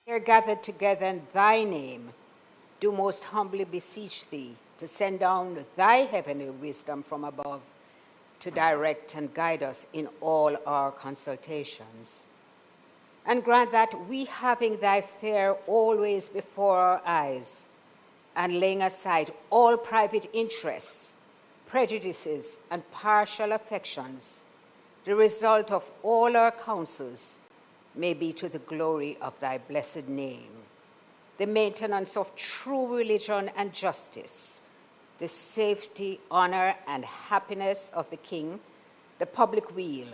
Here gathered together in thy name, do most humbly beseech thee to send down thy heavenly wisdom from above to direct and guide us in all our consultations. And grant that we, having thy fear always before our eyes, and laying aside all private interests, prejudices, and partial affections, the result of all our counsels may be to the glory of thy blessed name, the maintenance of true religion and justice, the safety, honor, and happiness of the king, the public weal,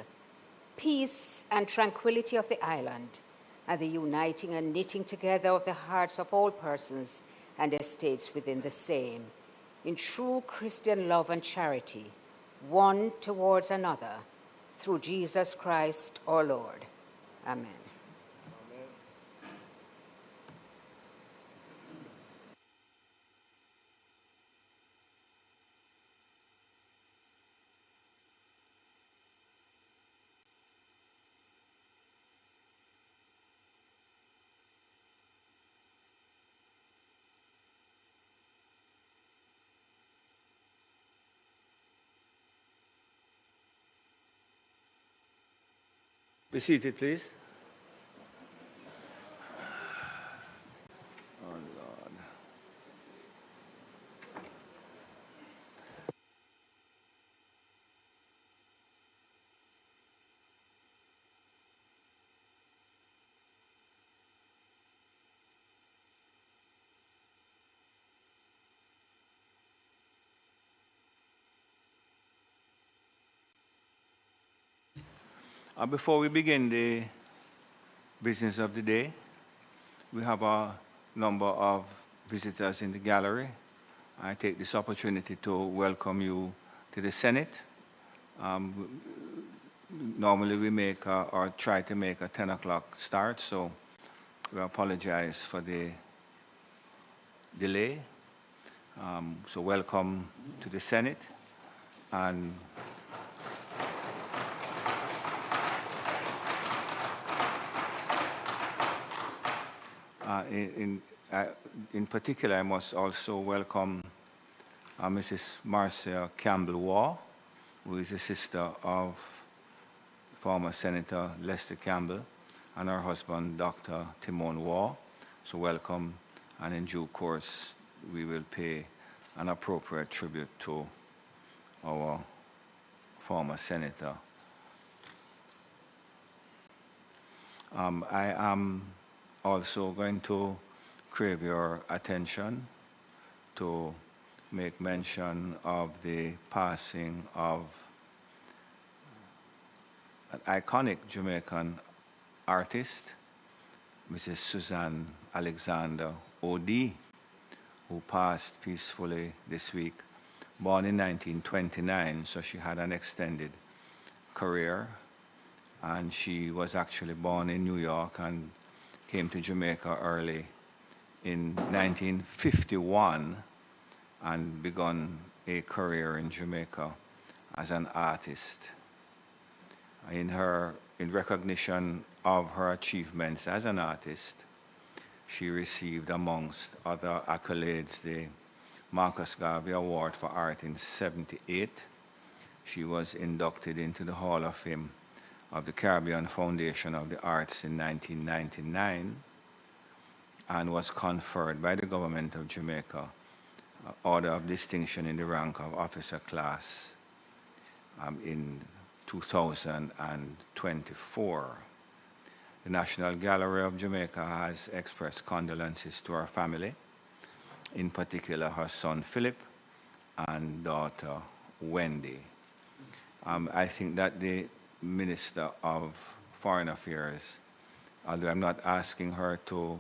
peace and tranquility of the island, and the uniting and knitting together of the hearts of all persons and estates within the same, in true Christian love and charity, one towards another, through Jesus Christ our Lord. Amen. Be seated, please. Oh, Lord. Before we begin the business of the day, we have a number of visitors in the gallery. I take this opportunity to welcome you to the Senate. Normally we make or try to make a 10 o'clock start, so we apologize for the delay. So welcome to the Senate. And in particular, I must also welcome Mrs. Marcia Campbell, who is a sister of former Senator Lester Campbell, and her husband, Dr. Timon Waugh. So welcome, and in due course, we will pay an appropriate tribute to our former senator. I am also going to crave your attention to make mention of the passing of an iconic Jamaican artist, Mrs. Suzanne Alexander O.D., who passed peacefully this week, born in 1929, so she had an extended career. And she was actually born in New York and came to Jamaica early in 1951 and begun a career in Jamaica as an artist. In recognition of her achievements as an artist, she received, amongst other accolades, the Marcus Garvey Award for Art in '78. She was inducted into the Hall of Fame of the Caribbean Foundation of the Arts in 1999 and was conferred by the government of Jamaica Order of Distinction in the rank of officer class in 2024. The National Gallery of Jamaica has expressed condolences to her family, in particular her son Philip and daughter Wendy. I think that the Minister of Foreign Affairs, although I'm not asking her to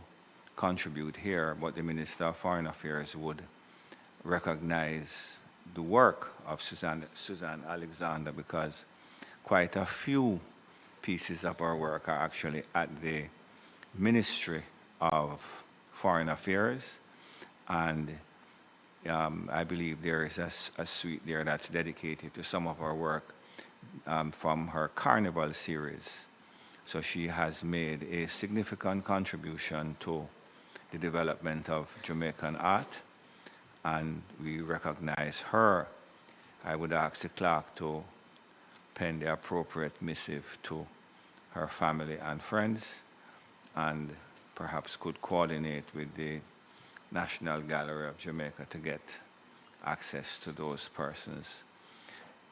contribute here, but the Minister of Foreign Affairs would recognize the work of Suzanne Alexander, because quite a few pieces of her work are actually at the Ministry of Foreign Affairs, and I believe there is a suite there that's dedicated to some of her work from her Carnival series. So she has made a significant contribution to the development of Jamaican art, and we recognize her. I would ask the clerk to pen the appropriate missive to her family and friends, and perhaps could coordinate with the National Gallery of Jamaica to get access to those persons.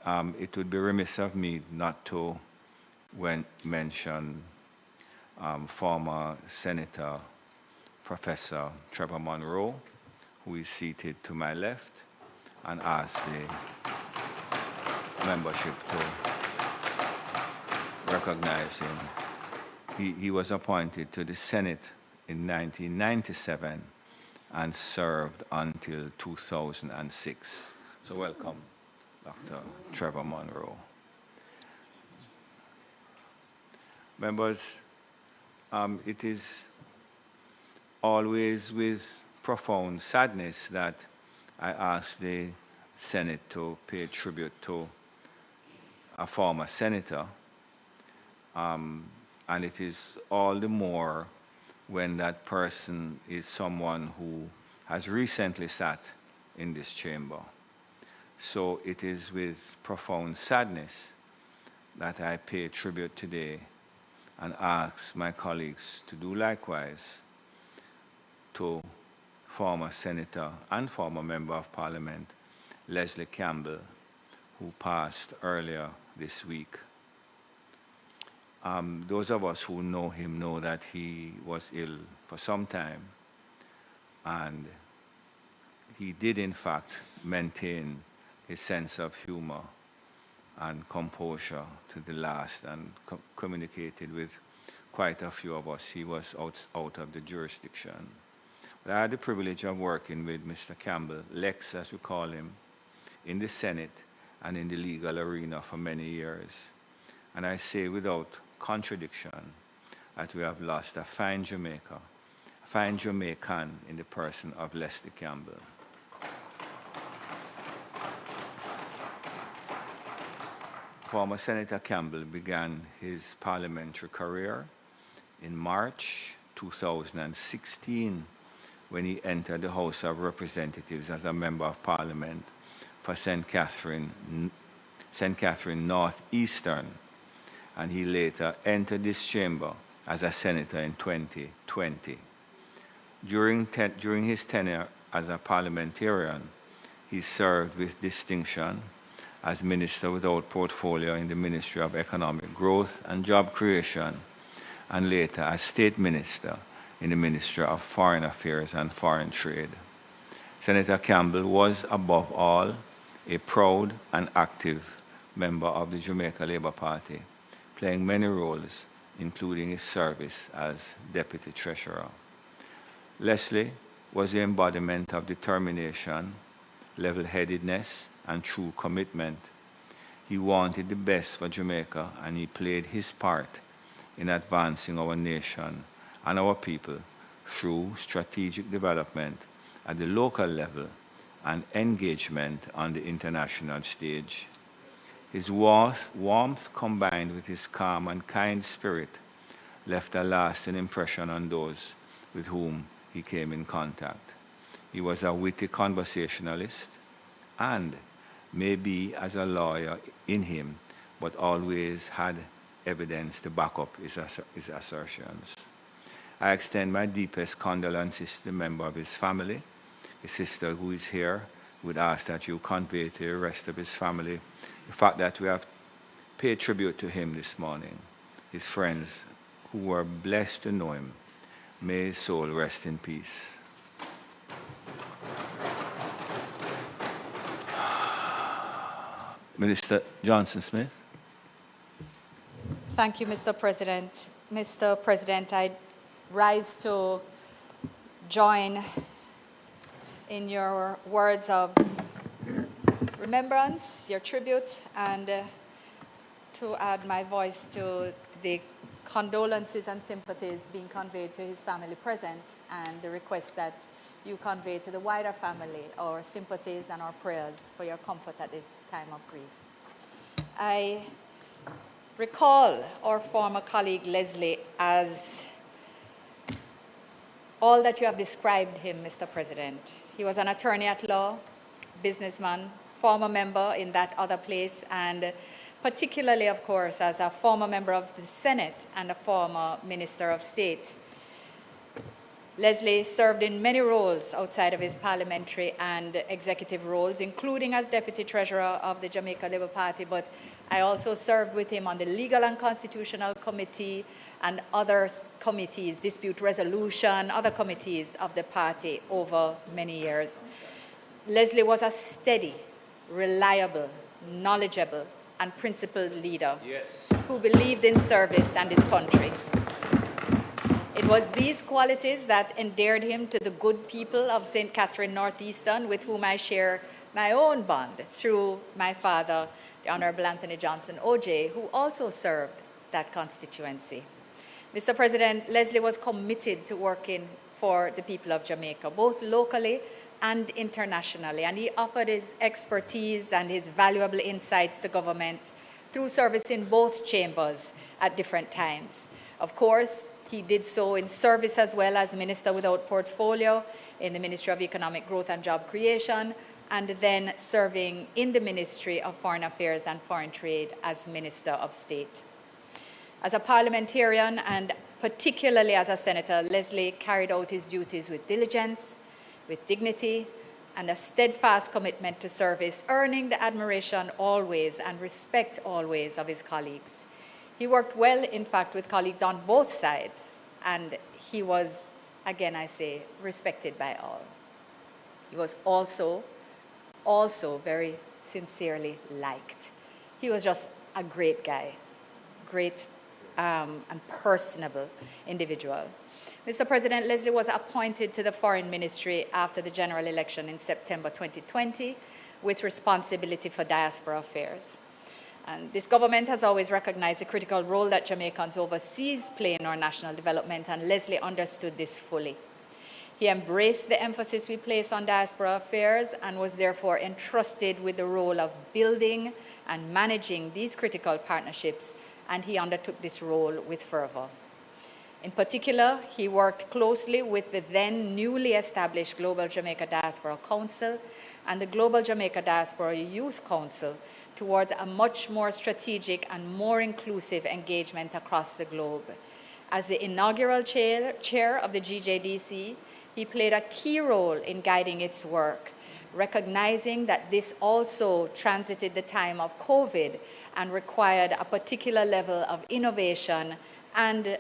It would be remiss of me not to mention former Senator Professor Trevor Monroe, who is seated to my left, and ask the membership to recognize him. He was appointed to the Senate in 1997 and served until 2006. So welcome, Dr. Trevor Monroe. Members, it is always with profound sadness that I ask the Senate to pay tribute to a former senator, and it is all the more when that person is someone who has recently sat in this chamber. So it is with profound sadness that I pay tribute today and ask my colleagues to do likewise to former Senator and former Member of Parliament, Leslie Campbell, who passed earlier this week. Those of us who know him know that he was ill for some time, and he did in fact maintain his sense of humor and composure to the last, and communicated with quite a few of us. He was out of the jurisdiction. But I had the privilege of working with Mr. Campbell, Lex as we call him, in the Senate and in the legal arena for many years. And I say without contradiction that we have lost a fine Jamaican in the person of Leslie Campbell. Former Senator Campbell began his parliamentary career in March 2016 when he entered the House of Representatives as a Member of Parliament for St. Catherine Northeastern, and he later entered this chamber as a senator in 2020. During his tenure as a parliamentarian, he served with distinction as Minister without Portfolio in the Ministry of Economic Growth and Job Creation, and later as State Minister in the Ministry of Foreign Affairs and Foreign Trade. Senator Campbell was, above all, a proud and active member of the Jamaica Labour Party, playing many roles, including his service as Deputy Treasurer. Leslie was the embodiment of determination, level-headedness, and true commitment. He wanted the best for Jamaica, and he played his part in advancing our nation and our people through strategic development at the local level and engagement on the international stage. His warmth combined with his calm and kind spirit left a lasting impression on those with whom he came in contact. He was a witty conversationalist and maybe as a lawyer in him, but always had evidence to back up his assertions. I extend my deepest condolences to the member of his family, his sister who is here. Would ask that you convey to the rest of his family the fact that we have paid tribute to him this morning. His friends who were blessed to know him, may his soul rest in peace. Minister Johnson-Smith. Thank you, Mr. President. Mr. President, I rise to join in your words of remembrance, your tribute, and to add my voice to the condolences and sympathies being conveyed to his family present, and the request that you convey to the wider family our sympathies and our prayers for your comfort at this time of grief. I recall our former colleague Leslie as all that you have described him, Mr. President. He was an attorney at law, businessman, former member in that other place, and particularly, of course, as a former member of the Senate and a former Minister of State. Leslie served in many roles outside of his parliamentary and executive roles, including as Deputy Treasurer of the Jamaica Labour Party, but I also served with him on the Legal and Constitutional Committee and other committees, dispute resolution, other committees of the party over many years. Leslie was a steady, reliable, knowledgeable, and principled leader who believed in service and his country. It was these qualities that endeared him to the good people of St. Catherine Northeastern, with whom I share my own bond through my father, the Honorable Anthony Johnson OJ, who also served that constituency. Mr. President, Leslie was committed to working for the people of Jamaica, both locally and internationally, and he offered his expertise and his valuable insights to government through service in both chambers at different times. Of course, he did so in service as well as Minister without portfolio in the Ministry of Economic Growth and Job Creation, and then serving in the Ministry of Foreign Affairs and Foreign Trade as Minister of State. As a parliamentarian and particularly as a senator, Leslie carried out his duties with diligence, with dignity, and a steadfast commitment to service, earning the admiration always and respect always of his colleagues. He worked well, in fact, with colleagues on both sides, and he was, again I say, respected by all. He was also very sincerely liked. He was just a great guy, great and personable individual. Mr. President, Leslie was appointed to the Foreign Ministry after the general election in September 2020 with responsibility for diaspora affairs. And this government has always recognized the critical role that Jamaicans overseas play in our national development, and Leslie understood this fully. He embraced the emphasis we place on diaspora affairs and was therefore entrusted with the role of building and managing these critical partnerships, and he undertook this role with fervor. In particular, he worked closely with the then newly established Global Jamaica Diaspora Council and the Global Jamaica Diaspora Youth Council towards a much more strategic and more inclusive engagement across the globe. As the inaugural chair of the GJDC, he played a key role in guiding its work, recognizing that this also transited the time of COVID and required a particular level of innovation and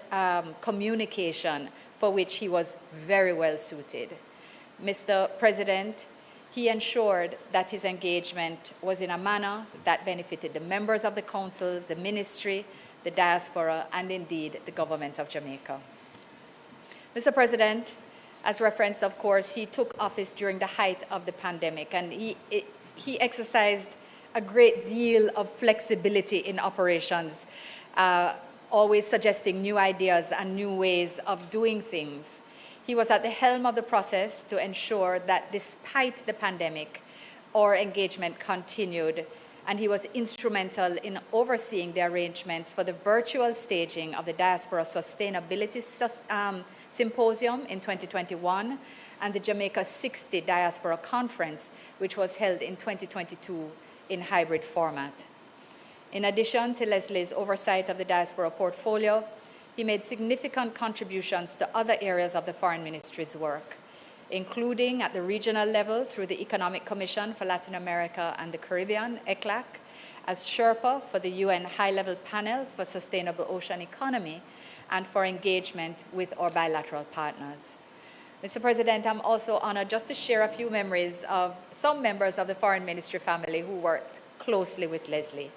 communication for which he was very well suited. Mr. President, he ensured that his engagement was in a manner that benefited the members of the councils, the ministry, the diaspora, and indeed the government of Jamaica. Mr. President, as referenced, of course, he took office during the height of the pandemic, and he exercised a great deal of flexibility in operations, always suggesting new ideas and new ways of doing things. He was at the helm of the process to ensure that despite the pandemic, our engagement continued, and he was instrumental in overseeing the arrangements for the virtual staging of the Diaspora Sustainability Symposium in 2021 and the Jamaica 60 Diaspora Conference, which was held in 2022 in hybrid format. In addition to Leslie's oversight of the diaspora portfolio, he made significant contributions to other areas of the Foreign Ministry's work, including at the regional level through the Economic Commission for Latin America and the Caribbean, ECLAC, as Sherpa for the UN High-Level Panel for Sustainable Ocean Economy, and for engagement with our bilateral partners. Mr. President, I'm also honored just to share a few memories of some members of the Foreign Ministry family who worked closely with Leslie.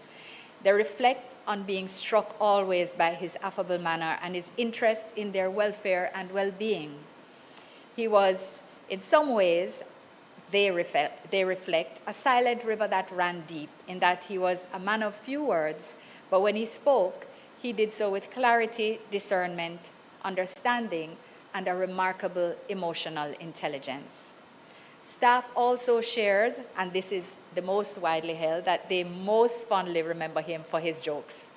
They reflect on being struck always by his affable manner and his interest in their welfare and well-being. He was, in some ways, they reflect a silent river that ran deep, in that he was a man of few words, but when he spoke, he did so with clarity, discernment, understanding, and a remarkable emotional intelligence. Staff also shares, and this is the most widely held, that they most fondly remember him for his jokes.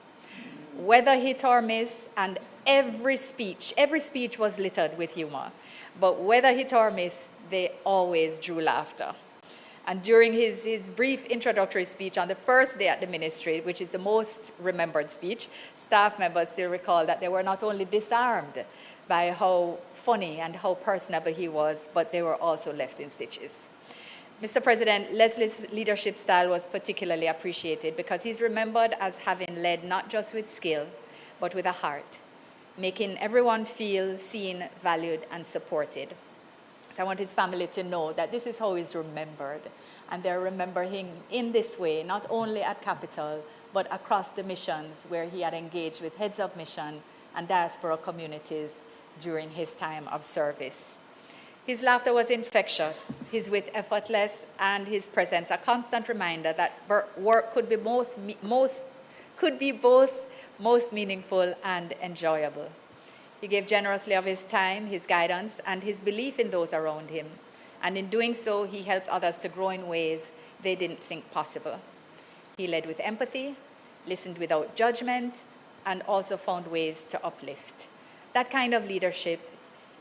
whether hit or miss, and every speech was littered with humor. But whether hit or miss, they always drew laughter. And during his brief introductory speech on the first day at the ministry, which is the most remembered speech, staff members still recall that they were not only disarmed by how funny and how personable he was, but they were also left in stitches. Mr. President, Leslie's leadership style was particularly appreciated because he's remembered as having led not just with skill, but with a heart, making everyone feel seen, valued, and supported. So I want his family to know that this is how he's remembered. And they're remembering him in this way, not only at Capitol, but across the missions where he had engaged with heads of mission and diaspora communities during his time of service. His laughter was infectious, his wit effortless, and his presence a constant reminder that work could be both most meaningful and enjoyable. He gave generously of his time, his guidance, and his belief in those around him. And in doing so, he helped others to grow in ways they didn't think possible. He led with empathy, listened without judgment, and also found ways to uplift. That kind of leadership,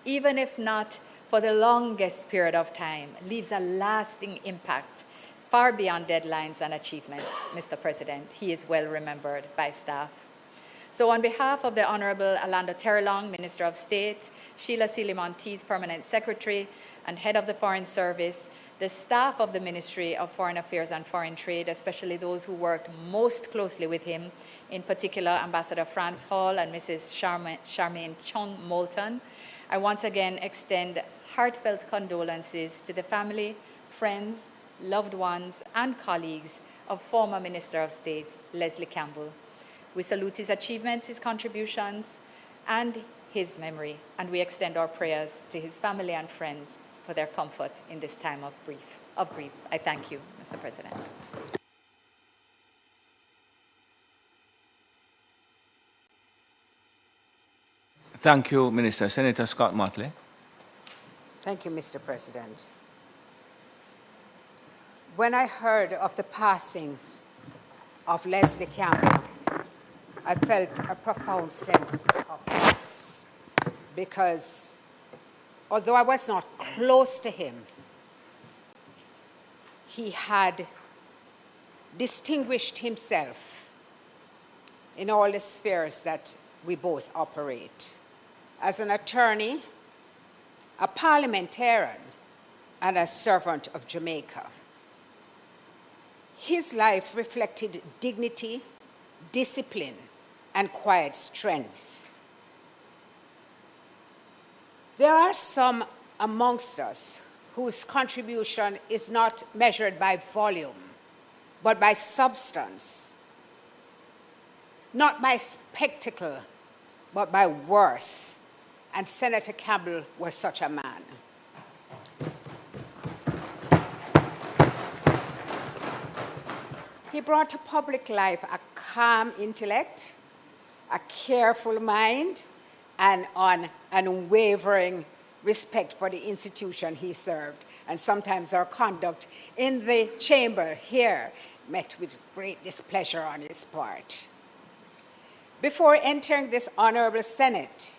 even if not for the longest period of time, leaves a lasting impact far beyond deadlines and achievements, Mr. President. He is well remembered by staff. So on behalf of the Honorable Alanda Terrelong, Minister of State, Sheila Sealy-Monteith, Permanent Secretary and Head of the Foreign Service, the staff of the Ministry of Foreign Affairs and Foreign Trade, especially those who worked most closely with him, in particular Ambassador Franz Hall and Mrs. Charmaine Chung Moulton, I once again extend heartfelt condolences to the family, friends, loved ones, and colleagues of former Minister of State, Leslie Campbell. We salute his achievements, his contributions, and his memory, and we extend our prayers to his family and friends for their comfort in this time of grief. I thank you, Mr. President. Thank you, Minister. Senator Scott Motley. Thank you, Mr. President. When I heard of the passing of Leslie Campbell, I felt a profound sense of loss because although I was not close to him, he had distinguished himself in all the spheres that we both operate. As an attorney, a parliamentarian, and a servant of Jamaica. His life reflected dignity, discipline, and quiet strength. There are some amongst us whose contribution is not measured by volume, but by substance, not by spectacle, but by worth. And Senator Campbell was such a man. He brought to public life a calm intellect, a careful mind, and an unwavering respect for the institution he served. And sometimes our conduct in the chamber here met with great displeasure on his part. Before entering this honorable Senate,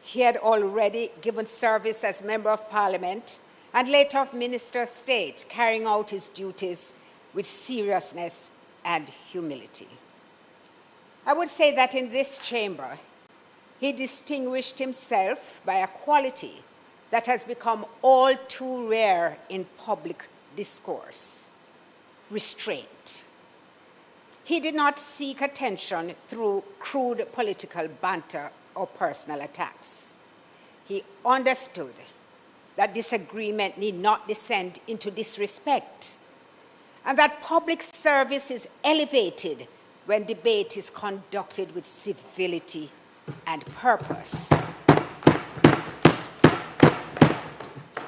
he had already given service as Member of Parliament and later of Minister of State, carrying out his duties with seriousness and humility. I would say that in this chamber, he distinguished himself by a quality that has become all too rare in public discourse: restraint. He did not seek attention through crude political banter or personal attacks. He understood that disagreement need not descend into disrespect, and that public service is elevated when debate is conducted with civility and purpose.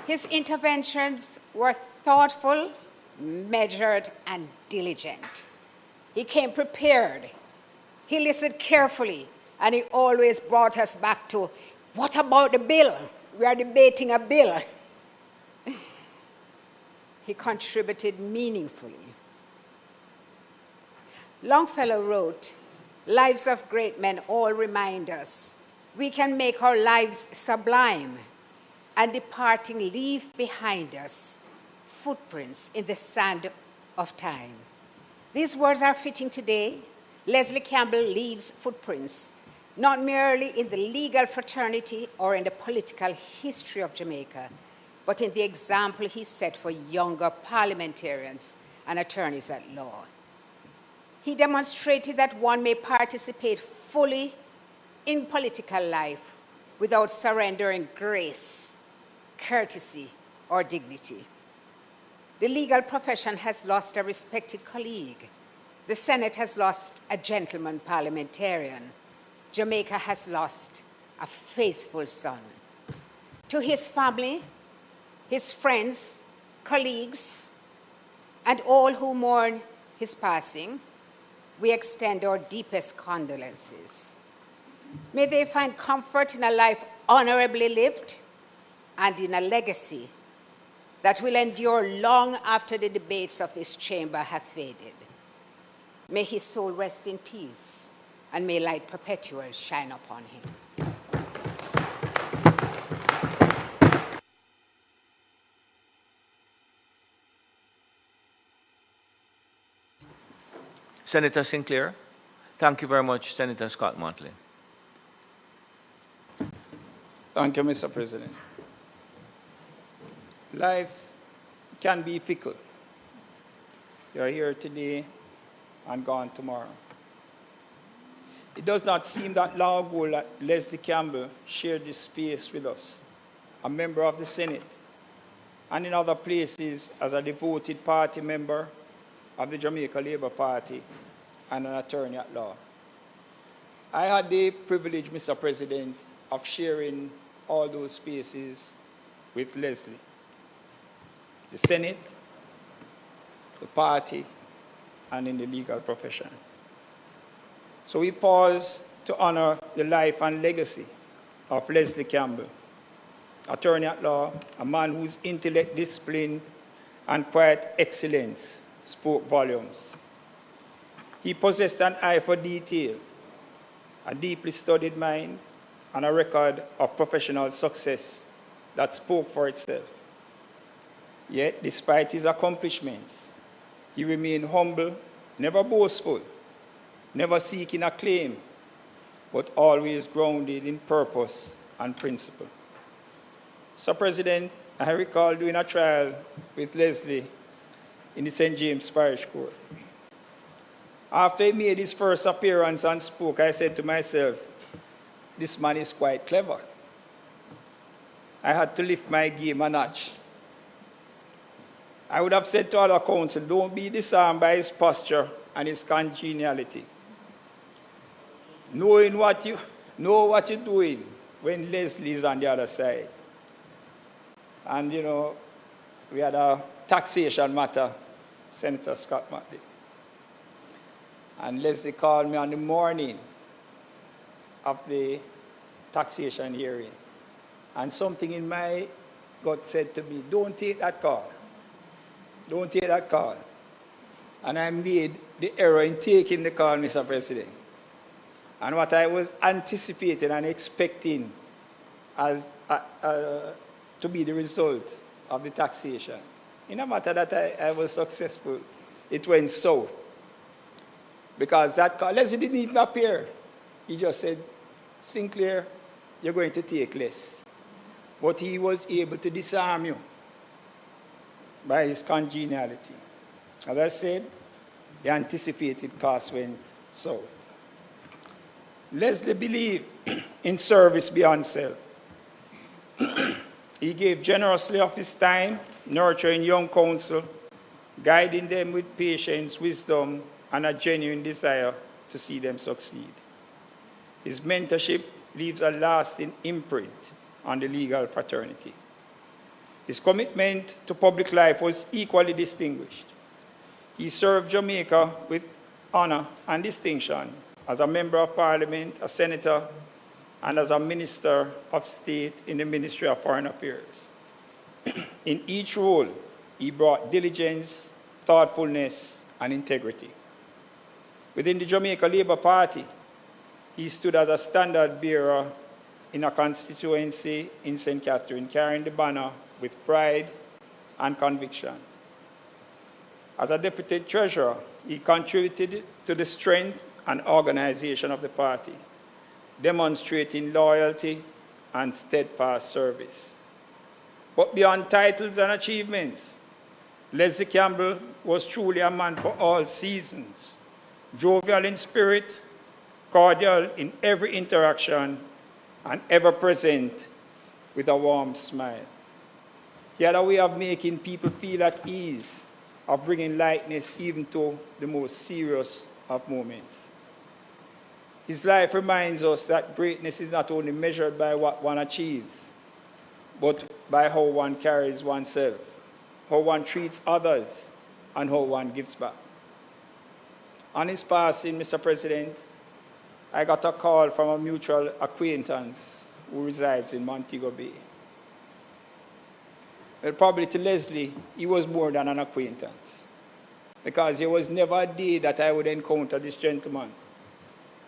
His interventions were thoughtful, measured, and diligent. He came prepared. He listened carefully, and he always brought us back to, what about the bill? We are debating a bill. He contributed meaningfully. Longfellow wrote, lives of great men all remind us we can make our lives sublime and departing leave behind us footprints in the sand of time. These words are fitting today. Leslie Campbell leaves footprints, not merely in the legal fraternity or in the political history of Jamaica, but in the example he set for younger parliamentarians and attorneys at law. He demonstrated that one may participate fully in political life without surrendering grace, courtesy, or dignity. The legal profession has lost a respected colleague. The Senate has lost a gentleman parliamentarian. Jamaica has lost a faithful son. To his family, his friends, colleagues, and all who mourn his passing, we extend our deepest condolences. May they find comfort in a life honorably lived and in a legacy that will endure long after the debates of this chamber have faded. May his soul rest in peace, and may light perpetual shine upon him. Senator Sinclair. Thank you very much, Senator Scott Motley. Thank you, Mr. President. Life can be fickle. You're here today and gone tomorrow. It does not seem that long ago that Leslie Campbell shared this space with us, a member of the Senate, and in other places as a devoted party member of the Jamaica Labour Party and an attorney at law. I had the privilege, Mr. President, of sharing all those spaces with Leslie. The Senate, the party, and in the legal profession. So we pause to honor the life and legacy of Leslie Campbell, attorney at law, a man whose intellect, discipline, and quiet excellence spoke volumes. He possessed an eye for detail, a deeply studied mind, and a record of professional success that spoke for itself. Yet, despite his accomplishments, he remained humble, never boastful, never seeking acclaim, but always grounded in purpose and principle. So, President, I recall doing a trial with Leslie in the St. James Parish Court. After he made his first appearance and spoke, I said to myself, this man is quite clever. I had to lift my game a notch. I would have said to other counsel, don't be disarmed by his posture and his congeniality. Know what you're doing when Leslie is on the other side. And, you know, we had a taxation matter, Senator Scott Motley. And Leslie called me on the morning of the taxation hearing. And something in my gut said to me, don't take that call. Don't take that call. And I made the error in taking the call, Mr. President. And what I was anticipating and expecting as to be the result of the taxation, in a matter that I was successful, it went south. Because that call, Leslie didn't even appear. He just said, Sinclair, you're going to take less. But he was able to disarm you by his congeniality. As I said, the anticipated cost went south. Leslie believed in service beyond self. He gave generously of his time, nurturing young counsel, guiding them with patience, wisdom, and a genuine desire to see them succeed. His mentorship leaves a lasting imprint on the legal fraternity. His commitment to public life was equally distinguished. He served Jamaica with honor and distinction as a member of Parliament, a senator, and as a Minister of State in the Ministry of Foreign Affairs. In each role, he brought diligence, thoughtfulness, and integrity. Within the Jamaica Labour Party, he stood as a standard bearer in a constituency in St. Catherine, carrying the banner with pride and conviction. As a deputy treasurer, he contributed to the strength and organization of the party, demonstrating loyalty and steadfast service. But beyond titles and achievements, Leslie Campbell was truly a man for all seasons, jovial in spirit, cordial in every interaction, and ever present with a warm smile. He had a way of making people feel at ease, of bringing lightness even to the most serious of moments. His life reminds us that greatness is not only measured by what one achieves, but by how one carries oneself, how one treats others, and how one gives back. On his passing, Mr. President, I got a call from a mutual acquaintance who resides in Montego Bay. Well, probably to Leslie, he was more than an acquaintance, because there was never a day that I would encounter this gentleman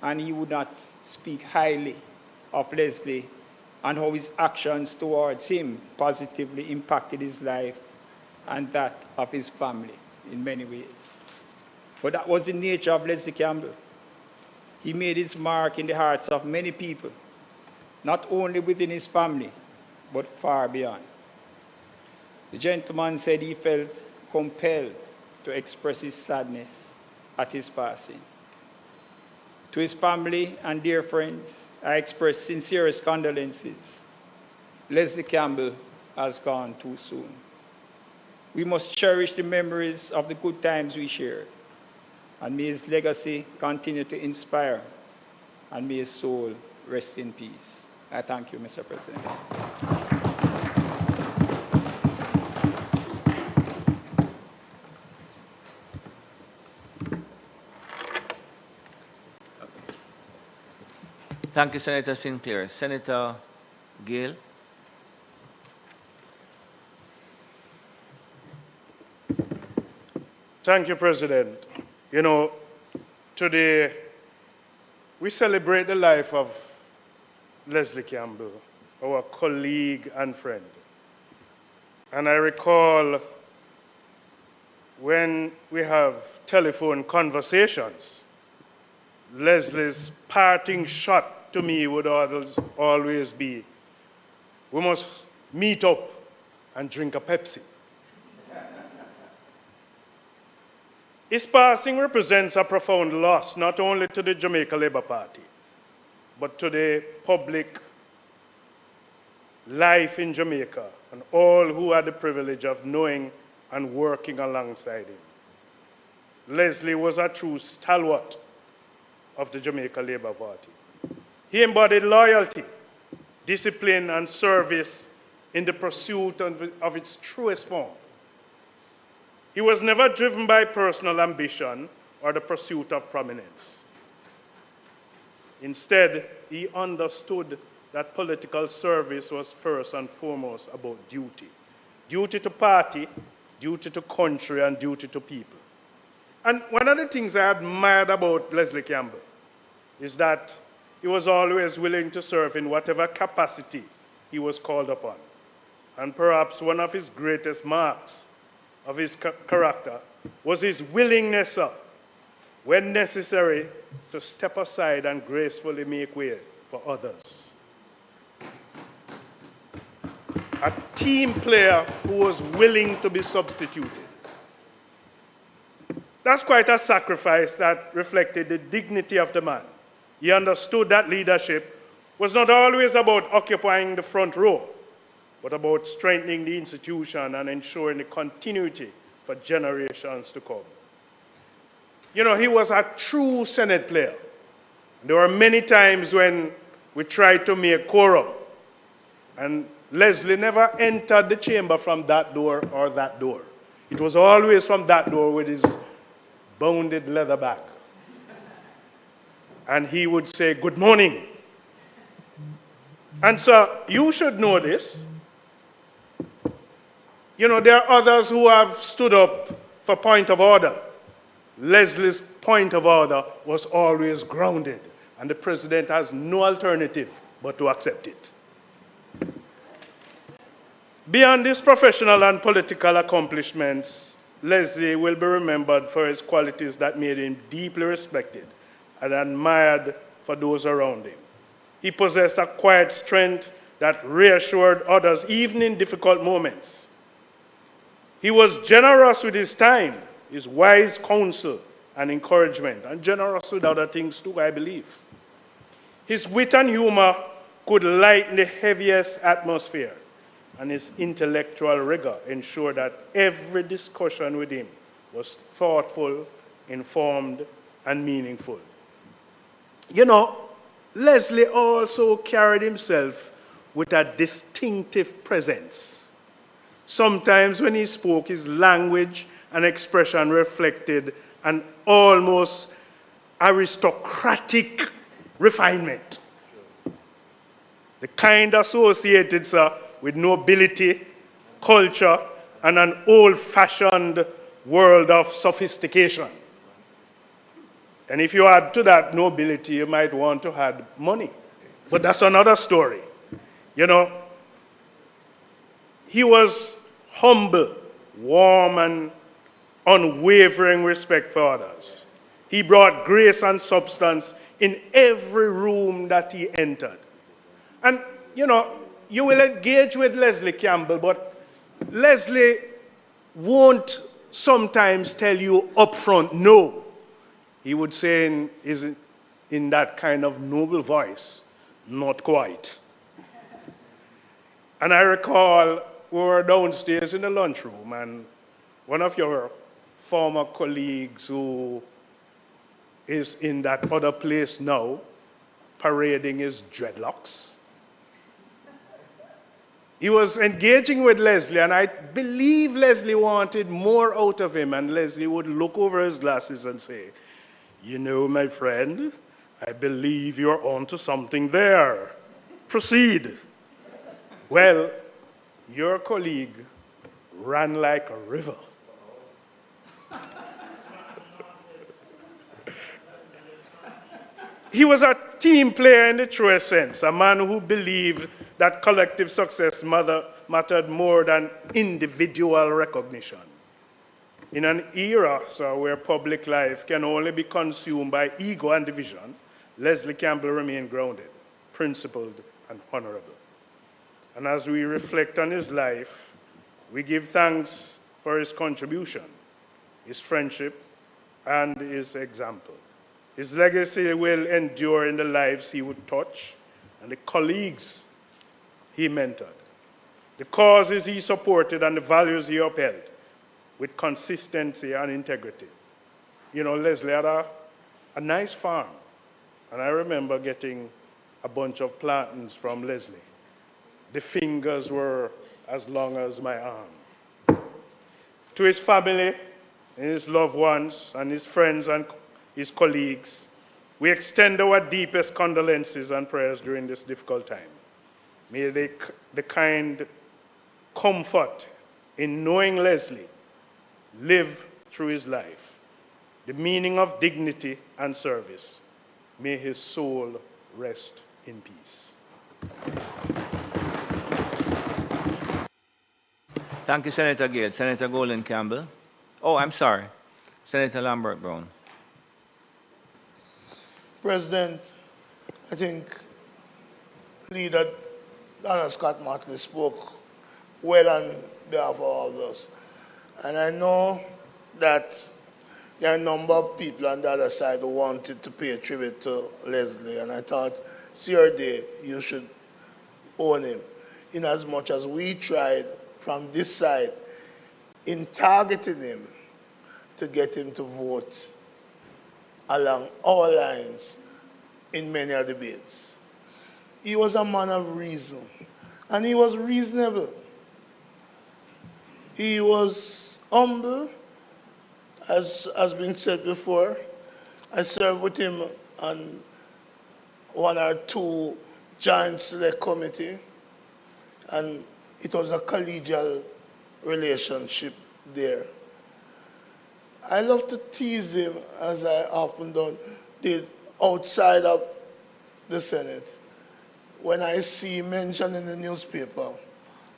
and he would not speak highly of Leslie and how his actions towards him positively impacted his life and that of his family in many ways. But that was the nature of Leslie Campbell. He made his mark in the hearts of many people, not only within his family, but far beyond. The gentleman said he felt compelled to express his sadness at his passing. To his family and dear friends, I express sincerest condolences. Leslie Campbell has gone too soon. We must cherish the memories of the good times we shared, and may his legacy continue to inspire, and may his soul rest in peace. I thank you, Mr. President. Thank you, Senator Sinclair. Senator Gale. Thank you, President. You know, today we celebrate the life of Leslie Campbell, our colleague and friend. And I recall when we have telephone conversations, Leslie's parting shot to me would always be, we must meet up and drink a Pepsi. His passing represents a profound loss, not only to the Jamaica Labour Party, but to the public life in Jamaica and all who had the privilege of knowing and working alongside him. Leslie was a true stalwart of the Jamaica Labour Party. He embodied loyalty, discipline, and service in the pursuit of its truest form. He was never driven by personal ambition or the pursuit of prominence. Instead, he understood that political service was first and foremost about duty. Duty to party, duty to country, and duty to people. And one of the things I admired about Leslie Campbell is that he was always willing to serve in whatever capacity he was called upon. And perhaps one of his greatest marks of his character was his willingness, when necessary, to step aside and gracefully make way for others. A team player who was willing to be substituted. That's quite a sacrifice that reflected the dignity of the man. He understood that leadership was not always about occupying the front row, but about strengthening the institution and ensuring the continuity for generations to come. You know, he was a true Senate player. There were many times when we tried to make quorum, and Leslie never entered the chamber from that door or that door. It was always from that door with his bounded leather bag. And he would say, "Good morning." And so you should know this. You know, there are others who have stood up for point of order. Leslie's point of order was always grounded and the president has no alternative but to accept it. Beyond his professional and political accomplishments, Leslie will be remembered for his qualities that made him deeply respected and admired for those around him. He possessed a quiet strength that reassured others, even in difficult moments. He was generous with his time, his wise counsel and encouragement, and generous with other things too, I believe. His wit and humor could lighten the heaviest atmosphere, and his intellectual rigor ensured that every discussion with him was thoughtful, informed, and meaningful. You know, Leslie also carried himself with a distinctive presence. Sometimes when he spoke, his language and expression reflected an almost aristocratic refinement. The kind associated, sir, with nobility, culture, and an old-fashioned world of sophistication. And if you add to that nobility, you might want to add money. But that's another story. You know, he was humble, warm, and unwavering respect for others. He brought grace and substance in every room that he entered. And, you know, you will engage with Leslie Campbell, but Leslie won't sometimes tell you upfront no. He would say in that kind of noble voice, not quite. And I recall we were downstairs in the lunchroom, and one of your former colleagues who is in that other place now, parading his dreadlocks, he was engaging with Leslie, and I believe Leslie wanted more out of him, and Leslie would look over his glasses and say, "You know, my friend, I believe you're onto something there. Proceed." Well, your colleague ran like a river. He was a team player in the truest sense, a man who believed that collective success mattered more than individual recognition. In an era, sir, where public life can only be consumed by ego and division, Leslie Campbell remained grounded, principled, and honorable. And as we reflect on his life, we give thanks for his contribution, his friendship, and his example. His legacy will endure in the lives he would touch and the colleagues he mentored, the causes he supported, and the values he upheld with consistency and integrity. You know, Leslie had a nice farm, and I remember getting a bunch of plantains from Leslie. The fingers were as long as my arm. To his family, and his loved ones, and his friends and his colleagues, we extend our deepest condolences and prayers during this difficult time. May the kind comfort in knowing Leslie live through his life, the meaning of dignity and service. May his soul rest in peace. Thank you, Senator Gale. Senator Golden Campbell. Oh, I'm sorry. Senator Lambert Brown. President, I think Leader Donald Scott Motley spoke well on behalf of all of us. And I know that there are a number of people on the other side who wanted to pay tribute to Leslie, and I thought, it's your day, you should own him. In as much as we tried from this side in targeting him to get him to vote along our lines in many of the debates. He was a man of reason, and he was reasonable. He was humble, as has been said before. I served with him on one or two joint select committee, and it was a collegial relationship there. I love to tease him, as I often did outside of the Senate when I see mention in the newspaper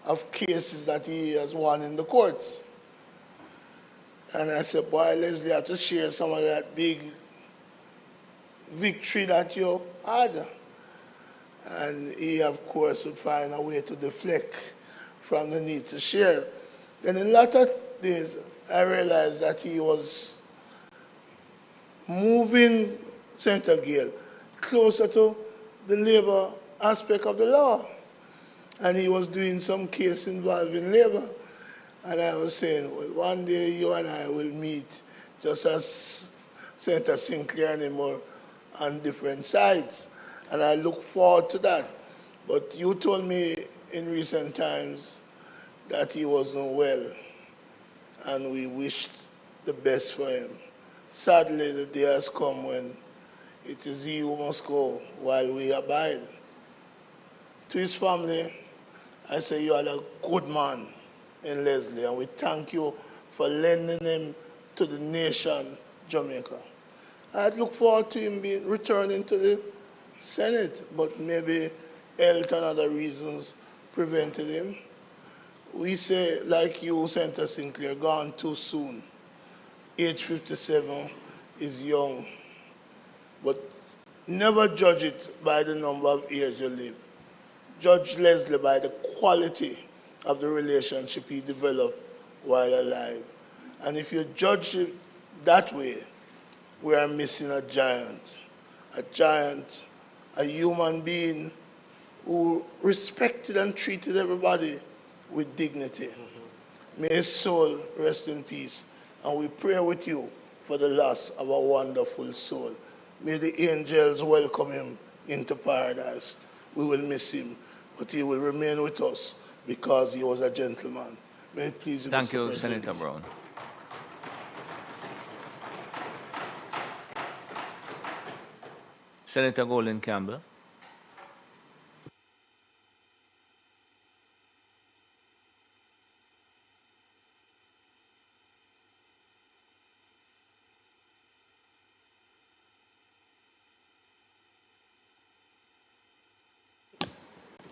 of cases that he has won in the courts. And I said, boy, Leslie, I have to share some of that big victory that you had. And he, of course, would find a way to deflect from the need to share. Then in latter days, I realized that he was moving Senator Gale closer to the labor aspect of the law. And he was doing some case involving labor. And I was saying, well, one day you and I will meet just as Senator Sinclair and him were on different sides. And I look forward to that. But you told me in recent times that he wasn't well, and we wished the best for him. Sadly, the day has come when it is he who must go while we abide. To his family, I say you are a good man in Leslie, and we thank you for lending him to the nation, Jamaica. I'd look forward to him returning to the Senate, but maybe health and other reasons prevented him. We say, like you, Senator Sinclair, gone too soon. Age 57 is young, but never judge it by the number of years you live. Judge Leslie by the quality of the relationship he developed while alive. And if you judge it that way, we are missing a giant, a human being who respected and treated everybody with dignity. May his soul rest in peace. And we pray with you for the loss of a wonderful soul. May the angels welcome him into paradise. We will miss him, but he will remain with us because he was a gentleman. May it please you, Thank Mr. you, President. Senator Brown. Senator Golden Campbell.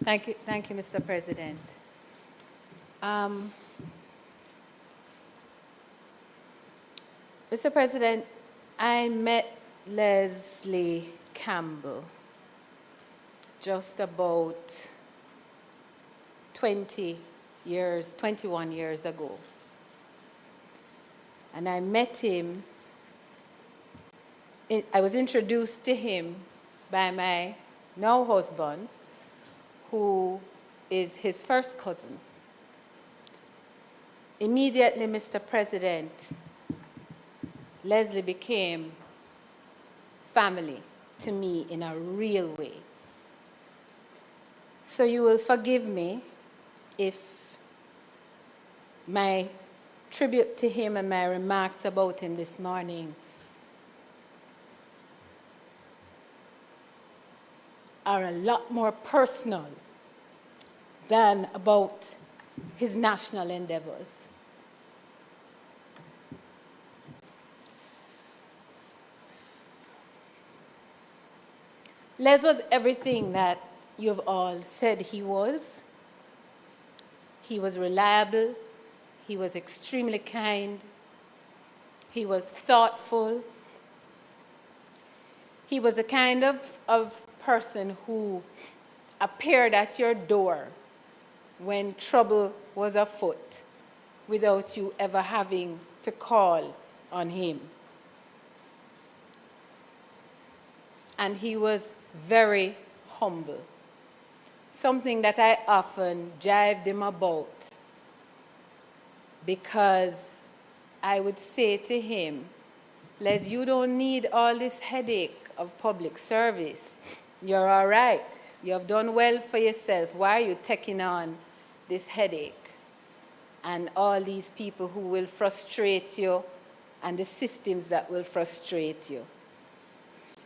Thank you, Mr. President. Mr. President, I met Leslie Campbell just about 21 years ago. And I met him, I was introduced to him by my now husband, who is his first cousin. Immediately, Mr. President, Leslie became family to me in a real way. So you will forgive me if my tribute to him and my remarks about him this morning are a lot more personal than about his national endeavors. Les was everything that you've all said he was. He was reliable, he was extremely kind, he was thoughtful. He was a kind of person who appeared at your door when trouble was afoot without you ever having to call on him. And he was very humble, something that I often jibed him about, because I would say to him, Les, you don't need all this headache of public service. You're all right. You have done well for yourself. Why are you taking on this headache? And all these people who will frustrate you and the systems that will frustrate you.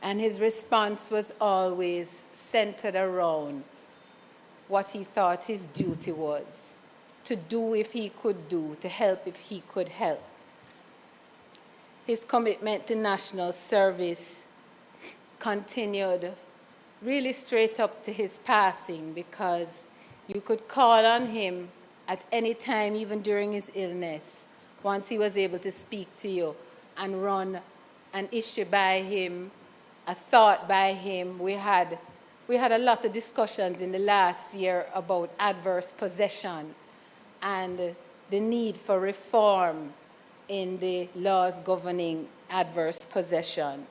And his response was always centered around what he thought his duty was, to do if he could do, to help if he could help. His commitment to national service continued really straight up to his passing, because you could call on him at any time, even during his illness, once he was able to speak to you and run an issue by him, a thought by him. We had a lot of discussions in the last year about adverse possession and the need for reform in the laws governing adverse possession.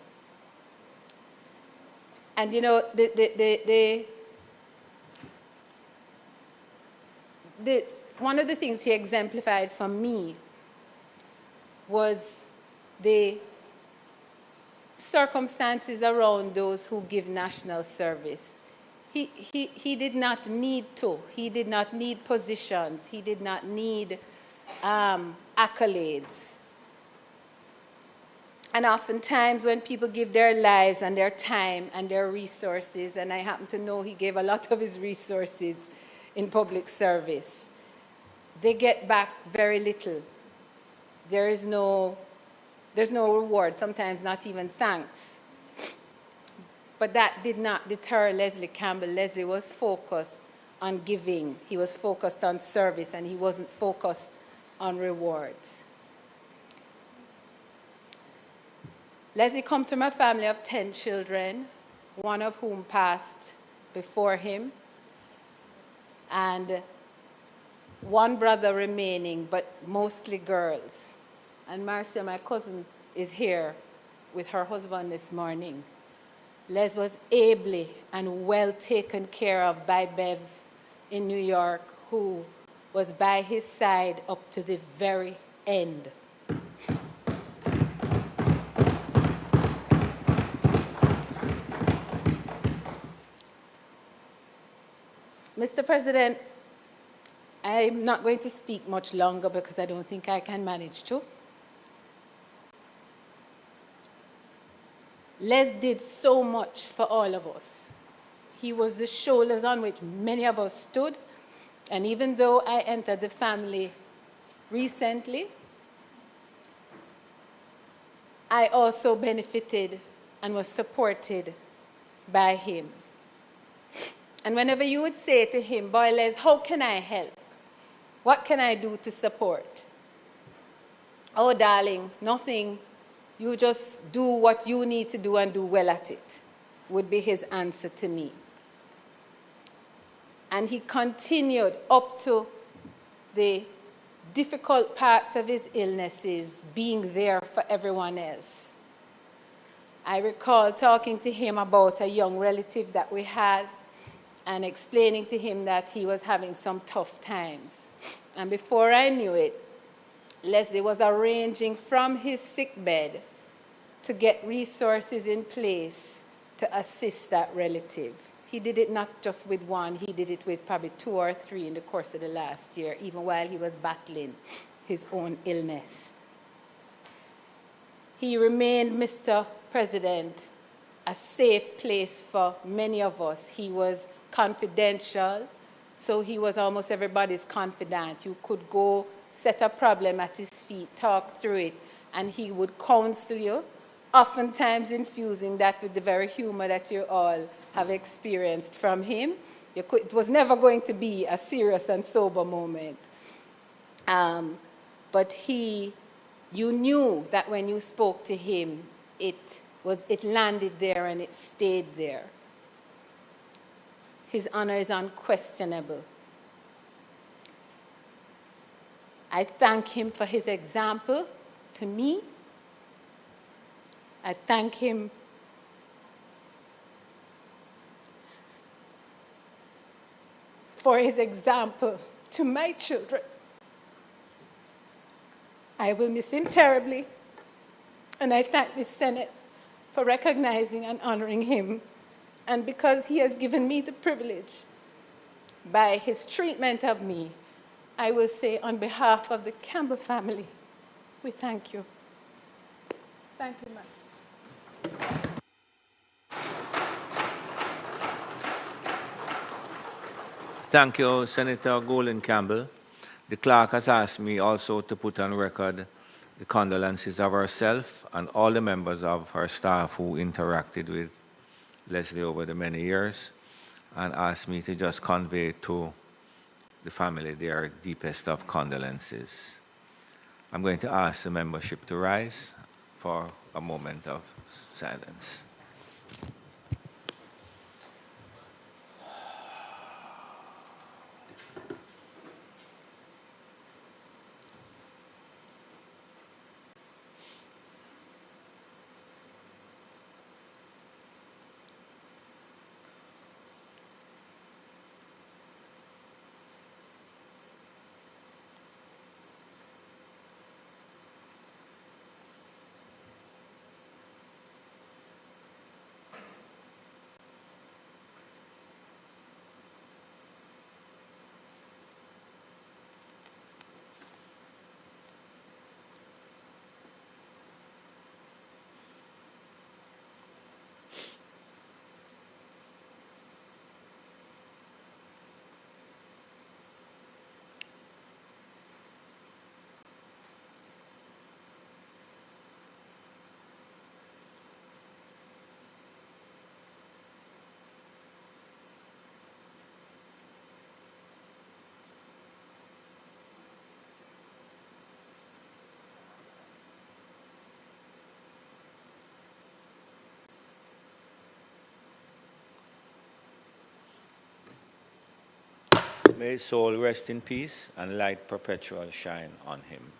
And you know, one of the things he exemplified for me was the circumstances around those who give national service. He did not need to. He did not need positions. He did not need accolades. And oftentimes when people give their lives and their time and their resources, and I happen to know he gave a lot of his resources in public service, they get back very little. There's no reward, sometimes not even thanks. But that did not deter Leslie Campbell. Leslie was focused on giving. He was focused on service, and he wasn't focused on rewards. Leslie comes from a family of 10 children, one of whom passed before him, and one brother remaining, but mostly girls. And Marcia, my cousin, is here with her husband this morning. Les was ably and well taken care of by Bev in New York, who was by his side up to the very end. Mr. President, I'm not going to speak much longer because I don't think I can manage to. Les did so much for all of us. He was the shoulders on which many of us stood, and even though I entered the family recently, I also benefited and was supported by him. And whenever you would say to him, "Boy, Les, how can I help? What can I do to support?" "Oh, darling, nothing. You just do what you need to do and do well at it," would be his answer to me. And he continued up to the difficult parts of his illnesses, being there for everyone else. I recall talking to him about a young relative that we had and explaining to him that he was having some tough times. And before I knew it, Leslie was arranging from his sickbed to get resources in place to assist that relative. He did it not just with one, he did it with probably 2 or 3 in the course of the last year, even while he was battling his own illness. He remained, Mr. President, a safe place for many of us. He was confidential, so he was almost everybody's confidant. You could go set a problem at his feet, talk through it, and he would counsel you, oftentimes infusing that with the very humor that you all have experienced from him. It was never going to be a serious and sober moment. But you knew that when you spoke to him, it landed there and it stayed there. His honor is unquestionable. I thank him for his example to me. I thank him for his example to my children. I will miss him terribly, and I thank the Senate for recognizing and honoring him, and because he has given me the privilege by his treatment of me, I will say on behalf of the Campbell family, we thank you. Thank you, ma'am. Thank you, Senator Golden Campbell. The clerk has asked me also to put on record the condolences of herself and all the members of her staff who interacted with Leslie over the many years, and asked me to just convey to the family their deepest of condolences. I'm going to ask the membership to rise for a moment of silence. May his soul rest in peace and light perpetual shine on him.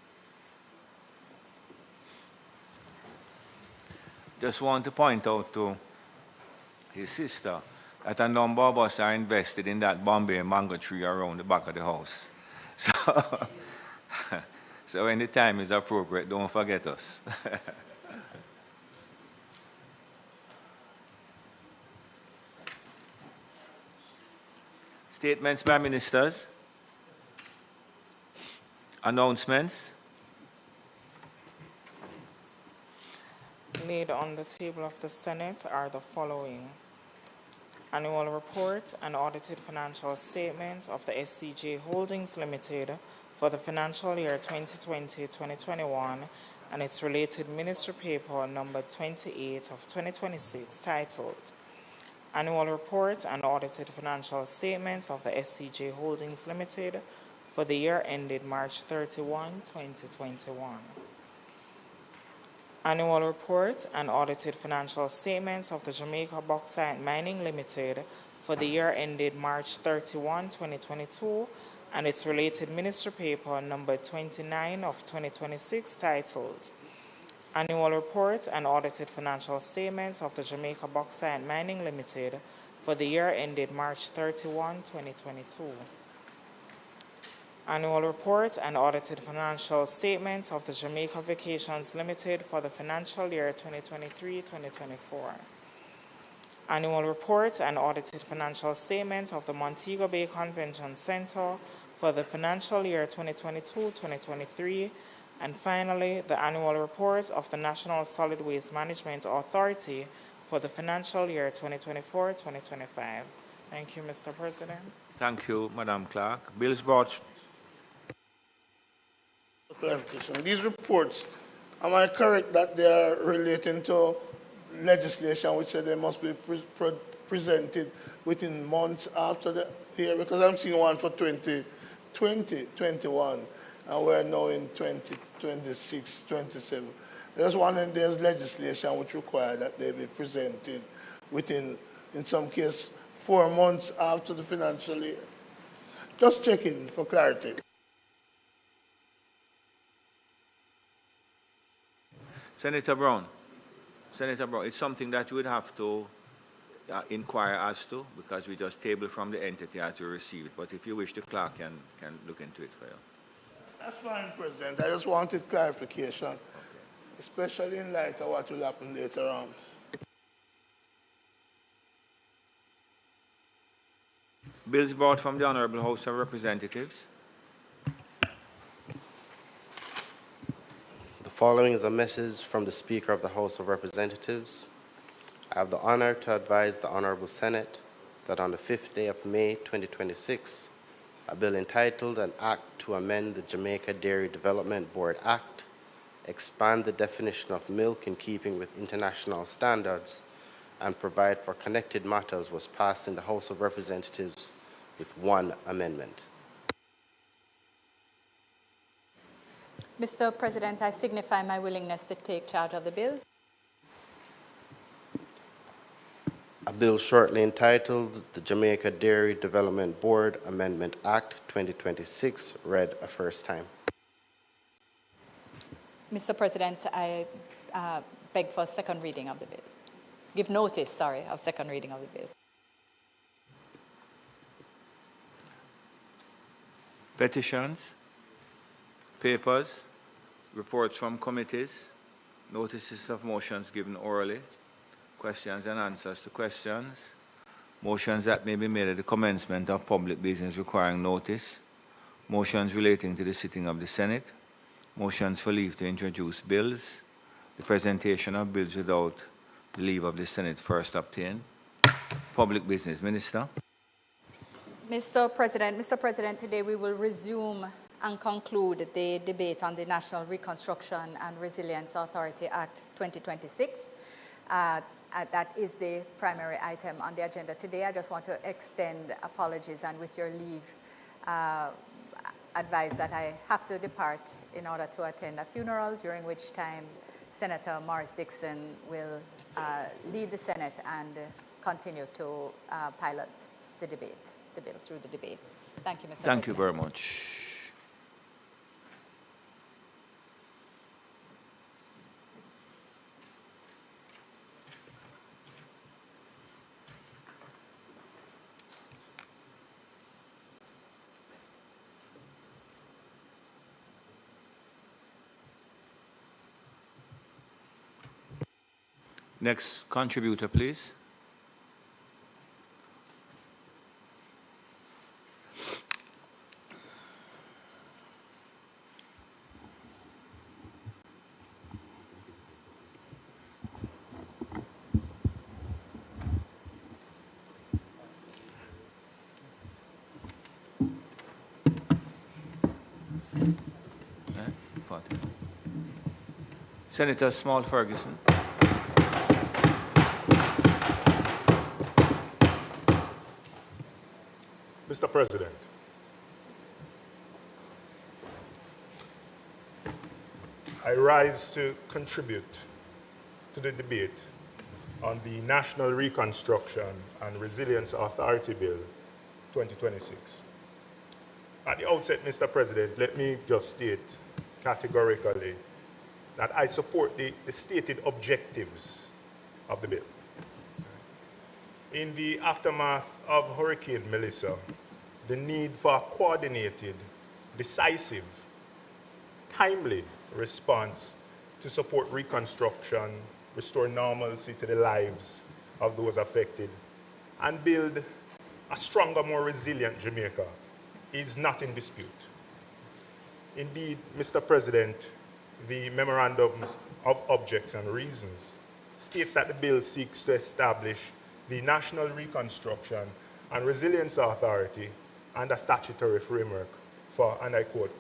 Just want to point out to his sister that a number of us are invested in that Bombay mango tree around the back of the house. So, so when the time is appropriate, don't forget us. Statements by ministers. Announcements. Laid on the table of the Senate are the following: annual report and audited financial statements of the SCJ Holdings Limited for the financial year 2020-2021 and its related ministry paper number 28 of 2026 titled Annual Report and Audited Financial Statements of the SCJ Holdings Limited for the year ended March 31, 2021. Annual Report and Audited Financial Statements of the Jamaica Bauxite Mining Limited for the year ended March 31, 2022, and its related ministry paper number 29 of 2026 titled Annual Report and Audited Financial Statements of the Jamaica Bauxite Mining Limited for the year ended March 31, 2022. Annual Report and Audited Financial Statements of the Jamaica Vacations Limited for the financial year 2023-2024. Annual Report and Audited Financial Statements of the Montego Bay Convention Center for the financial year 2022-2023. And finally, the Annual Report of the National Solid Waste Management Authority for the financial year 2024-2025. Thank you, Mr. President. Thank you, Madam Clerk. Bills brought. Clarification. These reports, am I correct that they are relating to legislation which said they must be presented within months after the year? Because I'm seeing one for 2020, 21, and we're now in 2026, 27. There's one and there's legislation which require that they be presented within, in some case, 4 months after the financial year. Just checking for clarity. Senator Brown, it's something that you would have to inquire as to, because we just table from the entity as we receive it. But if you wish, the clerk can look into it for you. That's fine, President. I just wanted clarification, especially in light of what will happen later on. Bills brought from the Honorable House of Representatives. The following is a message from the Speaker of the House of Representatives. I have the honor to advise the Honorable Senate that on the 5th day of May 2026, a bill entitled An Act to Amend the Jamaica Dairy Development Board Act, expand the definition of milk in keeping with international standards, and provide for connected matters was passed in the House of Representatives with one amendment. Mr. President, I signify my willingness to take charge of the bill. A bill shortly entitled the Jamaica Dairy Development Board Amendment Act 2026 read a first time. Mr. President, I beg for second reading of the bill. Give notice, sorry, of second reading of the bill. Petitions, papers, reports from committees, notices of motions given orally, questions and answers to questions, motions that may be made at the commencement of public business requiring notice, motions relating to the sitting of the Senate, motions for leave to introduce bills, the presentation of bills without the leave of the Senate first obtained, public business. Minister. Mr. President, today we will resume and conclude the debate on the National Reconstruction and Resilience Authority Act 2026. That is the primary item on the agenda today. I just want to extend apologies and, with your leave, advise that I have to depart in order to attend a funeral, during which time Senator Morris Dixon will lead the Senate and continue to pilot the bill through the debate. Thank you, Mr. President. Thank you very much. Next contributor, please. Senator Small Ferguson. Mr. President, I rise to contribute to the debate on the National Reconstruction and Resilience Authority Bill 2026. At the outset, Mr. President, let me just state categorically that I support the stated objectives of the bill. In the aftermath of Hurricane Melissa, the need for a coordinated, decisive, timely response to support reconstruction, restore normalcy to the lives of those affected, and build a stronger, more resilient Jamaica is not in dispute. Indeed, Mr. President, the Memorandum of Objects and Reasons states that the bill seeks to establish the National Reconstruction and Resilience Authority and a statutory framework for, and I quote,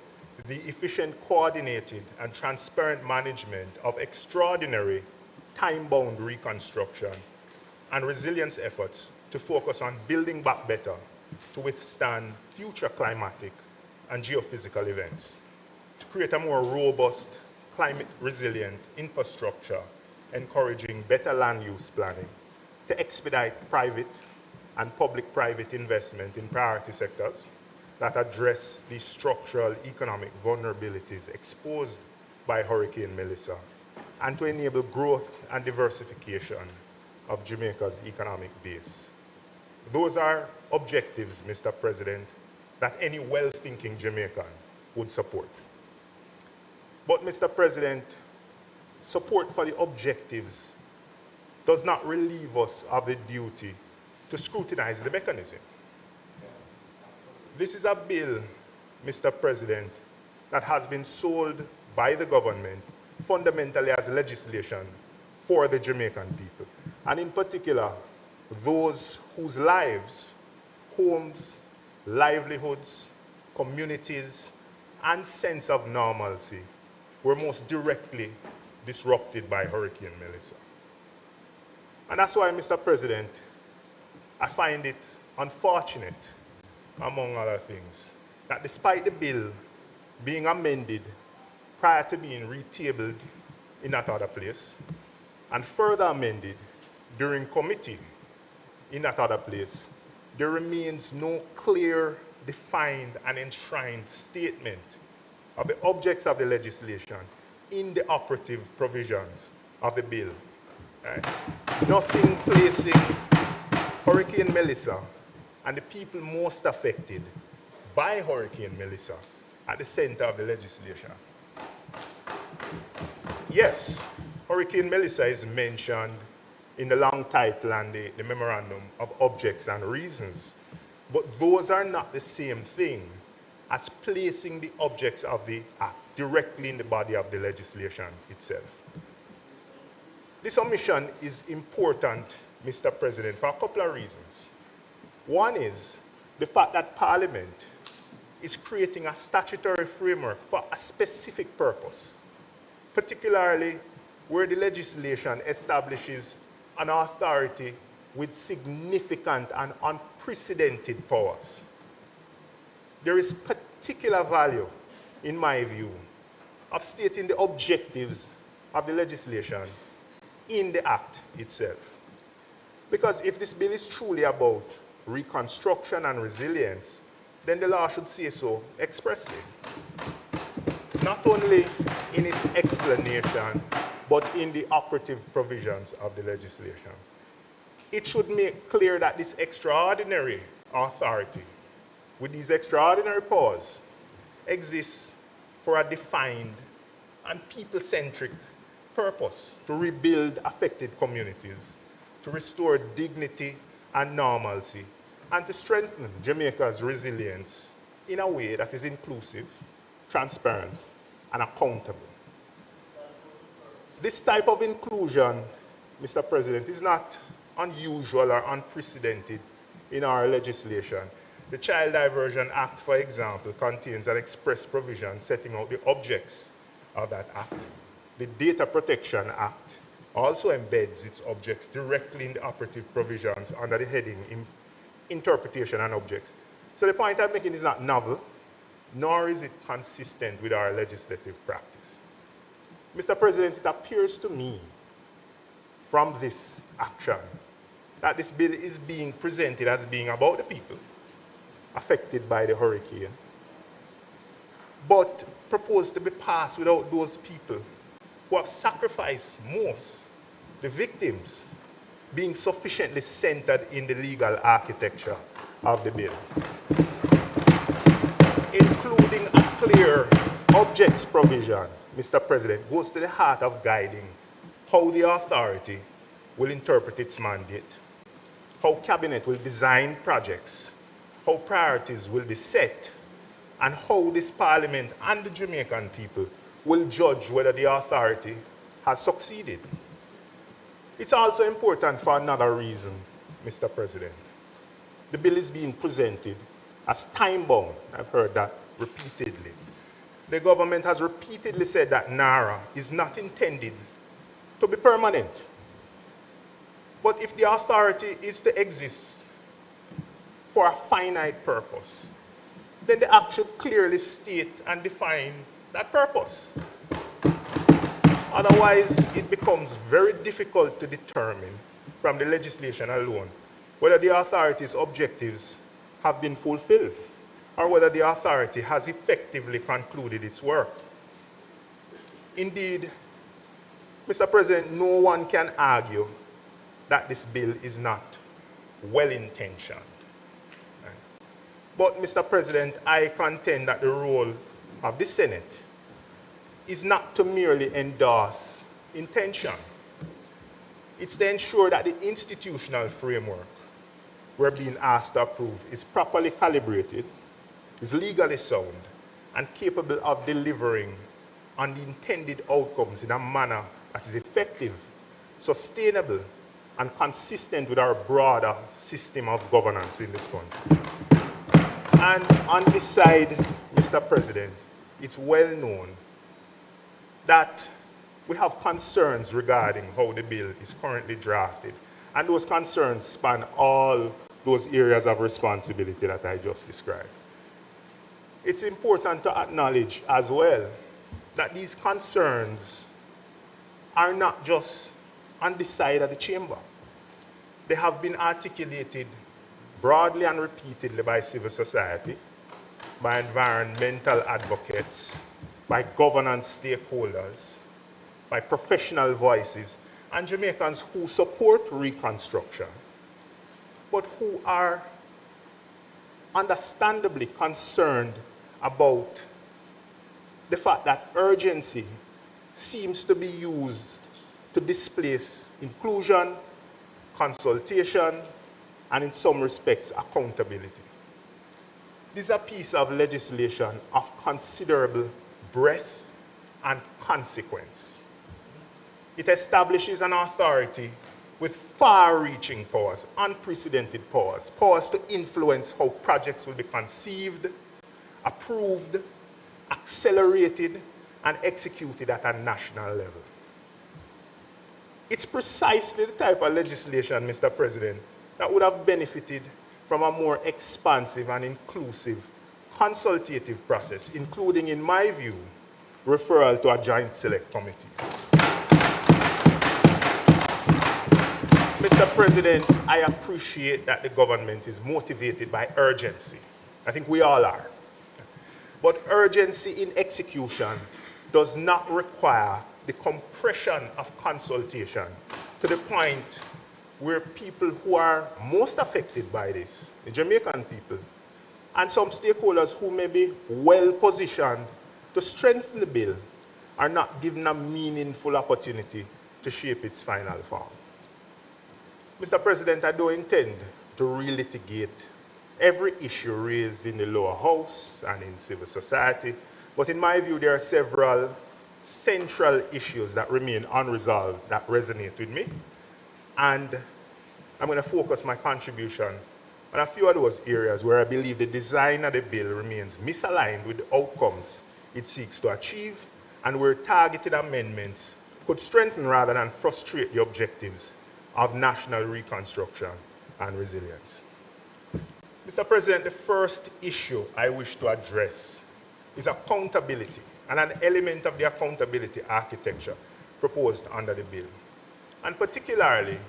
the efficient, coordinated, and transparent management of extraordinary, time-bound reconstruction and resilience efforts to focus on building back better to withstand future climatic and geophysical events, to create a more robust, climate-resilient infrastructure, encouraging better land use planning, to expedite private and public-private investment in priority sectors that address the structural economic vulnerabilities exposed by Hurricane Melissa, and to enable growth and diversification of Jamaica's economic base. Those are objectives, Mr. President, that any well-thinking Jamaican would support. But, Mr. President, support for the objectives does not relieve us of the duty to scrutinize the mechanism. This is a bill, Mr. President, that has been sold by the government fundamentally as legislation for the Jamaican people, and in particular, those whose lives, homes, livelihoods, communities, and sense of normalcy were most directly disrupted by Hurricane Melissa. And that's why, Mr. President, I find it unfortunate, among other things, that despite the bill being amended prior to being retabled in that other place, and further amended during committee in that other place, there remains no clear, defined, and enshrined statement of the objects of the legislation in the operative provisions of the bill. Right? Nothing placing Hurricane Melissa and the people most affected by Hurricane Melissa at the center of the legislation. Yes, Hurricane Melissa is mentioned in the long title and the memorandum of objects and reasons, but those are not the same thing as placing the objects of the act directly in the body of the legislation itself. This omission is important, Mr. President, for a couple of reasons. One is the fact that Parliament is creating a statutory framework for a specific purpose, particularly where the legislation establishes an authority with significant and unprecedented powers. There is particular value, in my view, of stating the objectives of the legislation in the Act itself. Because if this bill is truly about reconstruction and resilience, then the law should say so expressly. Not only in its explanation, but in the operative provisions of the legislation. It should make clear that this extraordinary authority, with these extraordinary powers, exists for a defined and people-centric purpose: to rebuild affected communities, to restore dignity and normalcy, and to strengthen Jamaica's resilience in a way that is inclusive, transparent, and accountable. This type of inclusion, Mr. President, is not unusual or unprecedented in our legislation. The Child Diversion Act, for example, contains an express provision setting out the objects of that act. The Data Protection Act also embeds its objects directly in the operative provisions under the heading Interpretation and Objects. So the point I'm making is not novel, nor is it consistent with our legislative practice. Mr. President, it appears to me from this action that this bill is being presented as being about the people affected by the hurricane, but proposed to be passed without those people who have sacrificed most, the victims, being sufficiently centered in the legal architecture of the bill, including a clear objects provision, Mr. President, goes to the heart of guiding how the authority will interpret its mandate, how Cabinet will design projects, how priorities will be set, and how this Parliament and the Jamaican people will judge whether the authority has succeeded. It's also important for another reason, Mr. President. The bill is being presented as time-bound. I've heard that repeatedly. The government has repeatedly said that NaRRA is not intended to be permanent. But if the authority is to exist for a finite purpose, then the Act should clearly state and define that purpose. Otherwise, it becomes very difficult to determine from the legislation alone whether the authority's objectives have been fulfilled or whether the authority has effectively concluded its work. Indeed, Mr. President, no one can argue that this bill is not well-intentioned. But, Mr. President, I contend that the role of the Senate is not to merely endorse intention. It's to ensure that the institutional framework we're being asked to approve is properly calibrated, is legally sound, and capable of delivering on the intended outcomes in a manner that is effective, sustainable, and consistent with our broader system of governance in this country. And on this side, Mr. President, it's well known that we have concerns regarding how the bill is currently drafted And those concerns span all those areas of responsibility that I just described. It's important to acknowledge as well that these concerns are not just on this side of the chamber. They have been articulated broadly and repeatedly by civil society, by environmental advocates, by governance stakeholders, by professional voices, and Jamaicans who support Reconstruction, but who are understandably concerned about the fact that urgency seems to be used to displace inclusion, consultation, and in some respects, accountability. This is a piece of legislation of considerable breadth and consequence. It establishes an authority with far-reaching powers, unprecedented powers, powers to influence how projects will be conceived, approved, accelerated, and executed at a national level. It's precisely the type of legislation, Mr. President, that would have benefited from a more expansive and inclusive consultative process, including, in my view, referral to a joint select committee. Mr. President, I appreciate that the government is motivated by urgency. I think we all are. But urgency in execution does not require the compression of consultation to the point where people who are most affected by this, the Jamaican people, and some stakeholders who may be well positioned to strengthen the bill, are not given a meaningful opportunity to shape its final form. Mr. President, I don't intend to relitigate every issue raised in the lower house and in civil society, but in my view, there are several central issues that remain unresolved that resonate with me, and I'm going to focus my contribution on a few of those areas where I believe the design of the bill remains misaligned with the outcomes it seeks to achieve, and where targeted amendments could strengthen rather than frustrate the objectives of national reconstruction and resilience. Mr. President, the first issue I wish to address is accountability and an element of the accountability architecture proposed under the bill, and particularly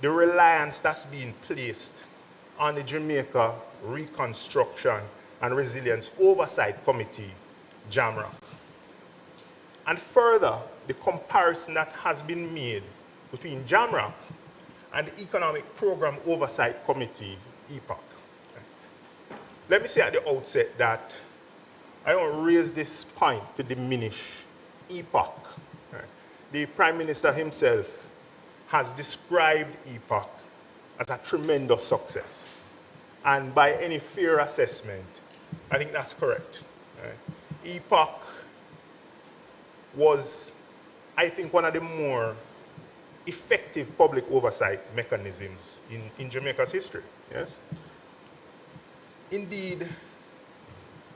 the reliance that's being placed on the Jamaica Reconstruction and Resilience Oversight Committee, JAMROC. And further, the comparison that has been made between JAMROC and the Economic Program Oversight Committee, EPOC. Let me say at the outset that I don't raise this point to diminish EPOC. The Prime Minister himself has described EPOC as a tremendous success. And by any fair assessment, I think that's correct. EPOC was, I think, one of the more effective public oversight mechanisms in Jamaica's history, yes? Indeed,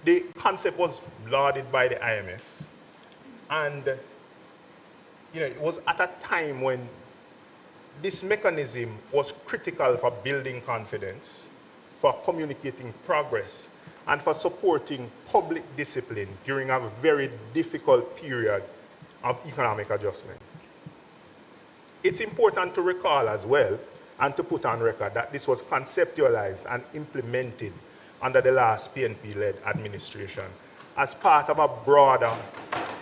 the concept was lauded by the IMF, and it was at a time when this mechanism was critical for building confidence, for communicating progress, and for supporting public discipline during a very difficult period of economic adjustment. It's important to recall as well, and to put on record, that this was conceptualized and implemented under the last PNP-led administration as part of a broader,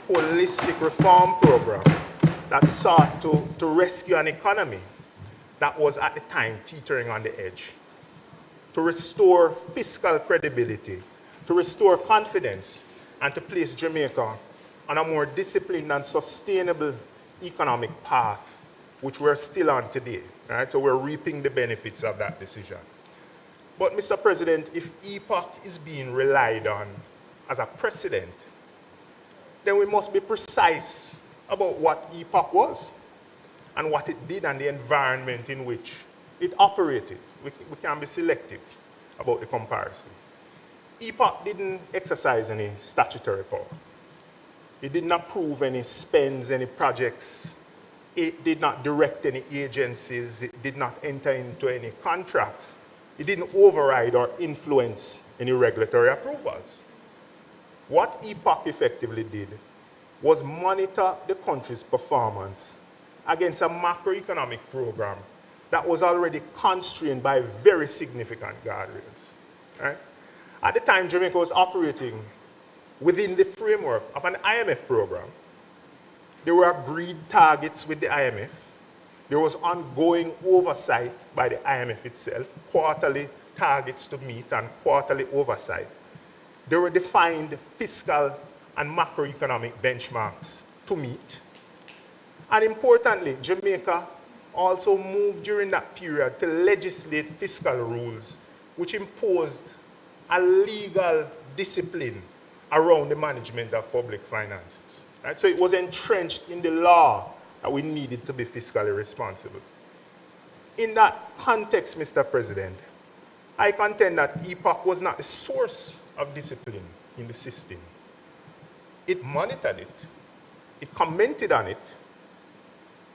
holistic reform program that sought to rescue an economy that was at the time teetering on the edge, to restore fiscal credibility, to restore confidence, and to place Jamaica on a more disciplined and sustainable economic path, which we're still on today. Right? So we're reaping the benefits of that decision. But Mr. President, if EPOC is being relied on as a precedent, then we must be precise about what EPOC was and what it did and the environment in which it operated. We can be selective about the comparison. EPOC didn't exercise any statutory power. It didn't approve any spends, any projects, It did not direct any agencies. It did not enter into any contracts. It didn't override or influence any regulatory approvals. What EPOC effectively did was monitor the country's performance against a macroeconomic program that was already constrained by very significant guardrails. Right? At the time, Jamaica was operating within the framework of an IMF program. There were agreed targets with the IMF. There was ongoing oversight by the IMF itself, quarterly targets to meet and quarterly oversight. There were defined fiscal and macroeconomic benchmarks to meet. And importantly, Jamaica also moved during that period to legislate fiscal rules which imposed a legal discipline around the management of public finances. Right? So it was entrenched in the law that we needed to be fiscally responsible. In that context, Mr. President, I contend that EPOC was not the source of discipline in the system. It monitored it, it commented on it,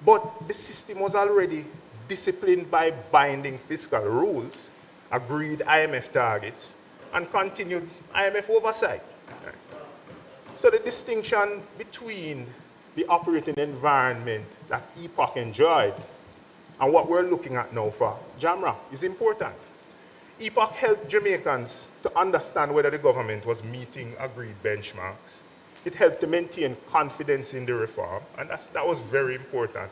but the system was already disciplined by binding fiscal rules, agreed IMF targets, and continued IMF oversight. So the distinction between the operating environment that EPOC enjoyed and what we're looking at now for JAMRA is important. EPOC helped Jamaicans to understand whether the government was meeting agreed benchmarks. It helped to maintain confidence in the reform, and that was very important.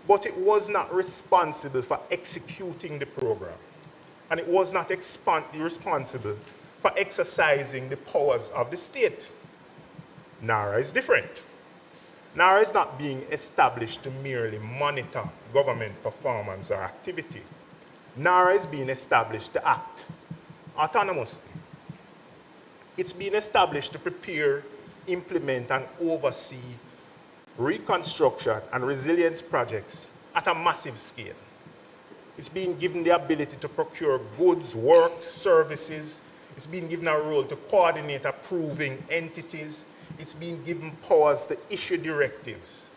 But it was not responsible for executing the program. And it was not responsible for exercising the powers of the state. NaRRA is different. NaRRA is not being established to merely monitor government performance or activity. NaRRA is being established to act autonomously. It's being established to prepare, implement, and oversee reconstruction and resilience projects at a massive scale. It's being given the ability to procure goods, works, services. It's being given a role to coordinate approving entities. It's being given powers to issue directives.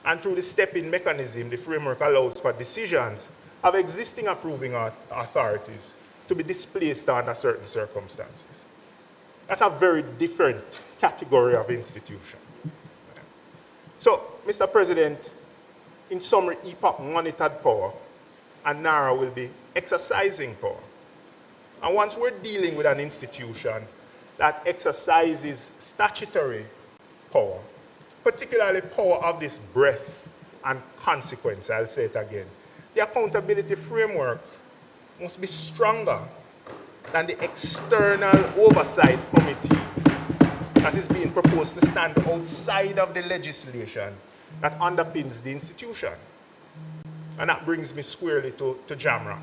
And through the step-in mechanism, the framework allows for decisions of existing approving authorities to be displaced under certain circumstances. That's a very different category of institution. So, Mr. President, in summary, EPOC monitored power, and NaRRA will be exercising power. And once we're dealing with an institution that exercises statutory power, particularly power of this breadth and consequence, I'll say it again, the accountability framework must be stronger than the external oversight committee that is being proposed to stand outside of the legislation that underpins the institution. And that brings me squarely to JAMRA.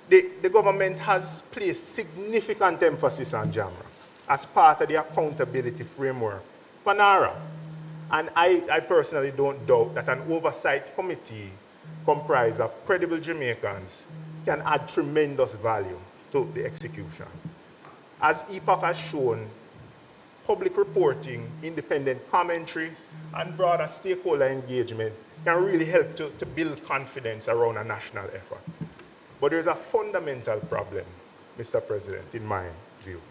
The government has placed significant emphasis on JAMRA as part of the accountability framework for NaRRA. And I personally don't doubt that an oversight committee comprised of credible Jamaicans can add tremendous value to the execution. As EPOC has shown, public reporting, independent commentary, and broader stakeholder engagement can really help to build confidence around a national effort. But there's a fundamental problem, Mr. President, in my view.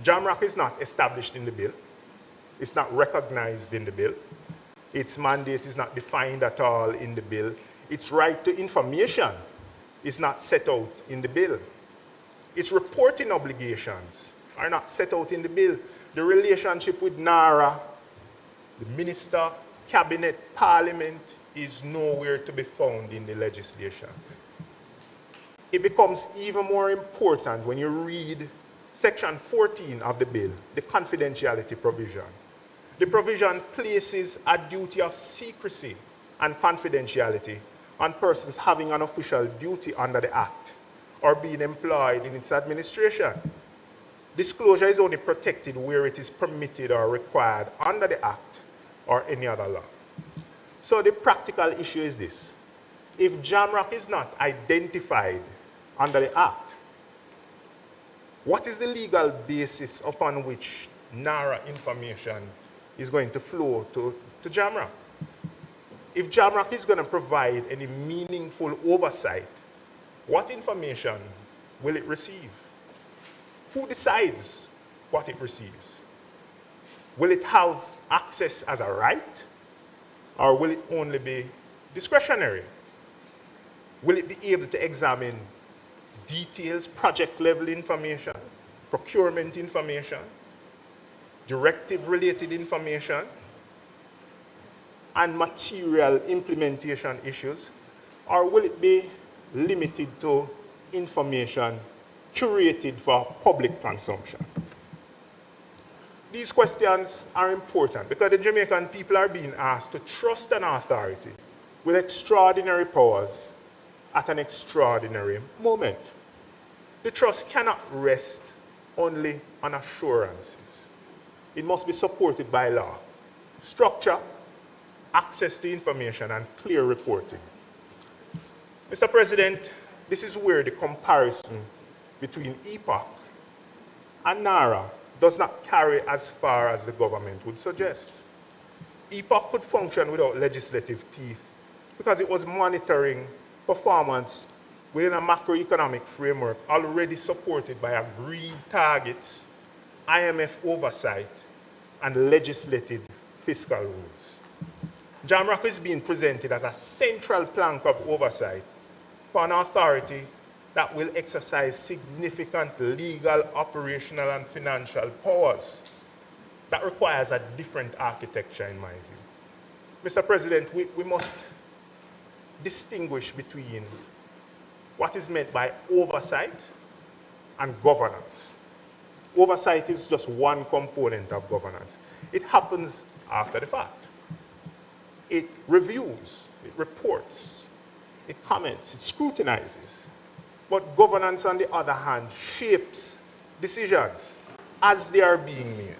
JAMRA is not established in the bill. It's not recognized in the bill. Its mandate is not defined at all in the bill. Its right to information is not set out in the bill. Its reporting obligations are not set out in the bill. The relationship with NaRRA, the minister, cabinet, parliament is nowhere to be found in the legislation. It becomes even more important when you read section 14 of the bill, the confidentiality provision. The provision places a duty of secrecy and confidentiality on persons having an official duty under the Act or being employed in its administration. Disclosure is only protected where it is permitted or required under the Act or any other law. So the practical issue is this. If JAMRA is not identified under the Act, what is the legal basis upon which NaRRA information is going to flow to JAMRA? if JAMRAC is going to provide any meaningful oversight, what information will it receive? Who decides what it receives? Will it have access as a right, or will it only be discretionary? Will it be able to examine details, project-level information, procurement information, directive-related information, and material implementation issues, or will it be limited to information curated for public consumption? These questions are important because the Jamaican people are being asked to trust an authority with extraordinary powers at an extraordinary moment. The trust cannot rest only on assurances. It must be supported by law, structure, access to information, and clear reporting. Mr. President, this is where the comparison between EPOC and NaRRA does not carry as far as the government would suggest. EPOC could function without legislative teeth because it was monitoring performance within a macroeconomic framework already supported by agreed targets, IMF oversight, and legislated fiscal rules. JAMRAC is being presented as a central plank of oversight for an authority that will exercise significant legal, operational, and financial powers. That requires a different architecture, in my view. Mr. President, we must distinguish between what is meant by oversight and governance. Oversight is just one component of governance. It happens after the fact. It reviews, it reports, it comments, it scrutinizes. But governance, on the other hand, shapes decisions as they are being made.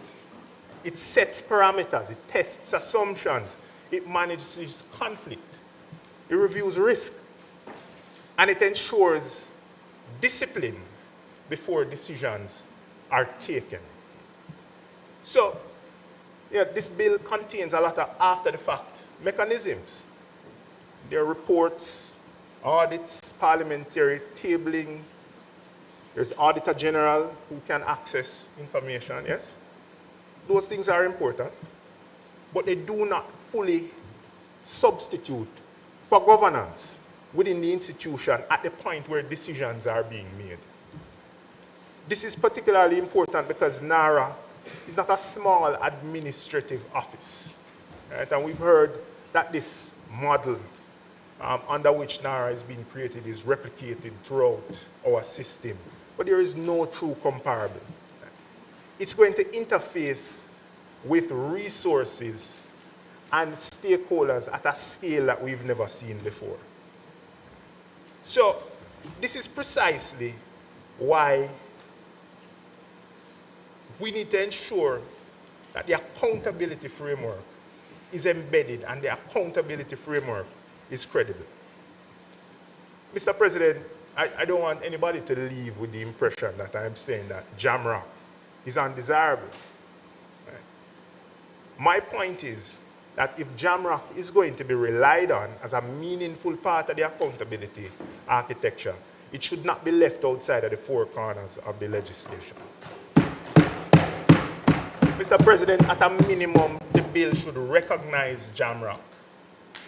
It sets parameters, it tests assumptions, it manages conflict, it reviews risk, and it ensures discipline before decisions are taken. So, this bill contains a lot of after-the-fact mechanisms. There are reports, audits, parliamentary tabling. There's Auditor General who can access information, yes? Those things are important, but they do not fully substitute for governance within the institution at the point where decisions are being made. This is particularly important because NaRRA is not a small administrative office. Right? And we've heard that this model under which NaRRA is being created is replicated throughout our system. But there is no true comparable. It's going to interface with resources and stakeholders at a scale that we've never seen before. So this is precisely why we need to ensure that the accountability framework is embedded and the accountability framework is credible. Mr. President, I don't want anybody to leave with the impression that I'm saying that JAMRAC is undesirable. Right? My point is that if JAMRAC is going to be relied on as a meaningful part of the accountability architecture, it should not be left outside of the four corners of the legislation. Mr. President, at a minimum, the bill should recognize JAMRAC.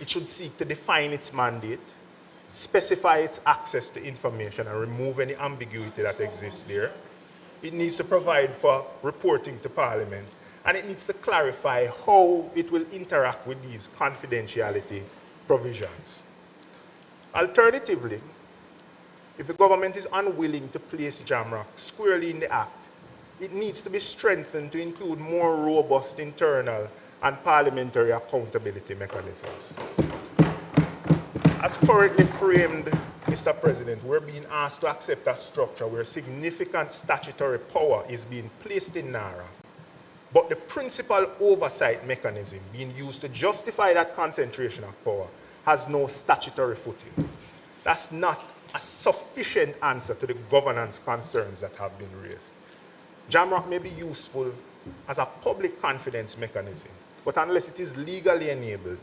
It should seek to define its mandate, specify its access to information, and remove any ambiguity that exists there. It needs to provide for reporting to Parliament, and it needs to clarify how it will interact with these confidentiality provisions. Alternatively, if the government is unwilling to place JAMRAC squarely in the Act, it needs to be strengthened to include more robust internal and parliamentary accountability mechanisms. As currently framed, Mr. President, we're being asked to accept a structure where significant statutory power is being placed in NaRRA, but the principal oversight mechanism being used to justify that concentration of power has no statutory footing. That's not a sufficient answer to the governance concerns that have been raised. JAMRAC may be useful as a public confidence mechanism, but unless it is legally enabled,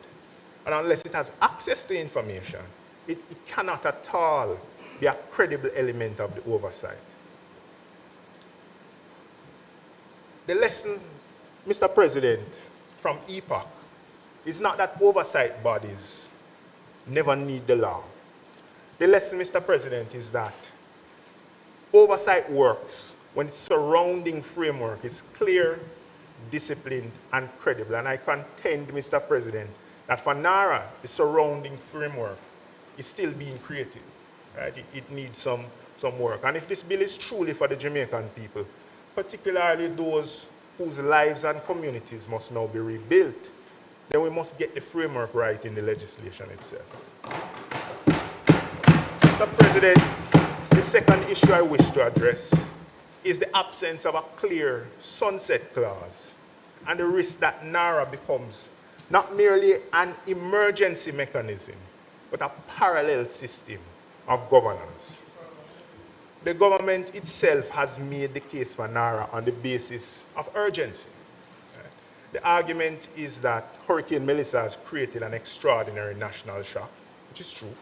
And unless it has access to information, it cannot at all be a credible element of the oversight. The lesson, Mr. President, from EPOC is not that oversight bodies never need the law. The lesson, Mr. President, is that oversight works when its surrounding framework is clear, disciplined, and credible. And I contend, Mr. President, that for NaRRA, the surrounding framework is still being created. Right? It needs some work. And if this bill is truly for the Jamaican people, particularly those whose lives and communities must now be rebuilt, then we must get the framework right in the legislation itself. Mr. President, the second issue I wish to address is the absence of a clear sunset clause and the risk that NaRRA becomes not merely an emergency mechanism, but a parallel system of governance. The government itself has made the case for NaRRA on the basis of urgency. The argument is that Hurricane Melissa has created an extraordinary national shock, which is true,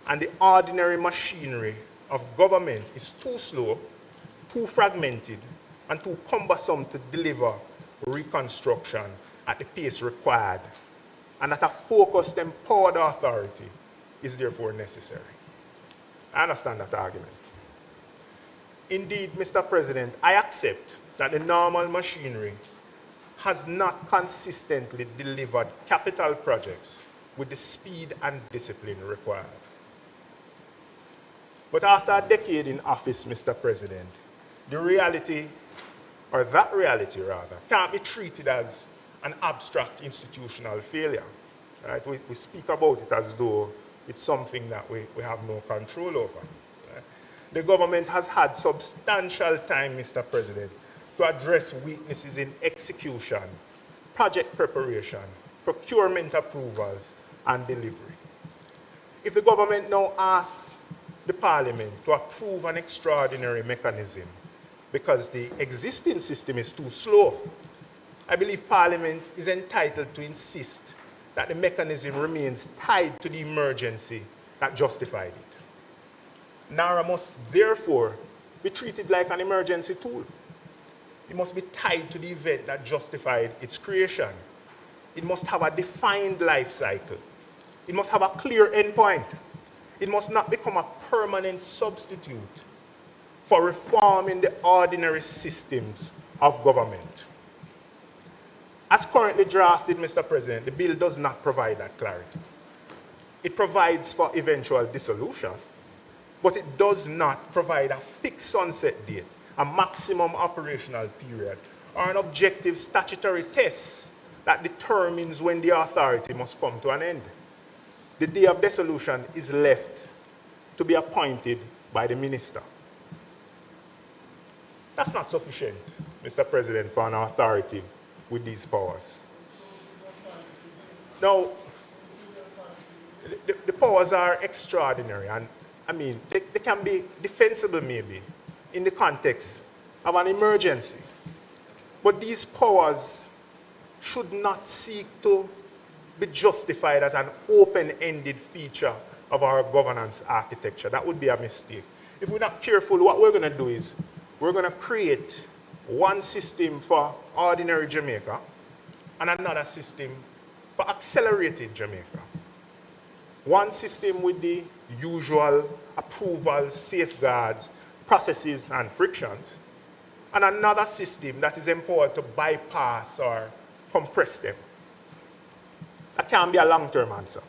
and the ordinary machinery of government is too slow, too fragmented, and too cumbersome to deliver reconstruction at the pace required, and that a focused, empowered authority is therefore necessary. I understand that argument. Indeed, Mr. President, I accept that the normal machinery has not consistently delivered capital projects with the speed and discipline required. But after a decade in office, Mr. President, the reality, or that reality rather, can't be treated as an abstract institutional failure. Right? We speak about it as though it's something that we have no control over. Right? The government has had substantial time, Mr. President, to address weaknesses in execution, project preparation, procurement approvals, and delivery. If the government now asks the Parliament to approve an extraordinary mechanism because the existing system is too slow, I believe Parliament is entitled to insist that the mechanism remains tied to the emergency that justified it. NaRRA must therefore be treated like an emergency tool. It must be tied to the event that justified its creation. It must have a defined life cycle. It must have a clear endpoint. It must not become a permanent substitute for reforming the ordinary systems of government. As currently drafted, Mr. President, the bill does not provide that clarity. It provides for eventual dissolution, but it does not provide a fixed sunset date, a maximum operational period, or an objective statutory test that determines when the authority must come to an end. The day of dissolution is left to be appointed by the minister. That's not sufficient, Mr. President, for an authority with these powers. Now, the powers are extraordinary, and I mean, they can be defensible maybe in the context of an emergency. But these powers should not seek to be justified as an open-ended feature of our governance architecture. That would be a mistake. If we're not careful, what we're going to do is we're going to create one system for ordinary Jamaica and another system for accelerated Jamaica. One system with the usual approvals, safeguards, processes, and frictions, and another system that is empowered to bypass or compress them. That can be a long-term answer.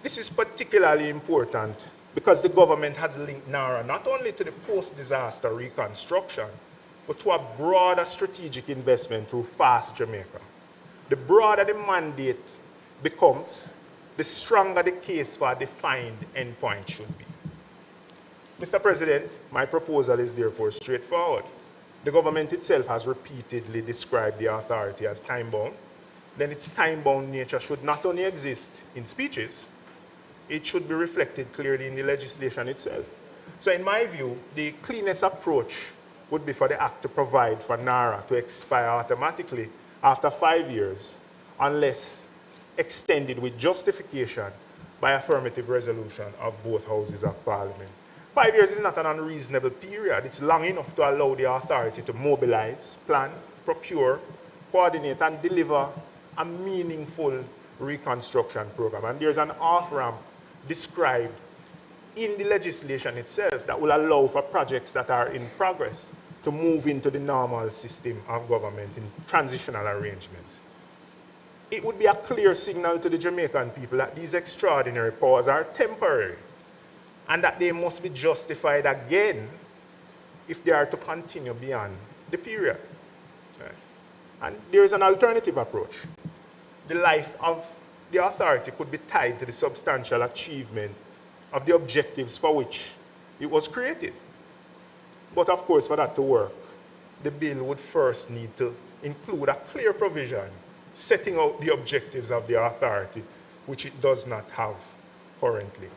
This is particularly important because the government has linked NaRRA not only to the post-disaster reconstruction, but to a broader strategic investment through Fast Jamaica. The broader the mandate becomes, the stronger the case for a defined endpoint should be. Mr. President, my proposal is therefore straightforward. The government itself has repeatedly described the authority as time-bound. Then its time-bound nature should not only exist in speeches, it should be reflected clearly in the legislation itself. So in my view, the cleanest approach would be for the Act to provide for NaRRA to expire automatically after 5 years, unless extended with justification by affirmative resolution of both houses of Parliament. 5 years is not an unreasonable period. It's long enough to allow the authority to mobilize, plan, procure, coordinate, and deliver a meaningful reconstruction program. And there's an off-ramp described in the legislation itself that will allow for projects that are in progress to move into the normal system of government in transitional arrangements. It would be a clear signal to the Jamaican people that these extraordinary powers are temporary and that they must be justified again if they are to continue beyond the period. Right? And there is an alternative approach. The life of the authority could be tied to the substantial achievement of the objectives for which it was created. But of course, for that to work, the bill would first need to include a clear provision setting out the objectives of the authority, which it does not have currently.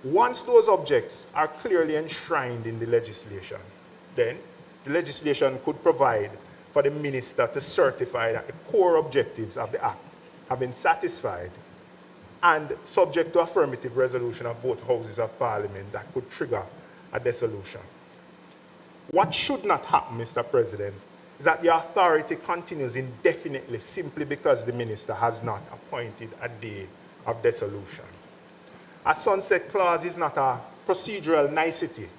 Once those objects are clearly enshrined in the legislation, then the legislation could provide for the minister to certify that the core objectives of the Act have been satisfied and subject to affirmative resolution of both houses of Parliament that could trigger a dissolution. What should not happen, Mr. President, is that the authority continues indefinitely simply because the minister has not appointed a day of dissolution. A sunset clause is not a procedural nicety.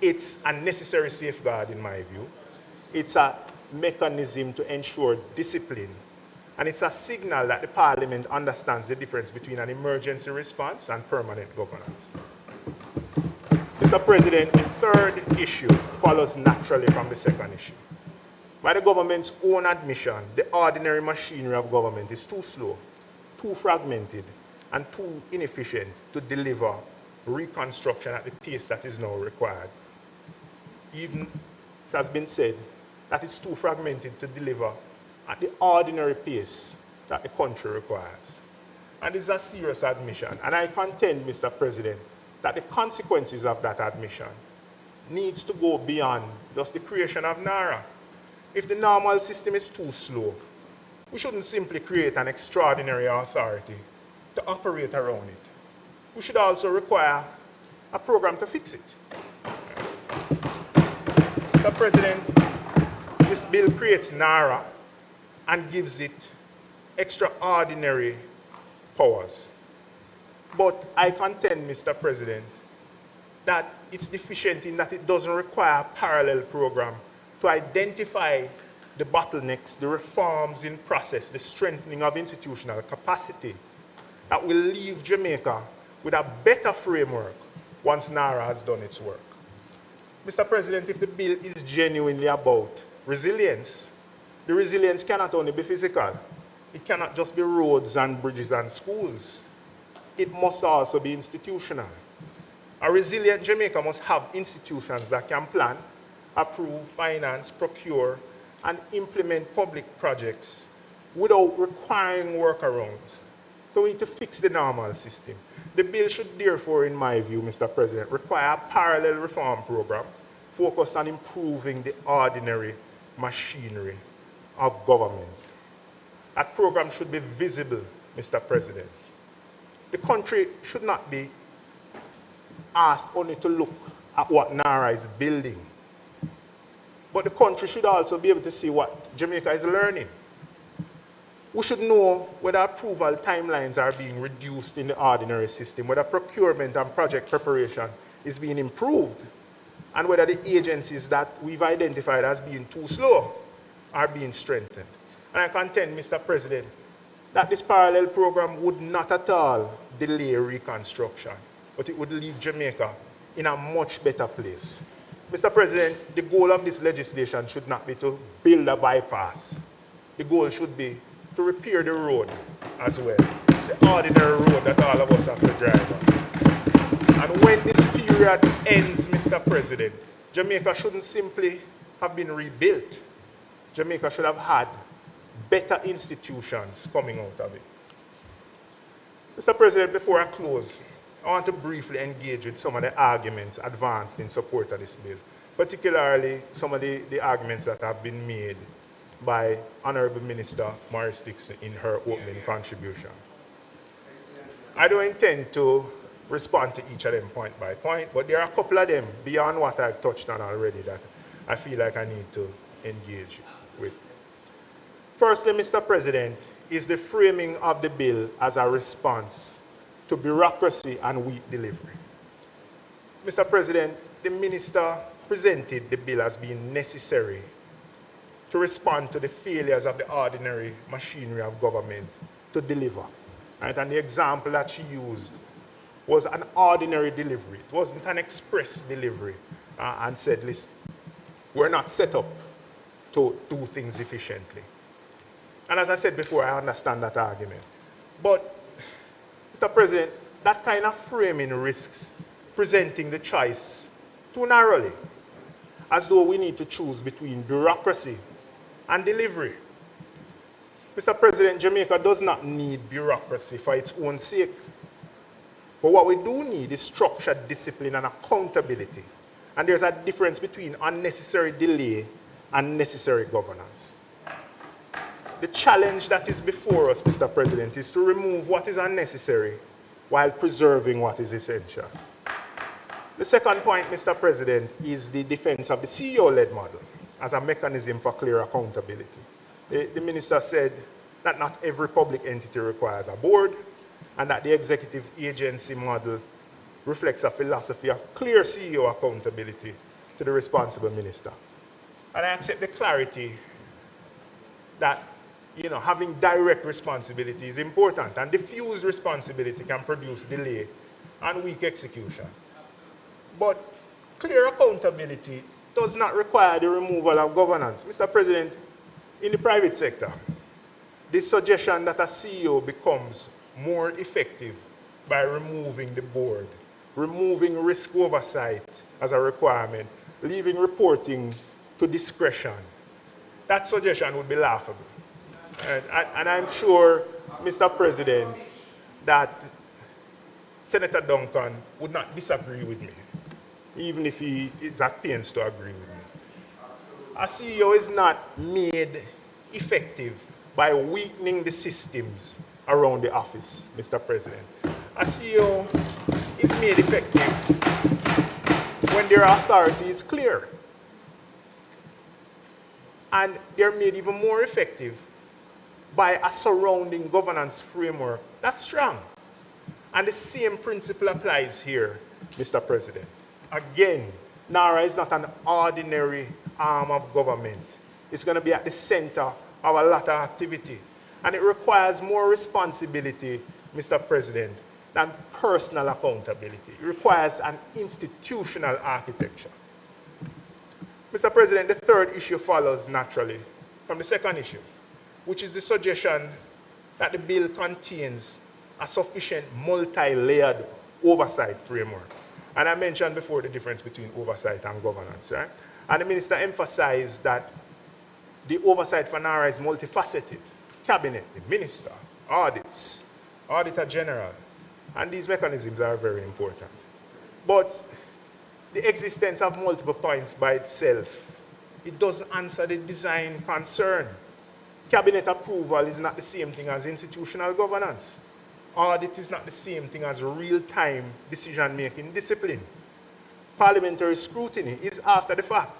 It's a necessary safeguard, in my view. It's a mechanism to ensure discipline. And it's a signal that the Parliament understands the difference between an emergency response and permanent governance. Mr. President, the third issue follows naturally from the second issue. By the government's own admission, the ordinary machinery of government is too slow, too fragmented, and too inefficient to deliver reconstruction at the pace that is now required. Even, it has been said, that it's too fragmented to deliver at the ordinary pace that the country requires. And this is a serious admission. And I contend, Mr. President, that the consequences of that admission needs to go beyond just the creation of NaRRA. If the normal system is too slow, we shouldn't simply create an extraordinary authority to operate around it. We should also require a program to fix it. Mr. President, this bill creates NaRRA and gives it extraordinary powers. But I contend, Mr. President, that it's deficient in that it doesn't require a parallel program to identify the bottlenecks, the reforms in process, the strengthening of institutional capacity that will leave Jamaica with a better framework once NaRRA has done its work. Mr. President, if the bill is genuinely about resilience, the resilience cannot only be physical. It cannot just be roads and bridges and schools. It must also be institutional. A resilient Jamaica must have institutions that can plan, approve, finance, procure, and implement public projects without requiring workarounds. So we need to fix the normal system. The bill should therefore, in my view, Mr. President, require a parallel reform program focused on improving the ordinary machinery of government. That program should be visible, Mr. President. The country should not be asked only to look at what NaRRA is building, but the country should also be able to see what Jamaica is learning. We should know whether approval timelines are being reduced in the ordinary system, whether procurement and project preparation is being improved, and whether the agencies that we've identified as being too slow are being strengthened. And I contend, Mr. President, that this parallel program would not at all delay reconstruction, but it would leave Jamaica in a much better place. Mr. President, the goal of this legislation should not be to build a bypass. The goal should be to repair the road as well, the ordinary road that all of us have to drive on. And when this period ends, Mr. President, Jamaica shouldn't simply have been rebuilt. Jamaica should have had better institutions coming out of it. Mr. President, before I close, I want to briefly engage with some of the arguments advanced in support of this bill, particularly some of the arguments that have been made by Honorable Minister Maurice Dixon in her opening contribution. I don't intend to respond to each of them point by point, but there are a couple of them beyond what I've touched on already that I feel like I need to engage with. Firstly, Mr. President, is the framing of the bill as a response to bureaucracy and weak delivery. Mr. President, the minister presented the bill as being necessary to respond to the failures of the ordinary machinery of government to deliver. Right? And the example that she used was an ordinary delivery. It wasn't an express delivery. And said, listen, we're not set up to do things efficiently. And as I said before, I understand that argument. But, Mr. President, that kind of framing risks presenting the choice too narrowly, as though we need to choose between bureaucracy and delivery. Mr. President, Jamaica does not need bureaucracy for its own sake. But what we do need is structured discipline and accountability. And there's a difference between unnecessary delay and necessary governance. The challenge that is before us, Mr. President, is to remove what is unnecessary while preserving what is essential. The second point, Mr. President, is the defense of the CEO-led model as a mechanism for clear accountability. The minister said that not every public entity requires a board, and that the executive agency model reflects a philosophy of clear CEO accountability to the responsible minister. And I accept the clarity that having direct responsibility is important, and diffused responsibility can produce delay and weak execution. But clear accountability does not require the removal of governance. Mr. President, in the private sector, the suggestion that a CEO becomes more effective by removing the board, removing risk oversight as a requirement, leaving reporting to discretion, that suggestion would be laughable. And I'm sure, Mr. President, that Senator Duncan would not disagree with me, even if he is at pains to agree with me. A CEO is not made effective by weakening the systems around the office, Mr. President. A CEO is made effective when their authority is clear. And they're made even more effective by a surrounding governance framework that's strong. And the same principle applies here, Mr. President. Again, NaRRA is not an ordinary arm of government. It's going to be at the center of a lot of activity. And it requires more responsibility, Mr. President, than personal accountability. It requires an institutional architecture. Mr. President, the third issue follows naturally from the second issue, which is the suggestion that the bill contains a sufficient multi-layered oversight framework. And I mentioned before the difference between oversight and governance, right? And the minister emphasized that the oversight for NaRRA is multifaceted. Cabinet, the minister, audits, auditor general, and these mechanisms are very important. But the existence of multiple points by itself, it doesn't answer the design concern. Cabinet approval is not the same thing as institutional governance. Audit is not the same thing as real-time decision-making discipline. Parliamentary scrutiny is after the fact.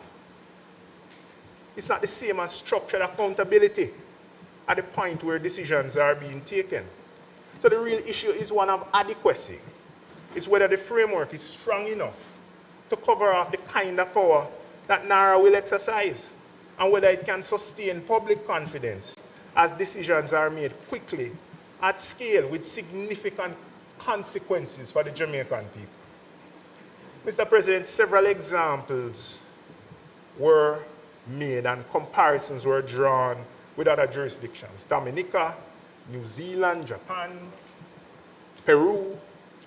It's not the same as structured accountability at the point where decisions are being taken. So the real issue is one of adequacy. It's whether the framework is strong enough to cover off the kind of power that NaRRA will exercise, and whether it can sustain public confidence as decisions are made quickly, at scale, with significant consequences for the Jamaican people. Mr. President, several examples were made and comparisons were drawn with other jurisdictions: Dominica, New Zealand, Japan, Peru,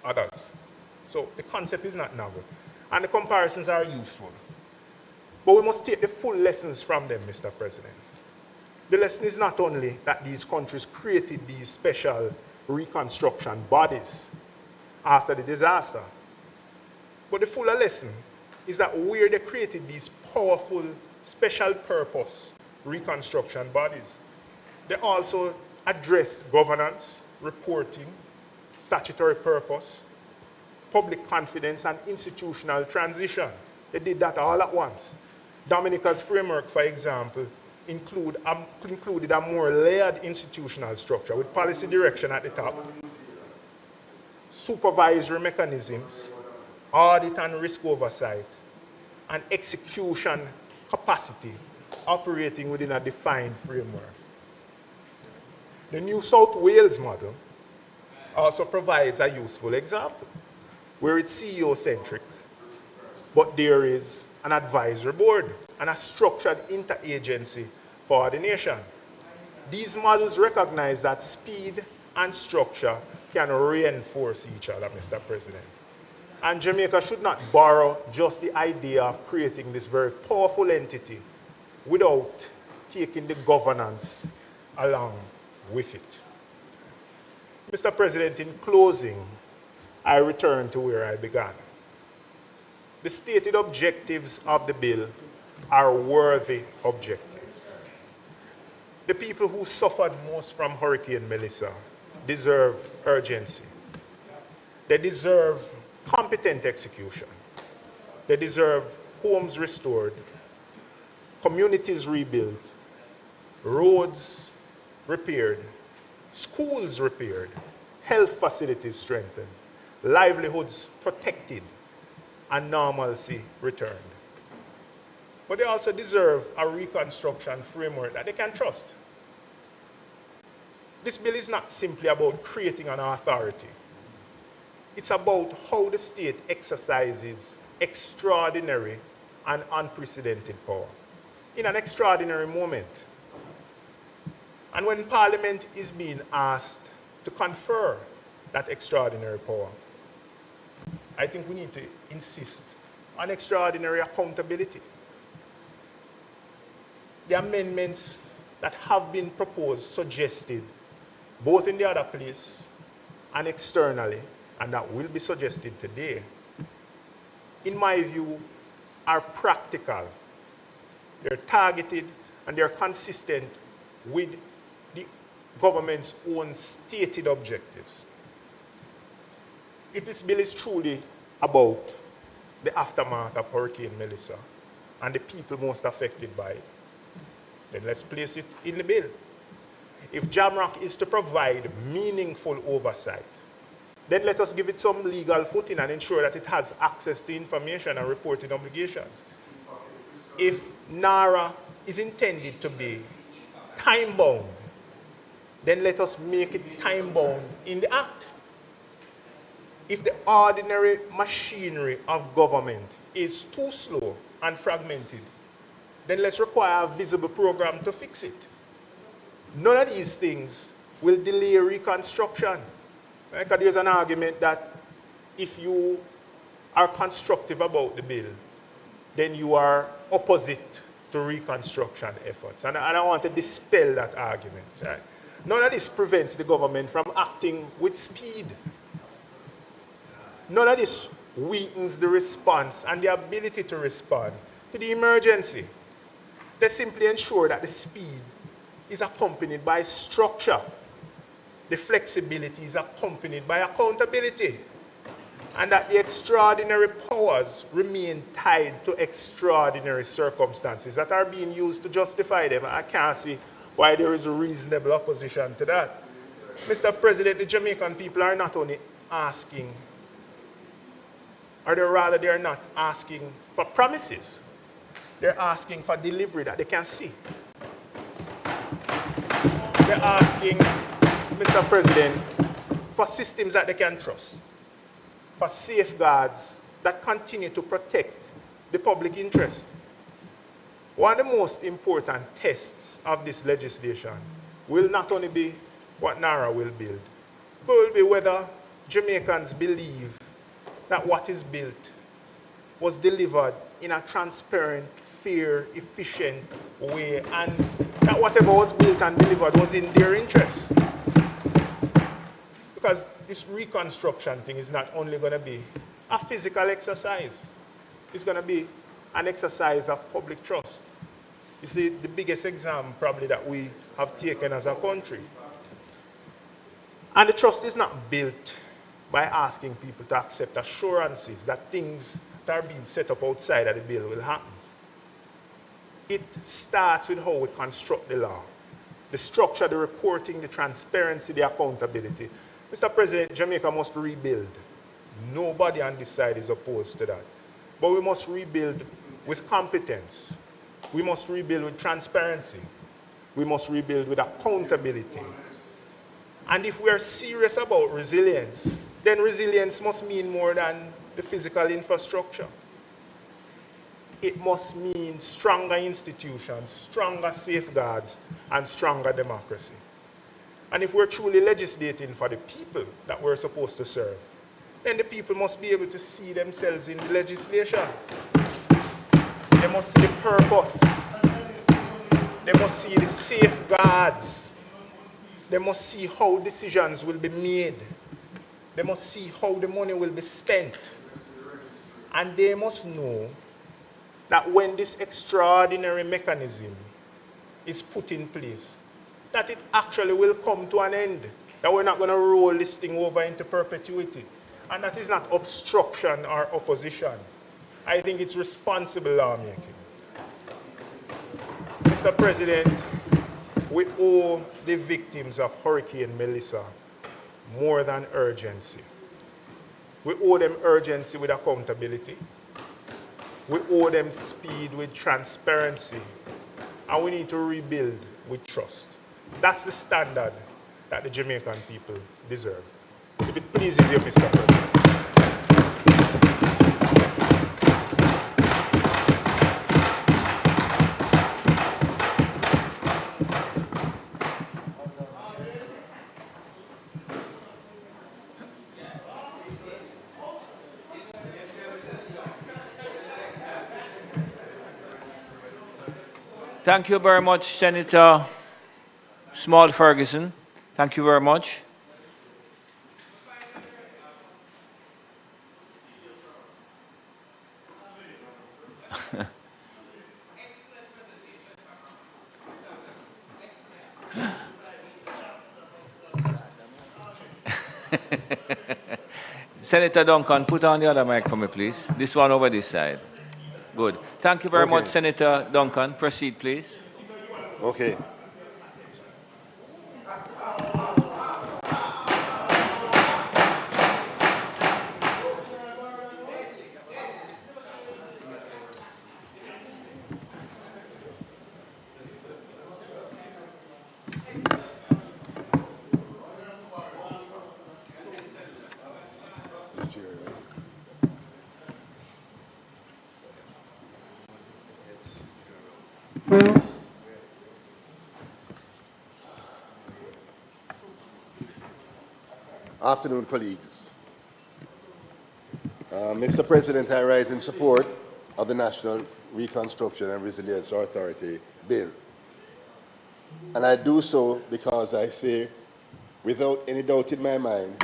others. So the concept is not novel, and the comparisons are useful. But we must take the full lessons from them, Mr. President. The lesson is not only that these countries created these special reconstruction bodies after the disaster, but the fuller lesson is that where they created these powerful special purpose reconstruction bodies. They also address governance, reporting, statutory purpose, public confidence, and institutional transition. They did that all at once. Dominica's framework, for example, included a more layered institutional structure with policy direction at the top, supervisory mechanisms, audit and risk oversight, and execution capacity operating within a defined framework. The New South Wales model also provides a useful example where it's CEO-centric, but there is an advisory board and a structured interagency coordination. These models recognize that speed and structure can reinforce each other, Mr. President. And Jamaica should not borrow just the idea of creating this very powerful entity without taking the governance along with it. Mr. President, in closing, I return to where I began. The stated objectives of the bill are worthy objectives. The people who suffered most from Hurricane Melissa deserve urgency. They deserve competent execution. They deserve homes restored, communities rebuilt, roads repaired, schools repaired, health facilities strengthened, livelihoods protected, and normalcy returned. But they also deserve a reconstruction framework that they can trust. This bill is not simply about creating an authority. It's about how the state exercises extraordinary and unprecedented power in an extraordinary moment. And when Parliament is being asked to confer that extraordinary power, I think we need to insist on extraordinary accountability. The amendments that have been proposed suggested, both in the other place and externally, and that will be suggested today, in my view, are practical. They're targeted and they're consistent with the government's own stated objectives. If this bill is truly about the aftermath of Hurricane Melissa and the people most affected by it, then let's place it in the bill. If JAMROC is to provide meaningful oversight, then let us give it some legal footing and ensure that it has access to information and reporting obligations. If NaRRA is intended to be time-bound, then let us make it time-bound in the Act. If the ordinary machinery of government is too slow and fragmented, then let's require a visible program to fix it. None of these things will delay reconstruction. Because there's an argument that if you are constructive about the bill, then you are opposite to reconstruction efforts. And I want to dispel that argument. Right? None of this prevents the government from acting with speed. None of this weakens the response and the ability to respond to the emergency. They simply ensure that the speed is accompanied by structure. The flexibility is accompanied by accountability. And that the extraordinary powers remain tied to extraordinary circumstances that are being used to justify them. I can't see why there is a reasonable opposition to that. Mr. President, the Jamaican people are not only asking, or they are not asking for promises. They're asking for delivery that they can see. They're asking, Mr. President, for systems that they can trust, for safeguards that continue to protect the public interest. One of the most important tests of this legislation will not only be what NaRRA will build, but will be whether Jamaicans believe that what is built was delivered in a transparent, fair, efficient way, and that whatever was built and delivered was in their interest. Because this reconstruction thing is not only going to be a physical exercise, it's going to be an exercise of public trust. You see, the biggest exam probably that we have taken as a country. And the trust is not built by asking people to accept assurances that things that are being set up outside of the bill will happen. It starts with how we construct the law. The structure, the reporting, the transparency, the accountability. Mr. President, Jamaica must rebuild. Nobody on this side is opposed to that. But we must rebuild with competence. We must rebuild with transparency. We must rebuild with accountability. And if we are serious about resilience, then resilience must mean more than the physical infrastructure. It must mean stronger institutions, stronger safeguards, and stronger democracy. And if we're truly legislating for the people that we're supposed to serve, then the people must be able to see themselves in the legislation. They must see the purpose. They must see the safeguards. They must see how decisions will be made. They must see how the money will be spent. And they must know that when this extraordinary mechanism is put in place, that it actually will come to an end, that we're not going to roll this thing over into perpetuity. And that is not obstruction or opposition. I think it's responsible lawmaking. Mr. President, we owe the victims of Hurricane Melissa more than urgency. We owe them urgency with accountability. We owe them speed with transparency. And we need to rebuild with trust. That's the standard that the Jamaican people deserve. If it pleases you, Mr. President. Thank you very much, Senator Small Ferguson. Thank you very much. Senator Duncan, put on the other mic for me, please. This one over this side. Good. Thank you very much, Senator Duncan. Proceed, please. Okay. Afternoon, colleagues. Mr. President, I rise in support of the National Reconstruction and Resilience Authority bill. And I do so because I say, without any doubt in my mind,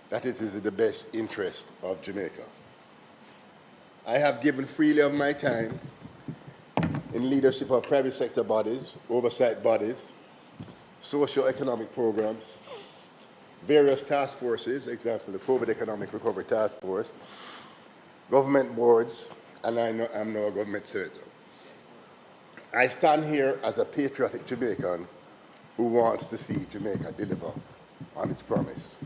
that it is in the best interest of Jamaica. I have given freely of my time in leadership of private sector bodies, oversight bodies, socio-economic programs, various task forces, example, the COVID Economic Recovery Task Force, government boards, and I'm now a government senator. I stand here as a patriotic Jamaican who wants to see Jamaica deliver on its promise.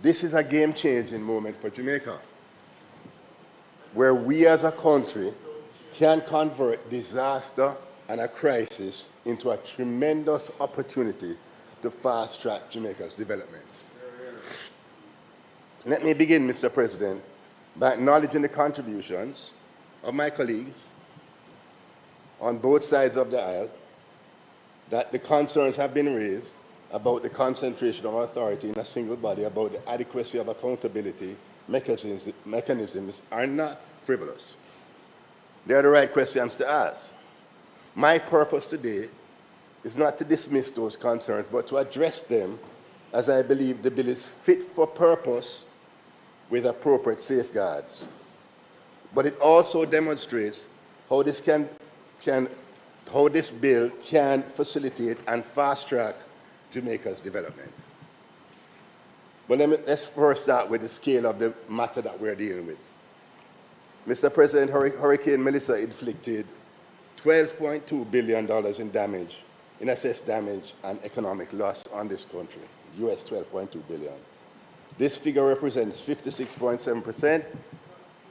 This is a game-changing moment for Jamaica, where we as a country can convert disaster and a crisis into a tremendous opportunity to fast-track Jamaica's development. Let me begin, Mr. President, by acknowledging the contributions of my colleagues on both sides of the aisle, that the concerns have been raised about the concentration of authority in a single body, about the adequacy of accountability mechanisms are not frivolous. They are the right questions to ask. My purpose today is not to dismiss those concerns, but to address them, as I believe the bill is fit for purpose with appropriate safeguards. But it also demonstrates how this can how this bill can facilitate and fast-track Jamaica's development. But let's first start with the scale of the matter that we're dealing with. Mr. President, Hurricane Melissa inflicted $12.2 billion in damage, in assessed damage and economic loss on this country, US $12.2 billion. This figure represents 56.7%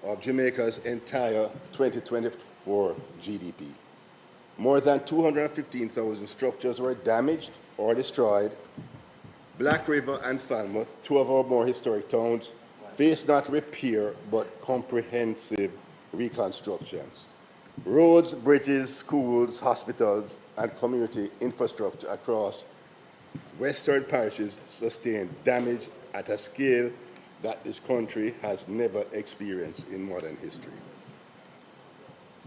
of Jamaica's entire 2024 GDP. More than 215,000 structures were damaged or destroyed. Black River and Falmouth, two of our more historic towns, face not repair but comprehensive reconstructions. Roads, bridges, schools, hospitals, and community infrastructure across western parishes sustained damage at a scale that this country has never experienced in modern history.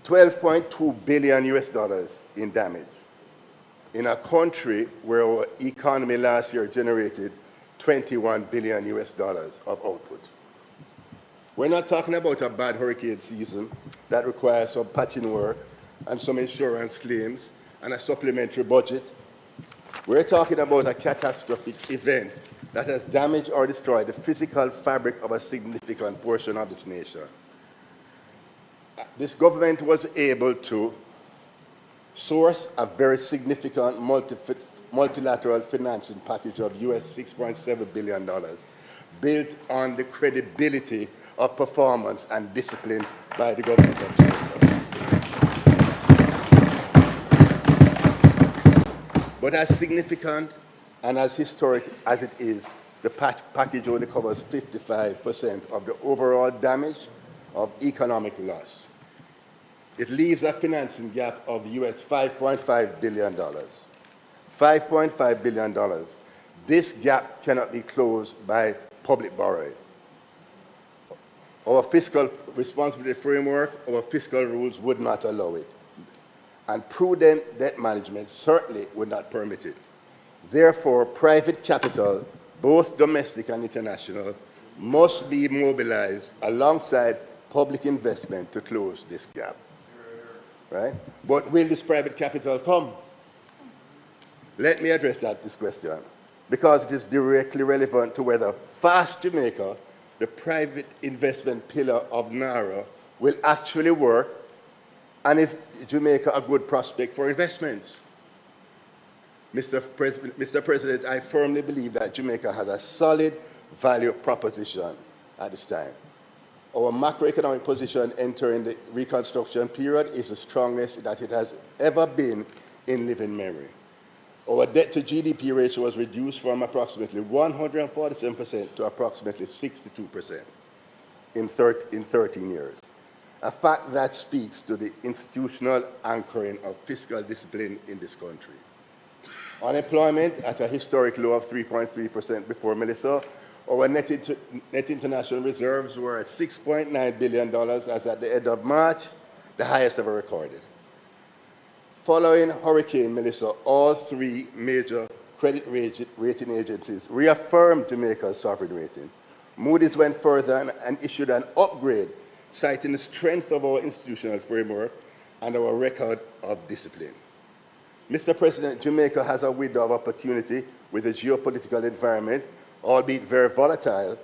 $12.2 billion US dollars in damage in a country where our economy last year generated $21 billion US dollars of output. We're not talking about a bad hurricane season that requires some patching work and some insurance claims and a supplementary budget. We're talking about a catastrophic event that has damaged or destroyed the physical fabric of a significant portion of this nation. This government was able to source a very significant multilateral financing package of US $6.7 billion built on the credibility of performance and discipline by the government of Jamaica. But as significant and as historic as it is, the package only covers 55% of the overall damage of economic loss. It leaves a financing gap of US $5.5 billion. $5.5 billion. This gap cannot be closed by public borrowing. Our fiscal responsibility framework, our fiscal rules would not allow it. And prudent debt management certainly would not permit it. Therefore, private capital, both domestic and international, must be mobilized alongside public investment to close this gap. Right? But will this private capital come? Let me address this question, because it is directly relevant to whether Fast Jamaica, the private investment pillar of NaRRA, will actually work, and is Jamaica a good prospect for investments? Mr. President, I firmly believe that Jamaica has a solid value proposition at this time. Our macroeconomic position entering the Reconstruction period is the strongest that it has ever been in living memory. Our debt to GDP ratio was reduced from approximately 147% to approximately 62% in 13 years. A fact that speaks to the institutional anchoring of fiscal discipline in this country. Unemployment at a historic low of 3.3% before Melissa. Our net international reserves were at $6.9 billion as at the end of March, the highest ever recorded. Following Hurricane Melissa, all three major credit rating agencies reaffirmed Jamaica's sovereign rating. Moody's went further and issued an upgrade, citing the strength of our institutional framework and our record of discipline. Mr. President, Jamaica has a window of opportunity with the geopolitical environment, albeit very volatile.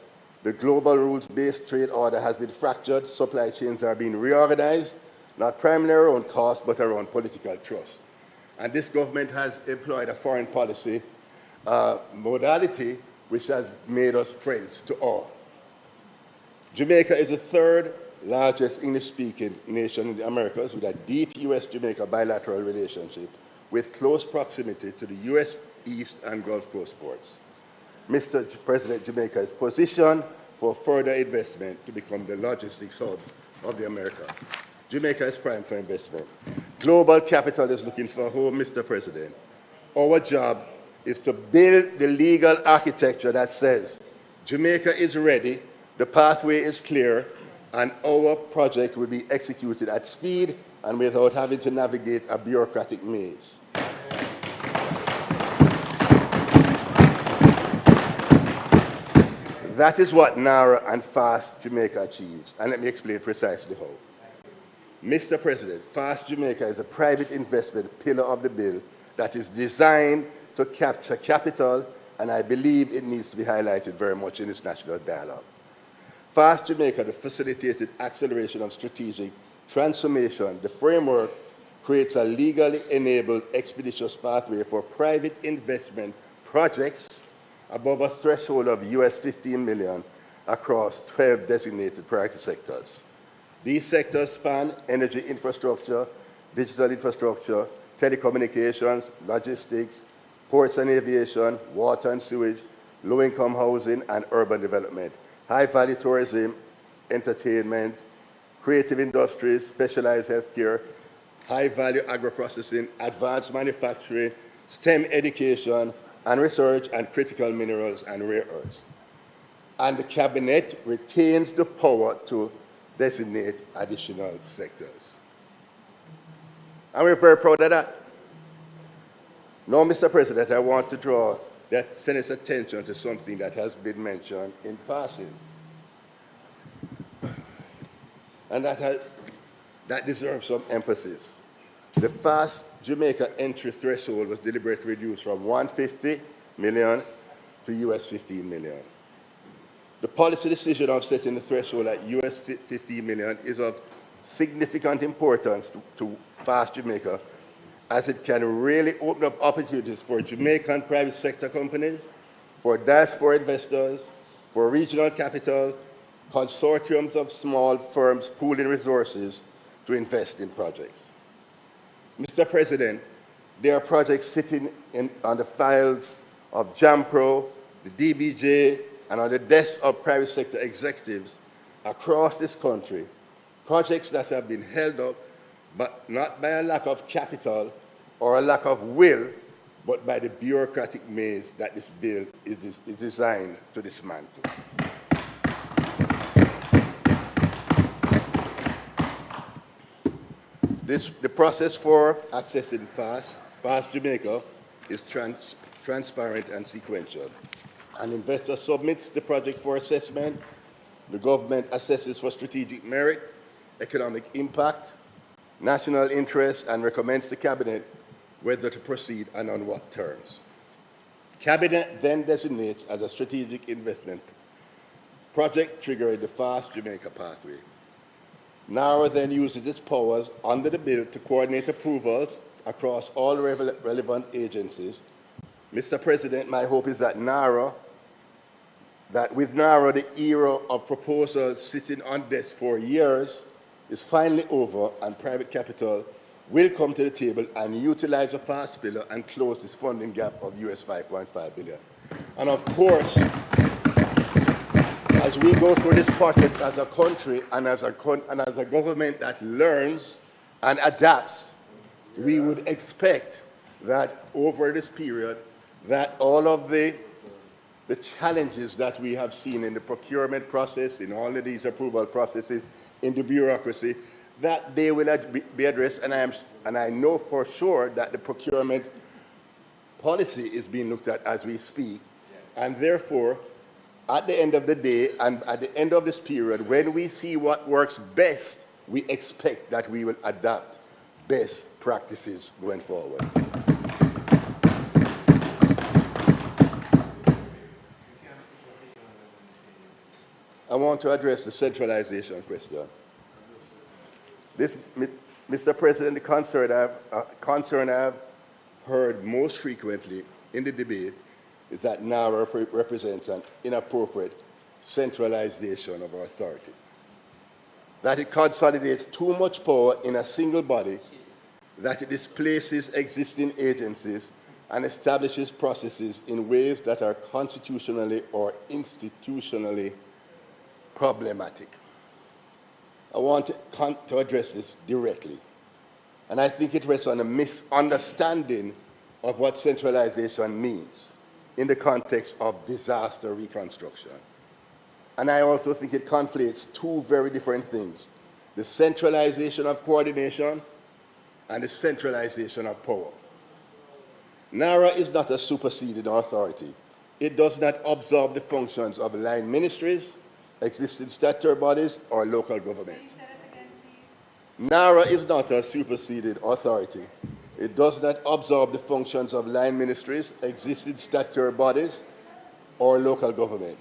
The global rules-based trade order has been fractured, supply chains are being reorganized, not primarily around cost, but around political trust. And this government has employed a foreign policy modality which has made us friends to all. Jamaica is the third largest English-speaking nation in the Americas with a deep US-Jamaica bilateral relationship with close proximity to the US East and Gulf Coast ports. Mr. President, Jamaica is positioned for further investment to become the logistics hub of the Americas. Jamaica is primed for investment. Global capital is looking for a home, Mr. President. Our job is to build the legal architecture that says Jamaica is ready, the pathway is clear, and our project will be executed at speed and without having to navigate a bureaucratic maze. That is what NaRRA and Fast Jamaica achieves, and let me explain precisely how. Mr. President, Fast Jamaica is a private investment pillar of the bill that is designed to capture capital, and I believe it needs to be highlighted very much in this national dialogue. Fast Jamaica, the facilitated acceleration of strategic transformation, the framework creates a legally enabled expeditious pathway for private investment projects above a threshold of US 15 million across 12 designated priority sectors. These sectors span energy infrastructure, digital infrastructure, telecommunications, logistics, ports and aviation, water and sewage, low-income housing and urban development, high-value tourism, entertainment, creative industries, specialized healthcare, high-value agro-processing, advanced manufacturing, STEM education, and research, and critical minerals and rare earths. And the Cabinet retains the power to designate additional sectors. And we're very proud of that. Now, Mr. President, I want to draw the Senate's attention to something that has been mentioned in passing. And that deserves some emphasis. The Fast Jamaica entry threshold was deliberately reduced from 150 million to US 15 million. The policy decision of setting the threshold at US 15 million is of significant importance to Fast Jamaica, as it can really open up opportunities for Jamaican private sector companies, for diaspora investors, for regional capital, consortiums of small firms pooling resources to invest in projects. Mr. President, there are projects sitting on the files of JAMPRO, the DBJ, and on the desks of private sector executives across this country, projects that have been held up, but not by a lack of capital or a lack of will, but by the bureaucratic maze that this bill is designed to dismantle. The process for accessing Fast Jamaica is transparent and sequential. An investor submits the project for assessment. The government assesses for strategic merit, economic impact, national interest, and recommends to Cabinet whether to proceed and on what terms. Cabinet then designates as a strategic investment project triggering the Fast Jamaica pathway. NaRRA then uses its powers under the bill to coordinate approvals across all relevant agencies. Mr. President, my hope is that with NaRRA, the era of proposals sitting on desk for years is finally over, and private capital will come to the table and utilize the fast pillar and close this funding gap of US 5.5 billion. And of course, as we go through this process as a country and as a government that learns and adapts, we would expect that over this period, that all of the challenges that we have seen in the procurement process, in all of these approval processes, in the bureaucracy, that they will be addressed. And I know for sure that the procurement policy is being looked at as we speak. And therefore, at the end of the day and at the end of this period, when we see what works best, we expect that we will adapt best practices going forward. I want to address the centralization question. This, Mr. President, the concern I've heard most frequently in the debate is that NaRRA represents an inappropriate centralization of our authority, that it consolidates too much power in a single body, that it displaces existing agencies and establishes processes in ways that are constitutionally or institutionally problematic. I want to address this directly, and I think it rests on a misunderstanding of what centralization means in the context of disaster reconstruction. And I also think it conflates two very different things: the centralization of coordination and the centralization of power. NaRRA is not a superseding authority. It does not absorb the functions of line ministries, existing statutory bodies, or local government. NaRRA is not a superseded authority. It does not absorb the functions of line ministries, existing statutory bodies, or local government.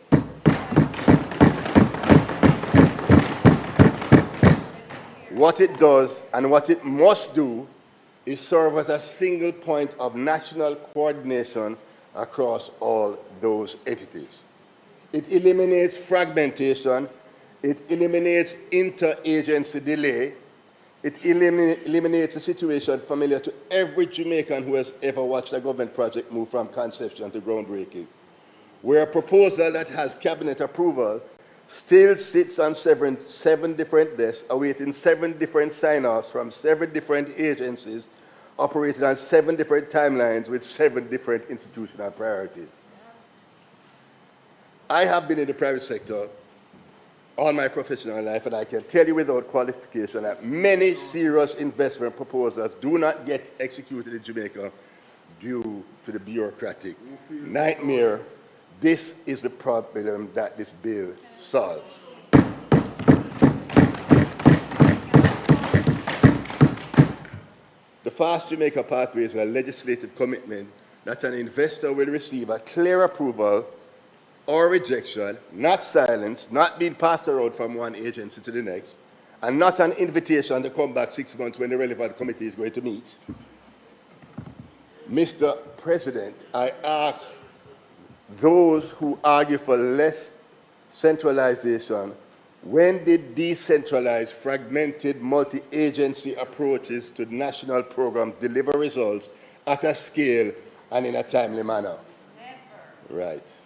What it does and what it must do is serve as a single point of national coordination across all those entities. It eliminates fragmentation, it eliminates inter-agency delay, it eliminates a situation familiar to every Jamaican who has ever watched a government project move from conception to groundbreaking, where a proposal that has cabinet approval still sits on seven different desks, awaiting 7 different sign-offs from 7 different agencies, operating on 7 different timelines with 7 different institutional priorities. I have been in the private sector all my professional life, and I can tell you without qualification that many serious investment proposals do not get executed in Jamaica due to the bureaucratic nightmare. This is the problem that this bill solves. The Fast Jamaica Pathway is a legislative commitment that an investor will receive a clear approval or rejection, not silence, not being passed around from one agency to the next, and not an invitation to come back 6 months when the relevant committee is going to meet. Mr. President, I ask those who argue for less centralization, when did decentralized, fragmented, multi-agency approaches to national programs deliver results at a scale and in a timely manner? Never. Right.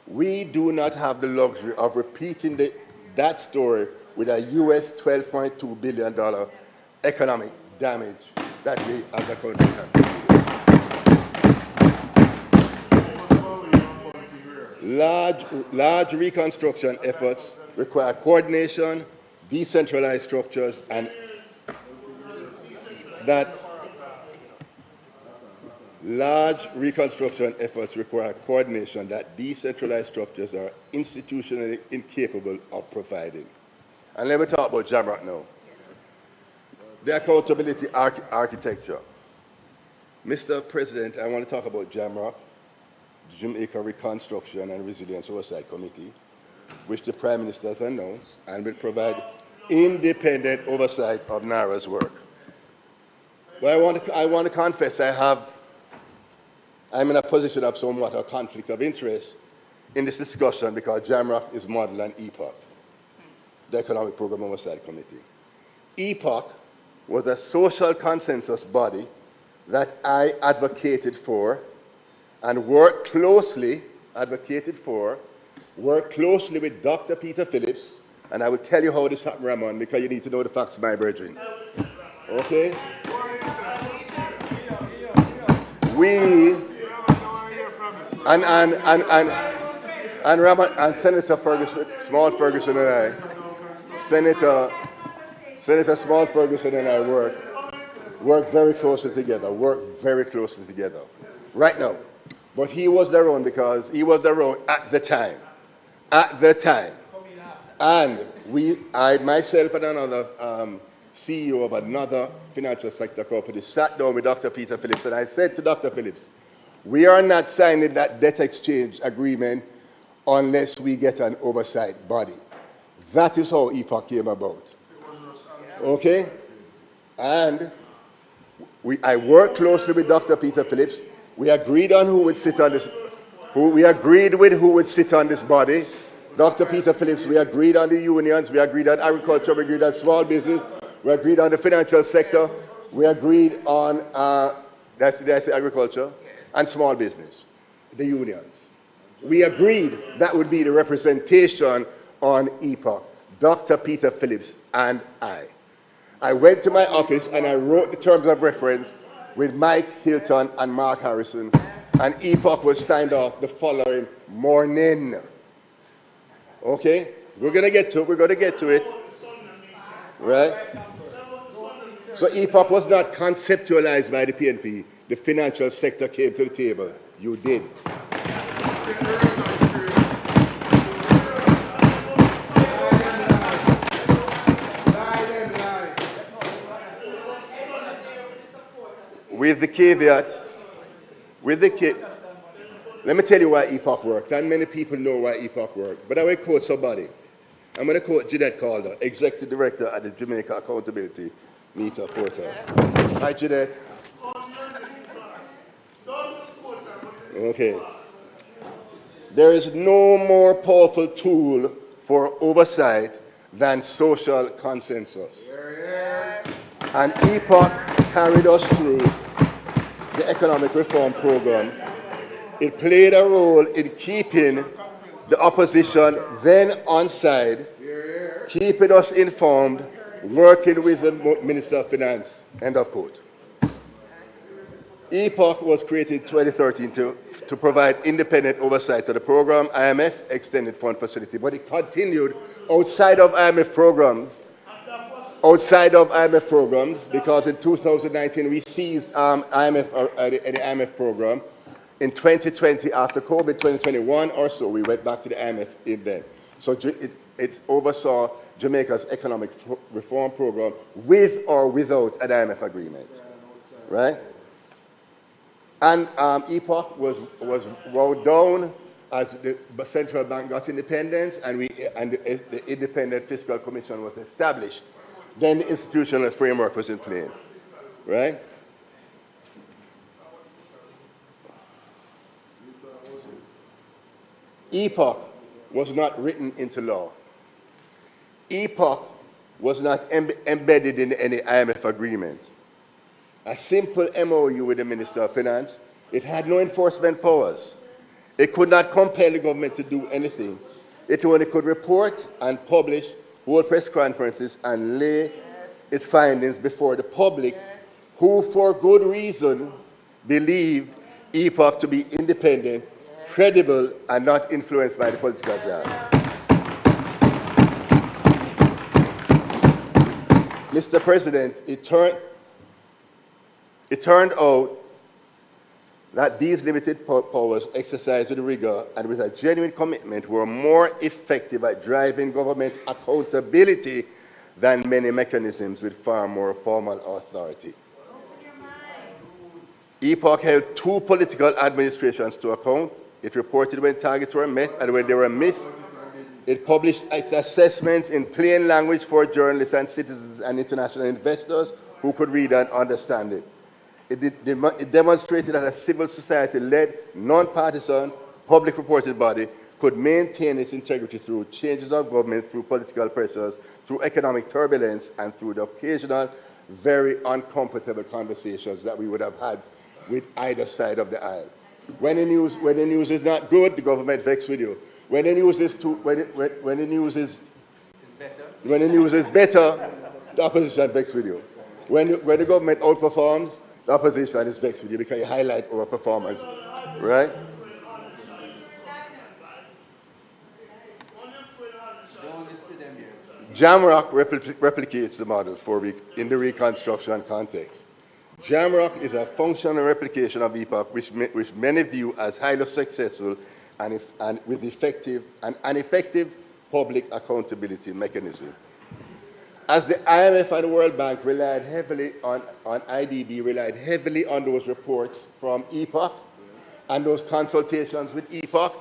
We do not have the luxury of repeating that story with a US $12.2 billion economic damage that we as a country have. Large reconstruction efforts require coordination, decentralized structures, and large reconstruction efforts require coordination that decentralized structures are institutionally incapable of providing. And let me talk about JAMROC now. The accountability architecture. Mr. President, I want to talk about JAMROC, the Jamaica Reconstruction and Resilience Oversight Committee, which the Prime Minister has announced and will provide independent oversight of NaRRA's work. But I want to confess I'm in a position of somewhat a conflict of interest in this discussion because JAMROC is modeled on EPOC, the Economic Program Oversight Committee. EPOC was a social consensus body that I advocated for and worked closely with Dr. Peter Phillips, and I will tell you how this happened, Ramon, because you need to know the facts, my brethren. Okay? We and Ramon and Senator Ferguson, Small Ferguson and I, Senator Small Ferguson and I work very closely together, right now. But he was around because he was around at the time. And I myself and another CEO of another financial sector company sat down with Dr. Peter Phillips, and I said to Dr. Phillips, we are not signing that debt exchange agreement unless we get an oversight body. That is how EPOC came about. Okay? And I worked closely with Dr. Peter Phillips. We agreed on who would sit on this, who would sit on this body. Dr. Peter Phillips, we agreed on the unions, we agreed on agriculture, we agreed on small business, we agreed on the financial sector, we agreed on, did I say agriculture? And small business, the unions. We agreed that would be the representation on EPOC, Dr. Peter Phillips and I. I went to my office and I wrote the terms of reference with Mike Hilton and Mark Harrison, and EPOC was signed off the following morning. Okay? We're going to get to it. Right? So EPOC was not conceptualized by the PNP. The financial sector came to the table. You did. with the caveat, let me tell you why EPOC worked, and many people know why EPOC worked, but I will quote somebody. I'm going to quote Jeanette Calder, Executive Director at the Jamaica Accountability Meter Portal. Hi, Jeanette. Okay. There is no more powerful tool for oversight than social consensus. And EPOC carried us through the economic reform program. It played a role in keeping the opposition then on side, keeping us informed, working with the Minister of Finance, end of quote. EPOC was created in 2013 to provide independent oversight of the program, IMF Extended Fund Facility, but it continued outside of IMF programs, because in 2019 we seized the IMF program. In 2020, after COVID, 2021 or so, we went back to the IMF then. So it oversaw Jamaica's economic reform program with or without an IMF agreement, right? And EPOC was rolled down as the central bank got independence and the Independent Fiscal Commission was established. Then the institutional framework was in place, right? EPOC was not written into law. EPOC was not embedded in any IMF agreement. A simple MOU with the Minister of Finance. It had no enforcement powers. It could not compel the government to do anything. It only could report and publish, hold press conferences, and lay its findings before the public, who for good reason believed EPOC to be independent, credible, and not influenced by the political jazz. Mr. President, it turned out that these limited powers exercised with rigor and with a genuine commitment were more effective at driving government accountability than many mechanisms with far more formal authority. EPOC held 2 political administrations to account. It reported when targets were met and when they were missed. It published its assessments in plain language for journalists and citizens and international investors who could read and understand it. It demonstrated that a civil society-led, non-partisan, public reported body could maintain its integrity through changes of government, through political pressures, through economic turbulence, and through the occasional, very uncomfortable conversations that we would have had with either side of the aisle. When the news is not good, the government vexed with you. When the news is better, the opposition vexed with you. When the government outperforms, the opposition is vexed with you because you highlight our performance, right? JAMROC replicates the model in the Reconstruction context. JAMROC is a functional replication of EPOC, which many view as highly successful and with an effective public accountability mechanism. As the IMF and the World Bank relied heavily on IDB, relied heavily on those reports from EPOC and those consultations with EPOC,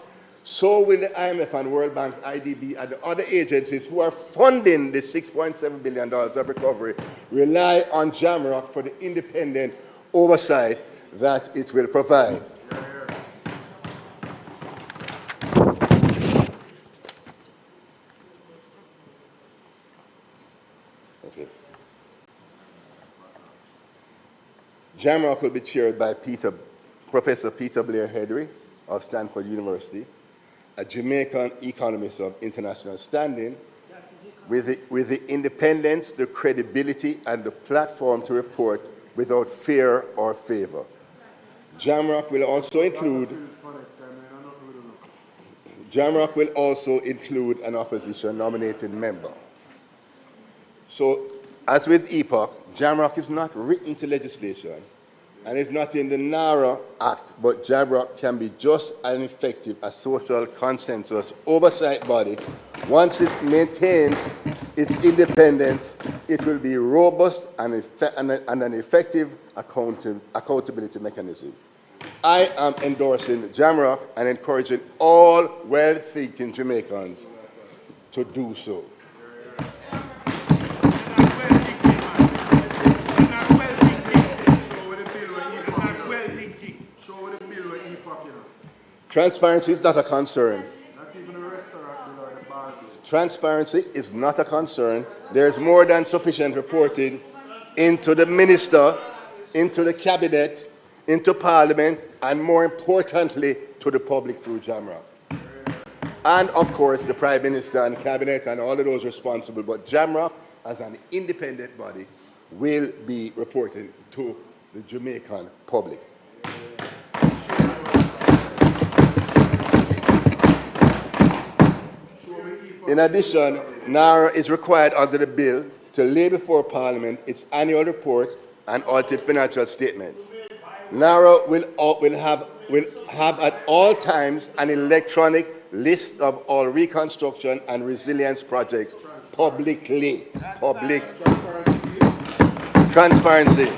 so will the IMF and World Bank, IDB, and the other agencies who are funding the $6.7 billion of recovery rely on JAMROC for the independent oversight that it will provide. Okay. JAMROC will be chaired by Professor Peter Blair Hedry of Stanford University, a Jamaican economist of international standing, with the independence, the credibility, and the platform to report without fear or favor. JAMROC will also include an opposition nominated member. So, as with EPOC, JAMROC is not written to legislation, and it's not in the NaRRA Act, but JAMROC can be just as effective as social consensus oversight body Once it maintains its independence, it will be robust and an effective accountability mechanism. I am endorsing JAMROC and encouraging all well-thinking Jamaicans to do so. Transparency is not a concern. Transparency is not a concern. There's more than sufficient reporting into the minister, into the cabinet, into parliament, and more importantly, to the public through JAMROC. And of course, the Prime Minister and cabinet and all of those responsible, but JAMROC, as an independent body, will be reporting to the Jamaican public. In addition, NaRRA is required under the bill to lay before Parliament its annual report and audited financial statements. NaRRA will have at all times an electronic list of all reconstruction and resilience projects publicly. Transparency.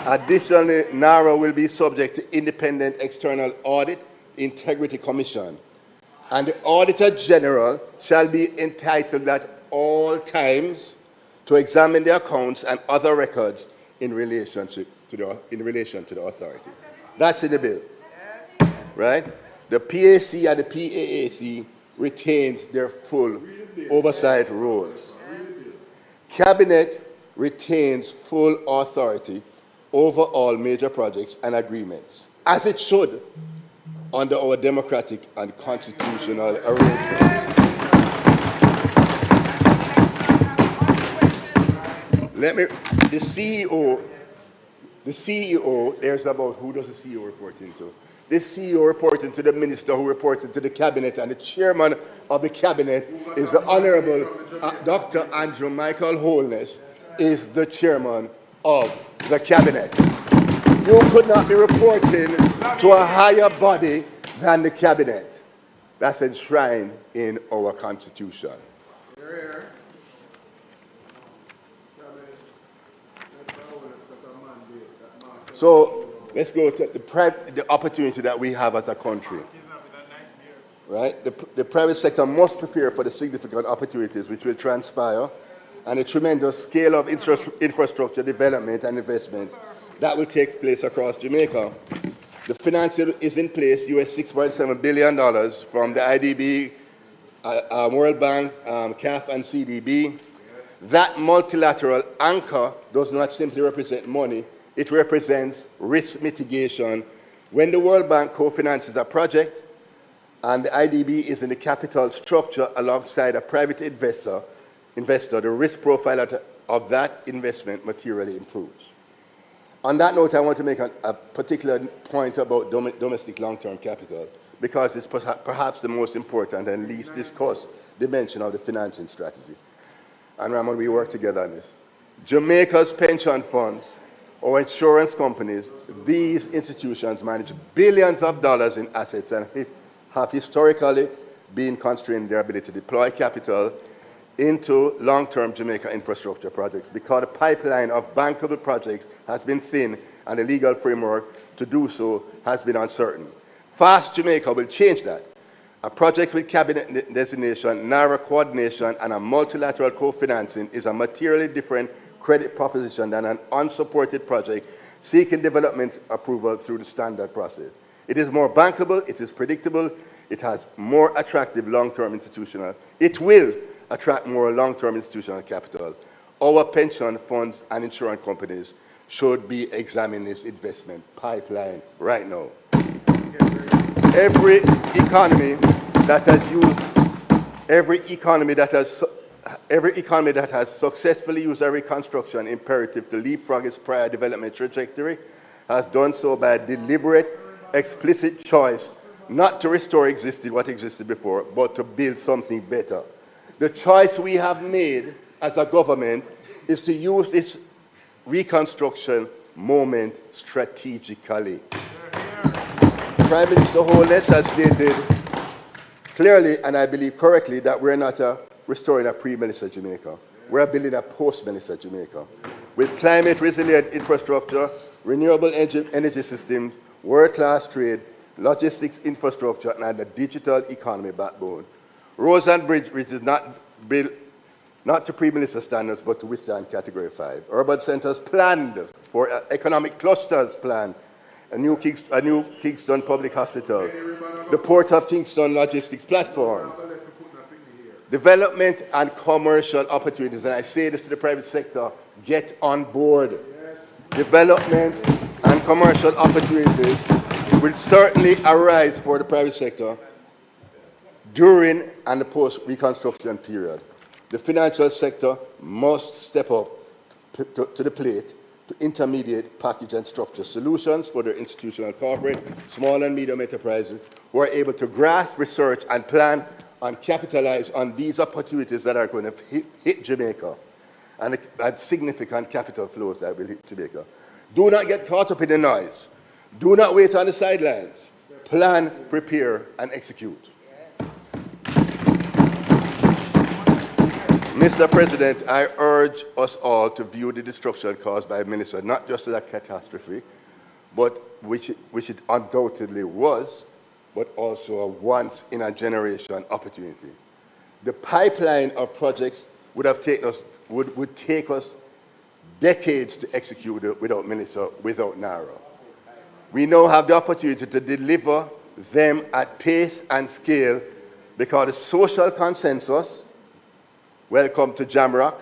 Additionally, NaRRA will be subject to independent external audit integrity commission. And the Auditor General shall be entitled at all times to examine the accounts and other records in relation to the authority. That's in the bill, right? The PAC and the PAAC retains their full oversight roles. Cabinet retains full authority over all major projects and agreements, as it should, under our democratic and constitutional arrangements. The CEO, there's about who does the CEO report into? The CEO reporting to the minister who reports into the cabinet, and the chairman of the cabinet is the Honorable Dr. Andrew Michael Holness, is the chairman of the cabinet. You could not be reporting to a higher body than the cabinet. That's enshrined in our Constitution. So let's go to the opportunity that we have as a country. Right? The private sector must prepare for the significant opportunities which will transpire and the tremendous scale of infrastructure development and investments that will take place across Jamaica. The financing is in place, US $6.7 billion from the IDB, World Bank, CAF, and CDB. That multilateral anchor does not simply represent money, it represents risk mitigation. When the World Bank co-finances a project and the IDB is in the capital structure alongside a private investor, the risk profile of that investment materially improves. On that note, I want to make a particular point about domestic long-term capital, because it's perhaps the most important and least discussed dimension of the financing strategy. And Ramon, we work together on this. Jamaica's pension funds or insurance companies, these institutions manage billions of dollars in assets and have historically been constrained in their ability to deploy capital into long-term Jamaica infrastructure projects because the pipeline of bankable projects has been thin and the legal framework to do so has been uncertain. Fast Jamaica will change that. A project with cabinet designation, NaRRA coordination, and a multilateral co-financing is a materially different credit proposition than an unsupported project seeking development approval through the standard process. It is more bankable, it is predictable, it has more attractive long-term institutional. It will attract more long-term institutional capital. Our pension funds and insurance companies should be examining this investment pipeline right now. Every economy that has successfully used a reconstruction imperative to leapfrog its prior development trajectory has done so by a deliberate, explicit choice not to restore what existed before, but to build something better. The choice we have made as a government is to use this reconstruction moment strategically. Prime Minister Holness has stated clearly, and I believe correctly, that we're not restoring a pre-Melissa Jamaica. We're building a post-Melissa Jamaica with climate-resilient infrastructure, renewable energy systems, world-class trade, logistics infrastructure, and a digital economy backbone. Roads and bridges not built not to pre-Melissa standards, but to withstand Category 5. Urban centers planned for economic clusters planned, a new Kingston Public Hospital, the Port of Kingston Logistics Platform, development and commercial opportunities, and I say this to the private sector, get on board. Development and commercial opportunities will certainly arise for the private sector during and the post-reconstruction period. The financial sector must step up to the plate to intermediate package and structure solutions for their institutional, corporate, small and medium enterprises who are able to grasp, research, and plan and capitalize on these opportunities that are going to hit Jamaica and significant capital flows that will hit Jamaica. Do not get caught up in the noise. Do not wait on the sidelines. Plan, prepare, and execute. Mr. President, I urge us all to view the destruction caused by Melissa not just as a catastrophe, but which it undoubtedly was, but also a once-in-a-generation opportunity. The pipeline of projects would take us decades to execute without Melissa, without NaRRA. We now have the opportunity to deliver them at pace and scale because the social consensus, welcome to Jamrock,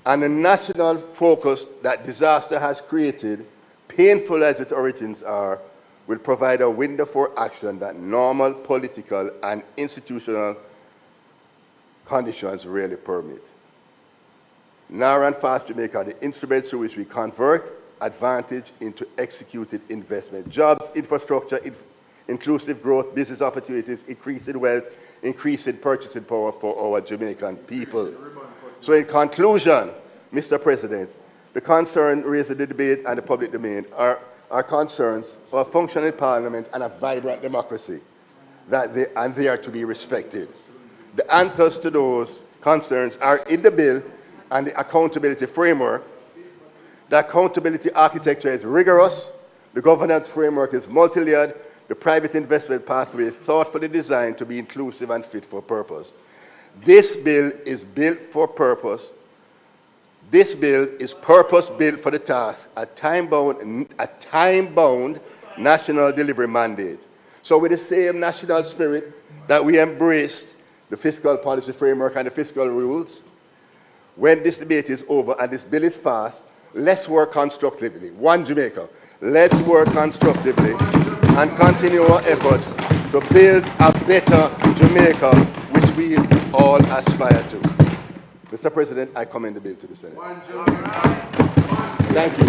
and the national focus that disaster has created, painful as its origins are, will provide a window for action that normal political and institutional conditions rarely permit. NaRRA and Fast Jamaica are the instruments through which we convert advantage into executed investment. Jobs, infrastructure, inclusive growth, business opportunities, increasing wealth, increasing purchasing power for our Jamaican people. So in conclusion, Mr. President, the concern raised in the debate and the public domain are concerns for a functioning parliament and a vibrant democracy, and they are to be respected. The answers to those concerns are in the bill and the accountability framework. The accountability architecture is rigorous, the governance framework is multi-layered, the private investment pathway is thoughtfully designed to be inclusive and fit for purpose. This bill is built for purpose. This bill is purpose-built for the task, a time-bound national delivery mandate. So with the same national spirit that we embraced the fiscal policy framework and the fiscal rules, when this debate is over and this bill is passed, let's work constructively. One Jamaica. Let's work constructively and continue our efforts to build a better Jamaica, which we all aspire to. Mr. President, I commend the bill to the Senate. Thank you.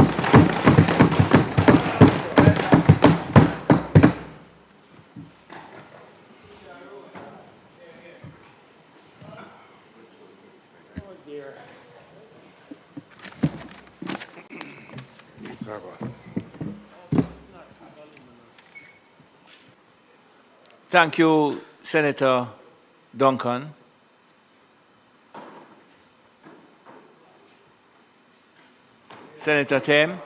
Sorry, boss. Thank you, Senator Duncan. Senator Tame.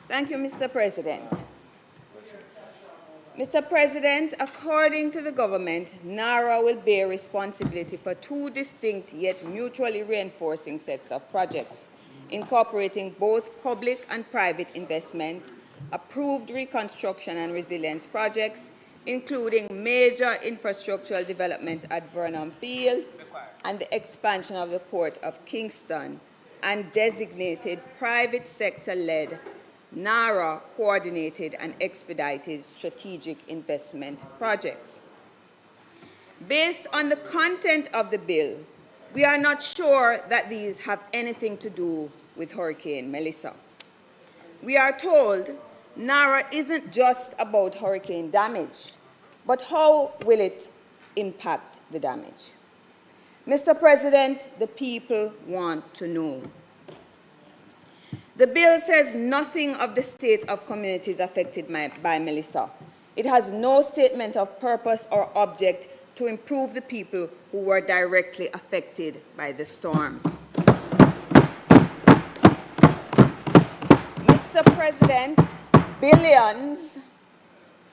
Thank you, Mr. President. Mr. President, according to the government, NaRRA will bear responsibility for two distinct yet mutually reinforcing sets of projects, incorporating both public and private investment, approved reconstruction and resilience projects, including major infrastructural development at Vernon Field and the expansion of the Port of Kingston, and designated private sector-led NaRRA coordinated and expedited strategic investment projects. Based on the content of the bill, we are not sure that these have anything to do with Hurricane Melissa. We are told NaRRA isn't just about hurricane damage, but how will it impact the damage? Mr. President, the people want to know. The bill says nothing of the state of communities affected by Melissa. It has no statement of purpose or object to improve the people who were directly affected by the storm. Mr. President, billions,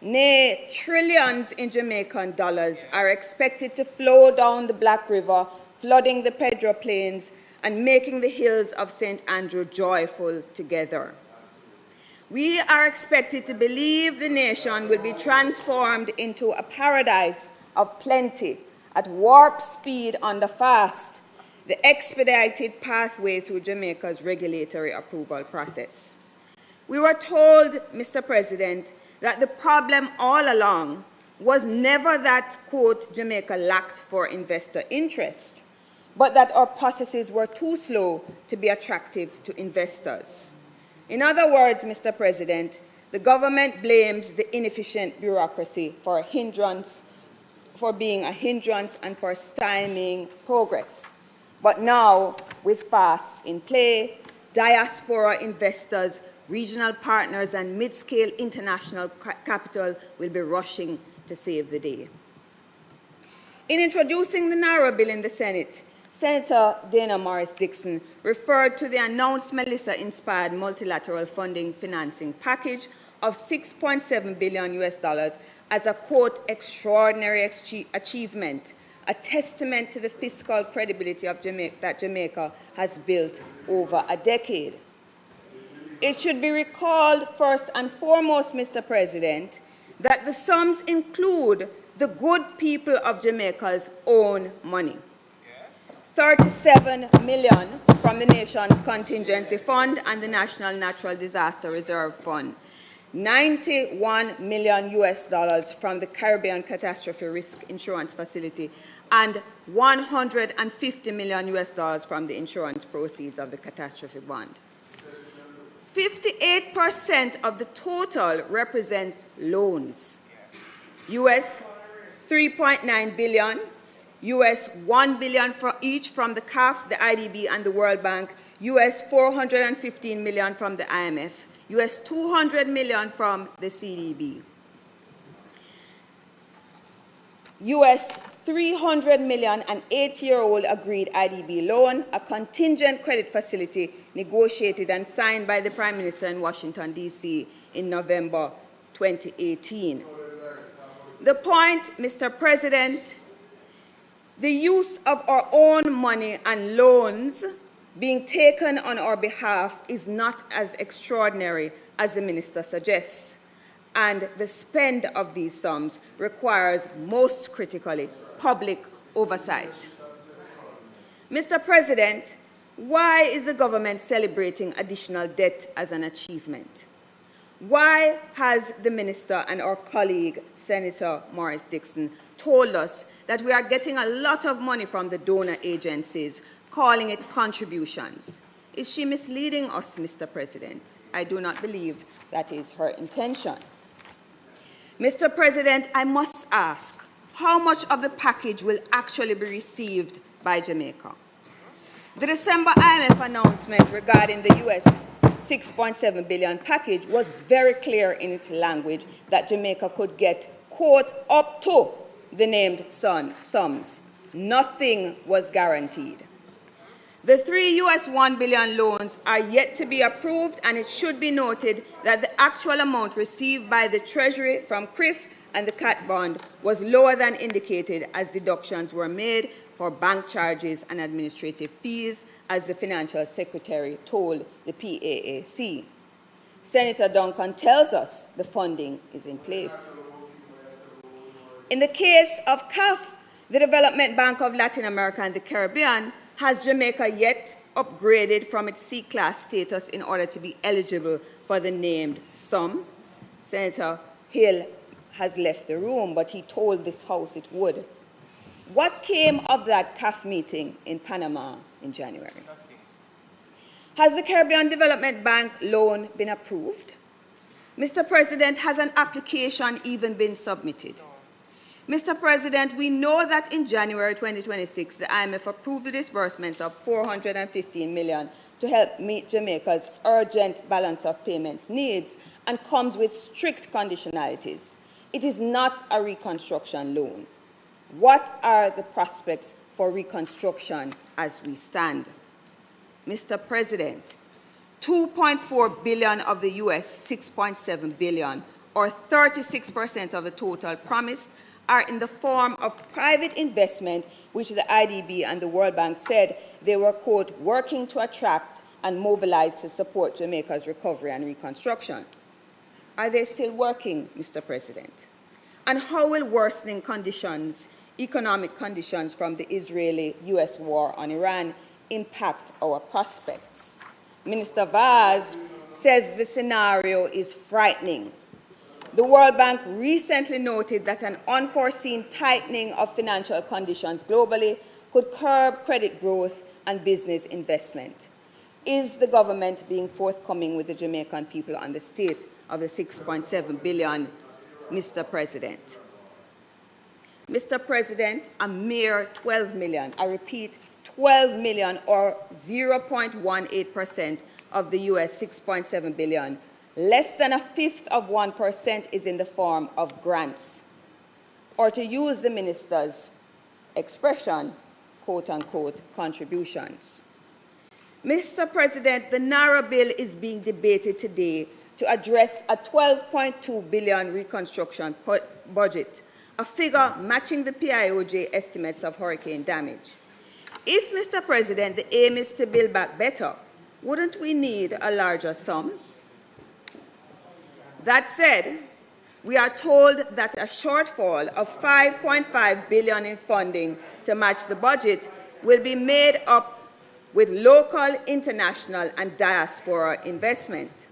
nay, trillions in Jamaican dollars are expected to flow down the Black River, flooding the Pedro Plains and making the hills of St. Andrew joyful together. We are expected to believe the nation will be transformed into a paradise of plenty at warp speed on the fast, the expedited pathway through Jamaica's regulatory approval process. We were told, Mr. President, that the problem all along was never that, quote, Jamaica lacked for investor interest, but that our processes were too slow to be attractive to investors. In other words, Mr. President, the government blames the inefficient bureaucracy for being a hindrance and for stymieing progress. But now, with FAST in play, diaspora investors, regional partners, and mid-scale international capital will be rushing to save the day. In introducing the NaRRA bill in the Senate, Senator Dana Morris Dixon referred to the announced Melissa-inspired multilateral funding financing package of $6.7 billion as a, quote, extraordinary achievement, a testament to the fiscal credibility of that Jamaica has built over a decade. It should be recalled first and foremost, Mr. President, that the sums include the good people of Jamaica's own money. 37 million from the nation's contingency fund and the National Natural Disaster Reserve Fund, $91 million from the Caribbean Catastrophe Risk Insurance Facility, and $150 million from the insurance proceeds of the catastrophe bond. 58% of the total represents loans. US $3.9 billion, US $1 billion for each from the CAF, the IDB, and the World Bank, US $415 million from the IMF, US $200 million from the CDB, US $300 million an 8-year-old agreed IDB loan, a contingent credit facility negotiated and signed by the Prime Minister in Washington, D.C. in November 2018. The point, Mr. President, the use of our own money and loans being taken on our behalf is not as extraordinary as the Minister suggests, and the spend of these sums requires, most critically, public oversight. Mr. President, why is the government celebrating additional debt as an achievement? Why has the Minister and our colleague, Senator Morris Dixon, told us that we are getting a lot of money from the donor agencies, calling it contributions? Is she misleading us, Mr. President? I do not believe that is her intention. Mr. President, I must ask, how much of the package will actually be received by Jamaica? The December IMF announcement regarding the US $6.7 billion package was very clear in its language that Jamaica could get, quote, up to the named sums. Nothing was guaranteed. The 3 US $1 billion loans are yet to be approved, and it should be noted that the actual amount received by the Treasury from CRIF and the CAT bond was lower than indicated, as deductions were made for bank charges and administrative fees, as the Financial Secretary told the PAAC. Senator Duncan tells us the funding is in place. In the case of CAF, the Development Bank of Latin America and the Caribbean, has Jamaica yet upgraded from its C-class status in order to be eligible for the named sum? Senator Hill has left the room, but he told this House it would. What came of that CAF meeting in Panama in January? Has the Caribbean Development Bank loan been approved? Mr. President, has an application even been submitted? Mr. President, we know that in January 2026, the IMF approved the disbursements of $415 million to help meet Jamaica's urgent balance of payments needs and comes with strict conditionalities. It is not a reconstruction loan. What are the prospects for reconstruction as we stand? Mr. President, $2.4 billion of the US $6.7 billion, or 36% of the total promised, are in the form of private investment, which the IDB and the World Bank said they were, quote, working to attract and mobilize to support Jamaica's recovery and reconstruction. Are they still working, Mr. President? And how will worsening conditions, economic conditions from the Israeli-US war on Iran impact our prospects? Minister Vaz says the scenario is frightening. The World Bank recently noted that an unforeseen tightening of financial conditions globally could curb credit growth and business investment. Is the government being forthcoming with the Jamaican people on the state of the $6.7 billion, Mr. President? Mr. President, a mere 12 million, I repeat, 12 million or 0.18% of the US $6.7 billion, less than a fifth of 1% is in the form of grants, or to use the minister's expression, quote unquote, contributions. Mr. President, the NaRRA bill is being debated today to address a $12.2 billion reconstruction budget, a figure matching the PIOJ estimates of hurricane damage. If, Mr. President, the aim is to build back better, wouldn't we need a larger sum? That said, we are told that a shortfall of $5.5 billion in funding to match the budget will be made up with local, international, and diaspora investment.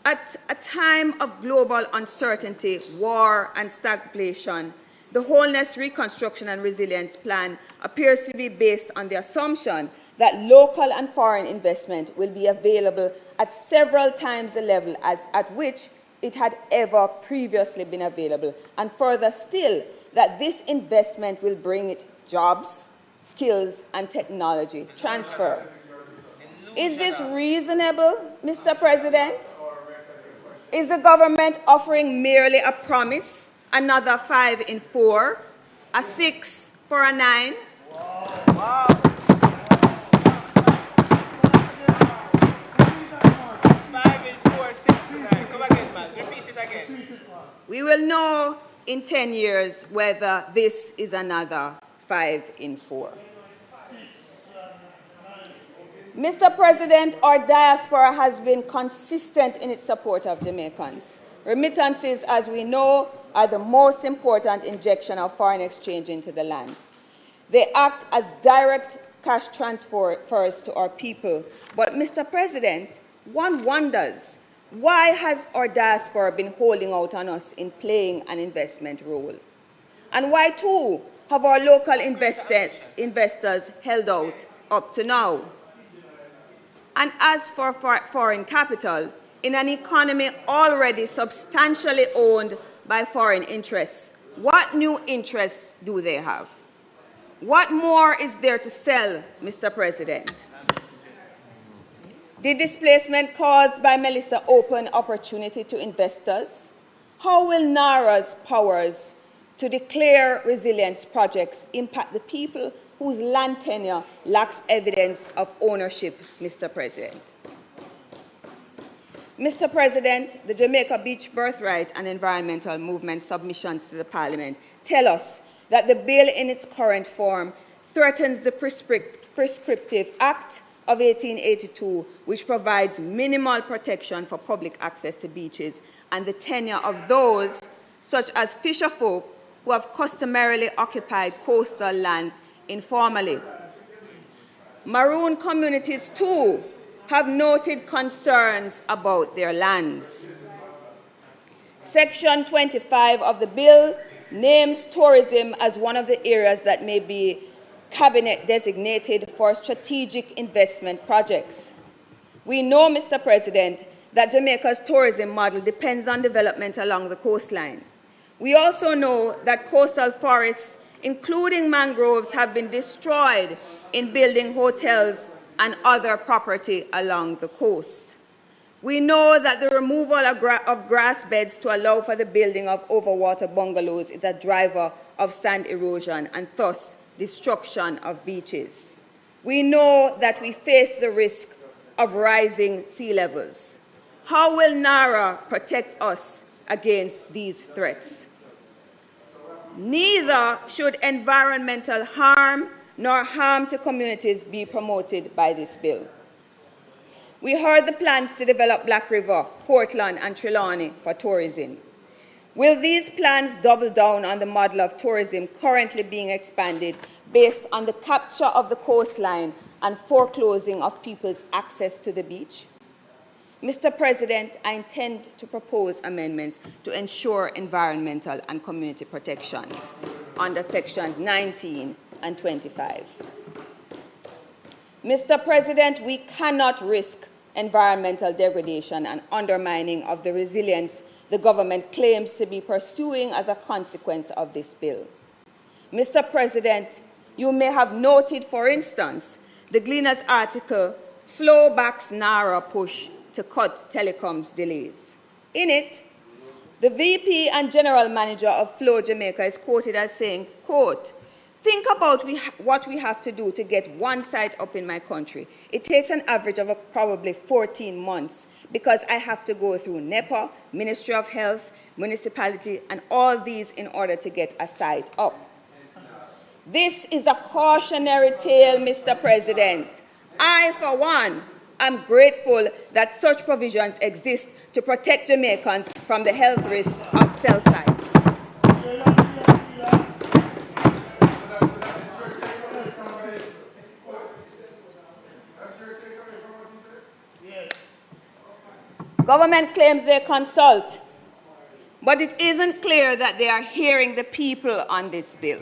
At a time of global uncertainty, war, and stagflation, the Wholeness, Reconstruction, and Resilience Plan appears to be based on the assumption that local and foreign investment will be available at several times the level at which it had ever previously been available, and further still, that this investment will bring it jobs, skills, and technology transfer. Is this reasonable, Mr. President? Is the government offering merely a promise, another 5 in 4, a 6 for a 9? Wow. 5 in 4, 6 to 9. Come again, Maz. Repeat it again. We will know in 10 years whether this is another 5 in 4. Mr. President, our diaspora has been consistent in its support of Jamaicans. Remittances, as we know, are the most important injection of foreign exchange into the land. They act as direct cash transfers to our people. But, Mr. President, one wonders, why has our diaspora been holding out on us in playing an investment role? And why, too, have our local investors held out up to now? And as for foreign capital, in an economy already substantially owned by foreign interests, what new interests do they have? What more is there to sell, Mr. President? Did displacement caused by Melissa open opportunity to investors? How will NaRRA's powers to declare resilience projects impact the people whose land tenure lacks evidence of ownership, Mr. President? Mr. President, the Jamaica Beach Birthright and Environmental Movement submissions to the Parliament tell us that the bill in its current form threatens the Prescriptive Act of 1882, which provides minimal protection for public access to beaches and the tenure of those, such as fisherfolk, who have customarily occupied coastal lands informally. Maroon communities, too, have noted concerns about their lands. Section 25 of the bill names tourism as one of the areas that may be cabinet designated for strategic investment projects. We know, Mr. President, that Jamaica's tourism model depends on development along the coastline. We also know that coastal forests, including mangroves, have been destroyed in building hotels and other property along the coast. We know that the removal of grass beds to allow for the building of overwater bungalows is a driver of sand erosion and thus destruction of beaches. We know that we face the risk of rising sea levels. How will NaRRA protect us against these threats? Neither should environmental harm nor harm to communities be promoted by this bill. We heard the plans to develop Black River, Portland, and Trelawney for tourism. Will these plans double down on the model of tourism currently being expanded based on the capture of the coastline and foreclosing of people's access to the beach? Mr. President, I intend to propose amendments to ensure environmental and community protections under sections 19 and 25. Mr. President, we cannot risk environmental degradation and undermining of the resilience the government claims to be pursuing as a consequence of this bill. Mr. President, you may have noted, for instance, the Gleaner's article, Flow Backs NaRRA Push to Cut Telecoms Delays. In it, the VP and General Manager of Flow Jamaica is quoted as saying, quote, "Think about what we have to do to get one site up in my country. It takes an average of probably 14 months because I have to go through NEPA, Ministry of Health, municipality, and all these in order to get a site up." This is a cautionary tale, Mr. President. I, for one, am grateful that such provisions exist to protect Jamaicans from the health risk of cell sites. Government claims they consult, but it isn't clear that they are hearing the people on this bill.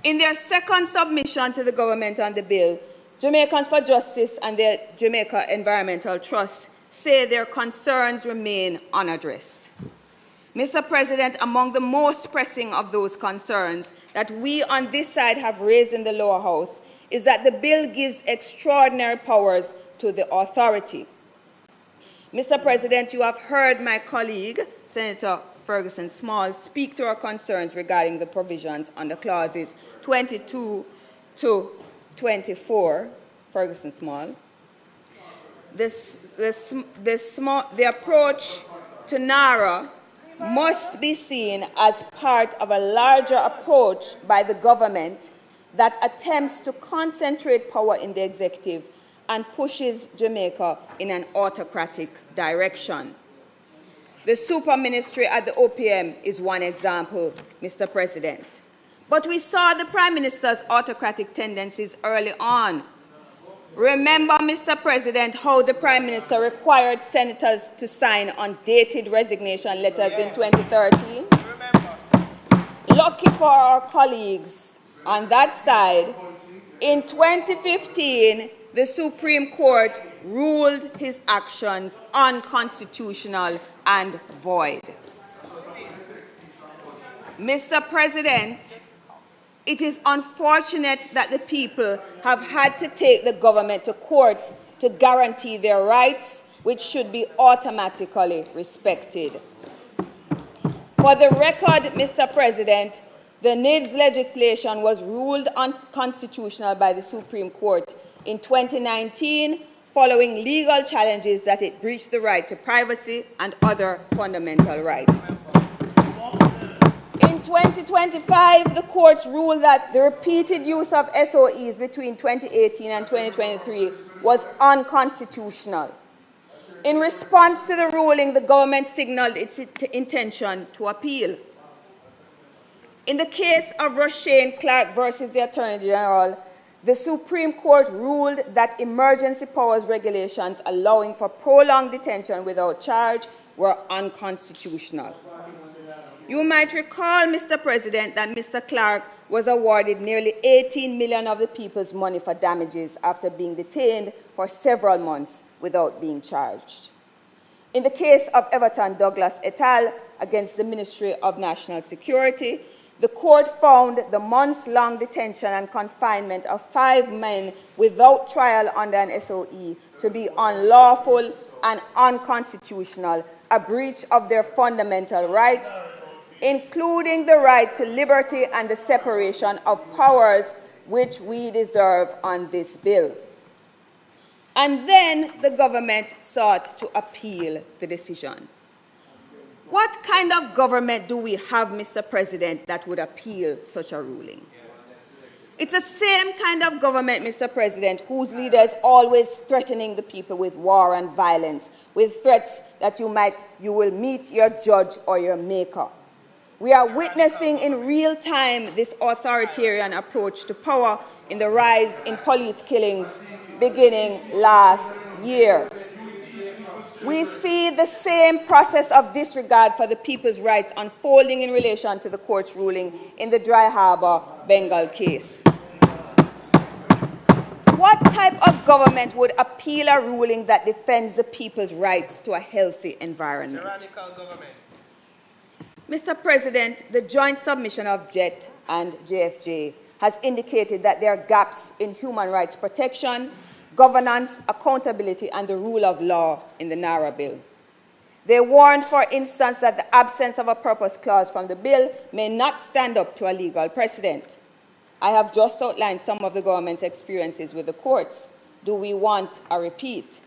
In their second submission to the government on the bill, Jamaicans for Justice and the Jamaica Environmental Trust say their concerns remain unaddressed. Mr. President, among the most pressing of those concerns that we on this side have raised in the lower house is that the bill gives extraordinary powers to the authority. Mr. President, you have heard my colleague, Senator Ferguson Small, speak to our concerns regarding the provisions under clauses 22 to 24, Ferguson Small. The approach to NaRRA must be seen as part of a larger approach by the government that attempts to concentrate power in the executive and pushes Jamaica in an autocratic direction. The super ministry at the OPM is one example, Mr. President. But we saw the Prime Minister's autocratic tendencies early on. Remember, Mr. President, how the Prime Minister required senators to sign undated resignation letters in 2013? Lucky for our colleagues on that side, in 2015, the Supreme Court ruled his actions unconstitutional and void. Mr. President, it is unfortunate that the people have had to take the government to court to guarantee their rights, which should be automatically respected. For the record, Mr. President, the NIDS legislation was ruled unconstitutional by the Supreme Court in 2019, following legal challenges that it breached the right to privacy and other fundamental rights. In 2025, the courts ruled that the repeated use of SOEs between 2018 and 2023 was unconstitutional. In response to the ruling, the government signaled its intention to appeal. In the case of Roshane Clark versus the Attorney General, the Supreme Court ruled that emergency powers regulations allowing for prolonged detention without charge were unconstitutional. You might recall, Mr. President, that Mr. Clark was awarded nearly 18 million of the people's money for damages after being detained for several months without being charged. In the case of Everton Douglas et al., against the Ministry of National Security, the court found the months-long detention and confinement of 5 men without trial under an SOE to be unlawful and unconstitutional, a breach of their fundamental rights, including the right to liberty and the separation of powers, which we deserve on this bill. And then the government sought to appeal the decision. What kind of government do we have, Mr. President, that would appeal such a ruling? It's the same kind of government, Mr. President, whose leader is always threatening the people with war and violence, with threats that you will meet your judge or your maker. We are witnessing in real time this authoritarian approach to power in the rise in police killings beginning last year. We see the same process of disregard for the people's rights unfolding in relation to the court's ruling in the Dry Harbor Bengal case. What type of government would appeal a ruling that defends the people's rights to a healthy environment? Tyrannical government. Mr. President, the joint submission of JET and JFJ has indicated that there are gaps in human rights protections, governance, accountability, and the rule of law in the NaRRA bill. They warned, for instance, that the absence of a purpose clause from the bill may not stand up to a legal precedent. I have just outlined some of the government's experiences with the courts. Do we want a repeat?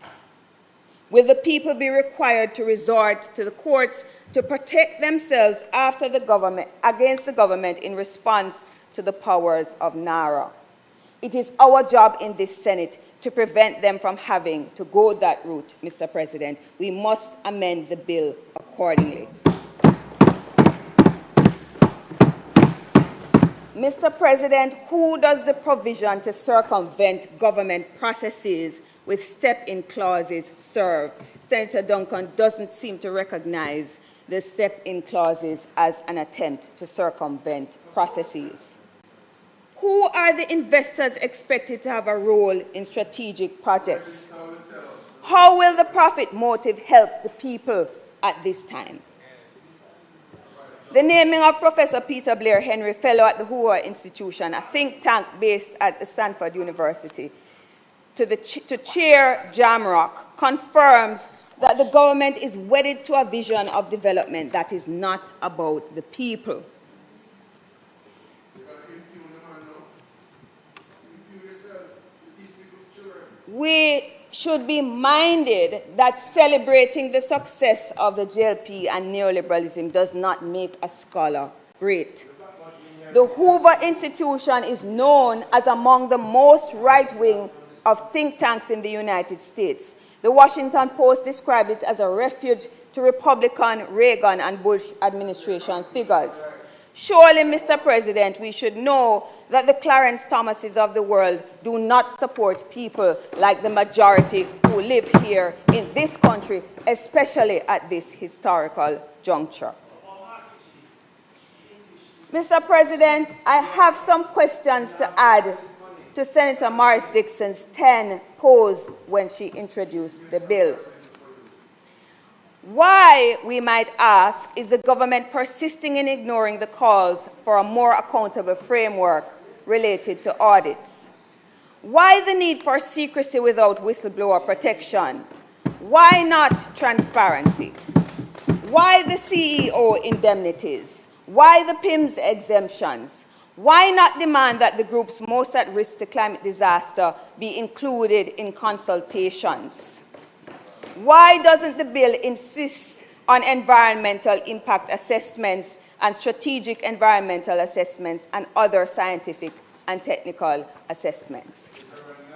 Will the people be required to resort to the courts to protect themselves against the government in response to the powers of NaRRA? It is our job in this Senate to prevent them from having to go that route, Mr. President. We must amend the bill accordingly. Mr. President, who does the provision to circumvent government processes with step-in clauses serve? Senator Duncan doesn't seem to recognize the step-in clauses as an attempt to circumvent processes. Who are the investors expected to have a role in strategic projects? How will the profit motive help the people at this time? The naming of Professor Peter Blair Henry Fellow at the Hoover Institution, a think tank based at the Stanford University, to chair Jamrock confirms that the government is wedded to a vision of development that is not about the people. We should be minded that celebrating the success of the JLP and neoliberalism does not make a scholar great. The Hoover Institution is known as among the most right-wing of think tanks in the United States. The Washington Post described it as a refuge to Republican, Reagan, and Bush administration figures. Surely, Mr. President, we should know that the Clarence Thomases of the world do not support people like the majority who live here in this country, especially at this historical juncture. Mr. President, I have some questions to add to Senator Morris Dixon's 10 posed when she introduced the bill. Why, we might ask, is the government persisting in ignoring the calls for a more accountable framework related to audits? Why the need for secrecy without whistleblower protection? Why not transparency? Why the CEO indemnities? Why the PIMS exemptions? Why not demand that the groups most at risk to climate disaster be included in consultations? Why doesn't the bill insist on environmental impact assessments and strategic environmental assessments and other scientific and technical assessments?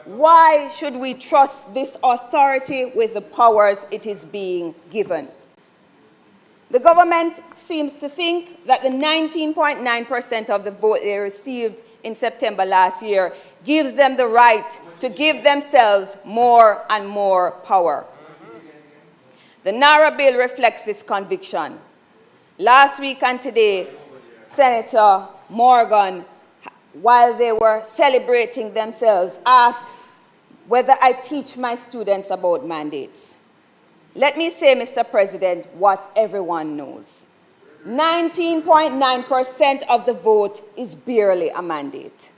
Why should we trust this authority with the powers it is being given? The government seems to think that the 19.9% of the vote they received in September last year gives them the right to give themselves more and more power. The NaRRA bill reflects this conviction. Last week and today, Senator Morgan, while they were celebrating themselves, asked whether I teach my students about mandates. Let me say, Mr. President, what everyone knows. 19.9% of the vote is barely a mandate.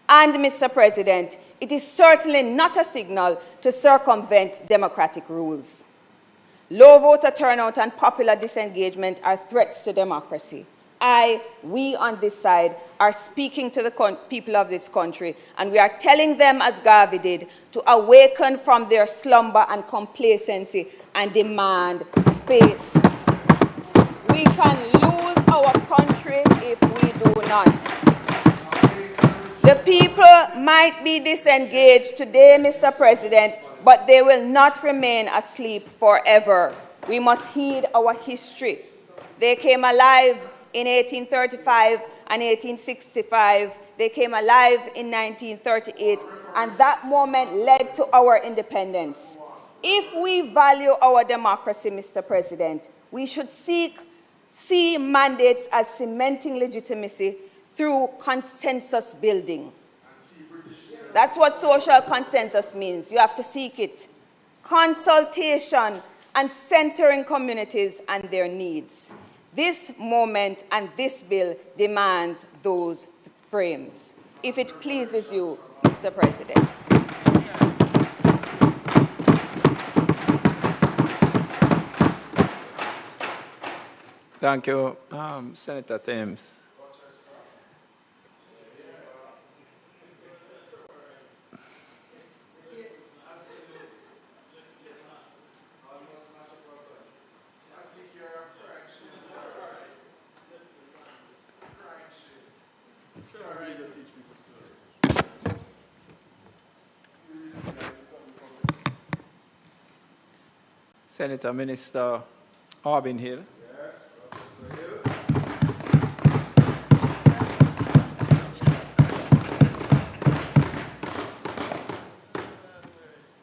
And, Mr. President, it is certainly not a signal to circumvent democratic rules. Low voter turnout and popular disengagement are threats to democracy. We on this side are speaking to the people of this country, and we are telling them, as Garvey did, to awaken from their slumber and complacency and demand space. We can lose our country if we do not. The people might be disengaged today, Mr. President, but they will not remain asleep forever. We must heed our history. They came alive in 1835 and 1865. They came alive in 1938, and that moment led to our independence. If we value our democracy, Mr. President, we should see mandates as cementing legitimacy through consensus building. That's what social consensus means. You have to seek it. Consultation and centering communities and their needs. This moment and this bill demands those frames. If it pleases you, Mr. President. Thank you, Senator Thames. Senator Minister Arbin Hill.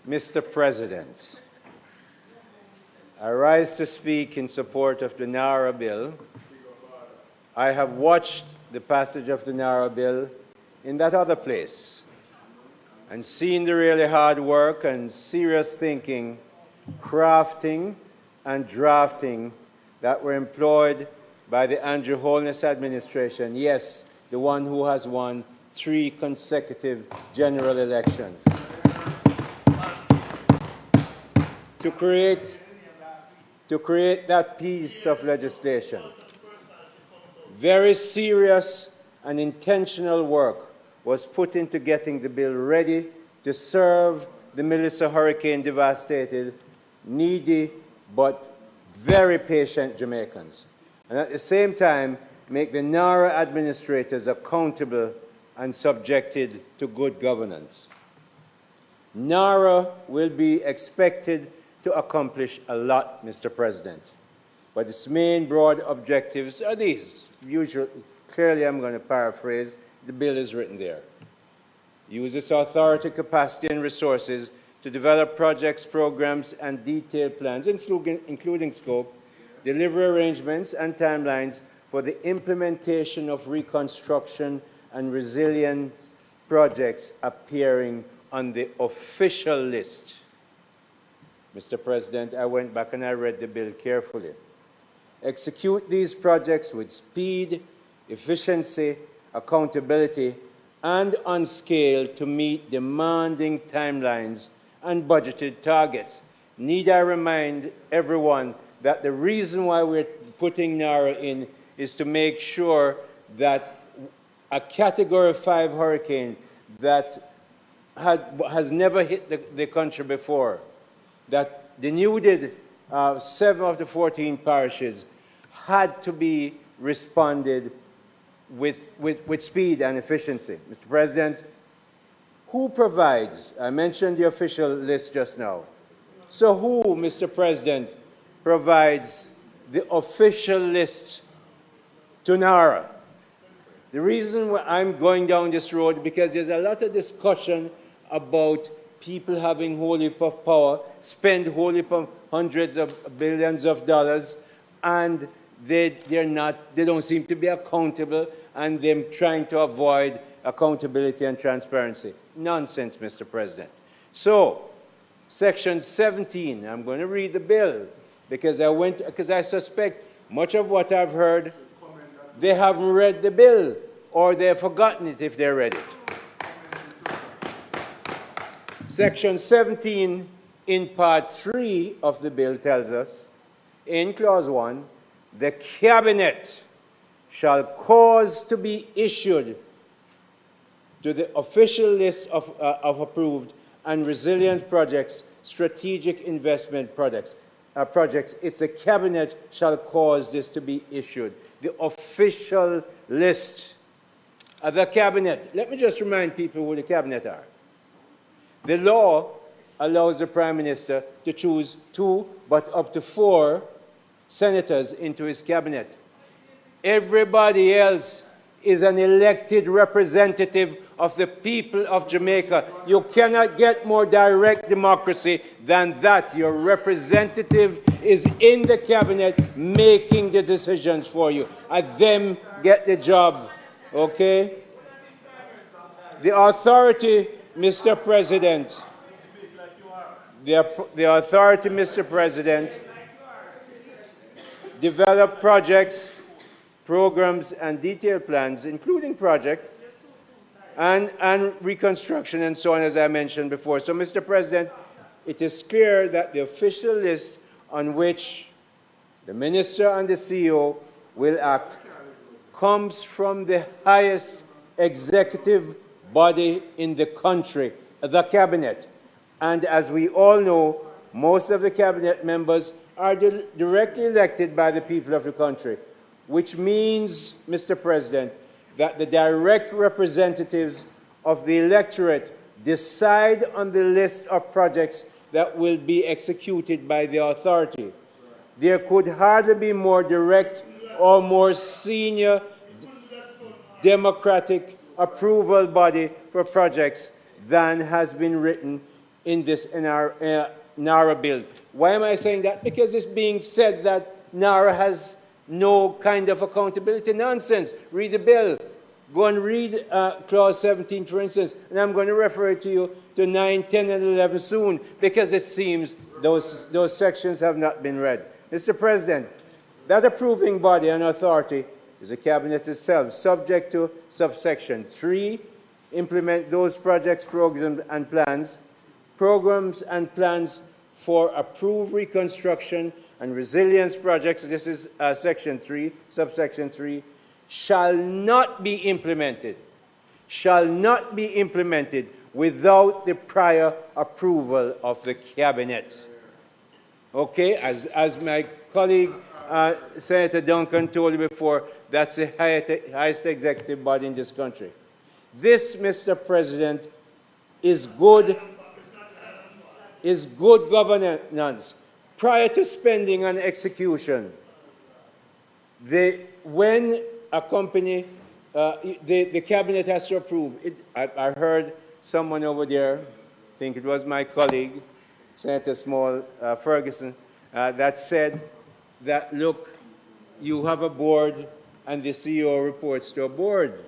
Mr. President, I rise to speak in support of the NaRRA bill. I have watched the passage of the NaRRA bill in that other place and seen the really hard work and serious thinking, crafting and drafting that were employed by the Andrew Holness administration, yes, the one who has won 3 consecutive general elections. To create that piece of legislation. Very serious and intentional work was put into getting the bill ready to serve the Melissa hurricane devastated, needy, but very patient Jamaicans. And at the same time, make the NaRRA administrators accountable and subjected to good governance. NaRRA will be expected to accomplish a lot, Mr. President, but its main broad objectives are these. Clearly, I'm going to paraphrase, the bill is written there. Use its authority, capacity, and resources to develop projects, programs, and detailed plans, including scope, delivery arrangements, and timelines for the implementation of reconstruction and resilience projects appearing on the official list. Mr. President, I went back and I read the bill carefully. Execute these projects with speed, efficiency, accountability, and on scale to meet demanding timelines and budgeted targets. Need I remind everyone that the reason why we're putting NaRRA in is to make sure that a Category 5 hurricane that has never hit the country before, that denuded 7 of the 14 parishes, had to be responded with speed and efficiency. Mr. President, who provides? I mentioned the official list just now. So who, Mr. President, provides the official list to NaRRA? The reason why I'm going down this road, because there's a lot of discussion about people having whole heap of power, spend whole heap of hundreds of billions of dollars, and they don't seem to be accountable, and them trying to avoid accountability and transparency. Nonsense, Mr. President. So, Section 17, I'm going to read the bill, because I suspect much of what I've heard, they haven't read the bill, or they've forgotten it if they read it. Section 17 in Part 3 of the bill tells us, in Clause 1, the Cabinet shall cause to be issued to the official list of approved and resilient projects, strategic investment projects. It's the Cabinet shall cause this to be issued. The official list of the Cabinet. Let me just remind people who the Cabinet are. The law allows the Prime Minister to choose 2, but up to 4 senators into his Cabinet. Everybody else is an elected representative of the people of Jamaica. You cannot get more direct democracy than that. Your representative is in the Cabinet making the decisions for you. And them get the job, okay? The authority, Mr. President, the authority, Mr. President, develop projects, programs, and detailed plans, including projects, and reconstruction and so on, as I mentioned before. So, Mr. President, it is clear that the official list on which the Minister and the CEO will act comes from the highest executive body in the country, the Cabinet. And as we all know, most of the Cabinet members are directly elected by the people of the country, which means, Mr. President, that the direct representatives of the electorate decide on the list of projects that will be executed by the authority. There could hardly be more direct or more senior democratic approval body for projects than has been written in this NaRRA bill. Why am I saying that? Because it's being said that NaRRA has no kind of accountability. Nonsense. Read the bill. Go and read Clause 17, for instance, and I'm going to refer to you to 9, 10, and 11 soon, because it seems those sections have not been read. Mr. President, that approving body and authority is the Cabinet itself, subject to subsection 3, implement those projects, programs, and plans for approved reconstruction and resilience projects, this is section 3, subsection 3, shall not be implemented without the prior approval of the Cabinet. Okay, as my colleague Senator Duncan told you before, that's the highest executive body in this country. This, Mr. President, is good governance. Prior to spending and execution, when a company, the Cabinet has to approve it. I heard someone over there, I think it was my colleague, Senator Small Ferguson, that said that, look, you have a board and the CEO reports to a board.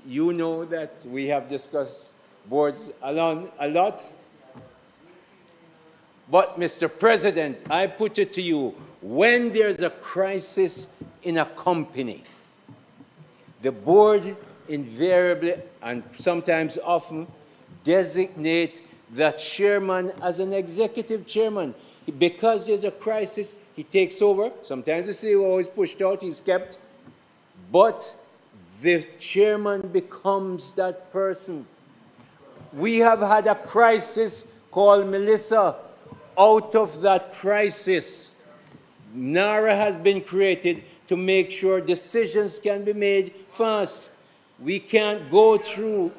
You know that we have discussed boards a lot. But, Mr. President, I put it to you, when there's a crisis in a company, the board invariably, and sometimes often, designate the chairman as an executive chairman. Because there's a crisis, he takes over. Sometimes the CEO is pushed out, he's kept. But the chairman becomes that person. We have had a crisis called Melissa. Out of that crisis, NaRRA has been created to make sure decisions can be made fast. We can't go through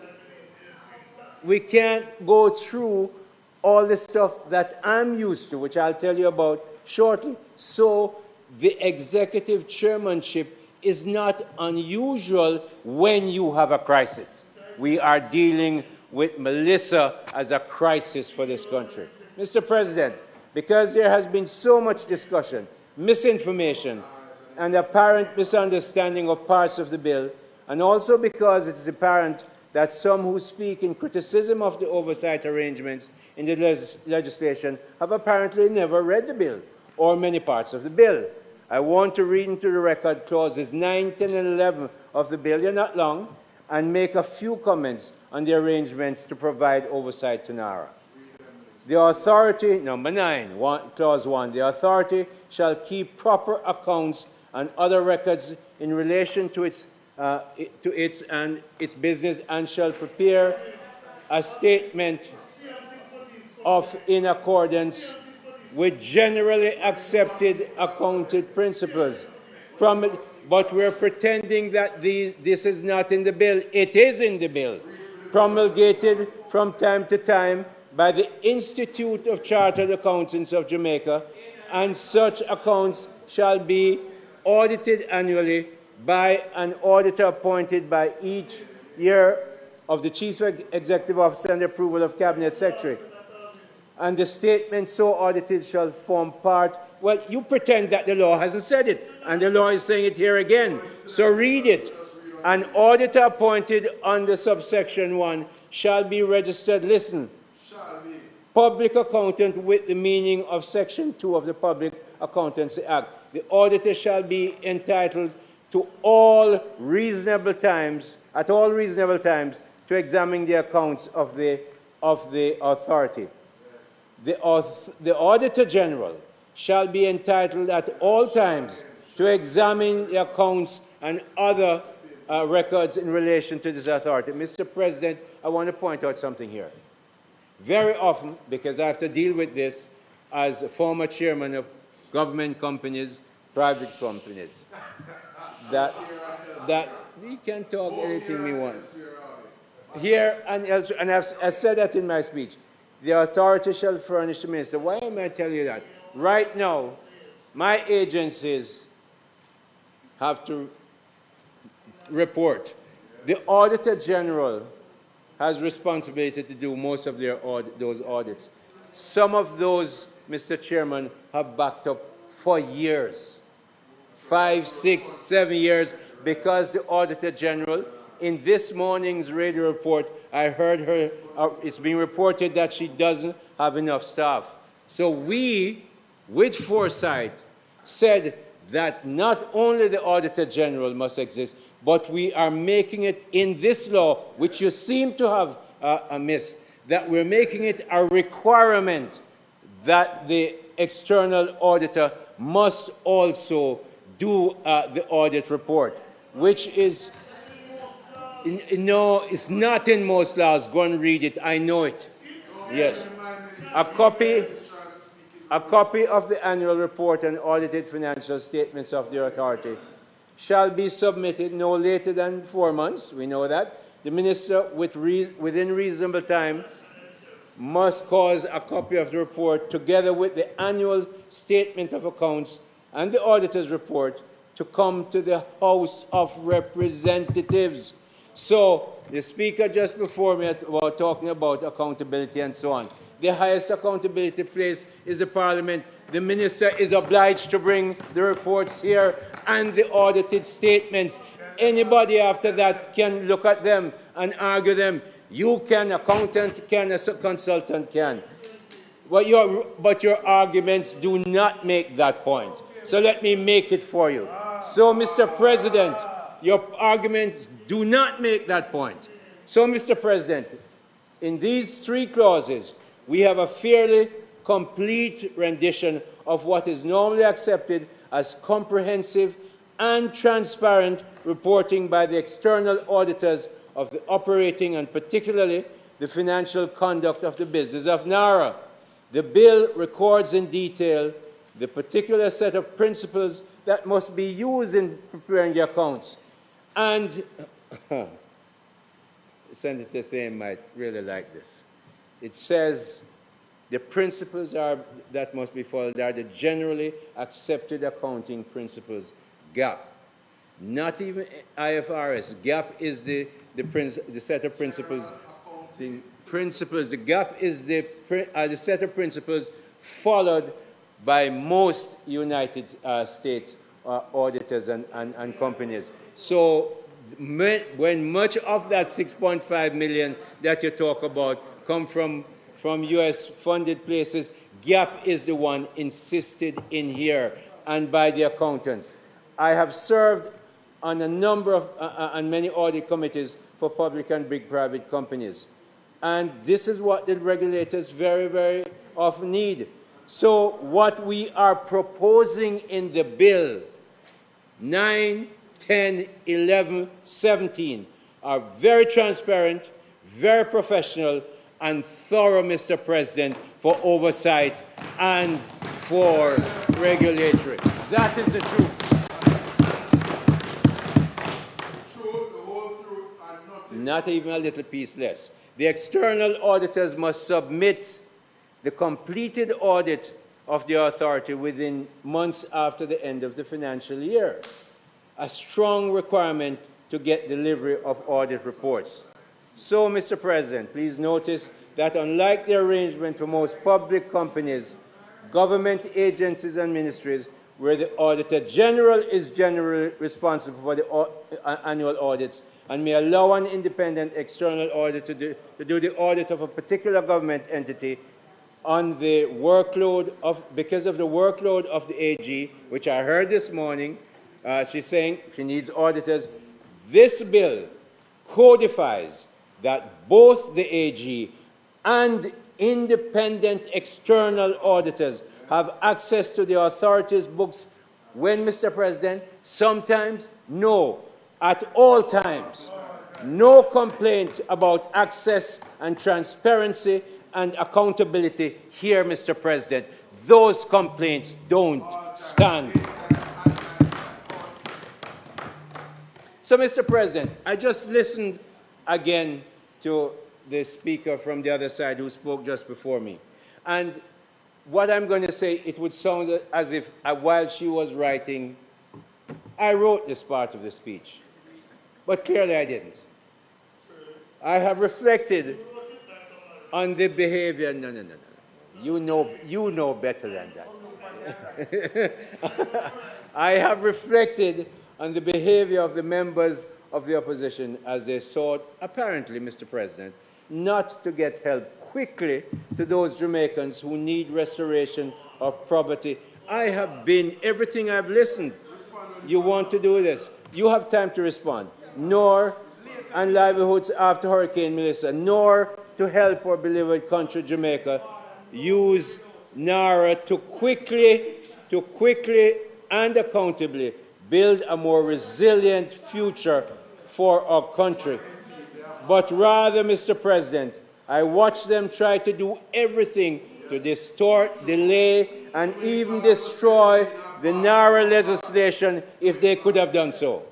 all the stuff that I'm used to, which I'll tell you about shortly. So the executive chairmanship is not unusual when you have a crisis. We are dealing with Melissa as a crisis for this country. Mr. President, because there has been so much discussion, misinformation, and apparent misunderstanding of parts of the bill, and also because it is apparent that some who speak in criticism of the oversight arrangements in the legislation have apparently never read the bill or many parts of the bill. I want to read into the record clauses 9, 10, and 11 of the bill, they're not long, and make a few comments on the arrangements to provide oversight to NaRRA. The authority, number 9, clause 1, the authority shall keep proper accounts and other records in relation to its business, and shall prepare a statement in accordance with generally accepted accounting principles. But we're pretending that this is not in the bill. It is in the bill, promulgated from time to time by the Institute of Chartered Accountants of Jamaica, and such accounts shall be audited annually by an auditor appointed by each year of the Chief Executive Officer and the approval of Cabinet Secretary. And the statement so audited shall form part. Well, you pretend that the law hasn't said it, and the law is saying it here again. So read it. An auditor appointed under subsection 1 shall be registered, listen, public accountant with the meaning of section 2 of the Public Accountancy Act. The auditor shall be entitled to at all reasonable times, to examine the accounts of the authority. The Auditor General shall be entitled at all times to examine the accounts and other records in relation to this authority. Mr. President, I want to point out something here. Very often, because I have to deal with this as a former chairman of government companies, private companies, that we can talk anything we want. Here and elsewhere, and I've said that in my speech, the authority shall furnish the minister. Why am I telling you that? Right now, my agencies have to report. The Auditor General has responsibility to do most of those audits. Some of those, Mr. Chairman, have backed up for years, 5, 6, 7 years, because the Auditor General, in this morning's radio report, I heard her, it's been reported that she doesn't have enough staff. So we, with foresight, said that not only the Auditor General must exist, but we are making it in this law, which you seem to have missed, that we're making it a requirement that the external auditor must also do the audit report, which is, no, it's not in most laws. Go and read it. I know it. Yes. A copy of the annual report and audited financial statements of the authority shall be submitted no later than 4 months. We know that. The minister, within reasonable time, must cause a copy of the report together with the annual statement of accounts and the auditor's report to come to the House of Representatives. So the speaker just before me was talking about accountability and so on. The highest accountability place is the Parliament. The minister is obliged to bring the reports here and the audited statements. Anybody after that can look at them and argue them. You can, accountant can, a consultant can. But your arguments do not make that point. So let me make it for you. So, Mr. President, your arguments do not make that point. So, Mr. President, in these 3 clauses, we have a fairly complete rendition of what is normally accepted as comprehensive and transparent reporting by the external auditors of the operating and particularly the financial conduct of the business of NaRRA. The bill records in detail the particular set of principles that must be used in preparing the accounts. And Senator Thame might really like this. It says the principles that must be followed are the generally accepted accounting principles, GAAP. Not even IFRS. GAAP is the set of principles. The GAAP is the set of principles followed by most United States auditors and companies. So when much of that 6.5 million that you talk about come from US funded places, GAAP is the one insisted in here. and by the accountants. I have served on a number of, on many audit committees for public and big private companies. And this is what the regulators very, very often need. So what we are proposing in the bill, 9, 10, 11, 17, are very transparent, very professional, and thorough, Mr. President, for oversight and for regulatory. That is the truth. Not even a little piece less. The external auditors must submit the completed audit of the authority within months after the end of the financial year, a strong requirement to get delivery of audit reports. So, Mr. President, please notice that unlike the arrangement for most public companies, government agencies and ministries, where the Auditor General is generally responsible for the annual audits and may allow an independent external auditor to do the audit of a particular government entity on the workload of, because of the workload of the AG, which I heard this morning, she's saying she needs auditors. This bill codifies that both the AG and independent external auditors have access to the authority's books when, Mr. President? Sometimes, no. At all times. No complaint about access and transparency and accountability here, Mr. President. Those complaints don't stand. So, Mr. President, I just listened again to the speaker from the other side who spoke just before me. And what I'm going to say, it would sound as if while she was writing, I wrote this part of the speech. But clearly I didn't. I have reflected on the behavior. No. You know better than that. I have reflected on the behavior of the members of the opposition as they sought, apparently, Mr. President, not to get help quickly to those Jamaicans who need restoration of property. I have been, everything I've listened. You want to do this. You have time to respond. Nor and livelihoods after Hurricane Melissa, nor to help our beloved country, Jamaica, use NaRRA to quickly and accountably build a more resilient future for our country. But rather, Mr. President, I watch them try to do everything to distort, delay, and even destroy the NaRRA legislation if they could have done so.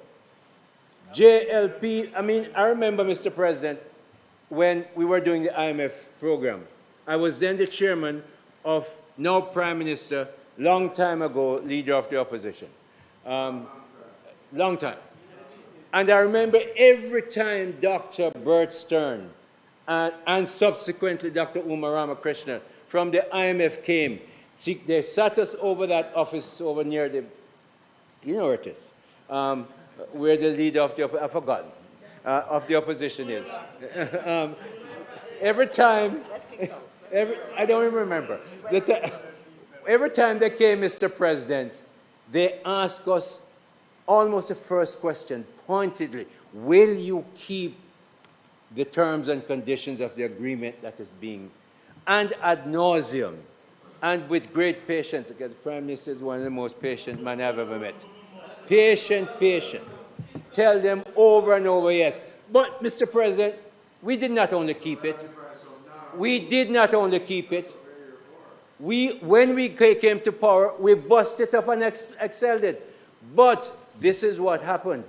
JLP, I remember, Mr. President, when we were doing the IMF program. I was then the chairman of, now Prime Minister, long time ago, leader of the opposition. Long time. And I remember every time Dr. Bert Stern and subsequently Dr. Uma Ramakrishna from the IMF came, they sat us over that office over near the, you know where it is, where the leader of the, I've forgotten, of the opposition is. Every time, I don't even remember. Every time they came, Mr. President, they asked us almost the first question, pointedly, will you keep the terms and conditions of the agreement that is being, and ad nauseum, and with great patience, because the Prime Minister is one of the most patient men I've ever met. Patient. Tell them over and over, yes. But, Mr. President, we did not only keep it. When we came to power, we busted it up and excelled it. But this is what happened.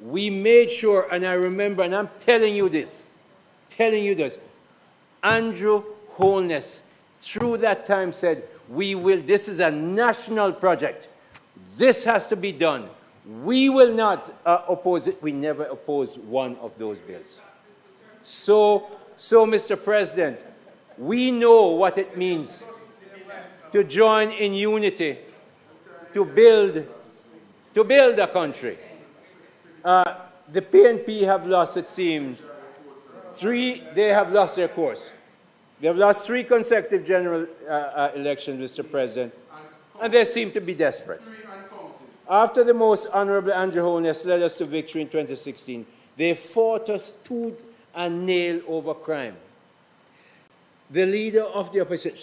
We made sure, and I remember, and I'm telling you this, Andrew Holness, through that time said, this is a national project. This has to be done. We will not oppose it. We never opposed one of those bills. So, Mr. President, we know what it means to join in unity, to build a country. The PNP have lost, it seems, they have lost their course. They have lost 3 consecutive general elections, Mr. President. and they seem to be desperate. After the most honorable Andrew Holness led us to victory in 2016, they fought us tooth and nail over crime. The leader of the opposition,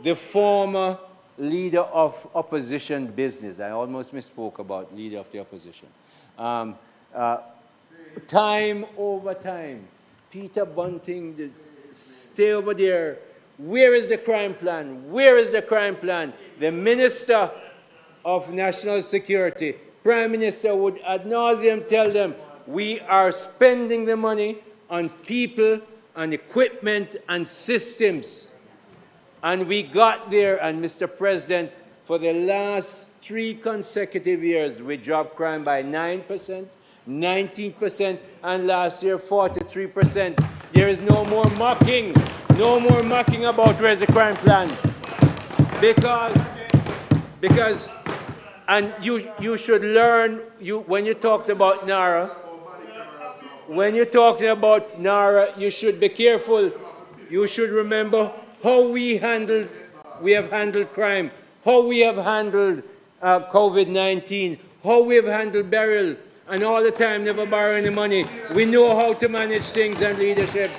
the former leader of opposition business, I almost misspoke about leader of the opposition. Time over time, Peter Bunting, stay over there. Where is the crime plan? Where is the crime plan? The Minister of National Security, Prime Minister would ad nauseum tell them, we are spending the money on people, on equipment, and systems. And we got there, and Mr. President, for the last 3 consecutive years, we dropped crime by 9%, 19%, and last year 43%. There is no more mocking about where's the crime plan. Because and you should learn, when you talked about NaRRA, you should be careful. You should remember how we have handled crime, how we have handled COVID-19, how we have handled burial, and all the time never borrow any money. We know how to manage things and leadership.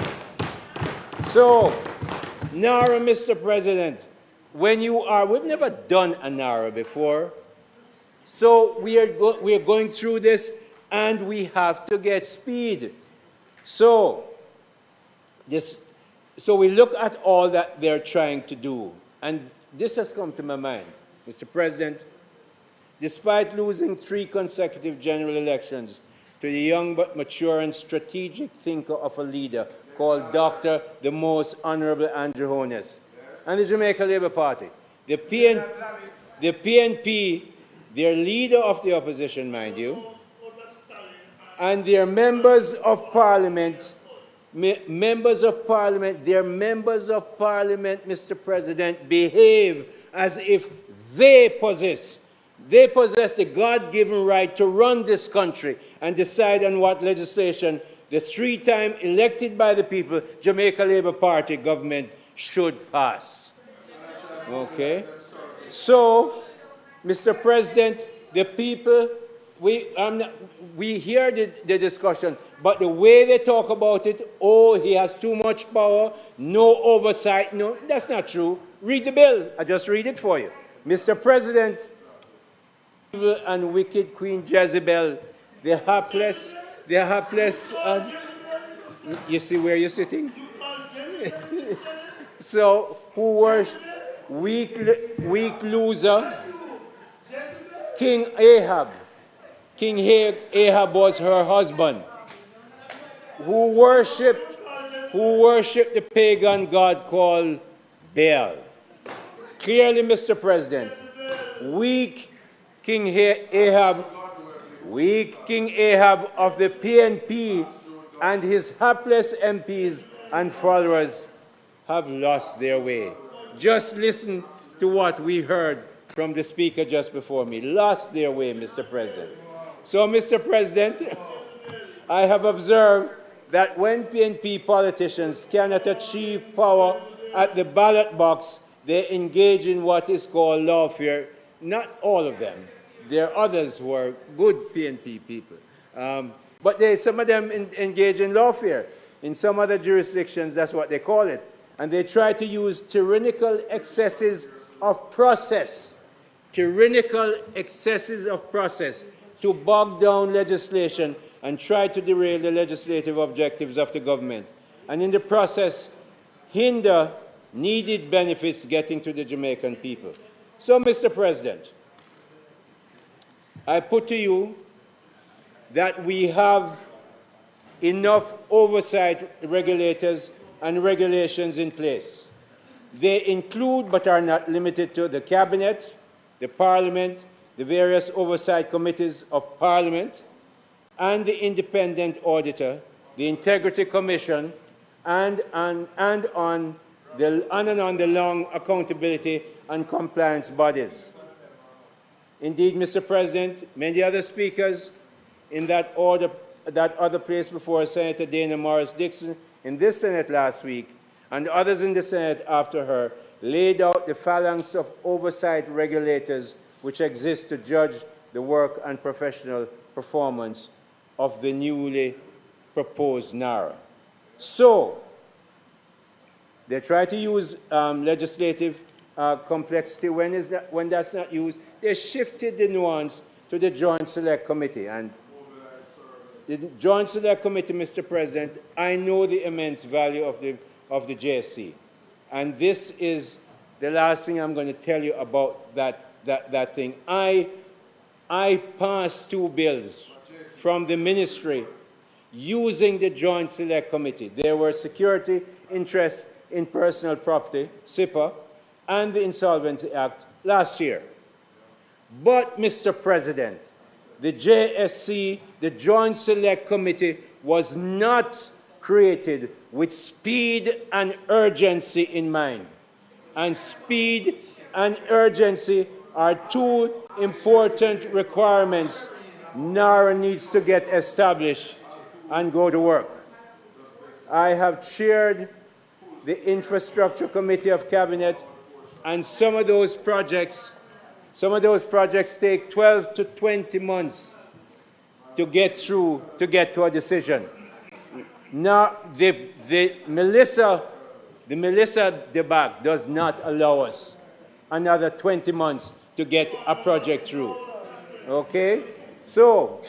So, NaRRA, Mr. President, we've never done a NaRRA before. So we are going through this, and we have to get speed. So we look at all that they're trying to do, and this has come to my mind, Mr. President. Despite losing 3 consecutive general elections to the young but mature and strategic thinker of a leader called Dr. the Most Honorable Andrew Holness, and the Jamaica Labour Party, the PNP, their leader of the opposition, mind you, and their members of parliament, Mr. President, behave as if they possess the God-given right to run this country and decide on what legislation the 3-time elected by the people Jamaica Labour Party government should pass. Okay? So, Mr. President, the people, we hear the discussion, but the way they talk about it, oh, he has too much power, no oversight, no, that's not true. Read the bill. I just read it for you. Mr. President, evil and wicked Queen Jezebel, the hapless, you see where you're sitting? So, who worship weak loser, King Ahab. King Ahab was her husband, who worshipped the pagan god called Baal. Clearly, Mr. President, weak King Ahab of the PNP and his hapless MPs and followers have lost their way. Just listen to what we heard from the speaker just before me. Lost their way, Mr. President. So, Mr. President, I have observed that when PNP politicians cannot achieve power at the ballot box, they engage in what is called lawfare. Not all of them. There are others who are good PNP people. But some of them engage in lawfare. In some other jurisdictions, that's what they call it. And they try to use tyrannical excesses of process to bog down legislation and try to derail the legislative objectives of the government, and in the process hinder needed benefits getting to the Jamaican people. So, Mr. President, I put to you that we have enough oversight regulators and regulations in place. They include, but are not limited to, the Cabinet, the Parliament, the various oversight committees of Parliament, and the independent auditor, the Integrity Commission, and on the long accountability and compliance bodies. Indeed, Mr. President, many other speakers in that other place before Senator Dana Morris Dixon in this Senate last week, and others in the Senate after her, laid out the phalanx of oversight regulators which exist to judge the work and professional performance of the newly proposed NaRRA. So, they try to use legislative complexity when that's not used. They shifted the nuance to the Joint Select Committee. And the Joint Select Committee, Mr. President, I know the immense value of the JSC. And this is the last thing I'm going to tell you about that thing. I passed 2 bills from the ministry using the Joint Select Committee. There were security interests in personal property, SIPA, and the Insolvency Act last year. But, Mr. President, the JSC, the Joint Select Committee, was not created with speed and urgency in mind. And speed and urgency are 2 important requirements NaRRA needs to get established and go to work. I have chaired the Infrastructure Committee of Cabinet, and some of those projects take 12 to 20 months to get through, to get to a decision. Now, the Melissa debacle does not allow us another 20 months to get a project through. Okay? So,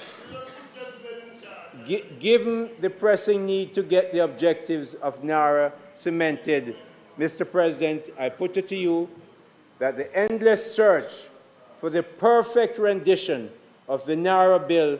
given the pressing need to get the objectives of NaRRA cemented, Mr. President, I put it to you that the endless search for the perfect rendition of the NaRRA bill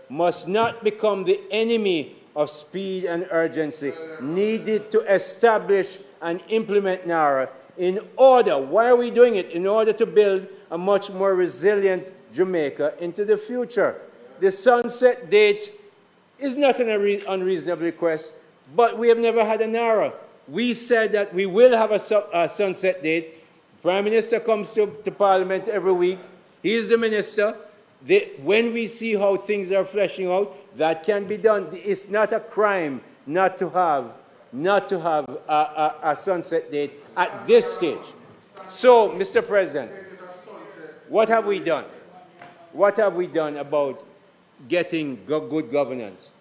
must not become the enemy of speed and urgency needed to establish and implement NaRRA in order, why are we doing it? In order to build a much more resilient Jamaica into the future. The sunset date is not an unreasonable request, but we have never had a NaRRA. We said that we will have a sunset date. The Prime Minister comes to Parliament every week. He is the minister. When we see how things are fleshing out, that can be done. It's not a crime not to have a sunset date at this stage. So, Mr. President, what have we done? What have we done about getting good governance?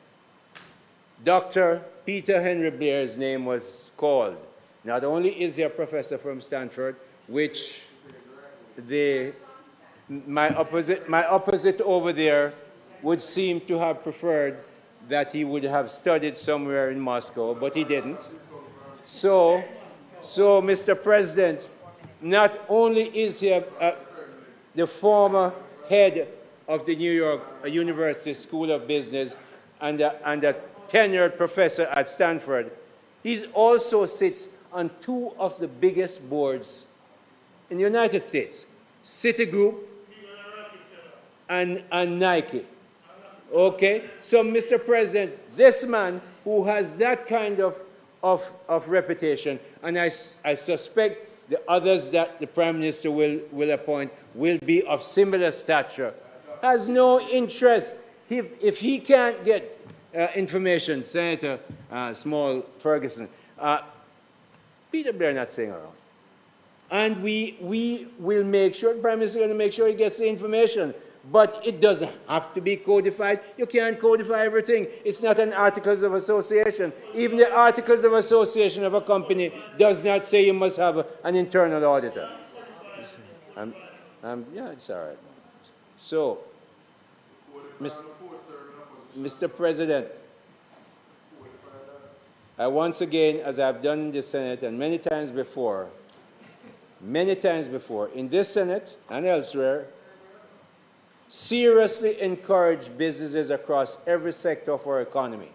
Dr. Peter Henry Blair's name was called. Not only is he a professor from Stanford, which my opposite over there would seem to have preferred that he would have studied somewhere in Moscow, but he didn't. So Mr. President, not only is he the former head of the New York University School of Business and a tenured professor at Stanford, he also sits on 2 of the biggest boards in the United States, Citigroup and Nike. Okay? So, Mr. President, this man who has that kind of reputation, and I suspect the others that the Prime Minister will appoint will be of similar stature, has no interest. If he can't get information, Senator Small Ferguson, Peter Blair not staying around. And we will make sure, the Prime Minister is going to make sure he gets the information. But it doesn't have to be codified. You can't codify everything. It's not an Articles of Association. Even the Articles of Association of a company does not say you must have an internal auditor. Yeah, it's all right. So, Mr. President, I once again, as I've done in the Senate and many times before, in this Senate and elsewhere, seriously encourage businesses across every sector of our economy.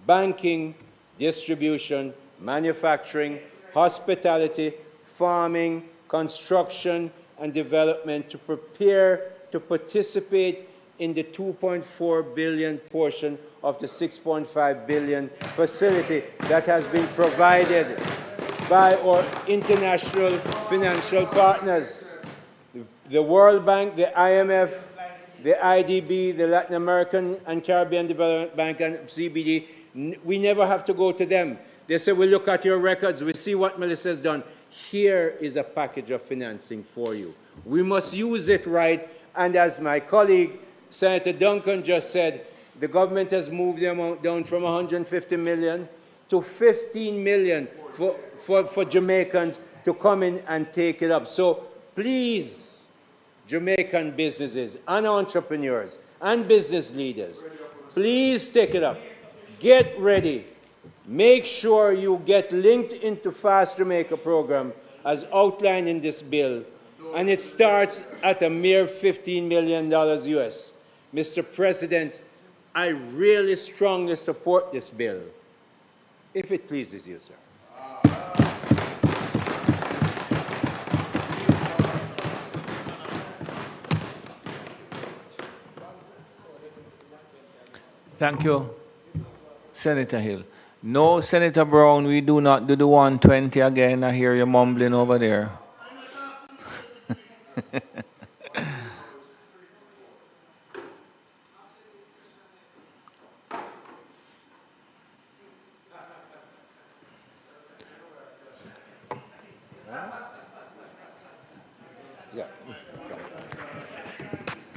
Banking, distribution, manufacturing, hospitality, farming, construction, and development to prepare to participate in the 2.4 billion portion of the 6.5 billion facility that has been provided by our international financial partners. The World Bank, the IMF, the IDB, the Latin American and Caribbean Development Bank, and CBD, we never have to go to them. They say, we look at your records, we see what Melissa has done. here is a package of financing for you. We must use it right, and as my colleague, Senator Duncan, just said, the government has moved the amount down from 150 million to 15 million for Jamaicans to come in and take it up. So please, Jamaican businesses and entrepreneurs and business leaders, please take it up. Get ready. Make sure you get linked into Fast Jamaica program as outlined in this bill, and it starts at a mere $15 million US. Mr. President, I really strongly support this bill, if it pleases you, sir. Thank you, Senator Hill. No, Senator Brown, we do not do the 120 again. I hear you mumbling over there.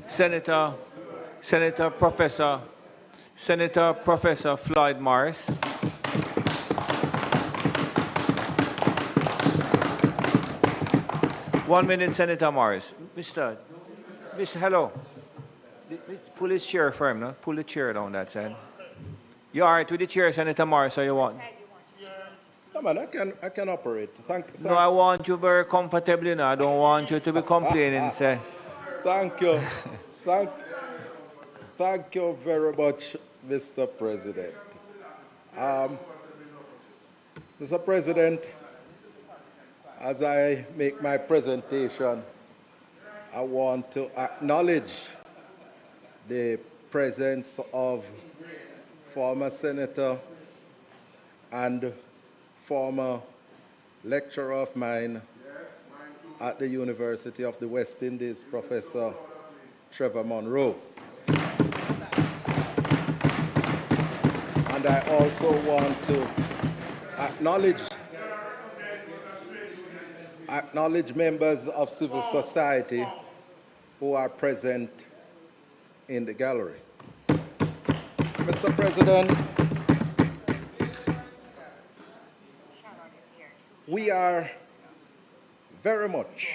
Senator Professor Floyd Morris. One minute, Senator Morris. Mr. Hello. Pull his chair for him, no? Pull the chair down that side. You all right with the chair, Senator Morris, or you want? Come on, I can operate. Thanks. No, I want you very comfortable, you know. I don't want you to be complaining, say. Thank you. Thank you very much, Mr. President. Mr. President, as I make my presentation, I want to acknowledge the presence of former Senator and former lecturer of mine at the University of the West Indies, Professor Trevor Monroe. And I also want to acknowledge members of civil society who are present in the gallery. Mr. President, we are very much,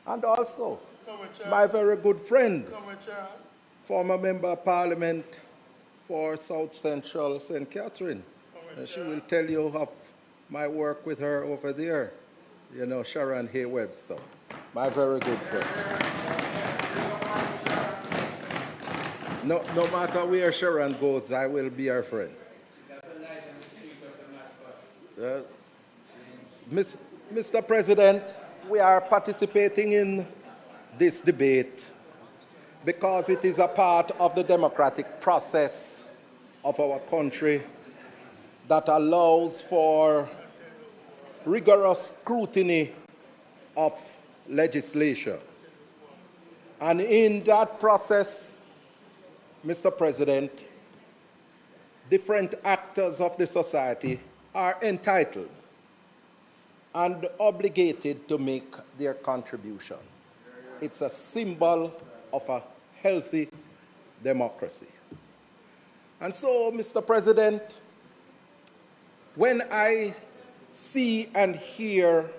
and also my very good friend, former Member of Parliament for South Central St. Catherine. And she will tell you of my work with her over there, you know, Sharon Hay Webster, my very good friend. No matter where Sharon goes, I will be her friend. Mr. President, we are participating in this debate because it is a part of the democratic process of our country that allows for rigorous scrutiny of legislation. And in that process, Mr. President, different actors of the society are entitled and obligated to make their contribution. It's a symbol of a healthy democracy. And so, Mr. President, when I see and hear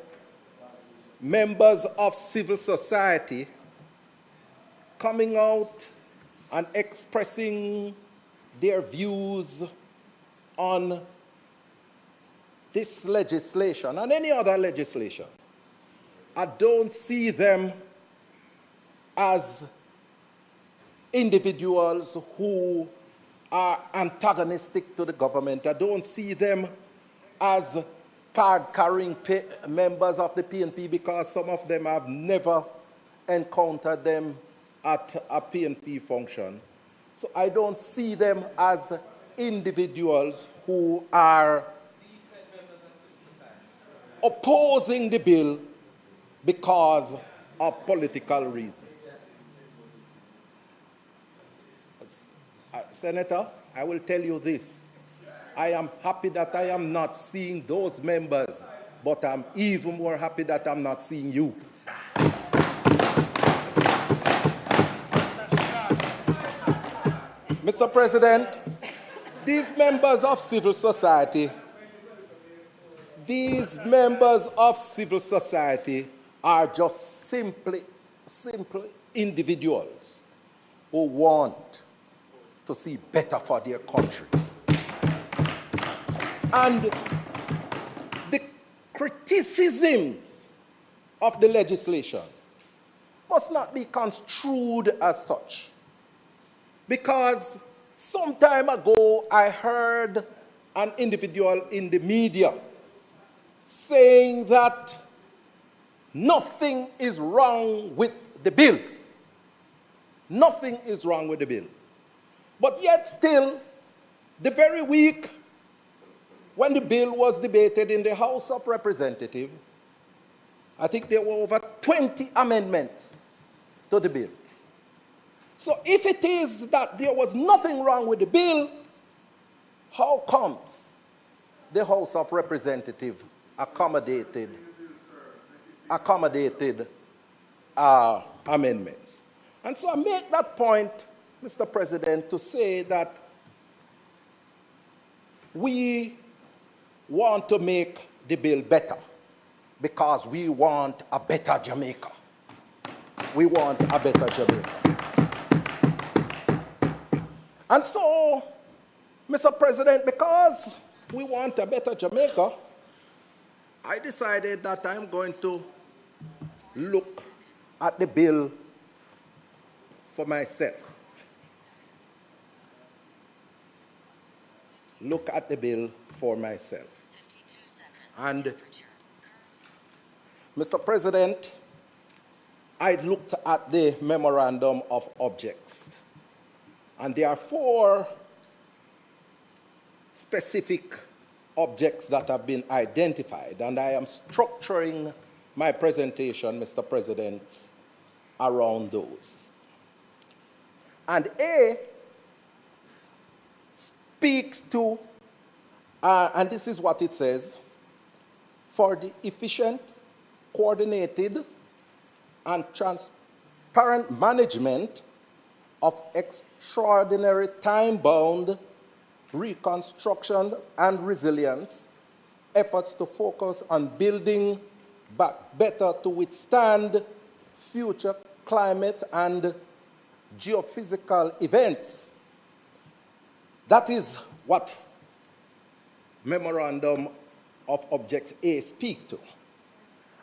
members of civil society coming out and expressing their views on this legislation and any other legislation, I don't see them as individuals who are antagonistic to the government. I don't see them as card-carrying members of the PNP, because some of them have never encountered them at a PNP function. So I don't see them as individuals who are opposing the bill because of political reasons. Senator, I will tell you this. I am happy that I am not seeing those members but I'm even more happy that I'm not seeing you. Mr. President, these members of civil society are just simply individuals who want to see better for their country. And the criticisms of the legislation must not be construed as such. Because some time ago, I heard an individual in the media saying that nothing is wrong with the bill. Nothing is wrong with the bill. But yet still, the very week when the bill was debated in the House of Representatives, I think there were over 20 amendments to the bill. So if it is that there was nothing wrong with the bill, how comes the House of Representatives accommodated amendments? And so I make that point, Mr. President, to say that we want to make the bill better because we want a better Jamaica. We want a better Jamaica. And so, Mr. President, because we want a better Jamaica, I decided that I'm going to look at the bill for myself. Look at the bill for myself. And, Mr. President, I looked at the Memorandum of Objects. And there are 4 specific objects that have been identified, and I am structuring my presentation, Mr. President, around those. And A speaks to, and this is what it says, for the efficient, coordinated, and transparent management of extraordinary time-bound reconstruction and resilience, efforts to focus on building back better to withstand future climate and geophysical events. That is what Memorandum of Objects A speaks to.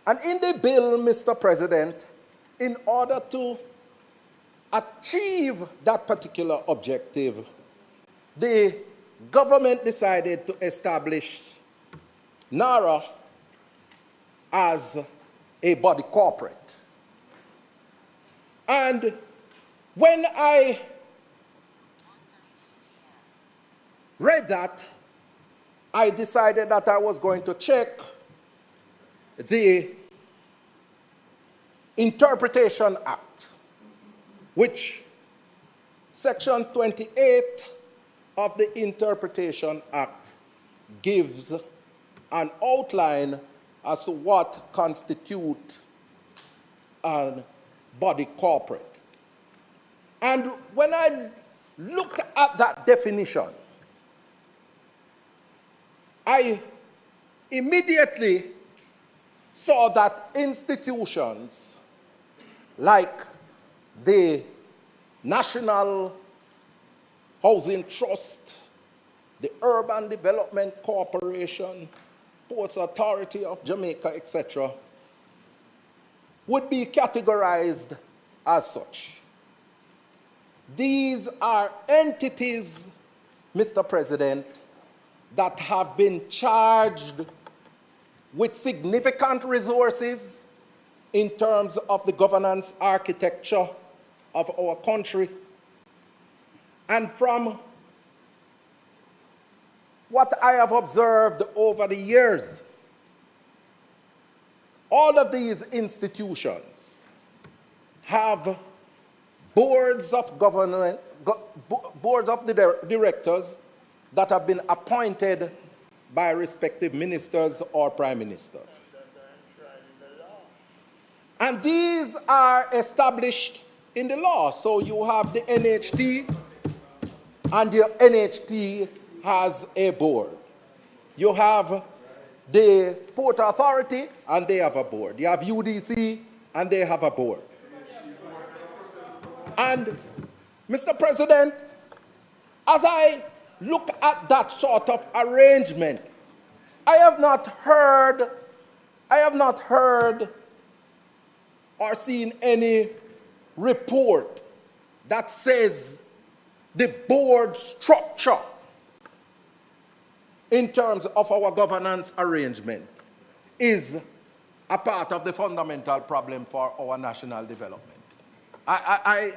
And in the bill, Mr. President, in order to achieve that particular objective, the government decided to establish NaRRA as a body corporate. And when I read that, I decided that I was going to check the Interpretation Act, which Section 28 of the Interpretation Act gives an outline as to what constitutes a body corporate. And when I looked at that definition, I immediately saw that institutions like the National Housing Trust, the Urban Development Corporation, Ports Authority of Jamaica, etc., would be categorized as such. These are entities, Mr. President, that have been charged with significant resources in terms of the governance architecture of our country. And from what I have observed over the years, all of these institutions have boards of government, boards of directors that have been appointed by respective ministers or prime ministers. And these are established in the law. So you have the NHT, and the NHT has a board. You have the Port Authority, and they have a board. You have UDC, and they have a board. And, Mr. President, as I look at that sort of arrangement, I have not heard or seen any report that says the board structure in terms of our governance arrangement is a part of the fundamental problem for our national development. I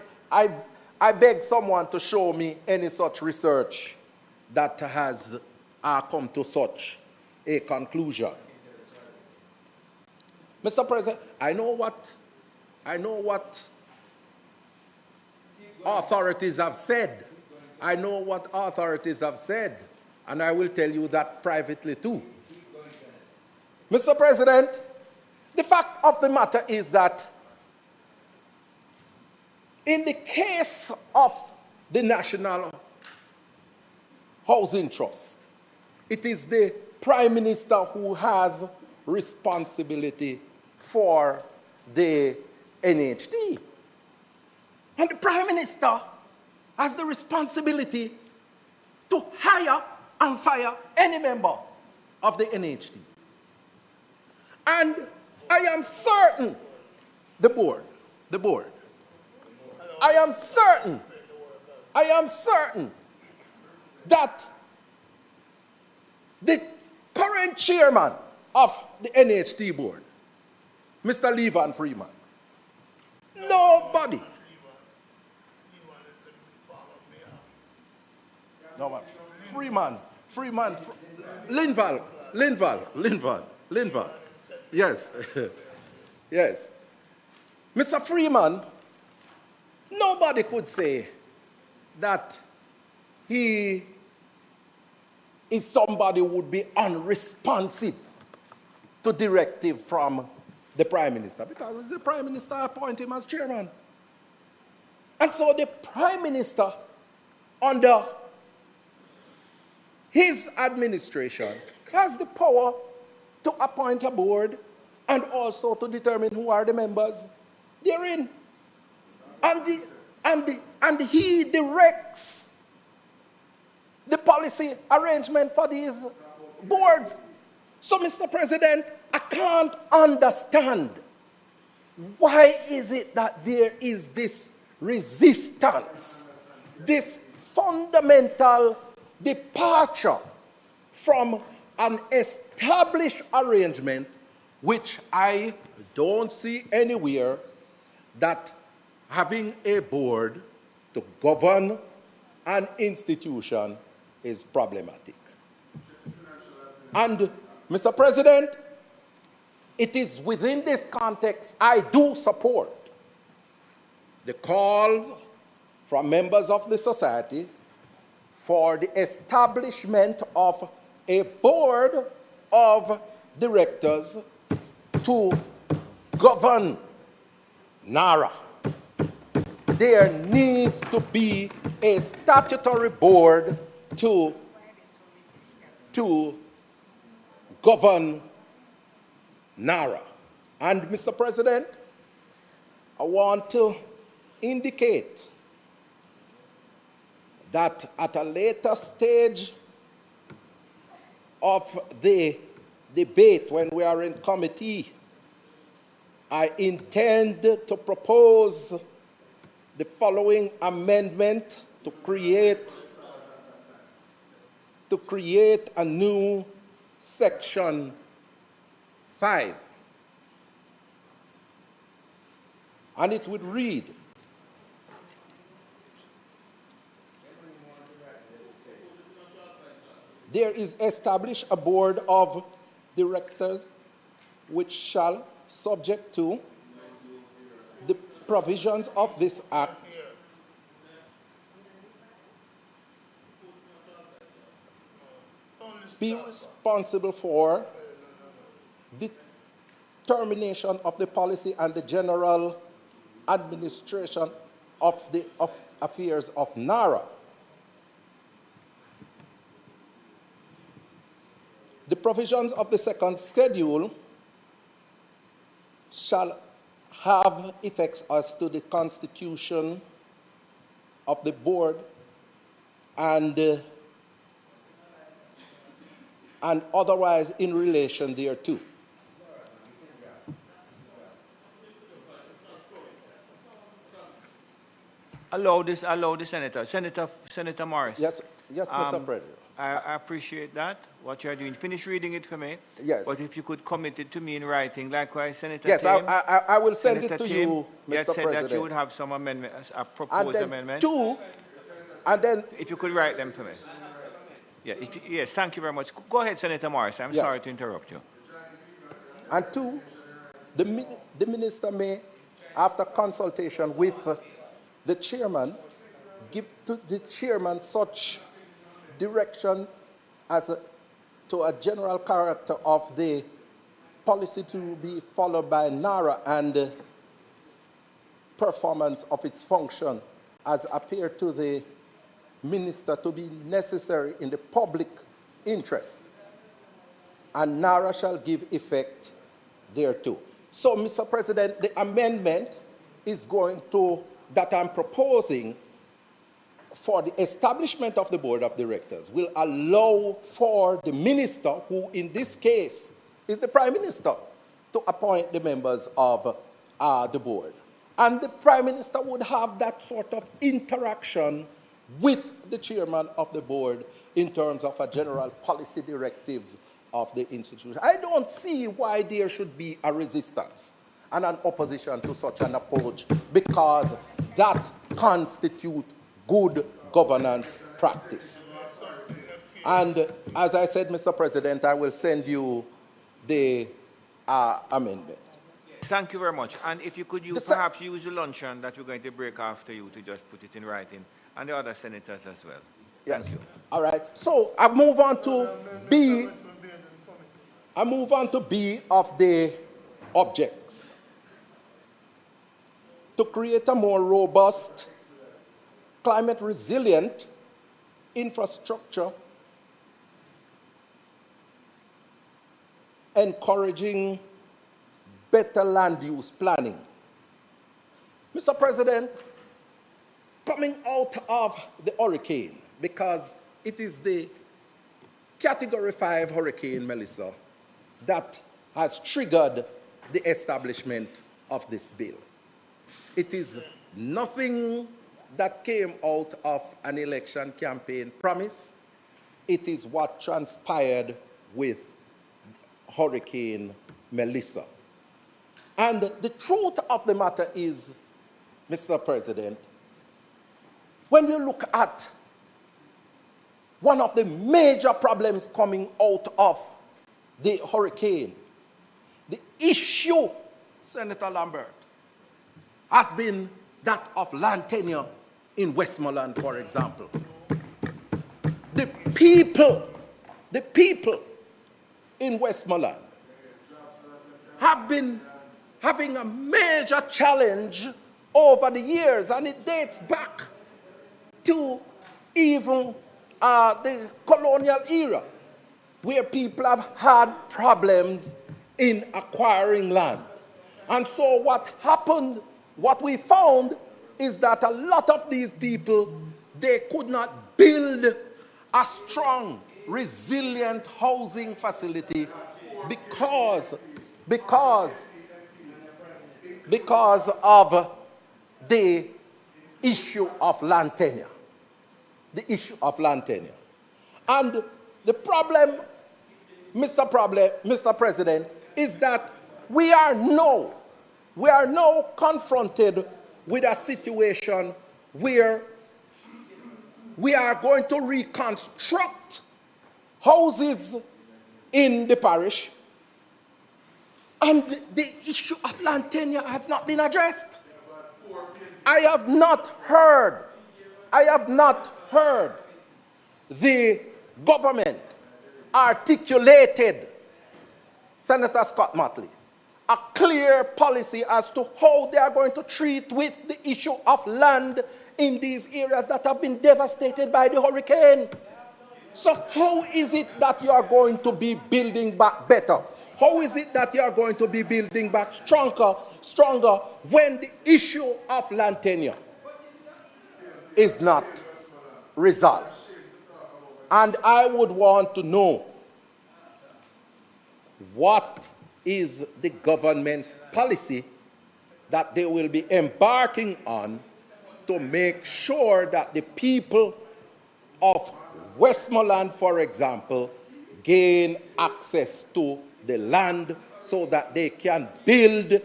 beg someone to show me any such research that has come to such a conclusion. Mr. President, I know what authorities have said. I know what authorities have said, and I will tell you that privately too. Mr. President, the fact of the matter is that in the case of the National Housing Trust, it is the Prime Minister who has responsibility for the NHT. And the Prime Minister has the responsibility to hire and fire any member of the NHT. And I am certain, the board, I am certain that the current chairman of the NHT board, Mr. Levan Freeman, nobody. No one. Freeman, Linval. Yes, yes. Mr. Freeman, nobody could say that he is somebody who would be unresponsive to directive from the Prime Minister, because the Prime Minister appointed him as chairman. And so the Prime Minister, under his administration, has the power to appoint a board and also to determine who are the members therein. And he directs the policy arrangement for these boards. So, Mr. President, I can't understand why is it that there is this resistance, this fundamental departure from an established arrangement, which I don't see anywhere, that having a board to govern an institution is problematic. And, Mr. President, it is within this context I do support the call from members of the society for the establishment of a board of directors to govern NaRRA. There needs to be a statutory board to govern NaRRA. And, Mr. President, I want to indicate that at a later stage of the debate, when we are in committee, I intend to propose the following amendment to create a new section 5. And it would read, there is established a board of directors which shall, subject to the provisions of this act, be responsible for determination of the policy and the general administration of the affairs of NaRRA. The provisions of the second schedule shall have effects as to the constitution of the board and otherwise in relation thereto. Allow the Senator. Senator Morris. Yes, Mr. President. I appreciate that, what you're doing. Finish reading it for me. Yes. But if you could commit it to me in writing, likewise, Senator Yes, Tim, I will send Senator it to Tim, you, you had Mr. said President. that you would have some amendment, a proposed And then amendment. and then... If you could write them for me. Yeah, yes, thank you very much. Go ahead, Senator Morris. I'm sorry to interrupt you. And two, the minister may, after consultation with the chairman, give to the chairman such directions as to a general character of the policy to be followed by NaRRA and performance of its function as appear to the minister to be necessary in the public interest, and NaRRA shall give effect thereto. So, Mr. President, the amendment is going to, that I'm proposing for the establishment of the board of directors will allow for the minister, who in this case is the prime minister, to appoint the members of the board. And the prime minister would have that sort of interaction with the chairman of the board in terms of a general policy directives of the institution. I don't see why there should be a resistance and an opposition to such an approach, because that constitutes good governance practice. And as I said, Mr. President, I will send you the amendment. Thank you very much. And if you could perhaps use the luncheon that we're going to break after you to just put it in writing, and the other senators as well. Yes. Thank you. All right. So I move on to B. I move on to B of the objects. To create a more robust, climate resilient infrastructure, encouraging better land use planning. Mr. President, coming out of the hurricane, because it is the Category 5 Hurricane Melissa that has triggered the establishment of this bill. It is nothing that came out of an election campaign promise. It is what transpired with Hurricane Melissa. And the truth of the matter is, Mr. President, when you look at one of the major problems coming out of the hurricane, the issue, Senator Lambert, has been that of land tenure in Westmoreland, for example. The people in Westmoreland have been having a major challenge over the years, and it dates back to even the colonial era, where people have had problems in acquiring land. And so what happened, what we found, is that a lot of these people, they could not build a strong, resilient housing facility because of the issue of land tenure. The issue of land tenure. And the problem, Mr. President, is that we are now confronted with a situation where we are going to reconstruct houses in the parish, and the issue of land tenure has not been addressed. I have not heard the government articulated, Senator Scott Motley, a clear policy as to how they are going to treat with the issue of land in these areas that have been devastated by the hurricane. So how is it that you are going to be building back better? How is it that you are going to be building back stronger when the issue of land tenure is not resolved? And I would want to know, what is the government's policy that they will be embarking on to make sure that the people of Westmoreland, for example, gain access to the land so that they can build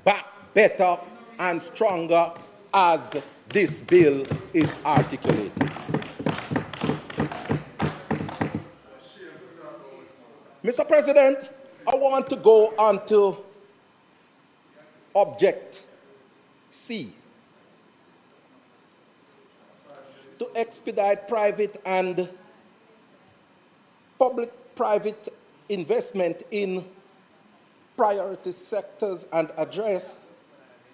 back better and stronger as this bill is articulated. Mr. President, I want to go on to Object C, to expedite private and public-private investment in priority sectors and address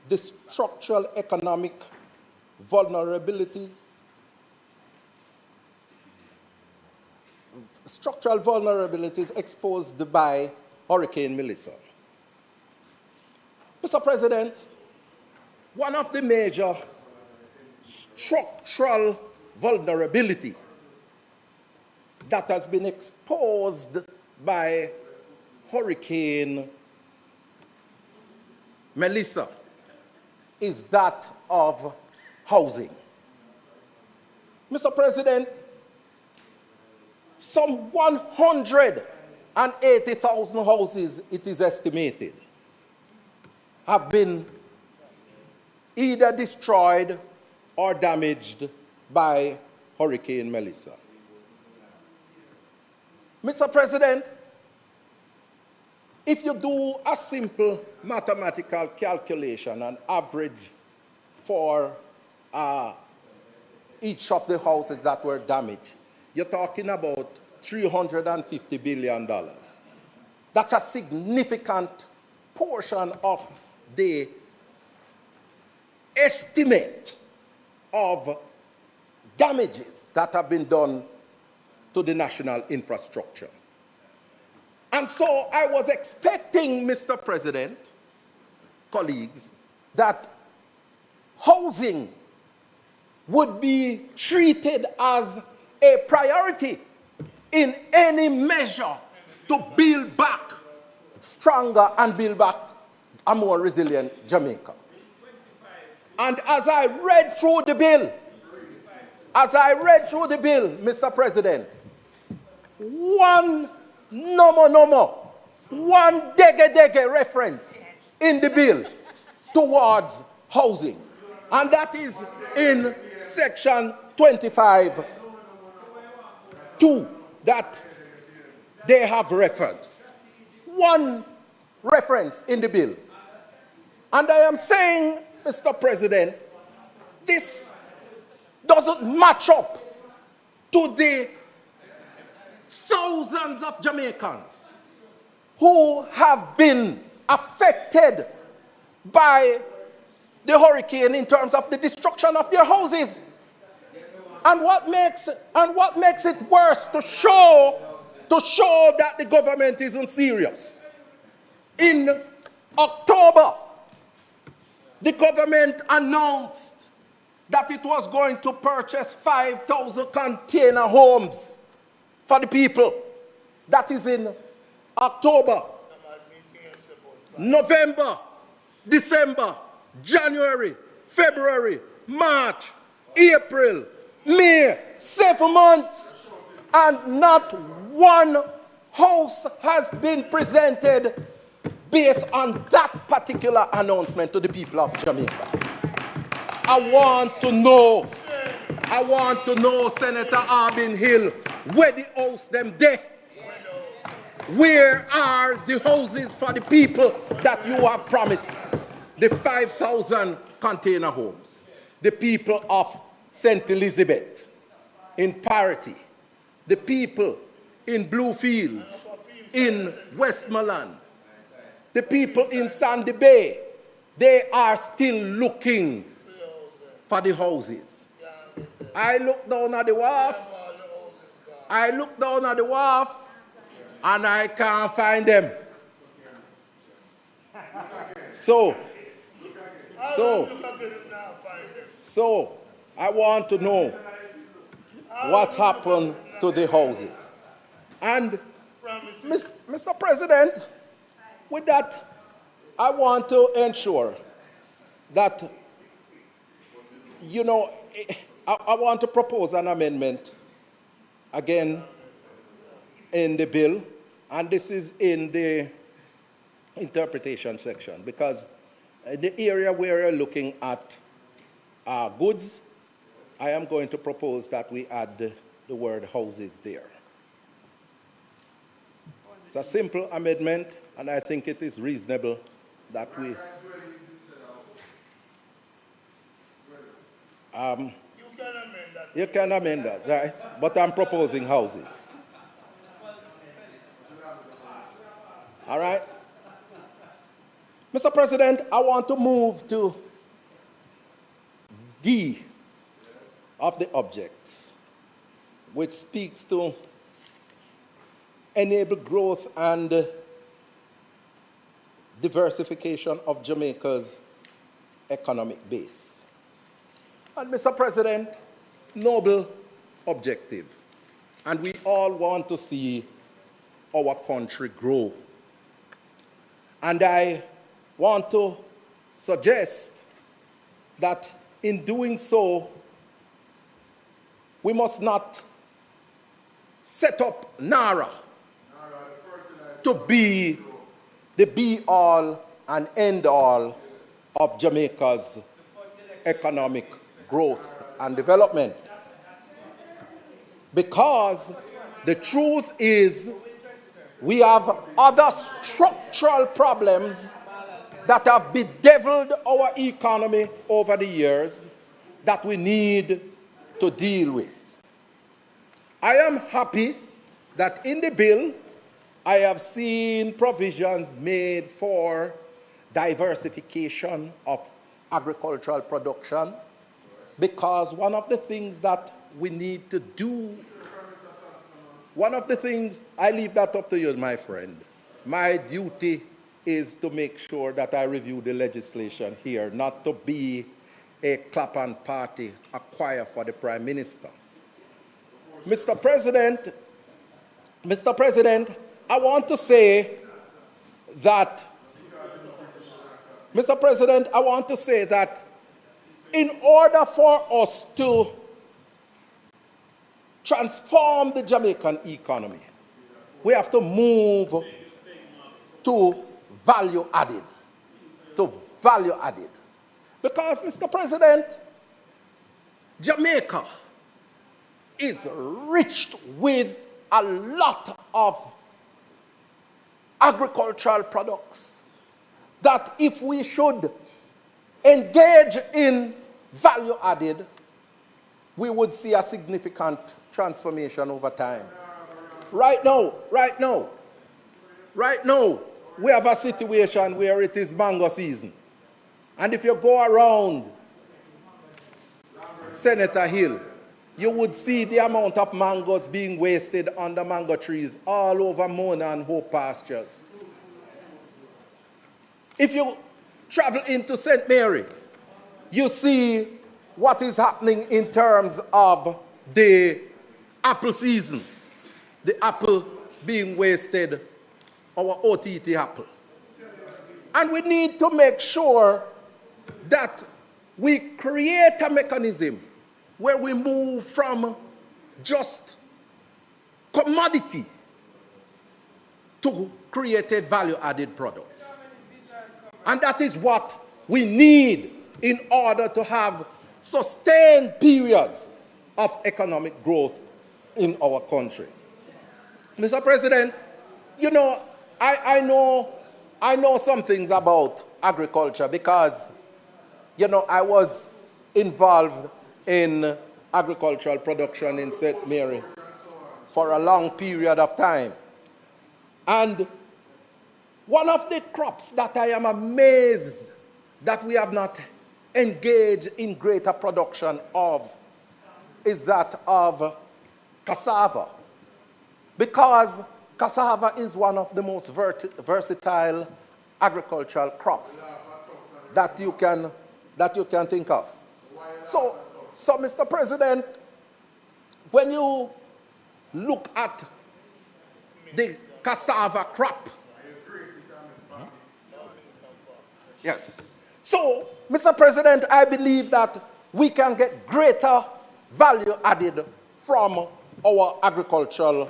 the structural economic vulnerabilities exposed by Hurricane Melissa. Mr. President, one of the major structural vulnerability that has been exposed by Hurricane Melissa is that of housing. Mr. President, some 180,000 houses, it is estimated, have been either destroyed or damaged by Hurricane Melissa. Mr. President, if you do a simple mathematical calculation, an average for each of the houses that were damaged, you're talking about $350 billion. That's a significant portion of the estimate of damages that have been done to the national infrastructure. And so I was expecting, Mr. President, colleagues, that housing would be treated as a priority in any measure to build back stronger and build back a more resilient Jamaica. And as I read through the bill, Mr. President, one one dege reference in the bill towards housing. And that is in section 25(2) that they have reference. One reference in the bill. And I am saying, Mr. President, this doesn't match up to the thousands of Jamaicans who have been affected by the hurricane in terms of the destruction of their houses. And what makes it worse to show that the government isn't serious. In October, the government announced that it was going to purchase 5,000 container homes for the people. That is in October, November, December, January, February, March, April, May, 7 months, and not one house has been presented based on that particular announcement to the people of Jamaica. I want to know, Senator Arbin Hill, where the house them there? Where are the houses for the people that you have promised? The 5,000 container homes. The people of St. Elizabeth in Parity. The people in Bluefields, in Westmoreland, the people in Sandy Bay, they are still looking for the houses. I look down at the wharf, and I can't find them. So I want to know what happened to the houses. And Mr. President, with that, I want to ensure that, you know, I want to propose an amendment again in the bill, and this is in the interpretation section, because the area where we're looking at goods, I am going to propose that we add the word houses there. It's a simple amendment, and I think it is reasonable that we... You can amend that, right? But I'm proposing houses. All right? Mr. President, I want to move to D of the objects, which speaks to enable growth and diversification of Jamaica's economic base. And Mr. President, noble objective, and we all want to see our country grow. And I want to suggest that in doing so, we must not set up NaRRA to be the be-all and end-all of Jamaica's economic growth and development. Because the truth is, we have other structural problems that have bedeviled our economy over the years that we need to deal with. I am happy that in the bill, I have seen provisions made for diversification of agricultural production, because one of the things that we need to do, I leave that up to you, my friend. My duty is to make sure that I review the legislation here, not to be a clap-and party, a choir for the Prime Minister. Mr. President, I want to say that, in order for us to transform the Jamaican economy, we have to move to value added. Because, Mr. President, Jamaica is rich with a lot of agricultural products that if we should engage in value added, we would see a significant transformation over time. Right now, we have a situation where it is mango season. And if you go around Senator Hill, you would see the amount of mangoes being wasted on the mango trees all over Mona and Hope pastures. If you travel into St. Mary, you see what is happening in terms of the apple season, the apple being wasted, our OTT apple. And we need to make sure that we create a mechanism where we move from just commodity to created value-added products. And that is what we need in order to have sustained periods of economic growth in our country. Mr. President, you know, I know some things about agriculture because, you know, I was involved in agricultural production in St. Mary for a long period of time. And one of the crops that I am amazed that we have not engaged in greater production of is that of cassava. Because cassava is one of the most versatile agricultural crops that you can think of. So, Mr. President, when you look at the cassava crop, yes. So, Mr. President, I believe that we can get greater value added from our agricultural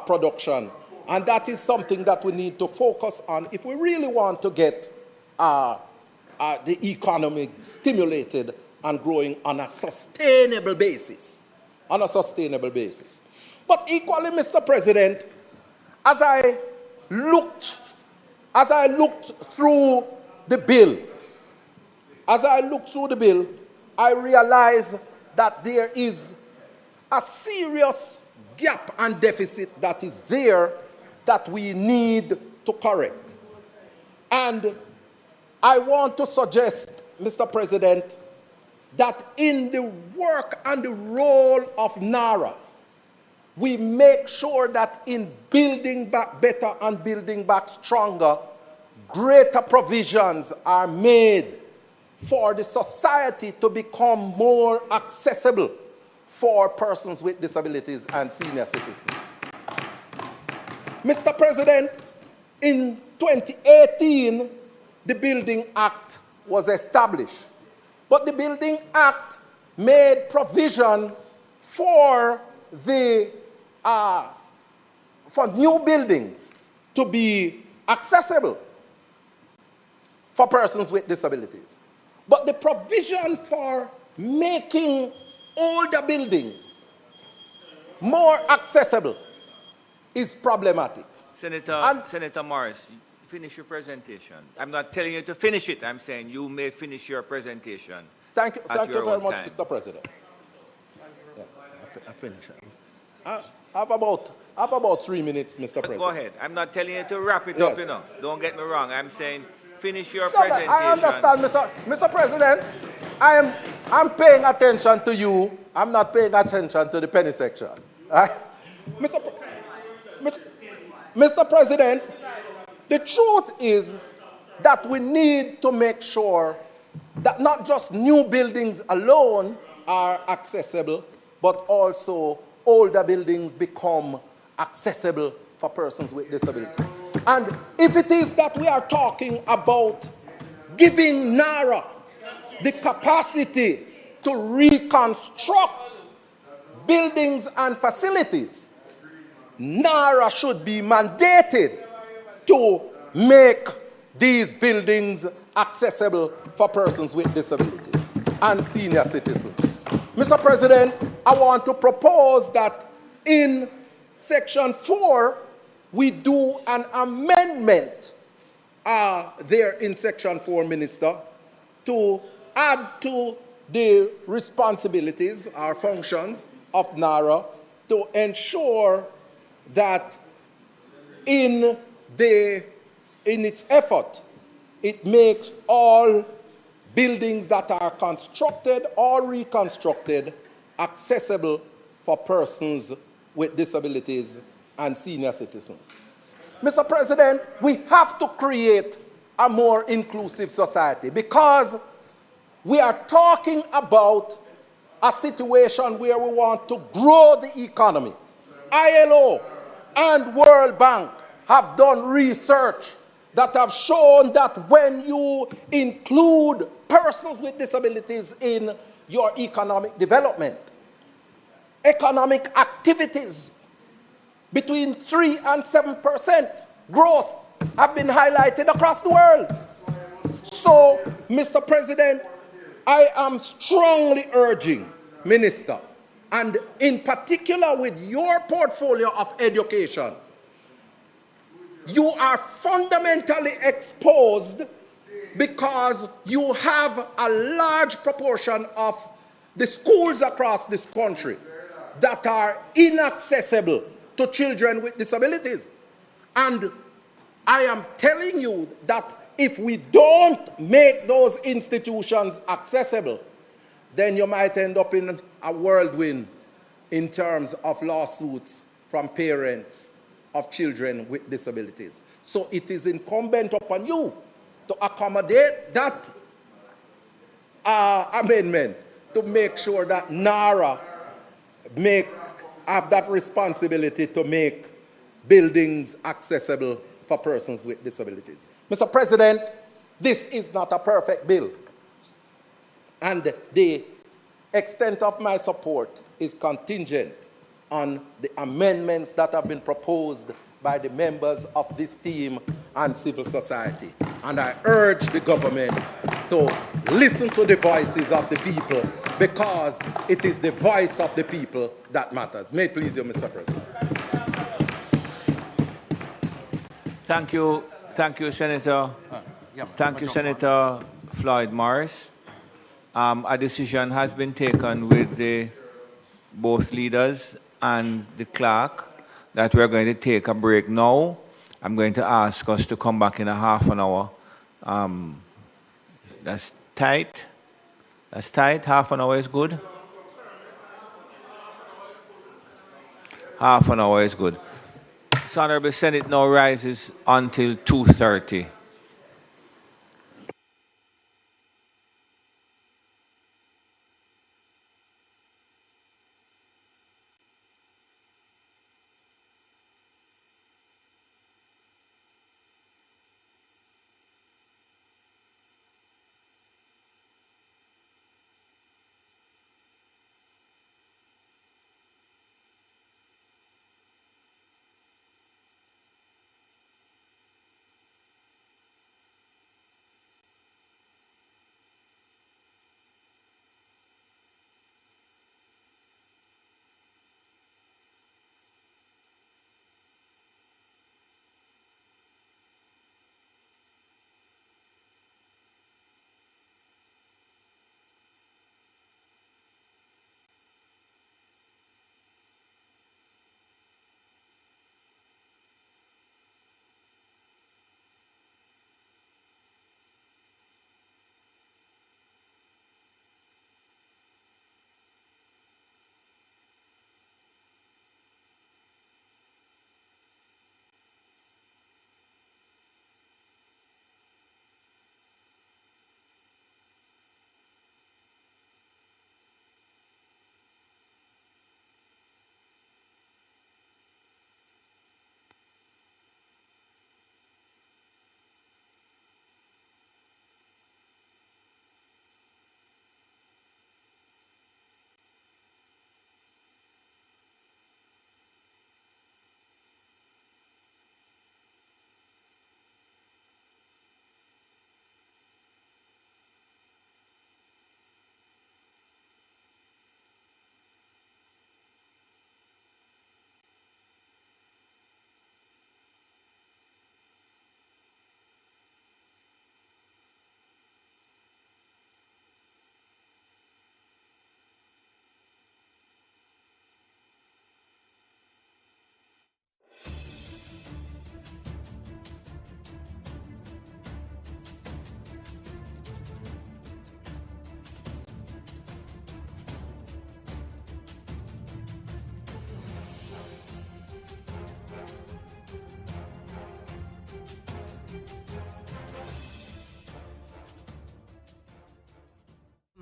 production. And that is something that we need to focus on if we really want to get the economy stimulated and growing on a sustainable basis. On a sustainable basis. But equally, Mr. President, as I looked through the bill, I realized that there is a serious gap and deficit that is there that we need to correct. And I want to suggest, Mr. President, that in the work and the role of NaRRA, we make sure that in building back better and building back stronger, greater provisions are made for the society to become more accessible for persons with disabilities and senior citizens. Mr. President, in 2018, the Building Act was established. But the Building Act made provision for new buildings to be accessible for persons with disabilities. But the provision for making older buildings more accessible is problematic. Senator Morris, finish your presentation. I'm not telling you to finish it. I'm saying you may finish your presentation. Thank you very much, Mr. President. Yeah, I finish. I have about 3 minutes, Mr. President. Go ahead. I'm not telling you to wrap it up, you know. Don't get me wrong. I'm saying finish your presentation. I understand, Mr. President. I'm paying attention to you. I'm not paying attention to the penny section. Right? Mr. President, the truth is that we need to make sure that not just new buildings alone are accessible, but also older buildings become accessible for persons with disabilities. And if it is that we are talking about giving NaRRA the capacity to reconstruct buildings and facilities, NaRRA should be mandated to make these buildings accessible for persons with disabilities and senior citizens. Mr. President, I want to propose that in Section 4, we do an amendment there in Section 4, Minister, to add to the responsibilities or functions of NaRRA to ensure that in its effort, it makes all buildings that are constructed or reconstructed accessible for persons with disabilities and senior citizens. Mr. President, we have to create a more inclusive society because we are talking about a situation where we want to grow the economy. ILO and World Bank have done research that have shown that when you include persons with disabilities in your economic development, economic activities between 3 and 7% growth have been highlighted across the world. So, Mr. President, I am strongly urging, Minister, and in particular with your portfolio of education, you are fundamentally exposed because you have a large proportion of the schools across this country that are inaccessible to children with disabilities. And I am telling you that if we don't make those institutions accessible, then you might end up in a whirlwind in terms of lawsuits from parents of children with disabilities. So it is incumbent upon you to accommodate that amendment to make sure that NaRRA have that responsibility to make buildings accessible for persons with disabilities. Mr. President, this is not a perfect bill. And the extent of my support is contingent on the amendments that have been proposed by the members of this team and civil society. And I urge the government to listen to the voices of the people, because it is the voice of the people that matters. May it please you, Mr. President. Thank you, Senator. Thank you, Senator Floyd Morris. A decision has been taken with both leaders and the clerk that we're going to take a break now. I'm going to ask us to come back in a half an hour. That's tight. That's tight. Half an hour is good. Half an hour is good. So, Honorable Senate now rises until 2:30.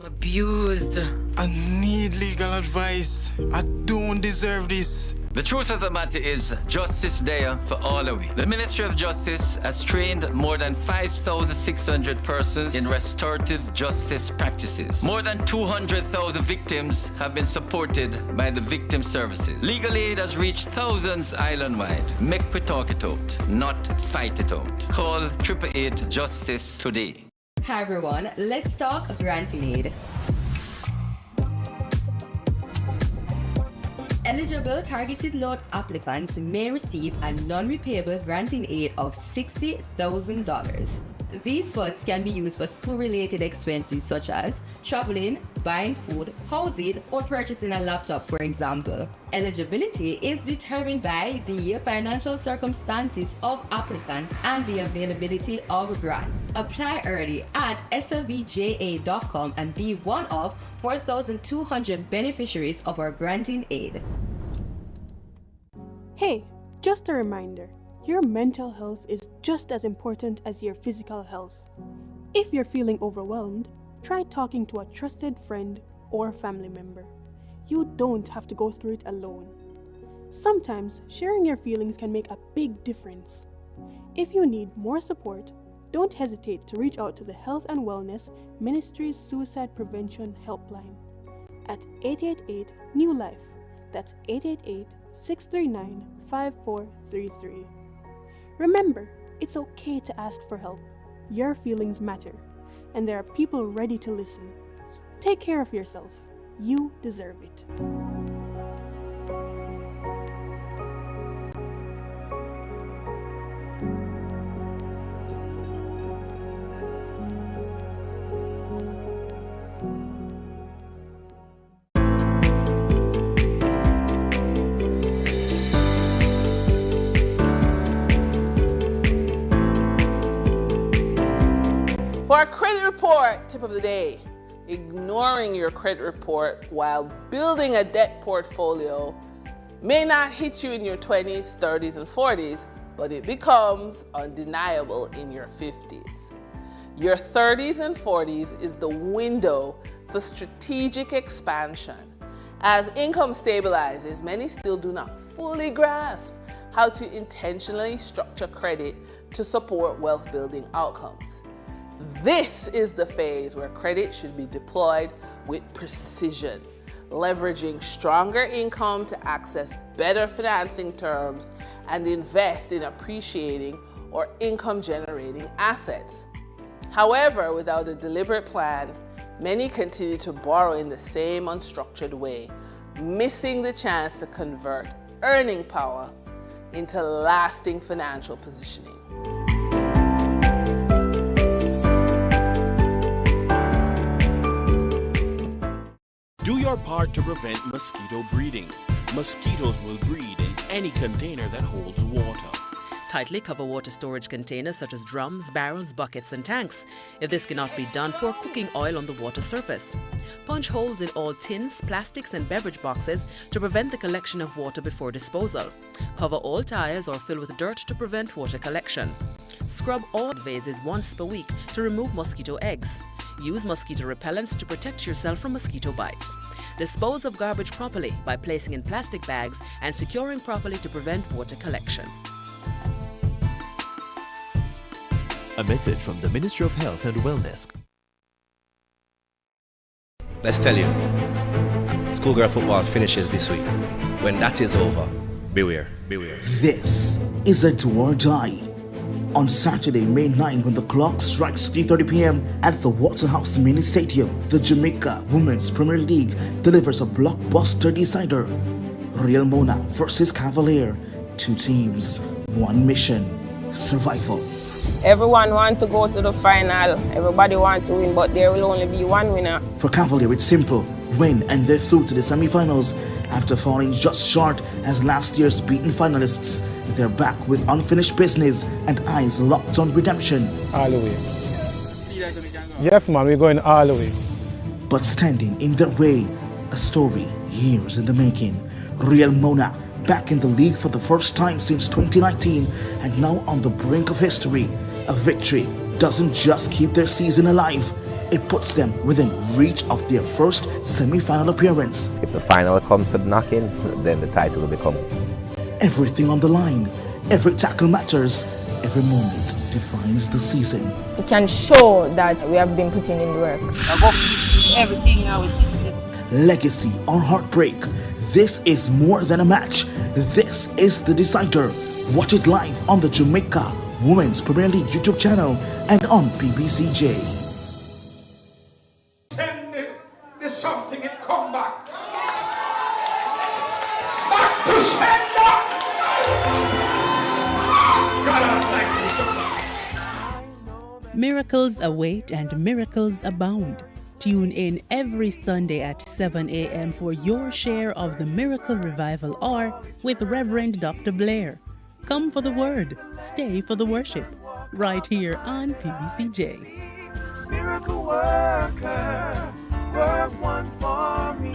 Abused. I need legal advice. I don't deserve this. The truth of the matter is, justice there for all of we. The Ministry of Justice has trained more than 5,600 persons in restorative justice practices. More than 200,000 victims have been supported by the victim services. Legal aid has reached thousands island-wide. Make we talk it out, not fight it out. Call 888 Justice today. Hi everyone, let's talk granting aid. Eligible targeted loan applicants may receive a non-repayable granting aid of $60,000. These funds can be used for school-related expenses such as traveling, buying food, housing, or purchasing a laptop, for example. Eligibility is determined by the financial circumstances of applicants and the availability of grants. Apply early at slbja.com and be one of 4,200 beneficiaries of our granting aid. Hey, just a reminder. Your mental health is just as important as your physical health. If you're feeling overwhelmed, try talking to a trusted friend or family member. You don't have to go through it alone. Sometimes sharing your feelings can make a big difference. If you need more support, don't hesitate to reach out to the Health and Wellness Ministry's Suicide Prevention Helpline at 888-NEW-LIFE. That's 888-639-5433. Remember, it's okay to ask for help. Your feelings matter, and there are people ready to listen. Take care of yourself. You deserve it. For our credit report tip of the day, ignoring your credit report while building a debt portfolio may not hit you in your 20s, 30s, and 40s, but it becomes undeniable in your 50s. Your 30s and 40s is the window for strategic expansion. As income stabilizes, many still do not fully grasp how to intentionally structure credit to support wealth building outcomes. This is the phase where credit should be deployed with precision, leveraging stronger income to access better financing terms and invest in appreciating or income-generating assets. However, without a deliberate plan, many continue to borrow in the same unstructured way, missing the chance to convert earning power into lasting financial positioning. Do your part to prevent mosquito breeding. Mosquitoes will breed in any container that holds water. Tightly cover water storage containers such as drums, barrels, buckets, and tanks. If this cannot be done, pour cooking oil on the water surface. Punch holes in all tins, plastics, and beverage boxes to prevent the collection of water before disposal. Cover all tires or fill with dirt to prevent water collection. Scrub all vases once per week to remove mosquito eggs. Use mosquito repellents to protect yourself from mosquito bites. Dispose of garbage properly by placing in plastic bags and securing properly to prevent water collection. A message from the Ministry of Health and Wellness. Let's tell you, schoolgirl football finishes this week. When that is over, beware, beware. This is a do or die. On Saturday, May 9, when the clock strikes 3:30 p.m. at the Waterhouse Mini Stadium, the Jamaica Women's Premier League delivers a blockbuster decider. Real Mona versus Cavalier. Two teams, one mission, survival. Everyone wants to go to the final. Everybody wants to win, but there will only be one winner. For Cavalier, it's simple. Win and they're through to the semi-finals. After falling just short as last year's beaten finalists, they're back with unfinished business and eyes locked on redemption. All the way. Yes, man, we're going all the way. But standing in their way, a story years in the making. Real Mona back in the league for the first time since 2019 and now on the brink of history. A victory doesn't just keep their season alive, it puts them within reach of their first semi-final appearance. If the final comes to the knocking, then the title will become. Everything on the line, every tackle matters, every moment defines the season. We can show that we have been putting in the work. Everything in our system. Legacy or heartbreak, this is more than a match. This is the decider. Watch it live on the Jamaica Women's Premier League YouTube channel and on PBCJ. Send the something and come back. Back to sender. God, I thank you so much. Miracles await and miracles abound. Tune in every Sunday at 7 a.m. for your share of the Miracle Revival Hour with Reverend Dr. Blair. Come for the word, stay for the worship, right here on PBCJ. Miracle worker, work one for me.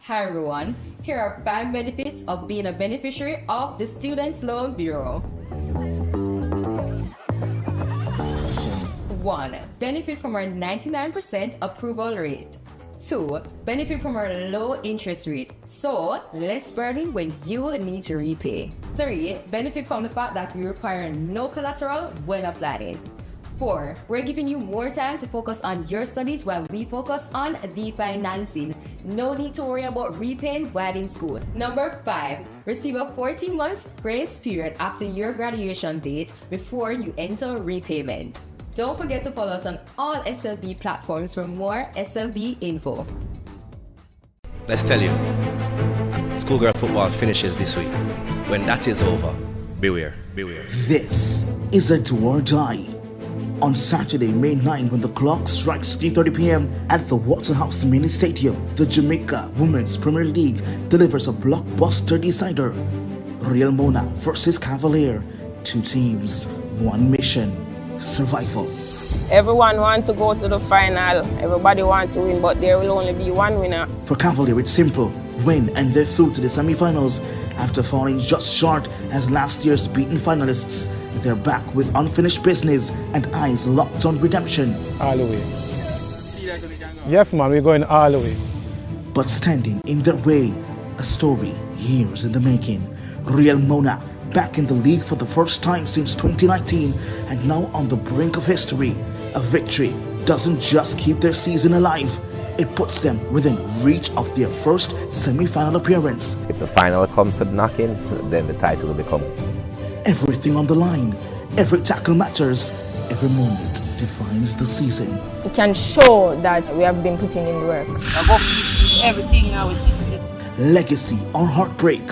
Hi everyone, here are 5 benefits of being a beneficiary of the Students' Loan Bureau. 1. Benefit from our 99% approval rate. 2. Benefit from our low interest rate, so less burden when you need to repay. 3. Benefit from the fact that we require no collateral when applying. 4. We're giving you more time to focus on your studies while we focus on the financing. No need to worry about repaying while in school. Number 5. Receive a 14 months grace period after your graduation date before you enter repayment. Don't forget to follow us on all SLB platforms for more SLB info. Let's tell you, schoolgirl football finishes this week. When that is over, beware, beware. This is a do or die. On Saturday, May 9, when the clock strikes 3:30 p.m. at the Waterhouse Mini Stadium, the Jamaica Women's Premier League delivers a blockbuster decider. Real Mona versus Cavalier. 2 teams, 1 mission. Survival. Everyone wants to go to the final. Everybody wants to win, but there will only be 1 winner. For Cavalier, it's simple. Win and they're through to the semi-finals after falling just short as last year's beaten finalists They're back with unfinished business and eyes locked on redemption. All the way. Yes, man, we're going all the way. But standing in their way, a story years in the making. Real Monarch back in the league for the first time since 2019 and now on the brink of history. A victory doesn't just keep their season alive, it puts them within reach of their first semi-final appearance. If the final comes to the knocking, then the title will become. Everything on the line, every tackle matters, every moment defines the season. We can show that we have been putting in the work. Everything now is system. Legacy or heartbreak,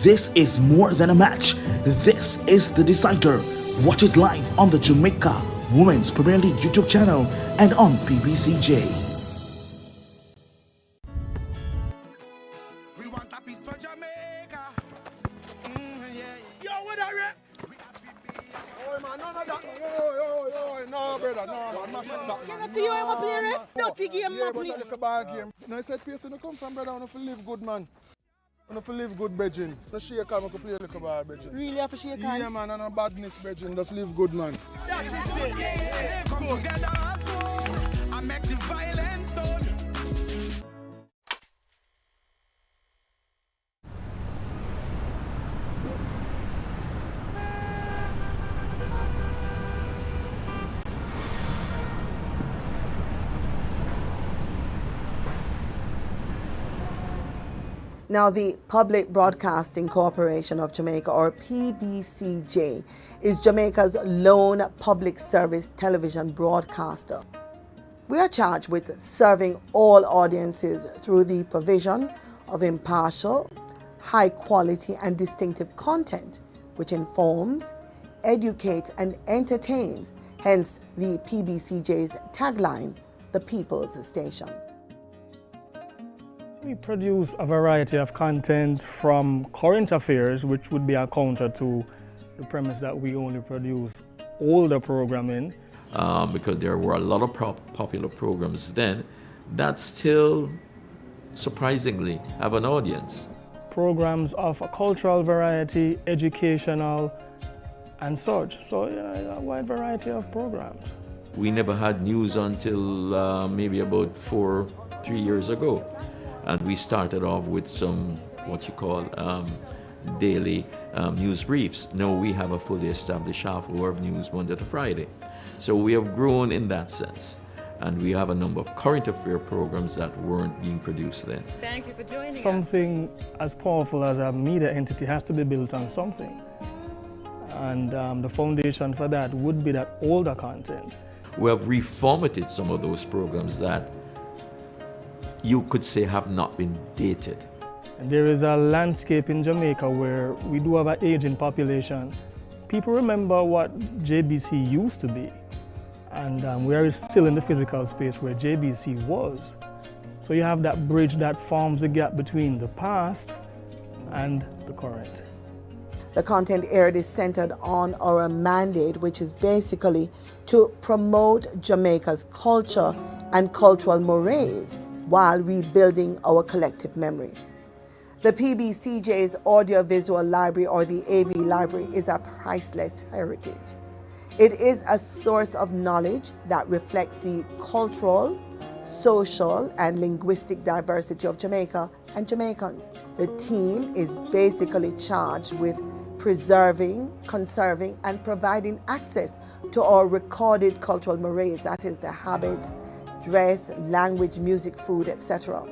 this is more than a match. This is the decider. Watch it live on the Jamaica Women's Premier League YouTube channel and on PBCJ. We want a piece for Jamaica. Yo, what are you? Oh, man, none of that. Yo, no, brother, no, man. Can I see you ever play ref? Dirty game, man, please. Yeah, but I look a bad game. No, I said, person to come from, brother, I want to live good, man. I want to live good, brethren. Just shake hand, I can play a little bad, brethren. Really have to shake hand? Yeah, man, and no badness, brethren. Just live good, man. Come together as one and make the violence done. Now, the Public Broadcasting Corporation of Jamaica, or PBCJ, is Jamaica's lone public service television broadcaster. We are charged with serving all audiences through the provision of impartial, high quality and distinctive content, which informs, educates and entertains, hence the PBCJ's tagline, the People's Station. We produce a variety of content from current affairs, which would be a counter to the premise that we only produce older programming. Because there were a lot of popular programs then that still, surprisingly, have an audience. Programs of a cultural variety, educational, and such. So a wide variety of programs. We never had news until maybe about 3 years ago. And we started off with some, what you call, daily news briefs. Now we have a fully established half-hour of news Monday to Friday. So we have grown in that sense. And we have a number of current affair programs that weren't being produced then. Thank you for joining us. Something as powerful as a media entity has to be built on something. And the foundation for that would be that older content. We have reformatted some of those programs that you could say have not been dated. And there is a landscape in Jamaica where we do have an aging population. People remember what JBC used to be, and we are still in the physical space where JBC was. So you have that bridge that forms the gap between the past and the current. The content aired is centered on our mandate, which is basically to promote Jamaica's culture and cultural mores while rebuilding our collective memory. The PBCJ's audiovisual library, or the AV library, is a priceless heritage. It is a source of knowledge that reflects the cultural, social, and linguistic diversity of Jamaica and Jamaicans. The team is basically charged with preserving, conserving, and providing access to our recorded cultural mores, that is the habits, dress, language, music, food, etc.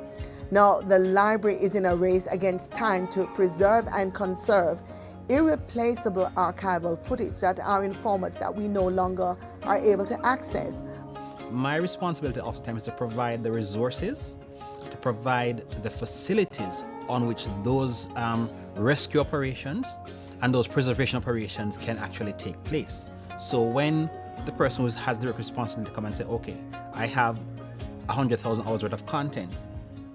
Now, the library is in a race against time to preserve and conserve irreplaceable archival footage that are in formats that we no longer are able to access. My responsibility oftentimes is to provide the resources, to provide the facilities on which those rescue operations and those preservation operations can actually take place. So when the person who has the responsibility to come and say, okay, I have 100,000 hours worth of content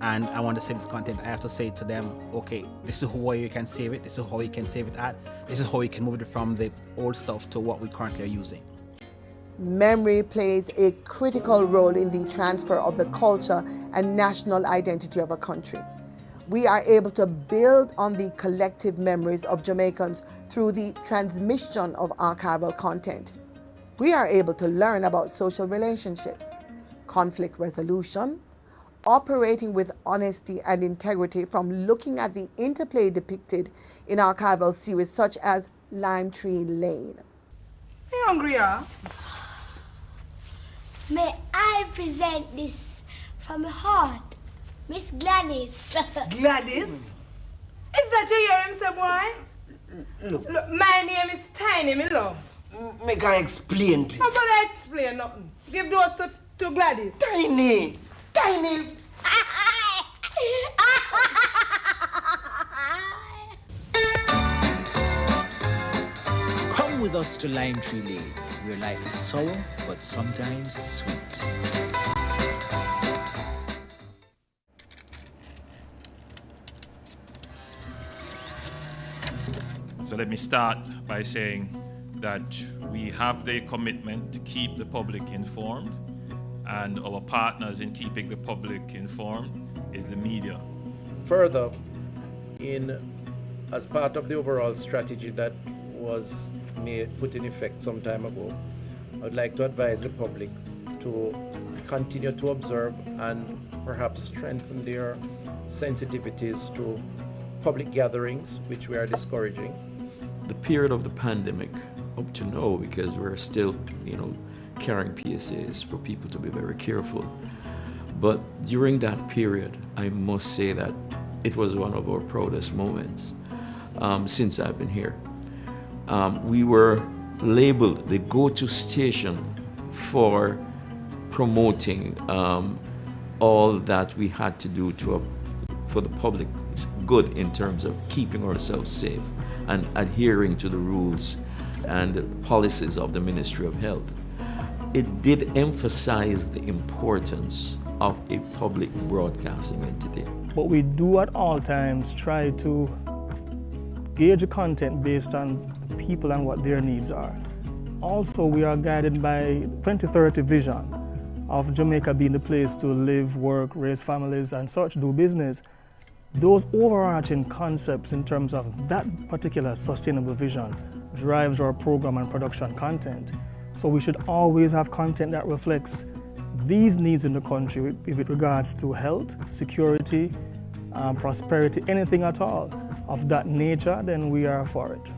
and I want to save this content, I have to say to them, okay, this is how you can save it, this is how you can save it at, this is how you can move it from the old stuff to what we currently are using. Memory plays a critical role in the transfer of the culture and national identity of a country. We are able to build on the collective memories of Jamaicans through the transmission of archival content. We are able to learn about social relationships, conflict resolution, operating with honesty and integrity from looking at the interplay depicted in archival series such as Lime Tree Lane. Are you hungry, yeah? May I present this from my heart, Miss Gladys. Gladys? Is that you hear him say, boy? Look, my name is Tiny, me love. Make I explain to you. How about I explain nothing? Give those to Gladys. Tiny! Tiny! Come with us to Lime Tree Lane, where life is sour, but sometimes sweet. So let me start by saying that we have the commitment to keep the public informed, and our partners in keeping the public informed is the media. Further, as part of the overall strategy that was put in effect some time ago, I would like to advise the public to continue to observe and perhaps strengthen their sensitivities to public gatherings, which we are discouraging. The period of the pandemic up to now, because we're still, carrying PSAs for people to be very careful. But during that period, I must say that it was one of our proudest moments since I've been here. We were labeled the go-to station for promoting all that we had to do for the public good in terms of keeping ourselves safe and adhering to the rules and the policies of the Ministry of Health. It did emphasize the importance of a public broadcasting entity. But we do at all times try to gauge the content based on people and what their needs are. Also, we are guided by 2030 vision of Jamaica being the place to live, work, raise families, and such, do business. Those overarching concepts in terms of that particular sustainable vision drives our program and production content. So we should always have content that reflects these needs in the country with regards to health, security, prosperity, anything at all of that nature, then we are for it.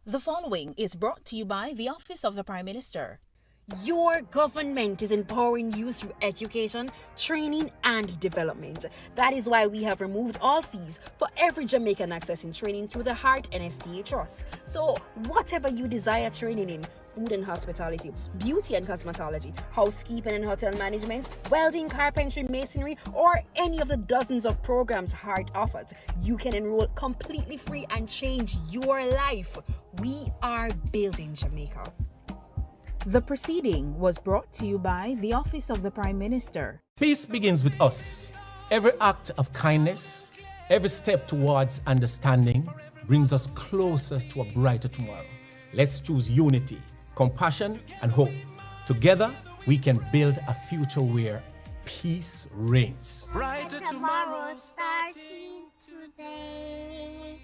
The following is brought to you by the Office of the Prime Minister. Your government is empowering you through education, training, and development. That is why we have removed all fees for every Jamaican accessing training through the Heart NSTA Trust. So, whatever you desire training in, food and hospitality, beauty and cosmetology, housekeeping and hotel management, welding, carpentry, masonry, or any of the dozens of programs Heart offers, you can enroll completely free and change your life. We are building Jamaica. The proceeding was brought to you by the Office of the Prime Minister. Peace begins with us. Every act of kindness, every step towards understanding brings us closer to a brighter tomorrow. Let's choose unity, compassion, and hope. Together, we can build a future where peace reigns. Brighter tomorrow starting today.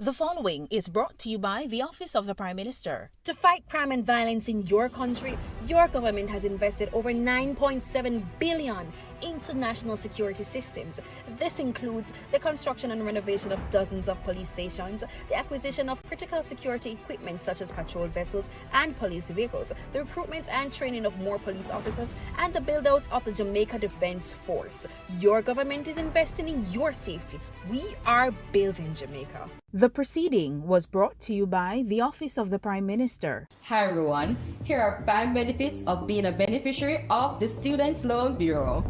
The following is brought to you by the Office of the Prime Minister. To fight crime and violence in your country, your government has invested over $9.7 billion into national security systems. This includes the construction and renovation of dozens of police stations, the acquisition of critical security equipment such as patrol vessels and police vehicles, the recruitment and training of more police officers, and the build-out of the Jamaica Defense Force. Your government is investing in your safety. We are building Jamaica. The proceeding was brought to you by the Office of the Prime Minister. Hi everyone, here are 5 benefits of being a beneficiary of the Students' Loan Bureau.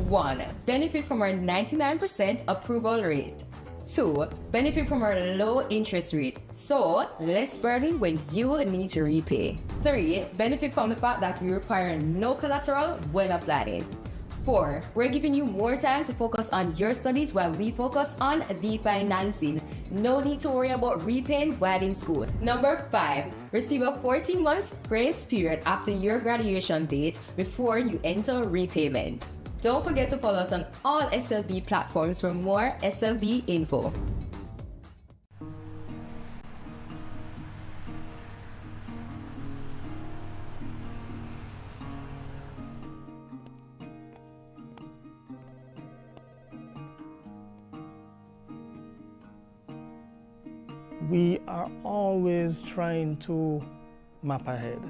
1. Benefit from our 99% approval rate. 2. Benefit from our low interest rate, so less burden when you need to repay. 3. Benefit from the fact that we require no collateral when applying. 4. We're giving you more time to focus on your studies while we focus on the financing. No need to worry about repaying while in school. Number 5. Receive a 14 months grace period after your graduation date before you enter repayment. Don't forget to follow us on all SLB platforms for more SLB info. We are always trying to map ahead.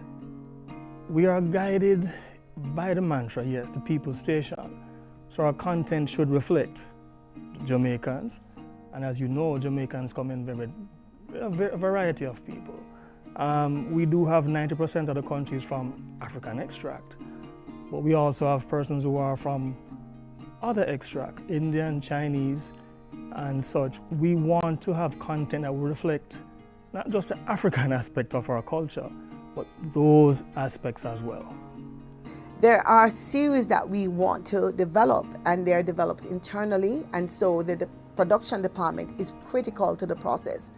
We are guided by the mantra, yes, the People's Station. So our content should reflect Jamaicans. And as you know, Jamaicans come in a variety of people. We do have 90% of the countries from African extract, but we also have persons who are from other extract, Indian, Chinese, and such. We want to have content that will reflect not just the African aspect of our culture, but those aspects as well. There are series that we want to develop, and they're developed internally, and so the production department is critical to the process.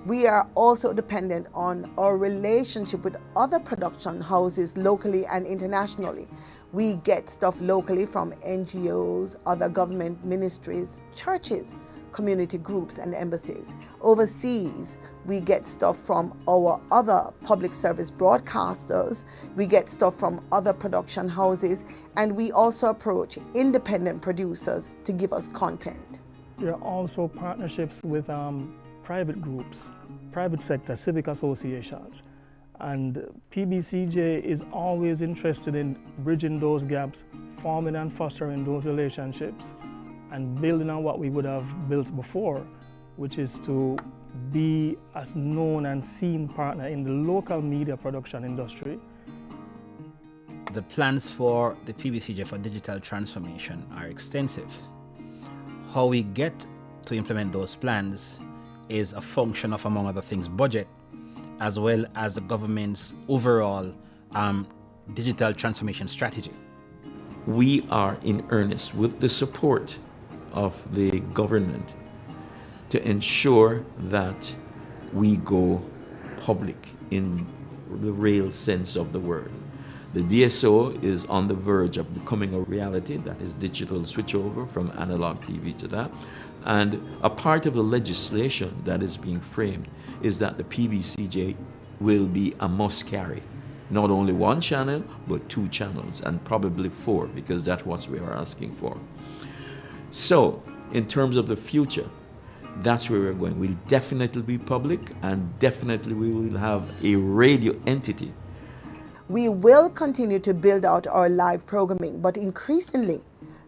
We are also dependent on our relationship with other production houses locally and internationally. We get stuff locally from NGOs, other government ministries, churches, community groups, and embassies. Overseas, we get stuff from our other public service broadcasters, we get stuff from other production houses, and we also approach independent producers to give us content. There are also partnerships with private groups, private sector, civic associations. And PBCJ is always interested in bridging those gaps, forming and fostering those relationships, and building on what we would have built before, which is to be as known and seen partner in the local media production industry. The plans for the PBCJ for digital transformation are extensive. How we get to implement those plans is a function of, among other things, budget, as well as the government's overall digital transformation strategy. We are in earnest with the support of the government to ensure that we go public in the real sense of the word. The DSO is on the verge of becoming a reality, that is digital switchover from analog TV to that. And a part of the legislation that is being framed is that the PBCJ will be a must carry. Not only one channel, but 2 channels, and probably 4, because that's what we are asking for. So, in terms of the future, that's where we're going. We'll definitely be public, and definitely we will have a radio entity. We will continue to build out our live programming, but increasingly,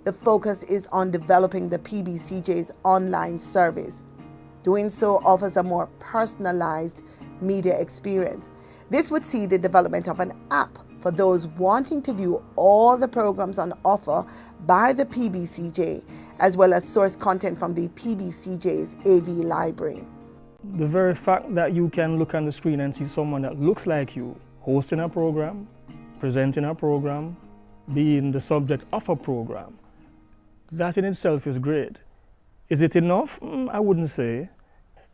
the focus is on developing the PBCJ's online service. Doing so offers a more personalized media experience. This would see the development of an app for those wanting to view all the programs on offer by the PBCJ, as well as source content from the PBCJ's AV library. The very fact that you can look on the screen and see someone that looks like you hosting a program, presenting a program, being the subject of a program. That in itself is great. Is it enough? I wouldn't say.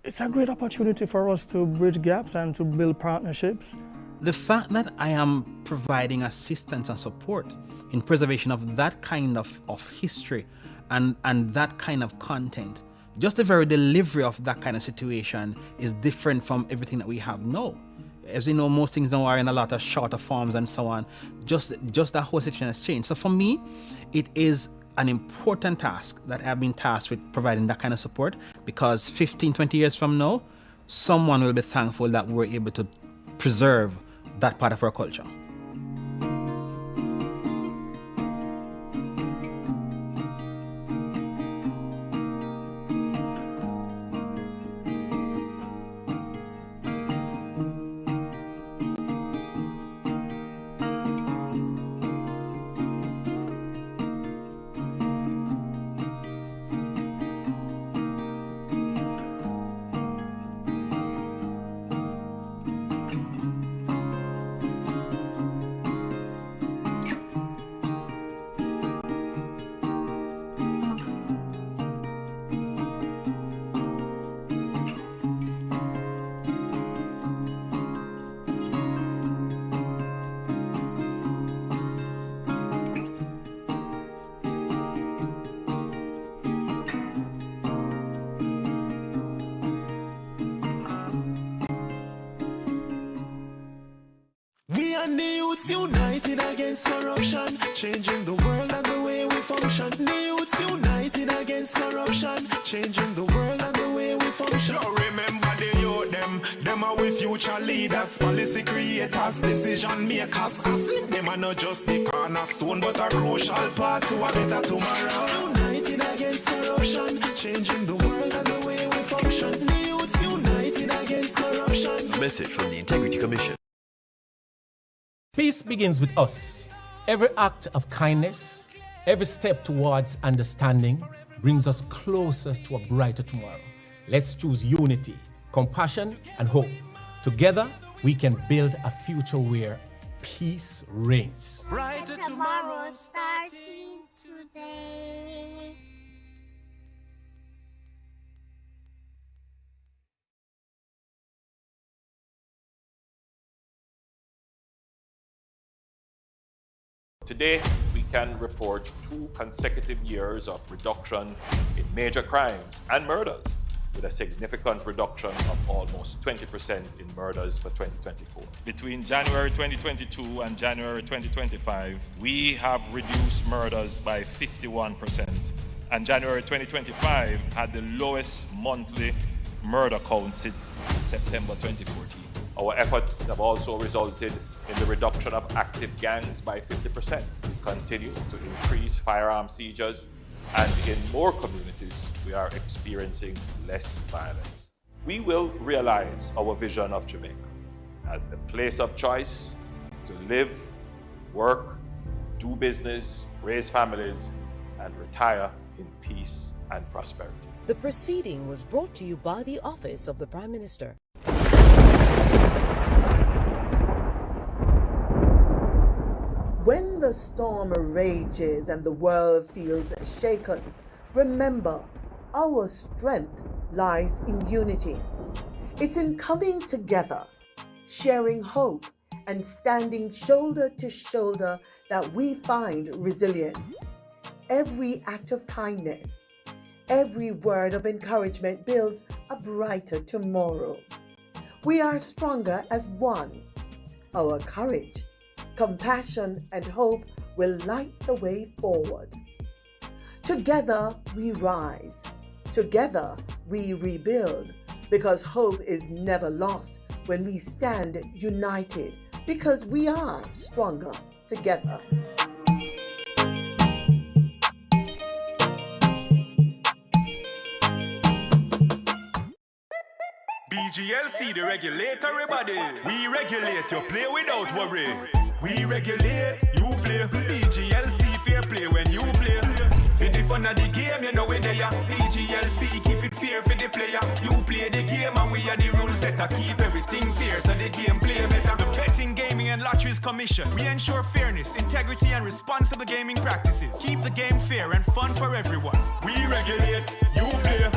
It's a great opportunity for us to bridge gaps and to build partnerships. The fact that I am providing assistance and support in preservation of that kind of history and that kind of content, just the very delivery of that kind of situation is different from everything that we have now. As you know, most things now are in a lot of shorter forms and so on. Just that whole situation has changed. So for me, it is an important task that I've been tasked with providing that kind of support, because 15, 20 years from now, someone will be thankful that we're able to preserve that part of our culture. We and the youths united against corruption, changing the world and the way we function. The youths united against corruption, changing the world and the way we function. You remember the youth, them are with future leaders, policy creators, decision makers. I think them are not just the cornerstone, but a crucial part to a better tomorrow. United against corruption, changing the world and the way we function. The youths united against corruption. A message from the Integrity Commission. Peace begins with us. Every act of kindness, every step towards understanding brings us closer to a brighter tomorrow. Let's choose unity, compassion, and hope. Together, we can build a future where peace reigns. Brighter tomorrow starting today. Today, we can report 2 consecutive years of reduction in major crimes and murders, with a significant reduction of almost 20% in murders for 2024. Between January 2022 and January 2025, we have reduced murders by 51%, and January 2025 had the lowest monthly murder count since September 2014. Our efforts have also resulted in the reduction of active gangs by 50%. We continue to increase firearm seizures, and in more communities, we are experiencing less violence. We will realize our vision of Jamaica as the place of choice to live, work, do business, raise families, and retire in peace and prosperity. The proceeding was brought to you by the Office of the Prime Minister. When the storm rages and the world feels shaken, remember our strength lies in unity. It's in coming together, sharing hope, and standing shoulder to shoulder that we find resilience. Every act of kindness, every word of encouragement builds a brighter tomorrow. We are stronger as one. Our courage, compassion, and hope will light the way forward. Together we rise. Together we rebuild, because hope is never lost when we stand united, because we are stronger together. BGLC, the regulatory body. We regulate, you play without worry. We regulate, you play. BGLC, fair play when you play. For the fun of the game, you know when they are BGLC, keep it fair for the player. You play the game and we are the rules setter. Keep everything fair so the game play better. The Betting, Gaming and Lotteries Commission, we ensure fairness, integrity and responsible gaming practices. Keep the game fair and fun for everyone. We regulate, you play.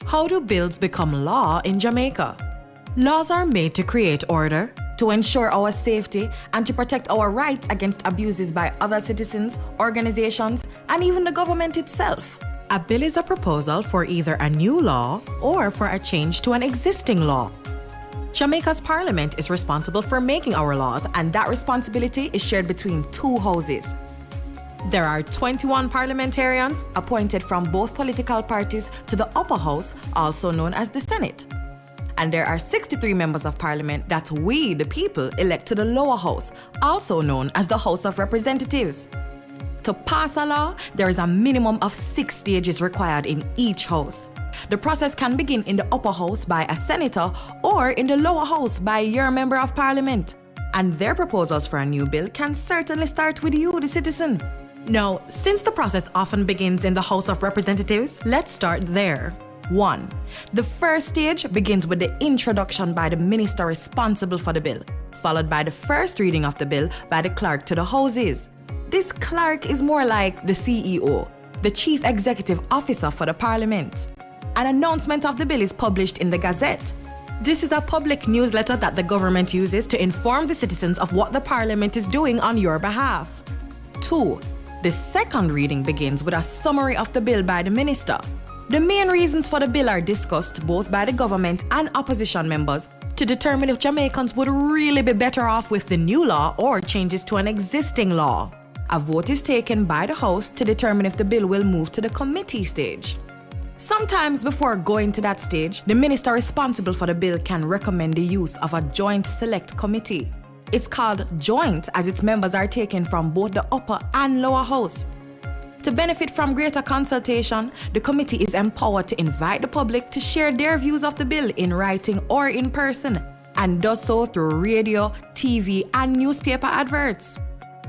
How do bills become law in Jamaica? Laws are made to create order, to ensure our safety, and to protect our rights against abuses by other citizens, organizations, and even the government itself. A bill is a proposal for either a new law or for a change to an existing law. Jamaica's parliament is responsible for making our laws, and that responsibility is shared between two houses. There are 21 parliamentarians appointed from both political parties to the upper house, also known as the Senate. And there are 63 members of parliament that we, the people, elect to the lower house, also known as the House of Representatives. To pass a law, there is a minimum of 6 stages required in each house. The process can begin in the upper house by a senator or in the lower house by your member of parliament. And their proposals for a new bill can certainly start with you, the citizen. Now, since the process often begins in the House of Representatives, let's start there. 1. The first stage begins with the introduction by the minister responsible for the bill, followed by the first reading of the bill by the clerk to the houses. This clerk is more like the CEO, the Chief Executive Officer for the Parliament. An announcement of the bill is published in the Gazette. This is a public newsletter that the government uses to inform the citizens of what the Parliament is doing on your behalf. 2. The second reading begins with a summary of the bill by the minister. The main reasons for the bill are discussed both by the government and opposition members to determine if Jamaicans would really be better off with the new law or changes to an existing law. A vote is taken by the House to determine if the bill will move to the committee stage. Sometimes before going to that stage, the minister responsible for the bill can recommend the use of a joint select committee. It's called joint as its members are taken from both the upper and lower house. To benefit from greater consultation, the committee is empowered to invite the public to share their views of the bill in writing or in person, and does so through radio, TV, and newspaper adverts.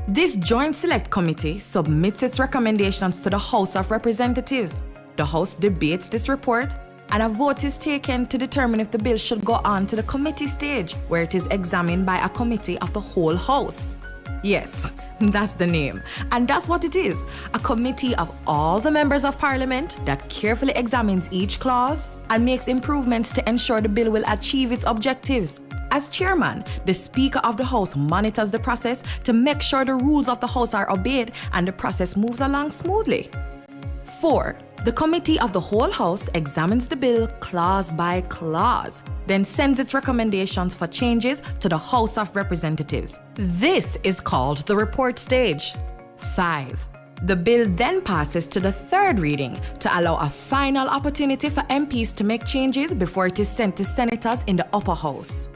This joint select committee submits its recommendations to the House of Representatives. The House debates this report, and a vote is taken to determine if the bill should go on to the committee stage, where it is examined by a committee of the whole House. Yes, that's the name. And that's what it is, a committee of all the members of Parliament that carefully examines each clause and makes improvements to ensure the bill will achieve its objectives. As chairman, the Speaker of the House monitors the process to make sure the rules of the House are obeyed and the process moves along smoothly. 4. The committee of the whole House examines the bill clause by clause, then sends its recommendations for changes to the House of Representatives. This is called the report stage. 5. The bill then passes to the third reading to allow a final opportunity for MPs to make changes before it is sent to senators in the upper house.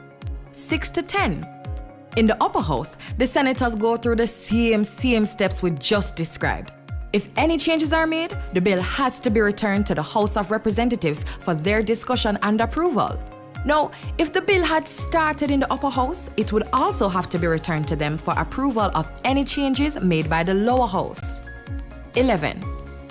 6 to 10. In the upper house, the senators go through the same steps we just described. If any changes are made, the bill has to be returned to the House of Representatives for their discussion and approval. Now, if the bill had started in the upper house, it would also have to be returned to them for approval of any changes made by the lower house. 11.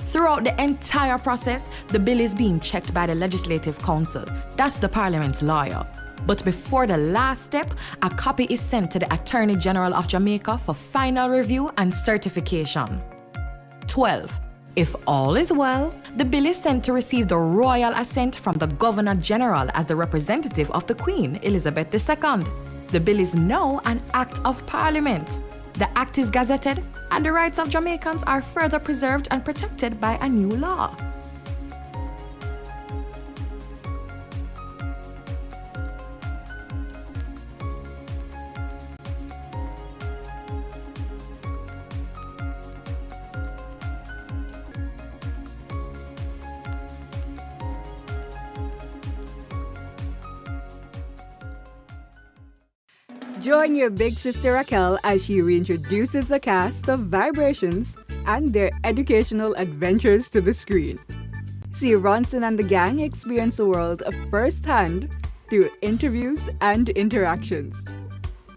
Throughout the entire process, the bill is being checked by the Legislative Council. That's the Parliament's lawyer. But before the last step, a copy is sent to the Attorney General of Jamaica for final review and certification. 12. If all is well, the bill is sent to receive the royal assent from the Governor General as the representative of the Queen, Elizabeth II. The bill is now an Act of Parliament. The Act is gazetted, and the rights of Jamaicans are further preserved and protected by a new law. Join your big sister Raquel as she reintroduces the cast of Vibrations and their educational adventures to the screen. See Ronson and the gang experience the world firsthand through interviews and interactions.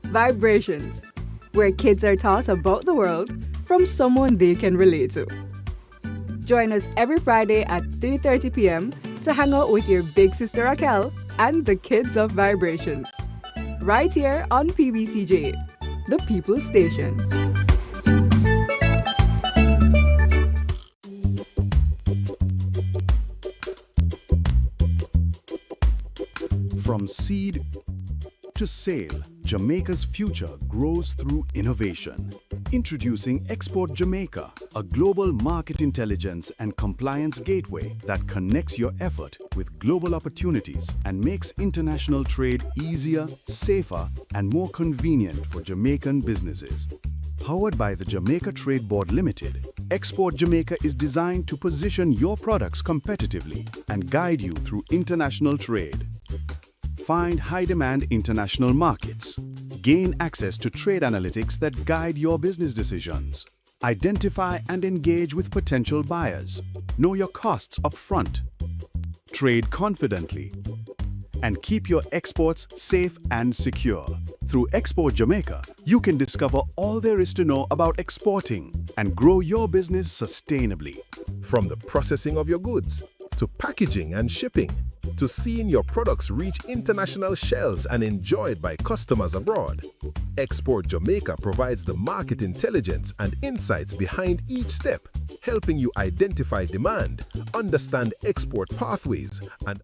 Vibrations, where kids are taught about the world from someone they can relate to. Join us every Friday at 3:30 p.m. to hang out with your big sister Raquel and the kids of Vibrations. Right here on PBCJ, the People Station. From seed to sale, Jamaica's future grows through innovation. Introducing Export Jamaica, a global market intelligence and compliance gateway that connects your effort with global opportunities and makes international trade easier, safer, and more convenient for Jamaican businesses. Powered by the Jamaica Trade Board Limited, Export Jamaica is designed to position your products competitively and guide you through international trade. Find high-demand international markets. Gain access to trade analytics that guide your business decisions. Identify and engage with potential buyers. Know your costs up front. Trade confidently. And keep your exports safe and secure. Through Export Jamaica, you can discover all there is to know about exporting and grow your business sustainably. From the processing of your goods, to packaging and shipping, to seeing your products reach international shelves and enjoyed by customers abroad. Export Jamaica provides the market intelligence and insights behind each step, helping you identify demand, understand export pathways, and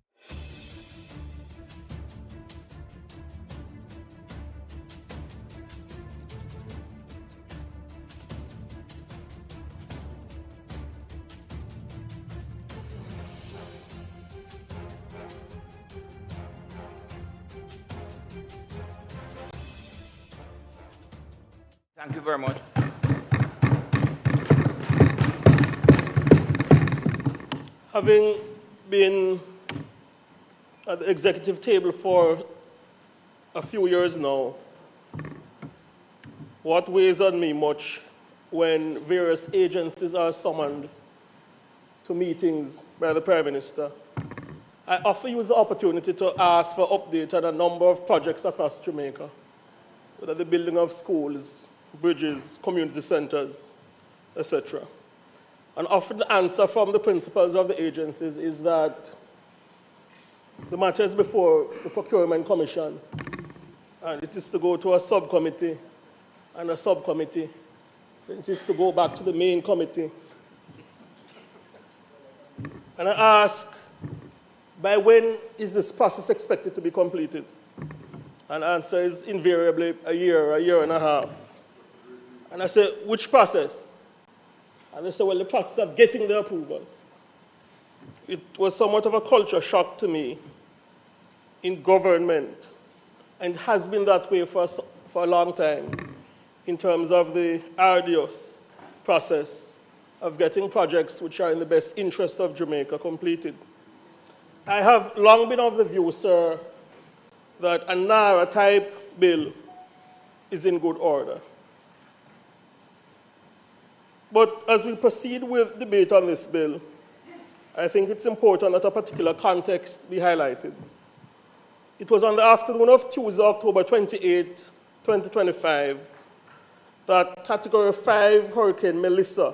Thank you very much. Having been at the executive table for a few years now, what weighs on me much when various agencies are summoned to meetings by the Prime Minister, I often use the opportunity to ask for update on a number of projects across Jamaica, whether the building of schools, bridges, community centers, etc. And often the answer from the principals of the agencies is that the matter is before the Procurement Commission, and it is to go to a subcommittee, and a subcommittee, then it is to go back to the main committee. And I ask, by when is this process expected to be completed? And the answer is invariably a year and a half. And I say, which process? And they say, well, the process of getting the approval. It was somewhat of a culture shock to me in government, and has been that way for a long time, in terms of the arduous process of getting projects which are in the best interest of Jamaica completed. I have long been of the view, sir, that a NaRRA type bill is in good order. But as we proceed with debate on this bill, I think it's important that a particular context be highlighted. It was on the afternoon of Tuesday, October 28, 2025, that Category 5 Hurricane Melissa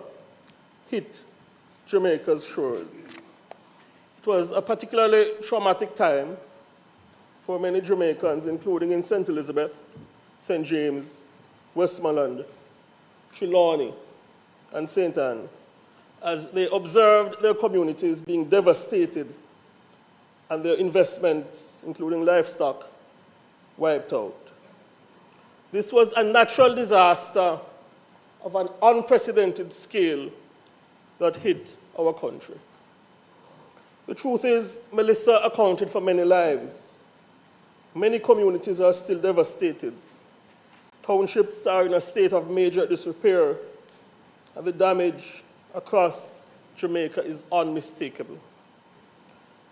hit Jamaica's shores. It was a particularly traumatic time for many Jamaicans, including in St. Elizabeth, St. James, Westmoreland, Trelawney, and St. Anne, as they observed their communities being devastated and their investments, including livestock, wiped out. This was a natural disaster of an unprecedented scale that hit our country. The truth is, Melissa accounted for many lives. Many communities are still devastated. Townships are in a state of major disrepair, and the damage across Jamaica is unmistakable.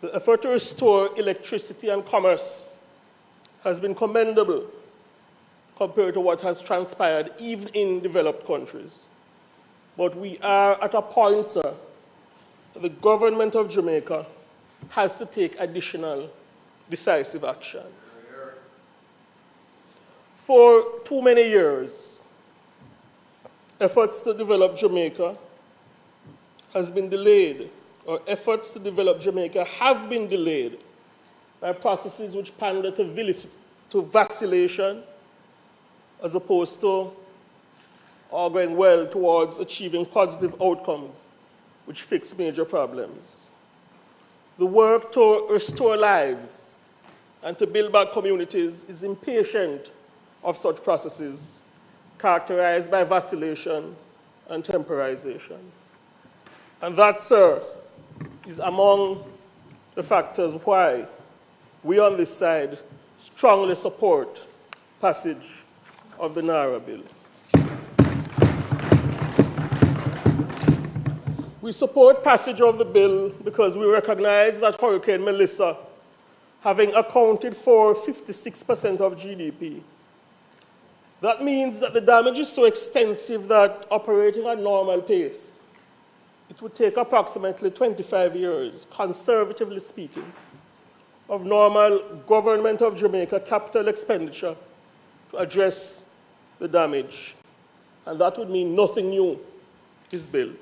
The effort to restore electricity and commerce has been commendable, compared to what has transpired even in developed countries. But we are at a point, sir, the government of Jamaica has to take additional decisive action. For too many years, efforts to develop Jamaica has been delayed, or efforts to develop Jamaica have been delayed by processes which pander to vacillation as opposed to going well towards achieving positive outcomes which fix major problems. The work to restore lives and to build back communities is impatient of such processes characterized by vacillation and temporization. And that, sir, is among the factors why we on this side strongly support passage of the NaRRA bill. We support passage of the bill because we recognize that Hurricane Melissa, having accounted for 56% of GDP, that means that the damage is so extensive that operating at normal pace, it would take approximately 25 years, conservatively speaking, of normal government of Jamaica capital expenditure to address the damage. And that would mean nothing new is built.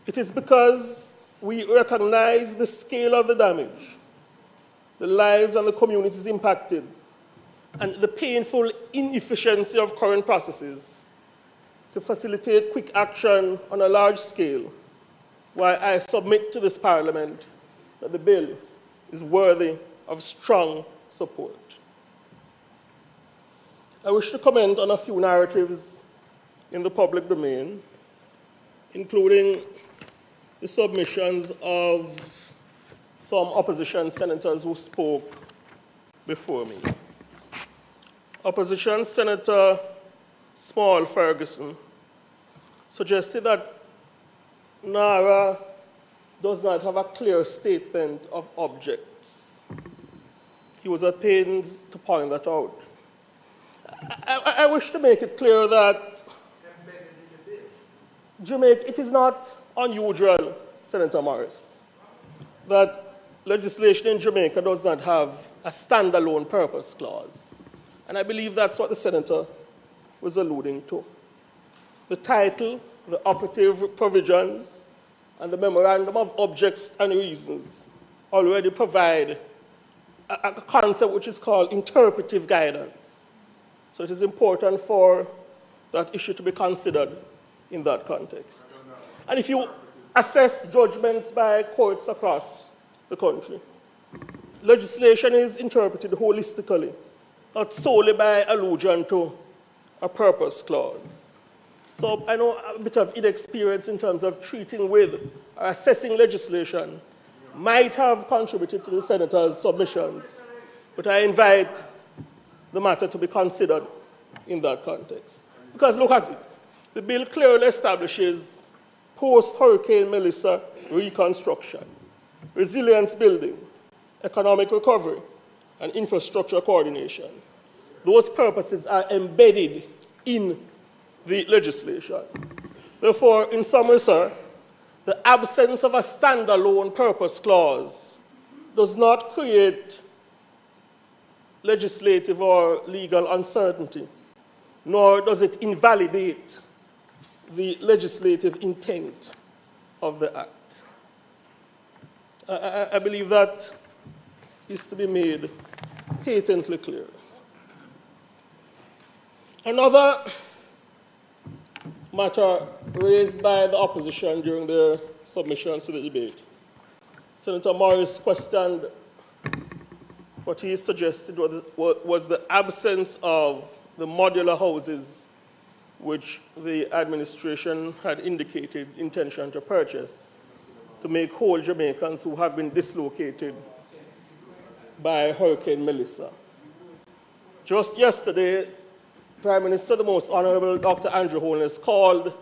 It is because we recognize the scale of the damage, the lives and the communities impacted, and the painful inefficiency of current processes to facilitate quick action on a large scale, why I submit to this Parliament that the bill is worthy of strong support. I wish to comment on a few narratives in the public domain, including the submissions of some opposition senators who spoke before me. Opposition Senator Small Ferguson suggested that NaRRA does not have a clear statement of objects. He was at pains to point that out. I wish to make it clear that Jamaica, it is not unusual, Senator Morris, that legislation in Jamaica does not have a standalone purpose clause. And I believe that's what the senator was alluding to. The title, the operative provisions, and the memorandum of objects and reasons already provide a concept which is called interpretive guidance. So it is important for that issue to be considered in that context. And if you assess judgments by courts across the country, legislation is interpreted holistically, not solely by allusion to a purpose clause. So I know a bit of inexperience in terms of treating with or assessing legislation might have contributed to the senator's submissions, but I invite the matter to be considered in that context. Because look at it. The bill clearly establishes post-Hurricane Melissa reconstruction, resilience building, economic recovery, and infrastructure coordination. Those purposes are embedded in the legislation. Therefore, in summary, sir, the absence of a standalone purpose clause does not create legislative or legal uncertainty, nor does it invalidate the legislative intent of the Act. I believe that is to be made patently clear. Another matter raised by the opposition during their submissions to the debate. Senator Morris questioned what he suggested was the absence of the modular houses which the administration had indicated intention to purchase to make whole Jamaicans who have been dislocated by Hurricane Melissa. Just yesterday, Prime Minister, the Most Honorable Dr. Andrew Holness, called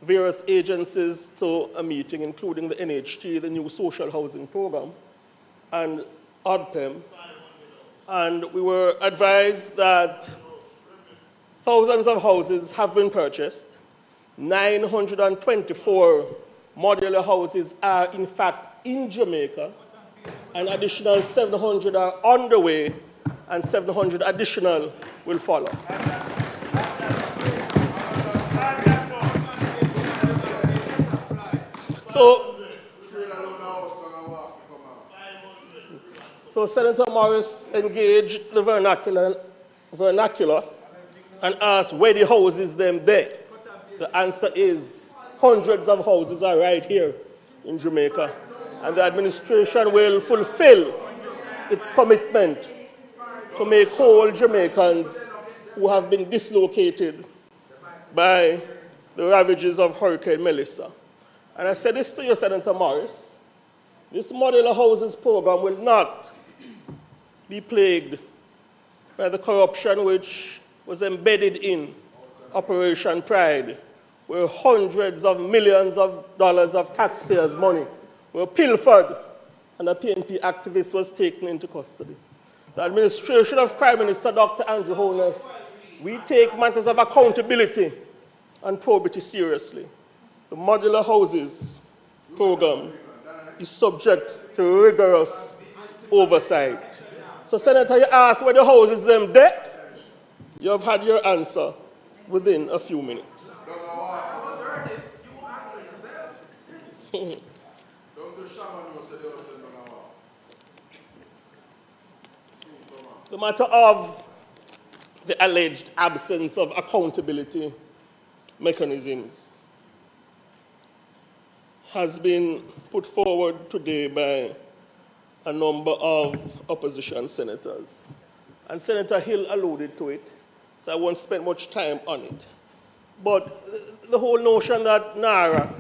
various agencies to a meeting, including the NHT, the new social housing program, and ODPEM, and we were advised that thousands of houses have been purchased. 924 modular houses are, in fact, in Jamaica. An additional 700 are on the way, and 700 additional will follow. So Senator Morris engaged the vernacular and asked where the houses them there. The answer is hundreds of houses are right here in Jamaica, and the administration will fulfill its commitment to make whole Jamaicans who have been dislocated by the ravages of Hurricane Melissa. And I said this to you, Senator Morris, this modular houses program will not be plagued by the corruption which was embedded in Operation Pride, where hundreds of millions of dollars of taxpayers' money were pilfered and a PNP activist was taken into custody. The administration of Prime Minister Dr. Andrew Holness, we take matters of accountability and probity seriously. The modular houses program is subject to rigorous oversight. So, Senator, you asked where the houses them there. You have had your answer within a few minutes. The matter of the alleged absence of accountability mechanisms has been put forward today by a number of opposition senators. And Senator Hill alluded to it, so I won't spend much time on it. But the whole notion that NaRRA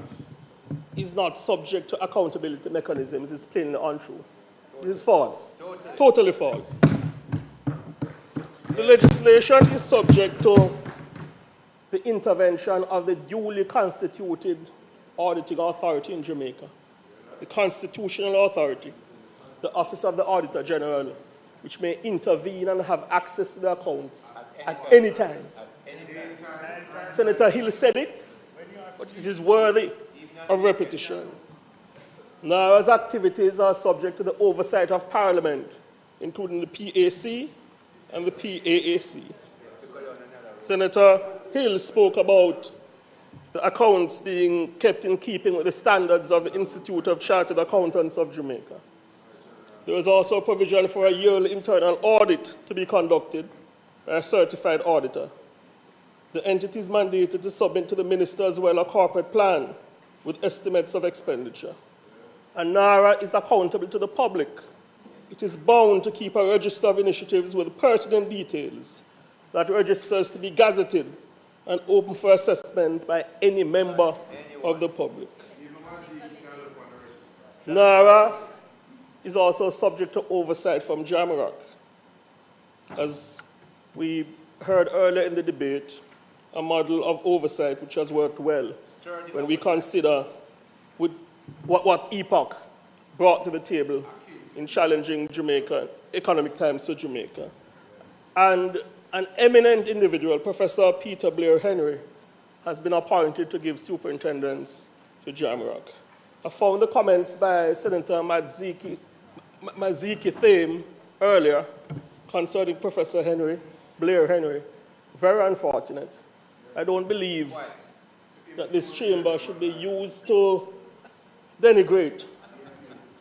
is not subject to accountability mechanisms is plainly untrue. This is false. Totally false. The legislation is subject to the intervention of the duly constituted auditing authority in Jamaica, the constitutional authority, the Office of the Auditor General, which may intervene and have access to the accounts at any time. Senator Hill said it, but it is worthy of repetition. NaRRA's activities are subject to the oversight of Parliament, including the PAC and the PAAC. Senator Hill spoke about the accounts being kept in keeping with the standards of the Institute of Chartered Accountants of Jamaica. There is also a provision for a yearly internal audit to be conducted by a certified auditor. The entity is mandated to submit to the minister as well a corporate plan with estimates of expenditure. And NaRRA is accountable to the public. It is bound to keep a register of initiatives with pertinent details. That register is to be gazetted and open for assessment by any member of the public. NaRRA is also subject to oversight from JAMROC. As we heard earlier in the debate, a model of oversight which has worked well when we consider what Epoch brought to the table in challenging Jamaica, economic times to Jamaica. And an eminent individual, Professor Peter Blair Henry, has been appointed to give superintendence to JAMROC. I found the comments by Senator Maziki Thame earlier concerning Professor Blair Henry, very unfortunate. I don't believe that this chamber should be used to denigrate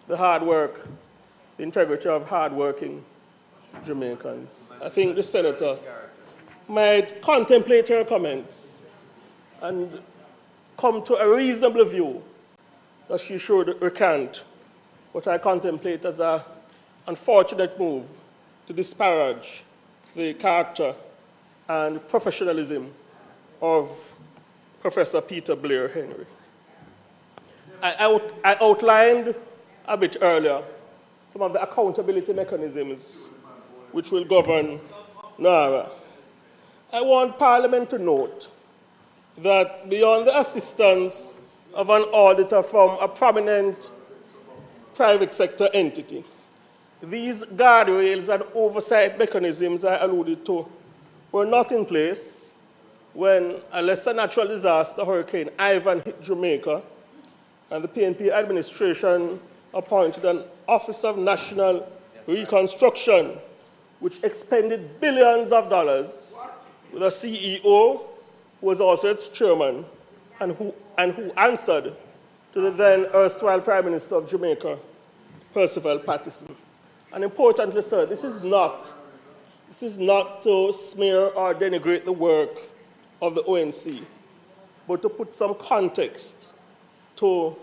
the hard work, the integrity of hardworking Jamaicans. I think the senator might contemplate her comments and come to a reasonable view that she should recant what I contemplate as an unfortunate move to disparage the character and professionalism of Professor Peter Blair Henry. I outlined a bit earlier some of the accountability mechanisms which will govern NaRRA. I want Parliament to note that beyond the assistance of an auditor from a prominent private sector entity, these guardrails and oversight mechanisms I alluded to were not in place when a lesser natural disaster, Hurricane Ivan, hit Jamaica, and the PNP administration appointed an Office of National Reconstruction, which expended billions of dollars, with a CEO who was also its chairman, and who answered to the then erstwhile Prime Minister of Jamaica, Percival Patterson. And importantly, sir, this is not to smear or denigrate the work of the ONC, but to put some context to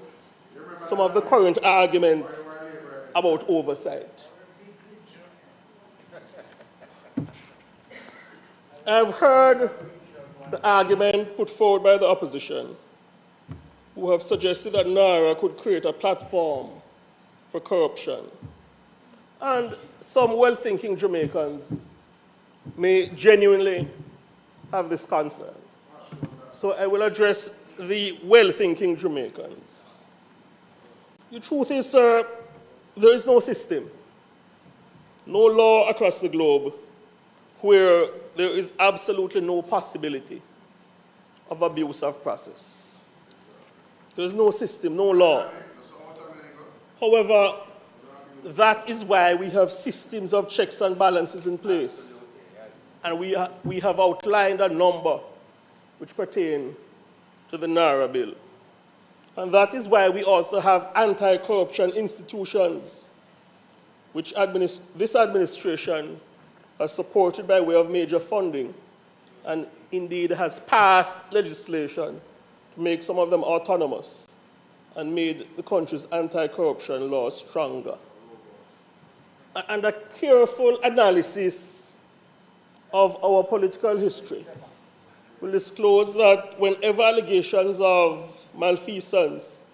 some of the current arguments about oversight. I've heard the argument put forward by the opposition, who have suggested that NaRRA could create a platform for corruption. And some well-thinking Jamaicans may genuinely have this concern. So I will address the well-thinking Jamaicans. The truth is, sir, there is no system, no law across the globe where there is absolutely no possibility of abuse of process. There is no system, no law. However, that is why we have systems of checks and balances in place. And we have outlined a number which pertain to the NaRRA bill. And that is why we also have anti-corruption institutions, which this administration has supported by way of major funding, and indeed has passed legislation to make some of them autonomous and made the country's anti-corruption laws stronger. And a careful analysis of our political history will disclose that whenever allegations of malfeasance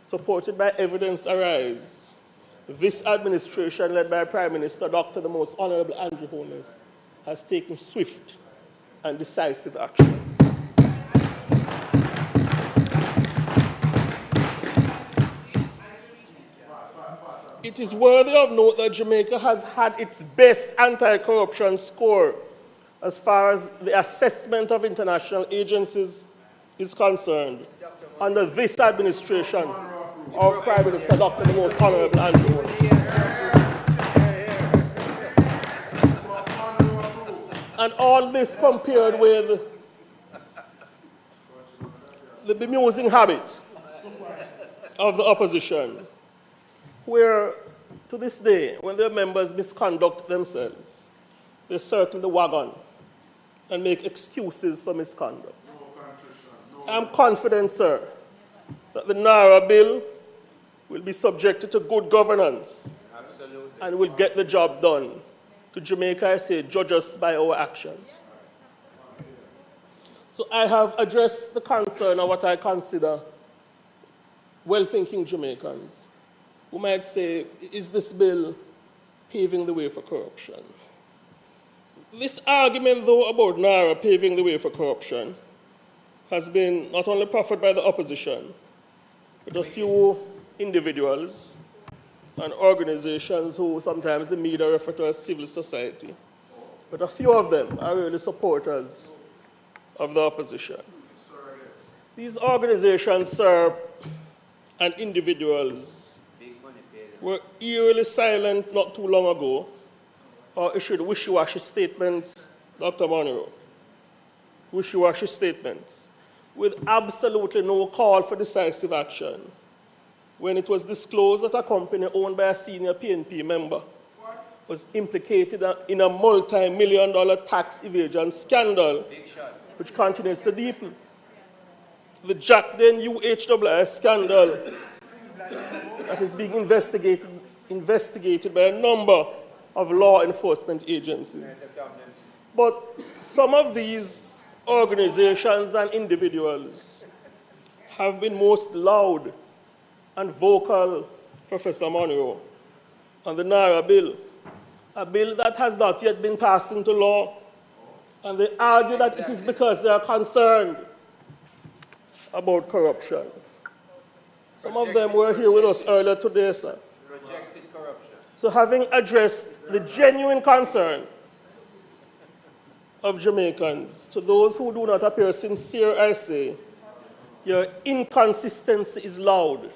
supported by evidence arise, this administration, led by Prime Minister Dr. the Most Honorable Andrew Holness, has taken swift and decisive action. It is worthy of note that Jamaica has had its best anti-corruption score as far as the assessment of international agencies is concerned under this administration of Prime Minister Dr. the Most Honorable Andrew Holness. And all this compared with the bemusing habit of the opposition, where to this day, when their members misconduct themselves, they circle the wagon and make excuses for misconduct. I'm confident, sir, that the NaRRA bill will be subjected to good governance and will get the job done. To Jamaica, I say, judge us by our actions. So I have addressed the concern of what I consider well-thinking Jamaicans who might say, is this bill paving the way for corruption? This argument, though, about NaRRA paving the way for corruption has been not only proffered by the opposition, but a few individuals and organizations who sometimes the media refer to as civil society. But a few of them are really supporters of the opposition. These organizations, sir, and individuals were eerily silent not too long ago, or issued wishy-washy statements, Dr. Monroe, wishy-washy statements, with absolutely no call for decisive action, when it was disclosed that a company owned by a senior PNP member was implicated in a multi-million-dollar tax evasion scandal, which continues to deepen. The Jack Den UHWI scandal that is being investigated by a number of law enforcement agencies. But some of these organizations and individuals have been most loud and vocal, Professor Monroe, on the NaRRA bill, a bill that has not yet been passed into law, and they argue that it is because they are concerned about corruption. Some of them were here with us earlier today, sir. Rejected corruption. So having addressed the genuine concern of Jamaicans, to those who do not appear sincere, I say, your inconsistency is loud.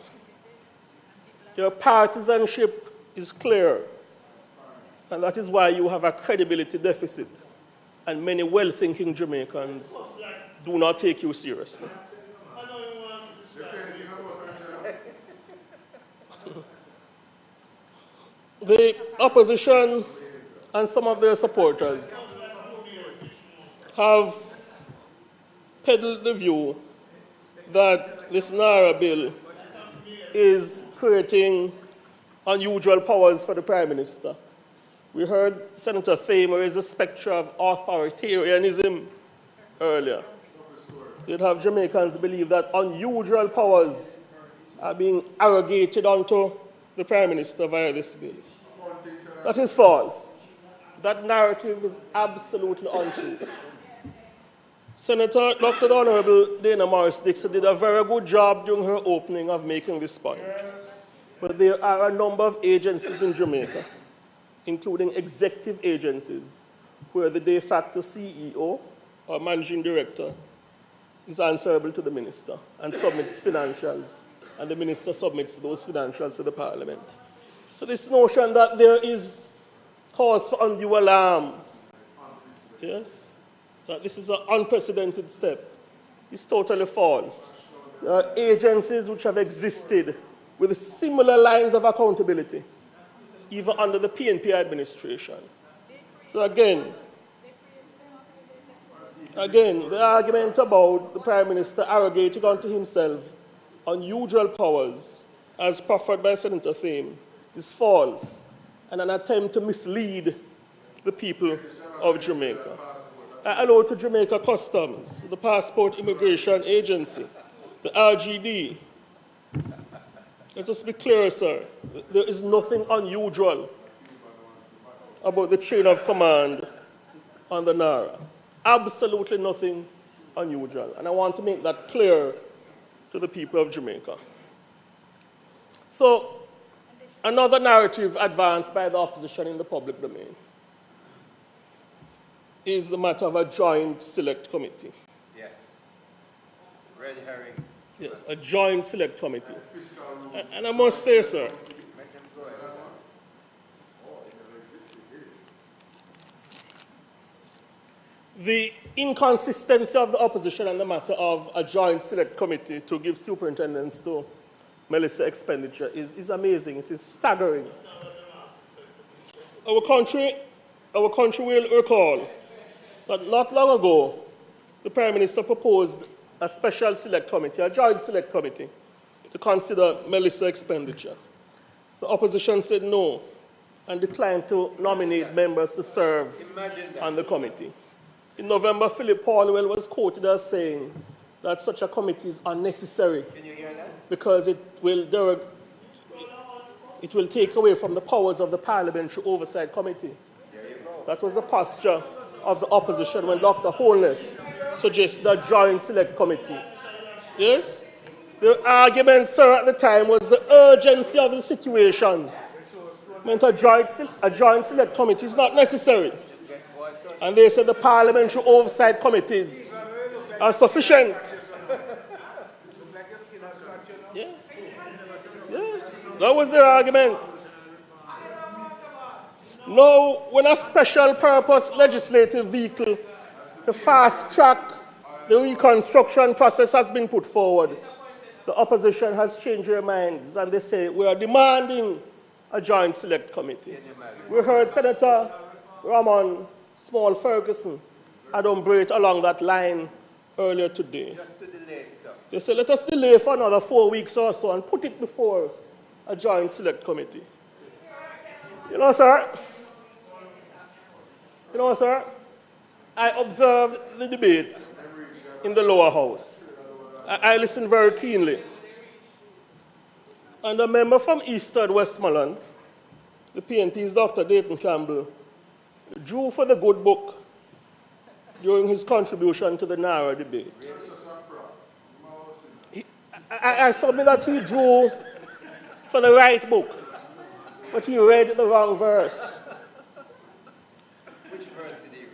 Your partisanship is clear. And that is why you have a credibility deficit. And many well-thinking Jamaicans do not take you seriously. The opposition and some of their supporters have peddled the view that this NaRRA bill is creating unusual powers for the Prime Minister. We heard Senator Thamer raise a spectre of authoritarianism earlier. You'd have Jamaicans believe that unusual powers are being arrogated onto the Prime Minister via this bill. That is false. That narrative is absolutely untrue. Senator Dr. Honorable Dana Morris-Dixon did a very good job during her opening of making this point. But there are a number of agencies in Jamaica, including executive agencies, where the de facto CEO or managing director is answerable to the minister and submits financials, and the minister submits those financials to the parliament. So this notion that there is cause for undue alarm, yes, that this is an unprecedented step, is totally false. There are agencies which have existed with similar lines of accountability, even under the PNP administration. So again, the argument about the Prime Minister arrogating unto himself unusual powers, as proffered by Senator Thamer, is false and an attempt to mislead the people of Jamaica. I allow to Jamaica Customs, the Passport Immigration Agency, the RGD. Let us be clear, sir. There is nothing unusual about the chain of command on the NaRRA. Absolutely nothing unusual. And I want to make that clear to the people of Jamaica. So, another narrative advanced by the opposition in the public domain is the matter of a joint select committee. Yes. Red herring. Yes, a joint select committee. And I must say, sir, the inconsistency of the opposition on the matter of a joint select committee to give superintendence to Melissa expenditure is amazing. It is staggering. Our country will recall that not long ago, the Prime Minister proposed a special select committee, a joint select committee, to consider Melissa expenditure. The opposition said no and declined to nominate members to serve on the committee. In November, Philip Halliwell was quoted as saying that such a committee is unnecessary because it will take away from the powers of the Parliamentary Oversight Committee. That was the posture of the opposition when Dr. Holness suggested a joint select committee. Yes? The argument, sir, at the time was the urgency of the situation meant a joint select committee is not necessary. And they said the parliamentary oversight committees are sufficient. Yes. Yes. That was their argument. Now, when a special purpose legislative vehicle to fast track the reconstruction process has been put forward, the opposition has changed their minds and they say we are demanding a joint select committee. We heard Senator Ramon Small Ferguson adumbrate along that line earlier today. Just to delay stuff. They said let us delay for another 4 weeks or so and put it before a joint select committee. You know, sir, I observed the debate in the lower house. I listened very keenly. And a member from Eastern Westmoreland, the PNP's Dr. Dayton Campbell, drew for the good book during his contribution to the NaRRA debate. I submit that he drew for the right book, but he read the wrong verse. Which verse did he read?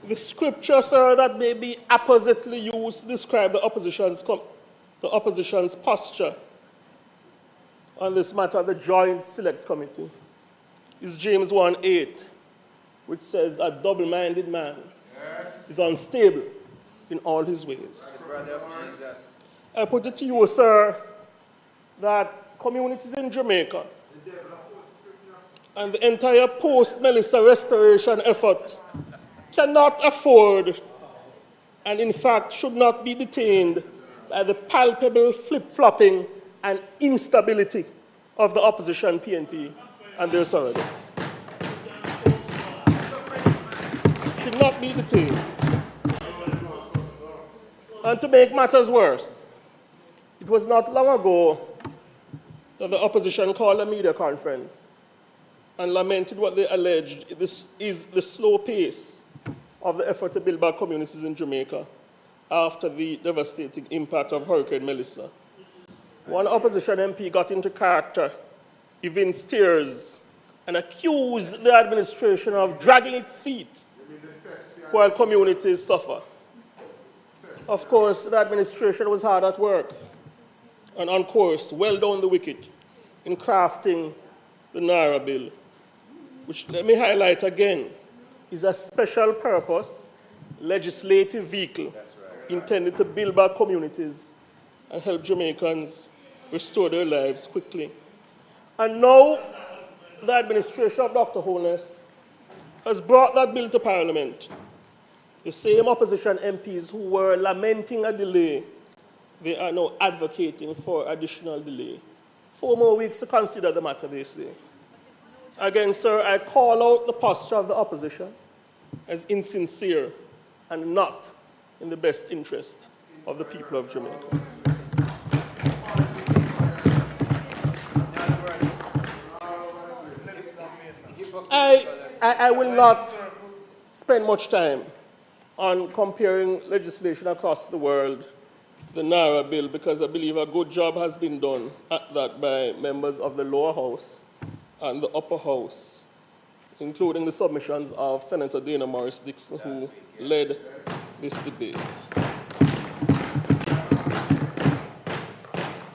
The scripture, sir, that may be appositely used to describe the opposition's posture on this matter of the Joint Select Committee is James 1:8, which says, a double-minded man is unstable in all his ways. I put it to you, sir, that communities in Jamaica and the entire post-Melissa restoration effort cannot afford and, in fact, should not be detained by the palpable flip-flopping and instability of the opposition PNP and their surrogates. Should not be detained. And to make matters worse, it was not long ago that the opposition called a media conference and lamented what they alleged is the slow pace of the effort to build back communities in Jamaica after the devastating impact of Hurricane Melissa. One opposition MP got into character, evinced tears, and accused the administration of dragging its feet while communities suffer. Of course, the administration was hard at work and on course, well down the wicket, in crafting the NaRRA bill, which, let me highlight again, is a special purpose legislative vehicle intended to build back communities and help Jamaicans restore their lives quickly. And now the administration of Dr. Holness has brought that bill to Parliament. The same opposition MPs who were lamenting a delay, they are now advocating for additional delay. 4 more weeks to consider the matter, they say. Again, sir, I call out the posture of the opposition as insincere and not in the best interest of the people of Jamaica. I will not spend much time on comparing legislation across the world, the NaRRA bill, because I believe a good job has been done at that by members of the lower house and the upper house, including the submissions of Senator Dana Morris Dixon, who led this debate.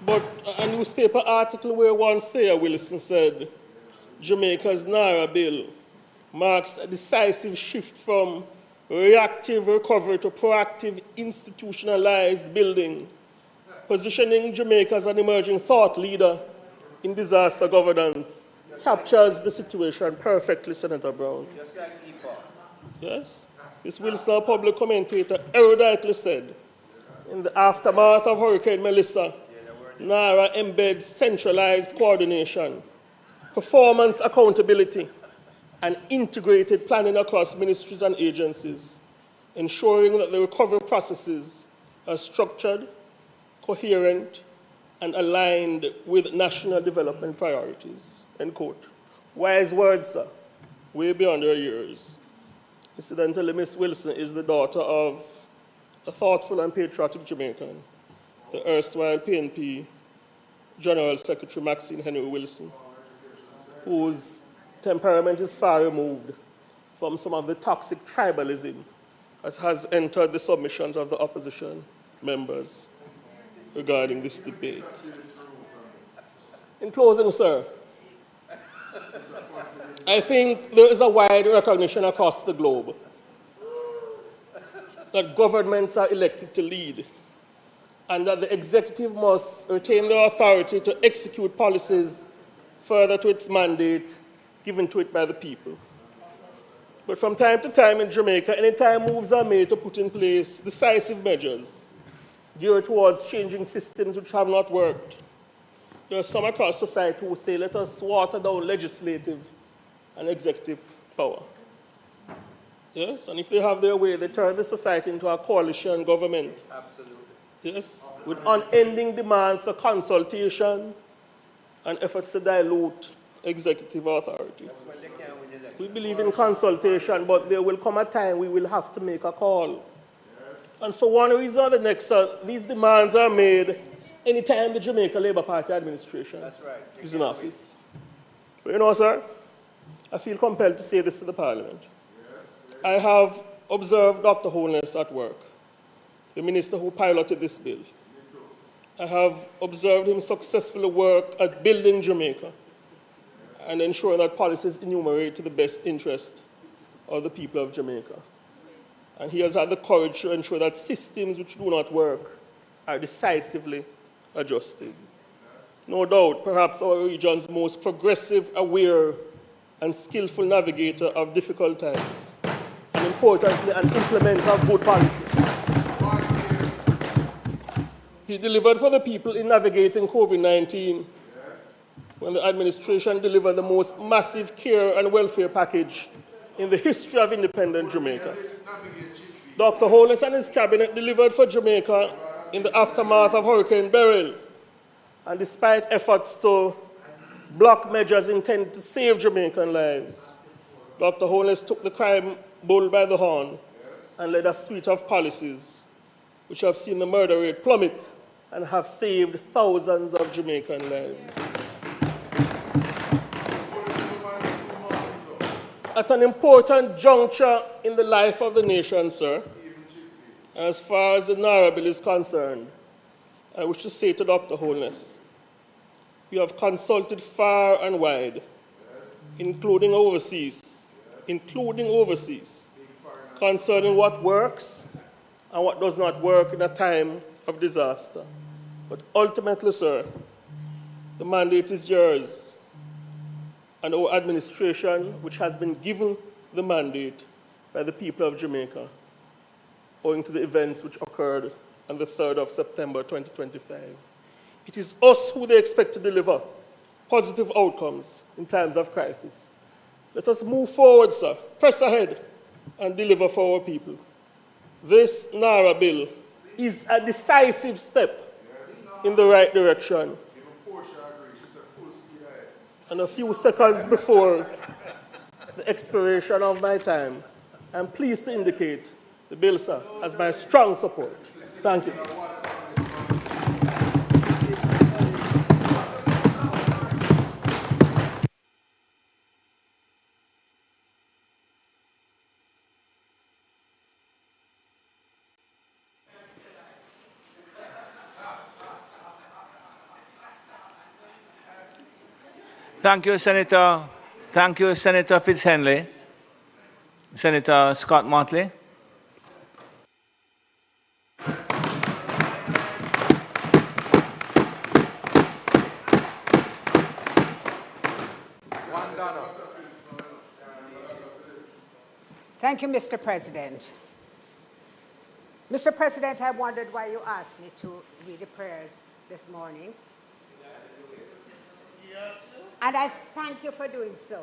But a newspaper article where one Sayer Wilson said, Jamaica's NaRRA bill marks a decisive shift from reactive recovery to proactive institutionalized building, positioning Jamaica as an emerging thought leader in disaster governance, captures the situation perfectly, Senator Brown. Just like EPA. Yes? This Wilson, public commentator, eruditely said, in the aftermath of Hurricane Melissa, NaRRA embeds centralized coordination, performance accountability, and integrated planning across ministries and agencies, ensuring that the recovery processes are structured, coherent, and aligned with national development priorities, end quote. Wise words, sir, way beyond her years. Incidentally, Miss Wilson is the daughter of a thoughtful and patriotic Jamaican, the erstwhile PNP General Secretary Maxine Henry Wilson, whose temperament is far removed from some of the toxic tribalism that has entered the submissions of the opposition members regarding this debate. In closing, sir, I think there is a wide recognition across the globe that governments are elected to lead and that the executive must retain the authority to execute policies further to its mandate given to it by the people. But from time to time in Jamaica, anytime moves are made to put in place decisive measures geared towards changing systems which have not worked, there are some across society who say, let us water down legislative and executive power. Yes, and if they have their way, they turn the society into a coalition government. Absolutely. Yes, with unending demands for consultation and efforts to dilute executive authority. We believe in consultation, but there will come a time we will have to make a call. And for one reason or the next, these demands are made anytime the Jamaica Labour Party administration is in office. But you know, sir, I feel compelled to say this to the Parliament. I have observed Dr. Holness at work, the minister who piloted this bill. I have observed him successfully work at building Jamaica and ensuring that policies enumerate to the best interest of the people of Jamaica. And he has had the courage to ensure that systems which do not work are decisively adjusted. No doubt, perhaps our region's most progressive, aware, and skillful navigator of difficult times, and importantly, an implementer of good policy. He delivered for the people in navigating COVID-19 when the administration delivered the most massive care and welfare package in the history of independent Jamaica. Dr. Holness and his cabinet delivered for Jamaica in the aftermath of Hurricane Beryl, and despite efforts to block measures intended to save Jamaican lives, Dr. Holness took the crime bull by the horn and led a suite of policies which have seen the murder rate plummet and have saved thousands of Jamaican lives. At an important juncture in the life of the nation, sir, as far as the NaRRA bill is concerned, I wish to say to Dr. Holness, we have consulted far and wide, including overseas, concerning what works and what does not work in a time of disaster. But ultimately, sir, the mandate is yours, and our administration, which has been given the mandate by the people of Jamaica, owing to the events which occurred on the 3rd of September 2025. It is us who they expect to deliver positive outcomes in times of crisis. Let us move forward, sir, press ahead, and deliver for our people. This NaRRA bill is a decisive step in the right direction. And a few seconds before the expiration of my time, I'm pleased to indicate the bill, sir, has my strong support. Thank you. Thank you, Senator. Thank you, Senator Fitzhenley. Senator Scott Motley. Thank you, Mr. President. Mr. President, I wondered why you asked me to read the prayers this morning. And I thank you for doing so,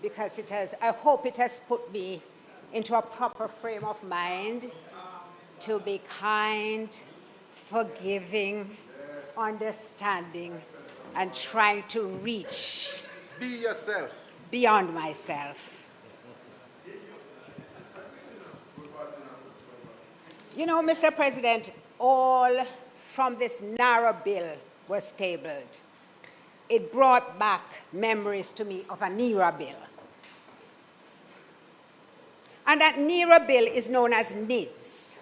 because I hope it has put me into a proper frame of mind to be kind, forgiving, understanding, and trying to reach Be yourself. Beyond myself. You know, Mr. President, all from this NaRRA bill was tabled. It brought back memories to me of a NaRRA bill. And that NaRRA bill is known as NIDS.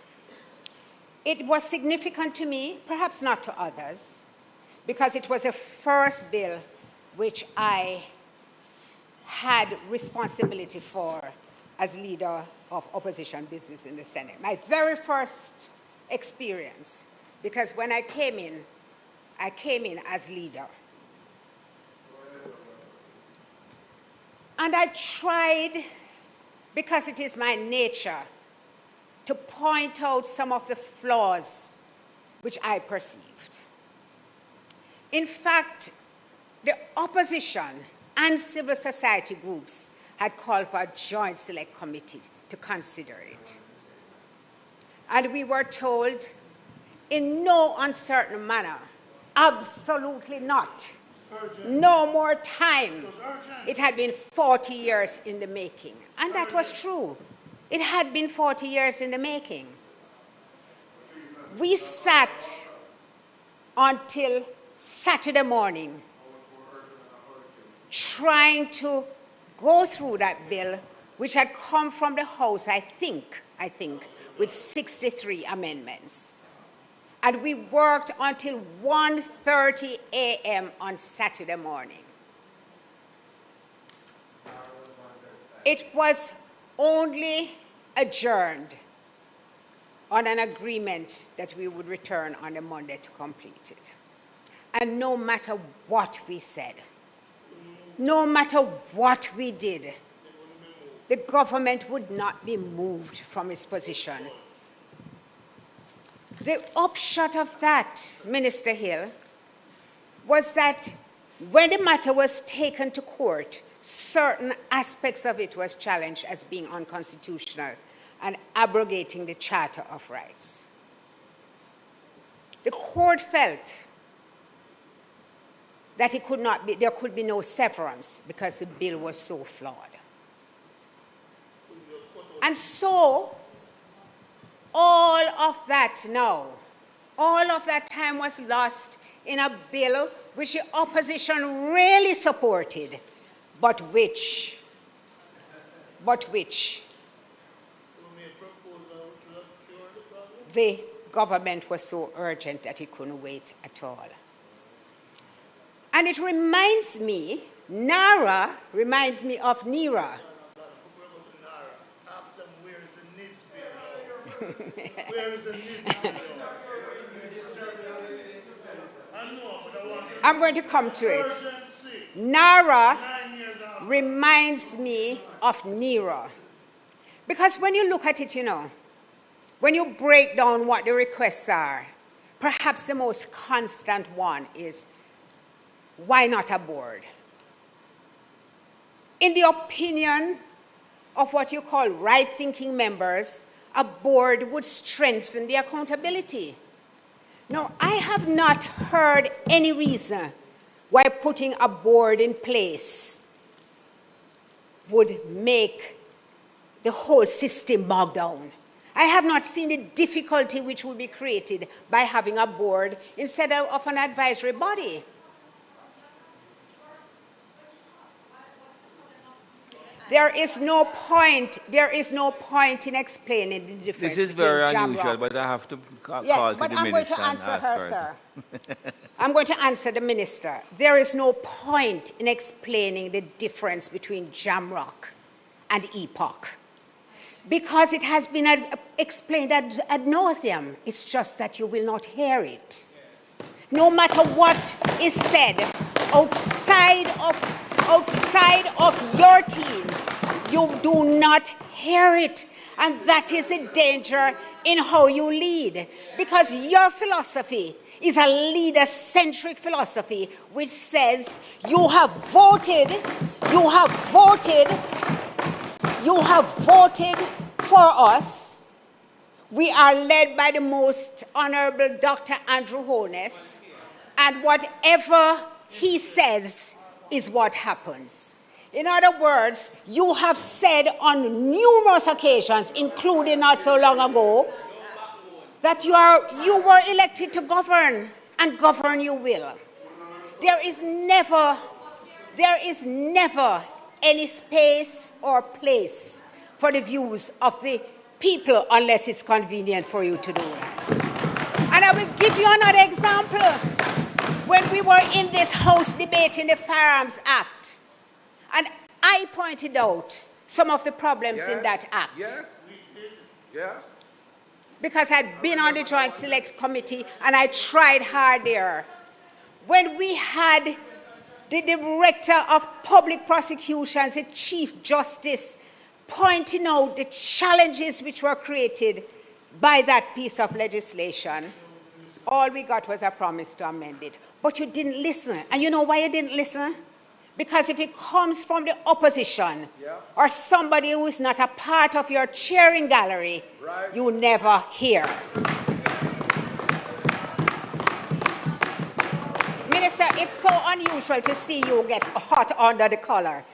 It was significant to me, perhaps not to others, because it was the first bill which I had responsibility for as leader of opposition business in the Senate. My very first experience, because when I came in as leader. And I tried, because it is my nature, to point out some of the flaws which I perceived. In fact, the opposition and civil society groups had called for a joint select committee to consider it. And we were told, in no uncertain manner, absolutely not. No more time. It had been 40 years in the making. And that was true. It had been 40 years in the making. We sat until Saturday morning trying to go through that bill which had come from the House, I think, with 63 amendments. And we worked until 1:30 a.m. on Saturday morning. It was only adjourned on an agreement that we would return on a Monday to complete it. And no matter what we said, no matter what we did, the government would not be moved from its position. The upshot of that, Minister Hill, was that when the matter was taken to court, certain aspects of it was challenged as being unconstitutional and abrogating the Charter of Rights. The court felt that there could be no severance because the bill was so flawed. And so, all of that time was lost in a bill which the opposition really supported, but which the government was so urgent that it couldn't wait at all. And it reminds me, NaRRA reminds me of NaRRA. Where is the NIDS? I'm going to come to it. NaRRA reminds me of NaRRA. Because when you look at it, when you break down what the requests are, perhaps the most constant one is, why not a board? In the opinion of what you call right-thinking members, a board would strengthen the accountability. Now, I have not heard any reason why putting a board in place would make the whole system bog down. I have not seen the difficulty which would be created by having a board instead of an advisory body. There is no point in explaining the difference. This is very unusual, but I have to call to the minister and ask her. I'm going to answer the minister. There is no point in explaining the difference between Jamrock and Epoch, because it has been explained ad nauseum. It's just that you will not hear it. No matter what is said outside of your team, you do not hear it. And that is a danger in how you lead, because your philosophy is a leader-centric philosophy which says you have voted for us. We are led by the Most Honorable Dr. Andrew Holness, and whatever he says is what happens. In other words, you have said on numerous occasions, including not so long ago, that you were elected to govern, and govern you will. There is never any space or place for the views of the people unless it's convenient for you to do that. And I will give you another example. When we were in this House debating the Firearms Act, and I pointed out some of the problems in that act. Yes, we did. Yes. Because I'd been on the Joint Select Committee and I tried hard there. When we had the Director of Public Prosecutions, the Chief Justice, pointing out the challenges which were created by that piece of legislation, all we got was a promise to amend it. But you didn't listen. And you know why you didn't listen? Because if it comes from the opposition or somebody who is not a part of your cheering gallery, you never hear. Minister, it's so unusual to see you get hot under the collar.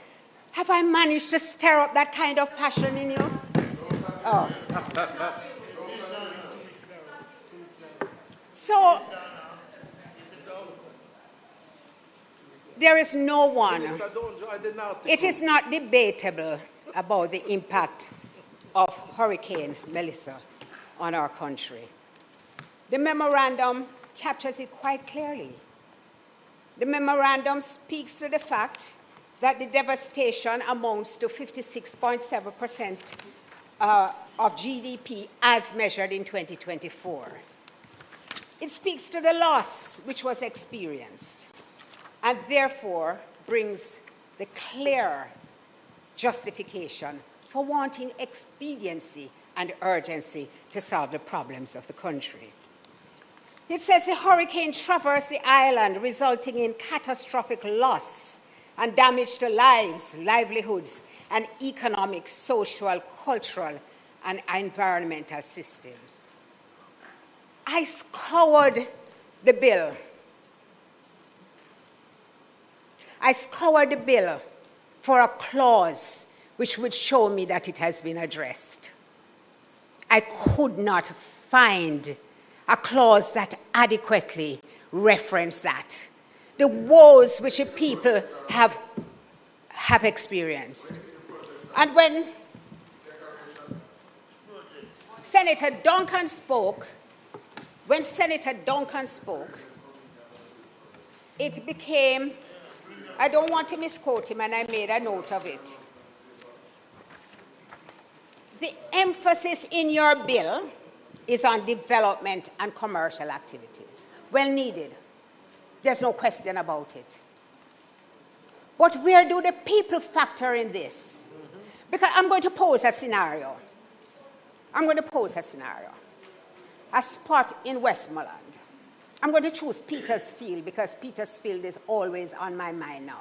Have I managed to stir up that kind of passion in you? Oh. So, there is no one. It is not debatable. about the impact of Hurricane Melissa on our country. The memorandum captures it quite clearly. The memorandum speaks to the fact that the devastation amounts to 56.7% of GDP as measured in 2024. It speaks to the loss which was experienced and therefore brings the clear justification for wanting expediency and urgency to solve the problems of the country. It says the hurricane traversed the island, resulting in catastrophic loss and damage to lives, livelihoods, and economic, social, cultural, and environmental systems. I scoured the bill. I scoured the bill for a clause which would show me that it has been addressed. I could not find a clause that adequately referenced that. The woes which the people have experienced. And when Senator Duncan spoke, it became, I don't want to misquote him, and I made a note of it. The emphasis in your bill is on development and commercial activities. Well needed. There's no question about it. But where do the people factor in this? Because I'm going to pose a scenario. A spot in Westmoreland. I'm going to choose Petersfield because Petersfield is always on my mind now.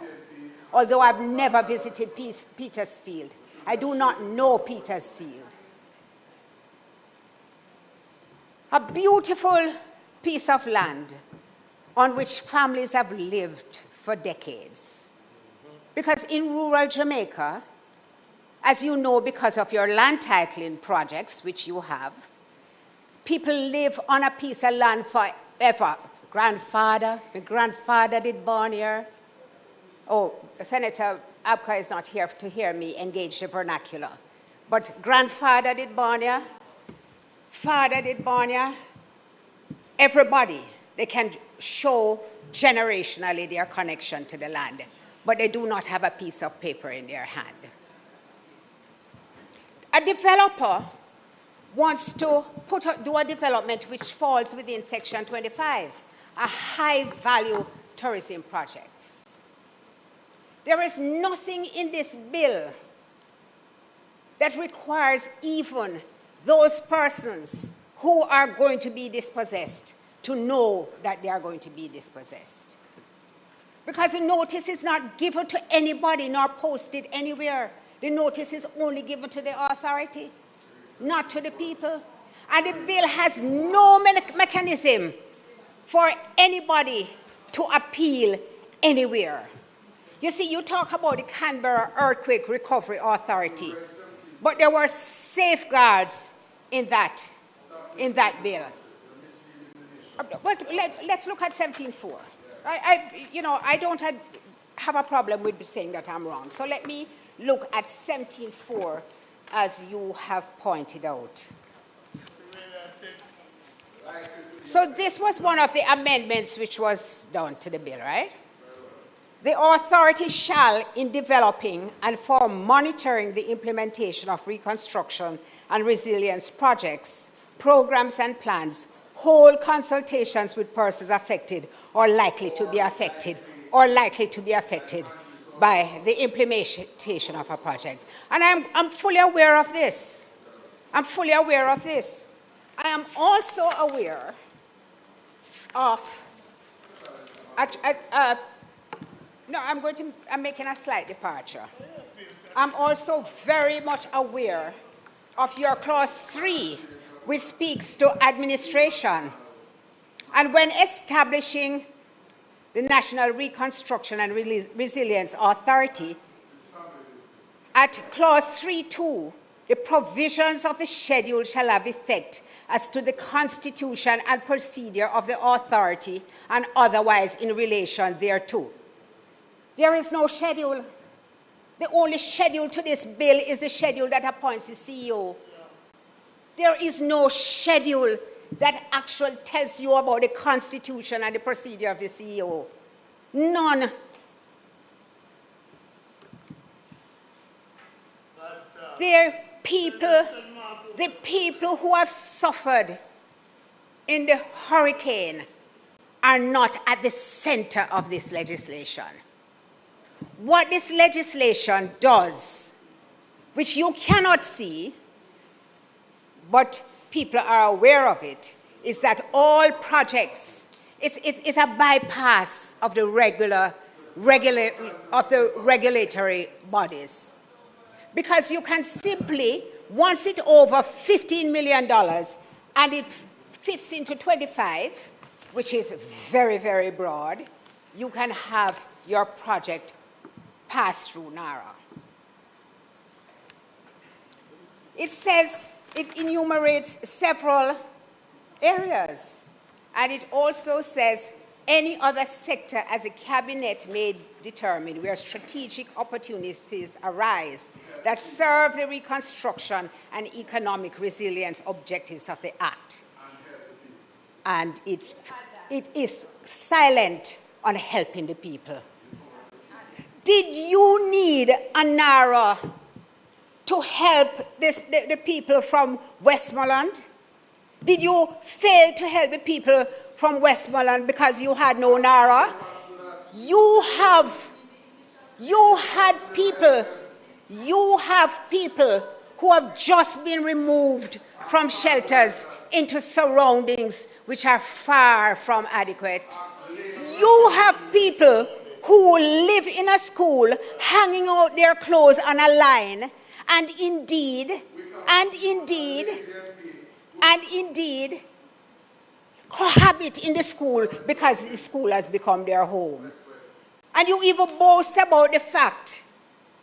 Although I've never visited Petersfield, I do not know Petersfield. A beautiful piece of land on which families have lived for decades. Because in rural Jamaica, as you know because of your land titling projects, which you have, people live on a piece of land forever. My grandfather did born here. Oh, Senator Abka is not here to hear me engage the vernacular. But grandfather did born here. Father did born here. Everybody, they can show generationally their connection to the land, but they do not have a piece of paper in their hand. A developer wants to do a development which falls within Section 25, a high-value tourism project. There is nothing in this bill that requires even those persons who are going to be dispossessed to know that they are going to be dispossessed. Because the notice is not given to anybody nor posted anywhere. The notice is only given to the authority, not to the people. And the bill has no mechanism for anybody to appeal anywhere. You see, you talk about the Canberra Earthquake Recovery Authority, but there were safeguards in that bill. But let's look at 17.4. I don't have a problem with saying that I'm wrong. So let me look at 17.4 as you have pointed out. So this was one of the amendments which was done to the bill, right? The authority shall, in developing and for monitoring the implementation of reconstruction and resilience projects, programs and plans, hold consultations with persons affected or likely to be affected by the implementation of a project. And I'm fully aware of this. I am also aware of, I'm making a slight departure. I'm also very much aware of your clause 3, which speaks to administration. And when establishing the National Reconstruction and Resilience Authority, at clause 3.2, the provisions of the schedule shall have effect as to the constitution and procedure of the authority and otherwise in relation thereto. There is no schedule. The only schedule to this bill is the schedule that appoints the CEO. There is no schedule that actually tells you about the constitution and the procedure of the CEO. None. The people who have suffered in the hurricane are not at the center of this legislation. What this legislation does, which you cannot see, but people are aware of it, is that all projects, it's a bypass of the regulatory bodies. Because you can simply, once it's over $15 million and it fits into 25, which is very, very broad, you can have your project pass through NaRRA. It says, it enumerates several areas, and it also says any other sector as a cabinet may determine where strategic opportunities arise that serve the reconstruction and economic resilience objectives of the Act. And it is silent on helping the people. Did you need a NaRRA to help the people from Westmoreland? Did you fail to help the people from Westmoreland because you had no NaRRA? You have people who have just been removed from shelters into surroundings which are far from adequate. You have people who live in a school hanging out their clothes on a line and indeed cohabit in the school because the school has become their home. And you even boast about the fact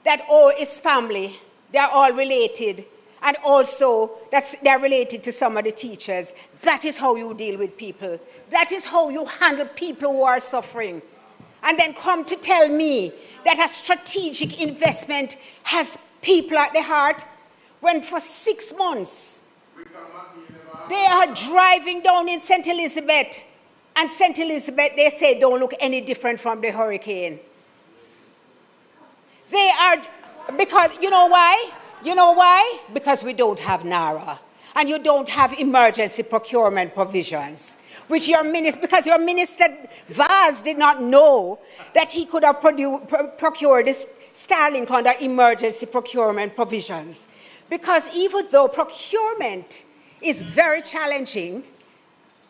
that, oh, it's family, they're all related, and also that they're related to some of the teachers. That is how you deal with people. That is how you handle people who are suffering. And then come to tell me that a strategic investment has people at the heart, when for 6 months they are driving down in St. Elizabeth, and St. Elizabeth, they say, don't look any different from the hurricane. They are, because, you know why? You know why? Because we don't have NaRRA, and you don't have emergency procurement provisions, which your minister, because your minister Vaz did not know that he could have procured this Starlink under emergency procurement provisions. Because even though procurement is very challenging,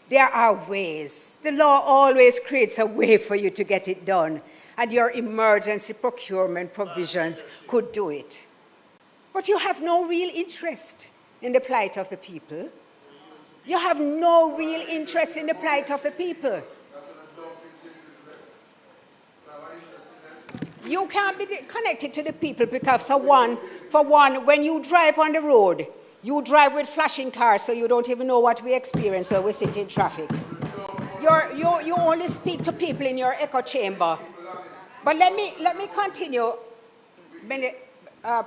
there are ways. The law always creates a way for you to get it done, and your emergency procurement provisions could do it. But you have no real interest in the plight of the people. You have no real interest in the plight of the people. You can't be connected to the people because, for one, when you drive on the road, you drive with flashing cars, so you don't even know what we experience when we sit in traffic. You only speak to people in your echo chamber. But let me continue,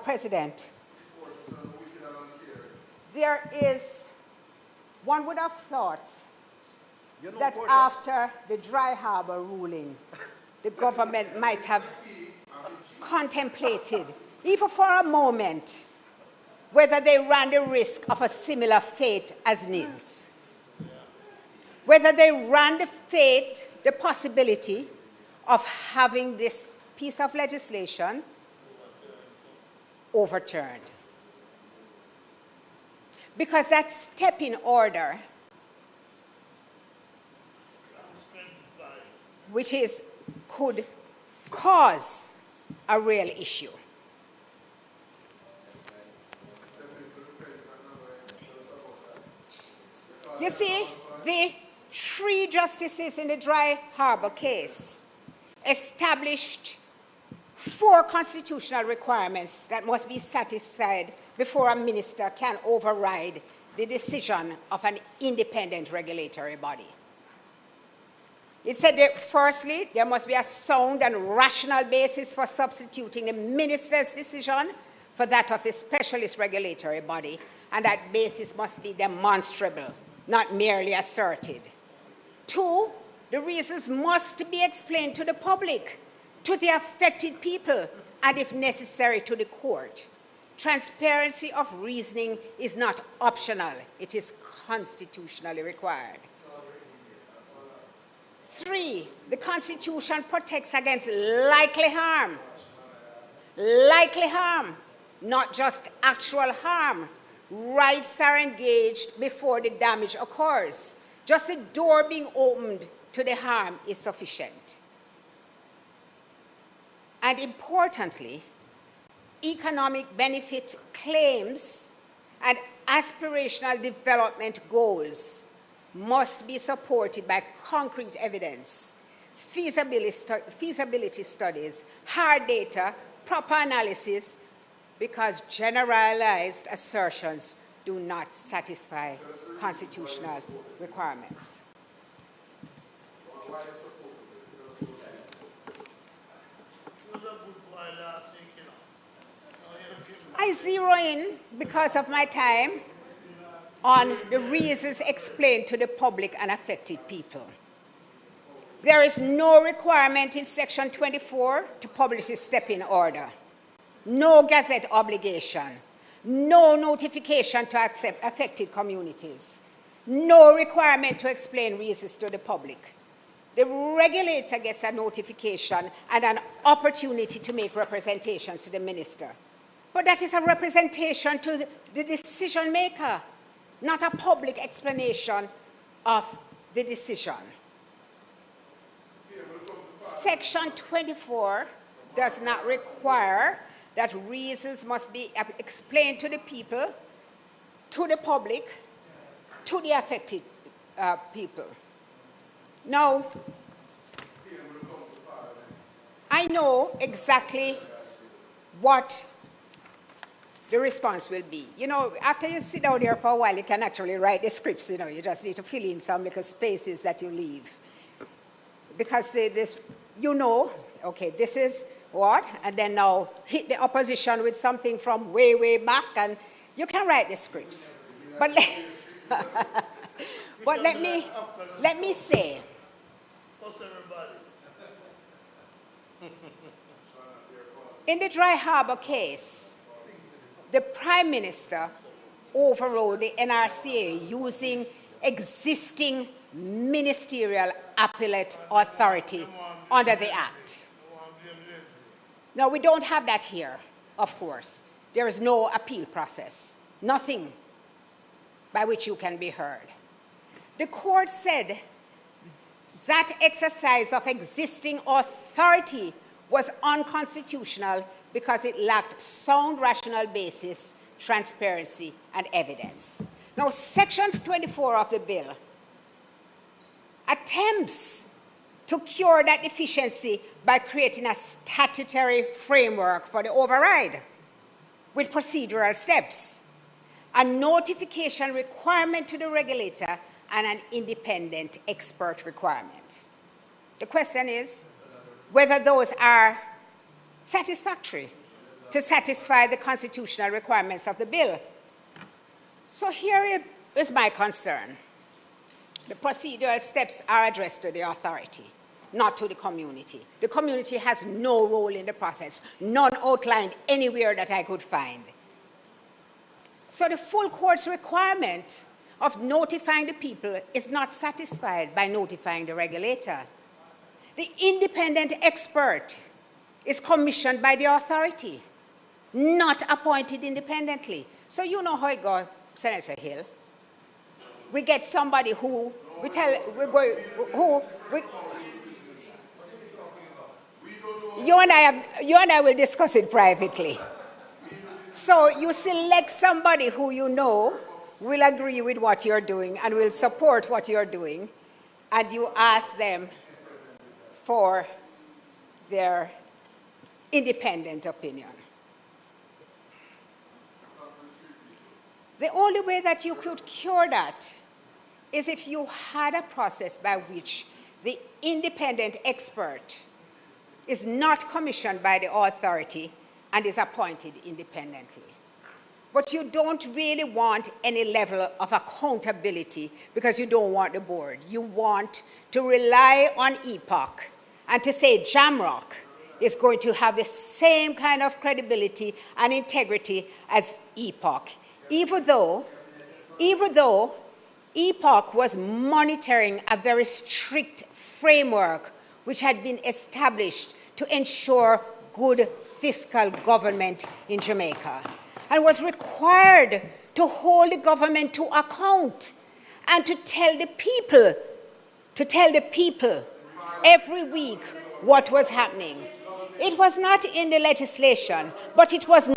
President. There is, one would have thought that after the dry harbor ruling, the government might have contemplated, even for a moment, whether they ran the risk of a similar fate as NIDS. Whether they ran the possibility of having this piece of legislation overturned. Because that step in order, which could cause a real issue. You see, the 3 justices in the Dry Harbor case established 4 constitutional requirements that must be satisfied before a minister can override the decision of an independent regulatory body. It said that firstly, there must be a sound and rational basis for substituting the minister's decision for that of the specialist regulatory body, and that basis must be demonstrable, not merely asserted. 2, the reasons must be explained to the public, to the affected people, and if necessary, to the court. Transparency of reasoning is not optional, it is constitutionally required. 3, the Constitution protects against likely harm. Likely harm, not just actual harm. Rights are engaged before the damage occurs. Just the door being opened to the harm is sufficient. And importantly, economic benefit claims and aspirational development goals must be supported by concrete evidence, feasibility studies, hard data, proper analysis, because generalized assertions do not satisfy constitutional requirements. I zero in, because of my time, on the reasons explained to the public and affected people. There is no requirement in Section 24 to publish a step-in order, no gazette obligation, no notification to affected communities, no requirement to explain reasons to the public. The regulator gets a notification and an opportunity to make representations to the minister. But that is a representation to the decision maker, not a public explanation of the decision. Section 24 does not require that reasons must be explained to the people, to the public, to the affected people. Now, I know exactly what the response will be. You know, after you sit down here for a while, you can actually write the scripts, you know, you just need to fill in some little spaces that you leave. Because this, you know, okay, this is what, and then now hit the opposition with something from way, way back, and you can write the scripts. But let me say, in the Dry Harbor case, the Prime Minister overrode the NRCA using existing ministerial appellate authority under the Act. Now, we don't have that here, of course. There is no appeal process, nothing by which you can be heard. The court said that exercise of existing authority was unconstitutional because it lacked sound rational basis, transparency, and evidence. Now, Section 24 of the bill attempts to cure that deficiency by creating a statutory framework for the override with procedural steps, a notification requirement to the regulator, and an independent expert requirement. The question is whether those are satisfactory to satisfy the constitutional requirements of the bill. So here is my concern. The procedural steps are addressed to the authority, not to the community. The community has no role in the process, none outlined anywhere that I could find. So the full court's requirement of notifying the people is not satisfied by notifying the regulator. The independent expert is commissioned by the authority, not appointed independently. So you know how it goes, Senator Hill. We get somebody who, you and I will discuss it privately. So you select somebody who you know will agree with what you're doing and will support what you're doing, and you ask them for their independent opinion. The only way that you could cure that is if you had a process by which the independent expert is not commissioned by the authority and is appointed independently. But you don't really want any level of accountability because you don't want the board. You want to rely on EPOC and to say Jamrock is going to have the same kind of credibility and integrity as EPOC, even though EPOC was monitoring a very strict framework which had been established to ensure good fiscal government in Jamaica, and was required to hold the government to account and to tell the people every week what was happening. It was not in the legislation, but it was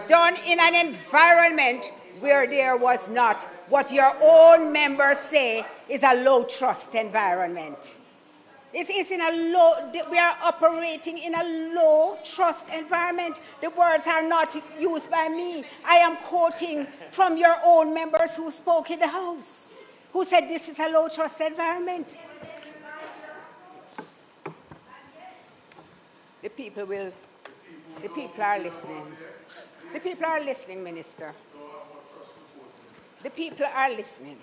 done in an environment where there was not what your own members say is a low trust environment. We are operating in a low trust environment. The words are not used by me. I am quoting from your own members who spoke in the House, who said this is a low trust environment. The people are listening. The people are listening, Minister. The people are listening.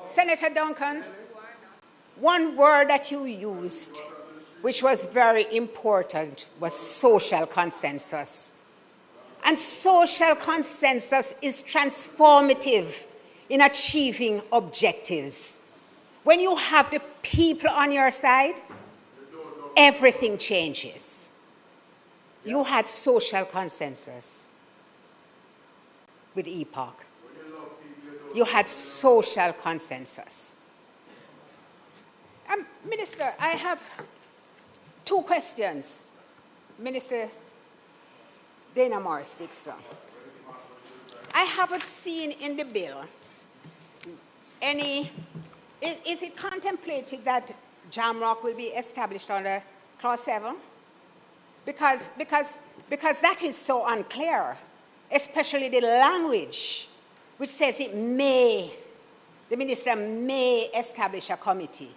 Senator Duncan, one word that you used, which was very important, was social consensus. And social consensus is transformative in achieving objectives. When you have the people on your side, everything changes. You had social consensus with EPOC. You had social consensus. Minister, I have two questions. Minister Dana Morris-Dixon. I haven't seen in the bill any, is it contemplated that Jamrock will be established under Clause 7? Because that is so unclear, especially the language, which says the minister may establish a committee.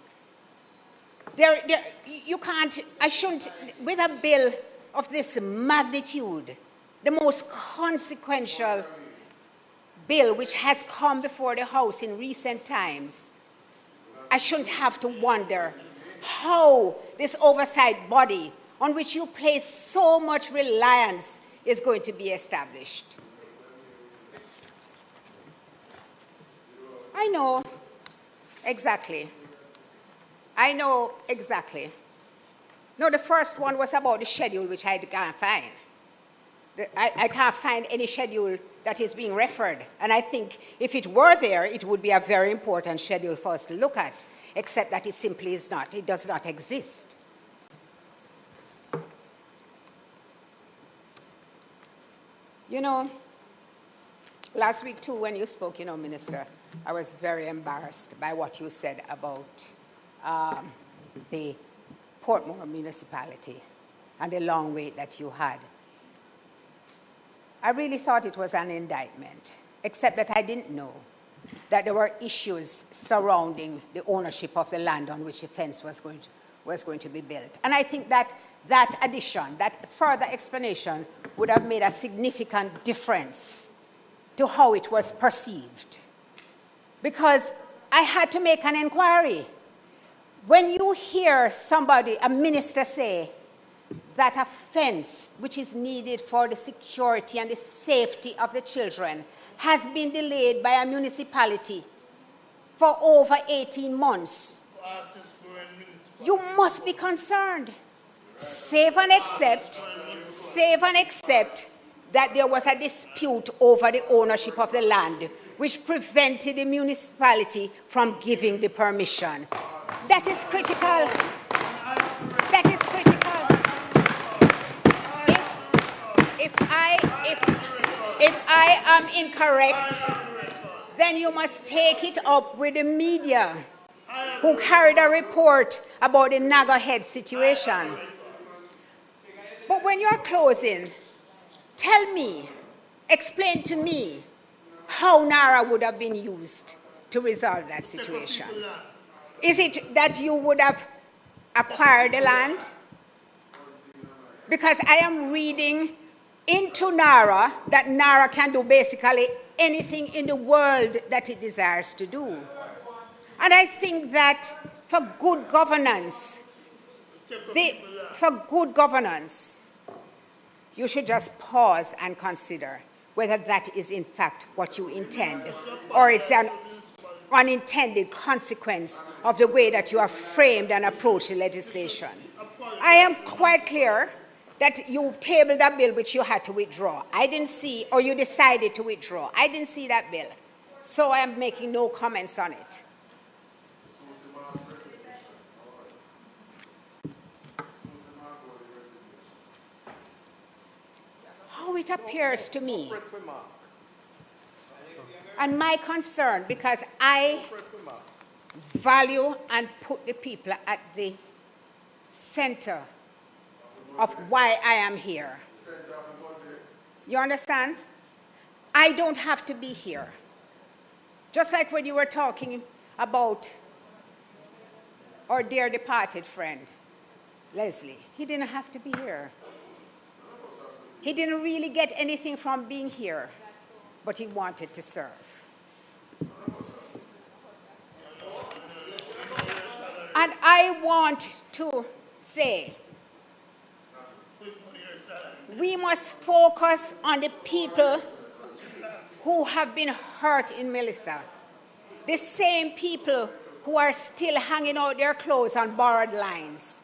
You can't, I shouldn't, with a bill of this magnitude, the most consequential bill which has come before the House in recent times, I shouldn't have to wonder how this oversight body on which you place so much reliance is going to be established. I know exactly. I know exactly. No, the first one was about the schedule, which I can't find. I can't find any schedule that is being referred. And I think if it were there, it would be a very important schedule for us to look at, except that it simply is not. It does not exist. You know, last week too, when you spoke, you know, Minister, I was very embarrassed by what you said about the Portmore municipality and the long wait that you had. I really thought it was an indictment, except that I didn't know that there were issues surrounding the ownership of the land on which the fence was going to be built. And I think that that addition, that further explanation would have made a significant difference to how it was perceived. Because I had to make an inquiry. When you hear somebody, a minister, say that a fence which is needed for the security and the safety of the children has been delayed by a municipality for over 18 months, you must be concerned. Save and accept that there was a dispute over the ownership of the land, which prevented the municipality from giving the permission. That is critical. That is critical. If I am incorrect, then you must take it up with the media, who carried a report about the NaRRA head situation. But when you're closing, tell me, explain to me how NaRRA would have been used to resolve that situation? Is it that you would have acquired the land? Because I am reading into NaRRA that NaRRA can do basically anything in the world that it desires to do. And I think that for good governance, you should just pause and consider whether that is in fact what you intend, or it's an unintended consequence of the way that you have framed and approached the legislation. I am quite clear that you tabled a bill which you had to withdraw. I didn't see, or you decided to withdraw. I didn't see that bill, so I am making no comments on it. How it appears to me, and my concern, because I value and put the people at the center of why I am here. You understand? I don't have to be here. Just like when you were talking about our dear departed friend, Leslie. He didn't have to be here. He didn't really get anything from being here, but he wanted to serve. And I want to say, we must focus on the people who have been hurt in Melissa. The same people who are still hanging out their clothes on borrowed lines.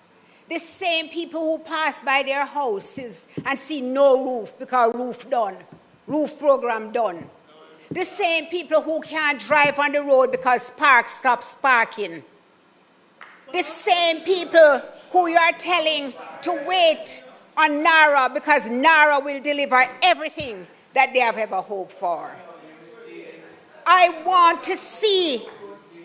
The same people who pass by their houses and see no roof because roof program done. The same people who can't drive on the road because Spark stops parking. The same people who you are telling to wait on NaRRA because NaRRA will deliver everything that they have ever hoped for. I want to see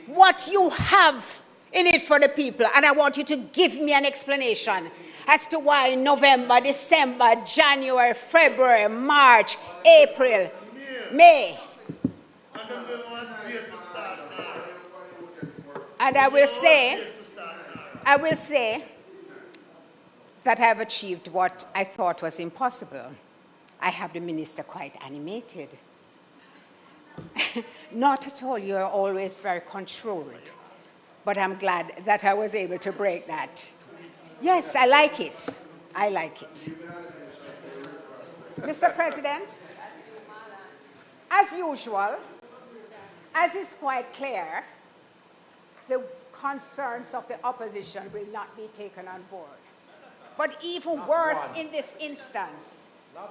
what you have in it for the people, and I want you to give me an explanation as to why November, December, January, February, March, April, May. And I will say that I have achieved what I thought was impossible. I have the minister quite animated. Not at all, you are always very controlled. But I'm glad that I was able to break that. Yes, I like it. I like it. Mr. President, as usual, as is quite clear, the concerns of the opposition will not be taken on board. But even worse in this instance,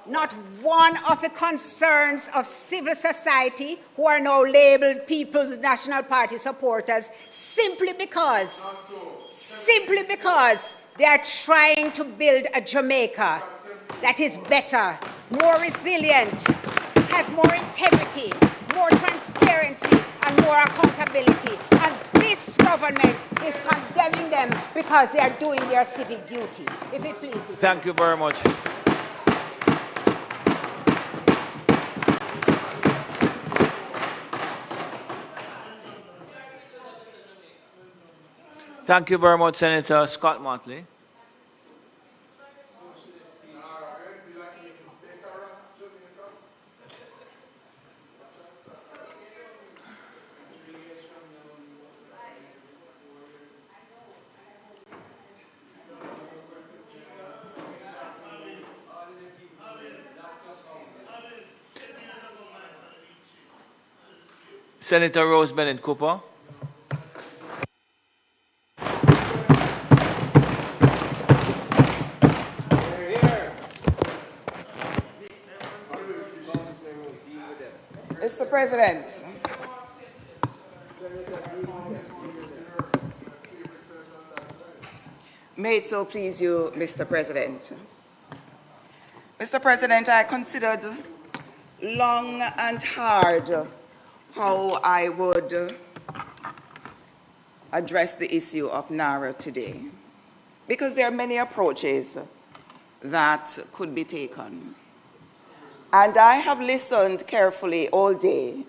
not one of the concerns of civil society, who are now labeled People's National Party supporters, simply because they are trying to build a Jamaica that is better, more resilient, has more integrity, more transparency, and more accountability. And this government is condemning them because they are doing their civic duty. If it pleases you. Thank you very much. Thank you very much, Senator Scott Motley. Senator Rose Bennett Cooper. Mr. President, may it so please you, Mr. President. Mr. President, I considered long and hard how I would address the issue of NaRRA today, because there are many approaches that could be taken. And I have listened carefully all day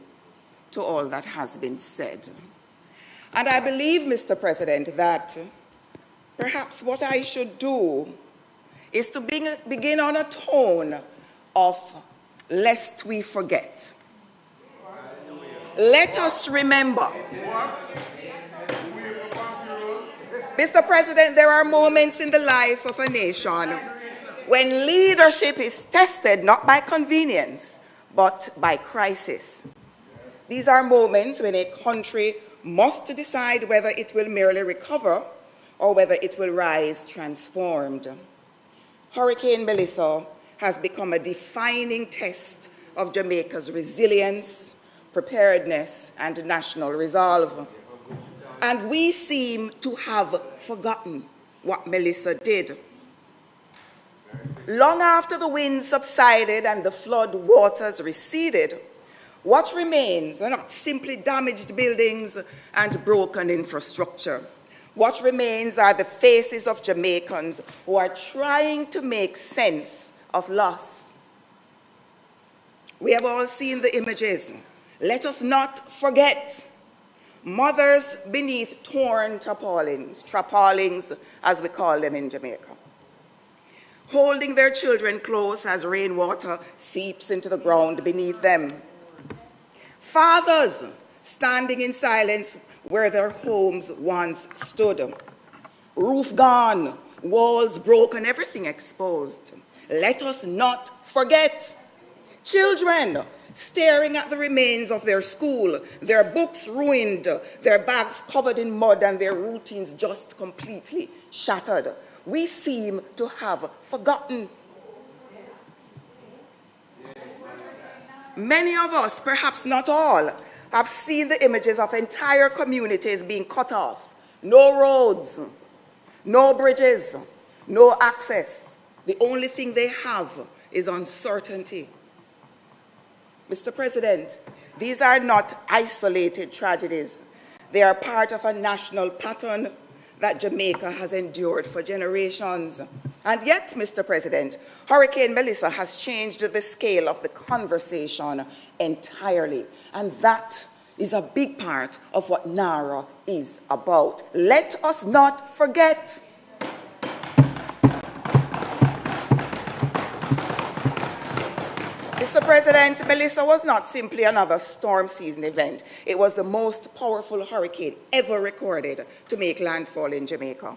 to all that has been said. And I believe, Mr. President, that perhaps what I should do is to begin on a tone of lest we forget. Let us remember. Mr. President, there are moments in the life of a nation when leadership is tested not by convenience, but by crisis. These are moments when a country must decide whether it will merely recover or whether it will rise transformed. Hurricane Melissa has become a defining test of Jamaica's resilience, preparedness, and national resolve. And we seem to have forgotten what Melissa did. Long after the winds subsided and the flood waters receded, what remains are not simply damaged buildings and broken infrastructure. What remains are the faces of Jamaicans who are trying to make sense of loss. We have all seen the images. Let us not forget. Mothers beneath torn tarpaulins, as we call them in Jamaica, holding their children close as rainwater seeps into the ground beneath them. Fathers standing in silence where their homes once stood. Roof gone, walls broken, everything exposed. Let us not forget. Children staring at the remains of their school, their books ruined, their bags covered in mud, and their routines just completely shattered. We seem to have forgotten. Many of us, perhaps not all, have seen the images of entire communities being cut off. No roads, no bridges, no access. The only thing they have is uncertainty. Mr. President, these are not isolated tragedies. They are part of a national pattern that Jamaica has endured for generations. And yet, Mr. President, Hurricane Melissa has changed the scale of the conversation entirely. And that is a big part of what NaRRA is about. Let us not forget. Mr. President, Melissa was not simply another storm season event. It was the most powerful hurricane ever recorded to make landfall in Jamaica.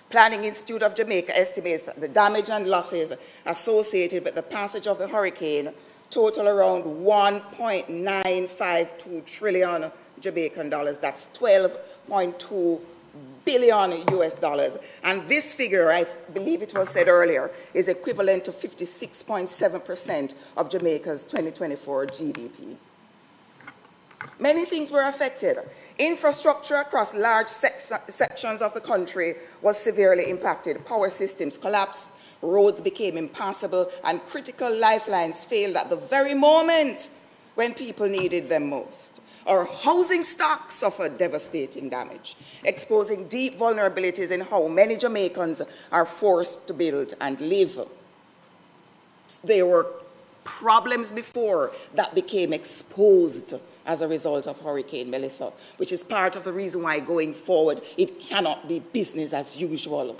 Planning Institute of Jamaica estimates that the damage and losses associated with the passage of the hurricane total around 1.952 trillion Jamaican dollars. That's 12.2 billion US dollars. And this figure, I believe it was said earlier, is equivalent to 56.7% of Jamaica's 2024 GDP. Many things were affected. Infrastructure across large sections of the country was severely impacted. Power systems collapsed, roads became impassable, and critical lifelines failed at the very moment when people needed them most. Our housing stock suffered devastating damage, exposing deep vulnerabilities in how many Jamaicans are forced to build and live. There were problems before that became exposed as a result of Hurricane Melissa, which is part of the reason why going forward it cannot be business as usual.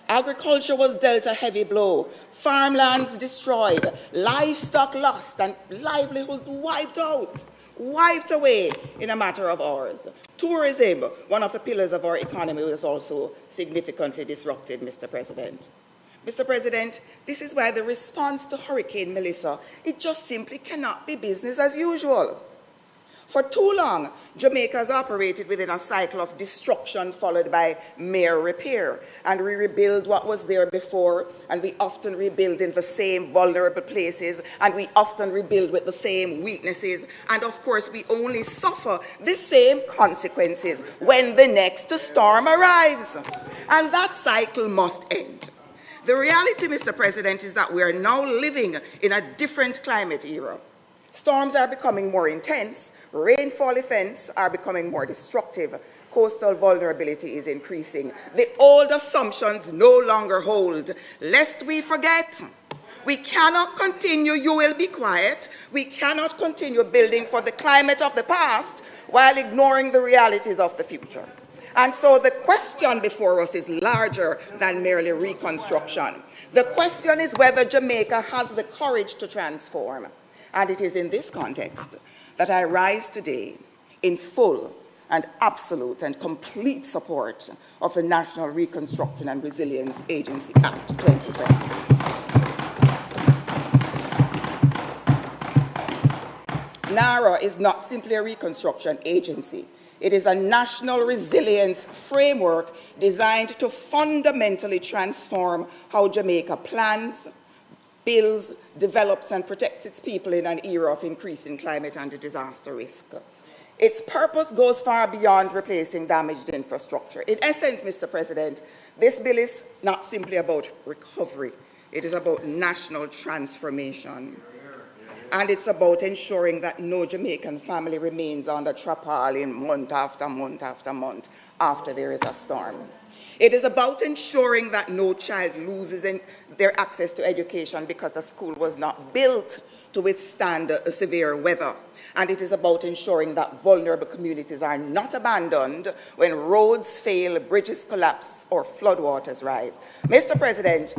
Agriculture was dealt a heavy blow, farmlands destroyed, livestock lost, and livelihoods wiped away in a matter of hours. Tourism, one of the pillars of our economy, was also significantly disrupted, Mr. President. Mr. President, this is why the response to Hurricane Melissa, it just simply cannot be business as usual. For too long, Jamaica has operated within a cycle of destruction followed by mere repair. And we rebuild what was there before, and we often rebuild in the same vulnerable places, and we often rebuild with the same weaknesses. And of course, we only suffer the same consequences when the next storm arrives. And that cycle must end. The reality, Mr. President, is that we are now living in a different climate era. Storms are becoming more intense, rainfall events are becoming more destructive, coastal vulnerability is increasing. The old assumptions no longer hold. Lest we forget, We cannot continue, you will be quiet, we cannot continue building for the climate of the past while ignoring the realities of the future. And so the question before us is larger than merely reconstruction. The question is whether Jamaica has the courage to transform. And it is in this context that I rise today in full and absolute and complete support of the National Reconstruction and Resilience Agency Act 2026. NaRRA is not simply a reconstruction agency. It is a national resilience framework designed to fundamentally transform how Jamaica plans, builds, develops, and protects its people in an era of increasing climate and disaster risk. Its purpose goes far beyond replacing damaged infrastructure. In essence, Mr. President, this bill is not simply about recovery. It is about national transformation. And it's about ensuring that no Jamaican family remains under tarpaulin month after month after month after there is a storm. It is about ensuring that no child loses their access to education because the school was not built to withstand severe weather. And it is about ensuring that vulnerable communities are not abandoned when roads fail, bridges collapse, or floodwaters rise. Mr. President,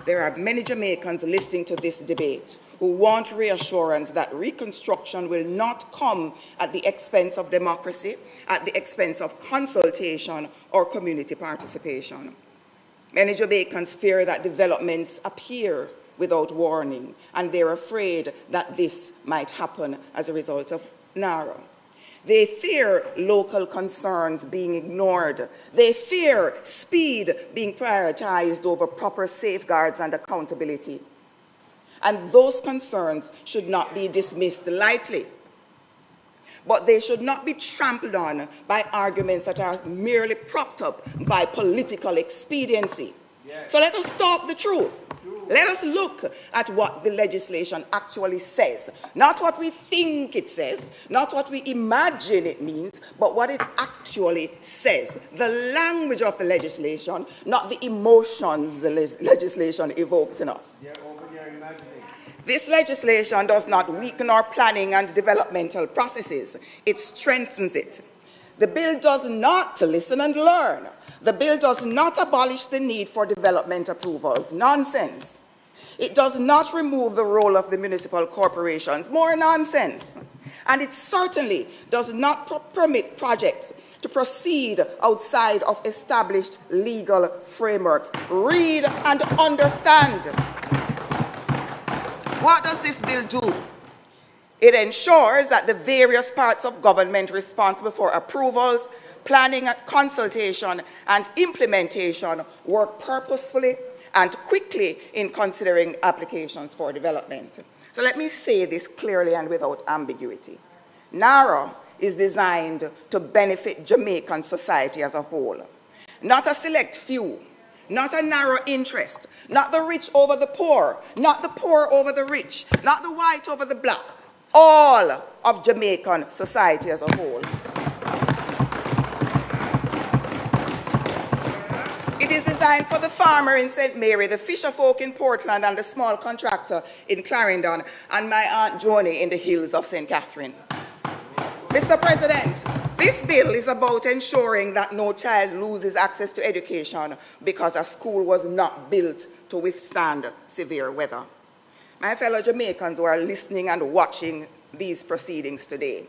there are many Jamaicans listening to this debate who want reassurance that reconstruction will not come at the expense of democracy, at the expense of consultation or community participation. Many Jamaicans fear that developments appear without warning, and they're afraid that this might happen as a result of NaRRA. They fear local concerns being ignored. They fear speed being prioritized over proper safeguards and accountability. And those concerns should not be dismissed lightly. But they should not be trampled on by arguments that are merely propped up by political expediency. Yes. So let us talk the truth. Let us look at what the legislation actually says. Not what we think it says, not what we imagine it means, but what it actually says. The language of the legislation, not the emotions the legislation evokes in us. This legislation does not weaken our planning and developmental processes. It strengthens it. The bill does not listen and learn. The bill does not abolish the need for development approvals. Nonsense. It does not remove the role of the municipal corporations. More nonsense. And it certainly does not permit projects to proceed outside of established legal frameworks. Read and understand. What does this bill do? It ensures that the various parts of government responsible for approvals, planning, consultation, and implementation work purposefully and quickly in considering applications for development. So let me say this clearly and without ambiguity. NaRRA is designed to benefit Jamaican society as a whole, not a select few, not a narrow interest, not the rich over the poor, not the poor over the rich, not the white over the black, all of Jamaican society as a whole. It is designed for the farmer in St. Mary, the fisherfolk in Portland, and the small contractor in Clarendon, and my Aunt Joni in the hills of St. Catherine. Mr. President, this bill is about ensuring that no child loses access to education because a school was not built to withstand severe weather. My fellow Jamaicans who are listening and watching these proceedings today,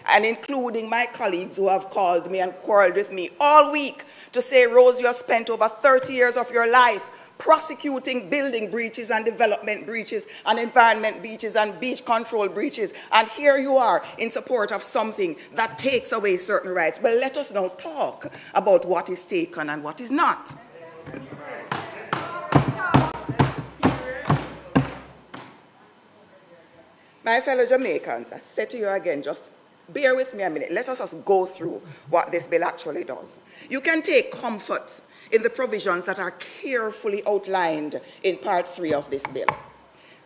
and including my colleagues who have called me and quarreled with me all week to say, Rose, you have spent over 30 years of your life prosecuting building breaches and development breaches and environment breaches and beach control breaches, and here you are in support of something that takes away certain rights. But let us now talk about what is taken and what is not. My fellow Jamaicans, I say to you again, just bear with me a minute. Let us just go through what this bill actually does. You can take comfort in the provisions that are carefully outlined in Part 3 of this bill.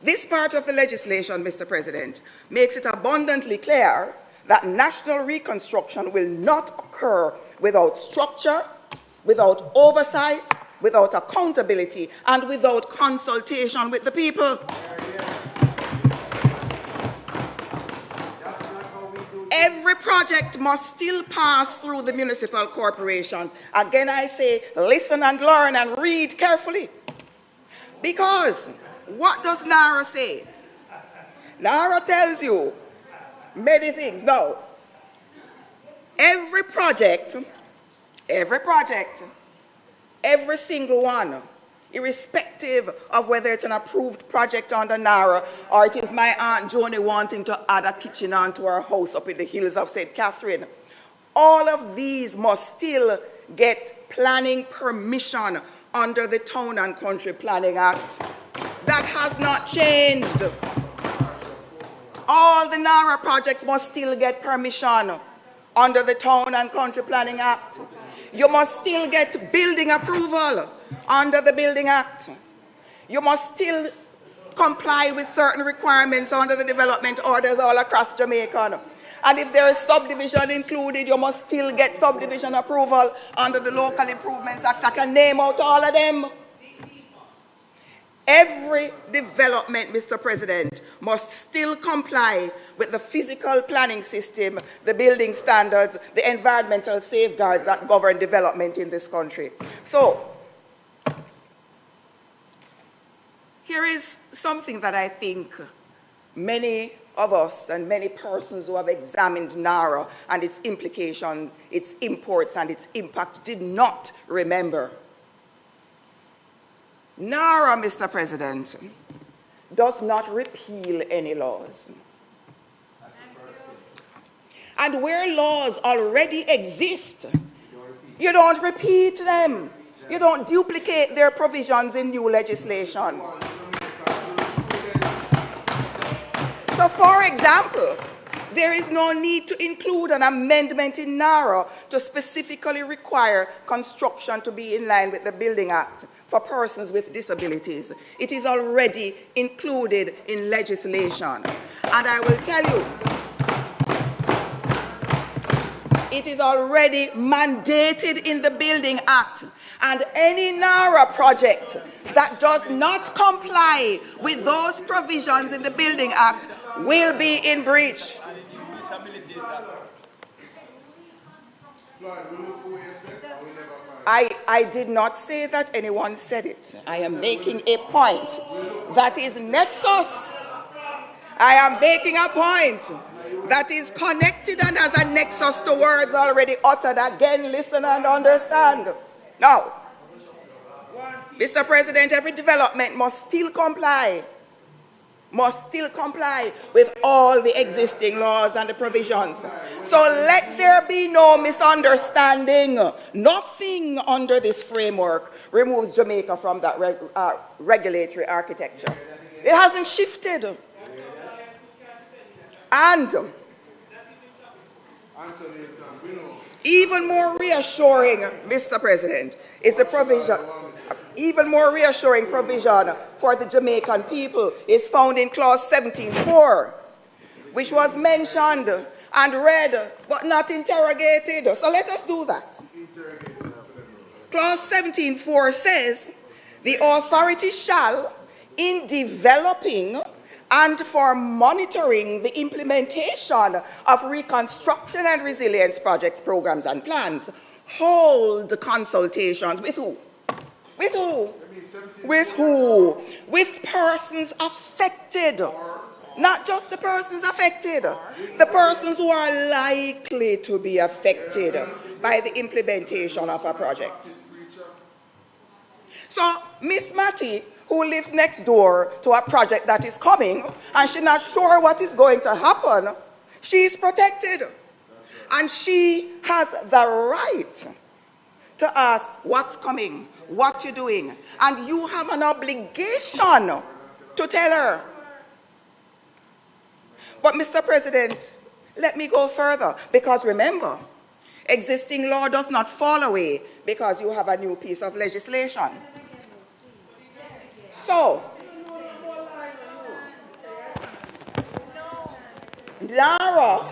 This part of the legislation, Mr. President, makes it abundantly clear that national reconstruction will not occur without structure, without oversight, without accountability, and without consultation with the people. Every project must still pass through the municipal corporations. Again, I say, listen and learn and read carefully. Because what does NaRRA say? NaRRA tells you many things. Now, every project, every single one, irrespective of whether it's an approved project under NaRRA or it is my Aunt Joni wanting to add a kitchen onto her house up in the hills of St. Catherine, all of these must still get planning permission under the Town and Country Planning Act. That has not changed. All the NaRRA projects must still get permission under the Town and Country Planning Act. You must still get building approval under the Building Act. You must still comply with certain requirements under the development orders all across Jamaica. And if there is subdivision included, you must still get subdivision approval under the Local Improvements Act. I can name out all of them. Every development, Mr. President, must still comply with the physical planning system, the building standards, the environmental safeguards that govern development in this country. So, here is something that I think many of us and many persons who have examined NaRRA and its implications, its imports and its impact did not remember. NaRRA, Mr. President, does not repeal any laws. And where laws already exist, you don't repeat them. You don't duplicate their provisions in new legislation. So, for example, there is no need to include an amendment in NaRRA to specifically require construction to be in line with the Building Act for persons with disabilities. It is already included in legislation. And I will tell you, it is already mandated in the Building Act. And any NaRRA project that does not comply with those provisions in the Building Act will be in breach. I did not say that anyone said it. I am making a point that is nexus. I am making a point that is connected and has a nexus to words already uttered. Again, listen and understand. Now, Mr. President, every development must still comply with all the existing laws and the provisions. So let there be no misunderstanding. Nothing under this framework removes Jamaica from that regulatory architecture. It hasn't shifted. And even more reassuring, Mr. President, is the provision. Even more reassuring provision for the Jamaican people is found in Clause 17.4, which was mentioned and read but not interrogated. So let us do that. Clause 17.4 says, the authority shall, in developing and for monitoring the implementation of reconstruction and resilience projects, programs, and plans, hold consultations with who? With who? With who? With persons affected. Not just the persons affected, the persons who are likely to be affected by the implementation of a project. So, Miss Matty, who lives next door to a project that is coming, and she's not sure what is going to happen, she's protected. And she has the right to ask what's coming, what you're doing, and you have an obligation to tell her. But Mr. President, let me go further, because remember, existing law does not fall away because you have a new piece of legislation. So, NaRRA,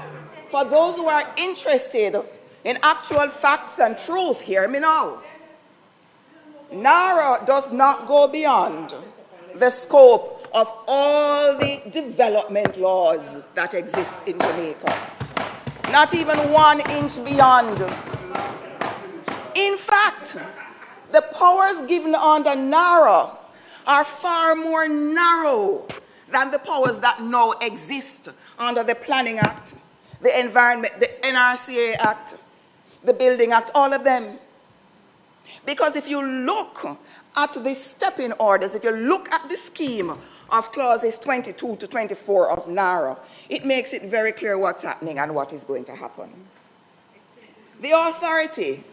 for those who are interested in actual facts and truth, hear me now. NaRRA does not go beyond the scope of all the development laws that exist in Jamaica. Not even 1 inch beyond. In fact, the powers given under NaRRA are far more narrow than the powers that now exist under the Planning Act, the Environment, the NRCA Act, the Building Act, all of them. Because if you look at the stepping orders, if you look at the scheme of clauses 22 to 24 of NaRRA, it makes it very clear what's happening and what is going to happen. The authority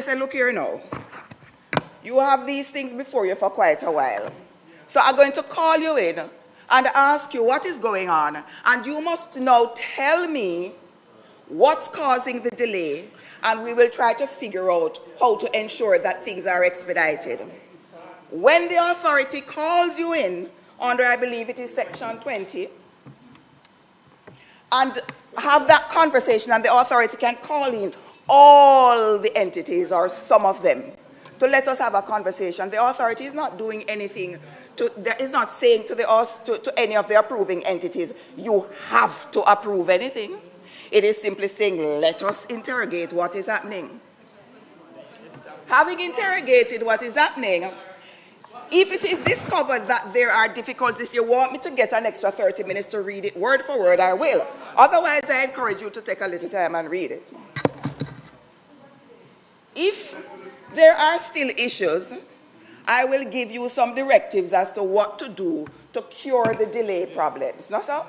said, look here now, you have these things before you for quite a while. So I'm going to call you in and ask you what is going on, and you must now tell me what's causing the delay, and we will try to figure out how to ensure that things are expedited. When the authority calls you in, under, I believe it is section 20, and have that conversation, and the authority can call in all the entities or some of them to let us have a conversation. The authority is not doing anything, is not saying to any of the approving entities, you have to approve anything. It is simply saying, let us interrogate what is happening. Having interrogated what is happening, if it is discovered that there are difficulties, if you want me to get an extra 30 minutes to read it word for word, I will. Otherwise, I encourage you to take a little time and read it. If there are still issues, I will give you some directives as to what to do to cure the delay problems. Not so?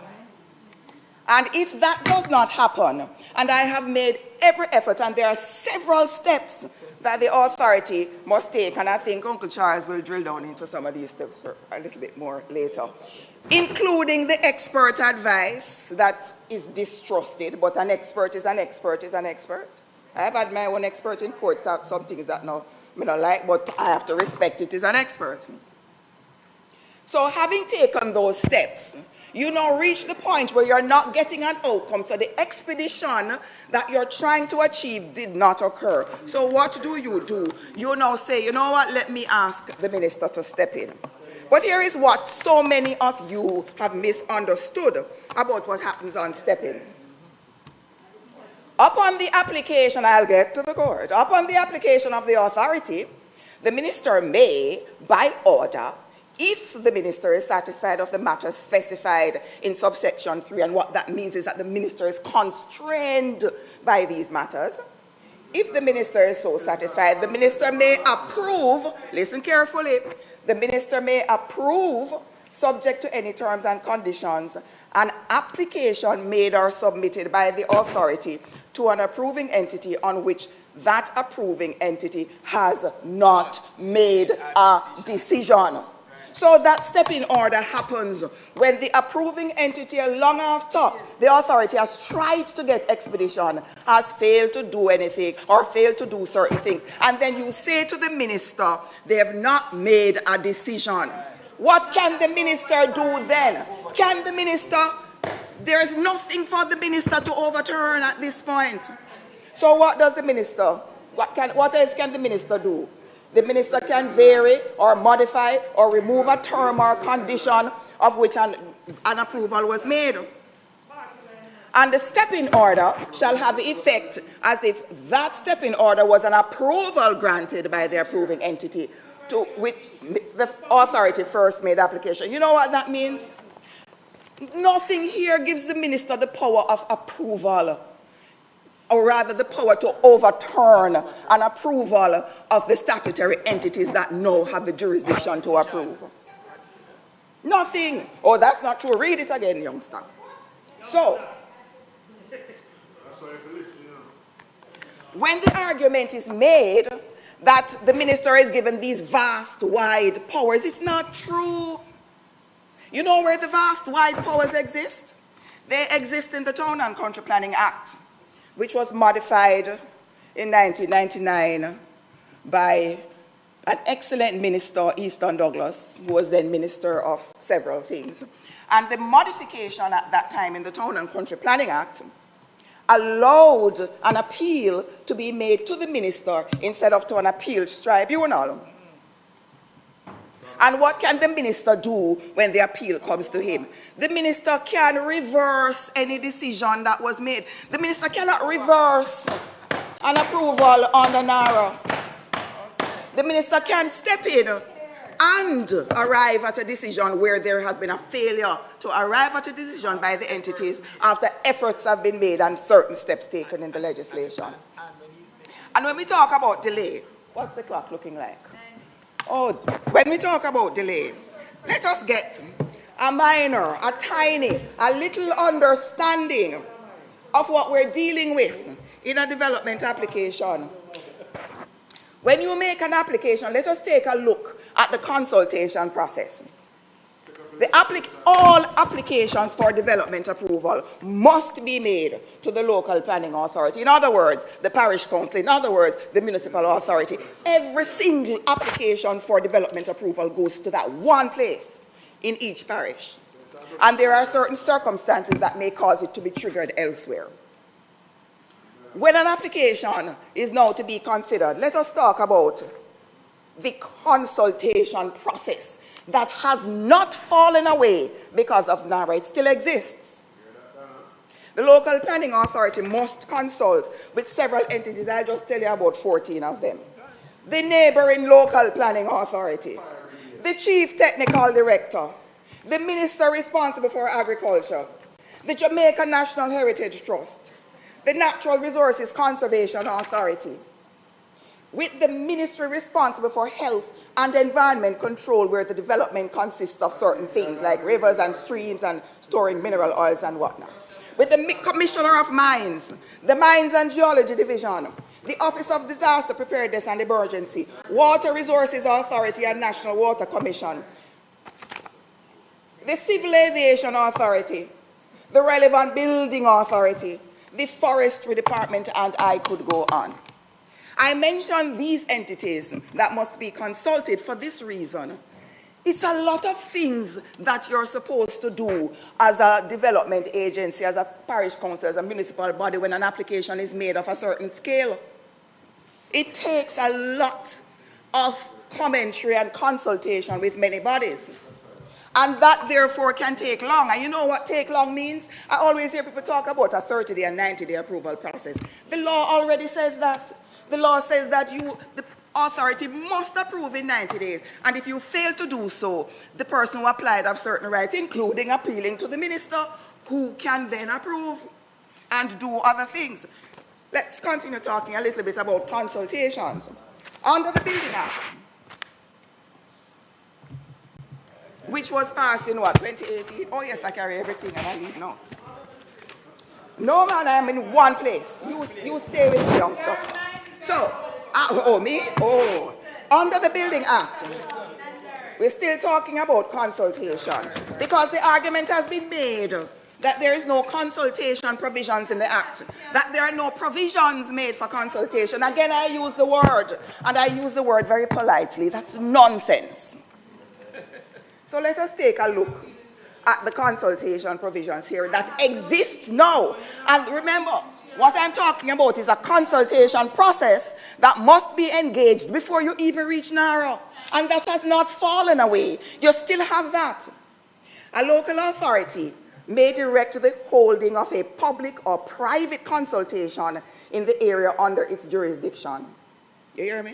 And if that does not happen, and I have made every effort, and there are several steps that the authority must take, and I think Uncle Charles will drill down into some of these steps a little bit more later, including the expert advice that is distrusted, but an expert is an expert is an expert. I have had my own expert in court talk some things that I don't like, but I have to respect it as an expert. So having taken those steps, you now reach the point where you're not getting an outcome. So the expedition that you're trying to achieve did not occur. So what do? You now say, you know what, let me ask the minister to step in. But here is what so many of you have misunderstood about what happens on step in. Upon the application, I'll get to the court, upon the application of the authority, the minister may, by order, if the minister is satisfied of the matter specified in subsection 3, and what that means is that the minister is constrained by these matters, if the minister is so satisfied, the minister may approve, listen carefully, the minister may approve, subject to any terms and conditions, an application made or submitted by the authority to an approving entity on which that approving entity has not made a decision. So that step-in order happens when the approving entity, long after the authority has tried to get expedition, has failed to do anything or failed to do certain things. And then you say to the minister, they have not made a decision. What can the minister do then? Can the minister, there is nothing for the minister to overturn at this point. So what does the minister, what else can the minister do? The minister can vary or modify or remove a term or condition of which an approval was made. And the step-in order shall have effect as if that step-in order was an approval granted by the approving entity to which the authority first made application. You know what that means? Nothing here gives the minister the power of approval, or rather the power to overturn an approval of the statutory entities that now have the jurisdiction to approve. Nothing. Oh, that's not true. Read this again, youngster. So, when the argument is made that the minister is given these vast, wide powers, it's not true. You know where the vast, wide powers exist? They exist in the Town and Country Planning Act, which was modified in 1999 by an excellent minister, Easton Douglas, who was then minister of several things. And the modification at that time in the Town and Country Planning Act allowed an appeal to be made to the minister instead of to an appeals tribunal. And what can the minister do when the appeal comes to him? The minister can reverse any decision that was made. The minister cannot reverse an approval on the NaRRA. The minister can step in and arrive at a decision where there has been a failure to arrive at a decision by the entities after efforts have been made and certain steps taken in the legislation. And when we talk about delay, what's the clock looking like? Oh, when we talk about delay, let us get a minor, a tiny, a little understanding of what we're dealing with in a development application. When you make an application, let us take a look at the consultation process. All applications for development approval must be made to the local planning authority. In other words, the parish council. In other words, the municipal authority. Every single application for development approval goes to that one place in each parish. And there are certain circumstances that may cause it to be triggered elsewhere. When an application is now to be considered, let us talk about the consultation process that has not fallen away because of NaRRA. It still exists. The local planning authority must consult with several entities. I'll just tell you about 14 of them. The neighboring local planning authority, the chief technical director, the minister responsible for agriculture, the Jamaica National Heritage Trust, the Natural Resources Conservation Authority, with the ministry responsible for health and environment control, where the development consists of certain things like rivers and streams and storing mineral oils and whatnot. With the Commissioner of Mines, the Mines and Geology Division, the Office of Disaster Preparedness and Emergency, Water Resources Authority and National Water Commission, the Civil Aviation Authority, the Relevant Building Authority, the Forestry Department, and I could go on. I mention these entities that must be consulted for this reason. It's a lot of things that you're supposed to do as a development agency, as a parish council, as a municipal body when an application is made of a certain scale. It takes a lot of commentary and consultation with many bodies. And that, therefore, can take long. And you know what take long means? I always hear people talk about a 30-day and 90-day approval process. The law already says that. The law says that the authority must approve in 90 days. And if you fail to do so, the person who applied have certain rights, including appealing to the minister, who can then approve and do other things. Let's continue talking a little bit about consultations. Under the Building Act, which was passed in what, 2018? Oh yes, I carry everything and I leave now. No man, I am in one place. You stay with me, youngster. So, me? Oh, under the Building Act, we're still talking about consultation because the argument has been made that there is no consultation provisions in the Act, that there are no provisions made for consultation. Again, I use the word, and I use the word very politely. That's nonsense. So let us take a look at the consultation provisions here that exists now. And remember, what I'm talking about is a consultation process that must be engaged before you even reach NaRRA. And that has not fallen away. You still have that. A local authority may direct the holding of a public or private consultation in the area under its jurisdiction. You hear me?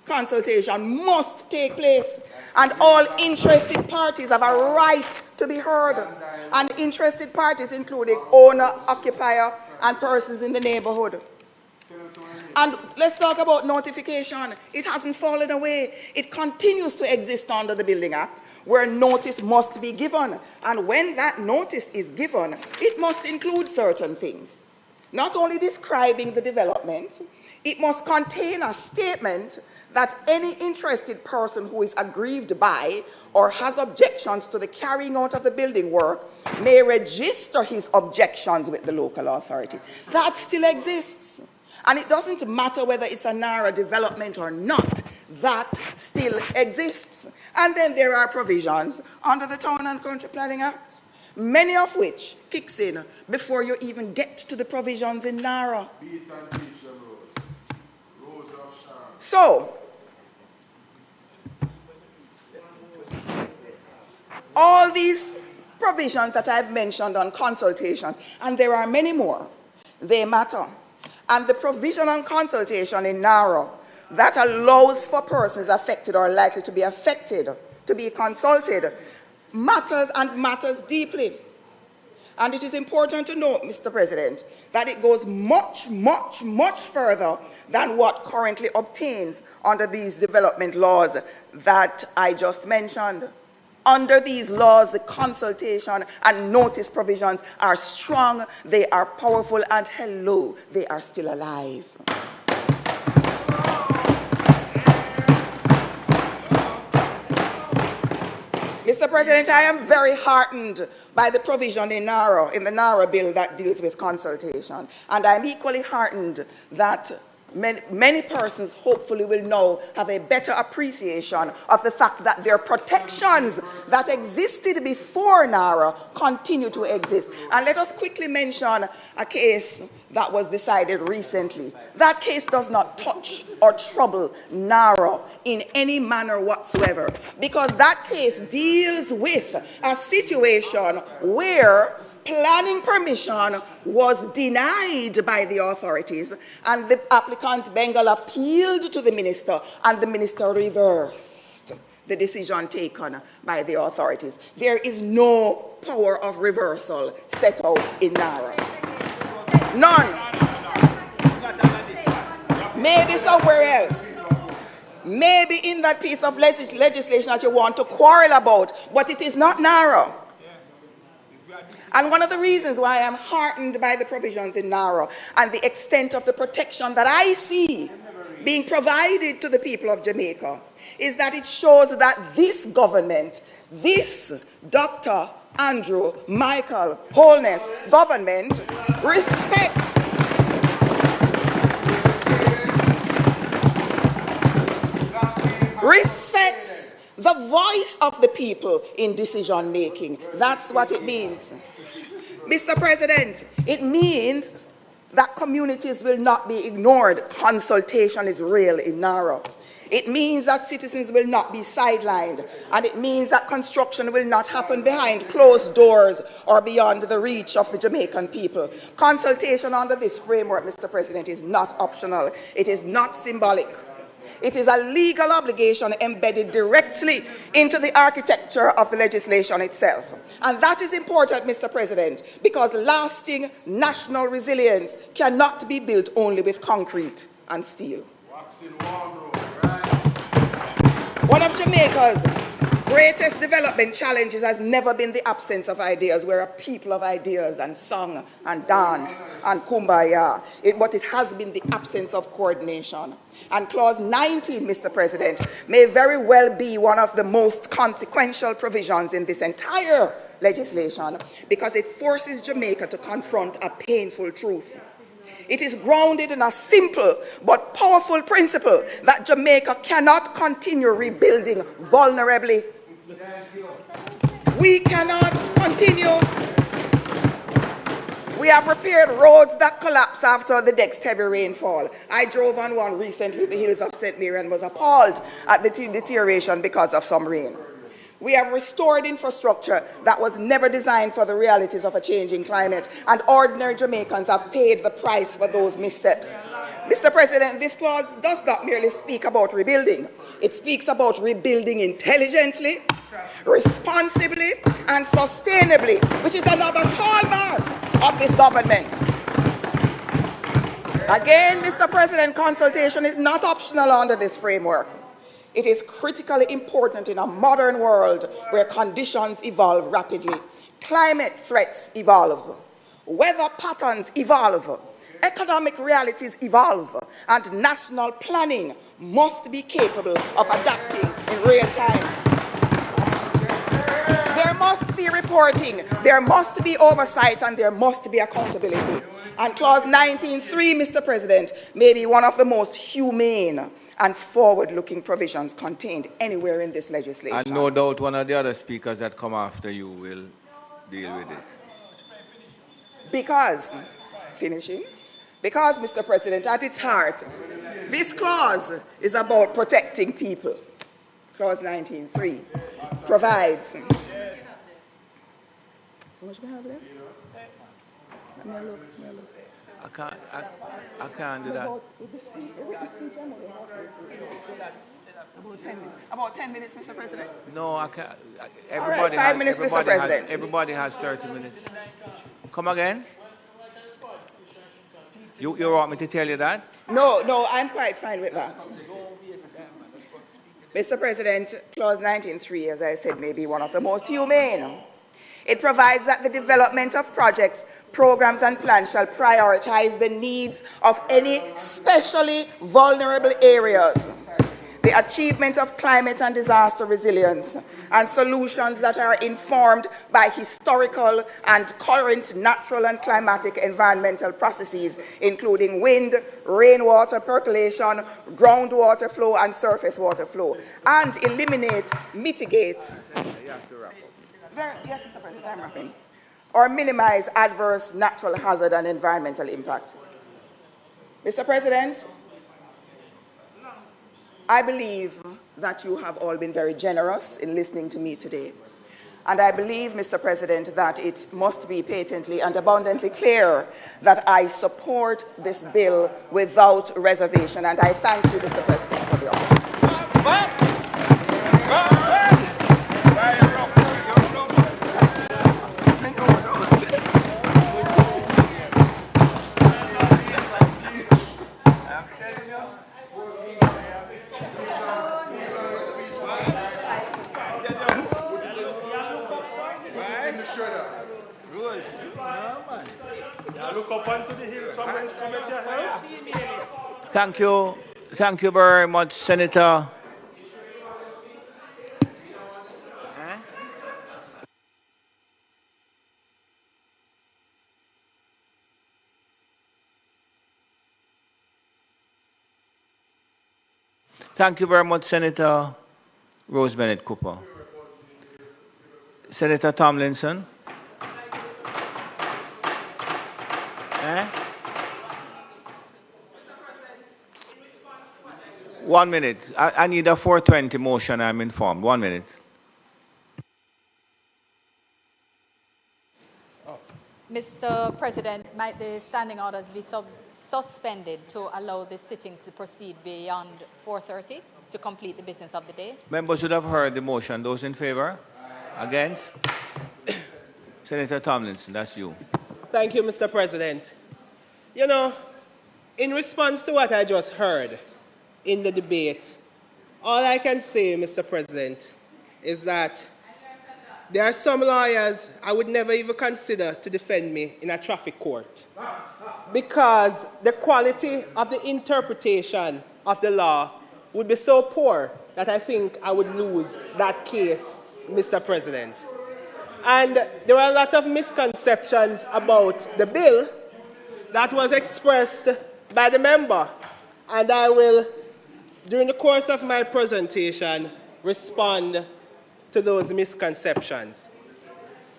Consultation must take place, and all interested parties have a right to be heard. And interested parties including owner, occupier, and persons in the neighborhood. And let's talk about notification. It hasn't fallen away. It continues to exist under the Building Act, where notice must be given. And when that notice is given, it must include certain things. Not only describing the development, it must contain a statement that any interested person who is aggrieved by or has objections to the carrying out of the building work may register his objections with the local authority. That still exists. And it doesn't matter whether it's a NaRRA development or not, that still exists. And then there are provisions under the Town and Country Planning Act many of which kicks in before you even get to the provisions in NaRRA. So, all these provisions that I've mentioned on consultations, and there are many more, they matter. And the provision on consultation in NaRRA that allows for persons affected or likely to be affected to be consulted matters and matters deeply. And it is important to note, Mr. President, that it goes much, much, much further than what currently obtains under these development laws that I just mentioned. Under these laws, the consultation and notice provisions are strong, they are powerful, and hello, they are still alive. Mr. President, I am very heartened by the provision in NaRRA, in the NaRRA bill that deals with consultation. And I'm equally heartened that many persons hopefully will now have a better appreciation of the fact that their protections that existed before NaRRA continue to exist. And let us quickly mention a case that was decided recently. That case does not touch or trouble NaRRA in any manner whatsoever, because that case deals with a situation where planning permission was denied by the authorities, and the applicant Bengal appealed to the minister, and the minister reversed the decision taken by the authorities. There is no power of reversal set out in NaRRA. None. Maybe somewhere else. Maybe in that piece of legislation that you want to quarrel about, but it is not NaRRA. And one of the reasons why I'm heartened by the provisions in NaRRA and the extent of the protection that I see being provided to the people of Jamaica is that it shows that this government, this Dr. Andrew Michael Holness government respects the voice of the people in decision making. That's what it means. Mr. President, it means that communities will not be ignored. Consultation is real in NaRRA. It means that citizens will not be sidelined, and it means that construction will not happen behind closed doors or beyond the reach of the Jamaican people. Consultation under this framework, Mr. President, is not optional. It is not symbolic. It is a legal obligation embedded directly into the architecture of the legislation itself. And that is important, Mr. President, because lasting national resilience cannot be built only with concrete and steel. One of Jamaica's greatest development challenges has never been the absence of ideas. We're a people of ideas and song and dance and kumbaya, but it has been the absence of coordination. And Clause 19, Mr. President, may very well be one of the most consequential provisions in this entire legislation because it forces Jamaica to confront a painful truth. It is grounded in a simple but powerful principle that Jamaica cannot continue rebuilding vulnerably. We cannot continue. We have prepared roads that collapse after the next heavy rainfall. I drove on one recently, the hills of St. Mary, and was appalled at the deterioration because of some rain. We have restored infrastructure that was never designed for the realities of a changing climate, and ordinary Jamaicans have paid the price for those missteps. Mr. President, this clause does not merely speak about rebuilding. It speaks about rebuilding intelligently, responsibly, and sustainably, which is another hallmark of this government. Again, Mr. President, consultation is not optional under this framework. It is critically important in a modern world where conditions evolve rapidly. Climate threats evolve. Weather patterns evolve. Economic realities evolve. And national planning must be capable of adapting in real time. There must be reporting, there must be oversight, and there must be accountability. And Clause 19.3, Mr. President, may be one of the most humane and forward-looking provisions contained anywhere in this legislation. And no doubt one of the other speakers that come after you will deal with it? Because, finishing, because, Mr. President, at its heart, this clause is about protecting people. Clause 19.3 provides. How much do we have left? I can't do that. About 10 minutes, Mr. President. No, I can't. Everybody 5 minutes, Mr. President. Everybody has 30 minutes. Come again? You want me to tell you that? No, I'm quite fine with that. Mr. President, Clause 19.3, as I said, may be one of the most humane. It provides that the development of projects, programs, and plans shall prioritize the needs of any specially vulnerable areas, the achievement of climate and disaster resilience, and solutions that are informed by historical and current natural and climatic environmental processes, including wind, rainwater percolation, groundwater flow, and surface water flow, and mitigate. Yes, Mr. President, I'm wrapping. Or minimize adverse natural hazard and environmental impact. Mr. President, I believe that you have all been very generous in listening to me today. And I believe, Mr. President, that it must be patently and abundantly clear that I support this bill without reservation. And I thank you, Mr. President, for the opportunity. Thank you. Thank you very much, Senator. Thank you very much, Senator Rose Bennett Cooper. Senator Tomlinson. 1 minute. I need a 420 motion, I'm informed. 1 minute. Mr. President, might the standing orders be suspended to allow the sitting to proceed beyond 4:30 to complete the business of the day? Members should have heard the motion. Those in favor? Against? Senator Tomlinson, that's you. Thank you, Mr. President. You know, in response to what I just heard in the debate, all I can say, Mr. President, is that there are some lawyers I would never even consider to defend me in a traffic court because the quality of the interpretation of the law would be so poor that I think I would lose that case, Mr. President. And there are a lot of misconceptions about the bill that was expressed by the member, and I will, during the course of my presentation, respond to those misconceptions.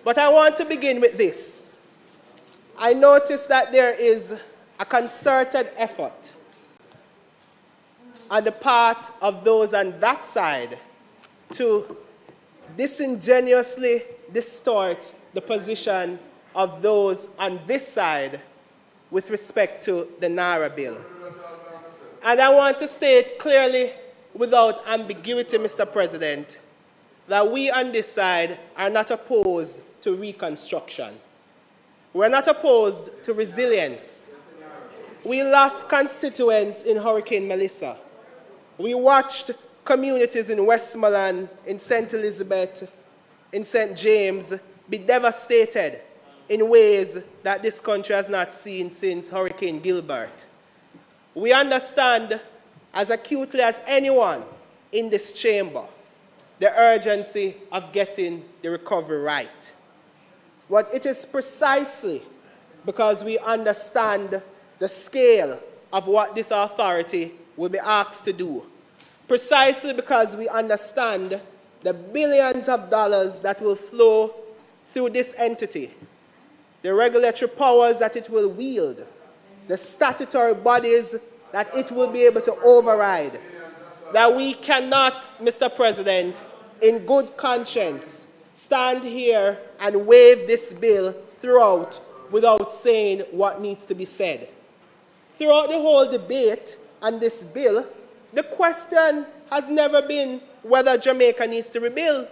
But I want to begin with this. I notice that there is a concerted effort on the part of those on that side to disingenuously distort the position of those on this side with respect to the NaRRA bill. And I want to state clearly, without ambiguity, Mr. President, that we on this side are not opposed to reconstruction. We're not opposed to resilience. We lost constituents in Hurricane Melissa. We watched communities in Westmoreland, in St. Elizabeth, in St. James be devastated in ways that this country has not seen since Hurricane Gilbert. We understand as acutely as anyone in this chamber the urgency of getting the recovery right. But it is precisely because we understand the scale of what this authority will be asked to do, precisely because we understand the billions of dollars that will flow through this entity, the regulatory powers that it will wield, the statutory bodies that it will be able to override, that we cannot, Mr. President, in good conscience, stand here and wave this bill throughout without saying what needs to be said. Throughout the whole debate on this bill, the question has never been whether Jamaica needs to rebuild.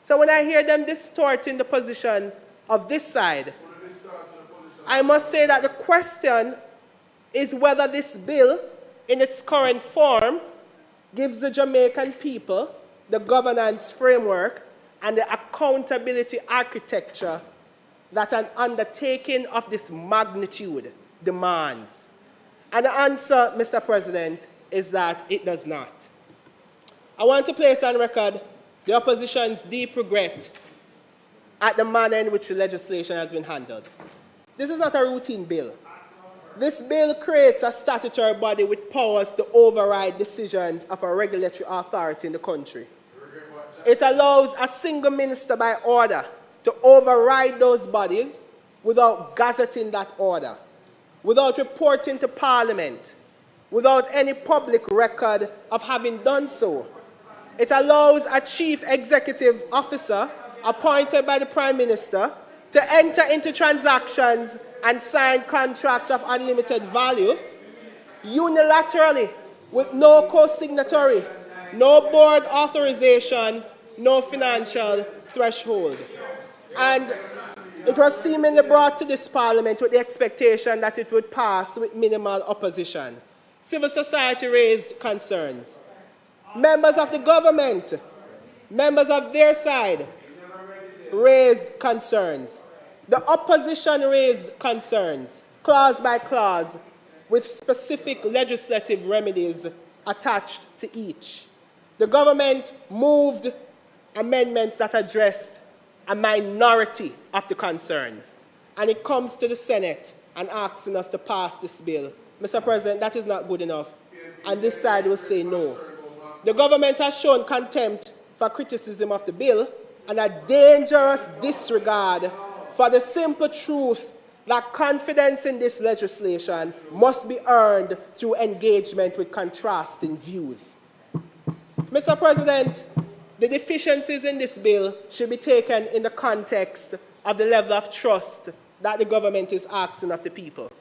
So when I hear them distorting the position of this side, I must say that the question is whether this bill, in its current form, gives the Jamaican people the governance framework and the accountability architecture that an undertaking of this magnitude demands. And the answer, Mr. President, is that it does not. I want to place on record the opposition's deep regret at the manner in which the legislation has been handled. This is not a routine bill. This bill creates a statutory body with powers to override decisions of a regulatory authority in the country. It allows a single minister by order to override those bodies without gazetting that order, without reporting to Parliament, without any public record of having done so. It allows a chief executive officer appointed by the Prime Minister to enter into transactions and sign contracts of unlimited value unilaterally with no co-signatory, no board authorization, no financial threshold. And it was seemingly brought to this Parliament with the expectation that it would pass with minimal opposition. Civil society raised concerns. Members of the government, members of their side, raised concerns. The opposition raised concerns, clause by clause, with specific legislative remedies attached to each. The government moved amendments that addressed a minority of the concerns. And it comes to the Senate and asking us to pass this bill. Mr. President, that is not good enough. And this side will say no. The government has shown contempt for criticism of the bill and a dangerous disregard for the simple truth that confidence in this legislation must be earned through engagement with contrasting views. Mr. President, the deficiencies in this bill should be taken in the context of the level of trust that the government is asking of the people.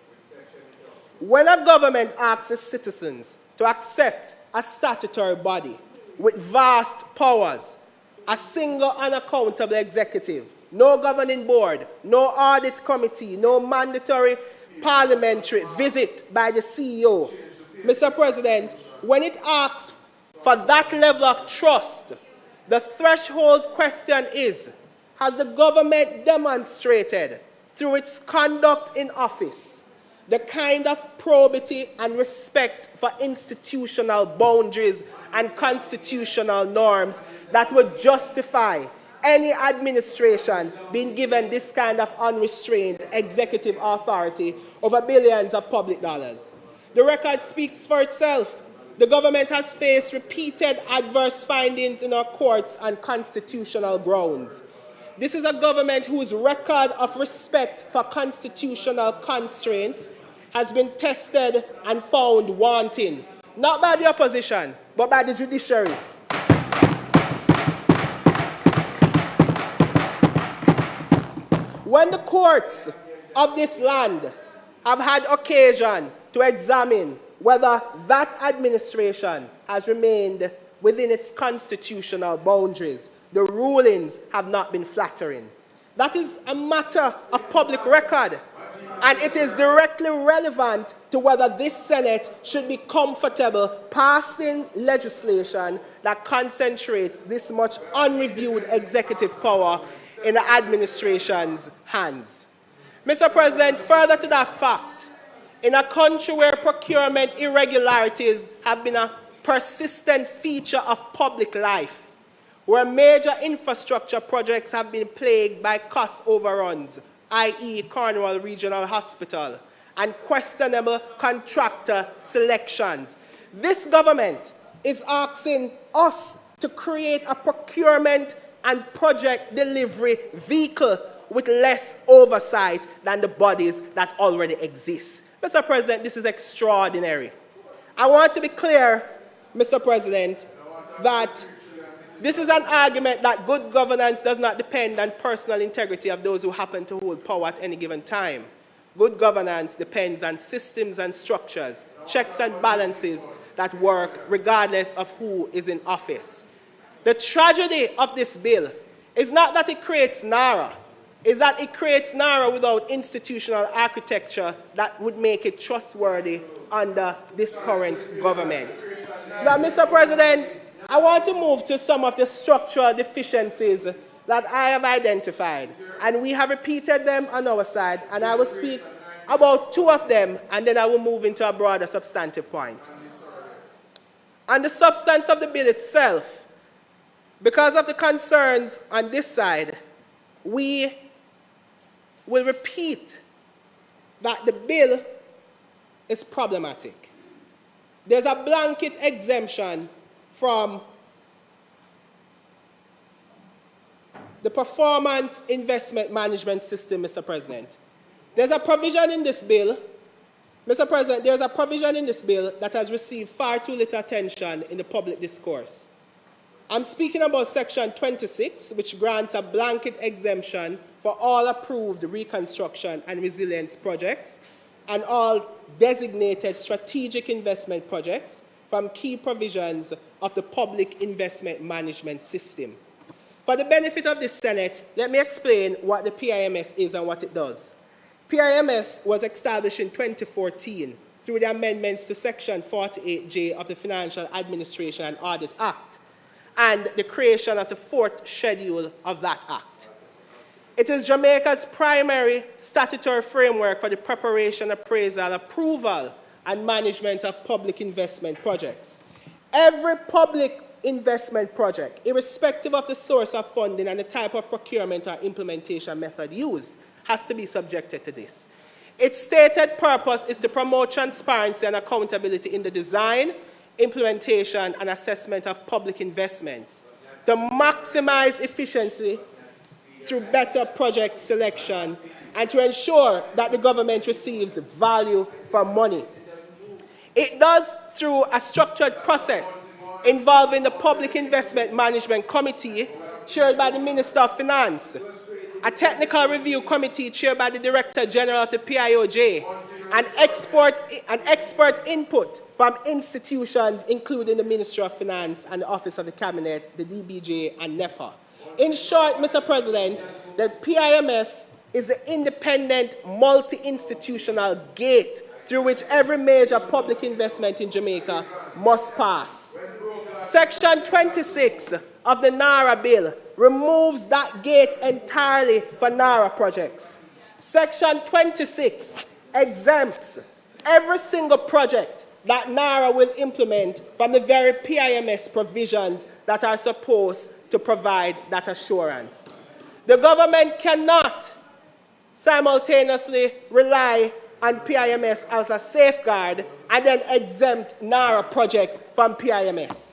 When a government asks its citizens to accept a statutory body with vast powers, a single unaccountable executive, no governing board, no audit committee, no mandatory parliamentary visit by the CEO, Mr. President, when it asks for that level of trust, the threshold question is, has the government demonstrated through its conduct in office the kind of probity and respect for institutional boundaries and constitutional norms that would justify any administration being given this kind of unrestrained executive authority over billions of public dollars? The record speaks for itself. The government has faced repeated adverse findings in our courts on constitutional grounds. This is a government whose record of respect for constitutional constraints has been tested and found wanting, not by the opposition, but by the judiciary. When the courts of this land have had occasion to examine whether that administration has remained within its constitutional boundaries, the rulings have not been flattering. That is a matter of public record, and it is directly relevant to whether this Senate should be comfortable passing legislation that concentrates this much unreviewed executive power in the administration's hands. Mr. President, further to that fact, in a country where procurement irregularities have been a persistent feature of public life, where major infrastructure projects have been plagued by cost overruns, i.e. Cornwall Regional Hospital, and questionable contractor selections, this government is asking us to create a procurement and project delivery vehicle with less oversight than the bodies that already exist. Mr. President, this is extraordinary. I want to be clear, Mr. President, that this is an argument that good governance does not depend on personal integrity of those who happen to hold power at any given time. Good governance depends on systems and structures, checks and balances that work regardless of who is in office. The tragedy of this bill is not that it creates NaRRA, is that it creates NaRRA without institutional architecture that would make it trustworthy under this current government. Now, Mr. President, I want to move to some of the structural deficiencies that I have identified, and we have repeated them on our side, and I will speak about two of them, and then I will move into a broader substantive point. On the substance of the bill itself, because of the concerns on this side, we will repeat that the bill is problematic. There's a blanket exemption from the performance investment management system, Mr. President. There's a provision in this bill, Mr. President, there's a provision in this bill that has received far too little attention in the public discourse. I'm speaking about Section 26, which grants a blanket exemption for all approved reconstruction and resilience projects and all designated strategic investment projects from key provisions of the public investment management system. For the benefit of the Senate, let me explain what the PIMS is and what it does. PIMS was established in 2014 through the amendments to Section 48J of the Financial Administration and Audit Act and the creation of the fourth schedule of that act. It is Jamaica's primary statutory framework for the preparation, appraisal, approval, and management of public investment projects. Every public investment project, irrespective of the source of funding and the type of procurement or implementation method used, has to be subjected to this. Its stated purpose is to promote transparency and accountability in the design, implementation, and assessment of public investments, to maximize efficiency through better project selection, and to ensure that the government receives value for money. It does through a structured process involving the Public Investment Management Committee, chaired by the Minister of Finance, a technical review committee chaired by the Director General of the PIOJ, and expert input from institutions including the Ministry of Finance and the Office of the Cabinet, the DBJ, and NEPA. In short, Mr. President, the PIMS is an independent, multi-institutional gate through which every major public investment in Jamaica must pass. Section 26 of the NaRRA bill removes that gate entirely for NaRRA projects. Section 26 exempts every single project that NaRRA will implement from the very PIMS provisions that are supposed to provide that assurance. The government cannot simultaneously rely on PIMS as a safeguard and then exempt NaRRA projects from PIMS.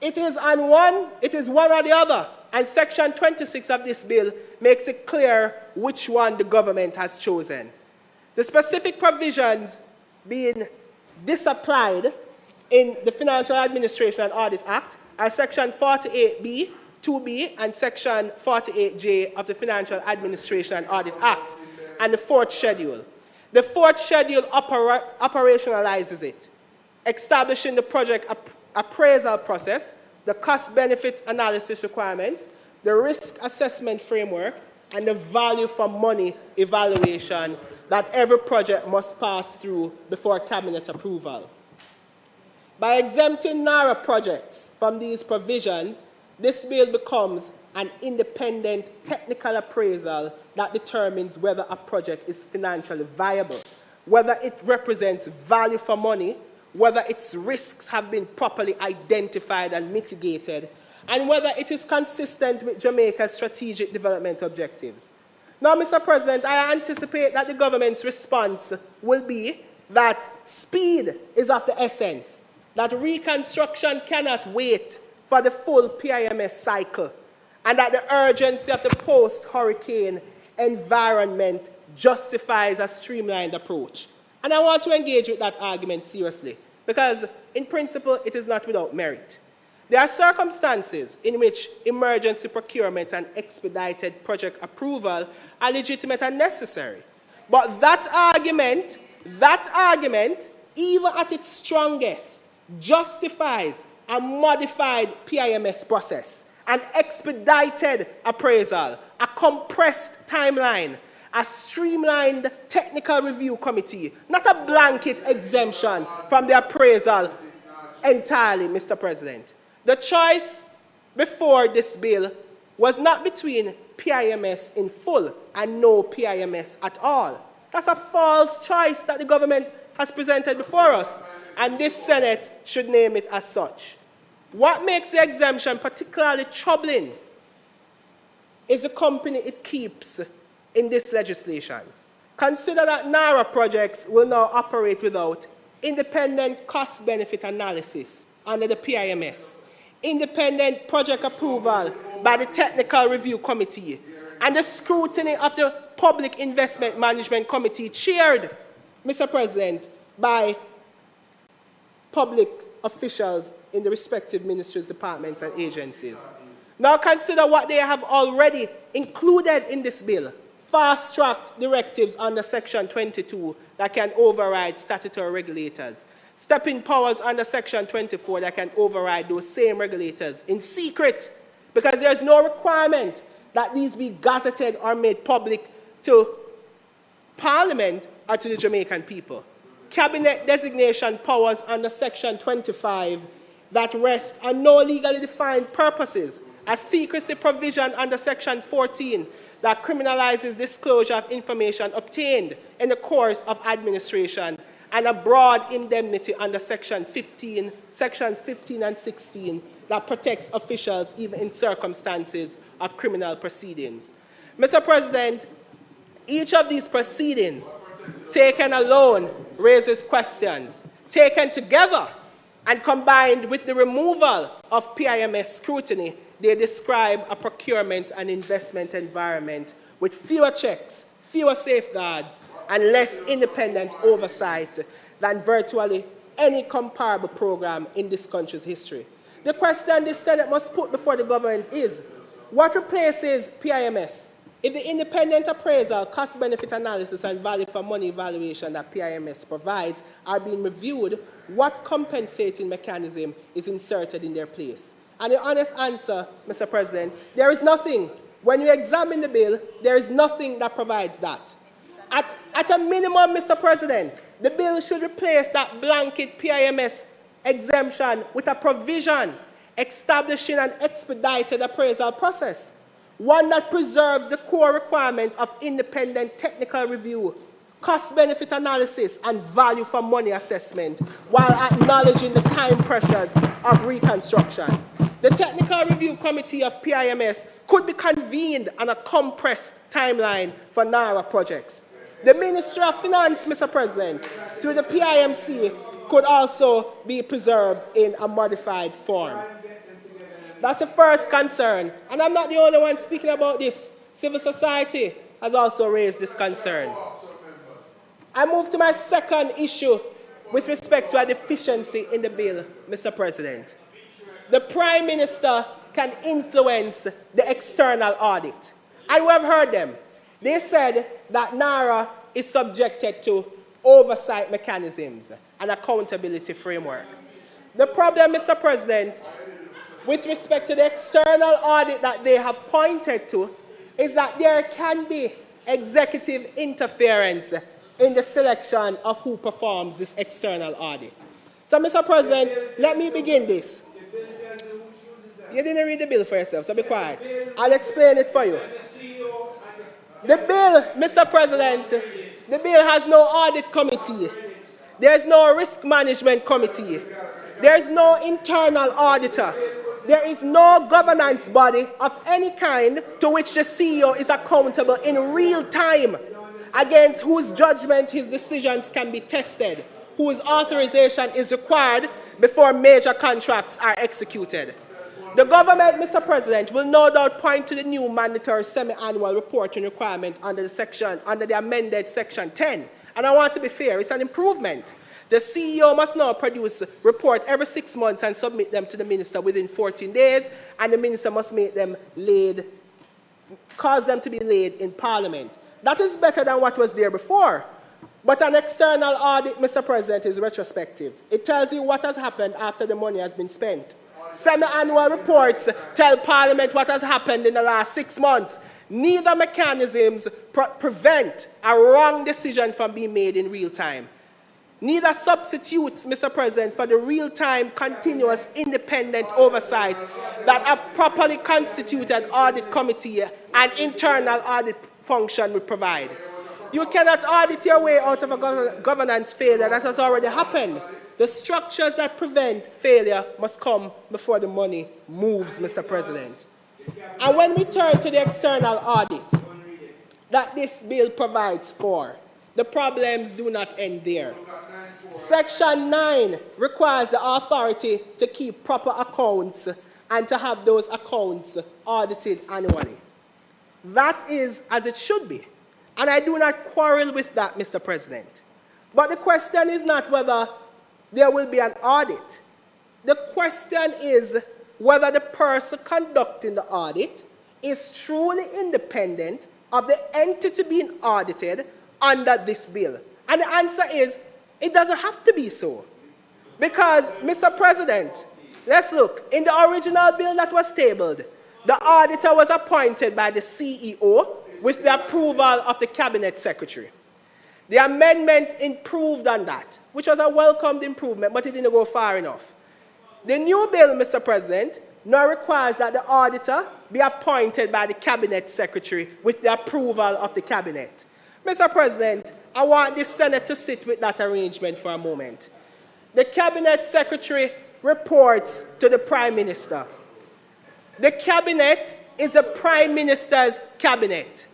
It is one or the other, and Section 26 of this bill makes it clear which one the government has chosen. The specific provisions being disapplied in the Financial Administration and Audit Act are Section 48B, 2B, and Section 48J of the Financial Administration and Audit Act, and the fourth schedule. The fourth schedule operationalizes it, establishing the project appraisal process, the cost-benefit analysis requirements, the risk assessment framework, and the value for money evaluation that every project must pass through before cabinet approval. By exempting NaRRA projects from these provisions, this bill becomes an independent technical appraisal that determines whether a project is financially viable, whether it represents value for money, whether its risks have been properly identified and mitigated, and whether it is consistent with Jamaica's strategic development objectives. Now, Mr. President, I anticipate that the government's response will be that speed is of the essence, that reconstruction cannot wait for the full PIMS cycle, and that the urgency of the post-hurricane environment justifies a streamlined approach. And I want to engage with that argument seriously, because in principle, it is not without merit. There are circumstances in which emergency procurement and expedited project approval are legitimate and necessary. But that argument, even at its strongest, justifies a modified PIMS process, an expedited appraisal, a compressed timeline, a streamlined technical review committee, not a blanket exemption from the appraisal entirely, Mr. President. The choice before this bill was not between PIMS in full and no PIMS at all. That's a false choice that the government has presented before us, and this Senate should name it as such. What makes the exemption particularly troubling is the company it keeps in this legislation. Consider that NaRRA projects will now operate without independent cost-benefit analysis under the PIMS, independent project approval by the Technical Review Committee, and the scrutiny of the Public Investment Management Committee chaired, Mr. President, by public officials in the respective ministries, departments, and agencies. Now consider what they have already included in this bill. Fast-track directives under Section 22 that can override statutory regulators. Stepping powers under Section 24 that can override those same regulators in secret, because there's no requirement that these be gazetted or made public to Parliament or to the Jamaican people. Cabinet designation powers under Section 25 that rest on no legally defined purposes. A secrecy provision under Section 14 that criminalizes disclosure of information obtained in the course of administration, and a broad indemnity under Sections 15 and 16 that protects officials even in circumstances of criminal proceedings. Mr. President, each of these proceedings, taken alone, raises questions. Taken together and combined with the removal of PIMS scrutiny, they describe a procurement and investment environment with fewer checks, fewer safeguards, and less independent oversight than virtually any comparable program in this country's history. The question the Senate must put before the government is, what replaces PIMS? If the independent appraisal, cost-benefit analysis, and value for money evaluation that PIMS provides are being reviewed, what compensating mechanism is inserted in their place? And the honest answer, Mr. President, there is nothing. When you examine the bill, there is nothing that provides that. At a minimum, Mr. President, the bill should replace that blanket PIMS exemption with a provision establishing an expedited appraisal process, one that preserves the core requirements of independent technical review, cost-benefit analysis, and value for money assessment, while acknowledging the time pressures of reconstruction. The Technical Review Committee of PIMS could be convened on a compressed timeline for NaRRA projects. The Ministry of Finance, Mr. President, through the PIMC, could also be preserved in a modified form. That's the first concern. And I'm not the only one speaking about this. Civil society has also raised this concern. I move to my second issue with respect to a deficiency in the bill, Mr. President. The Prime Minister can influence the external audit. And we have heard them. They said that NaRRA is subjected to oversight mechanisms and accountability framework. The problem, Mr. President, with respect to the external audit that they have pointed to, is that there can be executive interference in the selection of who performs this external audit. So, Mr. President, let me begin this. You didn't read the bill for yourself, so be quiet. I'll explain it for you. The bill, Mr. President, the bill has no audit committee. There's no risk management committee. There's no internal auditor. There is no governance body of any kind to which the CEO is accountable in real time, against whose judgment his decisions can be tested, whose authorization is required before major contracts are executed. The government, Mr. President, will no doubt point to the new mandatory semi-annual reporting requirement under the amended Section 10. And I want to be fair, it's an improvement. The CEO must now produce a report every 6 months and submit them to the minister within 14 days, and the minister must make them cause them to be laid in Parliament. That is better than what was there before. But an external audit, Mr. President, is retrospective. It tells you what has happened after the money has been spent. Semi-annual reports tell Parliament what has happened in the last 6 months. Neither mechanisms prevent a wrong decision from being made in real time. Neither substitutes, Mr. President, for the real-time, continuous, independent oversight that a properly constituted audit committee and internal audit function would provide. You cannot audit your way out of a governance failure that has already happened. The structures that prevent failure must come before the money moves, Mr. President. And when we turn to the external audit that this bill provides for, the problems do not end there. Section 9 requires the authority to keep proper accounts and to have those accounts audited annually. That is as it should be. And I do not quarrel with that, Mr. President. But the question is not whether there will be an audit. The question is whether the person conducting the audit is truly independent of the entity being audited under this bill. And the answer is, it doesn't have to be so. Because, Mr. President, let's look. In the original bill that was tabled, the auditor was appointed by the CEO with the approval of the Cabinet Secretary. The amendment improved on that, which was a welcomed improvement, but it didn't go far enough. The new bill, Mr. President, now requires that the auditor be appointed by the Cabinet Secretary with the approval of the Cabinet. Mr. President, I want the Senate to sit with that arrangement for a moment. The Cabinet Secretary reports to the Prime Minister. The Cabinet is the Prime Minister's Cabinet.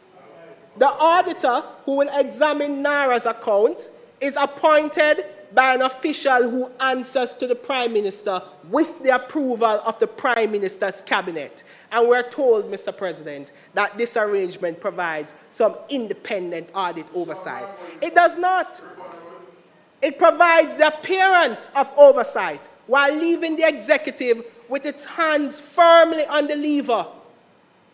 The auditor who will examine NaRRA's account is appointed by an official who answers to the Prime Minister with the approval of the Prime Minister's Cabinet. And we're told, Mr. President, that this arrangement provides some independent audit oversight. It does not. It provides the appearance of oversight while leaving the executive with its hands firmly on the lever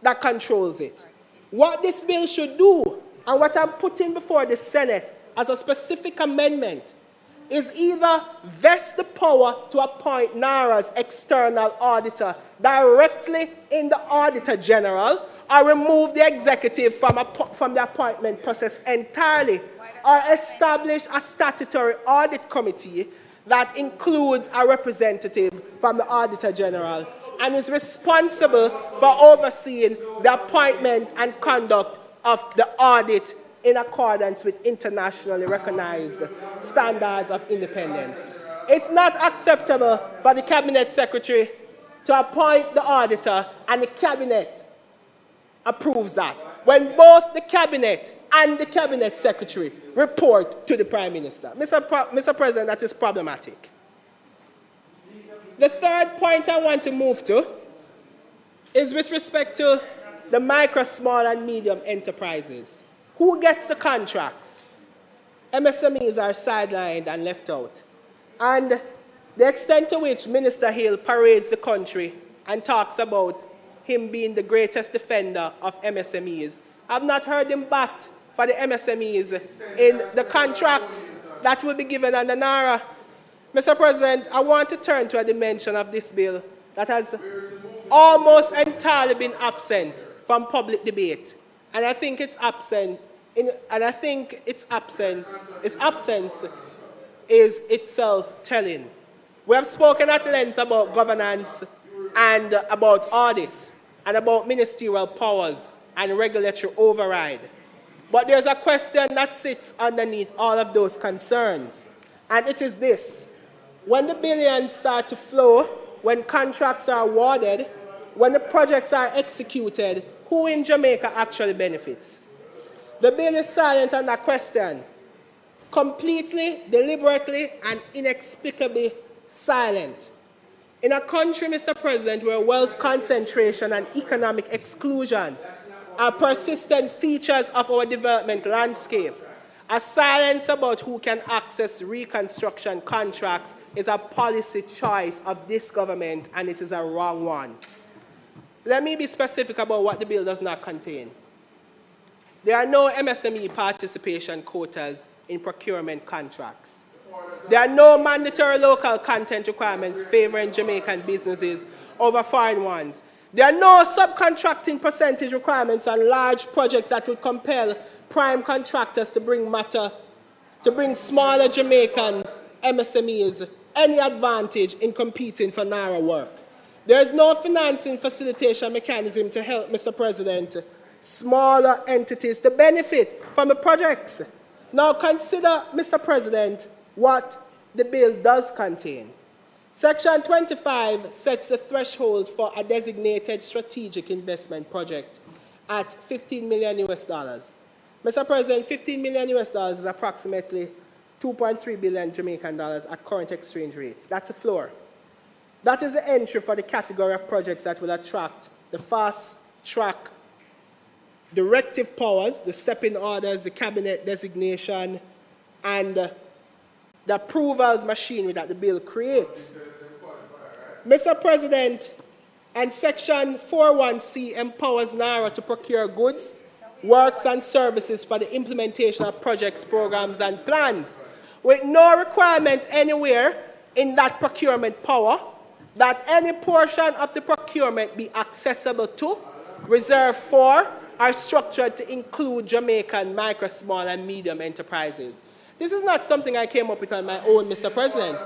that controls it. What this bill should do, and what I'm putting before the Senate as a specific amendment, is either vest the power to appoint NaRRA's external auditor directly in the Auditor General, or remove the executive from the appointment process entirely, or establish a statutory audit committee that includes a representative from the Auditor General and is responsible for overseeing the appointment and conduct of the audit in accordance with internationally recognized standards of independence. It's not acceptable for the Cabinet Secretary to appoint the auditor and the Cabinet approves that, when both the Cabinet and the Cabinet Secretary report to the Prime Minister. Mr. President, that is problematic. The third point I want to move to is with respect to the micro, small, and medium enterprises. Who gets the contracts? MSMEs are sidelined and left out. And the extent to which Minister Hill parades the country and talks about him being the greatest defender of MSMEs, I've not heard him bat for the MSMEs in the contracts that will be given under NaRRA. Mr. President, I want to turn to a dimension of this bill that has almost entirely been absent from public debate. And I think its absence is itself telling. We have spoken at length about governance and about audit and about ministerial powers and regulatory override. But there's a question that sits underneath all of those concerns, and it is this. When the billions start to flow, when contracts are awarded, when the projects are executed, who in Jamaica actually benefits? The bill is silent on that question. Completely, deliberately, and inexplicably silent. In a country, Mr. President, where wealth concentration and economic exclusion are persistent features of our development landscape, a silence about who can access reconstruction contracts is a policy choice of this government, and it is a wrong one. Let me be specific about what the bill does not contain. There are no MSME participation quotas in procurement contracts. There are no mandatory local content requirements favoring Jamaican businesses over foreign ones. There are no subcontracting percentage requirements on large projects that would compel prime contractors to bring smaller Jamaican MSMEs any advantage in competing for NaRRA work. There is no financing facilitation mechanism to help, Mr. President, smaller entities to benefit from the projects. Now consider, Mr. President, what the bill does contain. Section 25 sets the threshold for a designated strategic investment project at $15 million US. Mr. President, $15 million US is approximately 2.3 billion Jamaican dollars at current exchange rates. That's a floor. That is the entry for the category of projects that will attract the fast-track directive powers, the stepping orders, the cabinet designation, and the approvals machinery that the bill creates. Mr. President, and Section 41C empowers NaRRA to procure goods, works, and services for the implementation of projects, programs, and plans, with no requirement anywhere in that procurement power that any portion of the procurement be accessible to, reserved for, or structured to include Jamaican micro, small, and medium enterprises. This is not something I came up with on my own, Mr. President.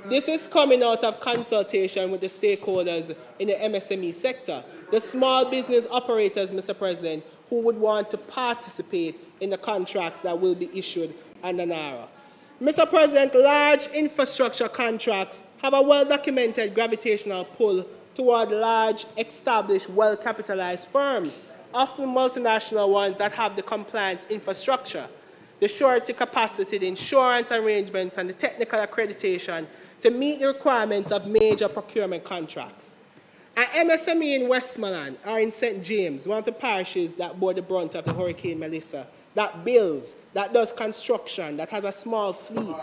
This is coming out of consultation with the stakeholders in the MSME sector, the small business operators, Mr. President, who would want to participate in the contracts that will be issued under NaRRA. Mr. President, large infrastructure contracts have a well-documented gravitational pull toward large, established, well-capitalized firms, often multinational ones that have the compliance infrastructure, the surety capacity, the insurance arrangements, and the technical accreditation to meet the requirements of major procurement contracts. An MSME in Westmoreland or in St. James, one of the parishes that bore the brunt of the Hurricane Melissa, that builds, that does construction, that has a small fleet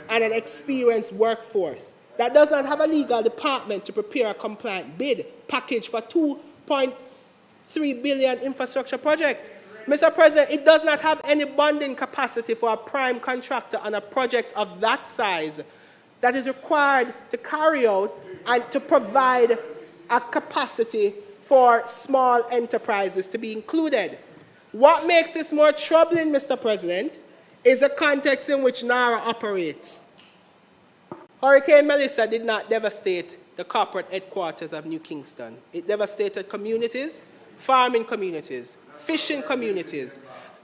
and an experienced workforce, that does not have a legal department to prepare a compliant bid package for $2.3 billion infrastructure project. Mr. President, it does not have any bonding capacity for a prime contractor on a project of that size that is required to carry out and to provide a capacity for small enterprises to be included. What makes this more troubling, Mr. President, is the context in which NaRRA operates. Hurricane Melissa did not devastate the corporate headquarters of New Kingston. It devastated communities, farming communities, fishing communities,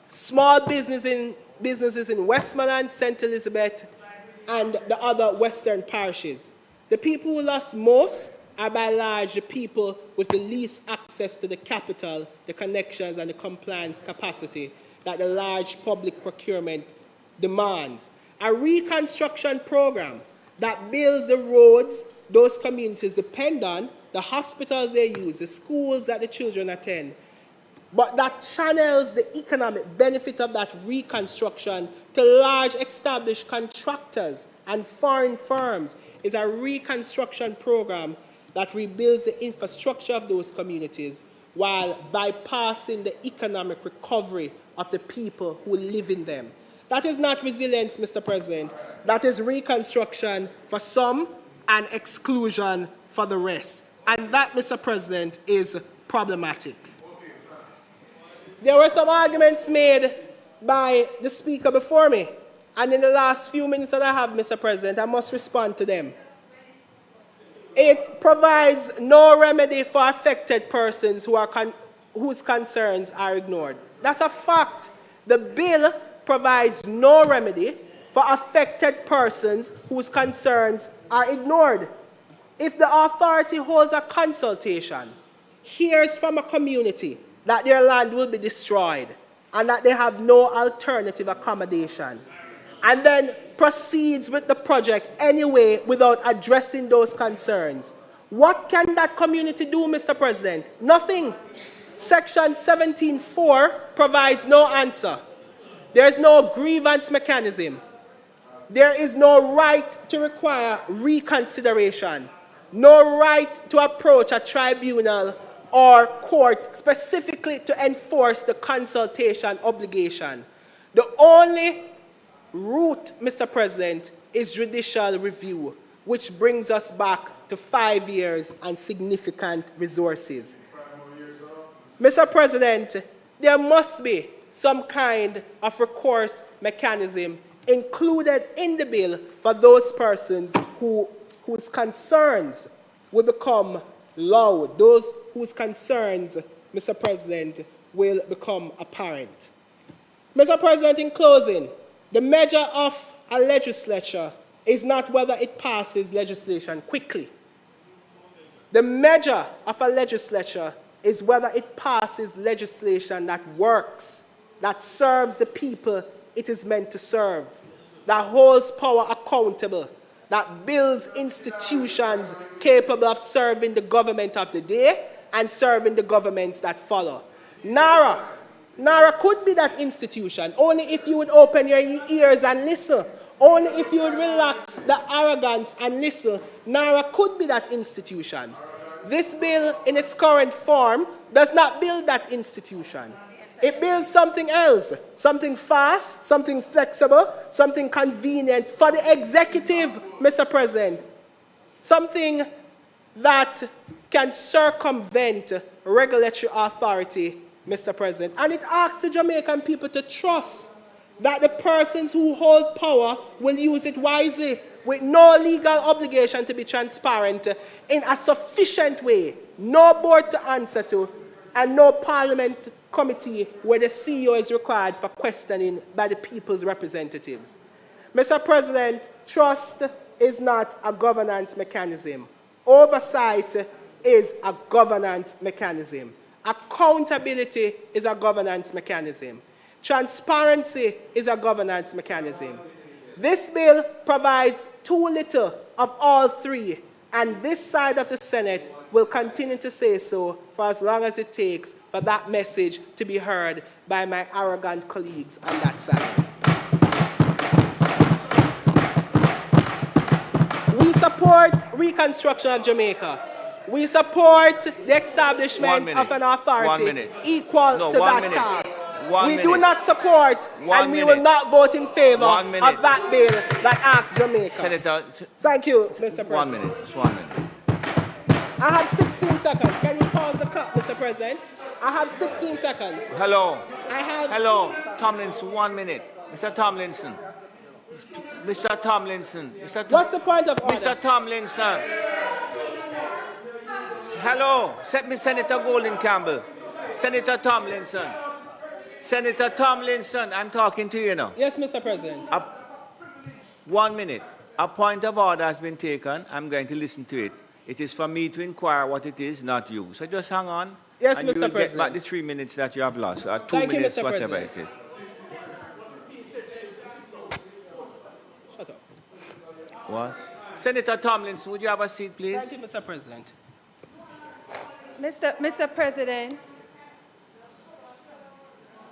small businesses in Westmoreland, St. Elizabeth, and the other western parishes. The people who lost most are by and large the people with the least access to the capital, the connections, and the compliance capacity that the large public procurement demands. A reconstruction program that builds the roads those communities depend on, the hospitals they use, the schools that the children attend, but that channels the economic benefit of that reconstruction to large established contractors and foreign firms is a reconstruction program that rebuilds the infrastructure of those communities while bypassing the economic recovery of the people who live in them. That is not resilience, Mr. President. That is reconstruction for some and exclusion for the rest. And that, Mr. President, is problematic. There were some arguments made by the speaker before me, and in the last few minutes that I have, Mr. President, I must respond to them. It provides no remedy for affected persons whose concerns are ignored. That's a fact. The bill provides no remedy for affected persons whose concerns are ignored. If the authority holds a consultation, hears from a community that their land will be destroyed and that they have no alternative accommodation, and then proceeds with the project anyway without addressing those concerns, What can that community do, Mr. President? Nothing. Section 17.4 provides no answer. There is no grievance mechanism. There is no right to require reconsideration, no right to approach a tribunal or court specifically to enforce the consultation obligation. The only route, Mr. President, is judicial review, which brings us back to 5 years and significant resources. Mr. President, there must be some kind of recourse mechanism included in the bill for those persons whose concerns will become loud, those whose concerns, Mr. President, will become apparent. Mr. President, in closing, the measure of a legislature is not whether it passes legislation quickly. The measure of a legislature is whether it passes legislation that works, that serves the people it is meant to serve, that holds power accountable, that builds institutions capable of serving the government of the day and serving the governments that follow. NaRRA could be that institution, only if you would open your ears and listen. Only if you would relax the arrogance and listen, NaRRA could be that institution. This bill, in its current form, does not build that institution. It builds something else, something fast, something flexible, something convenient for the executive, Mr. President, something that can circumvent regulatory authority, Mr. President. And it asks the Jamaican people to trust that the persons who hold power will use it wisely, with no legal obligation to be transparent in a sufficient way, no board to answer to, and no parliament committee where the CEO is required for questioning by the people's representatives. Mr. President, trust is not a governance mechanism. Oversight is a governance mechanism. Accountability is a governance mechanism. Transparency is a governance mechanism. This bill provides too little of all three, and this side of the Senate will continue to say so for as long as it takes for that message to be heard by my arrogant colleagues on that side. We support Reconstruction of Jamaica. We support the establishment of an authority equal to that task. We do not support and we will not vote in favor of that bill that asks Jamaica. Senator, thank you, Mr. President. 1 minute, just 1 minute. I have 16 seconds. Can you pause the clock, Mr. President? I have 16 seconds. Hello. Hello. Tomlinson, 1 minute. Mr. Tomlinson. Mr. Tomlinson. What's the point of order? Mr. Tomlinson. Hello. Set me Senator Golden Campbell. Senator Tomlinson. Senator Tomlinson, I'm talking to you now. Yes, Mr. President. 1 minute. A point of order has been taken. I'm going to listen to it. It is for me to inquire what it is, not you. So just hang on. Yes, and Mr. you will President. get back the 3 minutes that you have lost, or 2 Thank minutes, you, Mr. whatever President. it is. Shut up. What? Senator Tomlinson, would you have a seat, please? Thank you, Mr. President. Mr. President,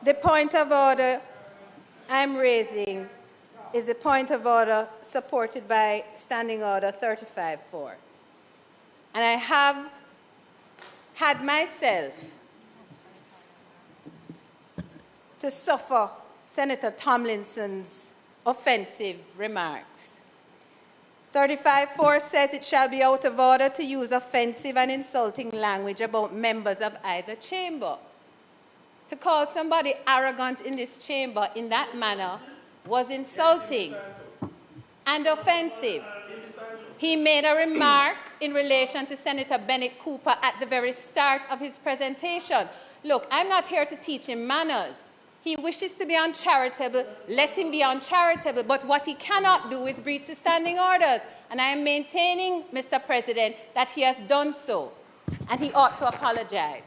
the point of order I'm raising is a point of order supported by Standing Order 35-4. And I have had myself to suffer Senator Tomlinson's offensive remarks. 35-4 says it shall be out of order to use offensive and insulting language about members of either chamber. To call somebody arrogant in this chamber in that manner was insulting and offensive. He made a remark in relation to Senator Bennett Cooper at the very start of his presentation. Look, I'm not here to teach him manners. He wishes to be uncharitable, let him be uncharitable, but what he cannot do is breach the standing orders. And I am maintaining, Mr. President, that he has done so, and he ought to apologize.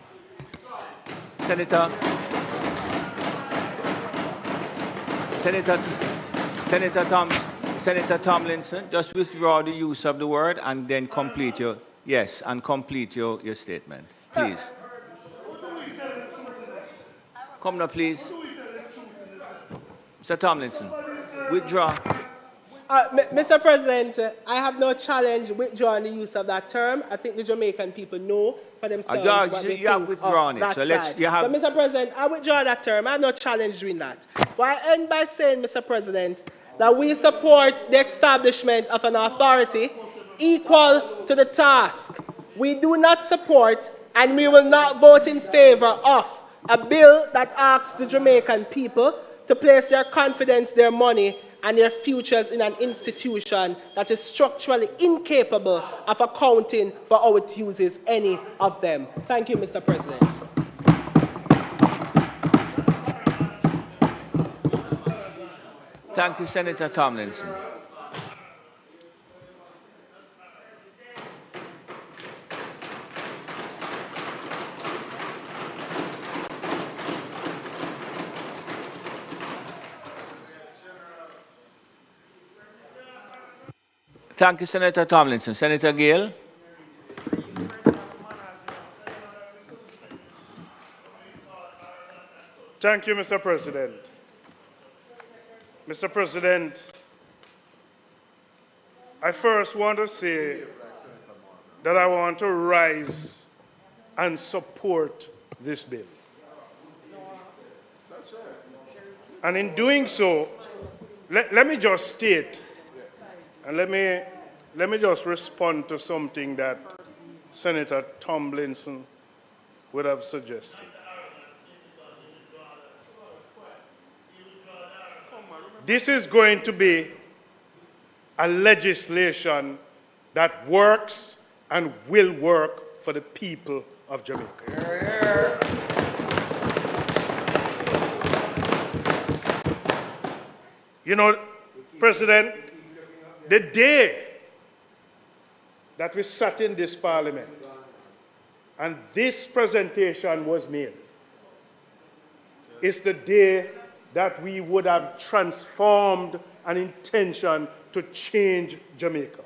Senator Tomlinson, just withdraw the use of the word and then complete your Yes, and complete your statement, please. Come now, please. Mr. Tomlinson, withdraw. Mr. President, I have no challenge withdrawing the use of that term. I think the Jamaican people know for themselves what they you have think withdrawn of it. that So let's. side. You have. So, Mr. President, I withdraw that term. I have no challenge doing that. But I end by saying, Mr. President, that we support the establishment of an authority equal to the task. We do not support and we will not vote in favor of a bill that asks the Jamaican people to place their confidence, their money, and their futures in an institution that is structurally incapable of accounting for how it uses any of them. Thank you, Mr. President. Thank you, Senator Tomlinson. Thank you, Senator Tomlinson. Senator Gill. Thank you, Mr. President. Mr. President, I first want to say that I want to rise and support this bill. And in doing so, let me just state, and let me just respond to something that Senator Tomlinson would have suggested. This is going to be a legislation that works and will work for the people of Jamaica. You know, President, the day that we sat in this parliament and this presentation was made is the day that we would have transformed an intention to change Jamaica.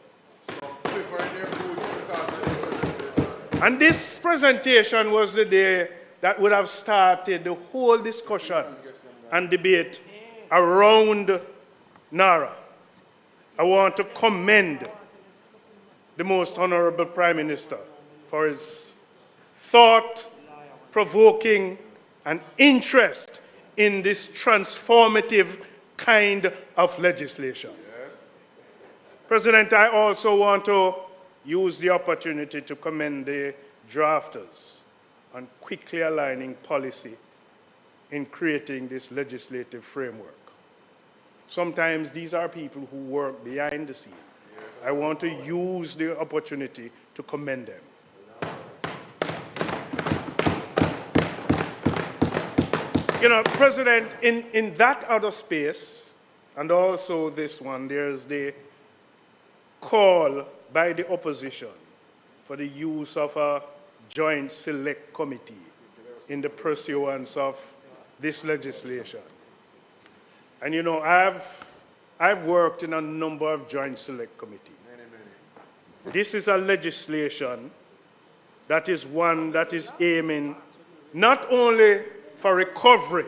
And this presentation was the day that would have started the whole discussion and debate around NaRRA. I want to commend the Most Honorable Prime Minister for his thought-provoking and interest in this transformative kind of legislation. Yes. President, I also want to use the opportunity to commend the drafters on quickly aligning policy in creating this legislative framework. Sometimes these are people who work behind the scenes. Yes. I want to use the opportunity to commend them. You know, President, in that other space, and also this one, there's the call by the opposition for the use of a joint select committee in the pursuance of this legislation. And you know, I've worked in a number of joint select committees. This is a legislation that is one that is aiming not only for recovery,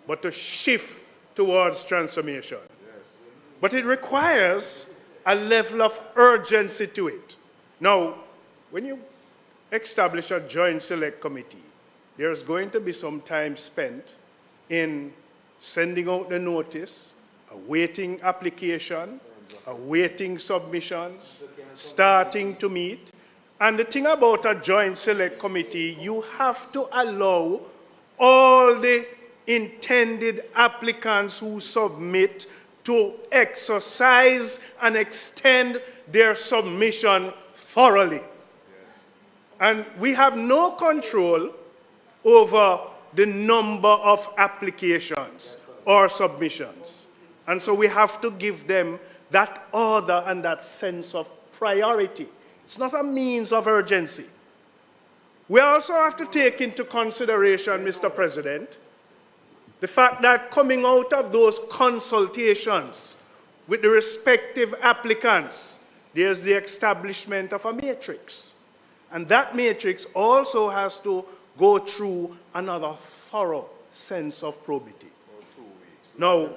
but to shift towards transformation. Yes. But it requires a level of urgency to it. Now, when you establish a joint select committee, there's going to be some time spent in sending out the notice, awaiting application, awaiting submissions, starting to meet. And the thing about a joint select committee, you have to allow all the intended applicants who submit to exercise and extend their submission thoroughly. Yes. And we have no control over the number of applications or submissions. And so we have to give them that order and that sense of priority. It's not a means of urgency. We also have to take into consideration, Mr. President, the fact that coming out of those consultations with the respective applicants, there's the establishment of a matrix. And that matrix also has to go through another thorough sense of probity. Now,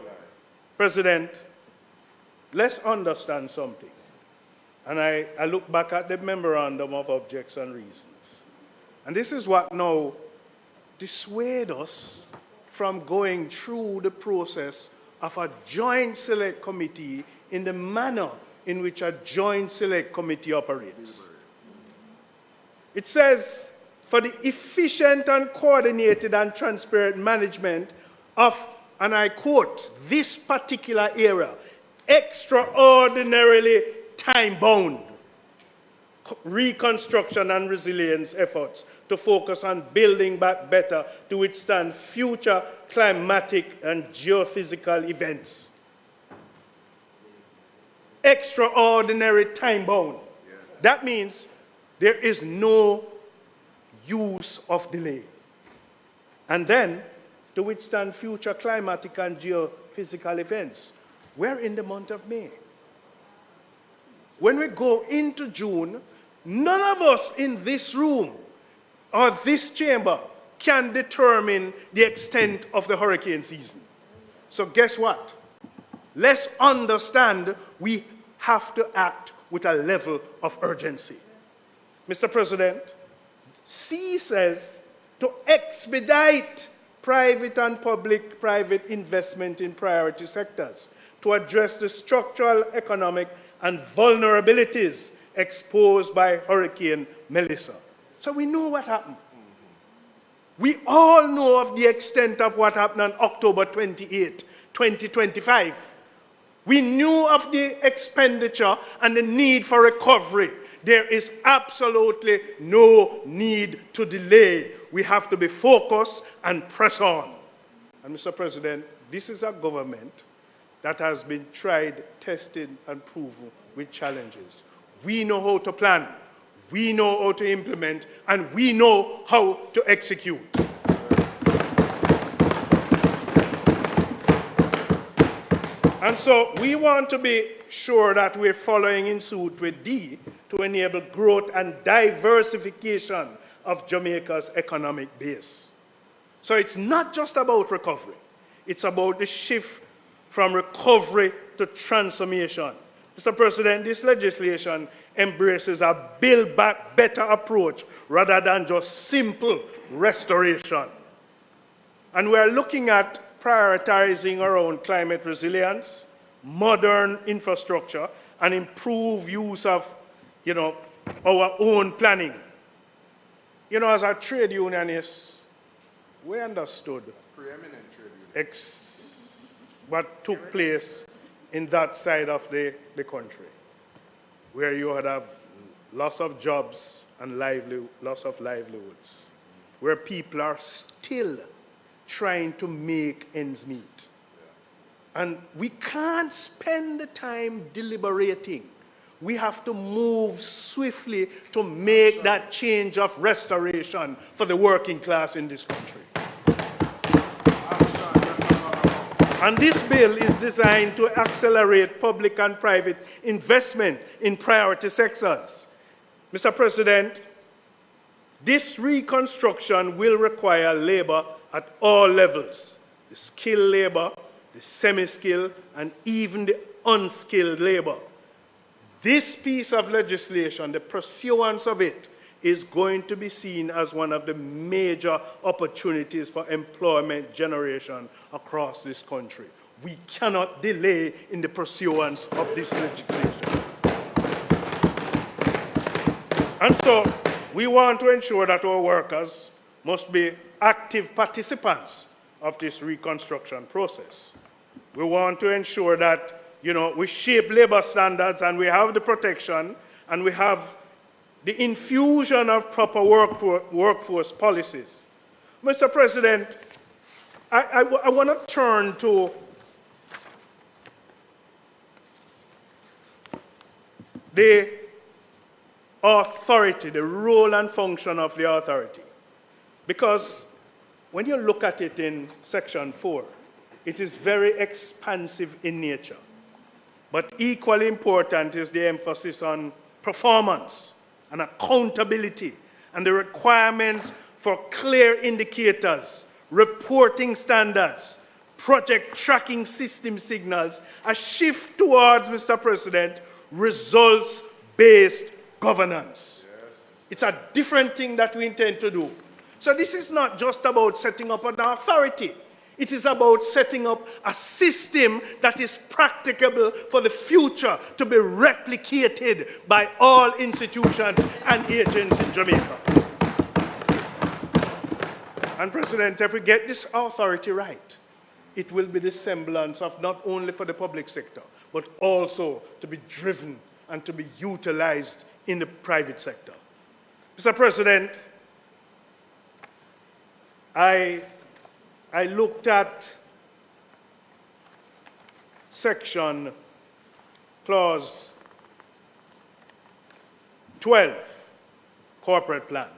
President, let's understand something. And I look back at the Memorandum of Objects and Reasons. And this is what now dissuades us from going through the process of a joint select committee in the manner in which a joint select committee operates. It says, for the efficient and coordinated and transparent management of, and I quote, this particular area, extraordinarily time-bound reconstruction and resilience efforts to focus on building back better to withstand future climatic and geophysical events. Extraordinary time-bound. That means there is no use of delay. And then, to withstand future climatic and geophysical events, we're in the month of May. When we go into June, none of us in this room or this chamber can determine the extent of the hurricane season. So guess what? Let's understand we have to act with a level of urgency. Mr. President, C says to expedite private and public-private investment in priority sectors to address the structural, economic, and vulnerabilities exposed by Hurricane Melissa. So we know what happened. We all know of the extent of what happened on October 28, 2025. We knew of the expenditure and the need for recovery. There is absolutely no need to delay. We have to be focused and press on. And Mr. President, this is a government that has been tried, tested, and proven with challenges. We know how to plan, we know how to implement, and we know how to execute. And so we want to be sure that we're following in suit with D to enable growth and diversification of Jamaica's economic base. So it's not just about recovery. It's about the shift from recovery to transformation. Mr. President, this legislation embraces a build back better approach rather than just simple restoration. And we're looking at prioritizing around climate resilience, modern infrastructure, and improved use of, our own planning. As a trade unionist, we understood what took place in that side of the country, where you would have loss of jobs and loss of livelihoods, where people are still trying to make ends meet. And we can't spend the time deliberating. We have to move swiftly to make that change of restoration for the working class in this country. And this bill is designed to accelerate public and private investment in priority sectors. Mr. President, this reconstruction will require labor at all levels, the skilled labor, the semi-skilled, and even the unskilled labor. This piece of legislation, the pursuance of it, is going to be seen as one of the major opportunities for employment generation across this country. We cannot delay in the pursuance of this legislation. And so, we want to ensure that our workers must be active participants of this reconstruction process. We want to ensure that, we shape labor standards and we have the protection and we have the infusion of proper workforce policies. Mr. President, I want to turn to the authority, the role and function of the authority. Because when you look at it in Section 4, it is very expansive in nature. But equally important is the emphasis on performance. and accountability and the requirement for clear indicators, reporting standards, project tracking system signals, a shift towards, Mr. President, results-based governance. Yes. It's a different thing that we intend to do. So this is not just about setting up an authority. It is about setting up a system that is practicable for the future to be replicated by all institutions and agents in Jamaica. And President, if we get this authority right, it will be the semblance of not only for the public sector, but also to be driven and to be utilized in the private sector. Mr. President, I looked at section clause 12, corporate plan.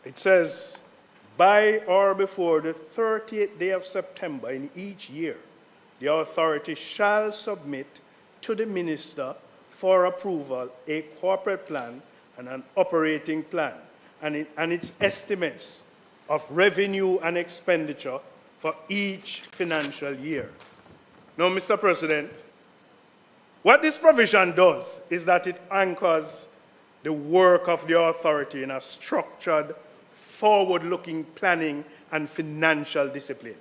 It says, by or before the 30th day of September in each year, the authority shall submit to the minister for approval a corporate plan and an operating plan and its estimates of revenue and expenditure for each financial year. Now, Mr. President, what this provision does is that it anchors the work of the authority in a structured, forward-looking planning and financial discipline.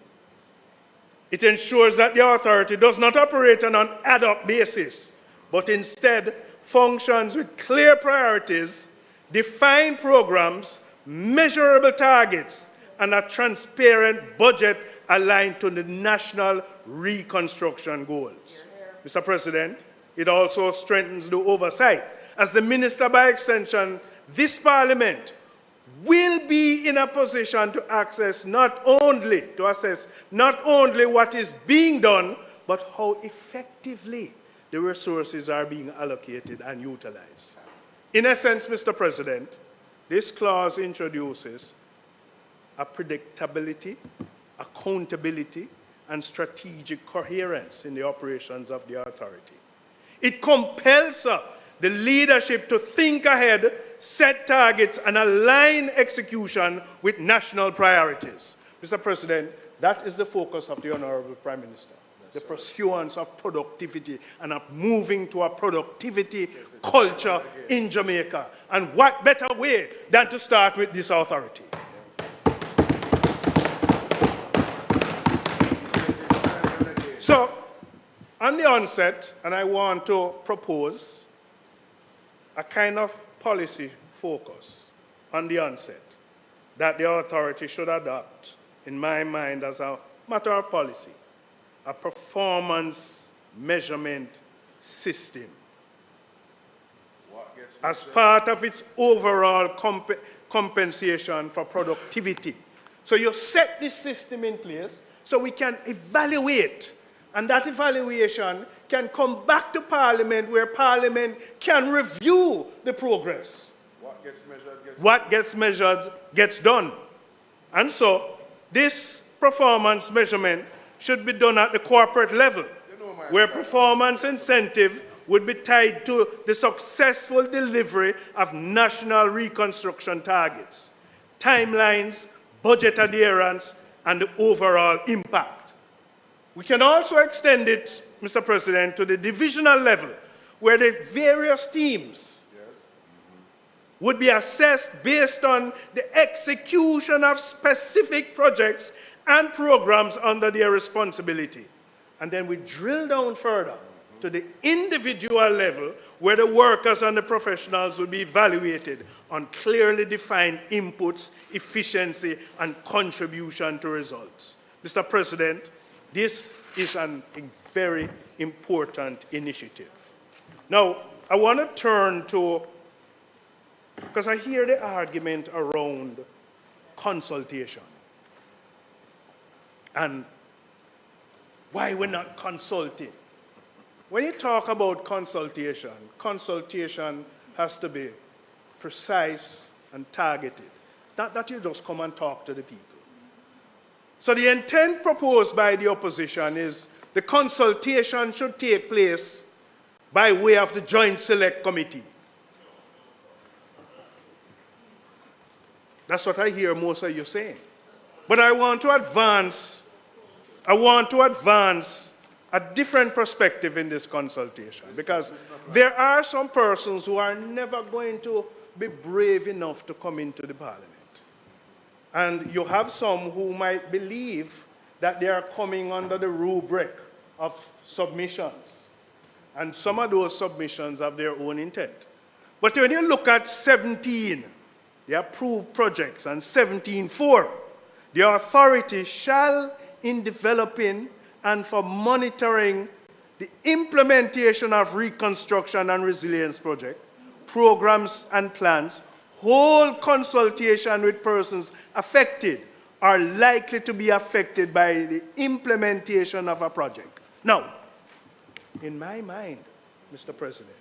It ensures that the authority does not operate on an ad hoc basis, but instead functions with clear priorities, defined programs, measurable targets, and a transparent budget aligned to the national reconstruction goals. Mr. President, it also strengthens the oversight. As the minister, by extension, this Parliament will be in a position to assess not only what is being done, but how effectively the resources are being allocated and utilized. In essence, Mr. President, this clause introduces a predictability, accountability, and strategic coherence in the operations of the authority. It compels the leadership to think ahead, set targets, and align execution with national priorities. Mr. President, that is the focus of the Honorable Prime Minister. The pursuance of productivity and of moving to a productivity culture in Jamaica. And what better way than to start with this authority? So, on the onset, and I want to propose a kind of policy focus on the onset that the authority should adopt, in my mind, as a matter of policy, a performance measurement system as part of its overall compensation for productivity. So you set this system in place so we can evaluate, and that evaluation can come back to Parliament, where Parliament can review the progress. What gets measured gets done. And so this performance measurement should be done at the corporate level, where performance incentive would be tied to the successful delivery of national reconstruction targets, timelines, budget adherence, and the overall impact. We can also extend it, Mr. President, to the divisional level, where the various teams would be assessed based on the execution of specific projects and programs under their responsibility. And then we drill down further to the individual level, where the workers and the professionals will be evaluated on clearly defined inputs, efficiency, and contribution to results. Mr. President, this is a very important initiative. Now, I want to turn to, because I hear the argument around consultation and why we're not consulting. When you talk about consultation, consultation has to be precise and targeted. It's not that you just come and talk to the people. So the intent proposed by the opposition is the consultation should take place by way of the Joint Select Committee. That's what I hear most of you saying. But I want to advance a different perspective in this consultation, because there are some persons who are never going to be brave enough to come into the parliament. And you have some who might believe that they are coming under the rubric of submissions. And some of those submissions have their own intent. But when you look at 17, the approved projects, and 17.4, the authority shall, in developing and for monitoring the implementation of reconstruction and resilience project, programs and plans, hold consultation with persons affected or likely to be affected by the implementation of a project. Now, in my mind, Mr. President,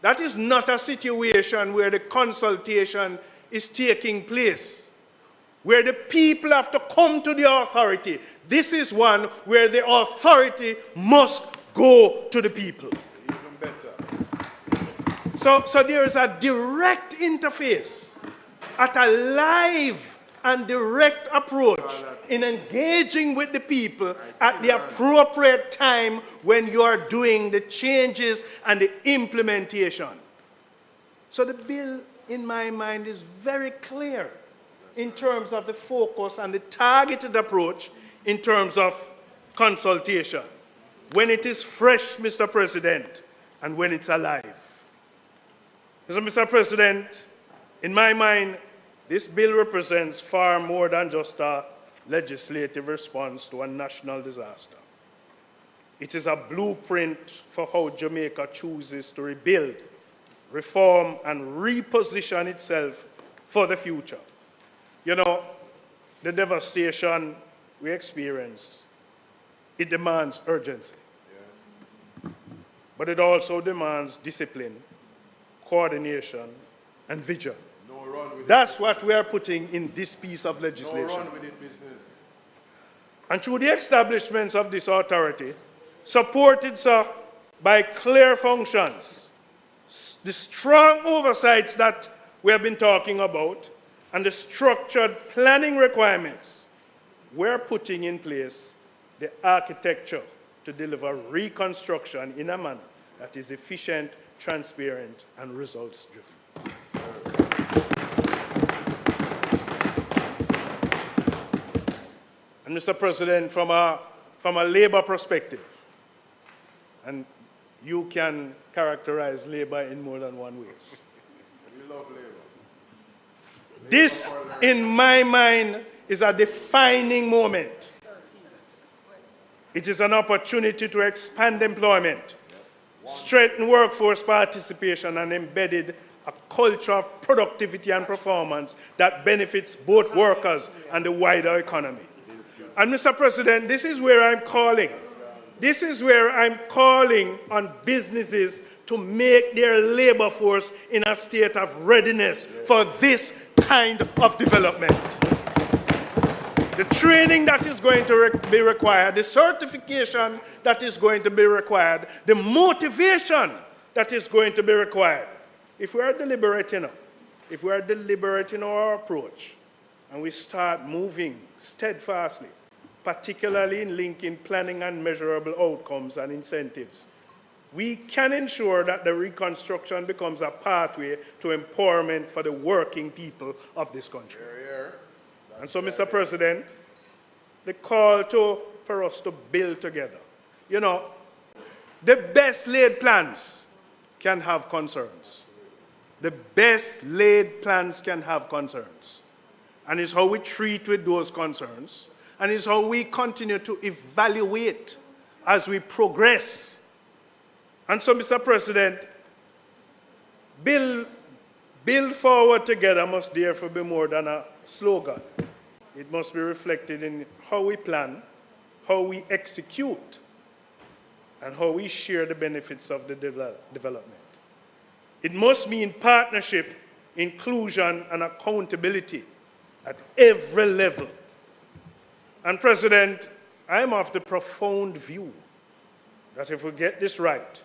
that is not a situation where the consultation is taking place, where the people have to come to the authority. This is one where the authority must go to the people. Even better. So there is a direct interface, at a live and direct approach in engaging with the people at the appropriate time when you are doing the changes and the implementation. So the bill, in my mind, is very clear in terms of the focus and the targeted approach in terms of consultation, when it is fresh, Mr. President, and when it's alive. So, Mr. President, in my mind, this bill represents far more than just a legislative response to a national disaster. It is a blueprint for how Jamaica chooses to rebuild, reform, and reposition itself for the future. You know, the devastation we experience, it demands urgency. Yes. But it also demands discipline, coordination, and vision. That's what we are putting in this piece of legislation. No run with it business. And through the establishments of this authority, supported, sir, by clear functions, the strong oversights that we have been talking about, and the structured planning requirements, we're putting in place the architecture to deliver reconstruction in a manner that is efficient, transparent, and results-driven. And Mr. President, from a labor perspective, and you can characterize labor in more than one way. We love labor. This, in my mind, is a defining moment. It is an opportunity to expand employment, strengthen workforce participation, and embedded a culture of productivity and performance that benefits both workers and the wider economy. And Mr. President, this is where I'm calling. This is where I'm calling on businesses to make their labor force in a state of readiness for this kind of development. The training that is going to be required, the certification that is going to be required, the motivation that is going to be required. If we are deliberate enough, if we are deliberate in our approach, and we start moving steadfastly, particularly in linking planning and measurable outcomes and incentives, we can ensure that the reconstruction becomes a pathway to empowerment for the working people of this country. And so, Mr. President, the call for us to build together. You know, the best laid plans can have concerns. The best laid plans can have concerns. And it's how we treat with those concerns, and it's how we continue to evaluate as we progress. And so, Mr. President, build forward together must therefore be more than a slogan. It must be reflected in how we plan, how we execute, and how we share the benefits of the development. It must mean partnership, inclusion, and accountability at every level. And President, I am of the profound view that if we get this right,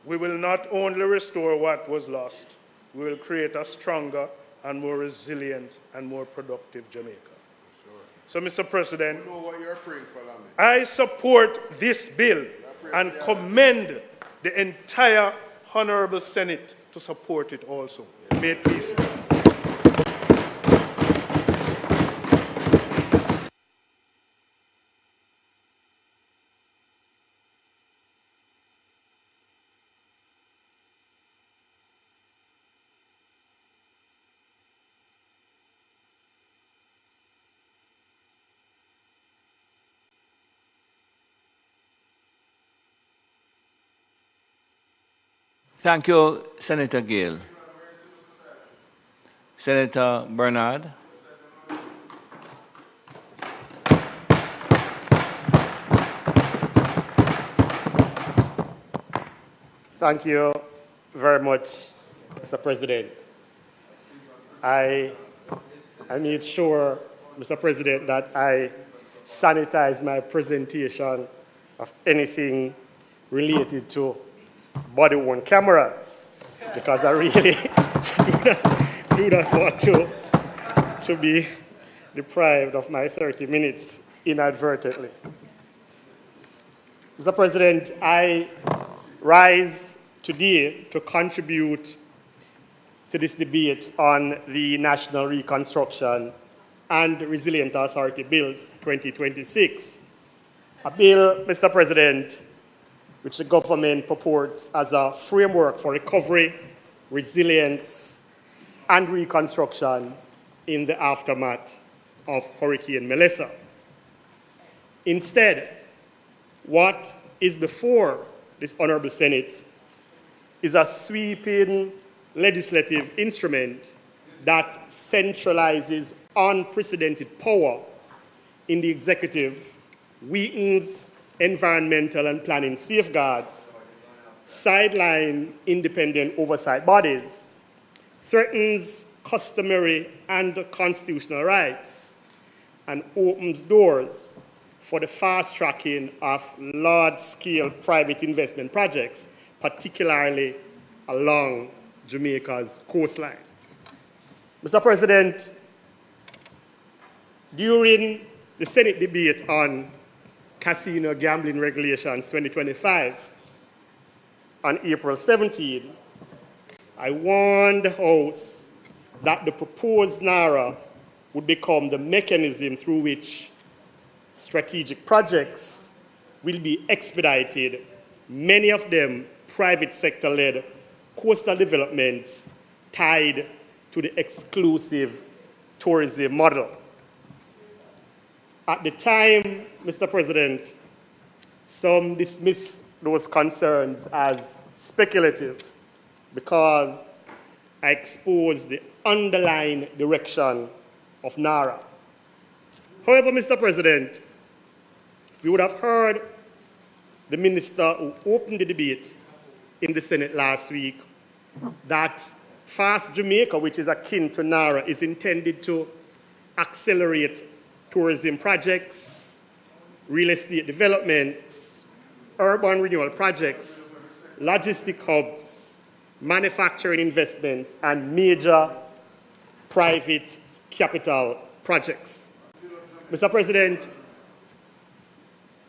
we will not only restore what was lost, we will create a stronger and more resilient and more productive Jamaica. So, Mr. President, we know what you're praying for, Lammy. I support this bill and commend the entire Honorable Senate to support it also. May it please. Thank you, Senator Gale. Senator Bernard. Thank you very much, Mr. President. I made sure, Mr. President, that I sanitize my presentation of anything related to body-worn cameras, because I really do not want to be deprived of my 30 minutes inadvertently. Mr. President, I rise today to contribute to this debate on the National Reconstruction and Resilient Authority Bill 2026, a bill, Mr. President, which the government purports as a framework for recovery, resilience, and reconstruction in the aftermath of Hurricane Melissa. Instead, what is before this Honorable Senate is a sweeping legislative instrument that centralizes unprecedented power in the executive, weakens environmental and planning safeguards, sideline independent oversight bodies, threatens customary and constitutional rights, and opens doors for the fast tracking of large-scale private investment projects, particularly along Jamaica's coastline. Mr. President, during the Senate debate on Casino Gambling Regulations 2025 on April 17, I warned the House that the proposed NaRRA would become the mechanism through which strategic projects will be expedited, many of them private sector-led coastal developments tied to the exclusive tourism model. At the time, Mr. President, some dismissed those concerns as speculative because I exposed the underlying direction of NaRRA. However, Mr. President, we would have heard the minister who opened the debate in the Senate last week that Fast Jamaica, which is akin to NaRRA, is intended to accelerate tourism projects, real estate developments, urban renewal projects, logistic hubs, manufacturing investments, and major private capital projects. Mr. President,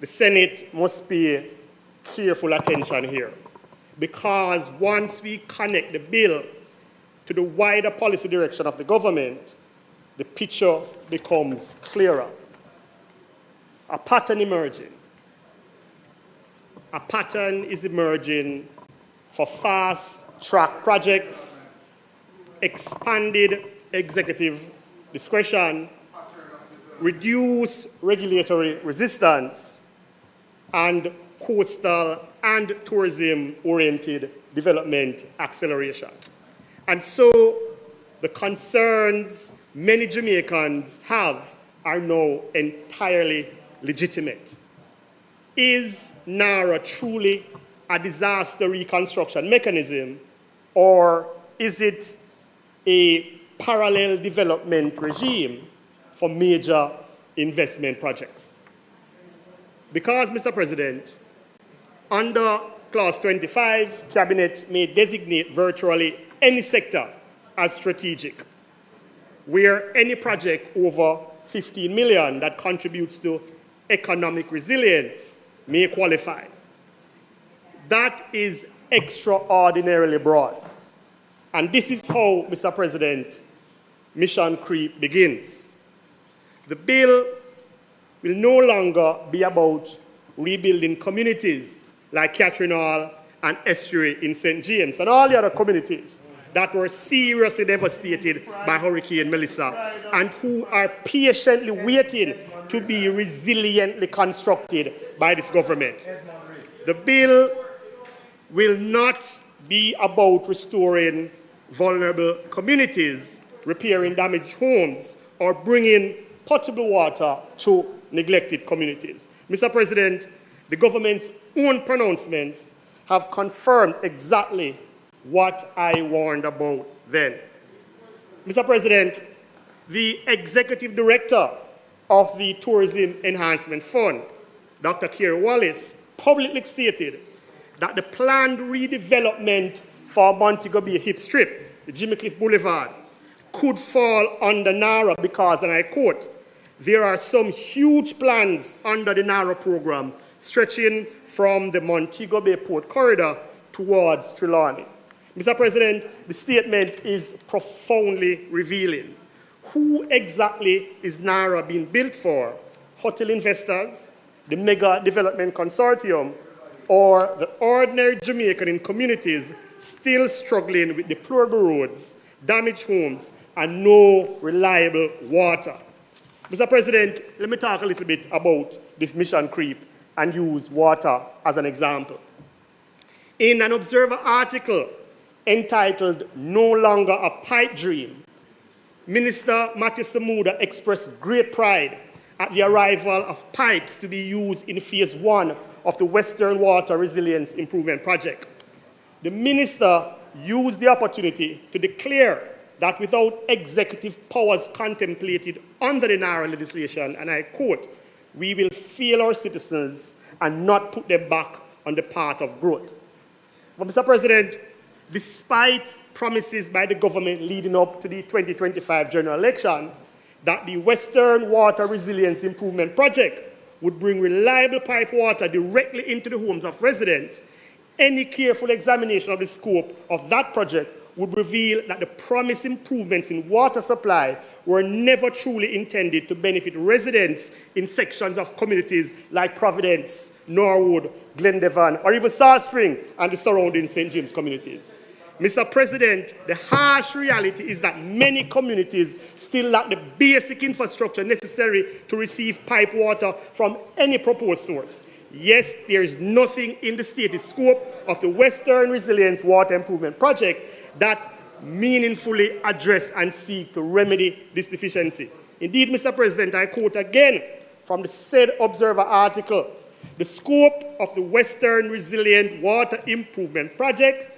the Senate must pay careful attention here, because once we connect the bill to the wider policy direction of the government, the picture becomes clearer. A pattern emerging. A pattern is emerging for fast-track projects, expanded executive discretion, reduced regulatory resistance, and coastal and tourism-oriented development acceleration. And so the concerns many Jamaicans have are now entirely legitimate. Is NaRRA truly a disaster reconstruction mechanism, or is it a parallel development regime for major investment projects? Because, Mr. President, under Clause 25, Cabinet may designate virtually any sector as strategic, where any project over 15 million that contributes to economic resilience may qualify. That is extraordinarily broad. And this is how, Mr. President, mission creep begins. The bill will no longer be about rebuilding communities like Catherine Hall and Estuary in St. James and all the other communities that were seriously devastated by Hurricane Melissa and who are patiently waiting to be resiliently constructed by this government. The bill will not be about restoring vulnerable communities, repairing damaged homes, or bringing potable water to neglected communities. Mr. President, the government's own pronouncements have confirmed exactly what I warned about then. Mr. President, the Executive Director of the Tourism Enhancement Fund, Dr. Kerry Wallace, publicly stated that the planned redevelopment for Montego Bay Hip Strip, the Jimmy Cliff Boulevard, could fall under NaRRA because, and I quote, there are some huge plans under the NaRRA program stretching from the Montego Bay Port Corridor towards Trelawney. Mr. President, the statement is profoundly revealing. Who exactly is NaRRA being built for? Hotel investors, the Mega Development Consortium, or the ordinary Jamaican in communities still struggling with deplorable roads, damaged homes, and no reliable water? Mr. President, let me talk a little bit about this mission creep and use water as an example. In an Observer article entitled "No Longer a Pipe Dream," Minister Matthew Samuda expressed great pride at the arrival of pipes to be used in Phase 1 of the Western Water Resilience Improvement Project. The minister used the opportunity to declare that without executive powers contemplated under the NaRRA legislation, and I quote, we will fail our citizens and not put them back on the path of growth. But Mr. President, despite promises by the government leading up to the 2025 general election that the Western Water Resilience Improvement Project would bring reliable pipe water directly into the homes of residents, any careful examination of the scope of that project would reveal that the promised improvements in water supply were never truly intended to benefit residents in sections of communities like Providence, Norwood, Glendevon, or even Salt Spring and the surrounding St. James communities. Mr. President, the harsh reality is that many communities still lack the basic infrastructure necessary to receive pipe water from any proposed source. Yes, there is nothing in the stated scope of the Western Resilience Water Improvement Project that meaningfully address and seek to remedy this deficiency. Indeed, Mr. President, I quote again from the said Observer article, the scope of the Western Resilient Water Improvement Project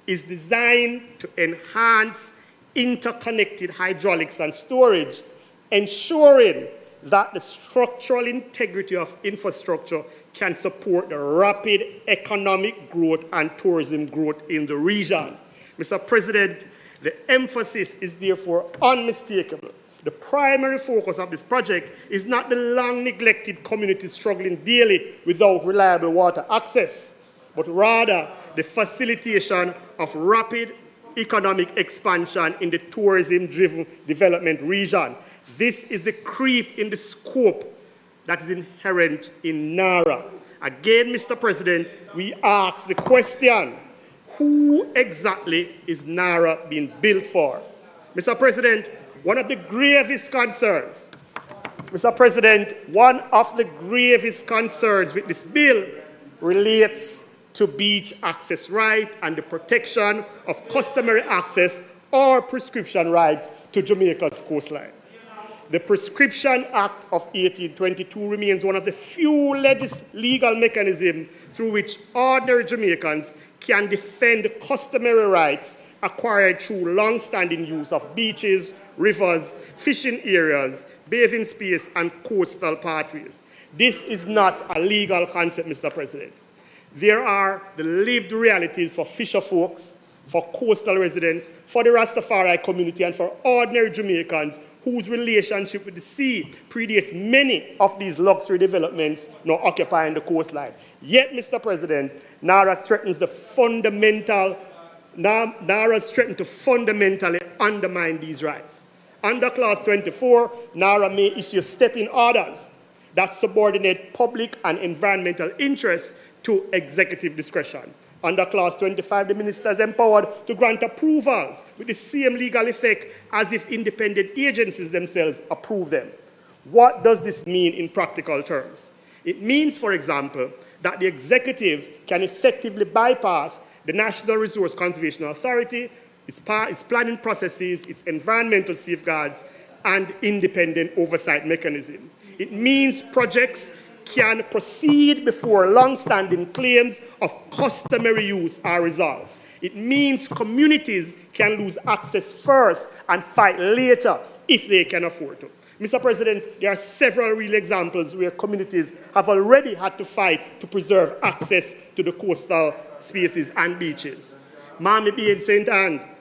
is designed to enhance interconnected hydraulics and storage, ensuring that the structural integrity of infrastructure can support the rapid economic growth and tourism growth in the region. Mr. President, the emphasis is therefore unmistakable. The primary focus of this project is not the long-neglected communities struggling daily without reliable water access, but rather the facilitation of rapid economic expansion in the tourism-driven development region. This is the creep in the scope that is inherent in NaRRA. Again, Mr. President, we ask the question, who exactly is NaRRA being built for? Mr. President, one of the gravest concerns, with this bill relates to beach access right and the protection of customary access or prescription rights to Jamaica's coastline. The Prescription Act of 1822 remains one of the few legal mechanisms through which ordinary Jamaicans can defend customary rights acquired through long-standing use of beaches, rivers, fishing areas, bathing space, and coastal pathways. This is not a legal concept, Mr. President. There are the lived realities for fisher folks, for coastal residents, for the Rastafari community, and for ordinary Jamaicans whose relationship with the sea predates many of these luxury developments now occupying the coastline. Yet, Mr. President, NaRRA threatens to fundamentally undermine these rights. Under Clause 24, NaRRA may issue stepping orders that subordinate public and environmental interests to executive discretion. Under Clause 25, the minister is empowered to grant approvals with the same legal effect as if independent agencies themselves approve them. What does this mean in practical terms? It means, for example, that the executive can effectively bypass the National Resource Conservation Authority, its planning processes, its environmental safeguards, and independent oversight mechanism. It means projects can proceed before long-standing claims of customary use are resolved. It means communities can lose access first and fight later if they can afford to. Mr. President, there are several real examples where communities have already had to fight to preserve access to the coastal spaces and beaches. Miami Bay in St. Anne's,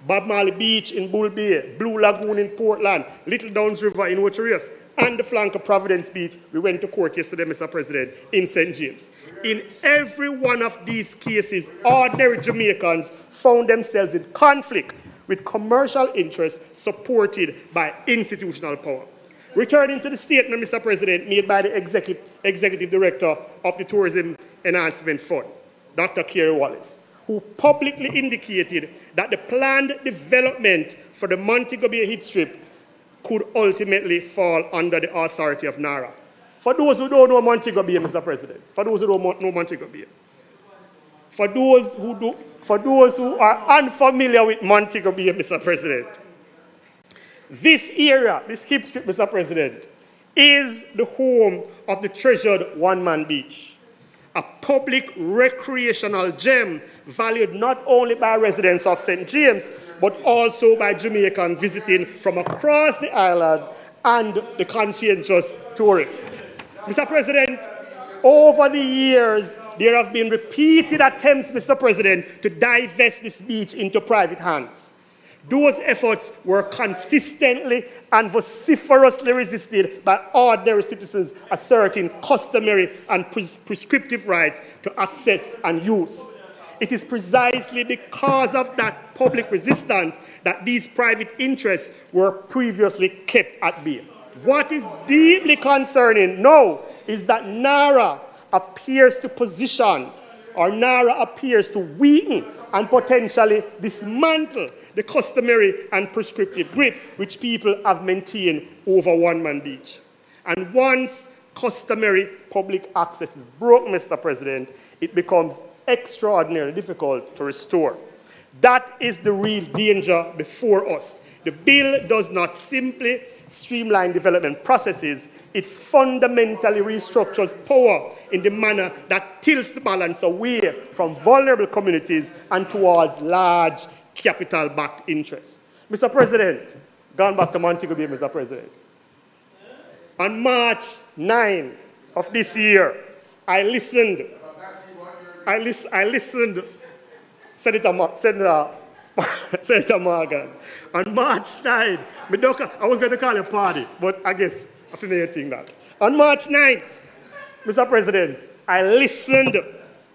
Bob Marley Beach in Bull Bay, Blue Lagoon in Portland, Little Downs River in Waterreas, and the flank of Providence Beach. We went to court yesterday, Mr. President, in St. James. In every one of these cases, ordinary Jamaicans found themselves in conflict with commercial interests supported by institutional power. Returning to the statement, Mr. President, made by the Executive Director of the Tourism Enhancement Fund, Dr. Kerry Wallace, who publicly indicated that the planned development for the Montego Bay heat strip could ultimately fall under the authority of NaRRA. For those who don't know Montego Bay, Mr. President, for those who don't know Montego Bay, for those who are unfamiliar with Montego Bay, Mr. President, this area, this heat strip, Mr. President, is the home of the treasured one-man beach, a public recreational gem valued not only by residents of St. James, but also by Jamaicans visiting from across the island and the conscientious tourists. Mr. President, over the years, there have been repeated attempts, Mr. President, to divest this beach into private hands. Those efforts were consistently and vociferously resisted by ordinary citizens asserting customary and prescriptive rights to access and use. It is precisely because of that public resistance that these private interests were previously kept at bay. What is deeply concerning now is that NaRRA appears to position, or NaRRA appears to weaken and potentially dismantle the customary and prescriptive grip which people have maintained over one-man beach. And once customary public access is broken, Mr. President, it becomes extraordinarily difficult to restore. That is the real danger before us. The bill does not simply streamline development processes, it fundamentally restructures power in the manner that tilts the balance away from vulnerable communities and towards large capital-backed interests. Mr. President, going back to Montego Bay, Mr. President, on March 9 of this year, I listened Senator Morgan. On March 9, I was going to call it a party, but I guess I think that. On March 9th, Mr. President, I listened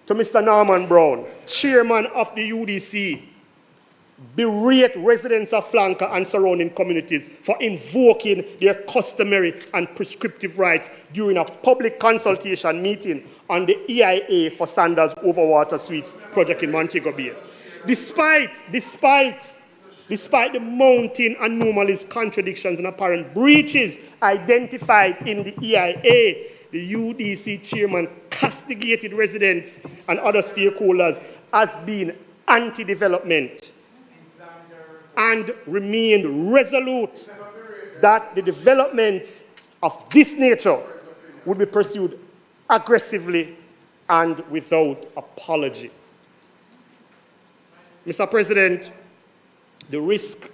to Mr. Norman Brown, chairman of the UDC, berate residents of Flanker and surrounding communities for invoking their customary and prescriptive rights during a public consultation meeting on the EIA for Sandals Overwater Suites project in Montego Bay. Despite the mounting anomalies, contradictions, and apparent breaches identified in the EIA, the UDC chairman castigated residents and other stakeholders as being anti-development and remained resolute that the developments of this nature would be pursued aggressively and without apology. Mr. President, the risk,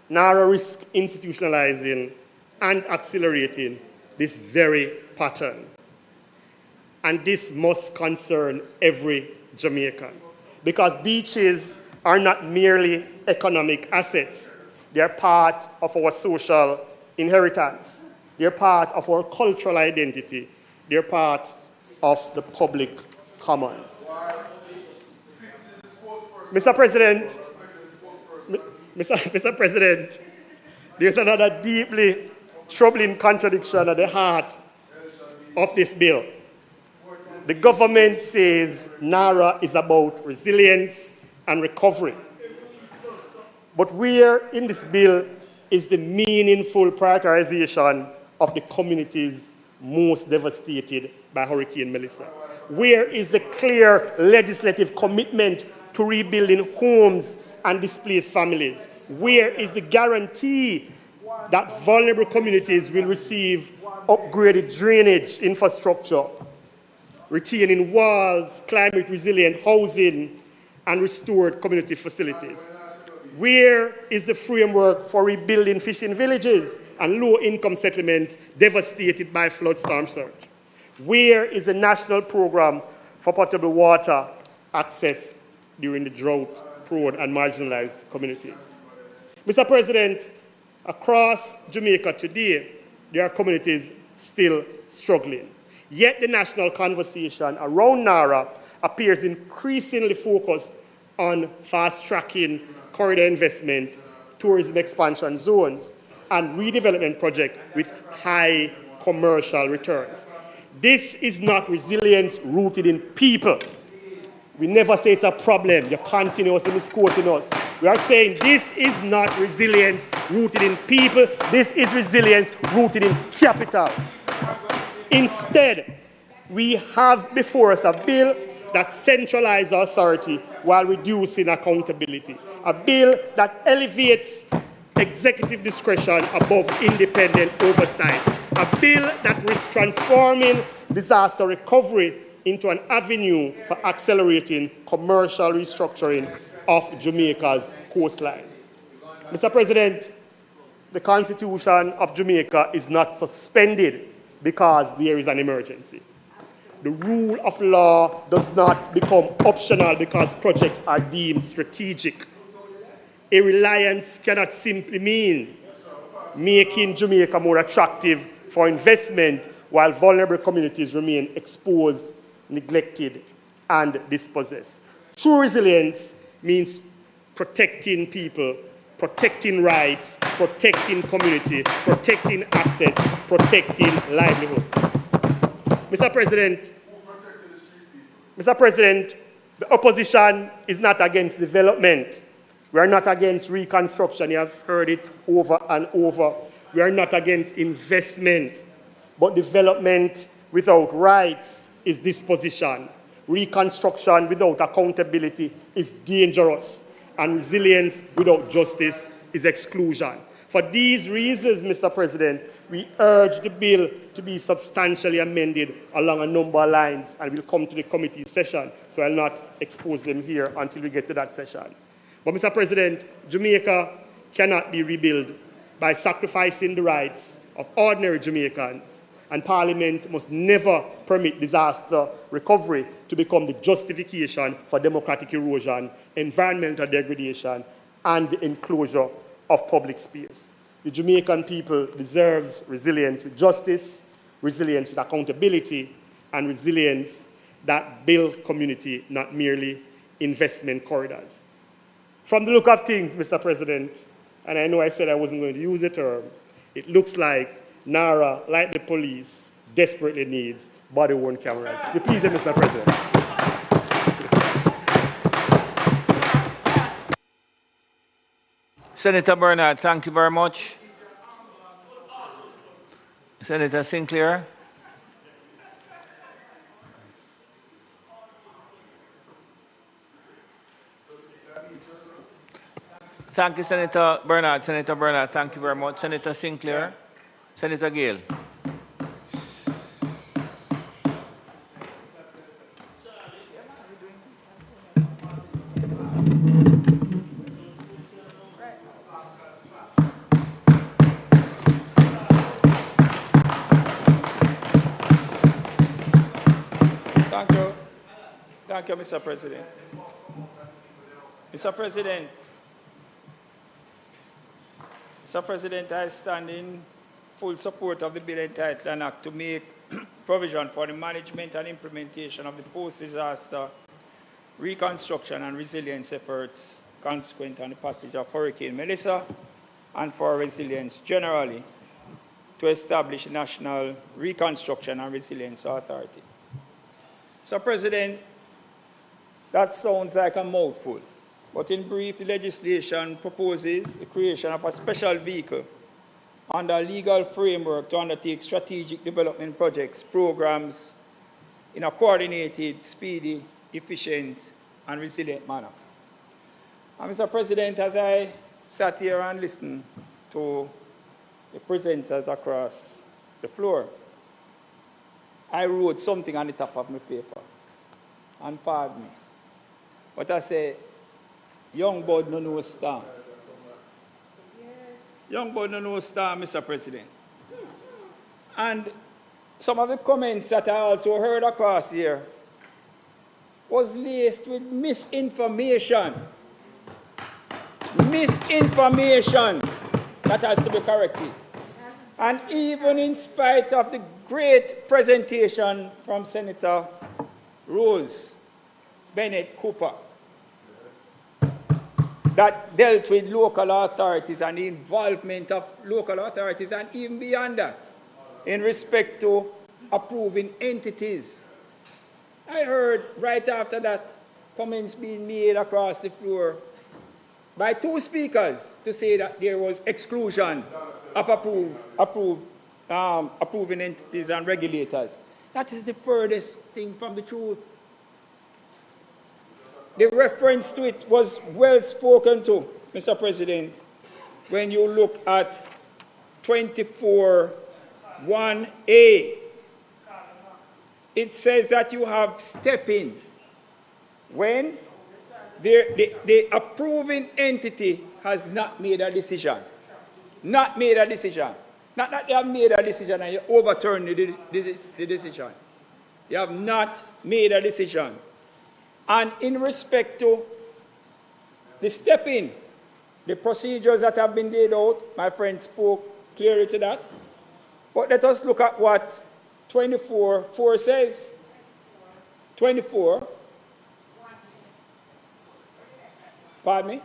NaRRA risk institutionalizing and accelerating this very pattern. And this must concern every Jamaican. Because beaches are not merely economic assets. They are part of our social inheritance. They are part of our cultural identity. They are part of the public commons. Mr. President, Mr. President, there's another deeply troubling contradiction at the heart of this bill. The government says NaRRA is about resilience and recovery. But where in this bill is the meaningful prioritization of the communities most devastated by Hurricane Melissa? Where is the clear legislative commitment to rebuilding homes and displaced families? Where is the guarantee that vulnerable communities will receive upgraded drainage infrastructure, retaining walls, climate-resilient housing, and restored community facilities? Where is the framework for rebuilding fishing villages and low-income settlements devastated by flood storm surge? Where is the national program for potable water access during the drought-prone and marginalized communities? Mr. President, across Jamaica today, there are communities still struggling. Yet the national conversation around NaRRA appears increasingly focused on fast-tracking corridor investment, tourism expansion zones, and redevelopment projects with high commercial returns. This is not resilience rooted in people. We never say it's a problem. You're continuously misquoting us. We are saying this is not resilience rooted in people. This is resilience rooted in capital. Instead, we have before us a bill that centralizes authority while reducing accountability. A bill that elevates executive discretion above independent oversight. A bill that risks transforming disaster recovery into an avenue for accelerating commercial restructuring of Jamaica's coastline. Mr. President, the Constitution of Jamaica is not suspended because there is an emergency. The rule of law does not become optional because projects are deemed strategic. A reliance cannot simply mean making Jamaica more attractive for investment while vulnerable communities remain exposed, neglected, and dispossessed. True resilience means protecting people, protecting rights, protecting community, protecting access, protecting livelihood. Mr. President, the opposition is not against development. We are not against reconstruction. You have heard it over and over. We are not against investment. But development without rights is disposition. Reconstruction without accountability is dangerous. And resilience without justice is exclusion. For these reasons, Mr. President, we urge the bill to be substantially amended along a number of lines, and we'll come to the committee session, so I'll not expose them here until we get to that session. But, Mr. President, Jamaica cannot be rebuilt by sacrificing the rights of ordinary Jamaicans, and Parliament must never permit disaster recovery to become the justification for democratic erosion, environmental degradation, and the enclosure of public space. The Jamaican people deserves resilience with justice, resilience with accountability, and resilience that builds community, not merely investment corridors. From the look of things, Mr. President, and I know I said I wasn't going to use the term, it looks like NaRRA, like the police, desperately needs body-worn cameras. You please, Mr. President. Senator Bernard, thank you very much. Senator Sinclair. Thank you, Senator Bernard. Senator Bernard, thank you very much. Senator Sinclair. Senator Gale. Thank you, Mr. President. Mr. President, I stand in full support of the bill entitled an act to make provision for the management and implementation of the post-disaster reconstruction and resilience efforts consequent on the passage of Hurricane Melissa and for resilience generally to establish a National Reconstruction and Resilience Authority. So, President, that sounds like a mouthful, but in brief, the legislation proposes the creation of a special vehicle under a legal framework to undertake strategic development projects, programs in a coordinated, speedy, efficient, and resilient manner. And Mr. President, as I sat here and listened to the presenters across the floor, I wrote something on the top of my paper, and pardon me. But I say, young boy no know star. Young boy no know star, Mr. President. And some of the comments that I also heard across here was laced with misinformation. Misinformation that has to be corrected. And even in spite of the great presentation from Senator Rose Bennett Cooper that dealt with local authorities and the involvement of local authorities and even beyond that in respect to approving entities. I heard right after that comments being made across the floor by two speakers to say that there was exclusion of approving entities and regulators. That is the furthest thing from the truth. The reference to it was well spoken to, Mr. President, when you look at 24(1)(a. It says that you have step-in when the approving entity has not made a decision. Not made a decision. Not that they have made a decision and you overturn the decision. You have not made a decision. And in respect to the step-in, the procedures that have been laid out, my friend spoke clearly to that. But let us look at what 24(4) says. 24. Pardon me?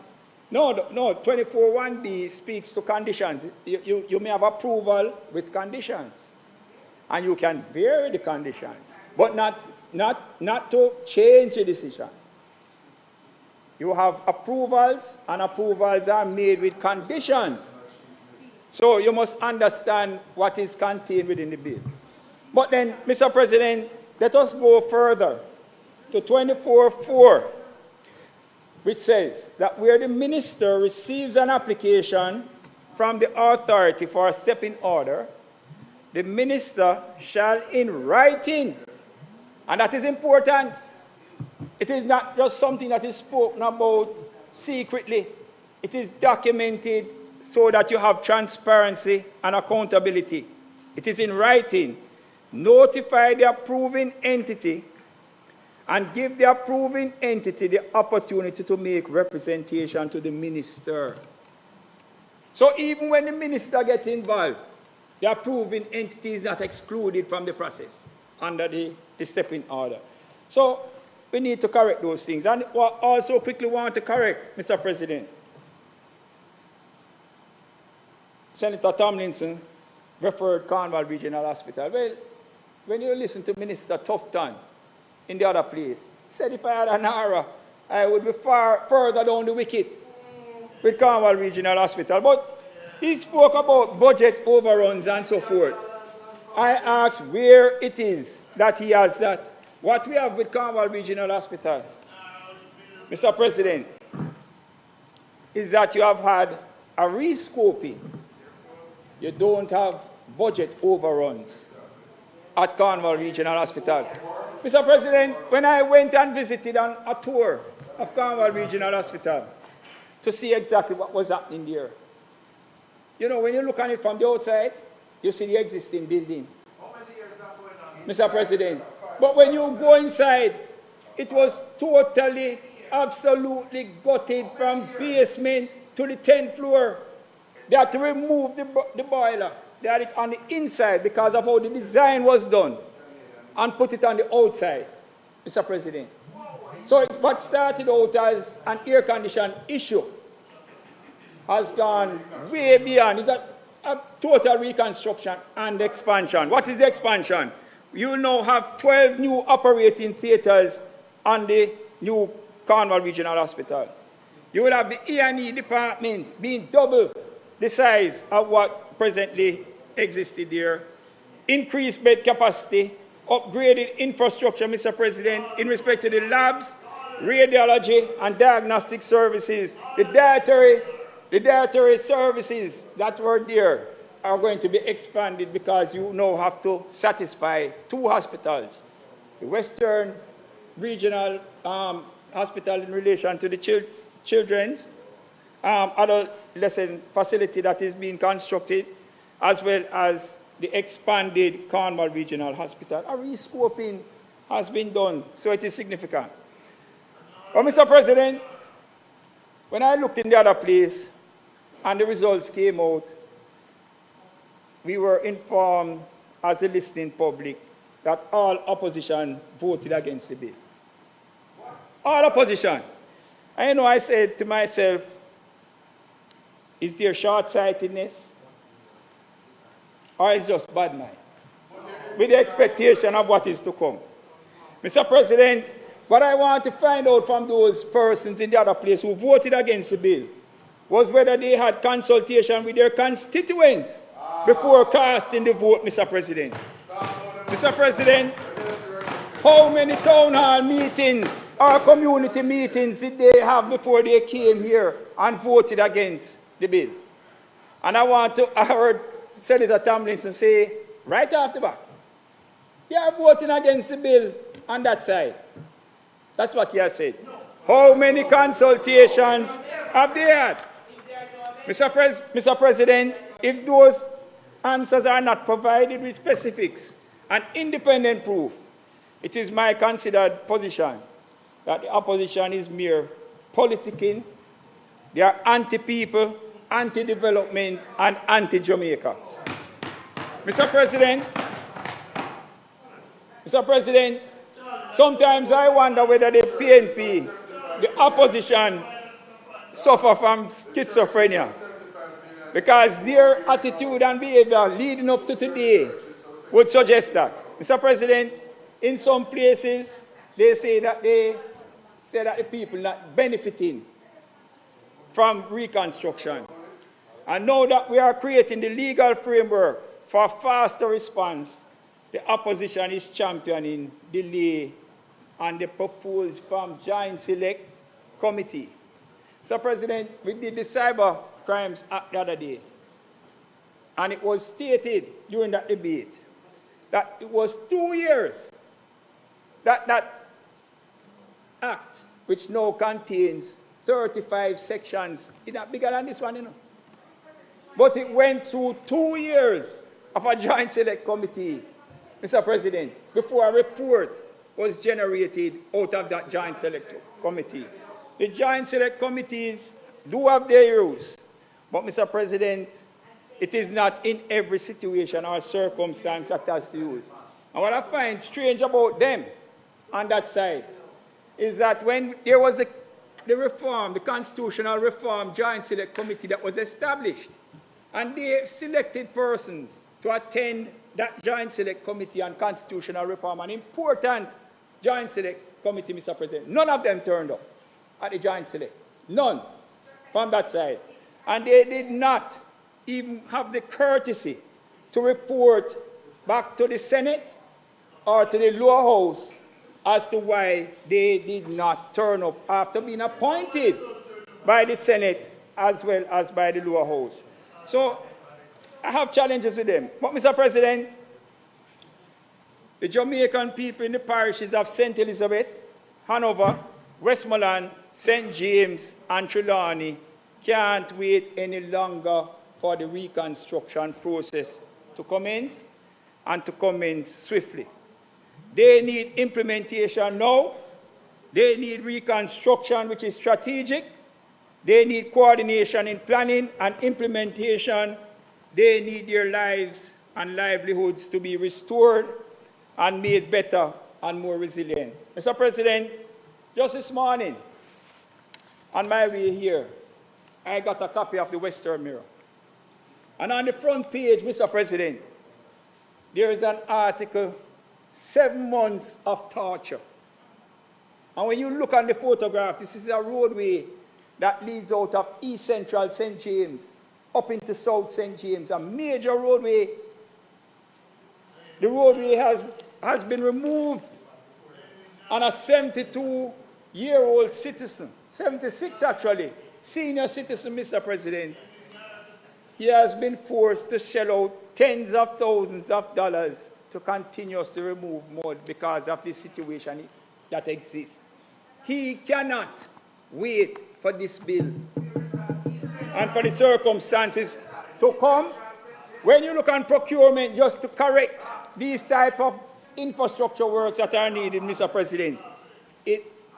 No, 24(1)(b) speaks to conditions. You may have approval with conditions. And you can vary the conditions, but not to change the decision. You have approvals, and approvals are made with conditions. So you must understand what is contained within the bill. But then, Mr. President, let us go further to 24(4), which says that where the minister receives an application from the authority for a step-in order, the minister shall in writing, and that is important. It is not just something that is spoken about secretly. It is documented so that you have transparency and accountability. It is in writing. Notify the approving entity and give the approving entity the opportunity to make representation to the minister. So even when the minister gets involved, the approving entity is not excluded from the process under the step-in order. So we need to correct those things. And also quickly want to correct, Mr. President. Senator Tomlinson referred Cornwall Regional Hospital. Well, when you listen to Minister Tufton in the other place, he said if I had a NaRRA, I would be far further down the wicket with Cornwall Regional Hospital. But he spoke about budget overruns and so forth. I asked where it is that he has that. What we have with Campbell Regional Hospital, Mr. President, is that you have had a rescoping. You don't have budget overruns at Cornwall Regional Hospital. Mr. President, when I went and visited on a tour of Cornwall Regional Hospital to see exactly what was happening there, you know, when you look at it from the outside, you see the existing building. How many years are going on? Mr. President, but when you go inside, It was totally, absolutely gutted from basement to the 10th floor. They had to remove the boiler. They had it on the inside because of how the design was done, and put it on the outside, Mr. President. So what started out as an air condition issue has gone way beyond. It's a total reconstruction and expansion. What is the expansion? You will now have 12 new operating theaters on the new Cornwall Regional Hospital. You will have the E&E department being double the size of what presently existed there. Increased bed capacity, upgraded infrastructure, Mr. President, in respect to the labs, radiology, and diagnostic services. The dietary services that were there are going to be expanded because you now have to satisfy 2 hospitals. The Western Regional Hospital in relation to the children's adolescent facility that is being constructed, as well as the expanded Cornwall Regional Hospital. A rescoping has been done, so it is significant. But, Mr. President, when I looked in the other place and the results came out, we were informed as a listening public that all opposition voted against the bill. All opposition. And you know, I said to myself, is there short-sightedness? Or is it just bad mind? With the expectation of what is to come. Mr. President, what I want to find out from those persons in the other place who voted against the bill was whether they had consultation with their constituents before casting the vote, Mr. President. Mr. President, how many town hall meetings or community meetings did they have before they came here and voted against the bill? And I heard Senator Tomlinson say, right off the bat, they are voting against the bill on that side. That's what he has said. How many consultations have they had? Mr. President, if those answers are not provided with specifics and independent proof, it is my considered position that the opposition is mere politicking. They are anti-people, anti-development, and anti-Jamaica. Mr. President, sometimes I wonder whether the PNP, the opposition, suffer from schizophrenia, because their attitude and behavior leading up to today would suggest that. Mr. President, in some places, they say that the people not benefiting from Reconstruction. And now that we are creating the legal framework for faster response, the opposition is championing delay on the proposed from Joint Select Committee. Mr. President, we did the Cyber Crimes Act the other day, and it was stated during that debate that it was 2 years that that act, which now contains 35 sections, is not bigger than this one, you know. But it went through 2 years of a Joint Select Committee, Mr. President, before a report was generated out of that Joint Select Committee. The Joint Select Committees do have their use, but, Mr. President, it is not in every situation or circumstance that has to use. And what I find strange about them on that side is that when there was the reform, the constitutional reform Joint Select Committee that was established, and they selected persons to attend that Joint Select Committee on constitutional reform, an important Joint Select Committee, Mr. President. None of them turned up at the Joint Select. None from that side. And they did not even have the courtesy to report back to the Senate or to the lower house as to why they did not turn up after being appointed by the Senate as well as by the lower house. So I have challenges with them. But, Mr. President, the Jamaican people in the parishes of St. Elizabeth, Hanover, Westmoreland, St. James, and Trelawney can't wait any longer for the reconstruction process to commence, and to commence swiftly. They need implementation now, They need reconstruction, which is strategic. They need coordination in planning and implementation. They need their lives and livelihoods to be restored and made better and more resilient. Mr. President, just this morning, on my way here, I got a copy of the Western Mirror. And on the front page, Mr. President, there is an article, 7 months of torture. And when you look on the photograph, this is a roadway that leads out of East Central St. James up into South St. James, a major roadway. The roadway has been removed, and a 72-year-old citizen, 76 actually, senior citizen, Mr. President, he has been forced to shell out tens of thousands of dollars to continuously remove mud because of the situation that exists. He cannot wait for this bill and for the circumstances to come. When you look on procurement, just to correct these type of infrastructure works that are needed, Mr. President,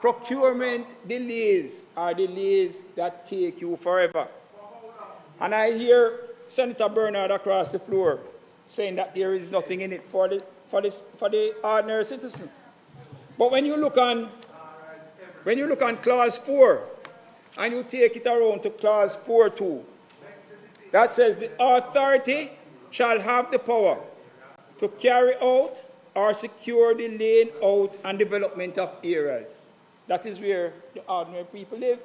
procurement delays are delays that take you forever. And I hear Senator Bernard across the floor saying that there is nothing in it for the ordinary citizen. But when you look on clause 4, and you take it around to clause 4.2, that says the authority shall have the power to carry out or secure the laying out and development of areas. That is where the ordinary people live.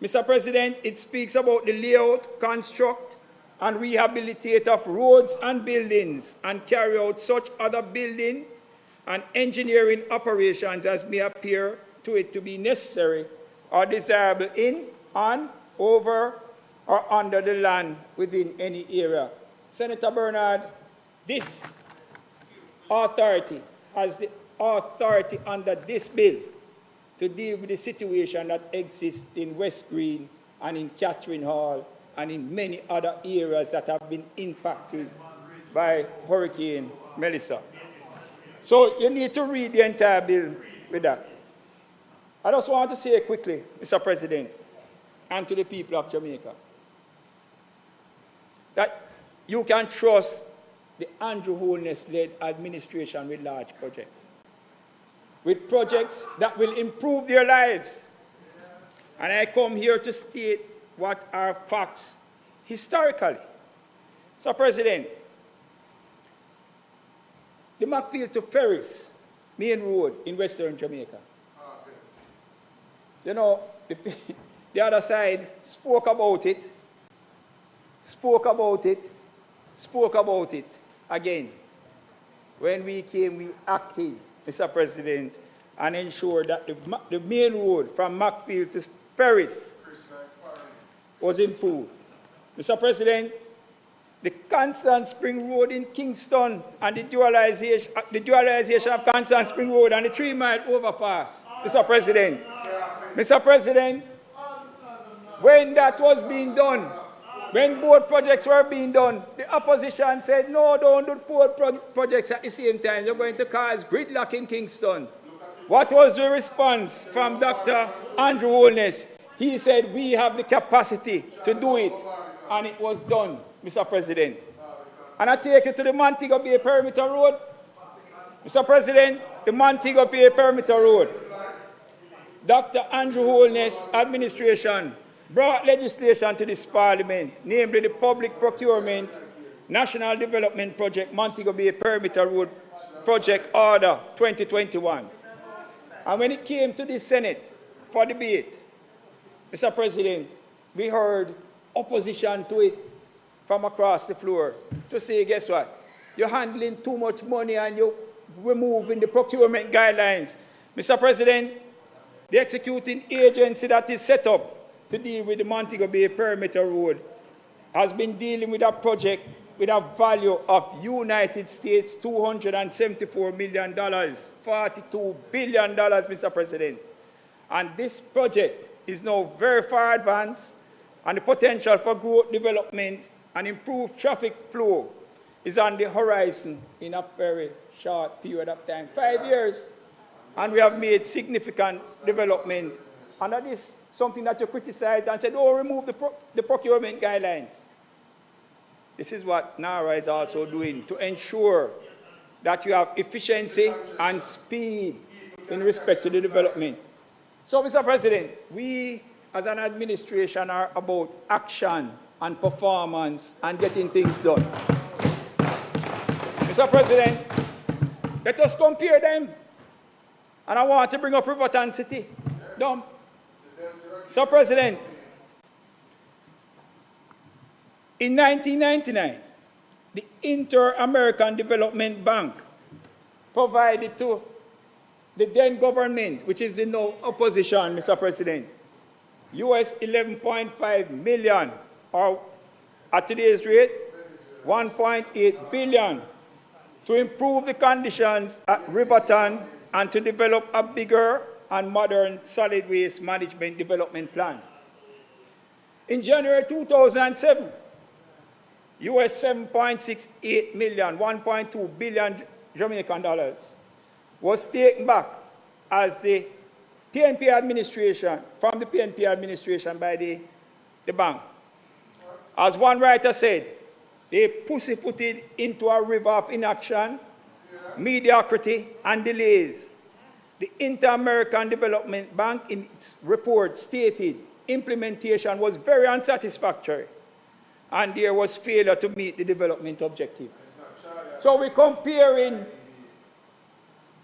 Mr. President, it speaks about the layout, construct, and rehabilitate of roads and buildings, and carry out such other building and engineering operations as may appear to it to be necessary or desirable in, on, over, or under the land within any area. Senator Bernard, this authority has the authority under this bill to deal with the situation that exists in West Green and in Catherine Hall and in many other areas that have been impacted by Hurricane Melissa. So you need to read the entire bill with that. I just want to say quickly, Mr. President, and to the people of Jamaica, that you can trust the Andrew Holness-led administration with large projects, with projects that will improve their lives. And I come here to state what are facts historically. So, President, the Macfield to Ferris main road in Western Jamaica, you know, the other side spoke about it again. When we came, we acted, Mr. President, and ensured that the main road from Macfield to Ferris was improved. Mr. President, the Constant Spring Road in Kingston and the dualization of Constant Spring Road and the 3-mile overpass, Mr. President. Mr. President, when that was being done, when both projects were being done, the opposition said, no, don't do both projects at the same time. You're going to cause gridlock in Kingston. What was the response from Dr. Andrew Holness? He said, we have the capacity to do it. And it was done, Mr. President. And I take it to the Montego Bay Perimeter Road. Mr. President, the Montego Bay Perimeter Road. Dr. Andrew Holness' administration brought legislation to this Parliament, namely the Public Procurement National Development Project Montego Bay Perimeter Road Project Order 2021. And when it came to the Senate for debate, Mr. President, we heard opposition to it from across the floor to say, guess what? You're handling too much money and you're removing the procurement guidelines. Mr. President, the executing agency that is set up to deal with the Montego Bay Perimeter Road has been dealing with a project with a value of United States $274 million, $42 billion, Mr. President. And this project is now very far advanced, and the potential for growth, development, and improved traffic flow is on the horizon in a very short period of time, 5 years. and we have made significant development. And that is something that you criticized and said, oh, remove the procurement guidelines. This is what NaRRA is also doing to ensure that you have efficiency and speed in respect to the development. So, Mr. President, we as an administration are about action and performance and getting things done. Mr. President, let us compare them. And I want to bring up Riverton City. Dumb. Mr. President, in 1999, the Inter-American Development Bank provided to the then government, which is the now opposition, Mr. President, US 11.5 million, or at today's rate, 1.8 billion, to improve the conditions at Riverton and to develop a bigger and modern solid waste management development plan. In January 2007, US 7.68 million, 1.2 billion Jamaican dollars, was taken back as the PNP administration, from the PNP administration by the bank. As one writer said, they pussyfooted into a river of inaction, mediocrity, and delays. The Inter-American Development Bank, in its report, stated implementation was very unsatisfactory, and there was failure to meet the development objective. So we're comparing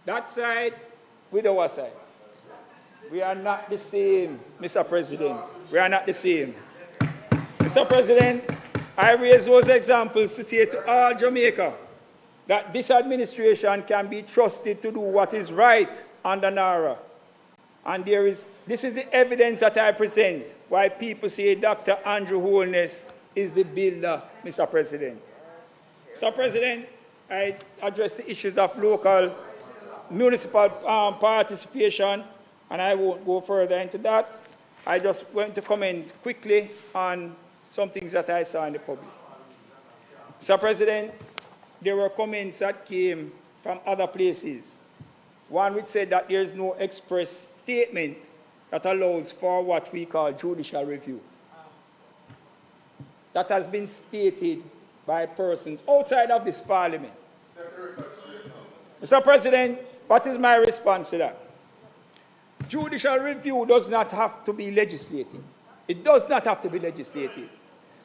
that side with our side. We are not the same, Mr. President. We are not the same. Mr. President, I raise those examples to say to all Jamaica that this administration can be trusted to do what is right under NaRRA. And this is the evidence that I present why people say Dr. Andrew Holness is the builder, Mr. President. Mr. President, I address the issues of local municipal participation, and I won't go further into that. I just want to comment quickly on some things that I saw in the public. Mr. President, there were comments that came from other places. One which said that there is no express statement that allows for what we call judicial review. That has been stated by persons outside of this parliament. Mr. President, what is my response to that? Judicial review does not have to be legislative. It does not have to be legislative.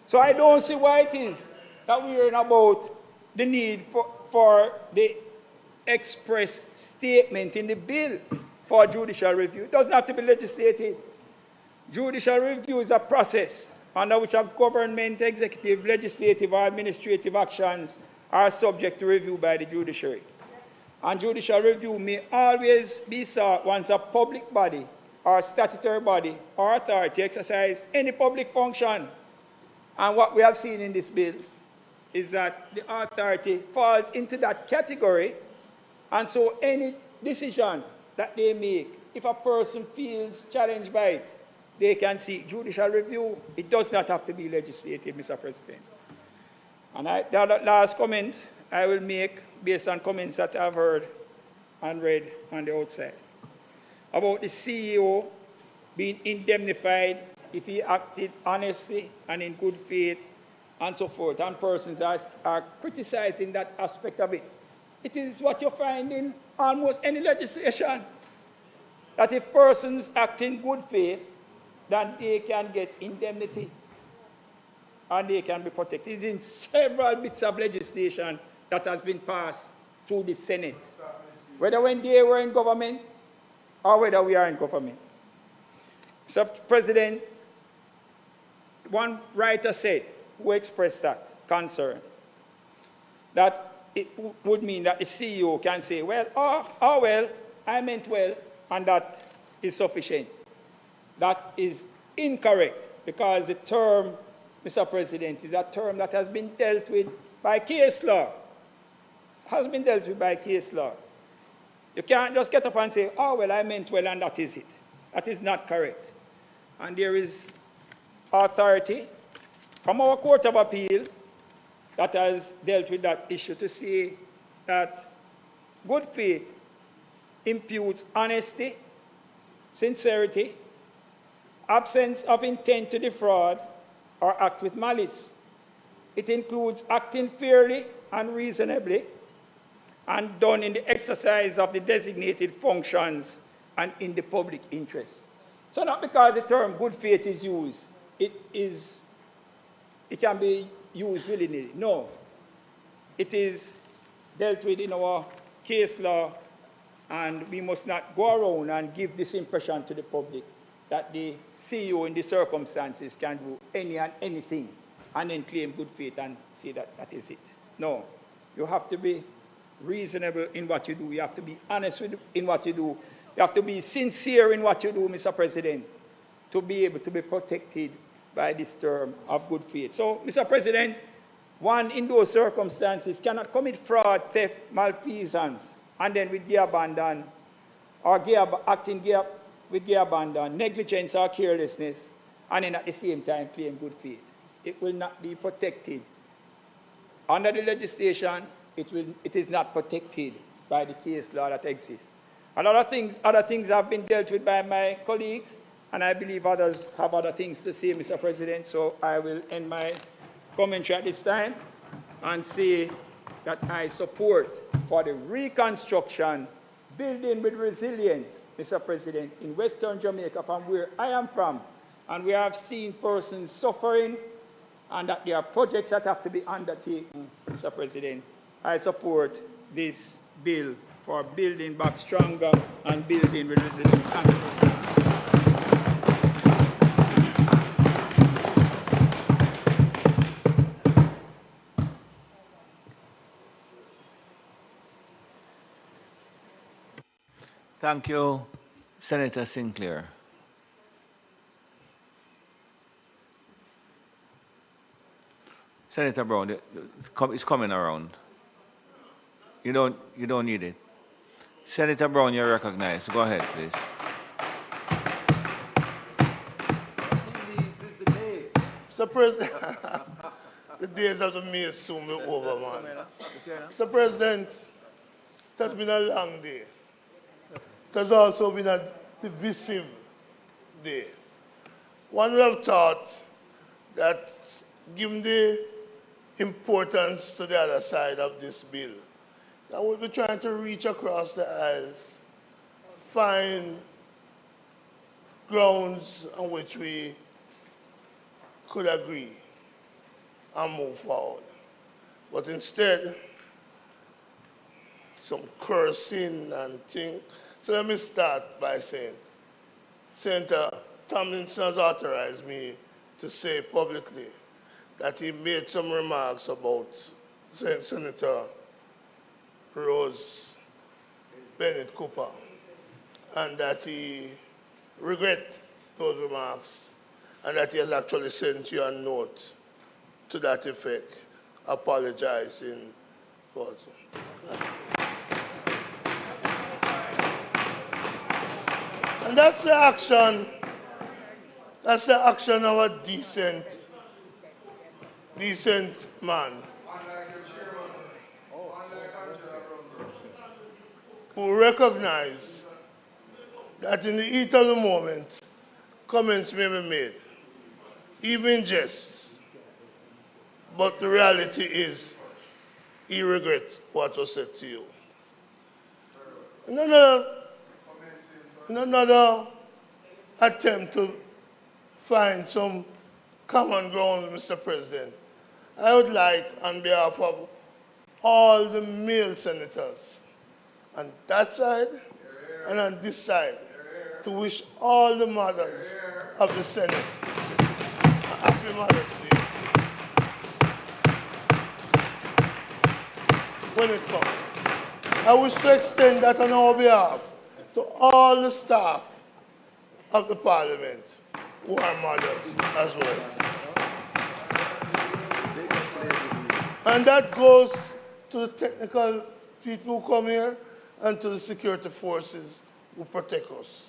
So I don't see why it is that we're hearing about the need for the express statement in the bill for judicial review. It doesn't have to be legislated. Judicial review is a process under which a government, executive, legislative, or administrative actions are subject to review by the judiciary. And judicial review may always be sought once a public body or statutory body or authority exercise any public function. And what we have seen in this bill is that the authority falls into that category, and so any decision that they make, if a person feels challenged by it, they can seek judicial review. It does not have to be legislative, Mr. President. And the last comment I will make, based on comments that I've heard and read on the outside, about the CEO being indemnified if he acted honestly and in good faith and so forth, and persons are criticizing that aspect of it. It is what you find in almost any legislation, that if persons act in good faith, then they can get indemnity and they can be protected. In several bits of legislation that has been passed through the Senate, whether when they were in government or whether we are in government. Mr. President, one writer said, who expressed that concern, that it would mean that the CEO can say, well, well, I meant well, and that is sufficient. That is incorrect, because the term, Mr. President, is a term that has been dealt with by case law. Has been dealt with by case law. You can't just get up and say, oh, well, I meant well, and that is it. That is not correct. And there is authority from our Court of Appeal that has dealt with that issue to say that good faith imputes honesty, sincerity, absence of intent to defraud or act with malice. It includes acting fairly and reasonably and done in the exercise of the designated functions and in the public interest. So not because the term good faith is used, it can be used willy-nilly. No. It is dealt with in our case law, and we must not go around and give this impression to the public that the CEO in the circumstances can do any and anything and then claim good faith and say that that is it. No. You have to be reasonable in what you do. You have to be honest in what you do. You have to be sincere in what you do, Mr. President, to be able to be protected by this term of good faith. So, Mr. President, one in those circumstances cannot commit fraud, theft, malfeasance, and then with gear abandon, or acting with gear abandon, negligence or carelessness, and then at the same time claim good faith. It will not be protected. Under the legislation, it is not protected by the case law that exists. And other things have been dealt with by my colleagues, and I believe others have other things to say, Mr. President, so I will end my commentary at this time and say that I support for the reconstruction, building with resilience, Mr. President, in Western Jamaica, from where I am from, and we have seen persons suffering, and that there are projects that have to be undertaken, Mr. President. I support this bill for building back stronger and building with resilience. Thank you, Senator Sinclair. Senator Brown, it's coming around. You don't need it. Senator Brown, you're recognized. Go ahead, please. Mr. President, the days of the maze soon be over, man. Mr. President, it has been a long day. It has also been a divisive day. One would have thought that, given the importance to the other side of this bill, that we'll be trying to reach across the aisles, find grounds on which we could agree and move forward. But instead, some cursing and things. So let me start by saying, Senator Tomlinson has authorized me to say publicly that he made some remarks about Senator Rose Bennett Cooper, and that he regrets those remarks, and that he has actually sent you a note to that effect, apologizing for it. And that's the action of a decent man who recognize that in the heat of the moment, comments may be made, even in jest, but the reality is he regrets what was said to you. In another attempt to find some common ground, Mr. President, I would like, on behalf of all the male senators on that side and on this side, to wish all the mothers of the Senate a happy Mother's Day when it comes. I wish to extend that on our behalf to all the staff of the Parliament who are mothers as well. And that goes to the technical people who come here and to the security forces who protect us.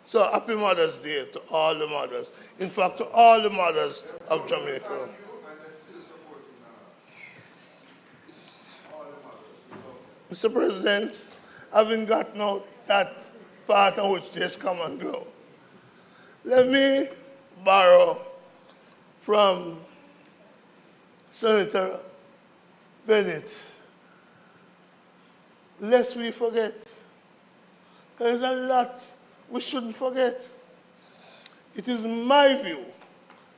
So happy Mother's Day to all the mothers. In fact, to all the mothers of Jamaica. Mr. President, having gotten out that part on which there's common ground. Let me borrow from Senator Bennett. Lest we forget. There's a lot we shouldn't forget. It is my view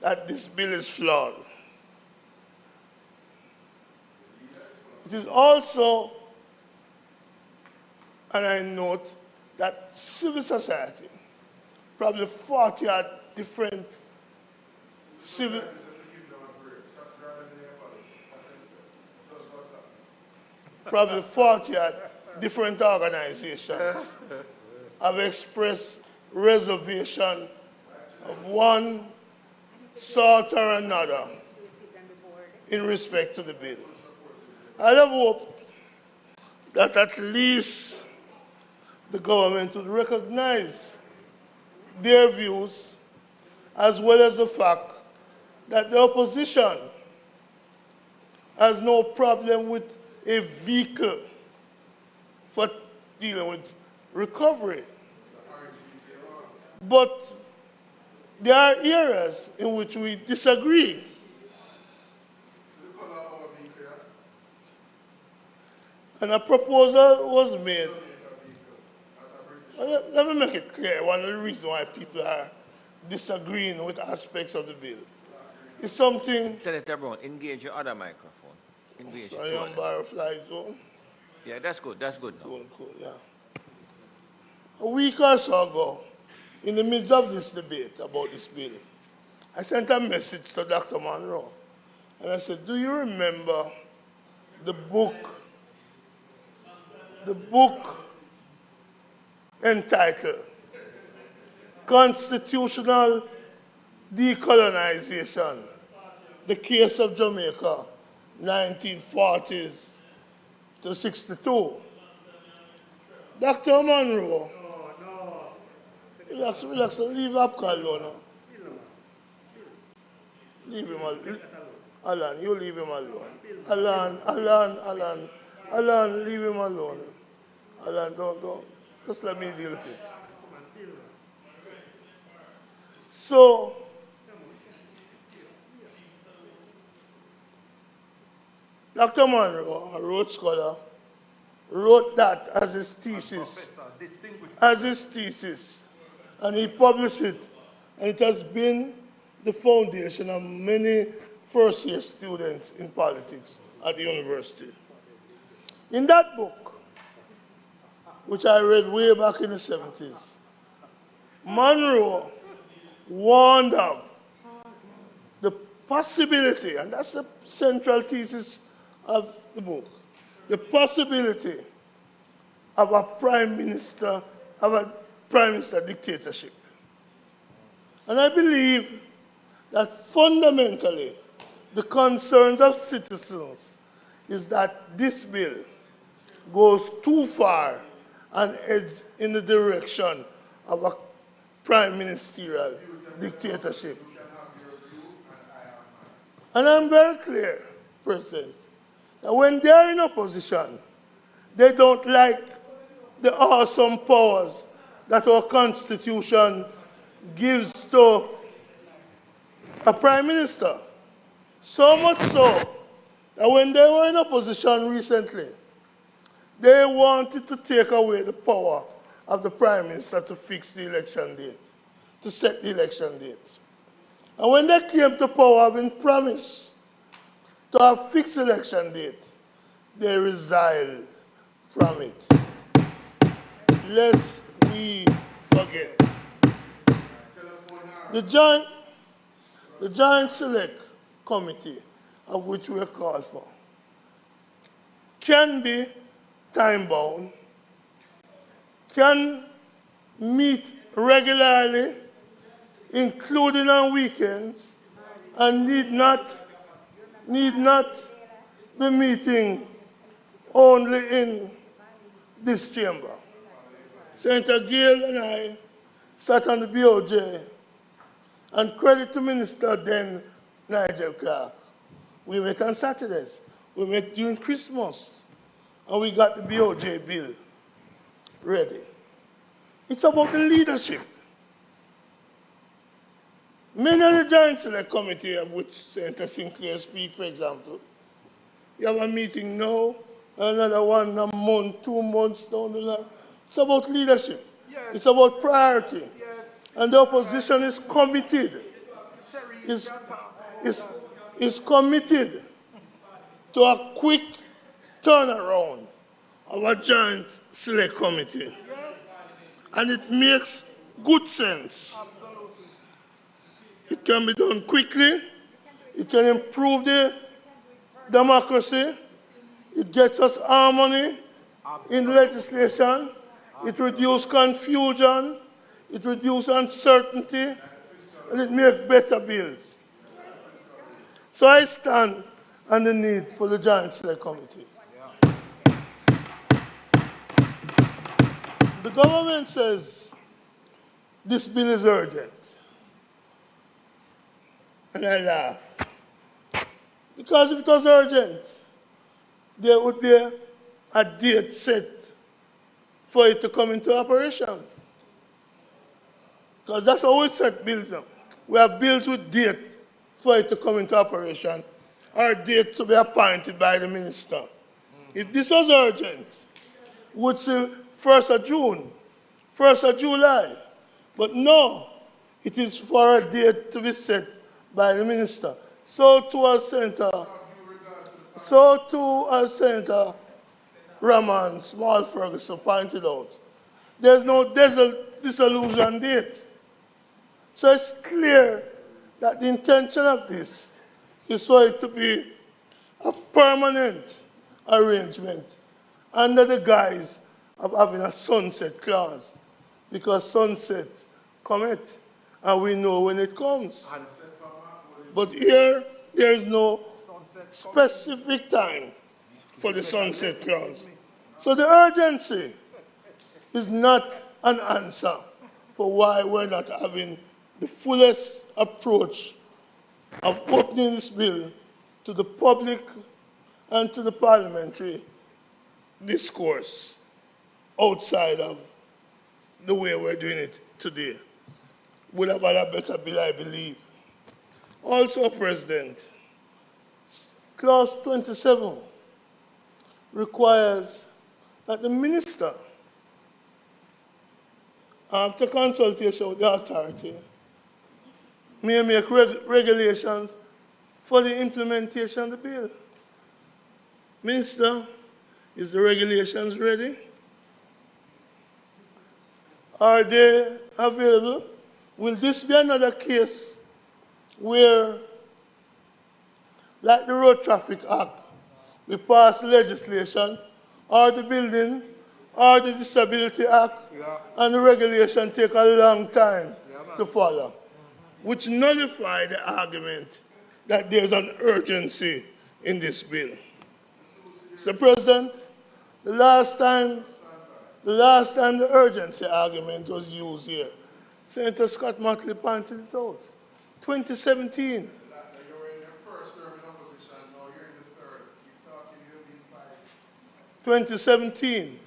that this bill is flawed. It is also, and I note, that civil society, probably 40 odd different civil... probably 40 odd different organizations have expressed reservation of one sort or another in respect to the bill. I'd have hoped that at least the government would recognize their views, as well as the fact that the opposition has no problem with a vehicle for dealing with recovery. But there are areas in which we disagree. And a proposal was made. Let me make it clear. One of the reasons why people are disagreeing with aspects of the bill is something... Senator Brown, engage your other microphone. Engage Sorry, I'm butterfly zone. Yeah, that's good. That's good now. Cool, yeah. A week or so ago, in the midst of this debate about this bill, I sent a message to Dr. Monroe. And I said, do you remember the book entitled Constitutional Decolonization, the Case of Jamaica, 1940s to 62. Dr. Monroe, relax, leave Apka alone. Leave him alone. Alan, you leave him alone. Alan, leave him alone. Alan, don't. Just let me deal with it. So, Dr. Monroe, a Rhodes Scholar, wrote that as his thesis. And he published it. And it has been the foundation of many first-year students in politics at the university. In that book, which I read way back in the 70s, Monroe warned of the possibility, and that's the central thesis of the book, the possibility of a prime minister dictatorship. And I believe that fundamentally the concerns of citizens is that this bill goes too far and heads in the direction of a prime ministerial dictatorship. And I'm very clear, President, that when they're in opposition, they don't like the awesome powers that our Constitution gives to a prime minister. So much so that when they were in opposition recently, they wanted to take away the power of the prime minister to fix the election date, to set the election date. And when they came to power, having promised to have fixed election date, they resigned from it. Lest we forget. The Joint Select Committee, of which we are called for, can be time-bound, can meet regularly, including on weekends, and need not be meeting only in this chamber. Senator Gale and I sat on the BOJ, and credit to Minister then Nigel Clark. We met on Saturdays. We met during Christmas, and we got the BOJ bill ready. It's about the leadership. Many of the Joint Select Committee, of which Senator Sinclair speaks, for example, you have a meeting now, another one a month, 2 months down the line. It's about leadership. Yes. It's about priority. Yes. And the opposition is committed. Is committed to a quick turnaround of a Joint Select Committee. Yes. And it makes good sense. Absolutely. It can be done quickly. It can improve the democracy. It gets us harmony in legislation. It reduces confusion. It reduces uncertainty. And it makes better bills. So I stand on the need for the Joint Select Committee. The government says this bill is urgent. And I laugh. Because if it was urgent, there would be a date set for it to come into operations. Because that's how we set bills up. We have bills with date for it to come into operation, or a date to be appointed by the minister. If this was urgent, we'd say 1st of June, 1st of July. But no, it is for a date to be set by the minister. So too as Senator Rahman Small Ferguson pointed out, there's no dissolution date. So it's clear that the intention of this is for it to be a permanent arrangement under the guise of having a sunset clause, because sunset cometh, and we know when it comes. But here, there is no specific time for the sunset clause. So the urgency is not an answer for why we're not having the fullest approach of opening this bill to the public and to the parliamentary discourse outside of the way we're doing it today. We'll have a better bill, I believe. Also, President, Clause 27 requires that the minister, after consultation with the authority, may make regulations for the implementation of the bill. Minister, is the regulations ready? Are they available? Will this be another case where, like the Road Traffic Act, we pass legislation, or the Building, or the Disability Act, and the regulation take a long time to follow, which nullify the argument that there's an urgency in this bill. Mr. President, the last time the urgency argument was used here, Senator Scott Motley pointed it out. 2017. You were in your first term in opposition, now you're in the third. You thought you'd be 2017.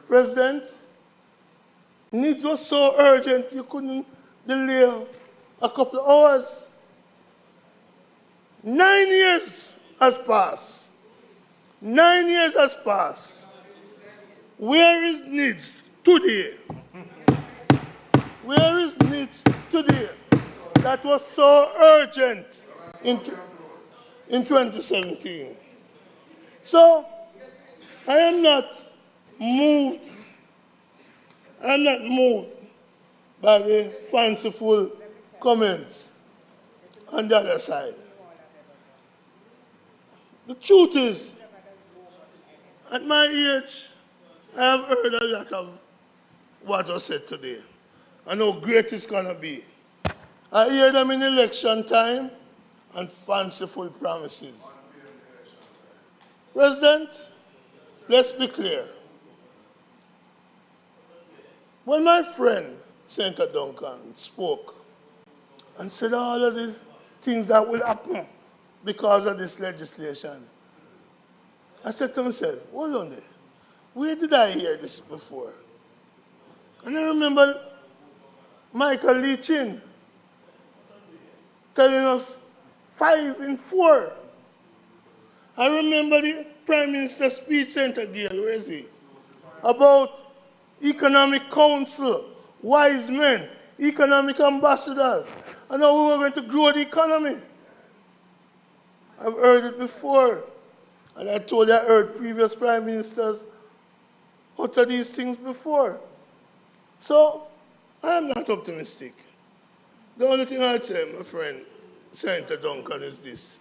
President, needs was so urgent you couldn't delay a couple of hours. 9 years has passed. 9 years has passed. Where is needs today? Where is needs today that was so urgent in 2017? So, I am not moved. I'm not moved by the fanciful comments on the other side. The truth is, at my age, I have heard a lot of what was said today and how great it's going to be. I hear them in election time and fanciful promises. President, let's be clear. When my friend, Senator Duncan, spoke and said all of these things that will happen because of this legislation, I said to myself, hold on there. Where did I hear this before? And I remember Michael Leachin telling us 5 in 4. I remember the Prime Minister's speech center, Gail, where is he? About economic council, wise men, economic ambassadors, and how we were going to grow the economy. I've heard it before, and I told you I heard previous prime ministers utter these things before. So, I'm not optimistic. The only thing I'd say, my friend, Senator Duncan, is this.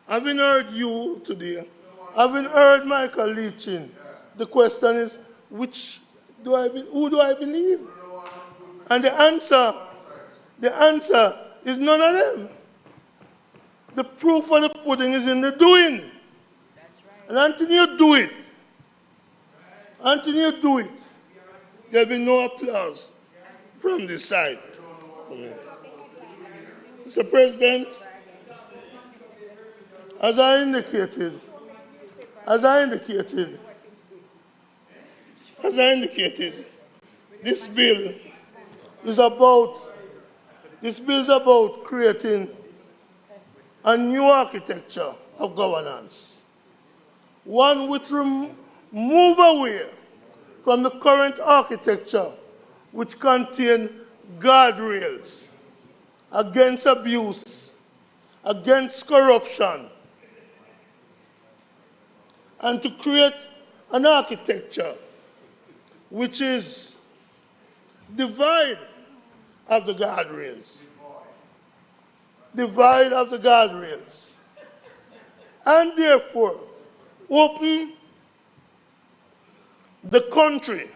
Having heard you today, having heard Michael Leachin, the question is, who do I believe? And the answer is none of them. The proof of the pudding is in the doing. And until you do it, there'll be no applause from this side. Mr. President, as I indicated, this bill is about creating a new architecture of governance, one which move away from the current architecture which contain guardrails against abuse, against corruption, and to create an architecture which is divide of the guardrails. Divide of the guardrails. And therefore, open the country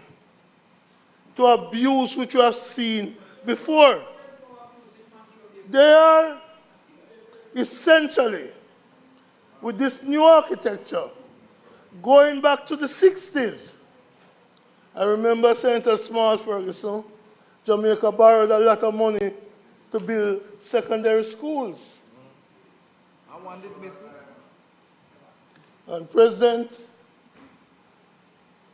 to abuse which we have seen before. They are essentially, with this new architecture, going back to the 60s. I remember Senator Small Ferguson, Jamaica borrowed a lot of money to build secondary schools. I wanted missing. And President,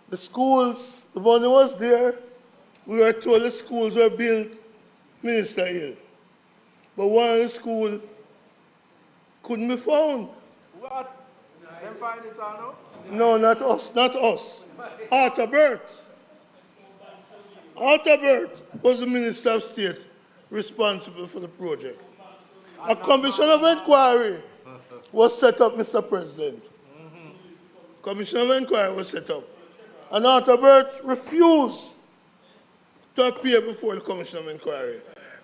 the schools, the money was there. We were told the schools were built Minister Hill. But one of the schools couldn't be found. What? Them find it or no? No, not us. Arthur Burt was the Minister of State responsible for the project. A commission of inquiry was set up, Mr. President. Commission of inquiry was set up. And Arthur Burt refused to appear before the commission of inquiry,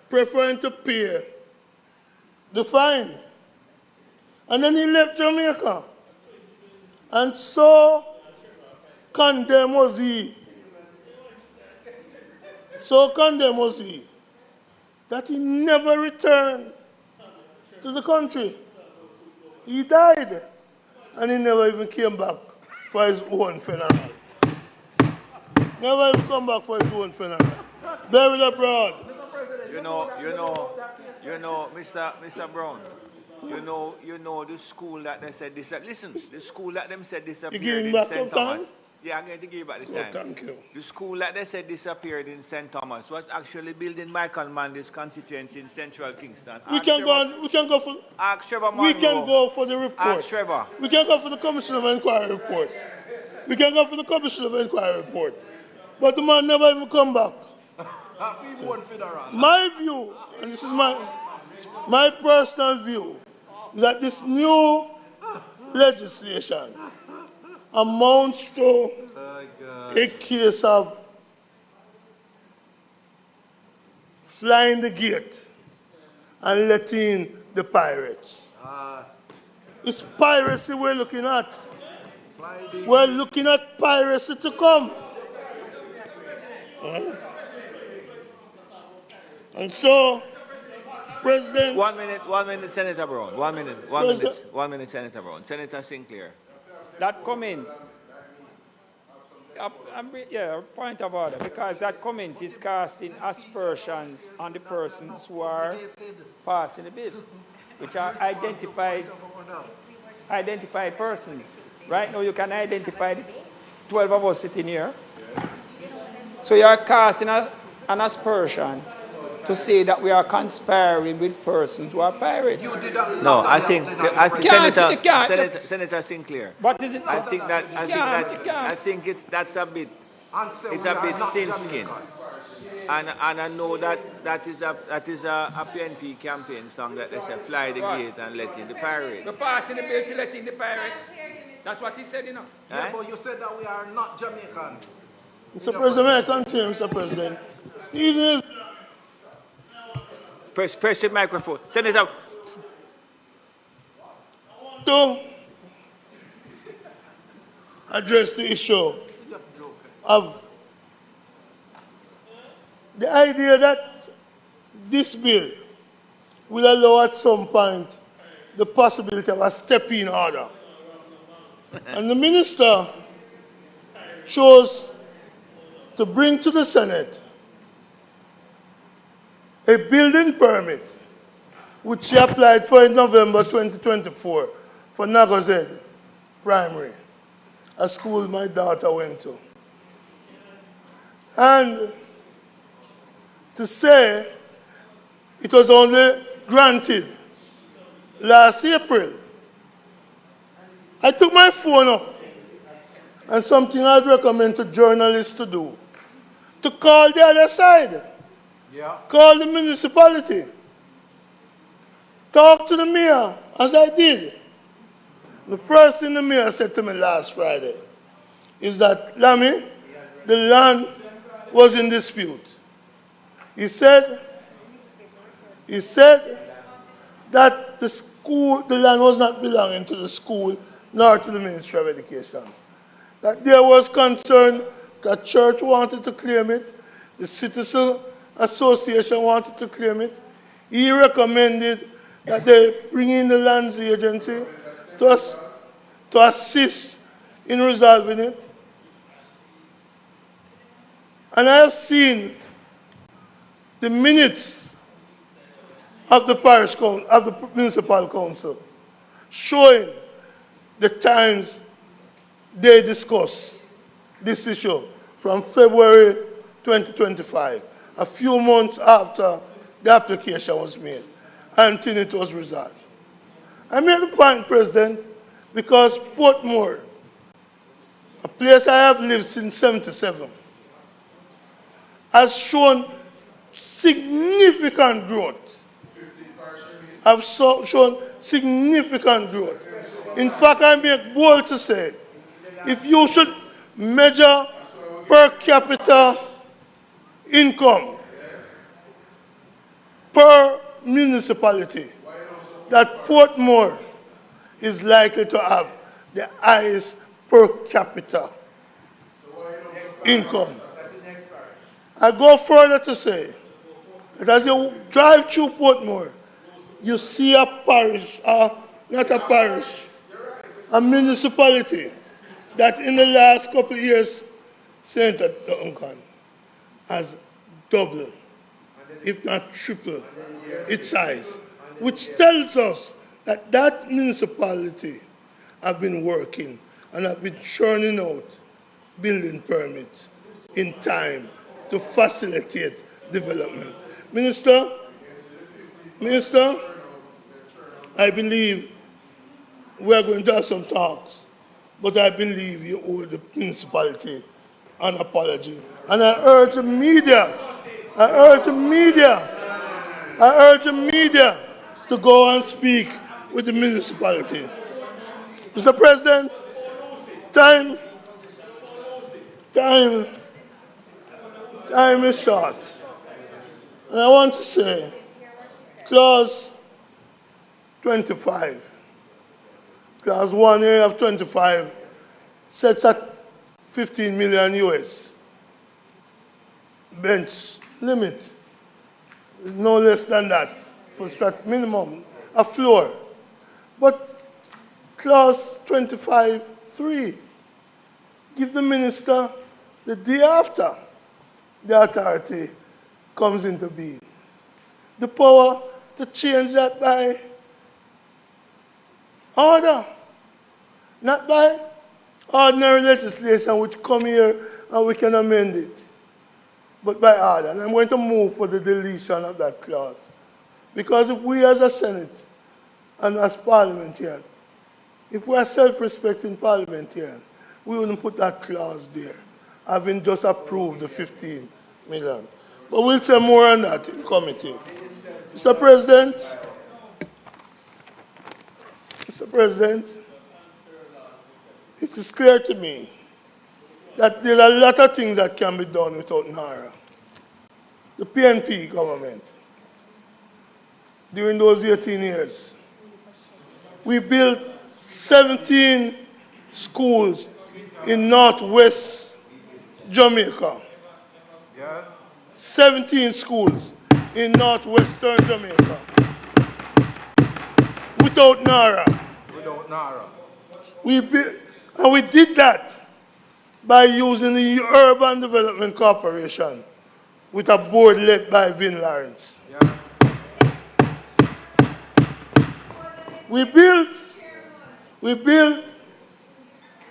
preferring to pay the fine. And then he left Jamaica. And so condemned was he. That he never returned to the country. He died, and he never even came back for his own funeral. Never even come back for his own funeral. Buried abroad. You know, Mr. Brown. You know the school that they said this. Listen, the school that them said disappeared in St. Thomas. Yeah, I'm going to give you back the time. Thank you. The school that they said disappeared in St. Thomas was actually built in Michael Mandy's constituency in central Kingston. We can go for the report. Ask Trevor. We can go for the commission of inquiry report. But the man never even come back. My view, and this is my personal view, is that this new legislation amounts to a case of flying the gate and letting the pirates. It's piracy we're looking at. We're looking at piracy to come. And so, President... 1 minute, Senator Brown. 1 minute, Senator Brown. Senator Sinclair. That comment, point of order, because that comment is casting aspersions on the persons who are passing the bill, which are identified persons. Right now you can identify the 12 of us sitting here. So you are casting an aspersion to say that we are conspiring with persons who are pirates. No, I think Senator Sinclair. What is it? I think that's a bit thin-skinned. And I know that is a PNP campaign song that they say fly the gate and let in the pirate. We're passing the bill to let in the pirate. That's what he said, Yeah, but you said that we are not Jamaicans. Mr. President, may I continue, Mr. President? Even Press the microphone. Senator. To address the issue of the idea that this bill will allow at some point the possibility of a step-in order. And the minister chose to bring to the Senate a building permit which she applied for in November 2024 for Nagozed Primary, a school my daughter went to. And to say it was only granted last April, I took my phone up, and something I'd recommend to journalists to do, to call the other side. Yeah. Call the municipality. Talk to the mayor, as I did. The first thing the mayor said to me last Friday is that, Lammy, the land was in dispute. He said that the land was not belonging to the school nor to the Ministry of Education. That there was concern that church wanted to claim it, the Citizen Association wanted to claim it. He recommended that they bring in the lands agency to assist in resolving it. And I have seen the minutes of the of the municipal council showing the times they discussed this issue from February 2025, a few months after the application was made, until it was resolved. I made the point, President, because Portmore, a place I have lived since 1977, has shown significant growth. Have shown significant growth. In fact, I make bold to say, if you should measure per capita income per municipality, that Portmore is likely to have the highest per capita income. I go further to say that as you drive through Portmore, you see a parish, not a parish, a municipality that in the last couple of years, Senator Duncan, has doubled, if not tripled, its size, which tells us that that municipality have been working and have been churning out building permits in time to facilitate development. Minister, I believe we are going to have some talks, but I believe you owe the municipality an apology. And I urge the media to go and speak with the municipality. Mr. President, time is short. And I want to say, clause 25, clause 1A of 25 sets at 15 million US bench limit, no less than that for strat minimum, a floor. But clause 25.3 give the minister the day after the authority comes into being the power to change that by order, not by ordinary legislation which come here and we can amend it. but by order. And I'm going to move for the deletion of that clause. Because if we as a Senate and as parliamentarians, if we are self-respecting parliamentarians, we wouldn't put that clause there, having just approved the 15 million. But we'll say more on that in committee. Mr. President, it is clear to me that there are a lot of things that can be done without NaRRA. The PNP government, during those 18 years, we built 17 schools in northwest Jamaica. Yes. 17 schools in northwestern Jamaica. Without NaRRA. Without NaRRA. We did that by using the Urban Development Corporation with a board led by Vin Lawrence. Yes. We built,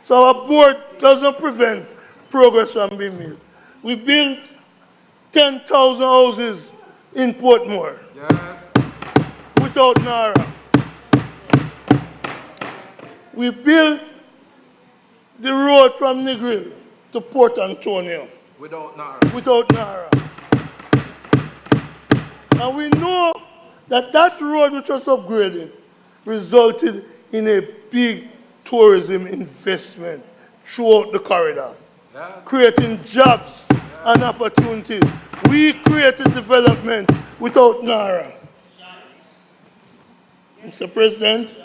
so our board doesn't prevent progress from being made. We built 10,000 houses in Portmore. Yes. Without NaRRA. We built the road from Negril to Port Antonio. Without NaRRA. Without NaRRA. And we know that that road which was upgraded resulted in a big tourism investment throughout the corridor, yes, creating jobs and opportunities. We created development without NaRRA. Mr. President,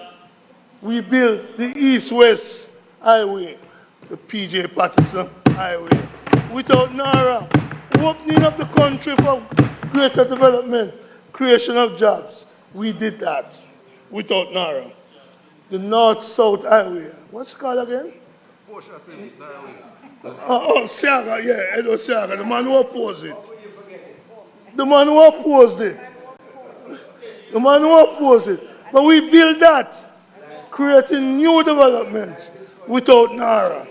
we built the East-West Highway, the PJ Patterson Highway, without NaRRA. Opening up the country for greater development, creation of jobs. We did that without NaRRA. The North-South Highway, what's it called again? Siaga, yeah, Edward Siaga, the man who opposed it. The man who opposed it. The man who opposed it. But we built that, creating new developments without NaRRA.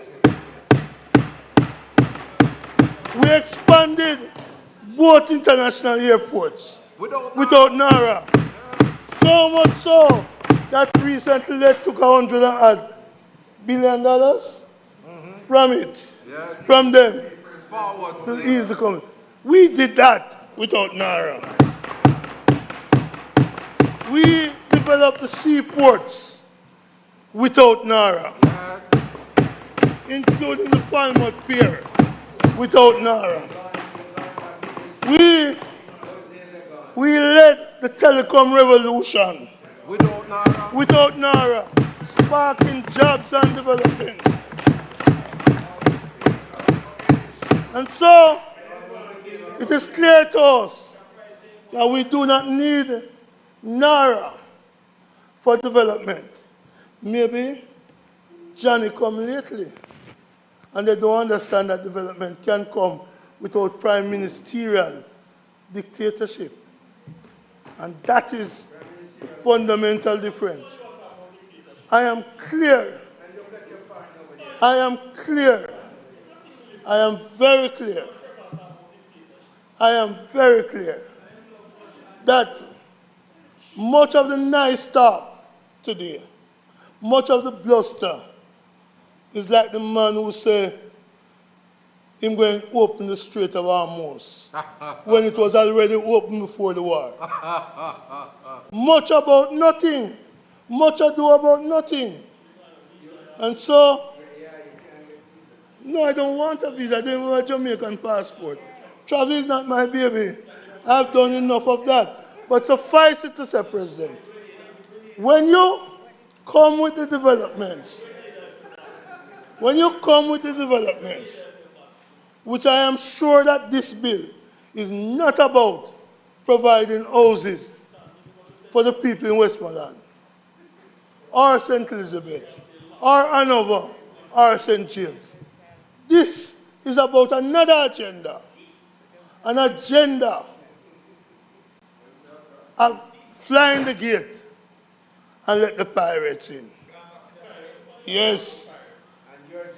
We expanded both international airports without NaRRA. So much so that recently they took $100 billion from it, yes, from them. To ease the coming. We did that without NaRRA. We developed the seaports without NaRRA, yes, including the Falmouth Pier without NaRRA. We led the telecom revolution without NaRRA, sparking jobs and development. And so, it is clear to us that we do not need NaRRA for development. Maybe Johnny come lately, and they don't understand that development can come without prime ministerial dictatorship. And that is the fundamental difference. I am clear. I am clear. I am very clear. I am very clear that much of the nice talk today, much of the bluster, is like the man who said, him going to open the Strait of Hormuz when it was already open before the war. Much about nothing. Much ado about nothing. And so, no, I don't want a visa. I don't want a Jamaican passport. Travel is not my baby. I've done enough of that. But suffice it to say, President, when you come with the developments, which I am sure that this bill is not about providing houses for the people in Westmoreland, or St. Elizabeth, or Hanover, or St. James. This is about another agenda, an agenda of flying the gate and let the pirates in. Yes,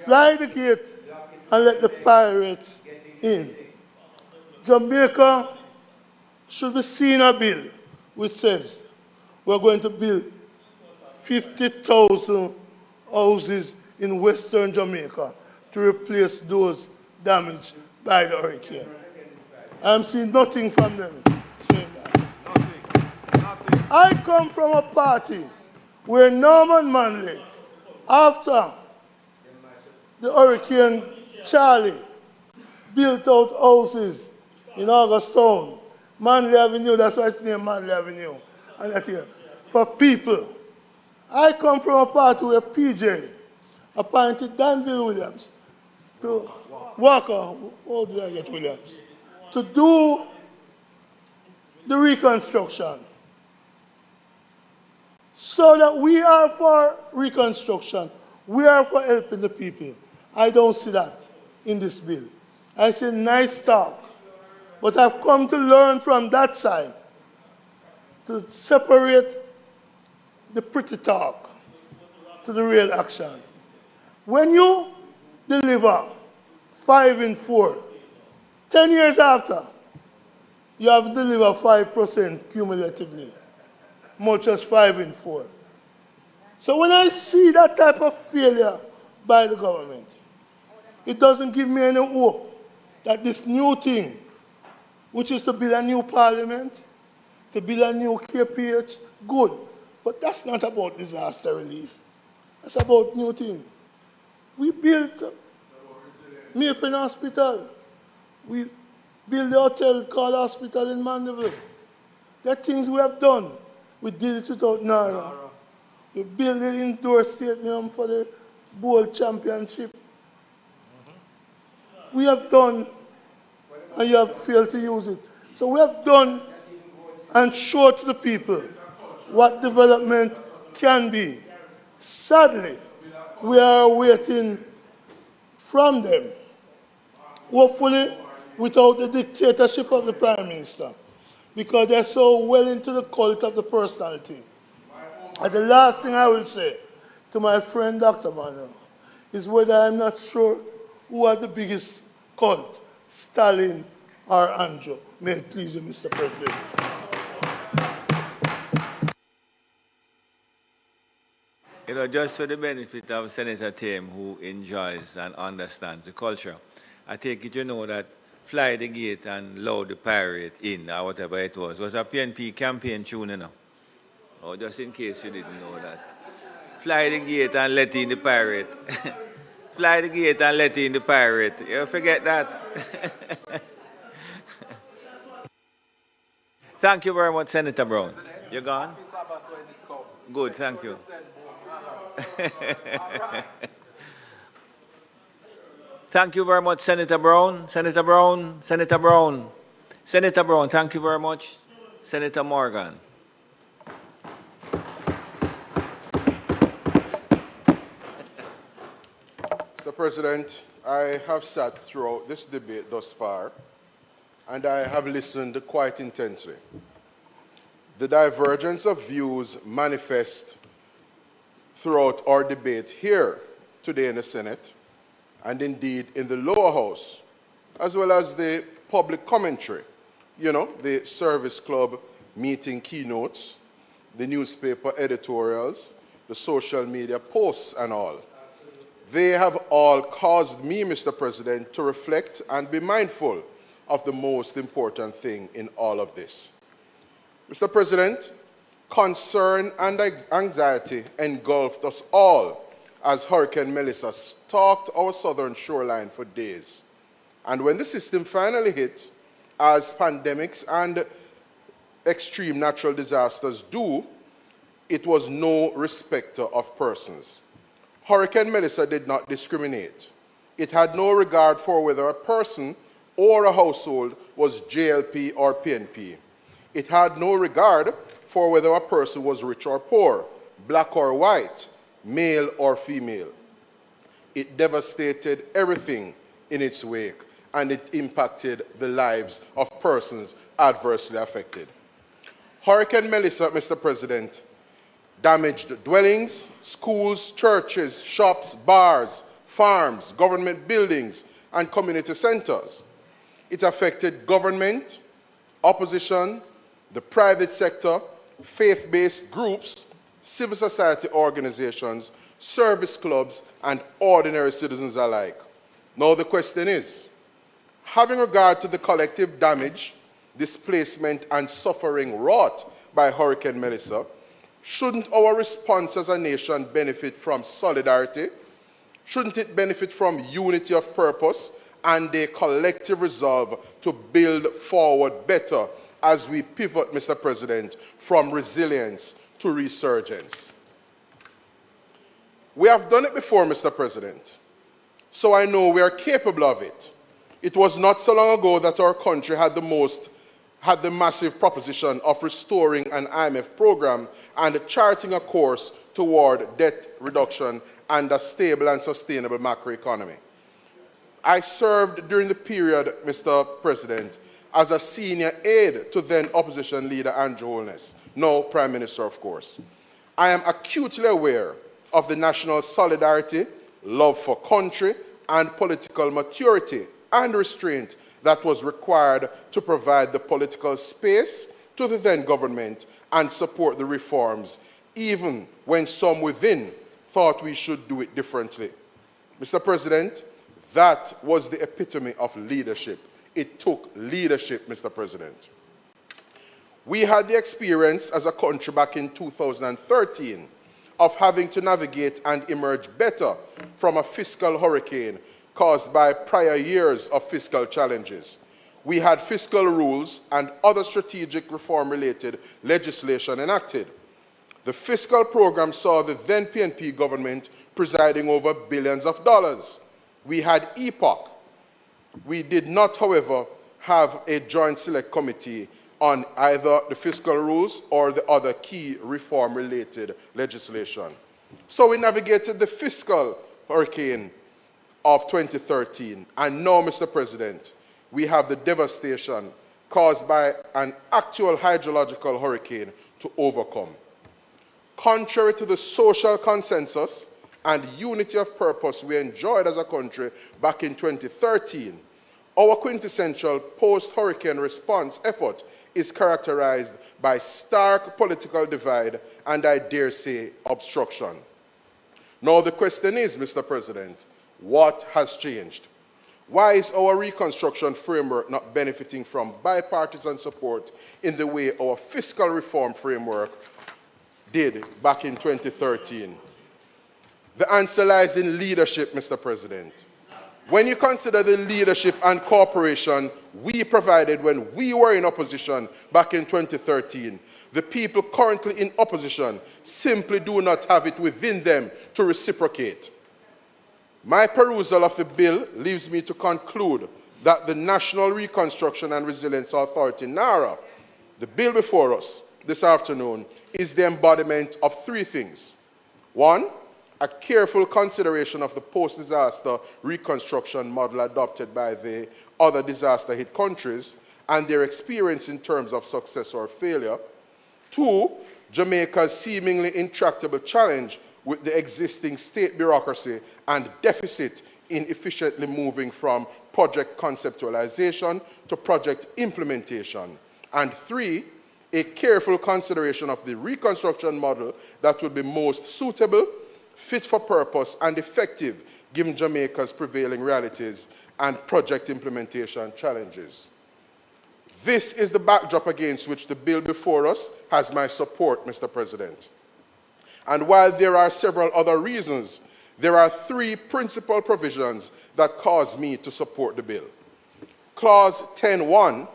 fly the gate and let the pirates in. Jamaica should be seeing a bill which says we're going to build 50,000 houses in Western Jamaica to replace those damaged by the hurricane. I'm seeing nothing from them saying that. I come from a party where Norman Manley, after the Hurricane Charlie, built out houses in Augustown, Manley Avenue, that's why it's named Manley Avenue, and that here, for people. I come from a party where PJ appointed Danville Williams to Walker, oh did I get Williams, to do the reconstruction. So that we are for reconstruction, we are for helping the people. I don't see that in this bill. I see nice talk, but I've come to learn from that side to separate the pretty talk to the real action. When you deliver 5 in 4, 10 years after, you have delivered 5% cumulatively, much as 5 in 4. So when I see that type of failure by the government, it doesn't give me any hope that this new thing, which is to build a new parliament, to build a new KPH, good. But that's not about disaster relief. That's about new thing. We built Maple Hospital. We built the hotel called Hospital in Mandeville. There are things we have done. We did it without NaRRA. We built the indoor stadium for the bowl championship. We have done, and you have failed to use it. So we have done and showed to the people what development can be. Sadly, we are waiting from them, hopefully without the dictatorship of the Prime Minister, because they're so well into the cult of the personality. And the last thing I will say to my friend Dr. Monroe is whether I'm not sure who are the biggest cult, Stalin or Andrew. May it please you, Mr. President. You know, just for the benefit of Senator Tame, who enjoys and understands the culture, I take it you know that Fly the Gate and Load the Pirate In, or whatever it was a PNP campaign tune, you know. Oh, just in case you didn't know that. Fly the gate and let in the pirate. Fly the gate and let in the pirate. You forget that. Thank you very much, Senator Brown. You gone? Good, thank you. Thank you very much, Senator Brown. Senator Brown, Senator Brown. Senator Brown, thank you very much. Senator Morgan. Mr. President, I have sat throughout this debate thus far, and I have listened quite intently. The divergence of views manifest throughout our debate here today in the Senate, and indeed in the lower house, as well as the public commentary, you know, the service club meeting keynotes, the newspaper editorials, the social media posts and all. They have all caused me, Mr. President, to reflect and be mindful of the most important thing in all of this. Mr. President, concern and anxiety engulfed us all as Hurricane Melissa stalked our southern shoreline for days. And when the system finally hit, as pandemics and extreme natural disasters do, it was no respecter of persons. Hurricane Melissa did not discriminate. It had no regard for whether a person or a household was JLP or PNP. It had no regard for whether a person was rich or poor, black or white, male or female. It devastated everything in its wake, and it impacted the lives of persons adversely affected. Hurricane Melissa, Mr. President, damaged dwellings, schools, churches, shops, bars, farms, government buildings, and community centers. It affected government, opposition, the private sector, faith-based groups, civil society organizations, service clubs, and ordinary citizens alike. Now the question is, having regard to the collective damage, displacement, and suffering wrought by Hurricane Melissa, shouldn't our response as a nation benefit from solidarity? Shouldn't it benefit from unity of purpose and a collective resolve to build forward better as we pivot, Mr. President, from resilience to resurgence? We have done it before, Mr. President, so I know we are capable of it. It was not so long ago that our country had the massive proposition of restoring an IMF program and charting a course toward debt reduction and a stable and sustainable macroeconomy. I served during the period, Mr. President, as a senior aide to then opposition leader Andrew Holness, now Prime Minister, of course. I am acutely aware of the national solidarity, love for country, and political maturity and restraint that was required to provide the political space to the then government and support the reforms, even when some within thought we should do it differently. Mr. President, that was the epitome of leadership. It took leadership, Mr. President. We had the experience as a country back in 2013 of having to navigate and emerge better from a fiscal hurricane caused by prior years of fiscal challenges. We had fiscal rules and other strategic reform-related legislation enacted. The fiscal program saw the then PNP government presiding over billions of dollars. We had EPOC. We did not, however, have a joint select committee on either the fiscal rules or the other key reform-related legislation. So we navigated the fiscal hurricane of 2013, and now, Mr. President, we have the devastation caused by an actual hydrological hurricane to overcome. Contrary to the social consensus and unity of purpose we enjoyed as a country back in 2013, our quintessential post-hurricane response effort is characterized by stark political divide and, I dare say, obstruction. Now the question is, Mr. President, what has changed? Why is our reconstruction framework not benefiting from bipartisan support in the way our fiscal reform framework did back in 2013? The answer lies in leadership, Mr. President. When you consider the leadership and cooperation we provided when we were in opposition back in 2013, the people currently in opposition simply do not have it within them to reciprocate. My perusal of the bill leaves me to conclude that the National Reconstruction and Resilience Authority, NaRRA, the bill before us this afternoon, is the embodiment of three things. One, a careful consideration of the post-disaster reconstruction model adopted by the other disaster-hit countries and their experience in terms of success or failure. Two, Jamaica's seemingly intractable challenge with the existing state bureaucracy and deficit in efficiently moving from project conceptualization to project implementation. And three, a careful consideration of the reconstruction model that would be most suitable, fit for purpose, and effective given Jamaica's prevailing realities and project implementation challenges. This is the backdrop against which the bill before us has my support, Mr. President. And while there are several other reasons, there are three principal provisions that cause me to support the bill. Clause 10.1,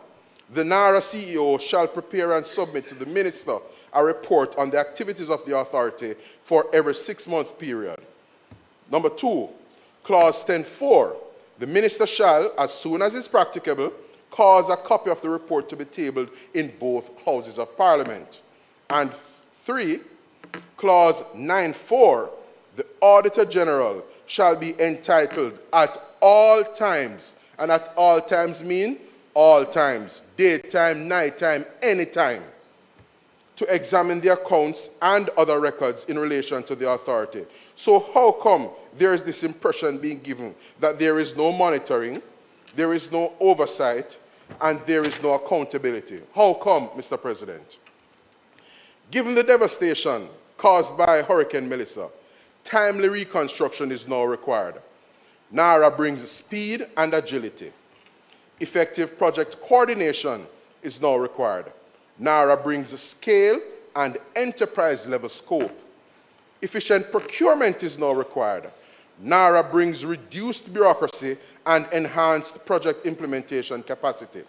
the NaRRA CEO shall prepare and submit to the Minister a report on the activities of the authority for every 6-month period. Number 2, Clause 10.4, the Minister shall, as soon as is practicable, cause a copy of the report to be tabled in both Houses of Parliament. And 3, Clause 9.4, the Auditor General shall be entitled at all times, and at all times mean all times, daytime, nighttime, anytime, to examine the accounts and other records in relation to the authority. So how come there is this impression being given that there is no monitoring, there is no oversight, and there is no accountability. How come, Mr. President? Given the devastation caused by Hurricane Melissa, timely reconstruction is now required. NaRRA brings speed and agility. Effective project coordination is now required. NaRRA brings scale and enterprise-level scope. Efficient procurement is now required. NaRRA brings reduced bureaucracy and enhanced project implementation capacity.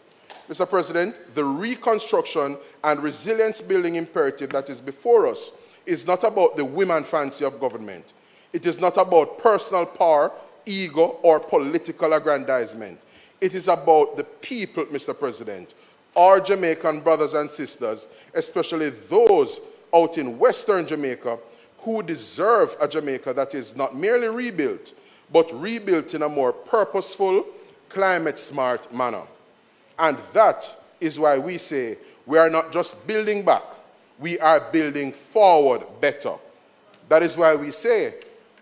Mr. President, the reconstruction and resilience building imperative that is before us is not about the whim and fancy of government. It is not about personal power, ego, or political aggrandizement. It is about the people, Mr. President, our Jamaican brothers and sisters, especially those out in Western Jamaica who deserve a Jamaica that is not merely rebuilt, but rebuilt in a more purposeful, climate-smart manner. And that is why we say we are not just building back, we are building forward better. That is why we say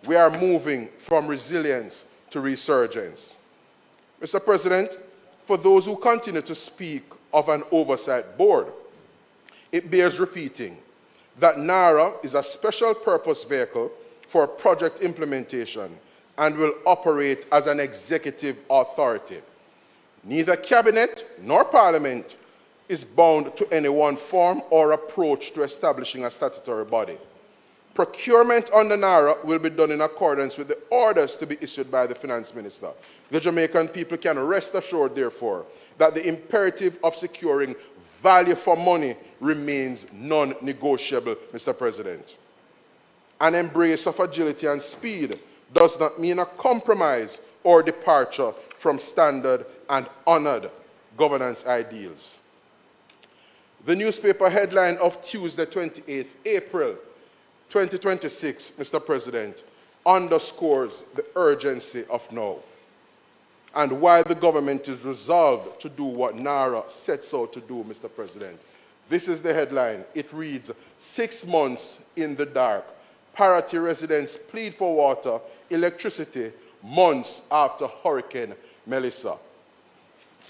we are moving from resilience to resurgence. Mr. President, for those who continue to speak of an oversight board, it bears repeating that NaRRA is a special purpose vehicle for project implementation and will operate as an executive authority. Neither Cabinet nor Parliament is bound to any one form or approach to establishing a statutory body. Procurement under NaRRA will be done in accordance with the orders to be issued by the Finance Minister. The Jamaican people can rest assured, therefore, that the imperative of securing value for money remains non-negotiable, Mr. President. An embrace of agility and speed does not mean a compromise or departure from standard and honored governance ideals. The newspaper headline of Tuesday, 28th April 2026, Mr. President, underscores the urgency of now and why the government is resolved to do what NaRRA sets out to do, Mr. President. This is the headline. It reads, 6 months in the dark. Parity residents plead for water, electricity, months after Hurricane Melissa.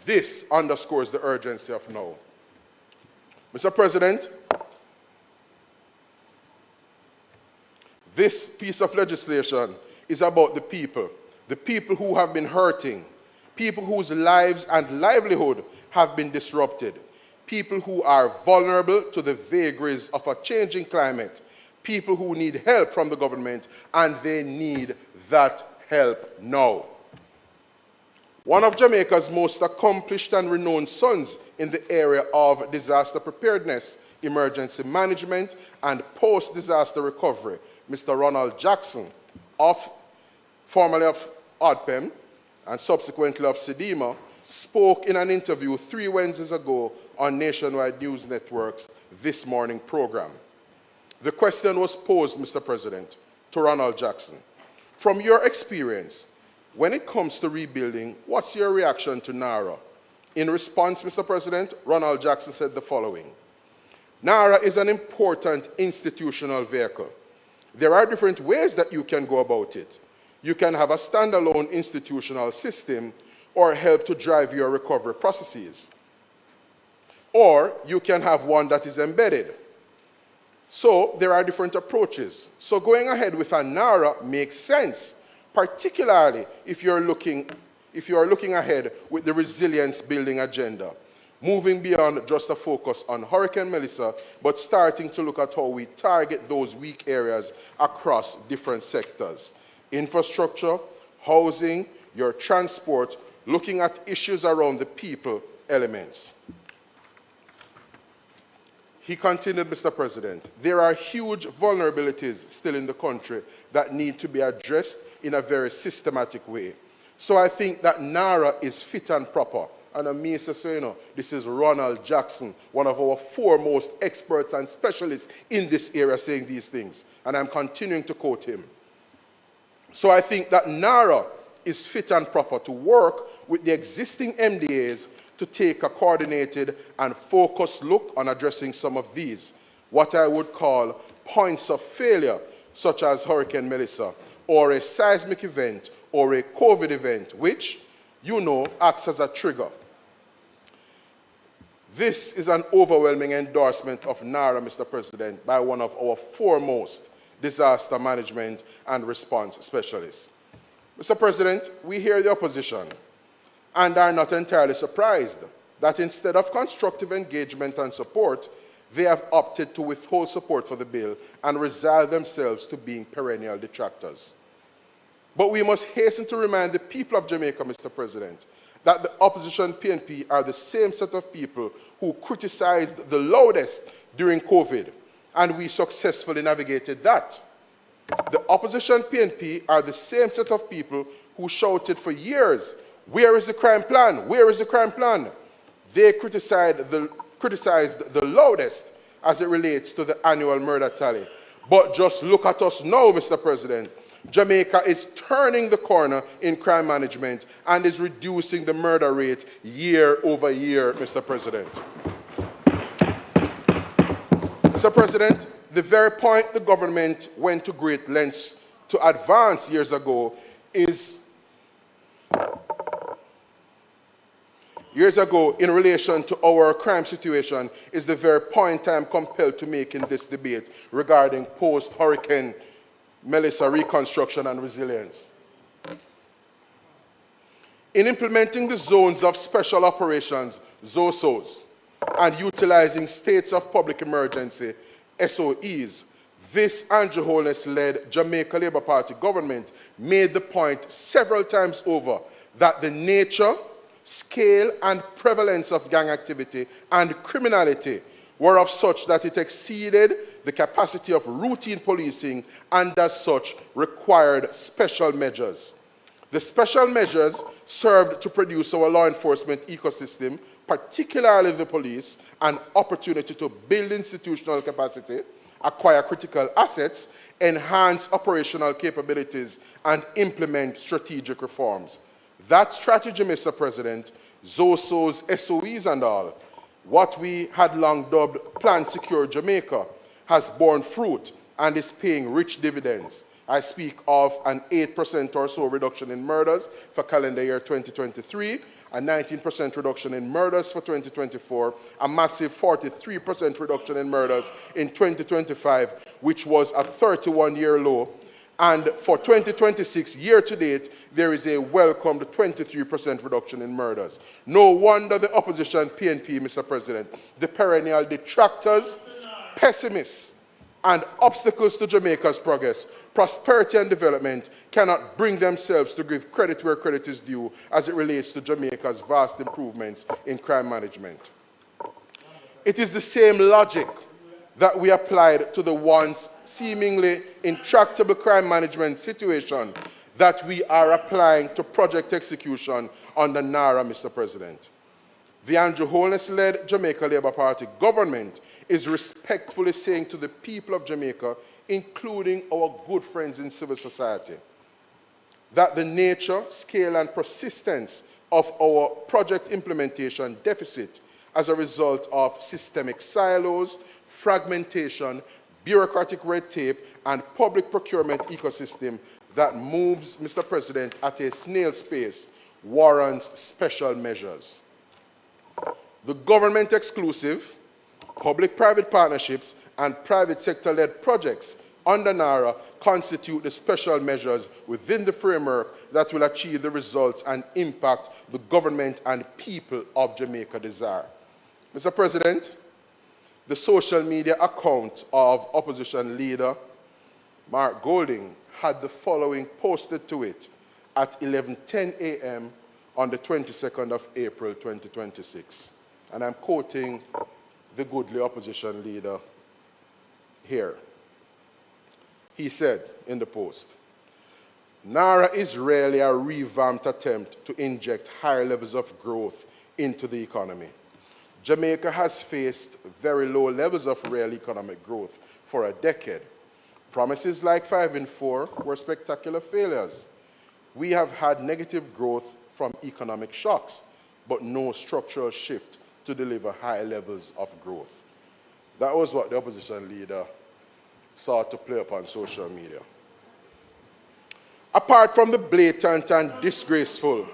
This underscores the urgency of now. Mr. President, this piece of legislation is about the people who have been hurting, people whose lives and livelihood have been disrupted, people who are vulnerable to the vagaries of a changing climate, people who need help from the government, and they need that help now. One of Jamaica's most accomplished and renowned sons in the area of disaster preparedness, emergency management, and post-disaster recovery, Mr. Ronald Jackson, formerly of ODPEM and subsequently of SEDEMA, spoke in an interview 3 Wednesdays ago on Nationwide News Network's This Morning program. The question was posed, Mr. President, to Ronald Jackson. From your experience, when it comes to rebuilding, what's your reaction to NaRRA? In response, Mr. President, Ronald Jackson said the following. NaRRA is an important institutional vehicle. There are different ways that you can go about it. You can have a standalone institutional system or help to drive your recovery processes. Or you can have one that is embedded. So there are different approaches. So going ahead with a NaRRA makes sense, particularly if you're looking ahead with the resilience building agenda, moving beyond just a focus on Hurricane Melissa, but starting to look at how we target those weak areas across different sectors. Infrastructure, housing, your transport, looking at issues around the people elements. He continued, Mr. President, there are huge vulnerabilities still in the country that need to be addressed in a very systematic way. So I think that NaRRA is fit and proper. And me say, this is Ronald Jackson, one of our foremost experts and specialists in this area saying these things. And I'm continuing to quote him. So I think that NaRRA is fit and proper to work with the existing MDAs to take a coordinated and focused look on addressing some of these, what I would call points of failure, such as Hurricane Melissa, or a seismic event, or a COVID event, which, you know, acts as a trigger. This is an overwhelming endorsement of NaRRA, Mr. President, by one of our foremost disaster management and response specialists. Mr. President, we hear the opposition and are not entirely surprised that instead of constructive engagement and support, they have opted to withhold support for the bill and resign themselves to being perennial detractors. But we must hasten to remind the people of Jamaica, Mr. President, that the opposition PNP are the same set of people who criticized the loudest during COVID, and we successfully navigated that. The opposition PNP are the same set of people who shouted for years, "Where is the crime plan? Where is the crime plan?" They criticized the loudest as it relates to the annual murder tally. But just look at us now, Mr. President. Jamaica is turning the corner in crime management and is reducing the murder rate year over year, Mr. President. Mr. President, the very point the government went to great lengths to advance years ago in relation to our crime situation is the very point I am compelled to make in this debate regarding post-Hurricane Melissa reconstruction and resilience. In implementing the zones of special operations, ZOSOs, and utilizing states of public emergency, SOEs, this Andrew Holness-led Jamaica Labour Party government made the point several times over that the nature, scale, and prevalence of gang activity and criminality were of such that it exceeded the capacity of routine policing and as such required special measures. The special measures served to produce our law enforcement ecosystem, particularly the police, an opportunity to build institutional capacity, acquire critical assets, enhance operational capabilities, and implement strategic reforms. That strategy, Mr. President, ZOSOs, SOEs and all, what we had long dubbed Plan Secure Jamaica, has borne fruit and is paying rich dividends. I speak of an 8% or so reduction in murders for calendar year 2023, a 19% reduction in murders for 2024, a massive 43% reduction in murders in 2025, which was a 31-year low. And for 2026, year to date, there is a welcomed 23% reduction in murders. No wonder the opposition PNP, Mr. President, the perennial detractors, pessimists, and obstacles to Jamaica's progress, prosperity and development cannot bring themselves to give credit where credit is due as it relates to Jamaica's vast improvements in crime management. It is the same logic that we applied to the once seemingly intractable crime management situation that we are applying to project execution under NaRRA, Mr. President. The Andrew Holness-led Jamaica Labour Party government is respectfully saying to the people of Jamaica, including our good friends in civil society, that the nature, scale, and persistence of our project implementation deficit as a result of systemic silos, fragmentation, bureaucratic red tape, and public procurement ecosystem that moves, Mr. President, at a snail's pace warrants special measures. The government-exclusive, public-private partnerships, and private sector-led projects under NaRRA constitute the special measures within the framework that will achieve the results and impact the government and people of Jamaica desire. Mr. President, the social media account of opposition leader Mark Golding had the following posted to it at 11:10 a.m. on the 22nd of April 2026. And I'm quoting the goodly opposition leader here. He said in the post, "NaRRA is really a revamped attempt to inject higher levels of growth into the economy. Jamaica has faced very low levels of real economic growth for a decade. Promises like 5 in 4 were spectacular failures. We have had negative growth from economic shocks, but no structural shift to deliver high levels of growth." That was what the opposition leader sought to play upon social media. Apart from the blatant and disgraceful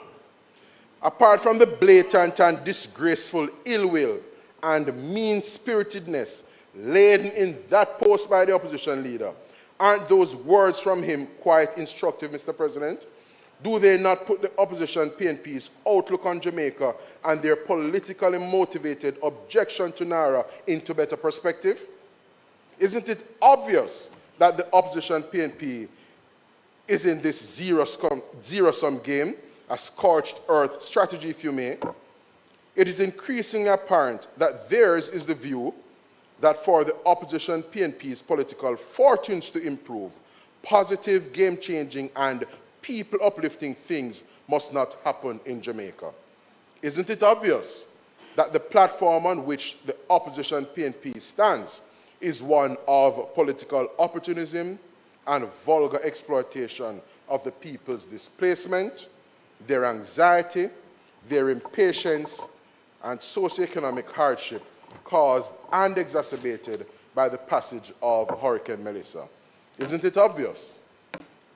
Apart from the blatant and disgraceful ill will and mean-spiritedness laden in that post by the opposition leader, aren't those words from him quite instructive, Mr. President? Do they not put the opposition PNP's outlook on Jamaica and their politically motivated objection to NaRRA into better perspective? Isn't it obvious that the opposition PNP is in this zero-sum game, a scorched earth strategy, if you may? It is increasingly apparent that theirs is the view that for the opposition PNP's political fortunes to improve, positive, game-changing, and people-uplifting things must not happen in Jamaica. Isn't it obvious that the platform on which the opposition PNP stands is one of political opportunism and vulgar exploitation of the people's displacement, their anxiety, their impatience, and socioeconomic hardship caused and exacerbated by the passage of Hurricane Melissa? Isn't it obvious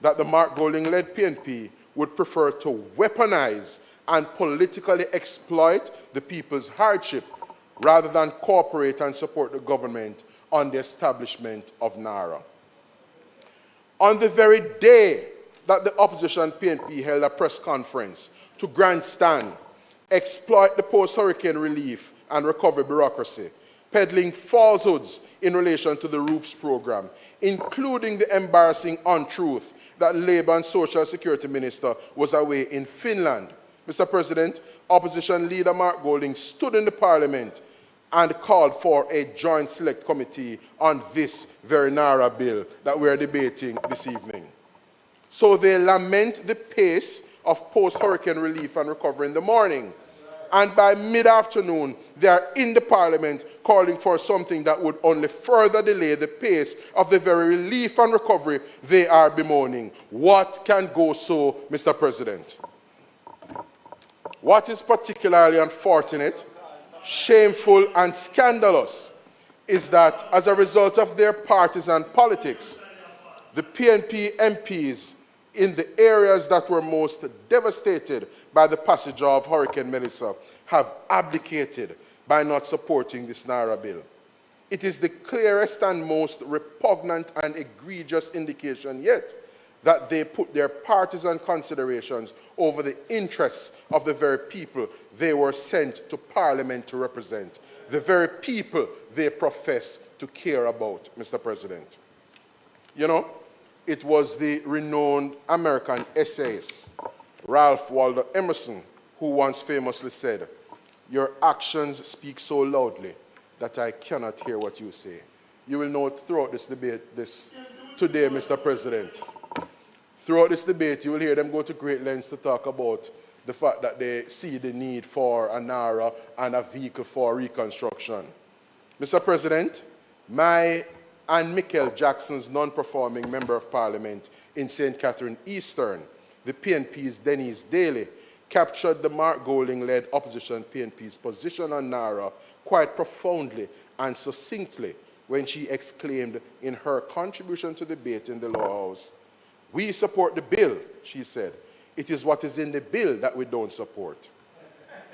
that the Mark Golding-led PNP would prefer to weaponize and politically exploit the people's hardship rather than cooperate and support the government on the establishment of NaRRA? On the very day that the opposition PNP held a press conference to grandstand, exploit the post-hurricane relief and recovery bureaucracy, peddling falsehoods in relation to the roofs program, including the embarrassing untruth that Labour and Social Security Minister was away in Finland. Mr. President, opposition leader Mark Golding stood in the Parliament and called for a joint select committee on this very NaRRA bill that we are debating this evening. So they lament the pace of post-hurricane relief and recovery in the morning, and by mid-afternoon, they are in the Parliament calling for something that would only further delay the pace of the very relief and recovery they are bemoaning. What can go so, Mr. President? What is particularly unfortunate, shameful, and scandalous is that as a result of their partisan politics, the PNP MPs in the areas that were most devastated by the passage of Hurricane Melissa have abdicated by not supporting this NaRRA bill. It is the clearest and most repugnant and egregious indication yet that they put their partisan considerations over the interests of the very people they were sent to Parliament to represent, the very people they profess to care about, Mr. President. You know, it was the renowned American essayist Ralph Waldo Emerson who once famously said, "Your actions speak so loudly that I cannot hear what you say." You will note throughout this debate today, Mr. President, throughout this debate, you will hear them go to great lengths to talk about the fact that they see the need for a NaRRA and a vehicle for reconstruction. Mr. President, my and Michael Jackson's non-performing Member of Parliament in St. Catherine Eastern, the PNP's Denise Daly, captured the Mark Golding-led opposition PNP's position on NaRRA quite profoundly and succinctly when she exclaimed in her contribution to the debate in the Lower House, "We support the bill," she said. "It is what is in the bill that we don't support."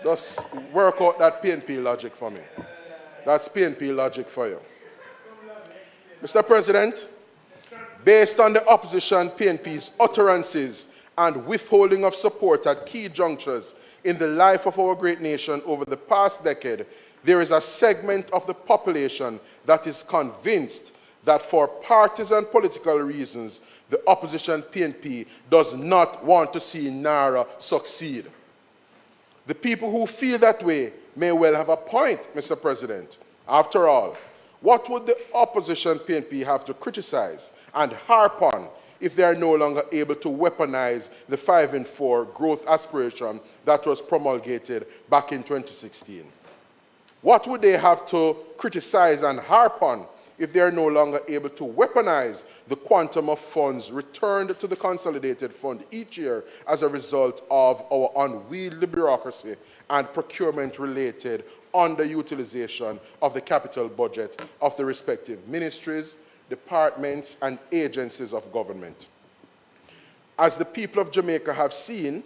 Just work out that PNP logic for me. That's PNP logic for you. Mr. President, based on the opposition PNP's utterances and withholding of support at key junctures in the life of our great nation over the past decade, there is a segment of the population that is convinced that for partisan political reasons, the opposition PNP does not want to see NaRRA succeed. The people who feel that way may well have a point, Mr. President. After all, what would the opposition PNP have to criticize and harp on if they are no longer able to weaponize the 5-in-4 growth aspiration that was promulgated back in 2016? What would they have to criticize and harp on if they are no longer able to weaponize the quantum of funds returned to the consolidated fund each year as a result of our unwieldy bureaucracy and procurement-related underutilization of the capital budget of the respective ministries, departments, and agencies of government? As the people of Jamaica have seen,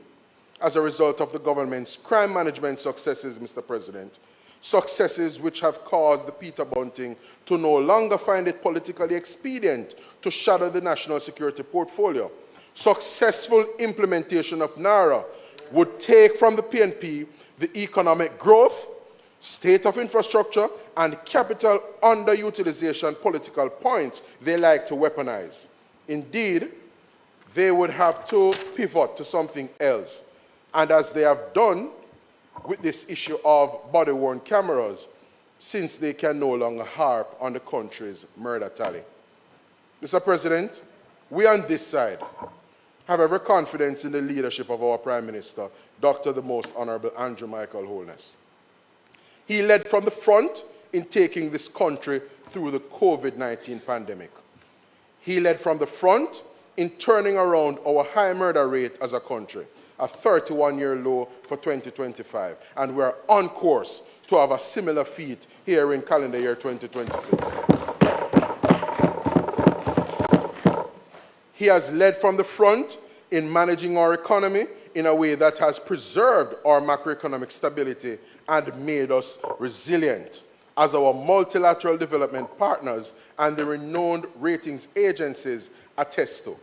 as a result of the government's crime management successes, Mr. President, successes which have caused the Peter Bunting to no longer find it politically expedient to shadow the national security portfolio. Successful implementation of NaRRA would take from the PNP the economic growth, state of infrastructure, and capital underutilization political points they like to weaponize. Indeed, they would have to pivot to something else. And as they have done with this issue of body-worn cameras, since they can no longer harp on the country's murder tally. Mr. President, we on this side have every confidence in the leadership of our Prime Minister, Dr. the Most Honorable Andrew Michael Holness. He led from the front in taking this country through the COVID-19 pandemic. He led from the front in turning around our high murder rate as a country, a 31-year low for 2025, and we're on course to have a similar feat here in calendar year 2026. He has led from the front in managing our economy in a way that has preserved our macroeconomic stability and made us resilient, as our multilateral development partners and the renowned ratings agencies attest to.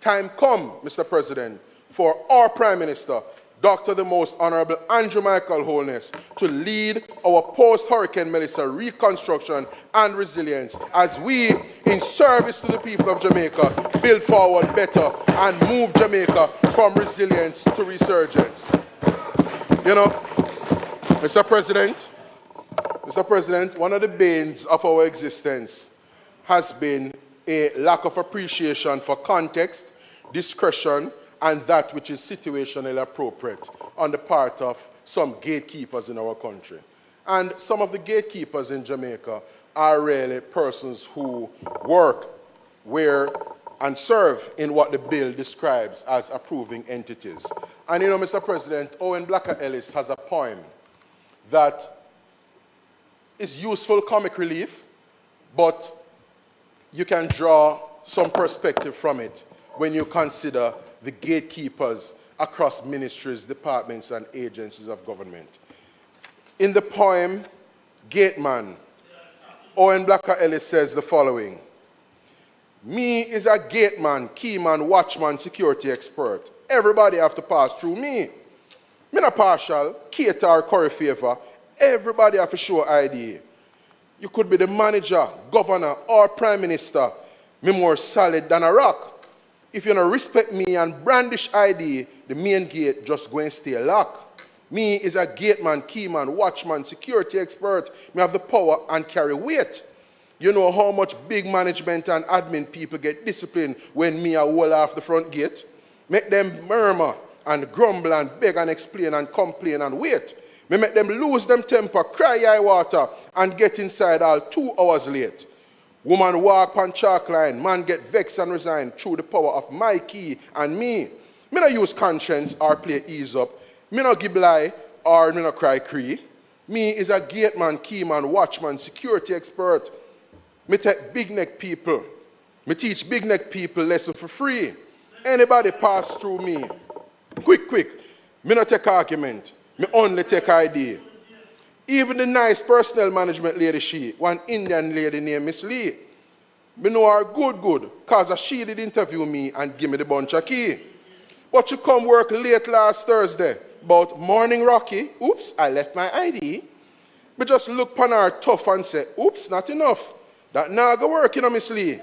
Time come, Mr. President, for our Prime Minister, Dr. the Most Honorable Andrew Michael Holness, to lead our post-Hurricane Melissa reconstruction and resilience as we, in service to the people of Jamaica, build forward better and move Jamaica from resilience to resurgence. You know, Mr. President, one of the banes of our existence has been a lack of appreciation for context, discretion, and that which is situationally appropriate on the part of some gatekeepers in our country. And some of the gatekeepers in Jamaica are really persons who work, wear, and serve in what the bill describes as approving entities. And you know, Mr. President, Owen Blacker Ellis has a poem that is useful comic relief, but you can draw some perspective from it when you consider the gatekeepers across ministries, departments, and agencies of government. In the poem, Gateman, Owen Blacker Ellis says the following: "Me is a gateman, keyman, watchman, security expert. Everybody have to pass through me. Me not partial, cater or curry favor. Everybody have to show ID. You could be the manager, governor, or prime minister. Me more solid than a rock. If you don't respect me and brandish ID, the main gate just going to stay locked. Me is a gateman, keyman, watchman, security expert. Me have the power and carry weight. You know how much big management and admin people get disciplined when me a wall off the front gate? Make them murmur and grumble and beg and explain and complain and wait. Me make them lose them temper, cry high water, and get inside all 2 hours late. Woman walk on chalk line, man get vexed and resign through the power of my key and me. Me no use conscience or play ease up. Me no give lie or me no cry cree. Me is a gateman, keyman, watchman, security expert. Me take big neck people. Me teach big neck people lesson for free. Anybody pass through me. Quick. Me no take argument. Me only take ID. Even the nice personnel management lady she, one Indian lady named Miss Lee. Me know her good, cause she did interview me and give me the bunch of key. But she come work late last Thursday, about morning Rocky. Oops, I left my ID. Me just look upon her tough and say, oops, not enough. That now go work, you know, Miss Lee.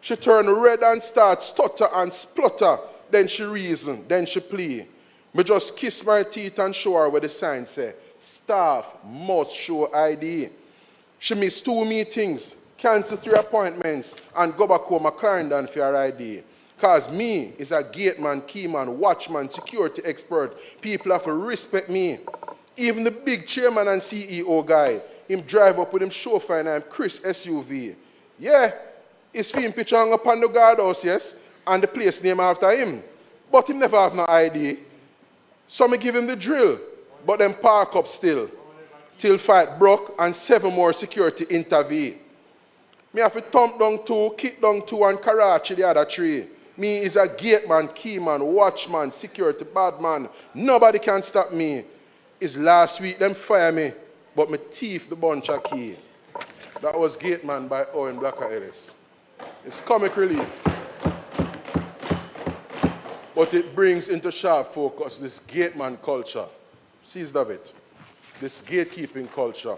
She turn red and start stutter and splutter. Then she reason, then she plea. Me just kiss my teeth and show her where the sign say, staff must show ID. She missed 2 meetings, cancel 3 appointments, and go back home at Clarendon for her ID. Because me is a gateman, keyman, watchman, security expert. People have to respect me. Even the big chairman and CEO guy, him drive up with him chauffeur and I'm Chris SUV. Yeah, his film picture hung up on the guardhouse, yes, and the place named after him. But him never have no ID. So me give him the drill, but then park up still, till fight broke and 7 more security intervene. Me have to thump down 2, kick down 2, and Karachi the other 3. Me is a gateman, keyman, watchman, security, bad man. Nobody can stop me. It's last week them fire me, but me thief the bunch of key. That was Gateman by Owen Blacker Ellis. It's comic relief. But it brings into sharp focus this gateman culture. Seized of it. This gatekeeping culture.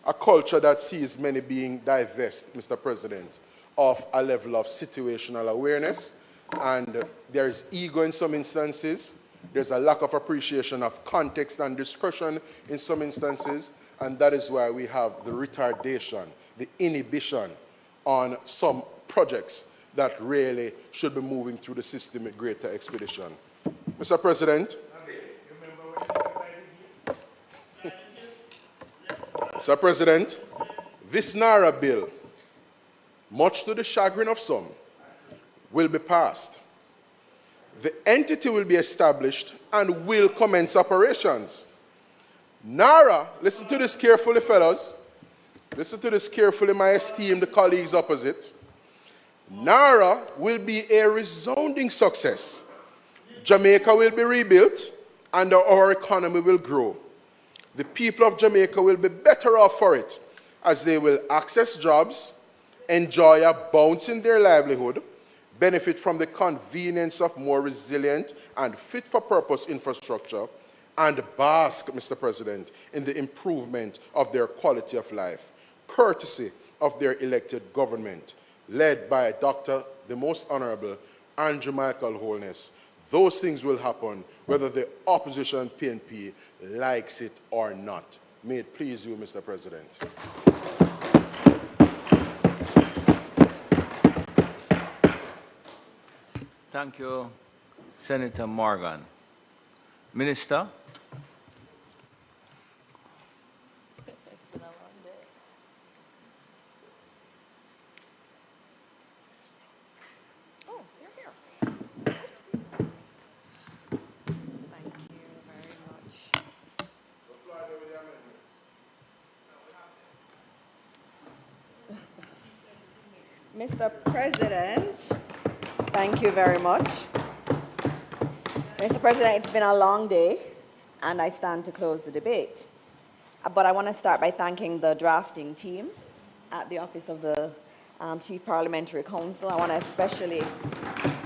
A culture that sees many being divested, Mr. President, of a level of situational awareness. And there is ego in some instances. There's a lack of appreciation of context and discretion in some instances. And that is why we have the retardation, the inhibition on some projects that really should be moving through the system with greater expedition. Mr. President, Mr. President, this NaRRA bill, much to the chagrin of some, will be passed. The entity will be established and will commence operations. NaRRA, listen to this carefully, fellows. Listen to this carefully, my esteemed colleagues opposite. NaRRA will be a resounding success. Jamaica will be rebuilt and our economy will grow. The people of Jamaica will be better off for it as they will access jobs, enjoy a bounce in their livelihood, benefit from the convenience of more resilient and fit-for-purpose infrastructure, and bask, Mr. President, in the improvement of their quality of life, courtesy of their elected government, led by Dr. the Most Honorable Andrew Michael Holness. Those things will happen whether the opposition PNP likes it or not. May it please you, Mr. President. Thank you, Senator Morgan. Minister? Mr. President, thank you very much. Mr. President, it's been a long day, and I stand to close the debate. But I want to start by thanking the drafting team at the Office of the Chief Parliamentary Counsel. I want to especially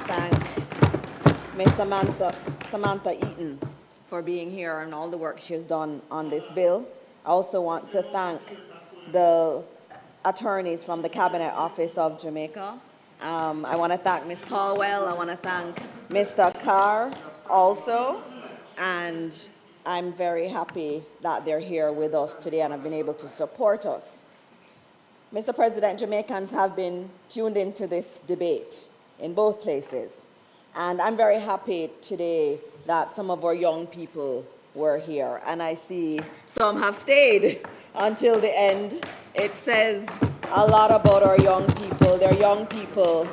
thank Ms. Samantha Eaton for being here and all the work she has done on this bill. I also want to thank the attorneys from the Cabinet Office of Jamaica. I want to thank Ms. Caldwell. I want to thank Mr. Carr also. And I'm very happy that they're here with us today and have been able to support us. Mr. President, Jamaicans have been tuned into this debate in both places. And I'm very happy today that some of our young people were here. And I see some have stayed until the end. It says a lot about our young people. They're young people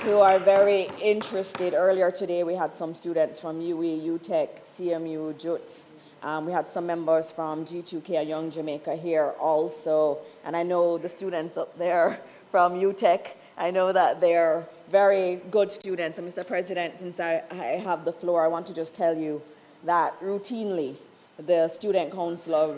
who are very interested. Earlier today, we had some students from UE, UTEC, CMU, JUTS. We had some members from G2K and Young Jamaica here also. And I know the students up there from UTEC, I know that they're very good students. And Mr. President, since I have the floor, I want to just tell you that routinely, the Student Council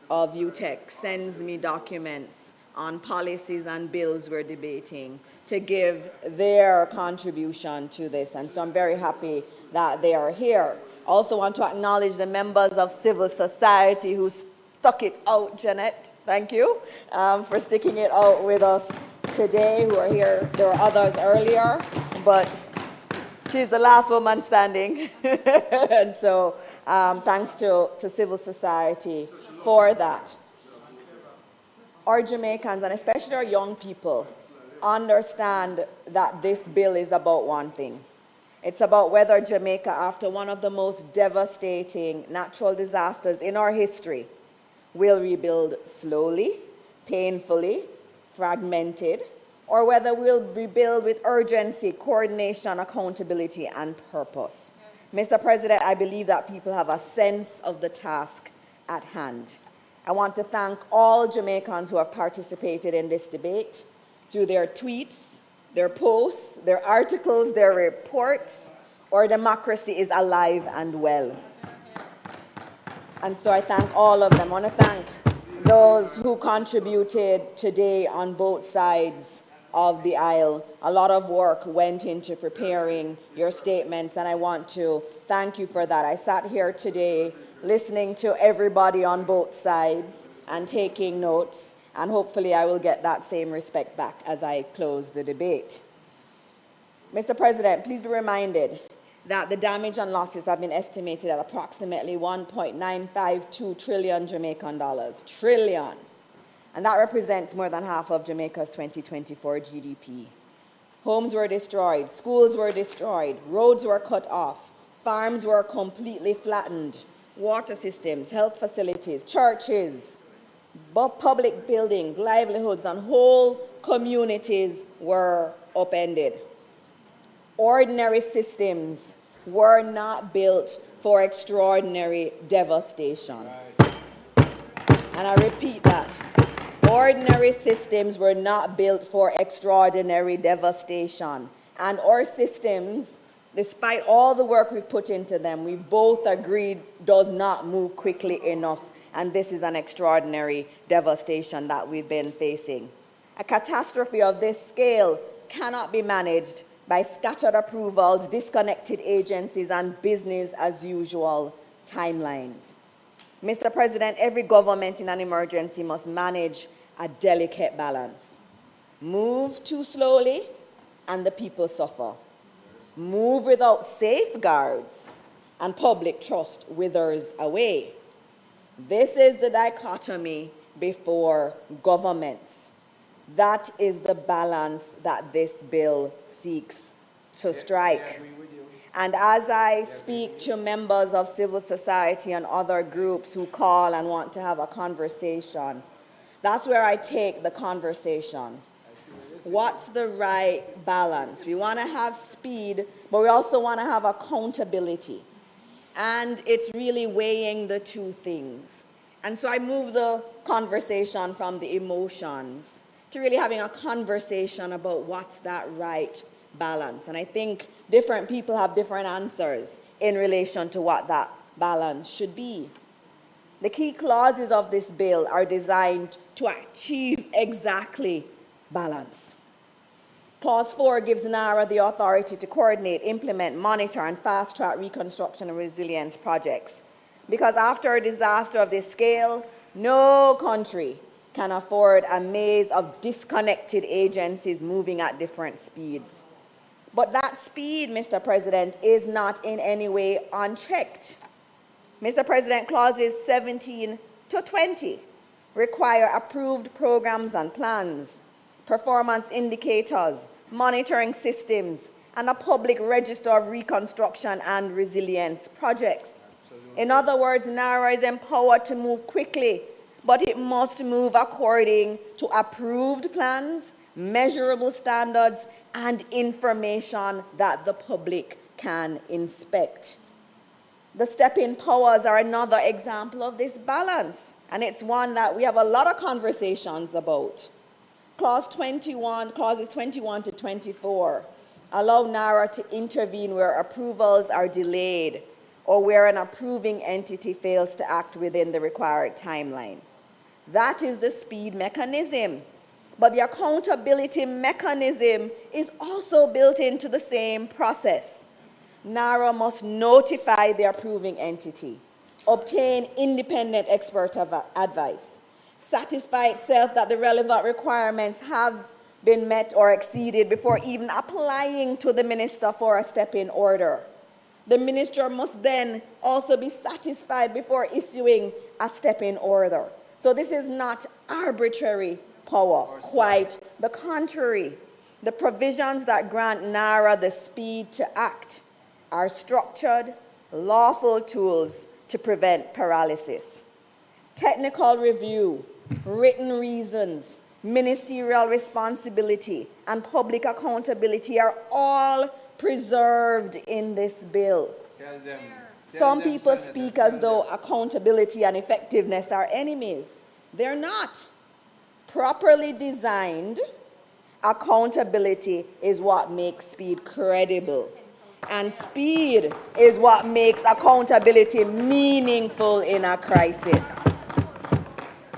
of UTEC sends me documents on policies and bills we're debating to give their contribution to this. And so I'm very happy that they are here. Also want to acknowledge the members of civil society who stuck it out. Jeanette, thank you for sticking it out with us today, who are here. There were others earlier, but she's the last woman standing. And so thanks to civil society for that. Our Jamaicans, and especially our young people, understand that this bill is about one thing. It's about whether Jamaica, after one of the most devastating natural disasters in our history, will rebuild slowly, painfully, fragmented, or whether we'll rebuild with urgency, coordination, accountability, and purpose. Mr. President, I believe that people have a sense of the task at hand. I want to thank all Jamaicans who have participated in this debate through their tweets, their posts, their articles, their reports, our democracy is alive and well. And so I thank all of them. I want to thank those who contributed today on both sides of the aisle. A lot of work went into preparing your statements, and I want to thank you for that. I sat here today listening to everybody on both sides and taking notes, and hopefully I will get that same respect back as I close the debate. Mr. President, please be reminded that the damage and losses have been estimated at approximately 1.952 trillion Jamaican dollars. Trillion. And that represents more than half of Jamaica's 2024 GDP. Homes were destroyed, schools were destroyed, roads were cut off, farms were completely flattened, water systems, health facilities, churches, public buildings, livelihoods, and whole communities were upended. Ordinary systems were not built for extraordinary devastation. And I repeat that. Ordinary systems were not built for extraordinary devastation. And our systems, despite all the work we've put into them, we both agreed does not move quickly enough. And this is an extraordinary devastation that we've been facing. A catastrophe of this scale cannot be managed by scattered approvals, disconnected agencies, and business as usual timelines. Mr. President, every government in an emergency must manage a delicate balance. Move too slowly, and the people suffer. Move without safeguards, and public trust withers away. This is the dichotomy before governments. That is the balance that this bill seeks to strike. And as I speak to members of civil society and other groups who call and want to have a conversation, that's where I take the conversation. What's the right balance? We want to have speed, but we also want to have accountability. And it's really weighing the two things. And so I move the conversation from the emotions to really having a conversation about what's that right balance. And I think different people have different answers in relation to what that balance should be. The key clauses of this bill are designed to achieve exactly balance. Clause 4 gives NaRRA the authority to coordinate, implement, monitor, and fast-track reconstruction and resilience projects. Because after a disaster of this scale, no country can afford a maze of disconnected agencies moving at different speeds. But that speed, Mr. President, is not in any way unchecked. Mr. President, clauses 17 to 20 require approved programs and plans, performance indicators, monitoring systems, and a public register of reconstruction and resilience projects. In other words, NaRRA is empowered to move quickly, but it must move according to approved plans, measurable standards, and information that the public can inspect. The step-in powers are another example of this balance, and it's one that we have a lot of conversations about. Clauses 21 to 24 allow NaRRA to intervene where approvals are delayed or where an approving entity fails to act within the required timeline. That is the speed mechanism. But the accountability mechanism is also built into the same process. NaRRA must notify the approving entity, obtain independent expert advice, satisfy itself that the relevant requirements have been met or exceeded before even applying to the minister for a step-in order. The minister must then also be satisfied before issuing a step-in order. So this is not arbitrary power, quite the contrary. The provisions that grant NaRRA the speed to act are structured, lawful tools to prevent paralysis. Technical review, written reasons, ministerial responsibility, and public accountability are all preserved in this bill. Some people speak as though accountability and effectiveness are enemies. They're not. Properly designed Accountability is what makes speed credible. And speed is what makes accountability meaningful in a crisis.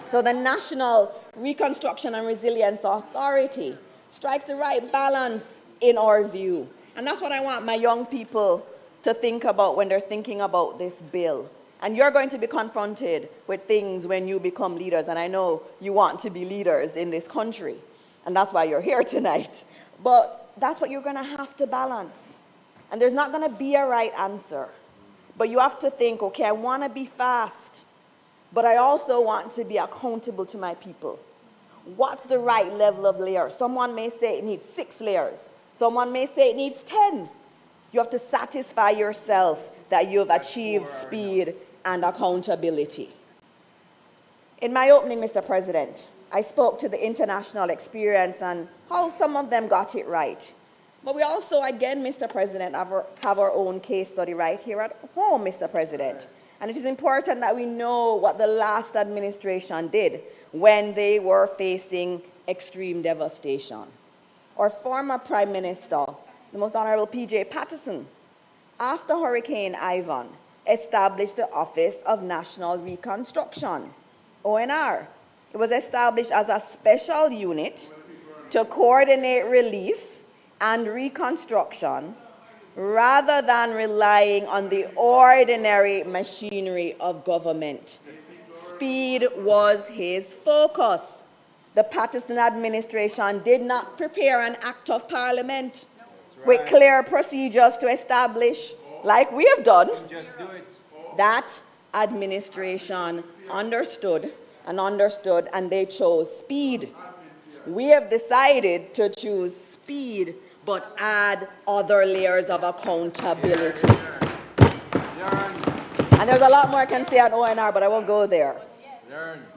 So the National Reconstruction and Resilience Authority strikes the right balance in our view. And that's what I want my young people to think about when they're thinking about this bill. And you're going to be confronted with things when you become leaders. And I know you want to be leaders in this country. And that's why you're here tonight. But that's what you're going to have to balance. And there's not going to be a right answer. But you have to think, okay, I want to be fast, but I also want to be accountable to my people. What's the right level of layer? Someone may say it needs 6 layers. Someone may say it needs 10. You have to satisfy yourself that you've achieved speed and accountability. In my opening, Mr. President, I spoke to the international experience and how some of them got it right. But we also, again, Mr. President, have our own case study right here at home, Mr. President. And it is important that we know what the last administration did when they were facing extreme devastation. Our former Prime Minister, the Most Honorable P.J. Patterson, after Hurricane Ivan, established the Office of National Reconstruction, ONR. It was established as a special unit to coordinate relief and reconstruction rather than relying on the ordinary machinery of government. Speed was his focus. The Patterson administration did not prepare an act of parliament with clear procedures to establish, like we have done. That administration understood, and they chose speed. We have decided to choose speed, but add other layers of accountability. And there's a lot more I can say on ONR, but I won't go there.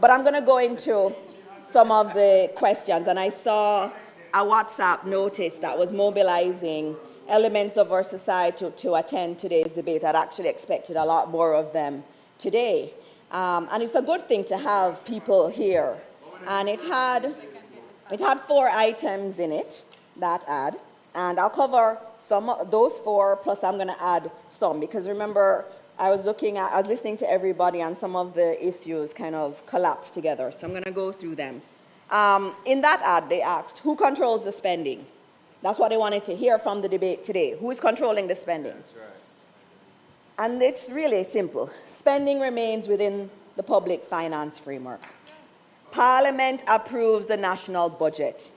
But I'm going to go into some of the questions. And I saw a WhatsApp notice that was mobilizing elements of our society to attend today's debate. I'd actually expected a lot more of them today. And it's a good thing to have people here. And it had 4 items in it, that ad. And I'll cover some of those 4, plus I'm going to add some. Because remember, I was listening to everybody, and some of the issues kind of collapsed together. So I'm going to go through them. In that ad, they asked, who controls the spending? That's what they wanted to hear from the debate today. Who is controlling the spending? That's right. And it's really simple. Spending remains within the public finance framework. Parliament approves the national budget.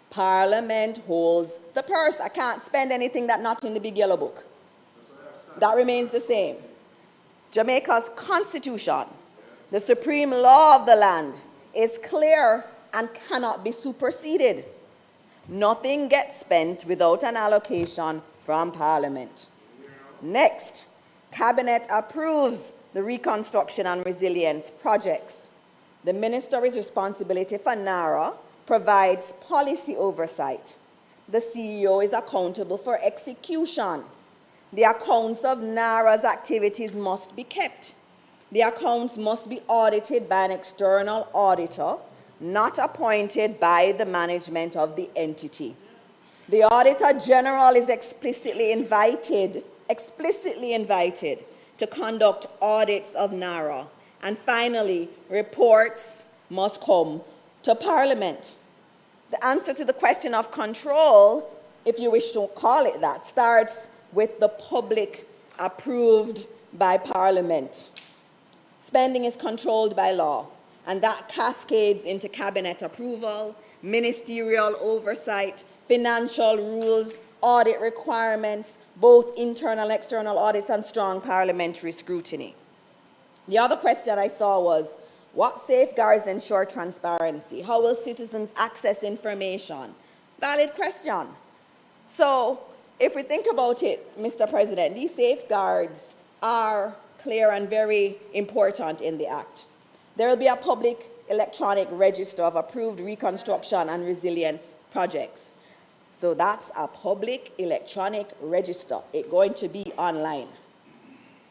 Parliament holds the purse. I can't spend anything that's not in the big yellow book. That remains the same. Jamaica's constitution, the supreme law of the land, is clear and cannot be superseded. Nothing gets spent without an allocation from Parliament. Next, Cabinet approves the Reconstruction and Resilience projects. The Minister's responsibility for NaRRA provides policy oversight. The CEO is accountable for execution. The accounts of NaRRA's activities must be kept. The accounts must be audited by an external auditor, not appointed by the management of the entity. The Auditor General is explicitly invited to conduct audits of NaRRA. And finally, reports must come to Parliament. The answer to the question of control, if you wish to call it that, starts with the public approved by Parliament. Spending is controlled by law, and that cascades into cabinet approval, ministerial oversight, financial rules, audit requirements, both internal and external audits, and strong parliamentary scrutiny. The other question I saw was, what safeguards ensure transparency? How will citizens access information? Valid question. So, if we think about it, Mr. President, these safeguards are clear and very important in the Act. There will be a public electronic register of approved reconstruction and resilience projects. So that's a public electronic register. It's going to be online.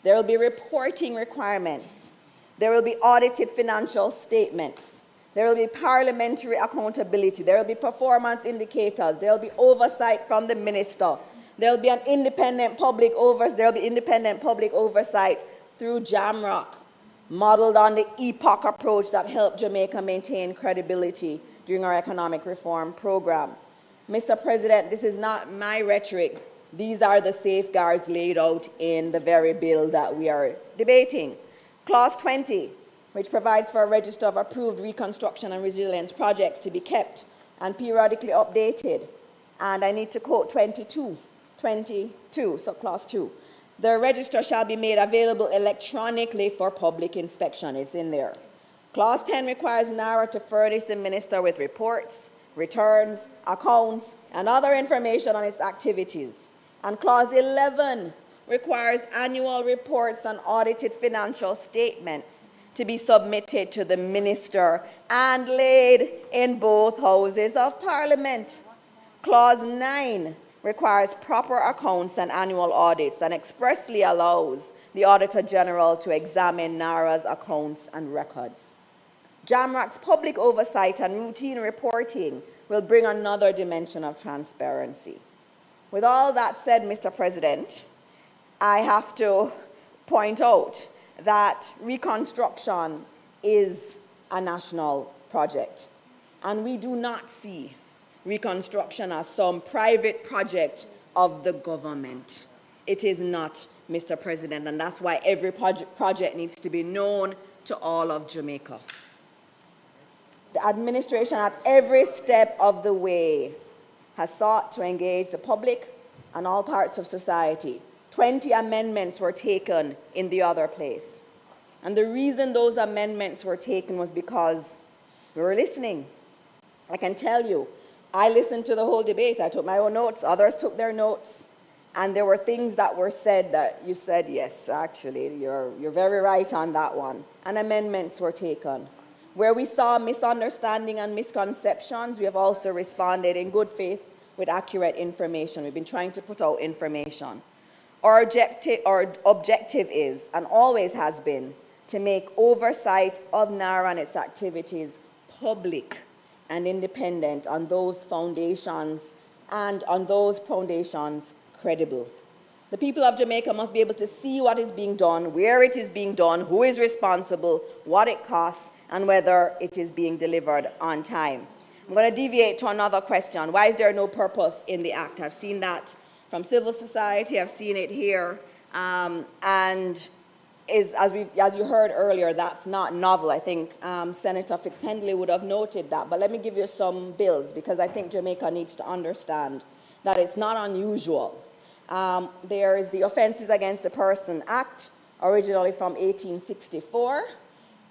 There will be reporting requirements. There will be audited financial statements. There will be parliamentary accountability. There will be performance indicators. There will be oversight from the minister. There will be an independent public oversight. There will be independent public oversight through JAMROC, modeled on the EPOC approach that helped Jamaica maintain credibility during our economic reform program. Mr. President, this is not my rhetoric. These are the safeguards laid out in the very bill that we are debating. Clause 20, which provides for a register of approved reconstruction and resilience projects to be kept and periodically updated. And I need to quote 22, so clause 2. The register shall be made available electronically for public inspection. It's in there. Clause 10 requires NaRRA to furnish the minister with reports, returns, accounts, and other information on its activities. And clause 11 requires annual reports and audited financial statements to be submitted to the minister and laid in both houses of Parliament. Clause 9 requires proper accounts and annual audits and expressly allows the Auditor General to examine NaRRA's accounts and records. JAMROC's public oversight and routine reporting will bring another dimension of transparency. With all that said, Mr. President, I have to point out that Reconstruction is a national project, and we do not see Reconstruction as some private project of the government. It is not, Mr. President, and that's why every project needs to be known to all of Jamaica. The administration at every step of the way has sought to engage the public and all parts of society. 20 amendments were taken in the other place. And the reason those amendments were taken was because we were listening. I can tell you, I listened to the whole debate. I took my own notes. Others took their notes. And there were things that were said that you said, yes, actually, you're very right on that one. And amendments were taken. Where we saw misunderstanding and misconceptions, we have also responded in good faith with accurate information. We've been trying to put out information. Our objective is, and always has been, to make oversight of NaRRA and its activities public and independent on those foundations, and on those foundations credible. The people of Jamaica must be able to see what is being done, where it is being done, who is responsible, what it costs, and whether it is being delivered on time. I'm going to deviate to another question. Why is there no purpose in the Act? I've seen that from civil society. I've seen it here. And as you heard earlier, that's not novel. I think Senator Fitzhenley would have noted that. But let me give you some bills, because I think Jamaica needs to understand that it's not unusual. There is the Offences Against a Person Act, originally from 1864.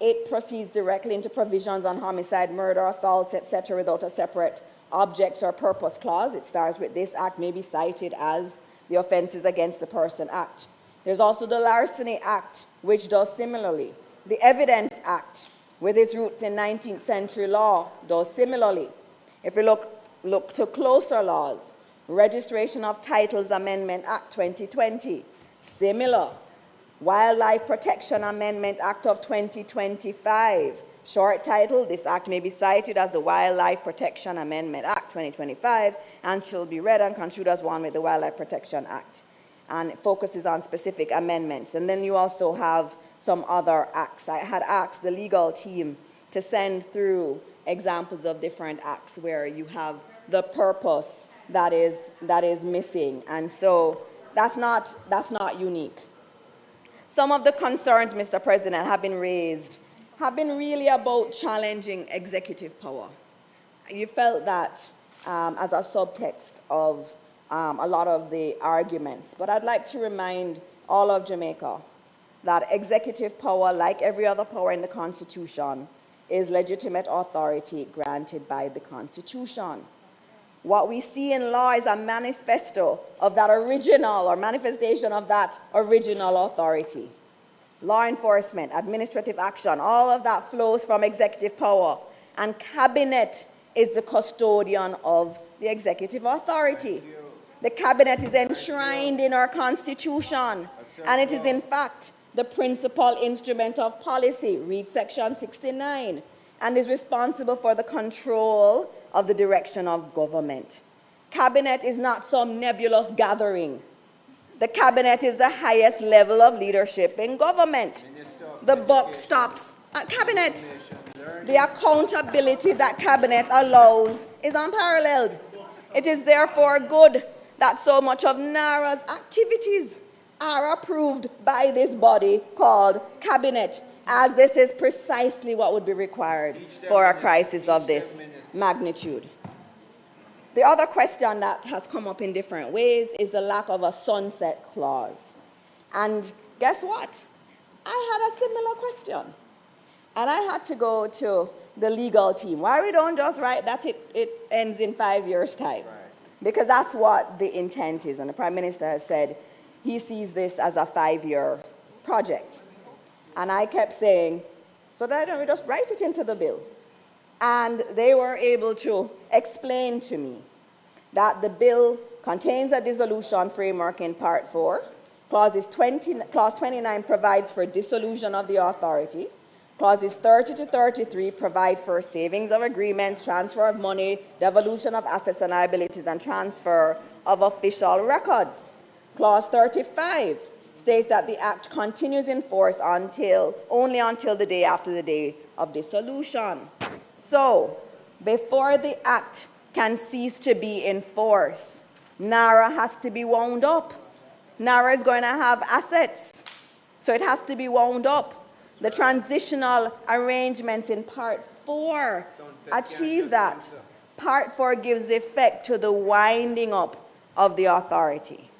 It proceeds directly into provisions on homicide, murder, assaults, etc., without a separate objects or purpose clause. It starts with this act may be cited as the Offences Against the Person Act. There's also the Larceny Act, which does similarly. The Evidence Act, with its roots in 19th century law, does similarly. If we look to closer laws, Registration of Titles Amendment Act 2020, similar. Wildlife Protection Amendment Act of 2025. Short title, this act may be cited as the Wildlife Protection Amendment Act 2025 and shall be read and construed as one with the Wildlife Protection Act. And it focuses on specific amendments. And then you also have some other acts. I had asked the legal team to send through examples of different acts where you have the purpose that is missing. And so that's not unique. Some of the concerns, Mr. President, have been raised, have been really about challenging executive power. You felt that as a subtext of a lot of the arguments. But I'd like to remind all of Jamaica that executive power, like every other power in the Constitution, is legitimate authority granted by the Constitution. What we see in law is a manifesto of that original, or manifestation of that original authority. Law enforcement, administrative action, all of that flows from executive power. And cabinet is the custodian of the executive authority. The cabinet is enshrined in our Constitution, and it is in fact the principal instrument of policy. Read section 69. and is responsible for the control of the direction of government. Cabinet is not some nebulous gathering. The cabinet is the highest level of leadership in government. The buck stops at cabinet. The accountability that cabinet allows is unparalleled. It is therefore good that so much of NaRRA's activities are approved by this body called cabinet, as this is precisely what would be required for a crisis of this magnitude. The other question that has come up in different ways is the lack of a sunset clause. And guess what? I had a similar question. And I had to go to the legal team. Why we don't just write that it ends in 5 years' time? Because that's what the intent is. And the Prime Minister has said he sees this as a 5-year project. And I kept saying, so that don't we just write it into the bill? And they were able to explain to me that the bill contains a dissolution framework in Part 4. Clause 29 provides for dissolution of the authority. Clauses 30 to 33 provide for savings of agreements, transfer of money, devolution of assets and liabilities, and transfer of official records. Clause 35 states that the Act continues in force only until the day after the day of dissolution. So, before the Act can cease to be in force, NaRRA has to be wound up. NaRRA is going to have assets, so it has to be wound up. The transitional arrangements in Part 4 achieve that. Part 4 gives effect to the winding up of the authority.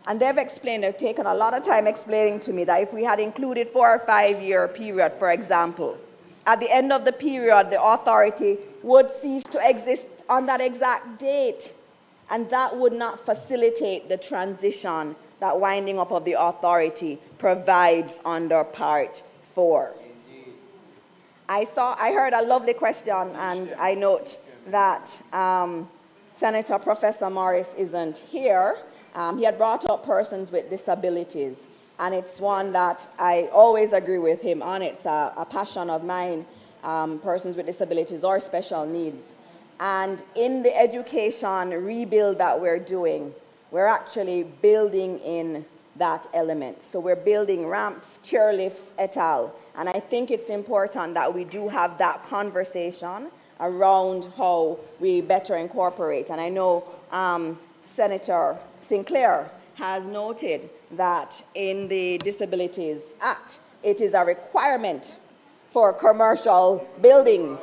And they've taken a lot of time explaining to me that if we had included 4 or 5 year period, for example, at the end of the period, the authority would cease to exist on that exact date. And that would not facilitate the transition that winding up of the authority provides under Part 4. I heard a lovely question, and I note that Senator Professor Morris isn't here. He had brought up persons with disabilities, and it's one that I always agree with him on. It's a passion of mine, persons with disabilities or special needs. And in the education rebuild that we're doing, we're actually building in that element. So we're building ramps, chairlifts, et al. And I think it's important that we do have that conversation around how we better incorporate. And I know Senator Sinclair has noted that in the Disabilities Act, it is a requirement for commercial buildings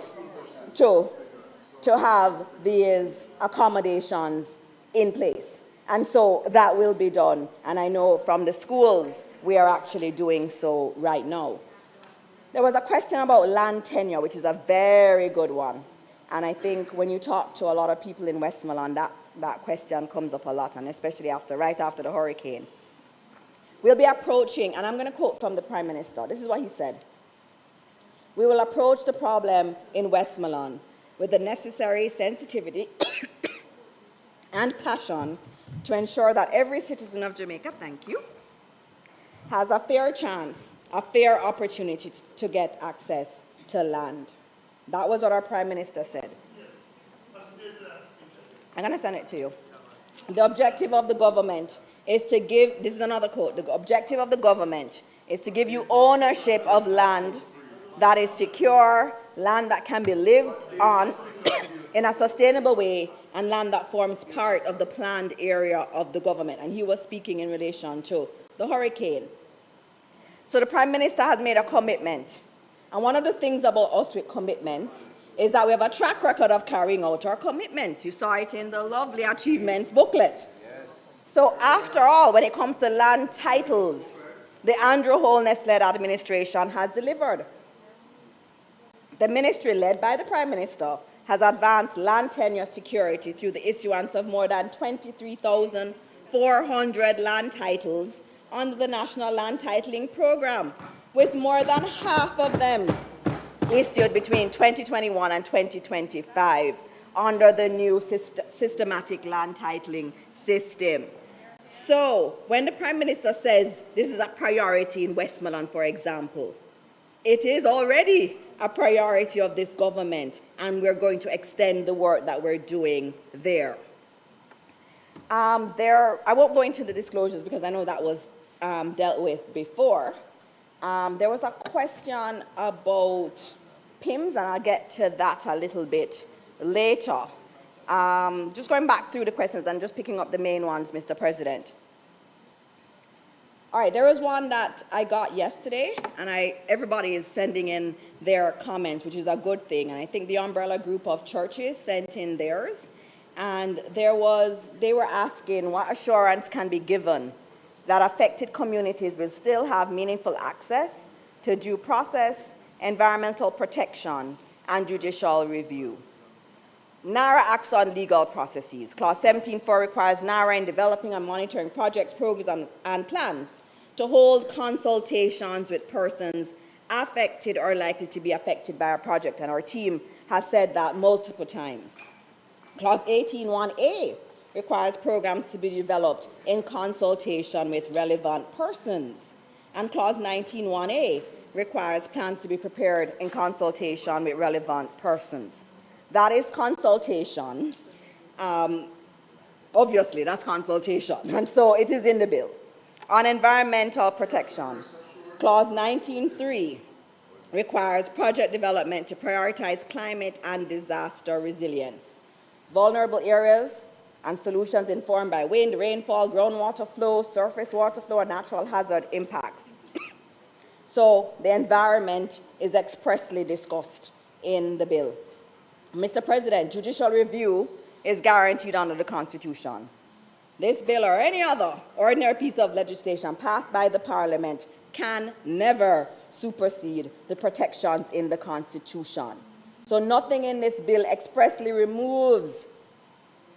to have these accommodations in place. And so that will be done. And I know from the schools, we are actually doing so right now. There was a question about land tenure, which is a very good one. And I think when you talk to a lot of people in Westmoreland, that question comes up a lot, and especially right after the hurricane. We'll be approaching, and I'm going to quote from the Prime Minister. This is what he said. We will approach the problem in Westmoreland with the necessary sensitivity and passion to ensure that every citizen of Jamaica, thank you, has a fair chance, a fair opportunity to get access to land. That was what our Prime Minister said. I'm going to send it to you. The objective of the government is to give, this is another quote, the objective of the government is to give you ownership of land that is secure, land that can be lived on in a sustainable way, and land that forms part of the planned area of the government. And he was speaking in relation to the hurricane. So the Prime Minister has made a commitment. And one of the things about us with commitments is that we have a track record of carrying out our commitments. You saw it in the lovely achievements booklet. Yes. So after all, when it comes to land titles, the Andrew Holness-led administration has delivered. The ministry, led by the Prime Minister, has advanced land tenure security through the issuance of more than 23,400 land titles under the National Land Titling Program, with more than half of them issued between 2021 and 2025 under the new systematic land titling system. So when the Prime Minister says this is a priority in Westmoreland, for example, it is already a priority of this government, and we're going to extend the work that we're doing there. I won't go into the disclosures because I know that was dealt with before. There was a question about PIMS, and I'll get to that a little bit later. Just going back through the questions and just picking up the main ones, Mr. President. All right, there was one that I got yesterday, and everybody is sending in their comments, which is a good thing. And I think the umbrella group of churches sent in theirs. And they were asking what assurance can be given that affected communities will still have meaningful access to due process, environmental protection, and judicial review. NaRRA acts on legal processes. Clause 17.4 requires NaRRA in developing and monitoring projects, programs, and plans to hold consultations with persons affected or likely to be affected by a project, and our team has said that multiple times. Clause 18.1a requires programs to be developed in consultation with relevant persons, and Clause 19.1a requires plans to be prepared in consultation with relevant persons. That is consultation. Obviously, that's consultation, and so it is in the bill. On environmental protection, Clause 19.3 requires project development to prioritize climate and disaster resilience. Vulnerable areas and solutions informed by wind, rainfall, groundwater flow, surface water flow, and natural hazard impacts. So the environment is expressly discussed in the bill. Mr. President, judicial review is guaranteed under the Constitution. This bill or any other ordinary piece of legislation passed by the Parliament can never supersede the protections in the Constitution. So nothing in this bill expressly removes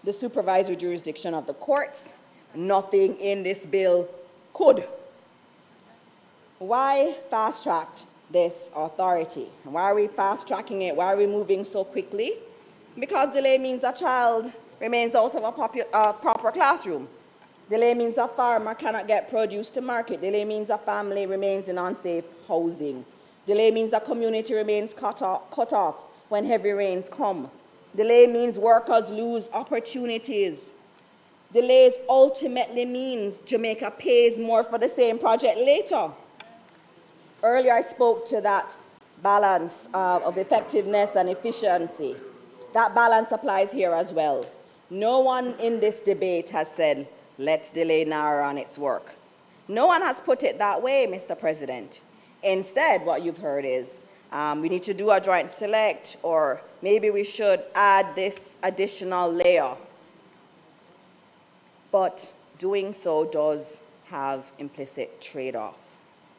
the supervisory jurisdiction of the courts. Nothing in this bill could. Why fast-track this authority? Why are we fast-tracking it? Why are we moving so quickly? Because delay means a child remains out of a proper classroom. Delay means a farmer cannot get produce to market. Delay means a family remains in unsafe housing. Delay means a community remains cut off when heavy rains come. Delay means workers lose opportunities. Delays ultimately means Jamaica pays more for the same project later. Earlier I spoke to that balance of effectiveness and efficiency. That balance applies here as well. No one in this debate has said, let's delay NaRRA on its work. No one has put it that way, Mr. President. Instead, what you've heard is, we need to do a joint select, or maybe we should add this additional layer. But doing so does have implicit trade-offs.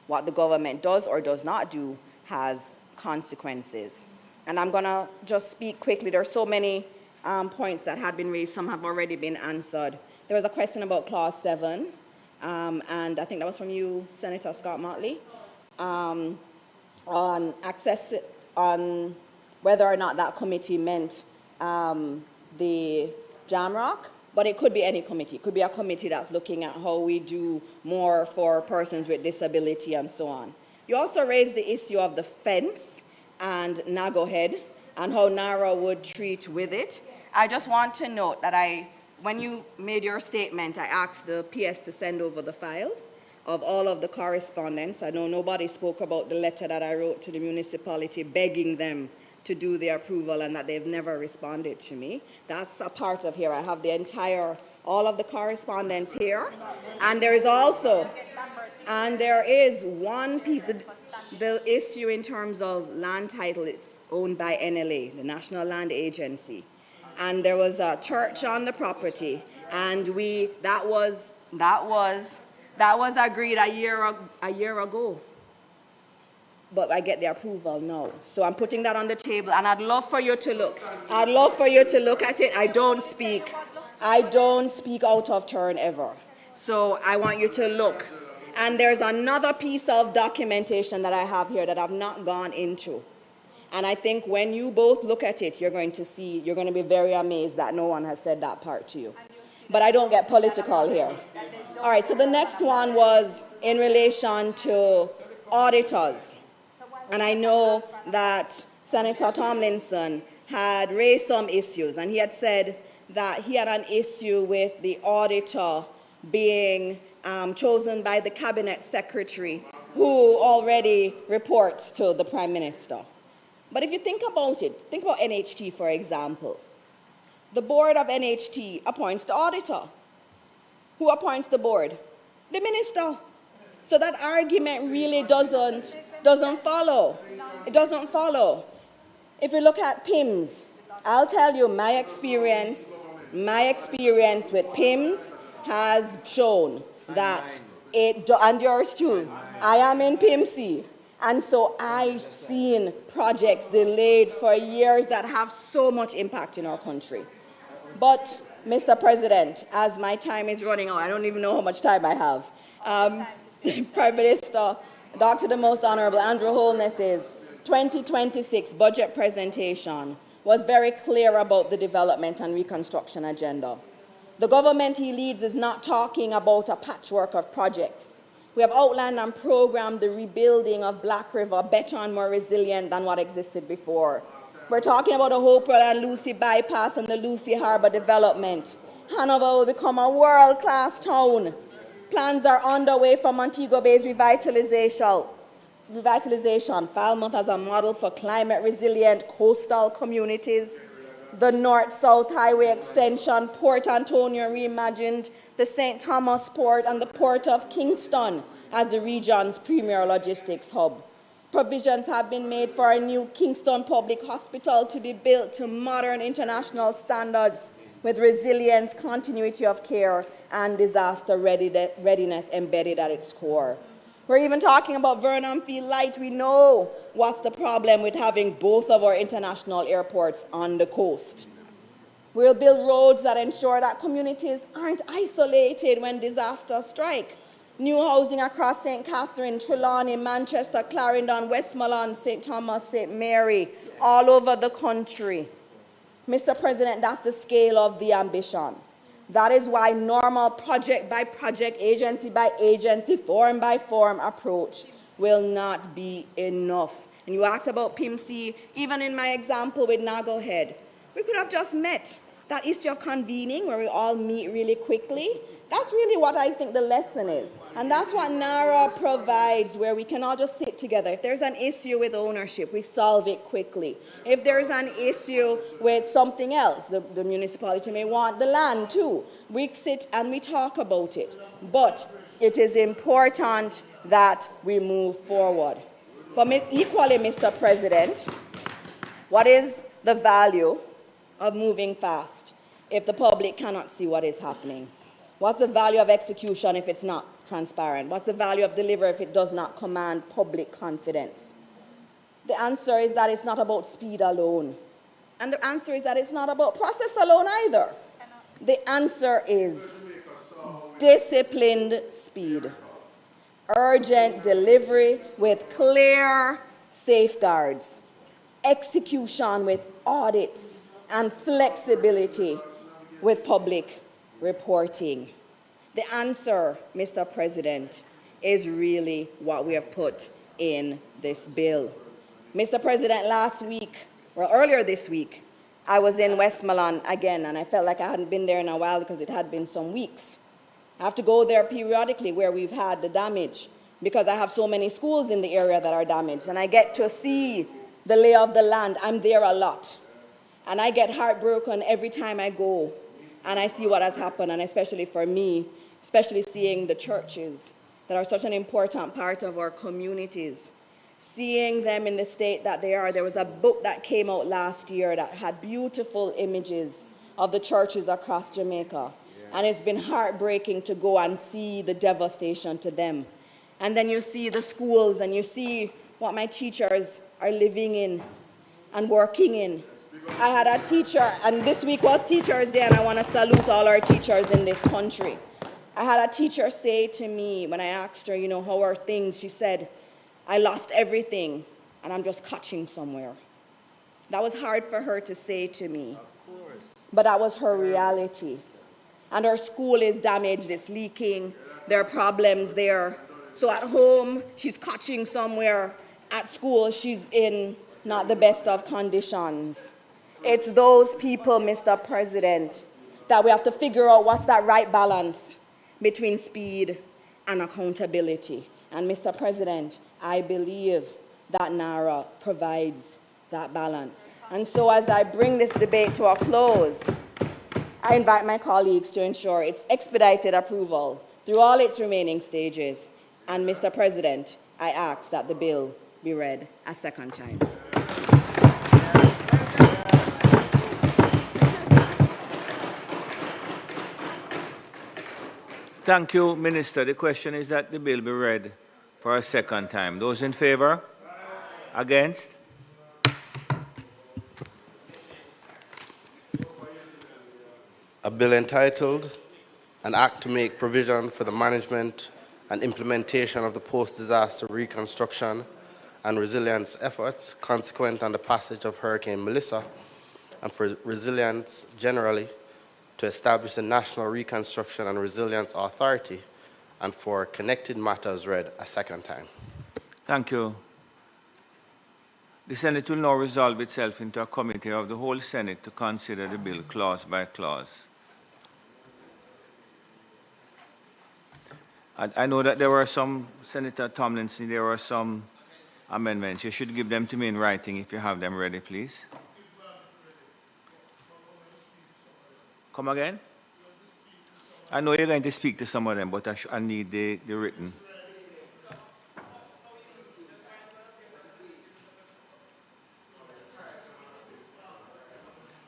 What the government does or does not do has consequences. And I'm going to just speak quickly. There are so many points that had been raised. Some have already been answered. There was a question about Clause 7, and I think that was from you, Senator Scott Motley, on access, on whether or not that committee meant the Jamrock, but it could be any committee. It could be a committee that's looking at how we do more for persons with disability and so on. You also raised the issue of the fence and Nagohead and how NaRRA would treat with it. I just want to note that when you made your statement, I asked the PS to send over the file of all of the correspondence. I know nobody spoke about the letter that I wrote to the municipality begging them to do the approval and that they've never responded to me. That's a part of here. I have the all of the correspondence here. And there is also, there is one piece, the issue in terms of land title, it's owned by NLA, the National Land Agency. And there was a church on the property, and that was agreed a year ago. But I get the approval now. So I'm putting that on the table, and I'd love for you to look. I'd love for you to look at it. I don't speak out of turn ever. So I want you to look. And there's another piece of documentation that I have here that I've not gone into. And I think when you both look at it, you're going to be very amazed that no one has said that part to you. But I don't get political here. All right, so the next one was in relation to auditors. And I know that Senator Tomlinson had raised some issues, and he had said that he had an issue with the auditor being chosen by the cabinet secretary, who already reports to the Prime Minister. But if you think about it, think about NHT, for example. The board of NHT appoints the auditor. Who appoints the board? The minister. So that argument really doesn't follow. It doesn't follow. If you look at PIMS, I'll tell you my experience with PIMS has shown that and yours too. I am in PIMC, and so I've seen projects delayed for years that have so much impact in our country. But, Mr. President, as my time is running out, I don't even know how much time I have. Prime Minister, Dr. the Most Honorable Andrew Holness's 2026 budget presentation was very clear about the development and reconstruction agenda. The government he leads is not talking about a patchwork of projects. We have outlined and programmed the rebuilding of Black River better and more resilient than what existed before. We're talking about the Hopewell and Lucy bypass and the Lucy Harbor development. Hanover will become a world-class town. Plans are underway for Montego Bay's revitalization. Falmouth as a model for climate-resilient coastal communities. The North-South Highway extension, Port Antonio reimagined, the St. Thomas Port, and the Port of Kingston as the region's premier logistics hub. Provisions have been made for a new Kingston Public Hospital to be built to modern international standards with resilience, continuity of care, and disaster readiness embedded at its core. We're even talking about Vernon Field Light. We know what's the problem with having both of our international airports on the coast. We'll build roads that ensure that communities aren't isolated when disasters strike. New housing across St. Catherine, Trelawney, Manchester, Clarendon, Westmoreland, St. Thomas, St. Mary, all over the country. Mr. President, that's the scale of the ambition. That is why normal project by project, agency by agency, forum by forum approach will not be enough. And you asked about PIMC, even in my example with Nago Head. We could have just met. That issue of convening where we all meet really quickly, that's really what I think the lesson is. And that's what NaRRA provides, where we can all just sit together. If there's an issue with ownership, we solve it quickly. If there's an issue with something else, the municipality may want the land too. We sit and we talk about it. But it is important that we move forward. But equally, Mr. President, what is the value of moving fast if the public cannot see what is happening? What's the value of execution if it's not transparent? What's the value of delivery if it does not command public confidence? The answer is that it's not about speed alone. And the answer is that it's not about process alone either. The answer is disciplined speed, urgent delivery with clear safeguards, execution with audits, and flexibility with public reporting. The answer, Mr. President, is really what we have put in this bill. Mr. President, earlier this week, I was in Westmoreland again, and I felt like I hadn't been there in a while because it had been some weeks. I have to go there periodically where we've had the damage because I have so many schools in the area that are damaged, and I get to see the lay of the land. I'm there a lot, and I get heartbroken every time I go and I see what has happened, and especially for me, especially seeing the churches that are such an important part of our communities, seeing them in the state that they are. There was a book that came out last year that had beautiful images of the churches across Jamaica, and it's been heartbreaking to go and see the devastation to them. And then you see the schools, and you see what my teachers are living in and working in. I had a teacher, and this week was Teachers' Day, and I want to salute all our teachers in this country. I had a teacher say to me, when I asked her, how are things, she said, I lost everything, and I'm just catching somewhere. That was hard for her to say to me, but that was her reality. And her school is damaged, it's leaking, there are problems there. So at home, she's catching somewhere, at school, she's in not the best of conditions. It's those people, Mr. President, that we have to figure out what's that right balance between speed and accountability. And Mr. President, I believe that NaRRA provides that balance. And so as I bring this debate to a close, I invite my colleagues to ensure its expedited approval through all its remaining stages. And Mr. President, I ask that the bill be read a second time. Thank you, Minister. The question is that the bill be read for a second time. Those in favor? Against? A bill entitled An Act to Make Provision for the Management and Implementation of the Post-Disaster Reconstruction and Resilience Efforts consequent on the passage of Hurricane Melissa, and for resilience generally, to establish the National Reconstruction and Resilience Authority, and for connected matters read a second time. Thank you. The Senate will now resolve itself into a committee of the whole Senate to consider the bill clause by clause. I know that there were some, Senator Tomlinson, there were some amendments. You should give them to me in writing if you have them ready, please. Come again? I know you're going to speak to some of them, but I need the written.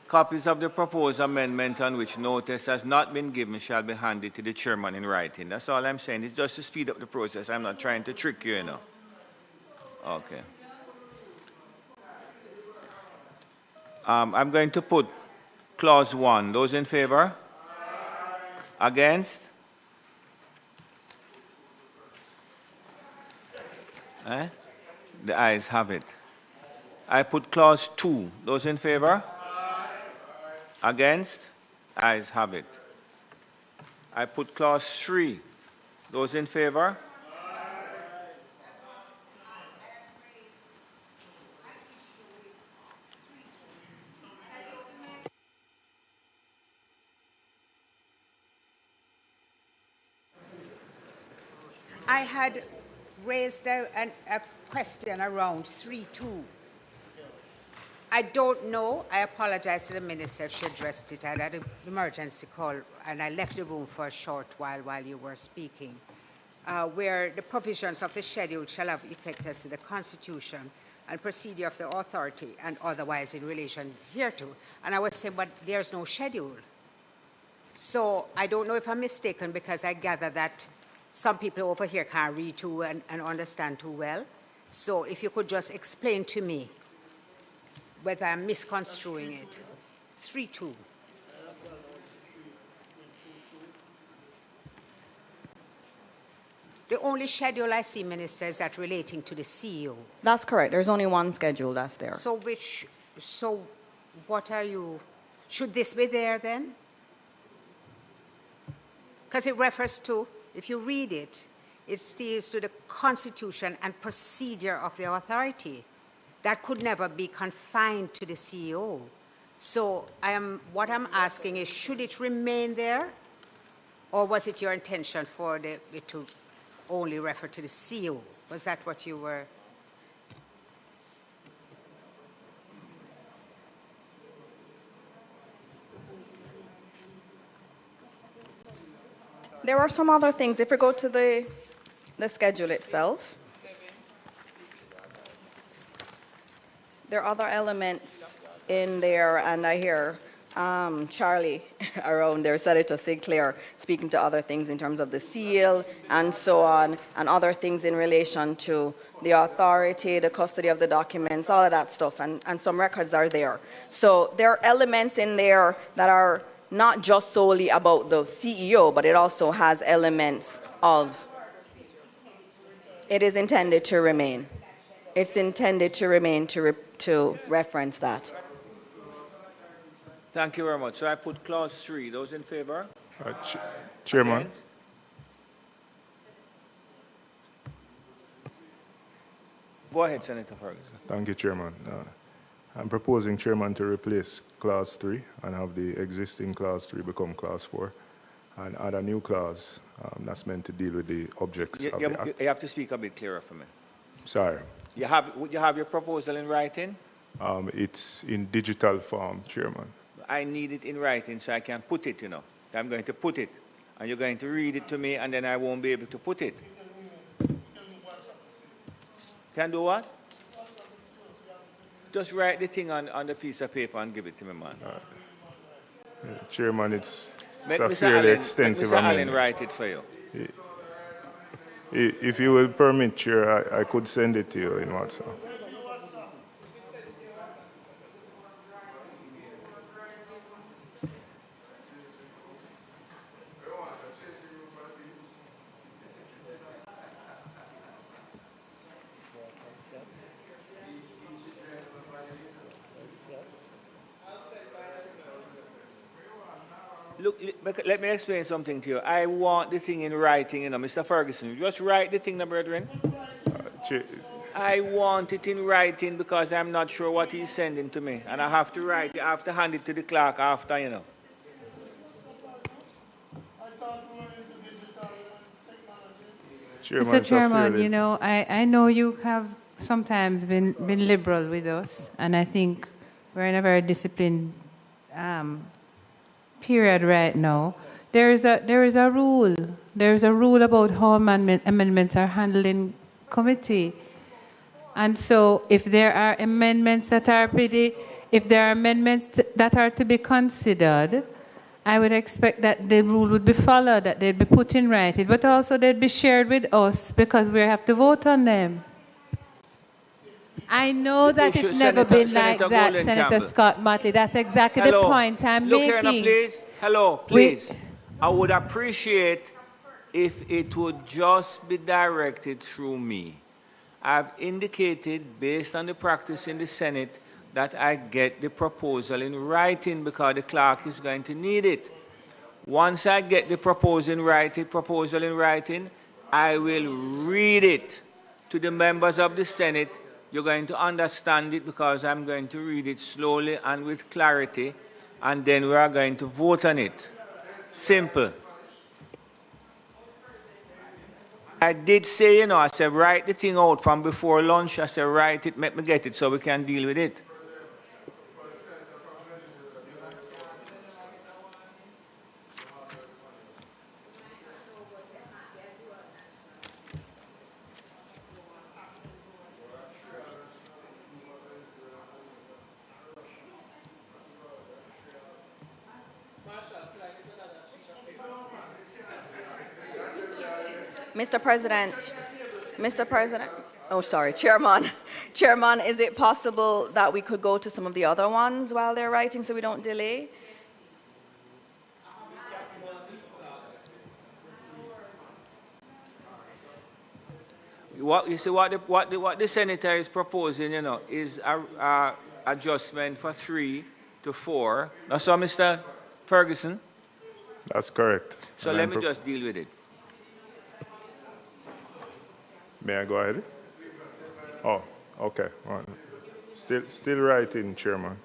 Copies of the proposed amendment on which notice has not been given shall be handed to the chairman in writing. That's all I'm saying. It's just to speed up the process. I'm not trying to trick you, you know. Okay. I'm going to put clause 1. Those in favor? Against? The ayes have it. I put clause 2. Those in favor? Against? Ayes have it. I put clause 3. Those in favor? I had raised a question around 3.2. I don't know. I apologize to the minister if she addressed it. I had an emergency call, and I left the room for a short while you were speaking, where the provisions of the schedule shall have effect as to the Constitution and procedure of the authority and otherwise in relation hereto. And I was saying, but there's no schedule. So I don't know if I'm mistaken, because I gather that some people over here can't read too and understand too well. So if you could just explain to me whether I'm misconstruing it. 3.2. The only schedule I see, Minister, is that relating to the CEO. That's correct. There's only one schedule that's there. So what are you, should this be there then? Because it refers to, if you read it, it steers to the Constitution and procedure of the authority. That could never be confined to the CEO. So what I'm asking is, should it remain there, or was it your intention for it to only refer to the CEO? Was that what you were? There are some other things. If we go to the schedule itself, there are other elements in there, and I hear Charlie around there, Senator Sinclair, speaking to other things in terms of the seal and so on, and other things in relation to the authority, the custody of the documents, all of that stuff, and some records are there. So there are elements in there that are not just solely about the CEO, but it also has elements of, it is intended to remain. It's intended to remain to reference that. Thank you very much. So I put clause 3. Those in favor? Chairman. Against? Go ahead, Senator Ferguson. Thank you, Chairman. I'm proposing, Chairman, to replace Clause 3 and have the existing Clause 3 become Clause 4 and add a new clause that's meant to deal with the objects of the Act. You have to speak a bit clearer for me. Sorry. Would you have your proposal in writing? It's in digital form, Chairman. I need it in writing so I can put it, you know. I'm going to put it, and you're going to read it to me, and then I won't be able to put it. Can do what? Just write the thing on the piece of paper and give it to me, man. Chairman, it's a Mr. fairly Allen, extensive Mr. Allen amendment. write it for you. If you will permit, Chair, I could send it to you in WhatsApp. Look, let me explain something to you. I want the thing in writing, you know, Mr. Ferguson. Just write the thing, brethren. I want it in writing because I'm not sure what he's sending to me. And I have to write it. I have to hand it to the clerk after, you know. Mr. Chairman, you know, I know you have sometimes been liberal with us, and I think we're in a very disciplined period right now. There is a rule. There is a rule about how amendments are handled in committee. And so if there are amendments that are that are to be considered, I would expect that the rule would be followed, that they'd be put in writing, but also they'd be shared with us because we have to vote on them. I know that it's never been like that, Senator Scott Motley. That's exactly the point I'm making. Look here now, please. Hello, please. I would appreciate if it would just be directed through me. I've indicated, based on the practice in the Senate, that I get the proposal in writing because the clerk is going to need it. Once I get the proposal in writing, I will read it to the members of the Senate. You're going to understand it because I'm going to read it slowly and with clarity, and then we are going to vote on it. Simple. I did say, you know, I said, write the thing out from before lunch. I said, write it, make me get it so we can deal with it. Mr. President, oh, sorry, Chairman, is it possible that we could go to some of the other ones while they're writing so we don't delay? What the senator is proposing, you know, is a adjustment for 3 to 4. That's all, Mr. Ferguson? That's correct. So and let me just deal with it. May I go ahead? Oh, okay. All right. Still writing, Chairman.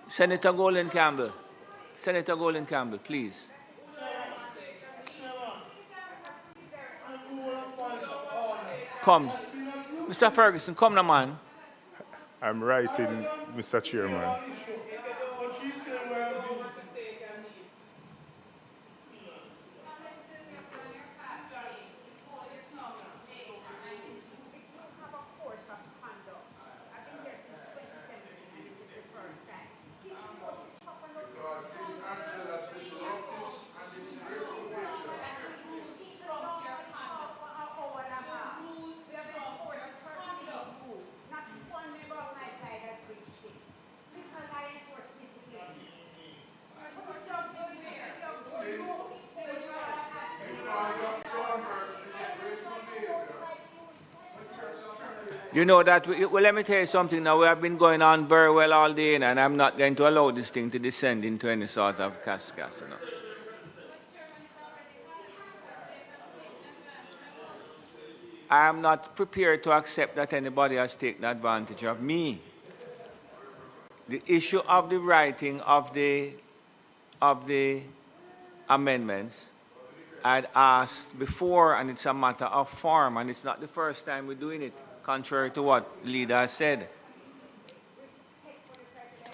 Senator Golden Campbell. Senator Golden Campbell, please. Come. Mr. Ferguson, come now, man. I'm writing, Mr. Chairman. You know that, well, let me tell you something now. We have been going on very well all day, and I'm not going to allow this thing to descend into any sort of cascade. You know. I am not prepared to accept that anybody has taken advantage of me. The issue of the writing of the amendments, I'd asked before, and it's a matter of form, and it's not the first time we're doing it, contrary to what the leader has said.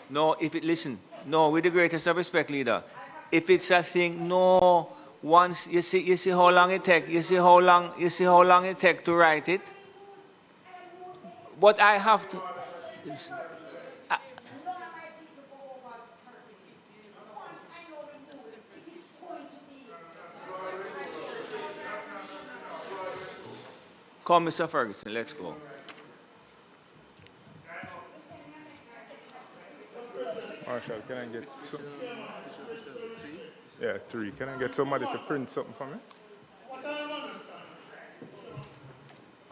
No, listen, no, with the greatest of respect, leader, if it's a thing, no, once, you see how long it takes, you see how long it takes to write it? But I have to, come, Mr. Ferguson, let's go. Marshall, can I get some? Yeah, 3. Can I get somebody to print something for me?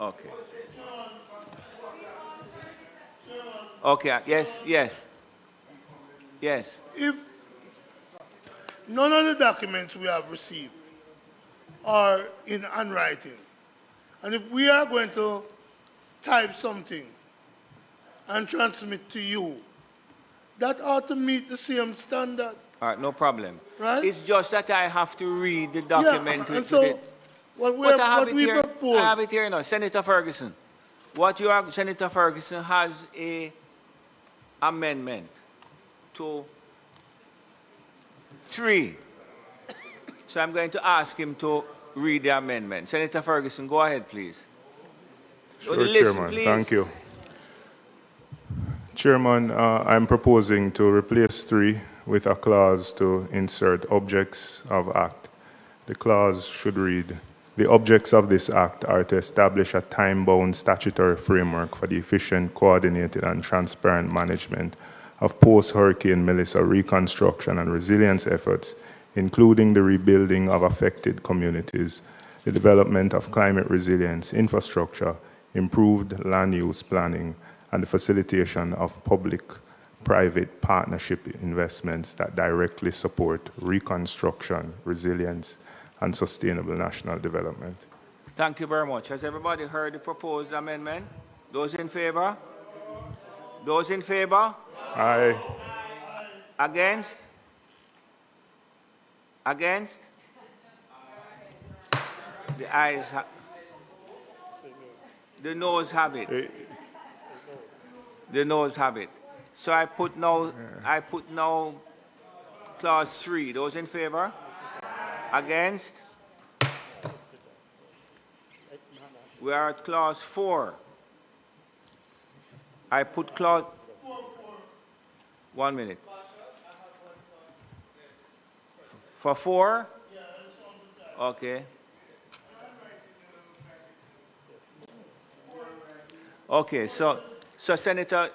Okay. Okay, yes. If none of the documents we have received are in handwriting, and if we are going to type something and transmit to you, that ought to meet the same standard. All right, no problem. Right? It's just that I have to read the document. Yeah, and so what we propose. I have it here now. Senator Ferguson. Senator Ferguson has a amendment to 3. So I'm going to ask him to read the amendment. Senator Ferguson, go ahead, please. Sure, Chairman. Please. Thank you. Chairman, I'm proposing to replace 3 with a clause to insert objects of act. The clause should read, the objects of this act are to establish a time-bound statutory framework for the efficient, coordinated, and transparent management of post-Hurricane Melissa reconstruction and resilience efforts, including the rebuilding of affected communities, the development of climate resilience infrastructure, improved land use planning, and the facilitation of public-private partnership investments that directly support reconstruction, resilience, and sustainable national development. Thank you very much. Has everybody heard the proposed amendment? Those in favor? Those in favor? Aye. Against? Against? The ayes have. The noes have it. The noes have it. So I put now clause 3. Those in favor? Against? We are at clause 4. I put clause. 1 minute. For 4? Okay. Okay, so Senator,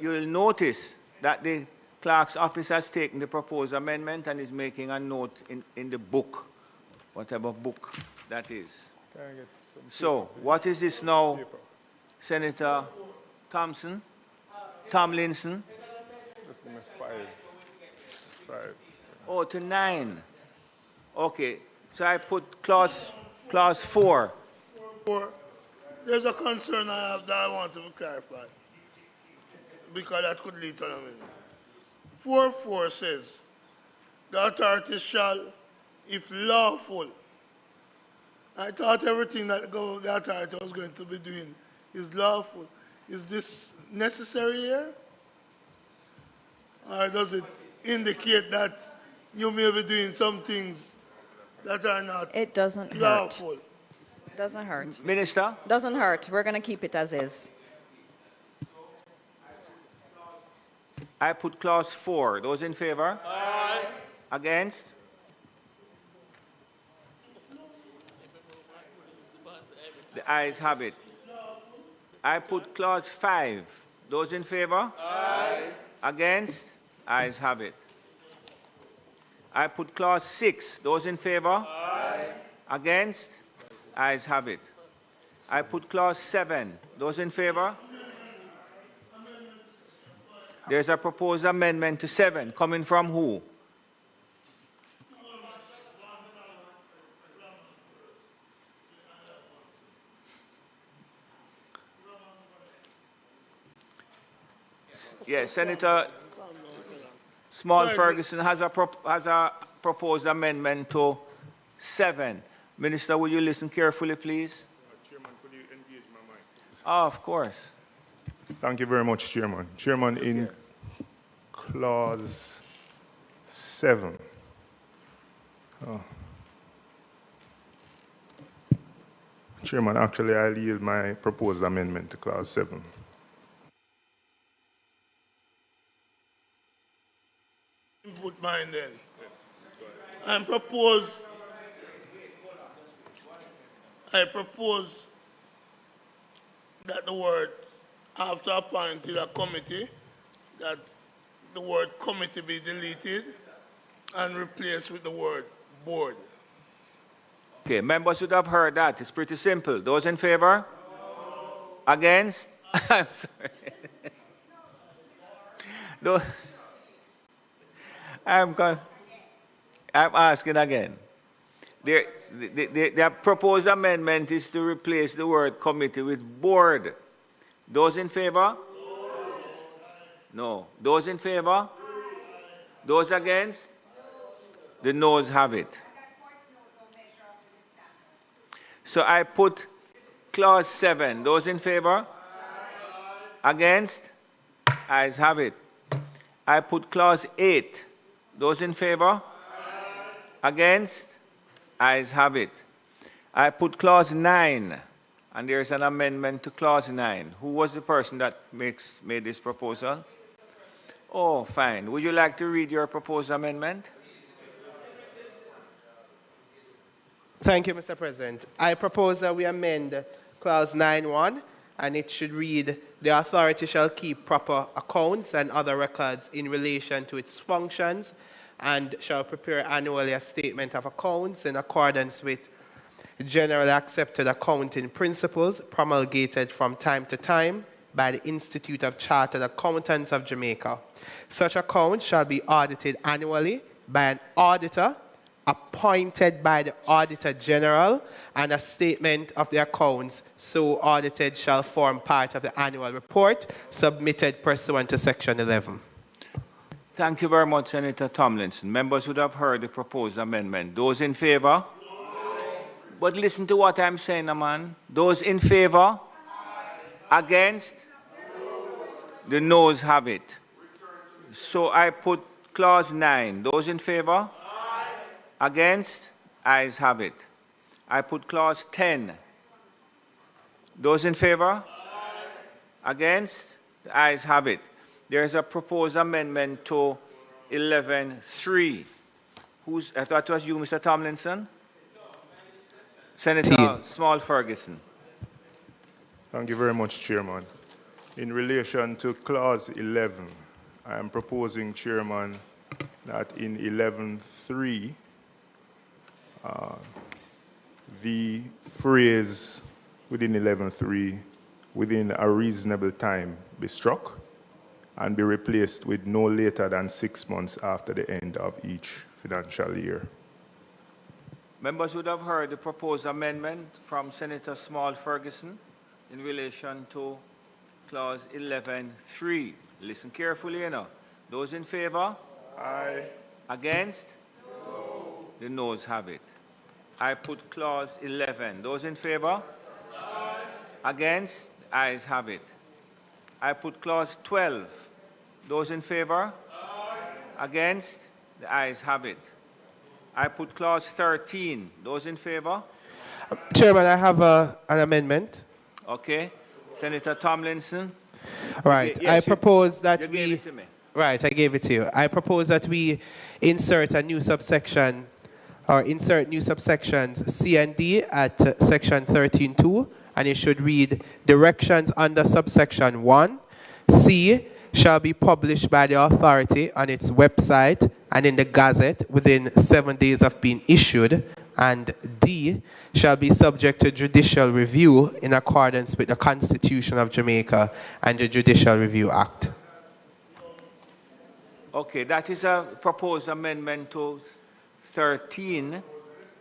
you will notice that the clerk's office has taken the proposed amendment and is making a note in the book, whatever book that is. So, what is this now, Senator Tomlinson? Five. Oh, to 9. Okay, so I put clause 4. There's a concern I have that I want to clarify, because that could lead to an amendment. 4.4 says, the authority shall, if lawful. I thought everything that the authority was going to be doing is lawful. Is this necessary here? Or does it indicate that you may be doing some things that are not It doesn't lawful? hurt. Doesn't hurt. Minister? Doesn't hurt. We're going to keep it as is. I put clause 4. Those in favor? Aye. Against? The ayes have it. I put clause 5. Those in favor? Aye. Against? Ayes have it. I put clause 6. Those in favor? Aye. Against? Ayes have it. I put clause 7. Those in favor? There's a proposed amendment to 7. Coming from who? Yes, Senator Small Ferguson has a proposed amendment to 7. Minister, will you listen carefully, please? Chairman, could you engage my mic? Oh, of course. Thank you very much, Chairman. Chairman, in clause 7. Chairman, actually, I'll yield my proposed amendment to clause 7. Input mine then. I propose that the word, after appointed a committee, that the word committee be deleted and replaced with the word board. Okay, members should have heard that. It's pretty simple. Those in favor? No. Against? I'm sorry. I'm asking again. The proposed amendment is to replace the word committee with board. Those in favor? No. Those in favor? Those against? The noes have it. So I put clause 7. Those in favor? Against? Ayes have it. I put clause 8. Those in favor? Against? Ayes have it. I put clause 9, and there's an amendment to clause 9. Who was the person that made this proposal? Oh, fine. Would you like to read your proposed amendment? Thank you, Mr. President. I propose that we amend clause 9.1, and it should read, the authority shall keep proper accounts and other records in relation to its functions and shall prepare annually a statement of accounts in accordance with generally accepted accounting principles promulgated from time to time by the Institute of Chartered Accountants of Jamaica. Such accounts shall be audited annually by an auditor appointed by the Auditor General, and a statement of the accounts so audited shall form part of the annual report submitted pursuant to Section 11. Thank you very much, Senator Tomlinson. Members would have heard the proposed amendment. Those in favor? But listen to what I'm saying, man. Those in favor? Against? The noes have it. So I put clause 9. Those in favor? Against? Ayes have it. I put clause 10. Those in favor? Against? The ayes have it. There is a proposed amendment to 11.3. I thought it was you, Mr. Tomlinson? Senator Small Ferguson. Thank you very much, Chairman. In relation to clause 11, I am proposing, Chairman, that in 11.3, the phrase within 11.3, within a reasonable time, be struck and be replaced with no later than 6 months after the end of each financial year. Members would have heard the proposed amendment from Senator Small Ferguson in relation to clause 11.3. Listen carefully, you know. Those in favor? Aye. Against? No. The noes have it. I put clause 11. Those in favor? Aye. Against? The ayes have it. I put clause 12. Those in favor? Aye. Against? The ayes have it. I put clause 13. Those in favor? Chairman, I have an amendment. Okay. Senator Tomlinson? Right. Yes, I propose that you we... gave it to me. Right, I gave it to you. I propose that we insert a new subsection, or insert new subsections C and D at section 13.2, and it should read, directions under subsection 1, C, shall be published by the authority on its website and in the Gazette within 7 days of being issued, and D, shall be subject to judicial review in accordance with the Constitution of Jamaica and the Judicial Review Act. Okay, that is a proposed amendment to 13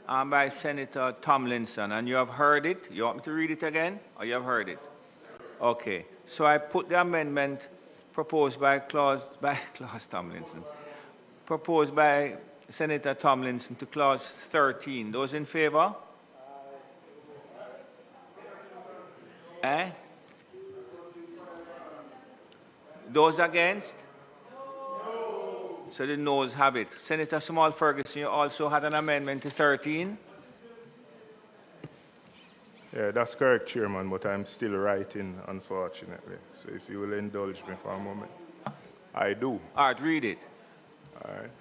by Senator Tomlinson, and you have heard it. You want me to read it again, or you have heard it? Okay, so I put the amendment proposed by Clause Tomlinson, proposed by Senator Tomlinson to Clause 13. Those in favor? Those against? So the noes have it. Senator Small Ferguson, you also had an amendment to 13? Yeah, that's correct, Chairman, but I'm still writing, unfortunately. So if you will indulge me for a moment. I do. All right, read it. All right.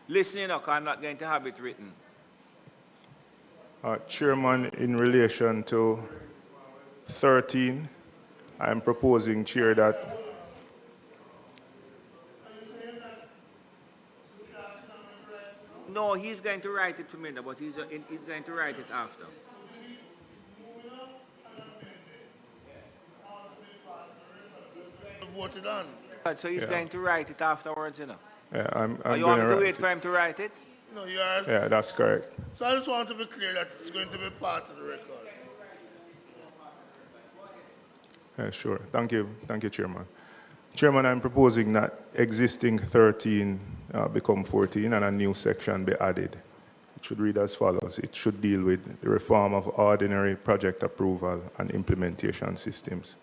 Listening up, I'm not going to have it written. Chairman, in relation to 13, I'm proposing, Chair, that no, he's going to write it for me, but he's going to write it after. Voted on. So he's going to write it afterwards, you know. Yeah, I'm you want me to wait for him to write it? No, you are. Yeah, that's correct. So I just want to be clear that it's going to be part of the record. Yeah, sure. Thank you, Chairman. Chairman, I'm proposing that existing 13 become 14 and a new section be added. It should read as follows. It should deal with the reform of ordinary project approval and implementation systems.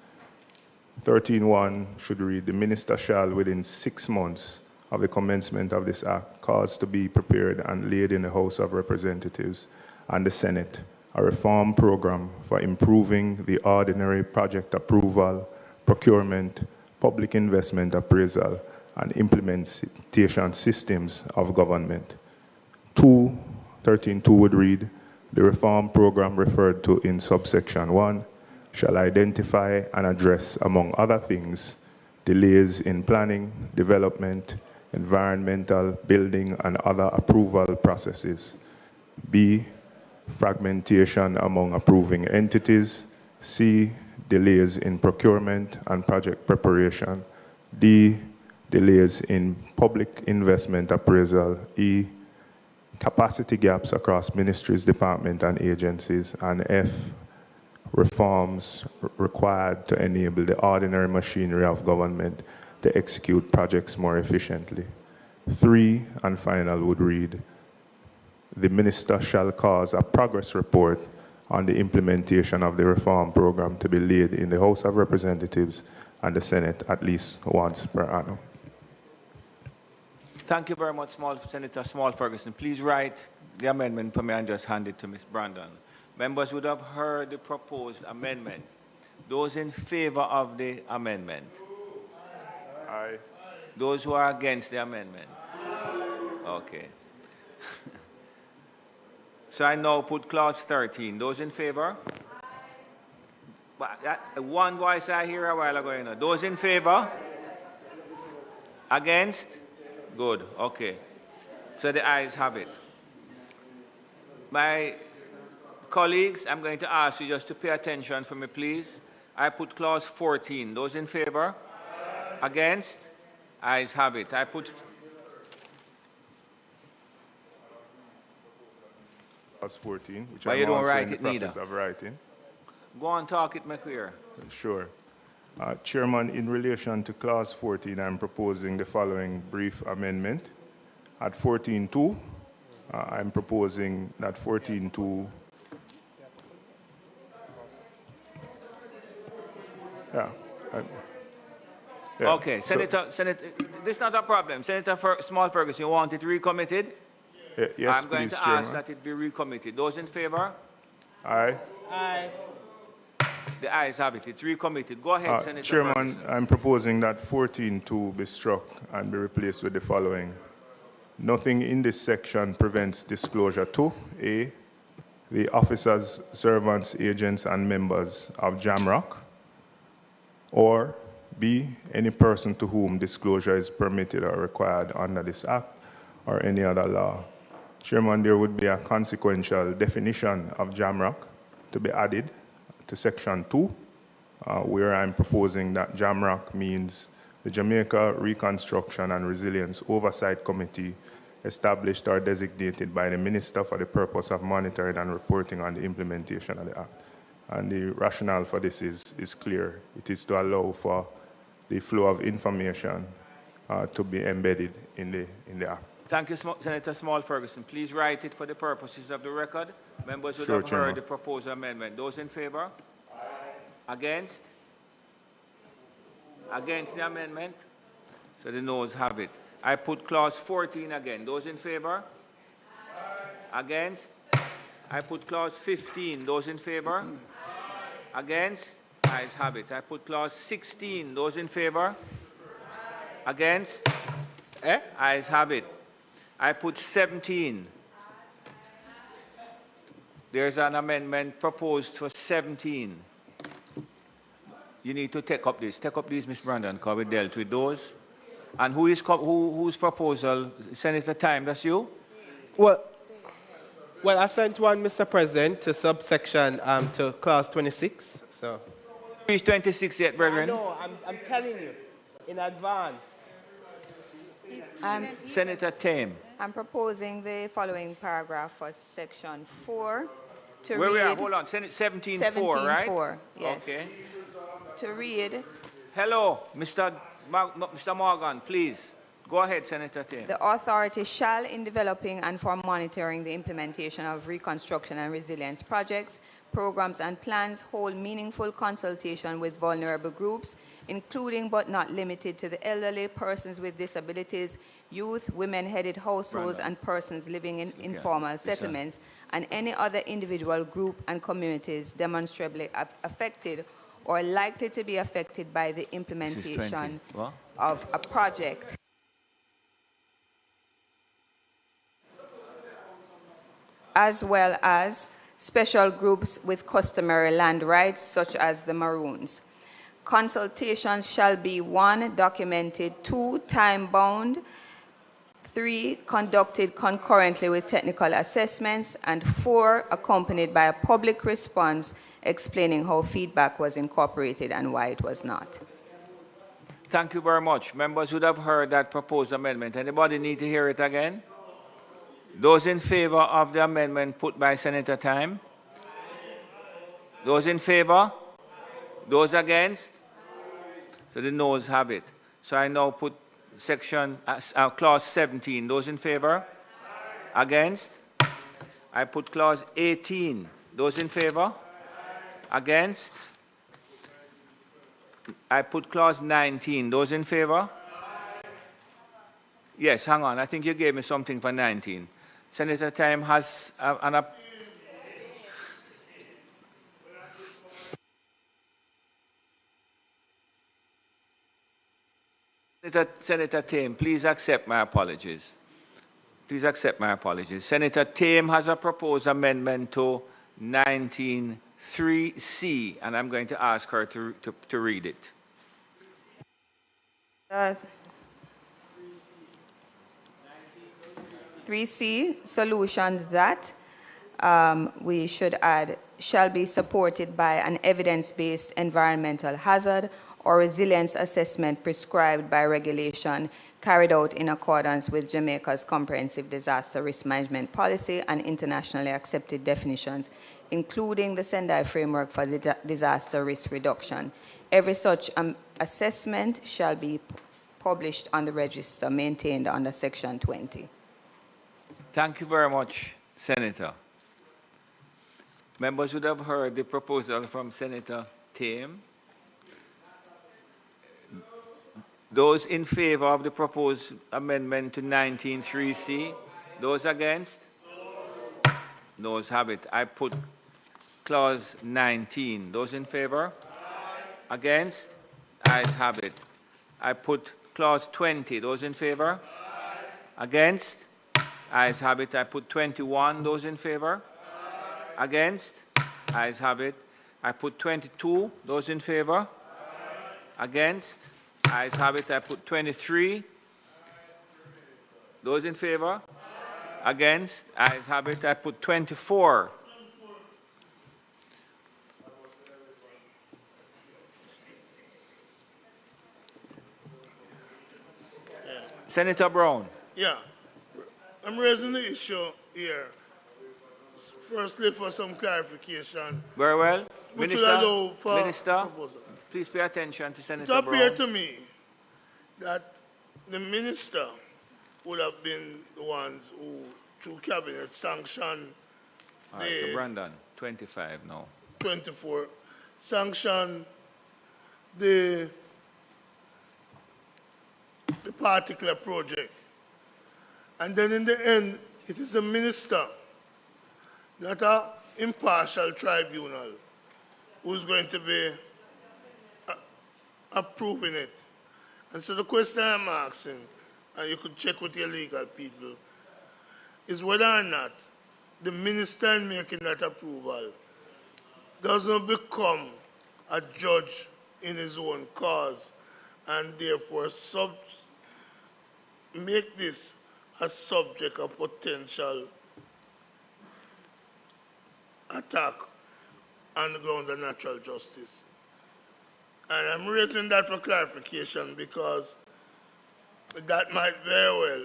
13.1 should read, the Minister shall, within 6 months of the commencement of this act, cause to be prepared and laid in the House of Representatives and the Senate a reform program for improving the ordinary project approval, procurement, public investment appraisal, and implementation systems of government. 13.2 would read, the reform program referred to in subsection 1 shall identify and address, among other things, delays in planning, development, environmental, building, and other approval processes. B, fragmentation among approving entities. C, delays in procurement and project preparation. D, delays in public investment appraisal. E, capacity gaps across ministries, departments, and agencies. And F, reforms required to enable the ordinary machinery of government to execute projects more efficiently. 3, and final, would read, the Minister shall cause a progress report on the implementation of the reform program to be laid in the House of Representatives and the Senate at least once per annum. Thank you very much, Senator Small Ferguson. Please write the amendment for me and just hand it to Ms. Brandon. Members would have heard the proposed amendment. Those in favor of the amendment? Aye. Those who are against the amendment? Okay. So I now put clause 13. Those in favor? One voice I hear a while ago, you know. Those in favor? Against? Good, okay. So the ayes have it. My colleagues, I'm going to ask you just to pay attention for me, please. I put clause 14. Those in favor? Against? Ayes have it. I put clause 14, which but I'm you don't also write in the it process neither. of writing. Go on, talk it, McQueer. Sure. Chairman, in relation to clause 14, I'm proposing the following brief amendment. At 14.2, I'm proposing that 14.2. Yeah. Okay, Senator, this is not a problem. Senator Small Ferguson, you want it recommitted? Yes, I'm going please, to ask that it be recommitted. Those in favor? Aye. Aye. The ayes have it. It's recommitted. Go ahead, Senator Chairman, Ferguson. I'm proposing that 14.2 be struck and be replaced with the following. Nothing in this section prevents disclosure to A, the officers, servants, agents, and members of JAMROC, or B, any person to whom disclosure is permitted or required under this Act or any other law. Chairman, there would be a consequential definition of JAMROC to be added to Section 2, where I'm proposing that JAMROC means the Jamaica Reconstruction and Resilience Oversight Committee established or designated by the Minister for the purpose of monitoring and reporting on the implementation of the Act. And the rationale for this is clear. It is to allow for the flow of information to be embedded in the Act. Thank you, Senator Small Ferguson. Please write it for the purposes of the record. Members would Sure, have Chairman. heard the proposed amendment. Those in favor? Aye. Against? Against the amendment? So the noes have it. I put clause 14 again. Those in favor? Aye. Against? I put clause 15. Those in favor? Aye. Against? Ayes have it. I put clause 16. Those in favor? Aye. Against? Ayes have it. I put 17. There's an amendment proposed for 17. You need to take up this. Take up these, Ms. Brandon, because we dealt with those. And whose proposal? Senator Time, that's you? Well, I sent one, Mr. President, to subsection, to clause 26. So. Reach 26 yet, brethren? No, I'm telling you, in advance. Senator Tame. I'm proposing the following paragraph for section 4 to Where read... we are? Hold on. 17.4, right? 17.4, yes. Okay. To read... Hello, Mr. Morgan, please. Go ahead, Senator Tame. The authority shall, in developing and for monitoring the implementation of reconstruction and resilience projects, programs and plans, hold meaningful consultation with vulnerable groups, including but not limited to the elderly, persons with disabilities, youth, women-headed households, and persons living in informal settlements, and any other individual group and communities demonstrably affected or likely to be affected by the implementation of a project. As well as special groups with customary land rights, such as the Maroons. Consultations shall be 1, documented, 2, time-bound, 3, conducted concurrently with technical assessments, and 4, accompanied by a public response explaining how feedback was incorporated and why it was not. Thank you very much. Members would have heard that proposed amendment. Anybody need to hear it again? Those in favor of the amendment put by Senator Time? Those in favor? Those against? So the noes have it. So I now put section, clause 17. Those in favor? Against? I put clause 18. Those in favor? Against? I put clause 19. Those in favor? Yes, hang on. I think you gave me something for 19. Senator Time has an Senator Tame, please accept my apologies. Please accept my apologies. Senator Tame has a proposed amendment to 19.3c, and I'm going to ask her to read it. 3C, solutions that we should add shall be supported by an evidence-based environmental hazard or resilience assessment prescribed by regulation carried out in accordance with Jamaica's comprehensive disaster risk management policy and internationally accepted definitions, including the Sendai framework for disaster risk reduction. Every such assessment shall be published on the register maintained under Section 20. Thank you very much, Senator. Members would have heard the proposal from Senator Tame. Those in favor of the proposed amendment to 19.3c, those against? Those have it. I put clause 19. Those in favor? Against? Ayes have it. I put clause 20. Those in favor? Against? Ayes have it. I put 21. Those in favor? Against? Ayes have it. I put 22. Those in favor? Against? Ayes have it. I put 23. Those in favor? Against? Ayes have it. I put 24. Senator Brown. Yeah. I'm raising the issue here. Firstly, for some clarification. Very well. Which Minister, will allow for Minister, proposal. please pay attention to Senator It appeared Brown. to me that the minister would have been the ones who, through cabinet, sanctioned All right, so Brandon, 25 now. 24, sanctioned the particular project. And then in the end, it is the minister, not an impartial tribunal, who's going to be approving it. And so the question I'm asking, and you could check with your legal people, is whether or not the minister in making that approval doesn't become a judge in his own cause and therefore make this a subject of potential attack on the ground of natural justice. And I'm raising that for clarification because that might very well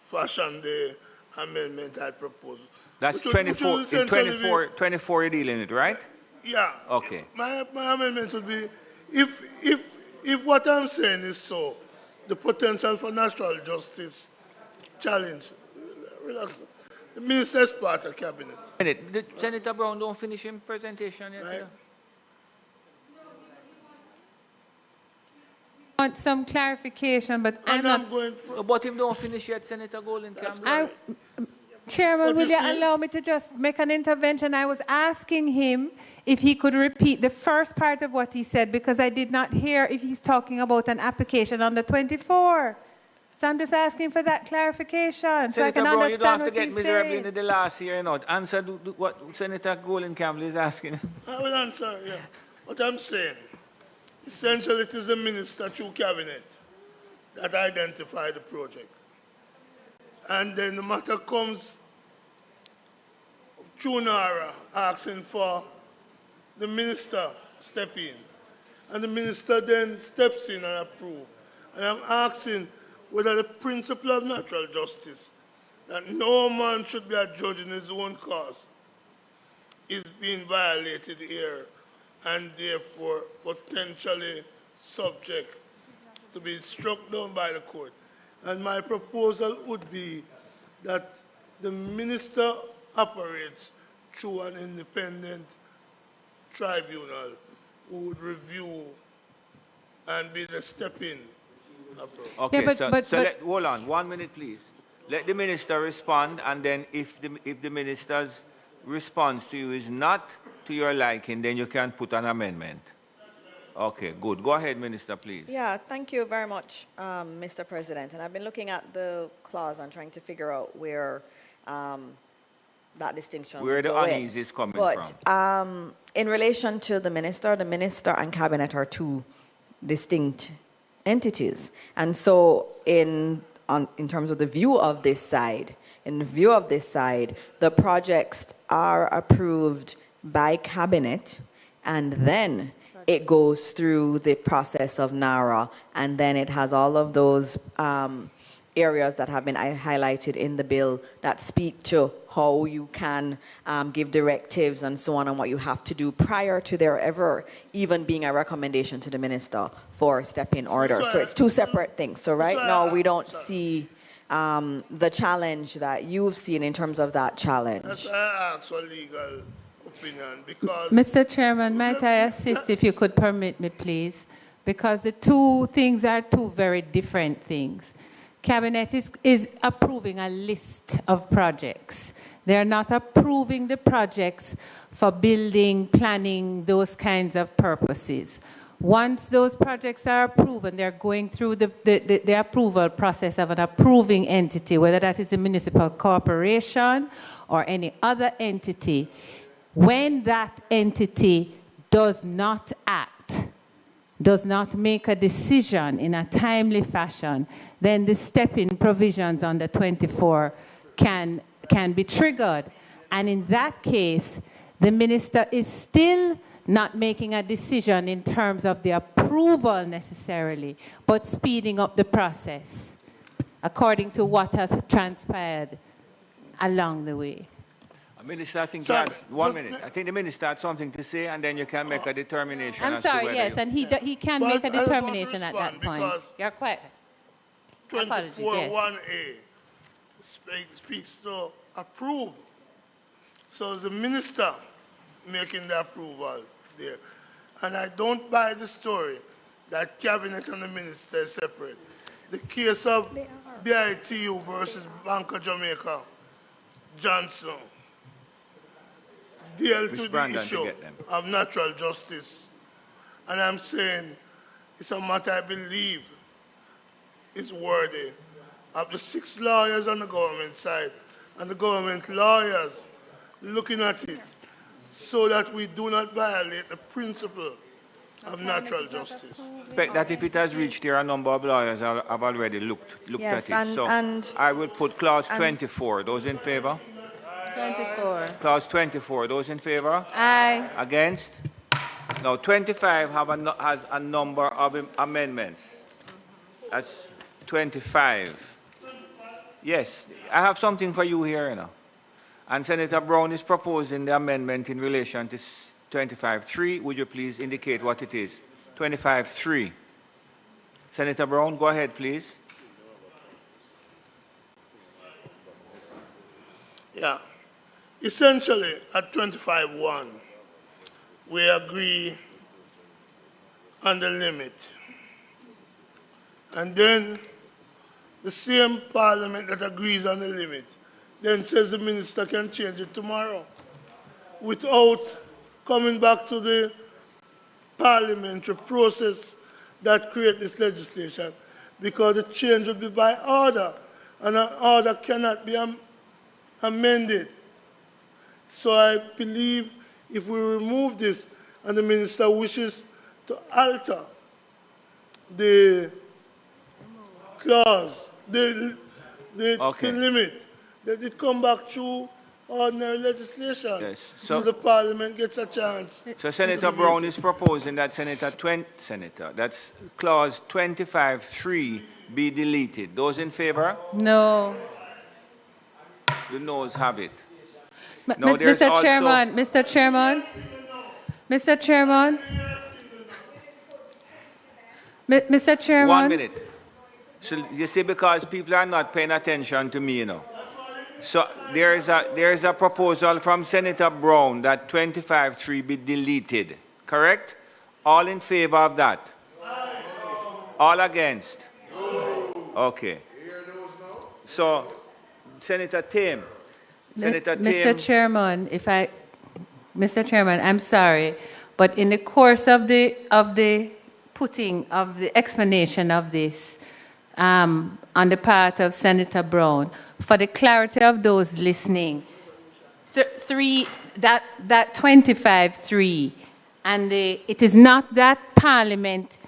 fashion the amendment I proposed. That's 24, in 24 you're dealing with, right? Yeah. Okay. My amendment would be, if what I'm saying is so, the potential for natural justice challenge, relax. The minister's part of cabinet. Senator Brown don't finish his presentation yet. Right. I want some clarification, but I'm not going for... But him don't finish yet, Senator Golden Campbell. Chairman, will you allow me to just make an intervention? I was asking him if he could repeat the first part of what he said because I did not hear if he's talking about an application on the 24. So I'm just asking for that clarification so I can Brown, understand you don't have to what get he's miserably saying. into the last year, you know. Answer what Senator Golden Campbell is asking. I will answer, yeah. What I'm saying, essentially it is the minister through cabinet that identified the project. And then the matter comes through NaRRA asking for the minister step in. And the minister then steps in and approves. And I'm asking whether the principle of natural justice, that no man should be a judge in his own cause, is being violated here and therefore potentially subject to be struck down by the court. And my proposal would be that the minister operates through an independent tribunal who would review and be the step-in approach. Okay, yeah, hold on, 1 minute, please. Let the minister respond, and then if the minister's response to you is not to your liking, then you can put an amendment. Okay, good. Go ahead, Minister, please. Yeah, thank you very much, Mr. President. And I've been looking at the clause and trying to figure out where that distinction where the unease is coming from. In relation to the minister and cabinet are two distinct entities. And so in terms of the view of this side, the projects are approved by cabinet and then it goes through the process of NaRRA, and then it has all of those areas that have been highlighted in the bill that speak to how you can give directives and so on and what you have to do prior to there ever even being a recommendation to the minister for step-in order. So it's two separate things. So right now we don't see the challenge that you've seen in terms of that challenge. That's why I asked for legal opinion because... Mr. Chairman, might I assist if you could permit me, please? Because the two things are two very different things. Cabinet is approving a list of projects. They are not approving the projects for building, planning, those kinds of purposes. Once those projects are approved and they're going through the approval process of an approving entity, whether that is a municipal corporation or any other entity, when that entity does not act, does not make a decision in a timely fashion, then the step-in provisions on the 24 can be triggered. And in that case, the minister is still not making a decision in terms of the approval necessarily, but speeding up the process according to what has transpired along the way. Minister, I think that's 1 minute. I think the minister had something to say, and then you can make a determination. I'm sorry, yes, and he can make a determination at that point. You're quite. 24(1)(a) speaks to approve. So the minister making the approval there. And I don't buy the story that cabinet and the minister is separate. The case of BITU versus Bank of Jamaica, Johnson, deal to the issue of natural justice. And I'm saying it's a matter I believe is worthy of the 6 lawyers on the government side and the government lawyers looking at it so that we do not violate the principle of natural justice. I expect that if it has reached here, a number of lawyers have already looked yes, at it. And I will put clause 24. Those in favor? 24. Clause 24. Those in favor? Aye. Against? Now, 25 has a number of amendments. That's 25. Yes, I have something for you here, you know. And Senator Brown is proposing the amendment in relation to 25.3. Would you please indicate what it is? 25.3. Senator Brown, go ahead, please. Yeah. Essentially, at 25.1, we agree on the limit. And then the same parliament that agrees on the limit then says the minister can change it tomorrow without coming back to the parliamentary process that creates this legislation, because the change will be by order, and an order cannot be amended. So I believe if we remove this and the minister wishes to alter the clause, the limit, that it come back through ordinary legislation. Yes. So the parliament gets a chance. So Senator Brown is proposing that that's clause 25.3 be deleted. Those in favor? No. The noes have it. No, Mr. Chairman, Mr. Chairman, Mr. Chairman, Mr. Chairman. 1 minute. So you see, because people are not paying attention to me, you know. So there is a proposal from Senator Brown that 25.3 be deleted. Correct? All in favor of that? All against? Okay. So Senator Tame. Mr. Chairman, Mr. Chairman, I'm sorry, but in the course of the explanation of this on the part of Senator Brown, for the clarity of those listening, that 25.3, and it is not that Parliament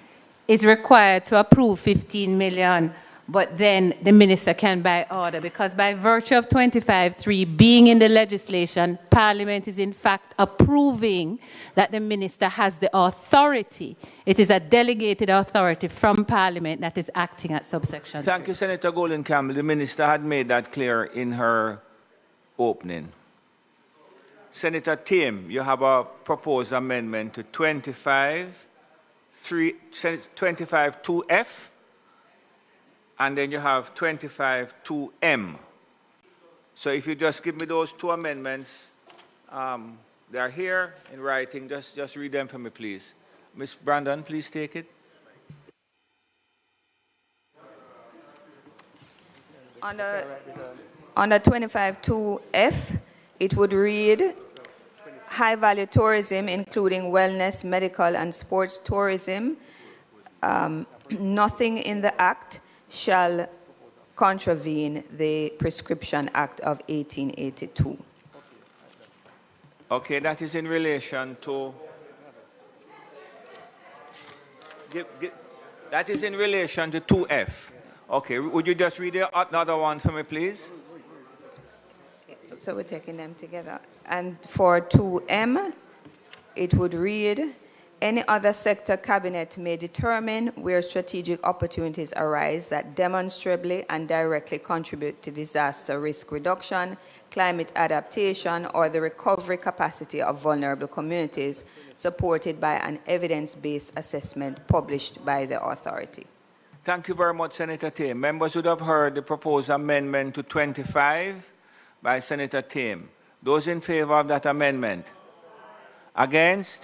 is required to approve 15 million, but then the minister can by order, because by virtue of 25.3 being in the legislation, Parliament is in fact approving that the minister has the authority. It is a delegated authority from Parliament that is acting at subsection 3. Thank you, Senator Golden Campbell. The minister had made that clear in her opening. Senator Tame, you have a proposed amendment to 25.2F. And then you have 25.2M. So if you just give me those two amendments, they are here in writing. Just read them for me, please. Ms. Brandon, please take it. Under 25.2F, it would read, high-value tourism, including wellness, medical, and sports tourism. Nothing in the Act shall contravene the Prescription Act of 1882. Okay, that is in relation to... that is in relation to 2F. Okay, would you just read another one for me, please? So we're taking them together. And for 2M, it would read, any other sector cabinet may determine where strategic opportunities arise that demonstrably and directly contribute to disaster risk reduction, climate adaptation, or the recovery capacity of vulnerable communities, supported by an evidence-based assessment published by the authority. Thank you very much, Senator Tame. Members would have heard the proposed amendment to 25 by Senator Tame. Those in favor of that amendment? Against?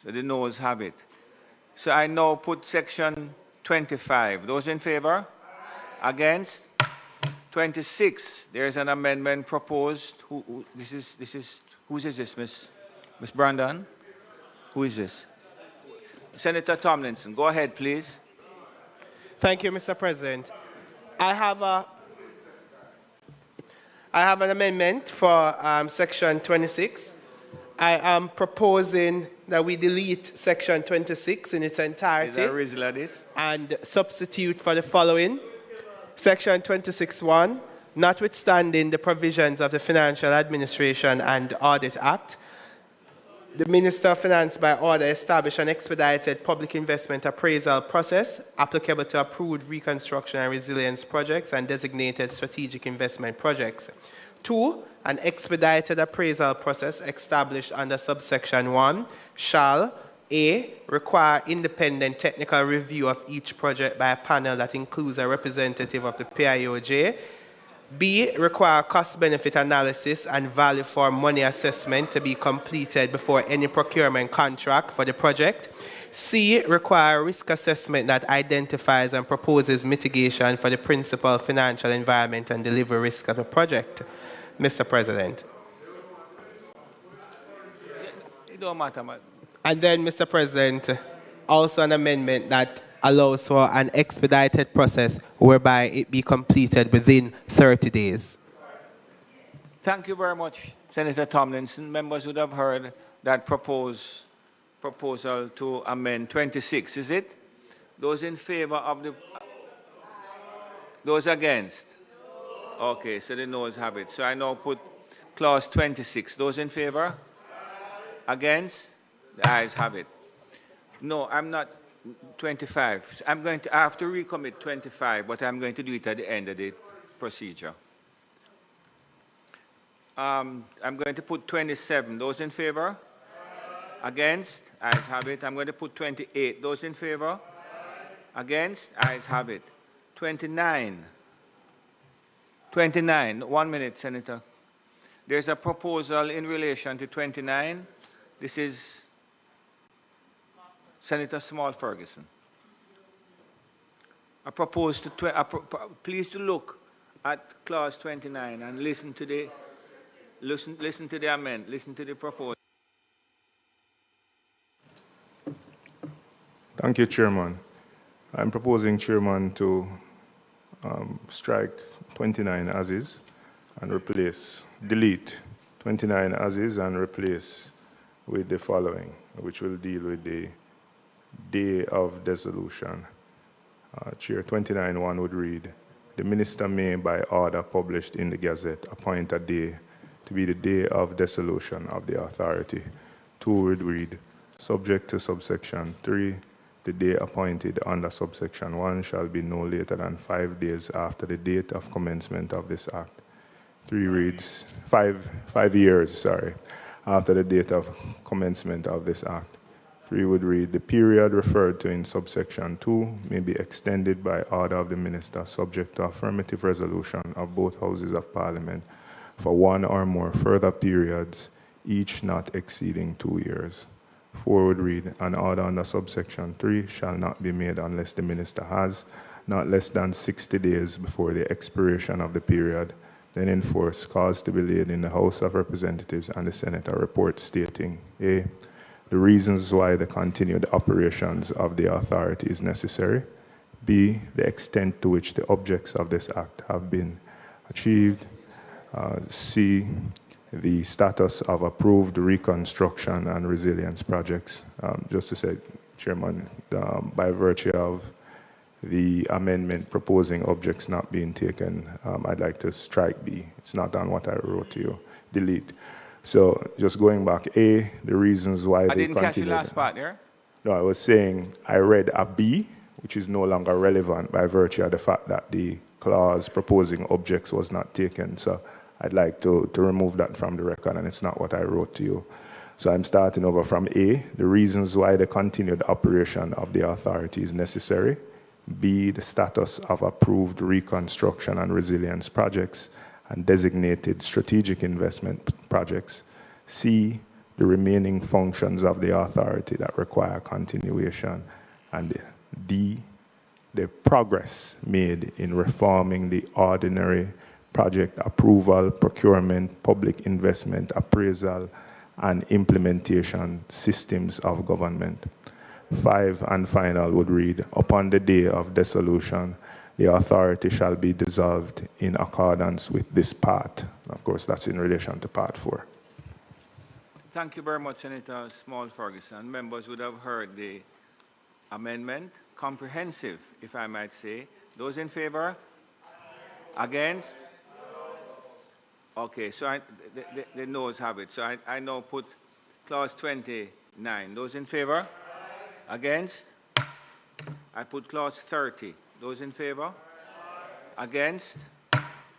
So the noes have it. So I now put section 25. Those in favor? Against? 26. There is an amendment proposed. Whose is this, Miss Brandon? Who is this? Senator Tomlinson. Go ahead, please. Thank you, Mr. President. I have an amendment for section 26. I am proposing that we delete section 26 in its entirety and substitute for the following. Section 26(1), notwithstanding the provisions of the Financial Administration and Audit Act, the Minister of Finance by order established an expedited public investment appraisal process applicable to approved reconstruction and resilience projects and designated strategic investment projects. 2, an expedited appraisal process established under subsection 1 shall A, require independent technical review of each project by a panel that includes a representative of the PIOJ. B, require cost-benefit analysis and value for money assessment to be completed before any procurement contract for the project. C, require risk assessment that identifies and proposes mitigation for the principal financial, environment, and delivery risk of the project. Mr. President. It don't matter, man. And then, Mr. President, also an amendment that allows for an expedited process whereby it be completed within 30 days. Thank you very much, Senator Tomlinson. Members would have heard that proposal to amend 26, is it? Those in favor of the... Those against? Okay, so the noes have it. So I now put clause 26. Those in favor? Against? The ayes have it. No, I'm not 25. I have to recommit 25, but I'm going to do it at the end of the procedure. I'm going to put 27. Those in favor? Against? Ayes have it. I'm going to put 28. Those in favor? Against? Ayes have it. 29. 29. 1 minute, Senator. There's a proposal in relation to 29. This is Senator Small Ferguson. I propose to please to look at clause 29 and listen to the amendment, listen to the proposal. Thank you, Chairman. I'm proposing, Chairman, to strike 29 as is and delete 29 as is and replace with the following, which will deal with the day of dissolution. Chair, 29.1 would read, the Minister may, by order published in the Gazette, appoint a day to be the day of dissolution of the authority. 2 would read, subject to subsection 3, the day appointed under subsection 1 shall be no later than 5 days after the date of commencement of this act. 3 reads, 5 years, after the date of commencement of this act. 3 would read, the period referred to in subsection 2 may be extended by order of the Minister subject to affirmative resolution of both Houses of Parliament for 1 or more further periods, each not exceeding 2 years. 4 would read, an order under subsection 3 shall not be made unless the Minister has not less than 60 days before the expiration of the period, then enforce cause to be laid in the House of Representatives and the Senate a report stating A, the reasons why the continued operations of the authority is necessary, B, the extent to which the objects of this act have been achieved, C, the status of approved reconstruction and resilience projects. Just to say, Chairman, by virtue of the amendment proposing objects not being taken, I'd like to strike B. It's not on what I wrote to you. Delete. So just going back, A, the reasons why I didn't catch the last part there. No, I was saying I read a B, which is no longer relevant by virtue of the fact that the clause proposing objects was not taken. So I'd like to remove that from the record, and it's not what I wrote to you. So I'm starting over from A, the reasons why the continued operation of the authority is necessary. B, the status of approved reconstruction and resilience projects and designated strategic investment projects. C, the remaining functions of the authority that require continuation. And D, the progress made in reforming the ordinary project approval, procurement, public investment, appraisal, and implementation systems of government. 5 and final would read, upon the day of dissolution, the authority shall be dissolved in accordance with this part. Of course, that's in relation to part 4. Thank you very much, Senator Small Ferguson. Members would have heard the amendment, comprehensive, if I might say. Those in favor? Against? Okay, so the noes have it. So I now put clause 29. Those in favor? Against? I put clause 30. Those in favor? Against?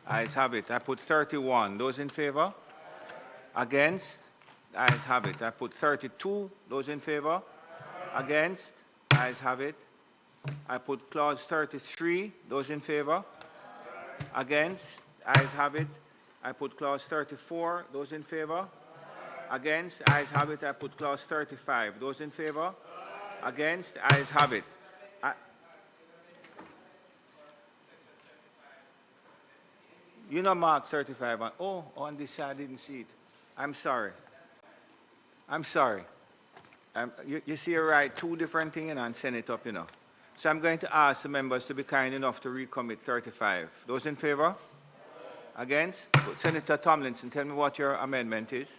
Ayes have it. I put 31. Those in favor? Against? Ayes have it. I put 32. Those in favor? Against? Ayes have it. I put clause 33. Those in favor? Against? Ayes have it. I put clause 34. Those in favor? Against? Ayes have it. I put clause 35. Those in favor? Against? Ayes have it. You know mark 35 on, on this side I didn't see it. I'm sorry. I'm sorry. You see, you write 2 different things and send it up, you know. So I'm going to ask the members to be kind enough to recommit 35. Those in favor? Against? Senator Tomlinson, tell me what your amendment is.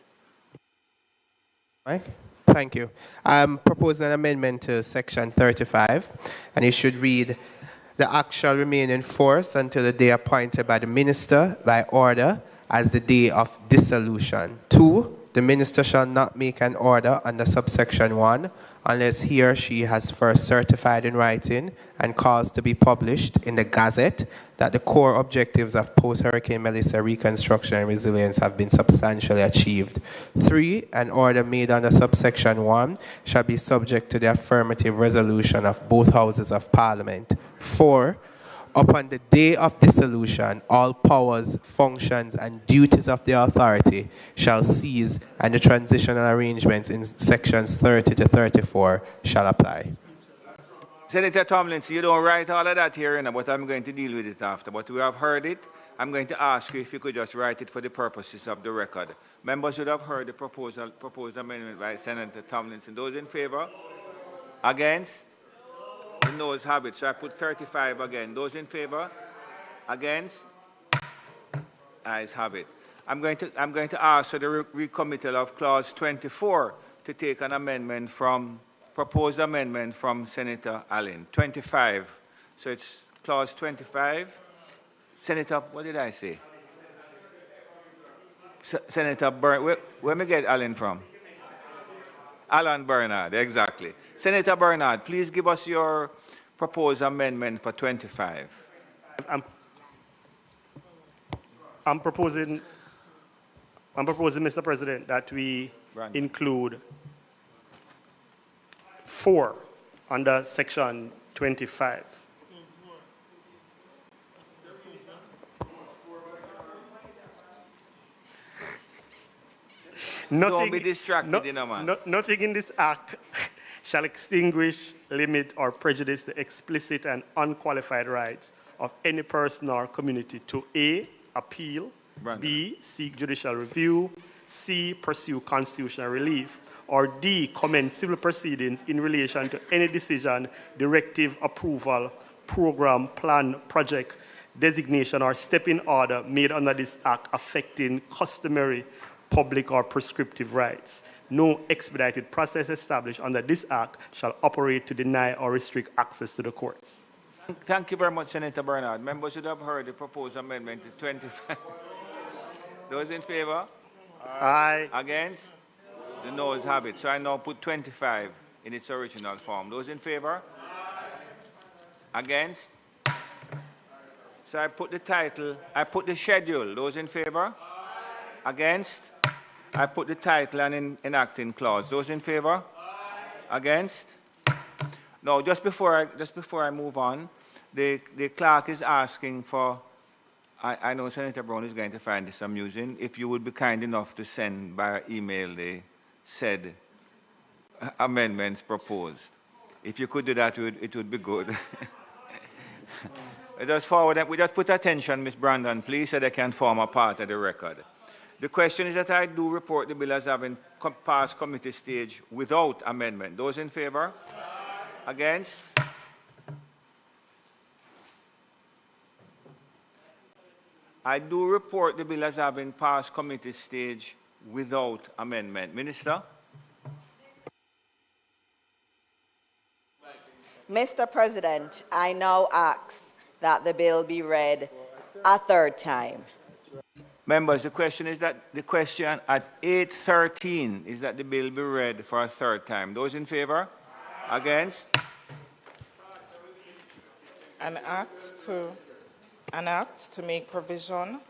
Mike? Thank you. I'm proposing an amendment to section 35, and it should read, the act shall remain in force until the day appointed by the minister by order as the day of dissolution. 2, the minister shall not make an order under subsection 1 unless he or she has first certified in writing and caused to be published in the Gazette that the core objectives of post-Hurricane Melissa reconstruction and resilience have been substantially achieved. 3, an order made under subsection 1 shall be subject to the affirmative resolution of both houses of Parliament. 4, upon the day of dissolution, all powers, functions, and duties of the authority shall cease, and the transitional arrangements in sections 30 to 34 shall apply. Senator Tomlinson, you don't write all of that here, but I'm going to deal with it after. But we have heard it. I'm going to ask you if you could just write it for the purposes of the record. Members should have heard the proposed amendment by Senator Tomlinson. Those in favor? Against? The noes have it. So I put 35 again. Those in favor? Against? Ayes have it. I'm going to ask for the recommittal of clause 24 to take an amendment from proposed amendment from Senator Allen. 25. So it's clause 25. Senator, what did I say? Senator Bernard. Where me get Allen from? Alan Bernard, exactly. Senator Bernard, please give us your proposed amendment for 25. I'm proposing, Mr. President, that we include 4 under section 25. Don't be distracted, man. Nothing in this act shall extinguish, limit, or prejudice the explicit and unqualified rights of any person or community to A, appeal, B, seek judicial review, C, pursue constitutional relief, or D, commence civil proceedings in relation to any decision, directive, approval, program, plan, project, designation, or step-in order made under this act affecting customary, public, or prescriptive rights. No expedited process established under this act shall operate to deny or restrict access to the courts. Thank you very much, Senator Bernard. Members should have heard the proposed amendment to 25. Those in favor? Aye. Against? The noes have it. So I now put 25 in its original form. Those in favor? Against? So I put the title, I put the schedule. Those in favor? Against? I put the title and enacting clause. Those in favor? Against? No, just before I move on, the clerk is asking for, I know Senator Brown is going to find this amusing, if you would be kind enough to send by email the said amendments proposed. If you could do that, it would be good. We just forward them. We just put attention, Ms. Brandon, please, so they can form a part of the record. The question is that I do report the bill as having passed committee stage without amendment. Those in favor? Against? I do report the bill as having passed committee stage without amendment. Minister? Mr. President, I now ask that the bill be read a third time. Members, the question is that the question at 8:13 is that the bill be read for a third time. Those in favor? Against? An act to make provision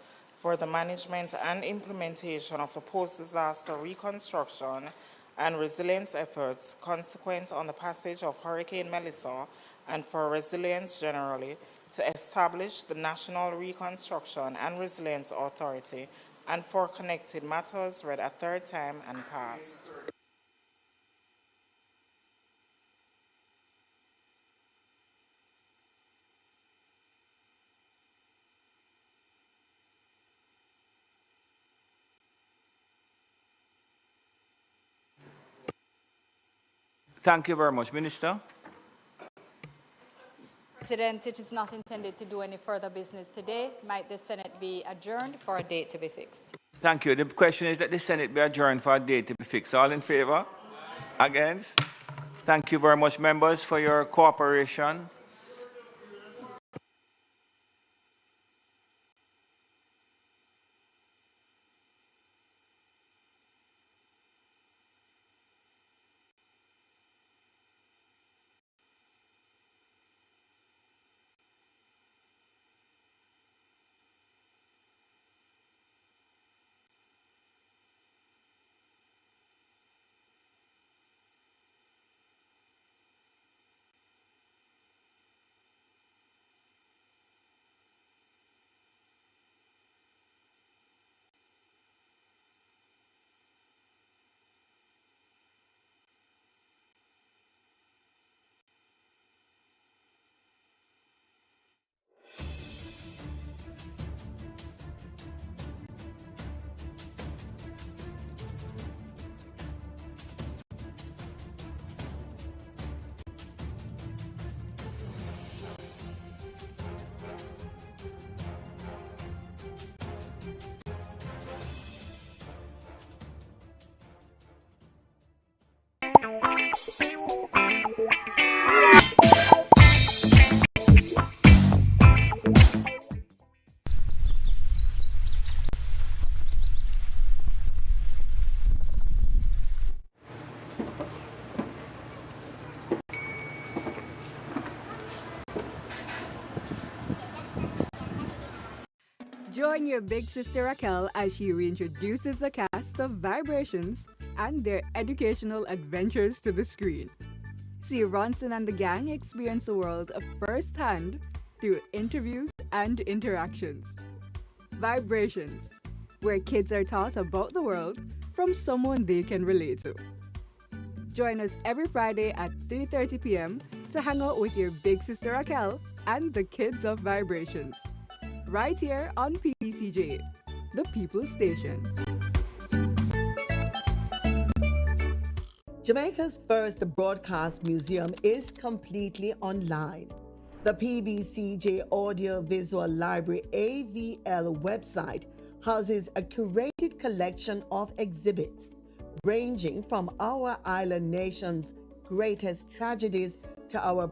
for the management and implementation of the post-disaster reconstruction and resilience efforts consequent on the passage of Hurricane Melissa and for resilience generally, to establish the National Reconstruction and Resilience Authority and for connected matters read a third time and passed. Thank you very much. Minister? President, it is not intended to do any further business today. Might the Senate be adjourned for a date to be fixed? Thank you. The question is that the Senate be adjourned for a date to be fixed. All in favor? Against? Thank you very much, members, for your cooperation. Join your big sister Raquel as she reintroduces the cast of Vibrations and their educational adventures to the screen. See Ronson and the gang experience the world firsthand through interviews and interactions. Vibrations, where kids are taught about the world from someone they can relate to. Join us every Friday at 3:30 p.m. to hang out with your big sister Raquel and the kids of Vibrations. Right here on PBCJ, the People's Station. Jamaica's first broadcast museum is completely online. The PBCJ Audio-Visual Library AVL website houses a curated collection of exhibits ranging from our island nation's greatest tragedies to our